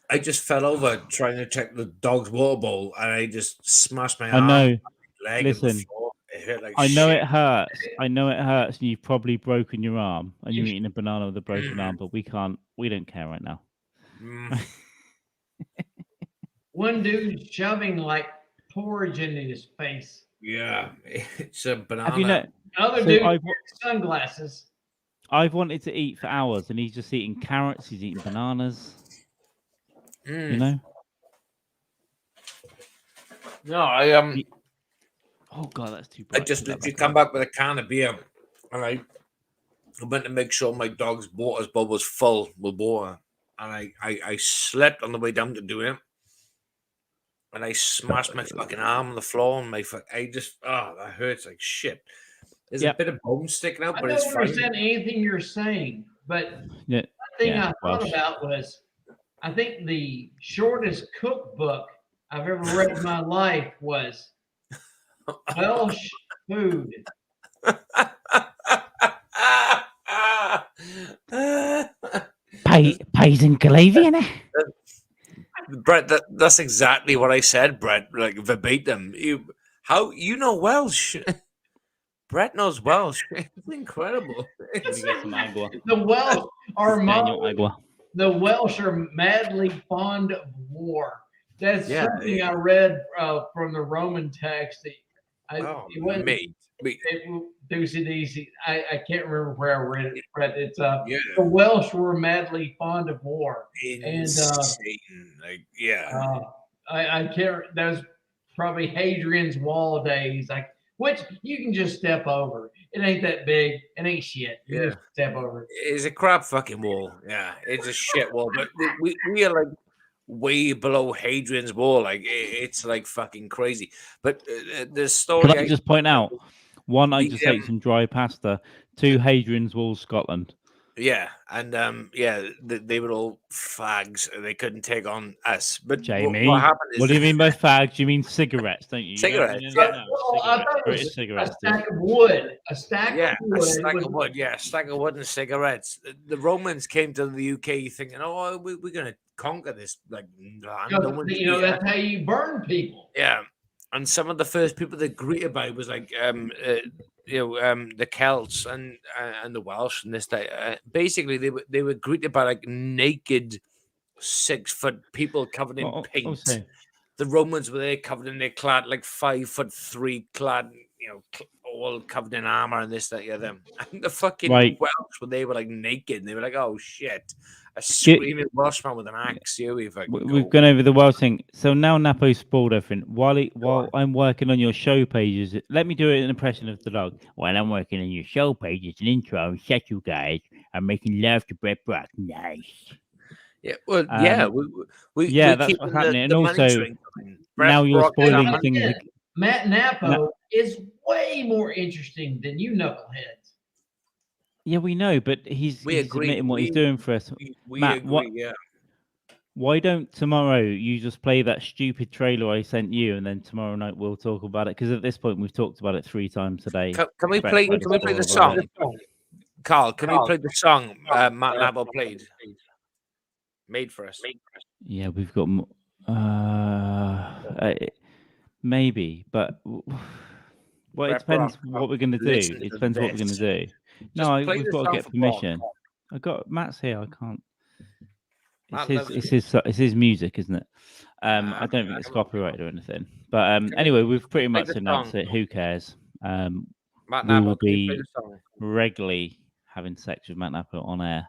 I just fell over trying to check the dog's water bowl, and I just smashed my I arm, know. leg, and the Listen, floor. It hurt like I know shit. it hurts. I know it hurts, and you've probably broken your arm, and you're eating a banana with a broken arm. But we don't care right now. Mm. One dude shoving like porridge into his face. Yeah, it's a banana. Have you know? Other So dude I've- wearing sunglasses. I've wanted to eat for hours, and he's just eating carrots. He's eating bananas. Mm. You know? No, I Oh god, that's too I bright. just Put that literally back come on. back with a can of beer, and I went to make sure my dog's water bowl was full with water, and I slept on the way down to do it, and I smashed my fucking arm on the floor, and I just that hurts like shit. There's Yep. a bit of bone sticking out, I but it's don't fine. understand anything you're saying, but Yeah. one thing Yeah, I thought Welsh. about was I think the shortest cookbook I've ever read in my life was Welsh food. Pies and gravy in it. Brett, that's exactly what I said, Brett, like verbatim. You know Welsh? Brett knows Welsh. It's incredible. Let me get some agua. The Welsh are Daniel Agua. the Welsh are madly fond of war. That's Yeah, something I read from the Roman text. It wasn't mate. Deucey Deasy. I can't remember where I read it, but it's Yeah. the Welsh were madly fond of war. Insane. I can't. That was probably Hadrian's Wall days, which you can just step over. It ain't that big. It ain't shit. You just step over it. It's a crap fucking wall. Yeah, it's a shit wall. But we are like way below Hadrian's Wall. Like it's like fucking crazy. But the story. Can I just point out? One, I just Yeah. ate some dry pasta. 2, Hadrian's Wall, Scotland. Yeah, and they were all fags. They couldn't take on us. But Jamie, what happened is what do you mean by fags? You mean cigarettes, don't you? Cigarettes. Well, I thought it British was cigarettes. a stack of wood. A stack Yeah, of wood. a stack of wood. Yeah, a stack of wood and cigarettes. The Romans came to the UK thinking, "Oh, we're going to conquer this like land." No one's here. That's how you burn people. Yeah, and some of the first people they greeted by was like the Celts and the Welsh and this day. Basically, they were greeted by like naked 6-foot people covered in paint. Also, The Romans were there covered in their clad, like 5'3" clad, all covered in armor and this, that, the other. And the fucking Welsh were they were like naked. And they were like, "Oh shit, a screaming Welshman with an axe." Here we've gone over the Welsh thing. So now Napo spoiled everything. While I'm working on your show pages, let me do an impression of the dog. While I'm working on your show pages, an intro, set you guys. I'm making love to Brett Brock. Nice. Yeah, well, we that's what's happening. And also, now you're spoiling things. Matt Napo is way more interesting than you knuckleheads. Yeah, we know, but he's admitting what he's doing for us. Matt, agree, why don't tomorrow you just play that stupid trailer I sent you, and then tomorrow night we'll talk about it? Because at this point we've talked about it 3 times today. Can we play the song? Carl, can we play the song Matt Napo played? Made for us. Yeah, we've got maybe, but it depends what we're going to do. It depends what we're going to do. No, we've got to get permission. I got Matt's here. I can't. It's his music, isn't it? I don't think it's copyrighted or anything. But anyway, we've pretty much announced it. Who cares? We will be regularly having sex with Matt Napo on air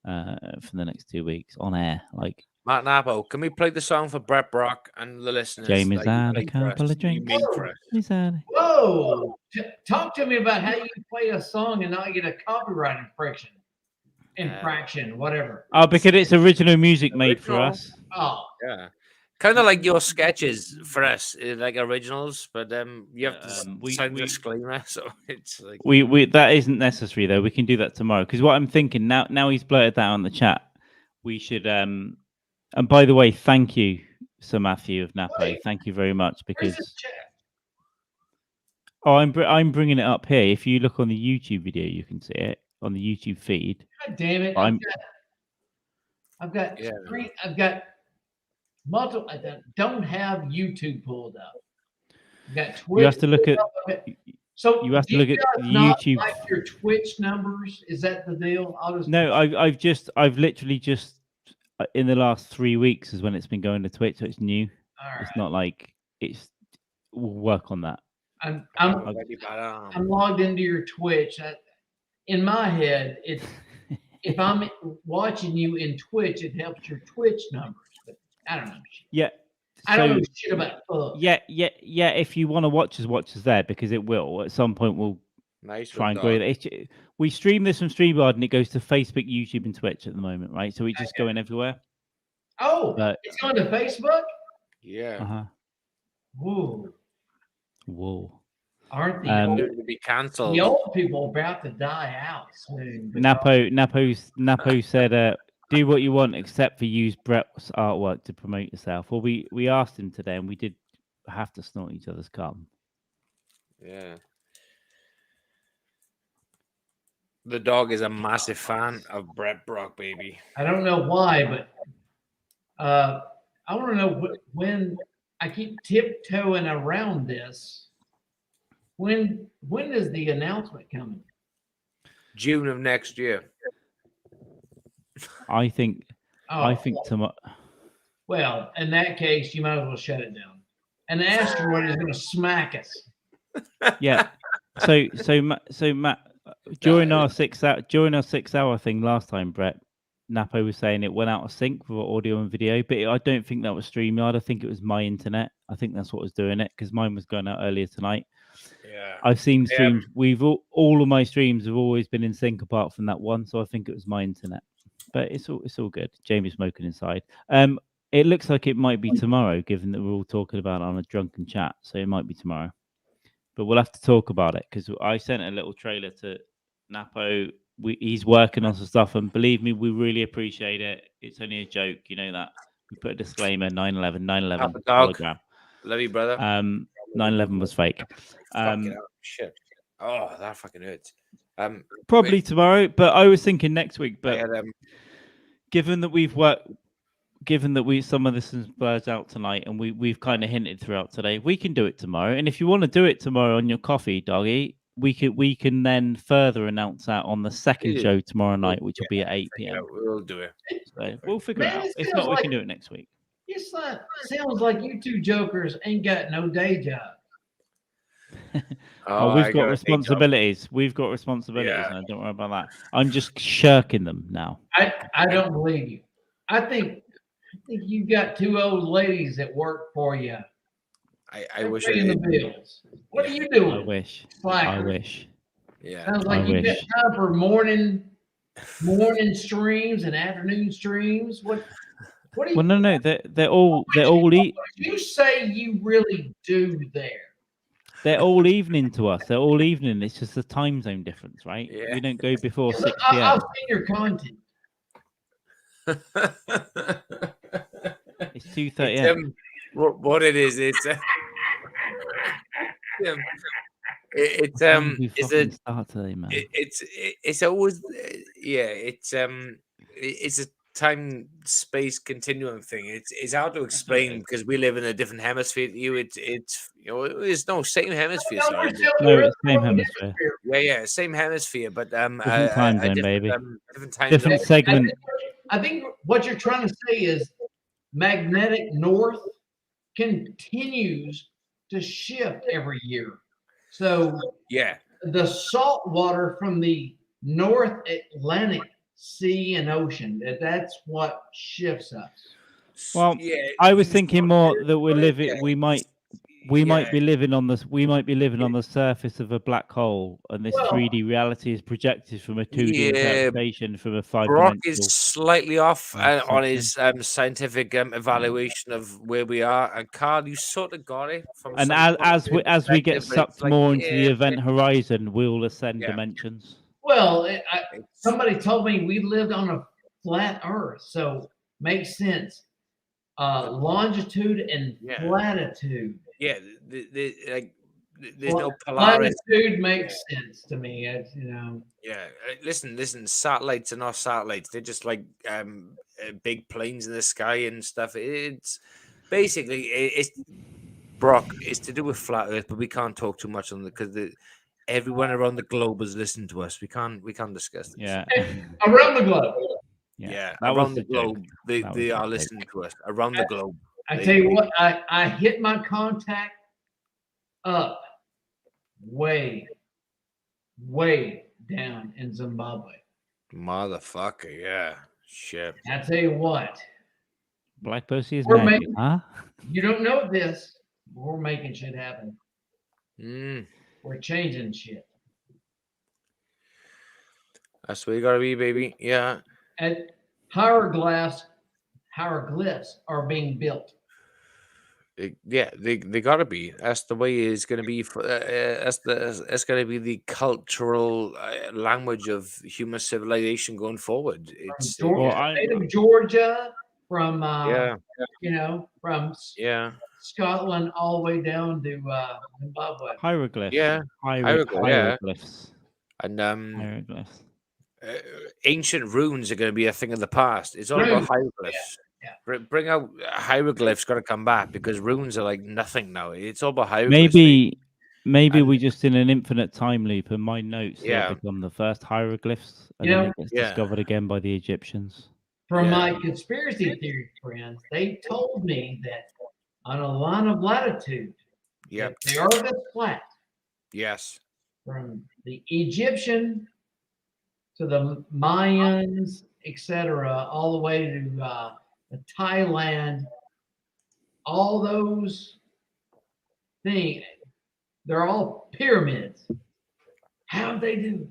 for the next 2 weeks. On air, like Matt Napo, can we play the song for Brett Brock and the listeners? Jamie's had a couple of drinks. Whoa! Talk to me about how you play a song and not get a copyright infraction, whatever. Oh, because it's original music made for us. Oh, yeah. Kind of like your sketches for us, like originals, but you have to sign a disclaimer, so it's like we that isn't necessary though. We can do that tomorrow. Because what I'm thinking now he's blurted that on the chat. We should and by the way, thank you, Sir Matthew of Napo. Wait. Thank you very much because I'm bringing it up here. If you look on the YouTube video, you can see it on the YouTube feed. God damn it! I've got multiple. I don't have YouTube pulled up. You got Twitch. You have to look at. So You have to do look you at guys not YouTube. like your Twitch numbers? Is that the deal? No, I've literally just in the last 3 weeks is when it's been going to Twitch, so it's new. All right. It's not like it's. We'll work on that. I'm I'm logged into your Twitch. In my head, it's if I'm watching you in Twitch, it helps your Twitch numbers. But I don't know. Yeah. I don't know shit about Yeah. If you want to watch us there, because it will at some point. We'll try and grow it. We stream this from StreamYard, and it goes to Facebook, YouTube, and Twitch at the moment, right? So we just go in everywhere. Oh, it's going to Facebook. Yeah. Whoa. Aren't the old, to be cancelled? the old people about to die out soon? Napo said, "Do what you want, except for use Brett's artwork to promote yourself." Well, we asked him today, and we did have to snort each other's cum. Yeah. The dog is a massive fan of Brett Brock, baby. I don't know why, but I want to know when I keep tiptoeing around this. When is the announcement coming? June of next year. I think tomorrow. Well, in that case, you might as well shut it down. An asteroid is going to smack us. Yeah. So Matt, during our 6 hour thing last time, Brett, Napo was saying it went out of sync with audio and video, but I don't think that was StreamYard. I think it was my internet. I think that's what was doing it, because mine was going out earlier tonight. Yeah. I've seen streams. All of my streams have always been in sync apart from that one, so I think it was my internet. But it's all good. Jamie's smoking inside. It looks like it might be tomorrow, given that we're all talking about it on a drunken chat. So it might be tomorrow. But we'll have to talk about it, because I sent a little trailer to Napo. He's working on some stuff, and believe me, we really appreciate it. It's only a joke, you know that. We put a disclaimer: 9/11 hologram. Love you, brother. 9/11 was fake. Shit. Oh, that fucking hurts. Probably tomorrow, but I was thinking next week. But given that some of this is blurred out tonight, and we've kind of hinted throughout today, we can do it tomorrow. And if you want to do it tomorrow on your coffee, doggy, we can then further announce that on the second show tomorrow night, which will be at 8 p.m. Yeah, we'll do it. So we'll figure it out. If not, we can do it next week. It sounds like you two jokers ain't got no day job. We've got responsibilities. We've got responsibilities. Yeah. Don't worry about that. I'm just shirking them now. I don't believe you. I think you got two old ladies that work for you. I wish paying the bills. What are you doing? I wish. Slacker. I wish. Yeah. Sounds like you got time for morning streams and afternoon streams. What are you? Well, no, they're all You say you really do there. They're all evening to us. They're all evening. It's just a time zone difference, right? Yeah. We don't go before 6 p.m. I've seen your content. It's 2:30. What it is, it's start today, man. It's always it's a time space continuum thing. It's hard to explain because we live in a different hemisphere to you. It's there's no same hemisphere. Sorry. No, it's same hemisphere. Yeah, same hemisphere, but different time zone, baby. Different segment. I think what you're trying to say is magnetic north continues to shift every year. So yeah, the salt water from the North Atlantic Sea and ocean, that's what shifts us. Well, yeah, I was thinking more that we might be living on this. We might be living on the surface of a black hole, and this 3D reality is projected from a 2D interpretation from a 5-dimensional. Brock is slightly off on his scientific evaluation of where we are. And Carl, you sort of got it. And as we get sucked more into the event horizon, we'll ascend dimensions. Well, somebody told me we lived on a flat Earth, so makes sense. Longitude and latitude. Yeah, there's no polarity. Latitude makes sense to me, as you know. Yeah, listen. Satellites are not satellites. They're just like big planes in the sky and stuff. It's basically it's Brock. It's to do with flat Earth, but we can't talk too much on it because everyone around the globe has listened to us. We can't discuss this. Yeah. Around the globe. Yeah, that was around the the joke. globe, That they was are the listening joke. to us around the globe. I tell you what, I hit my contact up way down in Zimbabwe. Motherfucker, yeah, shit. I tell you what, Black Pussy is We're magic, making- huh? you don't know this, but we're making shit happen. Mm, We're changing shit. that's where you gotta be, baby. Yeah, And hieroglyphs are being built. they gotta be. That's the way it's gonna be. That's gonna be the cultural language of human civilization going forward. It's Georgia, Well, state of Georgia, from yeah, from yeah, Scotland all the way down to Zimbabwe. hieroglyphs. yeah. Hieroglyphs. And Hieroglyphs. ancient runes are going to be a thing of the past. It's all about hieroglyphs. Yeah. Bring out hieroglyphs. Got to come back because runes are like nothing now. It's all about hieroglyphs. Maybe And- we're just in an infinite time loop, and my notes Yeah. become the first hieroglyphs, and You then know- it gets Yeah. discovered again by the Egyptians. From Yeah. my conspiracy theory friends, they told me that on a line of latitude, Yep. if the Earth is flat, Yes. from the Egyptian to the Mayans, etc., all the way to Thailand, all those things, they're all pyramids. How they do?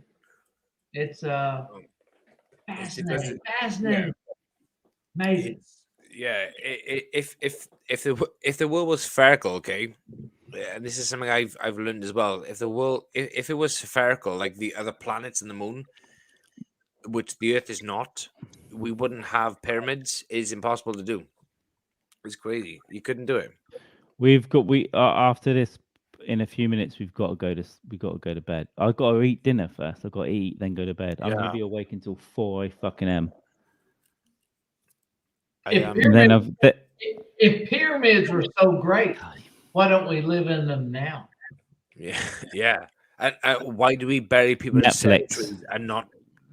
It's fascinating, fascinating, amazing. Yeah. If the world was spherical, okay, and this is something I've learned as well. If the world, if it was spherical, like the other planets and the moon, which the Earth is not, we wouldn't have pyramids. It's impossible to do. It's crazy. You couldn't do it. After this, in a few minutes, we've got to go to bed. I've got to eat dinner first. I've got to eat, then go to bed. I'm gonna Yeah. be awake until 4 fucking am. If And then If pyramids were so great, why don't we live in them now? yeah. And why do we bury people in Netflix. cemeteries and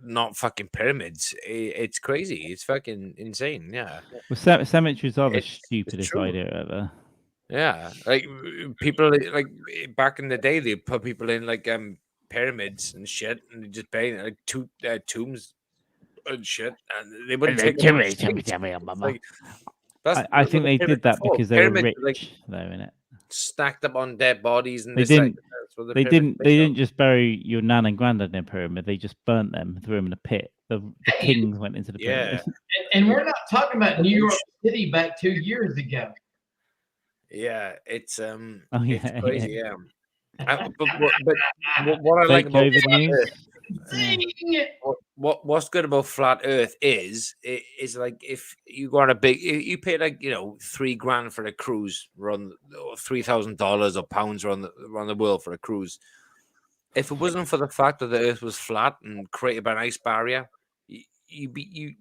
not fucking pyramids? It's crazy. It's fucking insane. Yeah. Well, cemeteries are the It's stupidest true. idea ever. Yeah, like people like back in the day, they put people in like pyramids and shit, and they just bury like tombs and shit, and they wouldn't take them. Like, I think they did that because they were pyramids, rich, though, innit? stacked up on dead bodies, and They this, like, didn't- that's what the They pyramids didn't. They based on. didn't just bury your nan and granddad in a pyramid. They just burnt them, threw them in a pit. The kings went into the pyramid. And we're not talking about New York City back 2 years ago. Yeah, it's Oh, it's yeah, crazy, yeah. But what I like Fake about COVID flat news. Earth, Yeah. what's good about flat Earth is like if you go on a big, you pay like $3,000 for a cruise, run $3,000 or pounds around the world for a cruise. If it wasn't for the fact that the Earth was flat and created by an ice barrier,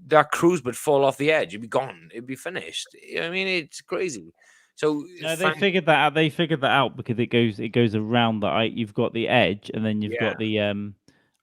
that cruise would fall off the edge. You'd be gone. It'd be finished. I mean, it's crazy. So No, they figured that out. They figured that out because it goes around the ice. You've got the edge, and then you've got the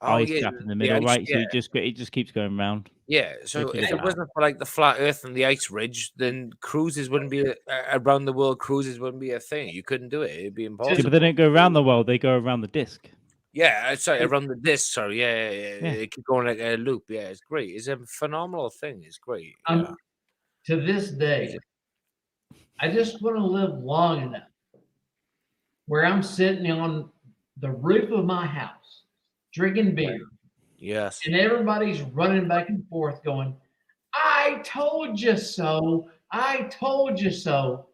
ice cap in the middle, ice, right? So yeah. it just keeps going round. Yeah, so figured if it it out. wasn't for like the flat Earth and the ice ridge, then cruises wouldn't be around the world. Cruises wouldn't be a thing. You couldn't do it. It'd be Yeah, impossible. but they don't go around the world. They go around the disc. Yeah, sorry, around the disc. Sorry, yeah. Yeah. It keep going like a loop. Yeah, it's great. It's a phenomenal thing. It's great. Yeah. To this day, I just want to live long enough where I'm sitting on the roof of my house, drinking beer, Yes. and everybody's running back and forth going, I told you so. I told you so.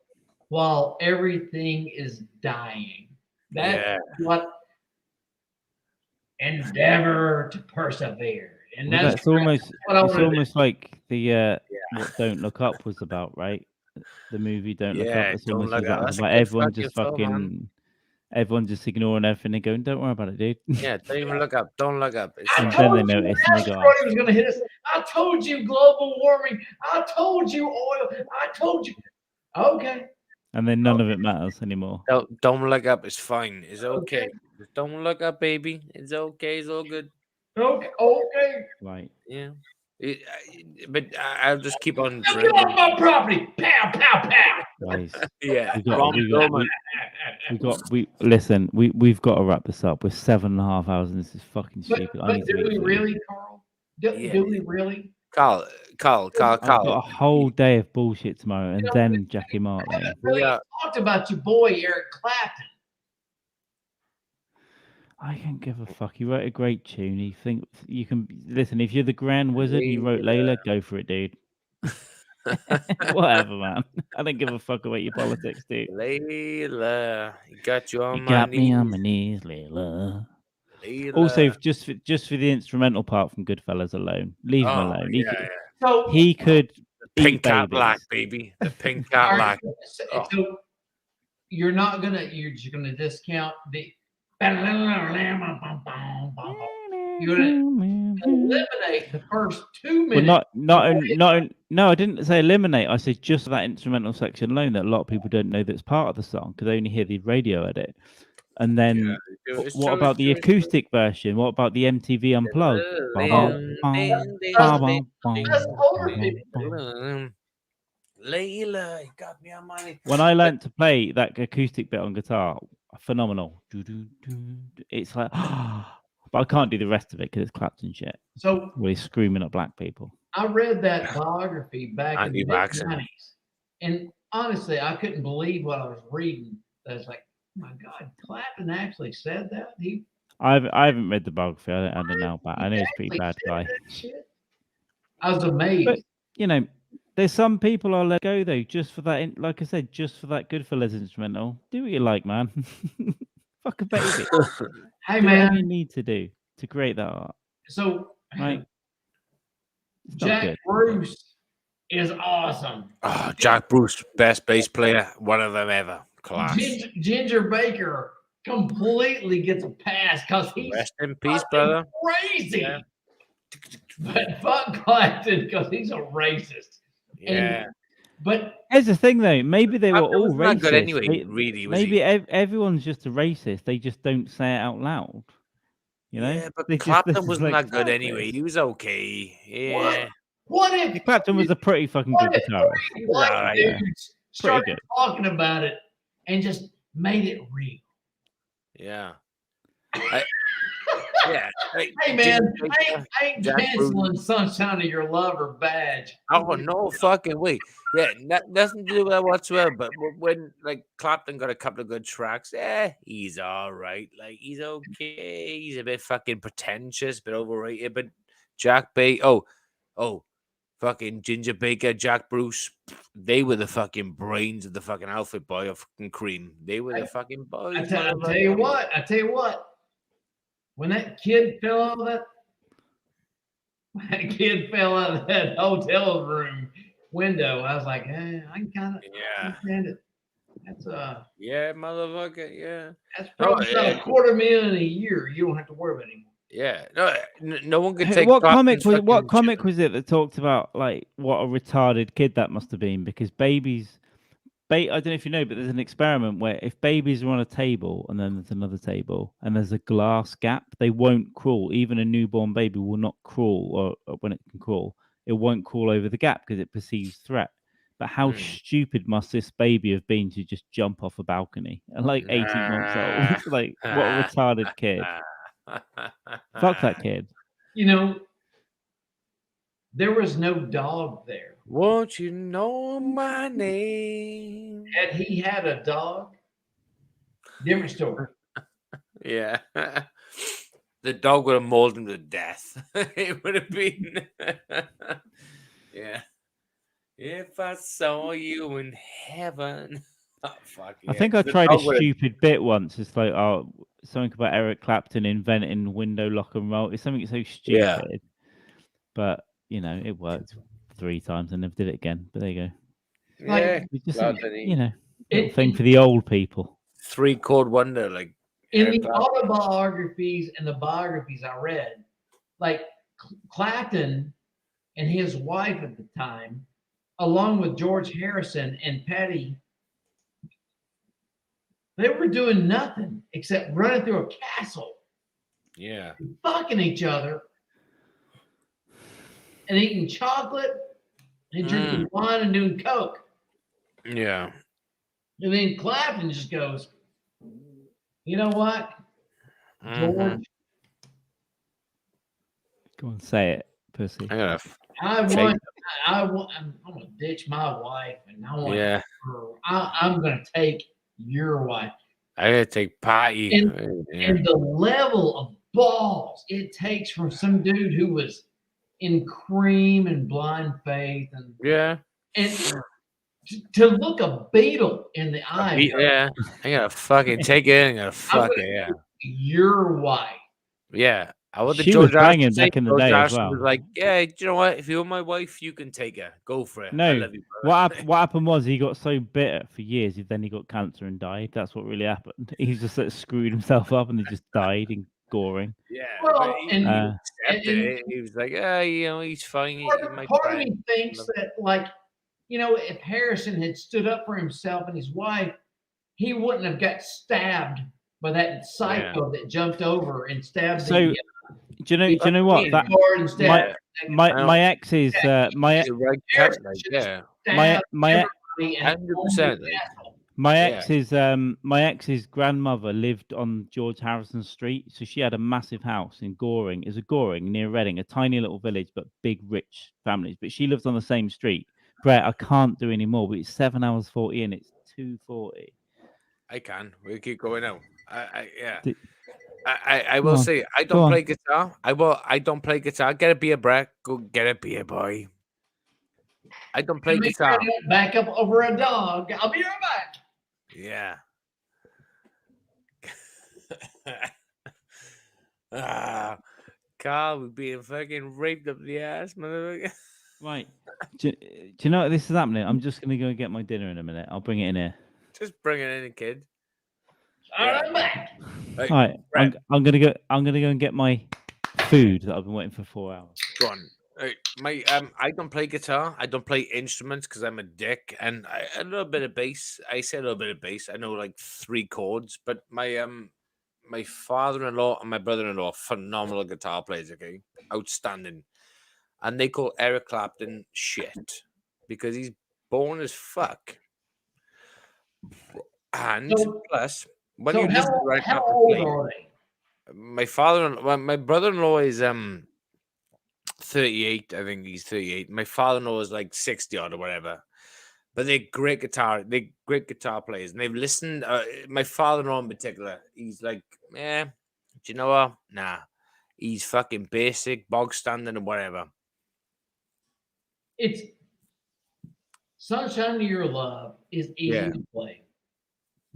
While everything is dying. That's Yeah. what endeavor to persevere. And Well, that's that's almost what I it's wanna do. almost like the what Don't Look Up was about, right? The movie Don't Look Up. Yeah, It's Don't almost Look like Up. that. That's It's a like good everyone fucking just film, man. everyone's just ignoring everything and going, "Don't worry about it, dude." Yeah, don't even look up. Don't look up. It's And fine. then they notice and they go, asteroid was going to hit us. I told you global warming. I told you oil. I told you. Okay. and then none of it matters anymore. Don't look up. It's fine. It's okay. Just don't look up, baby. It's okay. It's all good. Okay. Okay. Right. Yeah. But I'll just keep on Get drinking. off my property. Pow, pow, pow. Guys, Yeah. listen. We've got to wrap this up. We're 7.5 hours, and this is fucking stupid. I But need to do eat we food. really, Carl? Do we really? Carl. I've got a whole day of bullshit tomorrow, and then Jackie Martin. We talked about your boy Eric Clapton. I can't give a fuck. He wrote a great tune. He thinks you can listen. If you're the Grand Wizard and you wrote Layla, go for it, dude. Whatever, man. I don't give a fuck about your politics, dude. Layla, you got you on You my got knees. me on my knees, Layla. Layla. Also, just for the instrumental part from Goodfellas alone, leave him alone. So He could Pink eat Cadillac, babies. baby. The pink all Cadillac. right, so you're just gonna discount the. You're gonna eliminate the first 2 minutes. Well, no, I didn't say eliminate. I said just that instrumental section alone that a lot of people don't know that's part of the song because they only hear the radio edit. And then what about the acoustic version? What about the MTV Unplugged? Layla, you got me on my. When I learned to play that acoustic bit on guitar, phenomenal. It's like, but I can't do the rest of it because it's Clapton shit. So where he's screaming at black people. I read that biography back in the Anti-vaxxer. mid-90s, and honestly, I couldn't believe what I was reading. I was like, oh my God, Clapton actually said that? I haven't read the biography. I don't know, but I know he's a pretty bad guy. I was amazed. But, you know, there's some people I'll let go though, just for that. Like I said, just for that Goodfellas instrumental. Do what you like, man. Fuck a baby. Hey Do man, whatever you need to do to create that art. So right, Jack Bruce is awesome. Oh, Jack Bruce, best bass player, one of them ever. Class. Ginger Baker completely gets a pass because he's rest in peace, brother. Crazy. Yeah. But fuck Clapton because he's a racist. Yeah. But here's the thing, though. Maybe they were all racist. Good anyway, really. Maybe everyone's just a racist. They just don't say it out loud. You know? Yeah, but Clapton wasn't that good anyway. He was okay. Yeah. What if Clapton was a pretty fucking good guitarist? White dudes started talking about it and just made it real. Yeah. Yeah. Hey man, I ain't canceling Sunshine of Your Lover badge. Oh no fucking way. Yeah, nothing to do with that whatsoever. But when like Clapton got a couple of good tracks, he's all right. Like he's okay. He's a bit fucking pretentious, but overrated. But fucking Ginger Baker, Jack Bruce, they were the fucking brains of the fucking outfit boy of fucking Cream. They were the fucking boys. I tell you what. When that kid fell out of that hotel room window, I was like, hey, I can kind of understand it. That's motherfucker, yeah. That's probably about $250,000 a year. You don't have to worry about it anymore. Yeah, no one could take. What comic was it that talked about like what a retarded kid that must have been? Because babies. I don't know if you know, but there's an experiment where if babies are on a table and then there's another table and there's a glass gap, they won't crawl. Even a newborn baby will not crawl, or when it can crawl, it won't crawl over the gap because it perceives threat. But how stupid must this baby have been to just jump off a balcony at like 18 months old? Like, what a retarded kid. Fuck that kid. You know, there was no dog there. Won't you know my name? Had he had a dog, different story. Yeah. The dog would have mauled him to death. It would have been. Yeah. If I saw you in heaven. Oh, fuck yeah. I think I tried a stupid bit once. It's like, something about Eric Clapton inventing window lock and roll. It's something so stupid. Yeah. But, you know, it worked 3 times and never did it again. But there you go. Yeah. Like, it's just, you know, thing for the old people. 3-chord wonder, like in Eric the Clapton. autobiographies and the biographies I read, like Clapton and his wife at the time, along with George Harrison and Patty, they were doing nothing except running through a castle, Yeah. fucking each other, and eating chocolate and drinking wine and doing coke. Yeah. And then Clapton just goes, you know what, George, Go on, say it, pussy. I gotta I'm take- gonna ditch my wife, and I want Yeah. her. I'm gonna take your wife. I gotta take Patty. And the level of balls it takes from some dude who was in Cream and Blind Faith, and to look a Beatle in the eye. Yeah. I gotta fucking take it. I gotta fuck it. Yeah. Your wife. Yeah. I want the She George was banging Harrison back in the George day as Harrison well. was like, yeah, you know what? If you're my wife, you can take her. Go for it. I No, love you, brother. what happened was he got so bitter for years, then he got cancer and died. That's what really happened. He just screwed himself up and he just died in Goring. Yeah, Well, but he and accepted it. He was like, you know, he's fine. He's my part of friend. me thinks that, like, you know, if Harrison had stood up for himself and his wife, he wouldn't have got stabbed by that psycho that jumped over and stabbed. So, do you know what? That my ex is my 100%. My ex's grandmother lived on George Harrison Street, so she had a massive house in Goring. It's a Goring near Reading, a tiny little village, but big rich families. But she lives on the same street. Brett, I can't do any more, but it's 7 hours 40 and it's 2:40. I can. We'll keep going now. I will say I don't play guitar. I don't play guitar. Get a beer, Brett. Go get a beer, boy. I don't play guitar. Back up over a dog. I'll be right back. Yeah. Carl, we're being fucking raped up the ass, motherfucker. Right. Do you know what this is happening? I'm just gonna go and get my dinner in a minute. I'll bring it in here. Just bring it in, kid. All right, I'm back. All right. I'm gonna go and get my food that I've been waiting for 4 hours. Go on. I don't play guitar. I don't play instruments because I'm a dick, and a little bit of bass. I say a little bit of bass. I know like 3 chords, but my father-in-law and my brother-in-law are phenomenal guitar players. Okay, outstanding, and they call Eric Clapton shit because he's boring as fuck. And plus, when you listen to Eric Clapton play, my brother-in-law is 38. I think he's 38. My father-in-law is like 60 odd or whatever. But they're great guitar players. And they've listened. My father-in-law in particular, he's like, do you know what? Nah. He's fucking basic, bog standard and whatever. It's Sunshine of Your Love is easy to play.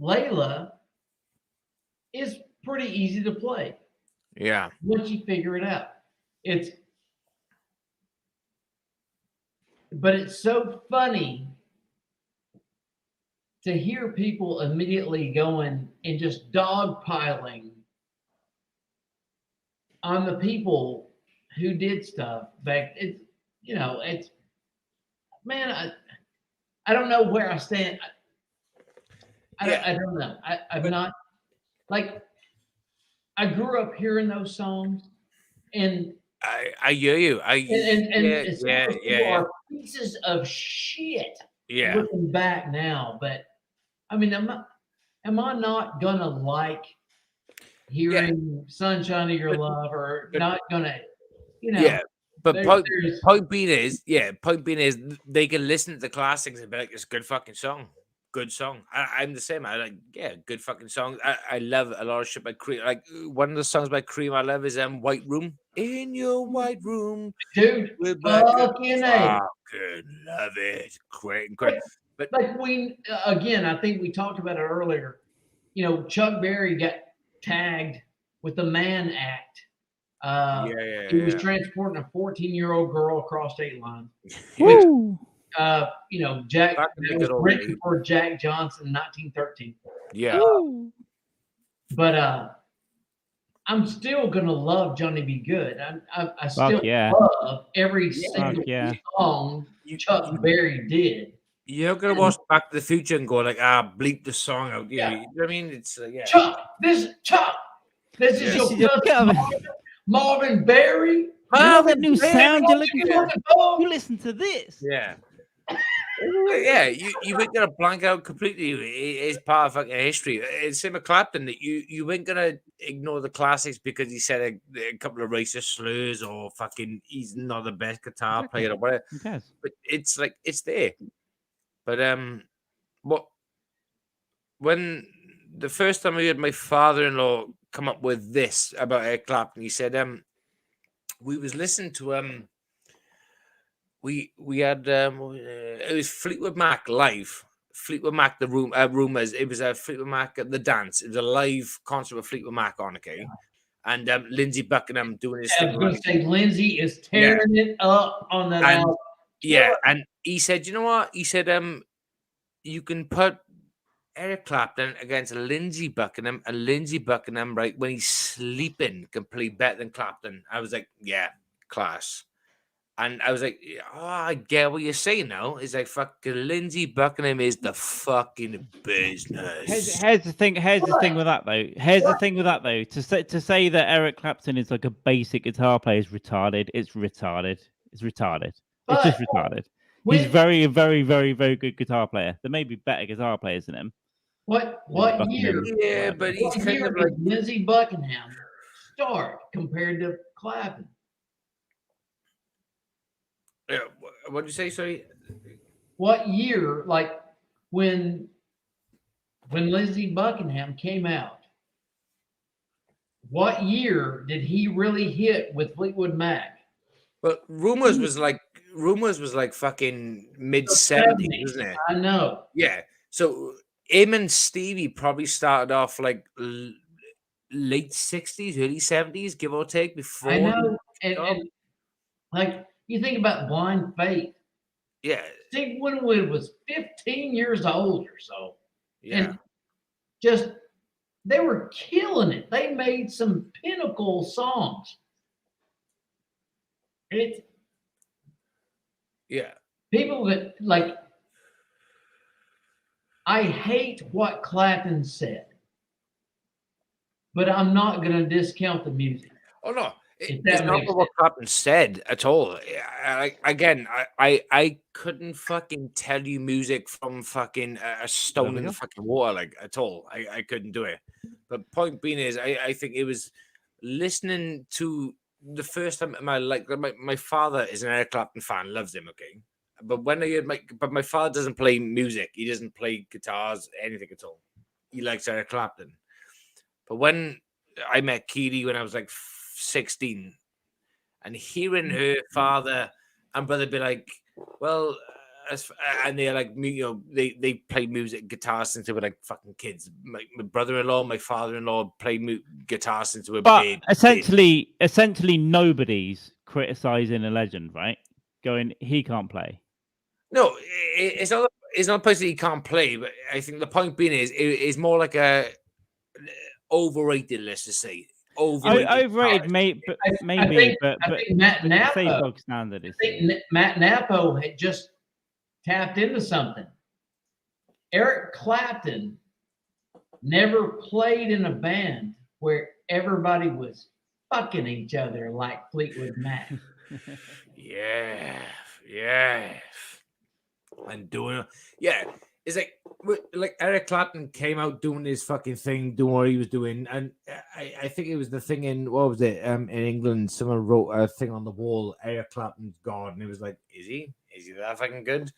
Layla is pretty easy to play. Yeah. Once you figure it out. But it's so funny to hear people immediately going and just dogpiling on the people who did stuff back. Man, I don't know where I stand. I don't know. I'm not like, I grew up hearing those songs, and I hear you. Are pieces of shit. Yeah. Looking back now, but I mean, am I not gonna like hearing "Sunshine of Your Love" or not gonna, Yeah. But point being is, they can listen to the classics and be like, it's a good fucking song. Good song. I'm the same. I like, good fucking song. I love a lot of shit by Cream. Like, one of the songs by Cream I love is White Room. In your white room, dude. Good, love it. Great. But like, again, I think we talked about it earlier. Chuck Berry got tagged with the Mann Act. He was transporting a 14-year-old girl across state lines. Which, Jack was written for Jack Johnson in 1913. Yeah. But I'm still gonna love Johnny B. Good. I still yeah. love every Yeah. single yeah. song Chuck Berry did. You're gonna watch Back to the Future and go like, bleep the song out. You know what I mean? It's yeah. Chuck, this is Yeah. your cousin Marvin Berry. You know that new Berry, sound you're looking for? Yeah. You listen to this. Yeah. Yeah, you ain't gonna blank out completely. It's part of fucking history. It's same with Clapton that you ain't gonna ignore the classics because he said a couple of racist slurs or fucking he's not the best guitar player or whatever. Yes. But it's like it's there. But when the first time I heard my father-in-law come up with this about Eric Clapton, he said we was listening to we had it was Fleetwood Mac live. Fleetwood Mac, the rumors. It was a Fleetwood Mac at the dance. It was a live concert with Fleetwood Mac on, okay. And Lindsey Buckingham doing his thing. I was going to say Lindsey is tearing it up on that album. Yeah, and he said, you know what? He said, you can put Eric Clapton against Lindsey Buckingham, and Lindsey Buckingham, right when he's sleeping, can play better than Clapton. I was like, yeah, class. And I was like, oh, I get what you're saying now. It's like, fucking Lindsey Buckingham is the fucking business. Here's the thing with that, though. To say that Eric Clapton is like a basic guitar player is retarded. It's retarded. It's just retarded. He's very, very, very, very good guitar player. There may be better guitar players than him. What year? Yeah, but he's kind of like Lindsey Buckingham start compared to Clapton. Yeah, what did you say? Sorry. What year? Like when Lindsey Buckingham came out. What year did he really hit with Fleetwood Mac? But rumors was like fucking mid-70s, wasn't it? I know. Yeah. So him and Stevie probably started off like late 60s, early 70s, give or take. Before I know, and like you think about Blind Faith. Yeah. Steve Winwood was 15 years old or so. Yeah. And just they were killing it. They made some pinnacle songs. People that like I hate what Clapton said, but I'm not going to discount the music. Oh no, it's not what Clapton said at all. I couldn't fucking tell you music from fucking a stone in the fucking water, like at all. I couldn't do it. But point being is, I think it was listening to the first time in my life. My father is an Eric Clapton fan, loves him. Okay. But when I heard my father doesn't play music. He doesn't play guitars, anything at all. He likes Eric Clapton. But when I met Keely when I was like 16, and hearing her father and brother be like, well, and they're like, you know, they play music, guitar since they were like fucking kids. My brother-in-law, my father-in-law play guitar since they were big. Essentially, nobody's criticizing a legend, right? Going, he can't play. No, it's not a place that he can't play, but I think the point being is more like a overrated, let's just say. Overrated, maybe, but I think Matt Nappo, dog standard is. Matt Nappo had just tapped into something. Eric Clapton never played in a band where everybody was fucking each other like Fleetwood Mac. Yeah. And doing, it's like Eric Clapton came out doing his fucking thing, doing what he was doing, and I think it was the thing in what was it in England? Someone wrote a thing on the wall, Eric Clapton's God, and it was like, is he that fucking good?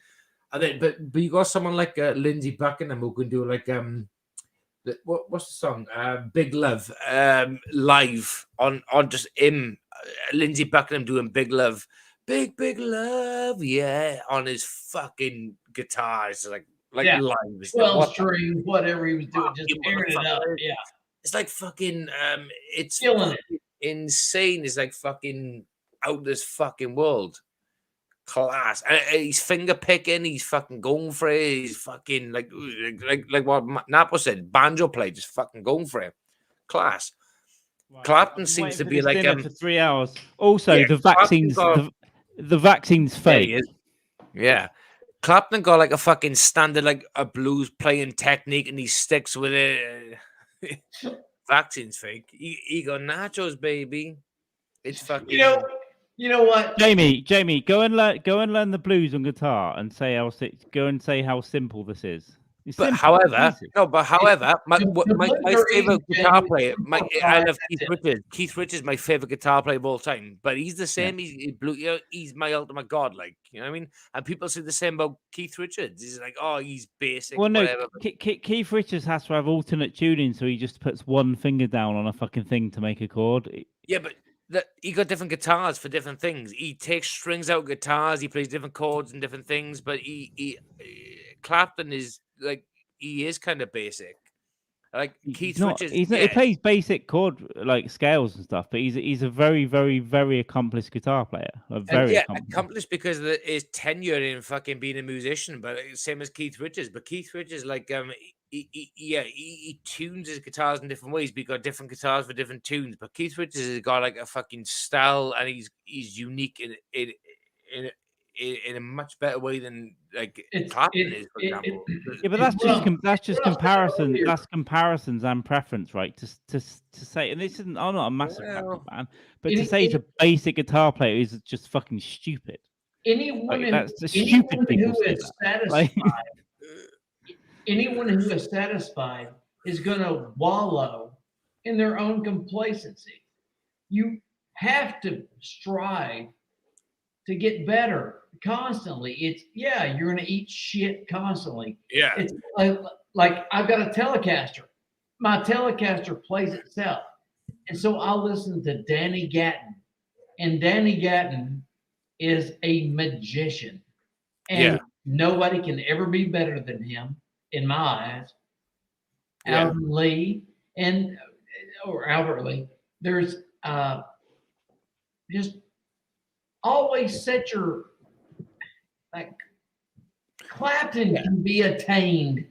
And then, but you got someone like Lindsey Buckingham who can do like what's the song? Big Love, live on just him, Lindsey Buckingham doing Big Love. Big love, yeah, on his fucking guitar. It's like live. 12 string, whatever he was doing, just tearing it up. Yeah. It's like fucking it's killing it. Insane. It's like fucking out of this fucking world. class. And he's finger picking. He's fucking going for it. He's fucking like what Napo said. Banjo play, just fucking going for it. Class. Right, Clapton I've been seems waiting to for be this like dinner for 3 hours. Also, yeah, the Clapton's vaccines, got- the vaccine's Yeah, fake. he is. Yeah. Clapton got like a fucking standard, like a blues playing technique, and he sticks with it. Vaccine's fake. He got nachos, baby. It's fucking. You know what? Jamie, go and learn the blues on guitar and say how simple this is. It's But simple, however, easy. my the blues are favorite easy, guitar Jamie. player, I Right, love that's Keith it. Richards. Keith Richards is my favorite guitar player of all time. But he's the same. He's blue. You know, he's my ultimate god. Like, you know what I mean? And people say the same about Keith Richards. He's like, oh, he's basic. Well, no, whatever. Keith Richards has to have alternate tuning, so he just puts one finger down on a fucking thing to make a chord. Yeah, but he got different guitars for different things. He takes strings out guitars. He plays different chords and different things. But Clapton is like, he is kind of basic. Like Keith Richards, He plays basic chord like scales and stuff, but he's a very, very, very accomplished guitar player. Accomplished because of his tenure in fucking being a musician. But same as Keith Richards. But Keith Richards, like he tunes his guitars in different ways. But he got different guitars for different tunes. But Keith Richards has got like a fucking style, and he's unique in a much better way than like Clapton is, for example. Yeah, but that's just comparison. That's comparisons and preference, right? To say, and this isn't. I'm not a massive Clapton fan, but to say he's a basic guitar player is just fucking stupid. Anyone who is satisfied is going to wallow in their own complacency. You have to strive to get better constantly. You're going to eat shit constantly. Yeah. It's like I've got a Telecaster. My Telecaster plays itself. And so I'll listen to Danny Gatton. And Danny Gatton is a magician. And nobody can ever be better than him, in my eyes. Albert Lee or Albert Lee. There's just always set your like Clapton can be attained.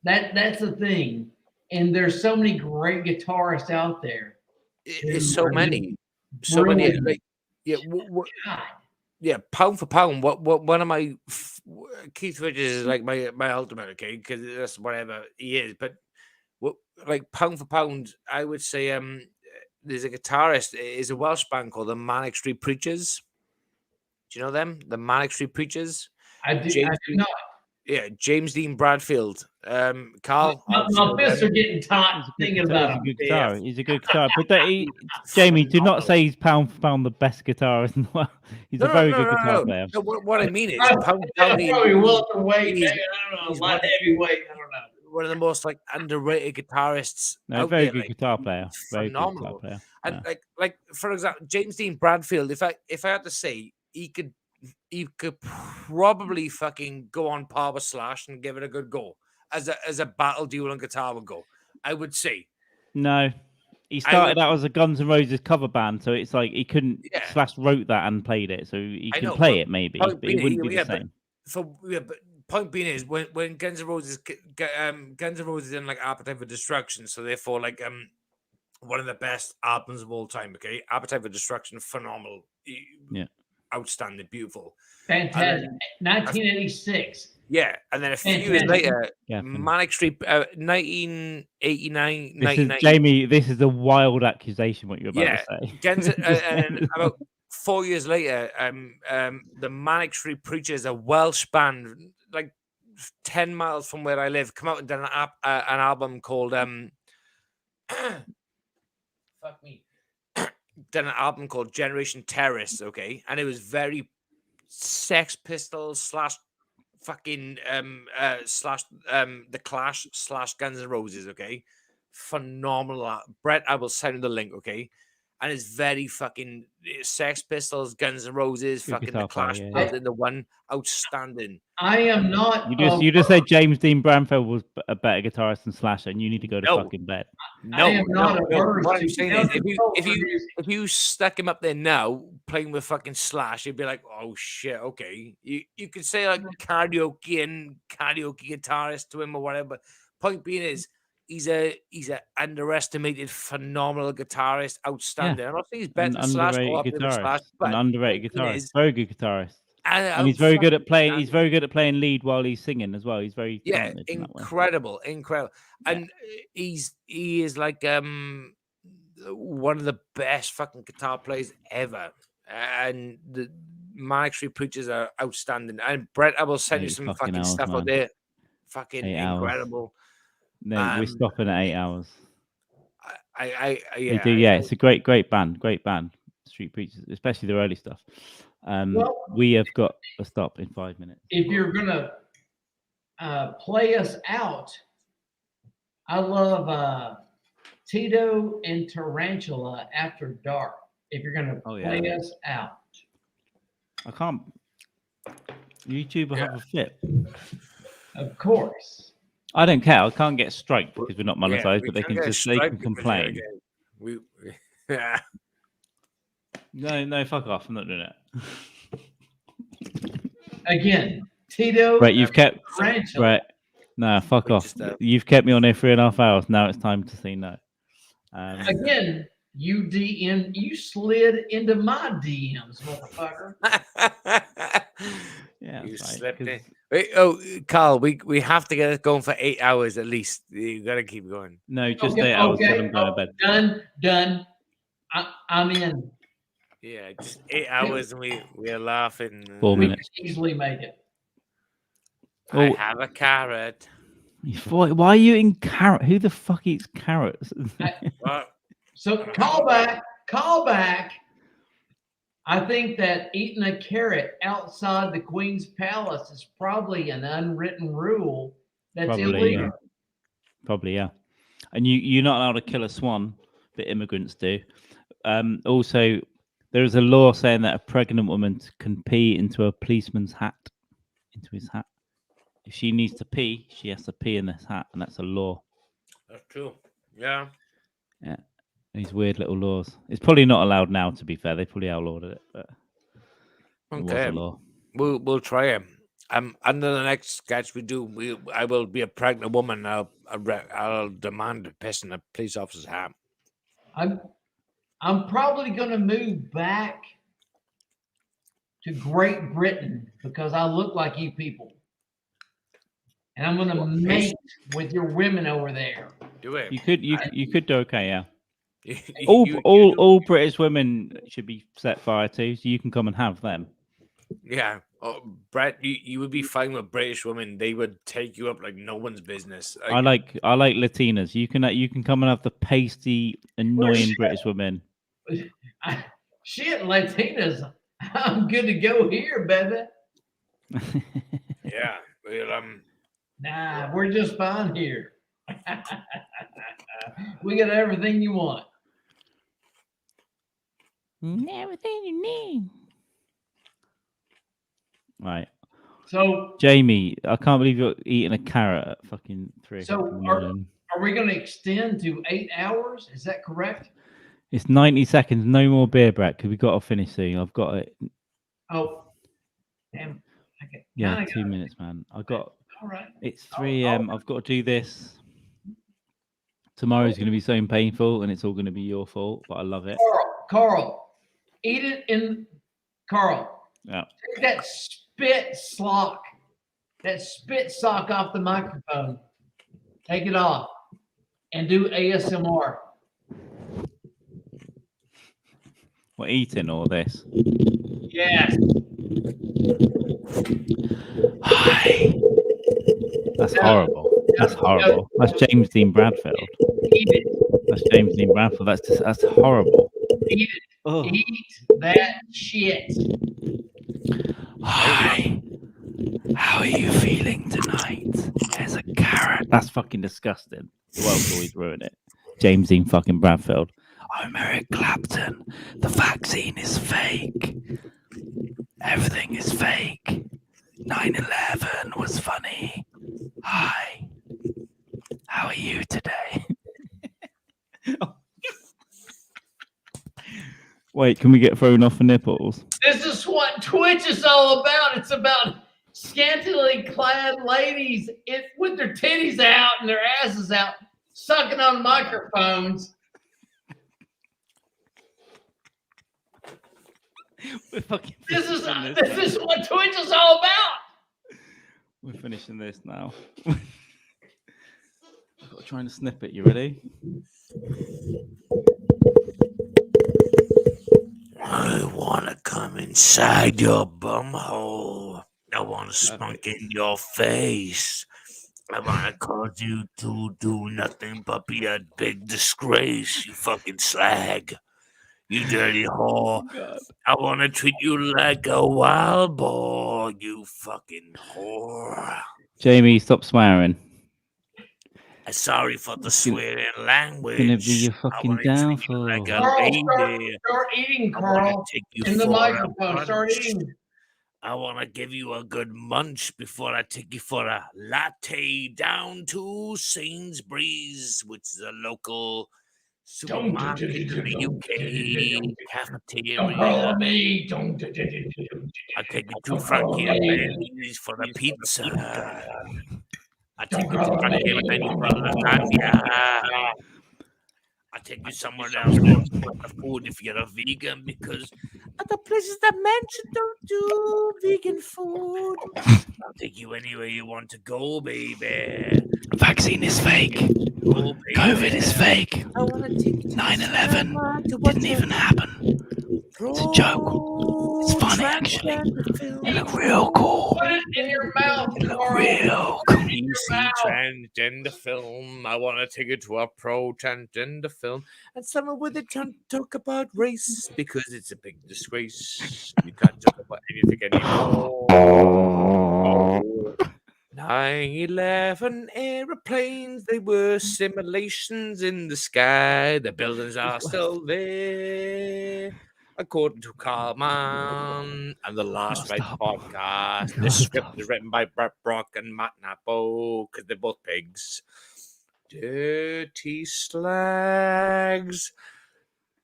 That's the thing. And there's so many great guitarists out there. It's so many. Like pound for pound. What one of my Keith Richards is like my ultimate, okay, because that's whatever he is. But like pound for pound, I would say there's a guitarist. Is a Welsh band called the Manic Street Preachers. Do you know them? The Manic Street Preachers. I do not. Yeah, James Dean Bradfield. Carl. My fists are getting taut thinking about him. He's a good guitar. But Jamie, do not say he's pound for pound the best guitarist in the world. He's a very good guitar player. No, what I mean is probably welterweight. I don't know, light heavyweight. I don't know. One of the most like underrated guitarists. No, very good guitar player. Very phenomenal. Good guitar player. And like for example, James Dean Bradfield. If I had to say, he could probably fucking go on par with Slash and give it a good go as a battle duel on guitar would go. I would say. No, he started out as a Guns N' Roses cover band, so it's like he couldn't. Slash wrote that and played it, so he can play it maybe, but it wouldn't be the same. But point being is when Guns N' Roses in like Appetite for Destruction, so therefore like one of the best albums of all time. Okay, Appetite for Destruction, phenomenal. Yeah. Outstanding, beautiful, fantastic. 1986. Yeah, and then a few years later, Manic Street, 1989. Jamie, this is a wild accusation. What you're about to say. And about 4 years later, the Manic Street Preachers, a Welsh band, like 10 miles from where I live, come out and done an album called fuck me. Done an album called Generation Terrorists, okay, and it was very Sex Pistols slash fucking slash the Clash slash Guns N' Roses, okay, phenomenal. Brett, I will send you the link, okay, and it's very fucking Sex Pistols, Guns N' Roses, Good fucking guitar the Clash player, built into one. Outstanding. I am not. You just said James Dean Bradfield was a better guitarist than Slasher, and you need to go to No. fucking bed. I am not averse What I'm to saying is, counterculture if you stuck him up there now playing with fucking Slash, you'd be like, oh shit, okay. You could say like karaoke guitarist to him or whatever. But point being is, he's a underestimated, phenomenal guitarist, outstanding. I'm not saying he's better An than Slash or underrated up there with Slash, guitarist. but An underrated point being guitarist. is, Very good guitarist. And I'm he's very good at fucking playing. He's standing. very good at playing lead while he's singing as well. He's very Yeah, talented in that way. incredible. Yeah. And he is like one of the best fucking guitar players ever. And the Mariachi preachers are outstanding. And Brett, I will send you 8 some fucking fucking hours, stuff man. out there. Fucking 8 hours. incredible. No, we're stopping at 8 hours. Yeah, They do, yeah. It's a great band. Great band. Street Preachers, especially their early stuff. Well, we have got to stop in 5 minutes. if you're gonna play us out, I love Tito and Tarantula After Dark. If you're gonna play us out, I can't. YouTube will have a fit. of course. I don't care. I can't get striked because we're not monetized, but they can complain. Yeah. No, fuck off. I'm not doing it. Again, Tito. Right, you've kept. Tarantula. Right. No, fuck off. You've kept me on here 3.5 hours. Now it's time to say no. Again, you slid into my DMs, motherfucker. Yeah, you right, slipped in. Wait, oh, Carl, we have to get it going for 8 hours at least. You gotta keep going. No, just 8 hours. Okay. I'm going to bed. Done. I'm in. Yeah, just 8 hours and we are laughing. 4 We minutes. can easily make it. I have a carrot. Why are you eating carrot? Who the fuck eats carrots? So call back. I think that eating a carrot outside the Queen's Palace is probably an unwritten rule that's illegal. Probably, yeah. And you're not allowed to kill a swan, but immigrants do. Also, there is a law saying that a pregnant woman can pee into a policeman's hat, into his hat. If she needs to pee, she has to pee in this hat, and that's a law. That's true. Yeah. Yeah. These weird little laws. It's probably not allowed now, to be fair. They probably outlawed it, but it was a law. We'll try it. Under the next sketch we do, I will be a pregnant woman. I'll demand pissing a police officer's hat. I'm probably going to move back to Great Britain because I look like you people. And I'm going to mate with your women over there. Do it. You could do okay, yeah. All British women should be set fire to, so you can come and have them. Yeah. Oh, Brett, you would be fine with British women. They would take you up like no one's business. I like Latinas. You can come and have the pasty, annoying British women. Shit, Latinas. I'm good to go here, baby. Yeah. Well, Nah, we're just fine here. We got everything you want. Everything you need. Right. So, Jamie, I can't believe you're eating a carrot at fucking 3 o'clock in the morning. Are we going to extend to 8 hours? Is that correct? It's 90 seconds. No more beer, Brett, because we've got to finish soon. I've got it. Oh, damn. Okay. Yeah, 2 minutes, man. All right. It's 3 a.m. I've got to do this. Tomorrow's going to be so painful, and it's all going to be your fault, but I love it. Carl, eat it in. Carl, yeah. Take that spit sock off the microphone. Take it off and do ASMR. We're eating all this. Yes. Hi. That's horrible. That's horrible. That's James Dean Bradfield. Eat it. That's James Dean Bradfield. That's horrible. Eat it. Oh. Eat that shit. Hi. How are you feeling tonight? There's a carrot. That's fucking disgusting. The world always ruin it. James Dean fucking Bradfield. I'm Eric Clapton. The vaccine is fake. Everything is fake. 9/11 was funny. Hi. How are you today? Wait, can we get thrown off for nipples? This is what Twitch is all about. It's about scantily clad ladies with their titties out and their asses out, sucking on microphones. We're fucking This is finishing this is what Twitch is all about. We're finishing this now. I've got to try and snip it. You ready? I want to come inside your bumhole. I want to spunk in your face. I want to cause you to do nothing but be a big disgrace, you fucking slag. You dirty whore. God. I want to treat you like a wild boar, you fucking whore. Jamie, stop swearing. I'm sorry for the swearing language. Gonna be your I fucking wanna treat you downfall. like a Carl, lady. start eating, I wanna Carl. take you In the for a microphone, start munch. eating. I want to give you a good munch before I take you for a latte down to Sainsbury's, which is a local supermarket in the UK cafeteria. Don't call me. I'll take you to Don't Frankie call and me. Benny's for the pizza. I'll Don't take you to call Frankie me. and Benny's for lasagna. I'll take you somewhere else for the food if you're a vegan, because other places that mentioned don't do vegan food. I'll take you anywhere you want to go, baby. Vaccine is fake. Oh, baby. COVID is fake. I want to take you to 9/11 to didn't even happen. It's a joke. It's funny, actually. They look real cool. Put it in your mouth, They look Carl. real cool. PC transgender film. I want to take it to a pro transgender film, and someone with it can't talk about race because it's a big disgrace. You can't talk about anything anymore. 9/11 aeroplanes, they were simulations in the sky. The buildings are still there. According to Carl Mann and the Last Right podcast, the script is written by Brett Brock and Matt Napo because they're both pigs. Dirty slags.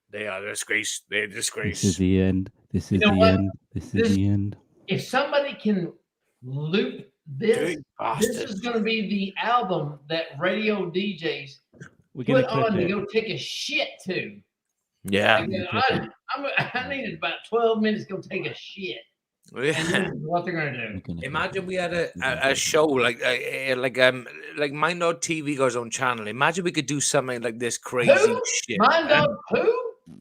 They are disgrace. They're disgrace. This is the end. This is You know the what? end. This is the end. If somebody can loop this, Dirty this bastard. is going to be the album that radio DJs We're gonna put on clip to it. go take a shit to. Yeah. Like, I needed about 12 minutes to go take a shit. And this is what they're going to do. We're gonna Imagine clip we had a show like Mind Dog TV goes on channel. Imagine we could do something like this crazy Who? shit. Mind man. Dog who?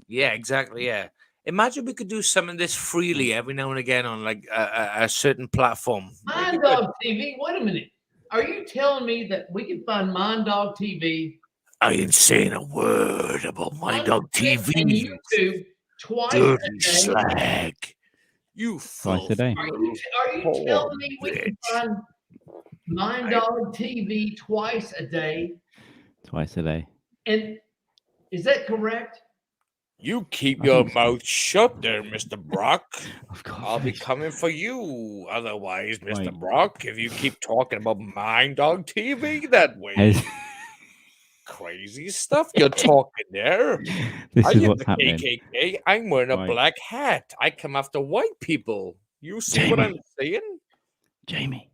Yeah, exactly. Yeah. Imagine we could do something this freely every now and again on like a certain platform. Mind Dog TV? Wait a minute. Are you telling me that we can find Mind Dog TV I ain't saying a word about Mind Dog on TV. YouTube twice a Dirty day? slag. You Twice a day. Are you telling me we can find Mind Dog TV twice a day? Twice a day. And is that correct? You keep I your think so. mouth shut there, Mr. Brock. Of course. I'll be coming for you. Otherwise, Mr. Right. Brock, if you keep talking about Mind Dog TV that way, Has- crazy stuff you're talking there. This I is am what's the happening. KKK. I'm wearing a Right. black hat. I come after white people. You see what Jamie. I'm saying? Jamie,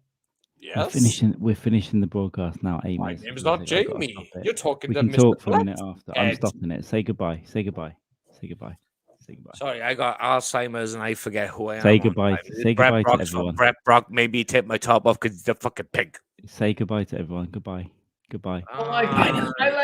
Yes. we're finishing the broadcast now. 8 My minutes. name's ago, not so I've gotta Jamie. stop it. You're talking We to can Mr. talk for a Black. minute after. I'm Ed. stopping it. Say goodbye. Say goodbye. Say goodbye. Say goodbye. Sorry, I got Alzheimer's and I forget who I am. Say all the goodbye. time. Say Brett goodbye to Brock's- everyone. Brett Brock made me take my top off because he's a fucking pig. Say goodbye to everyone. Goodbye. Goodbye. I like Ah. I like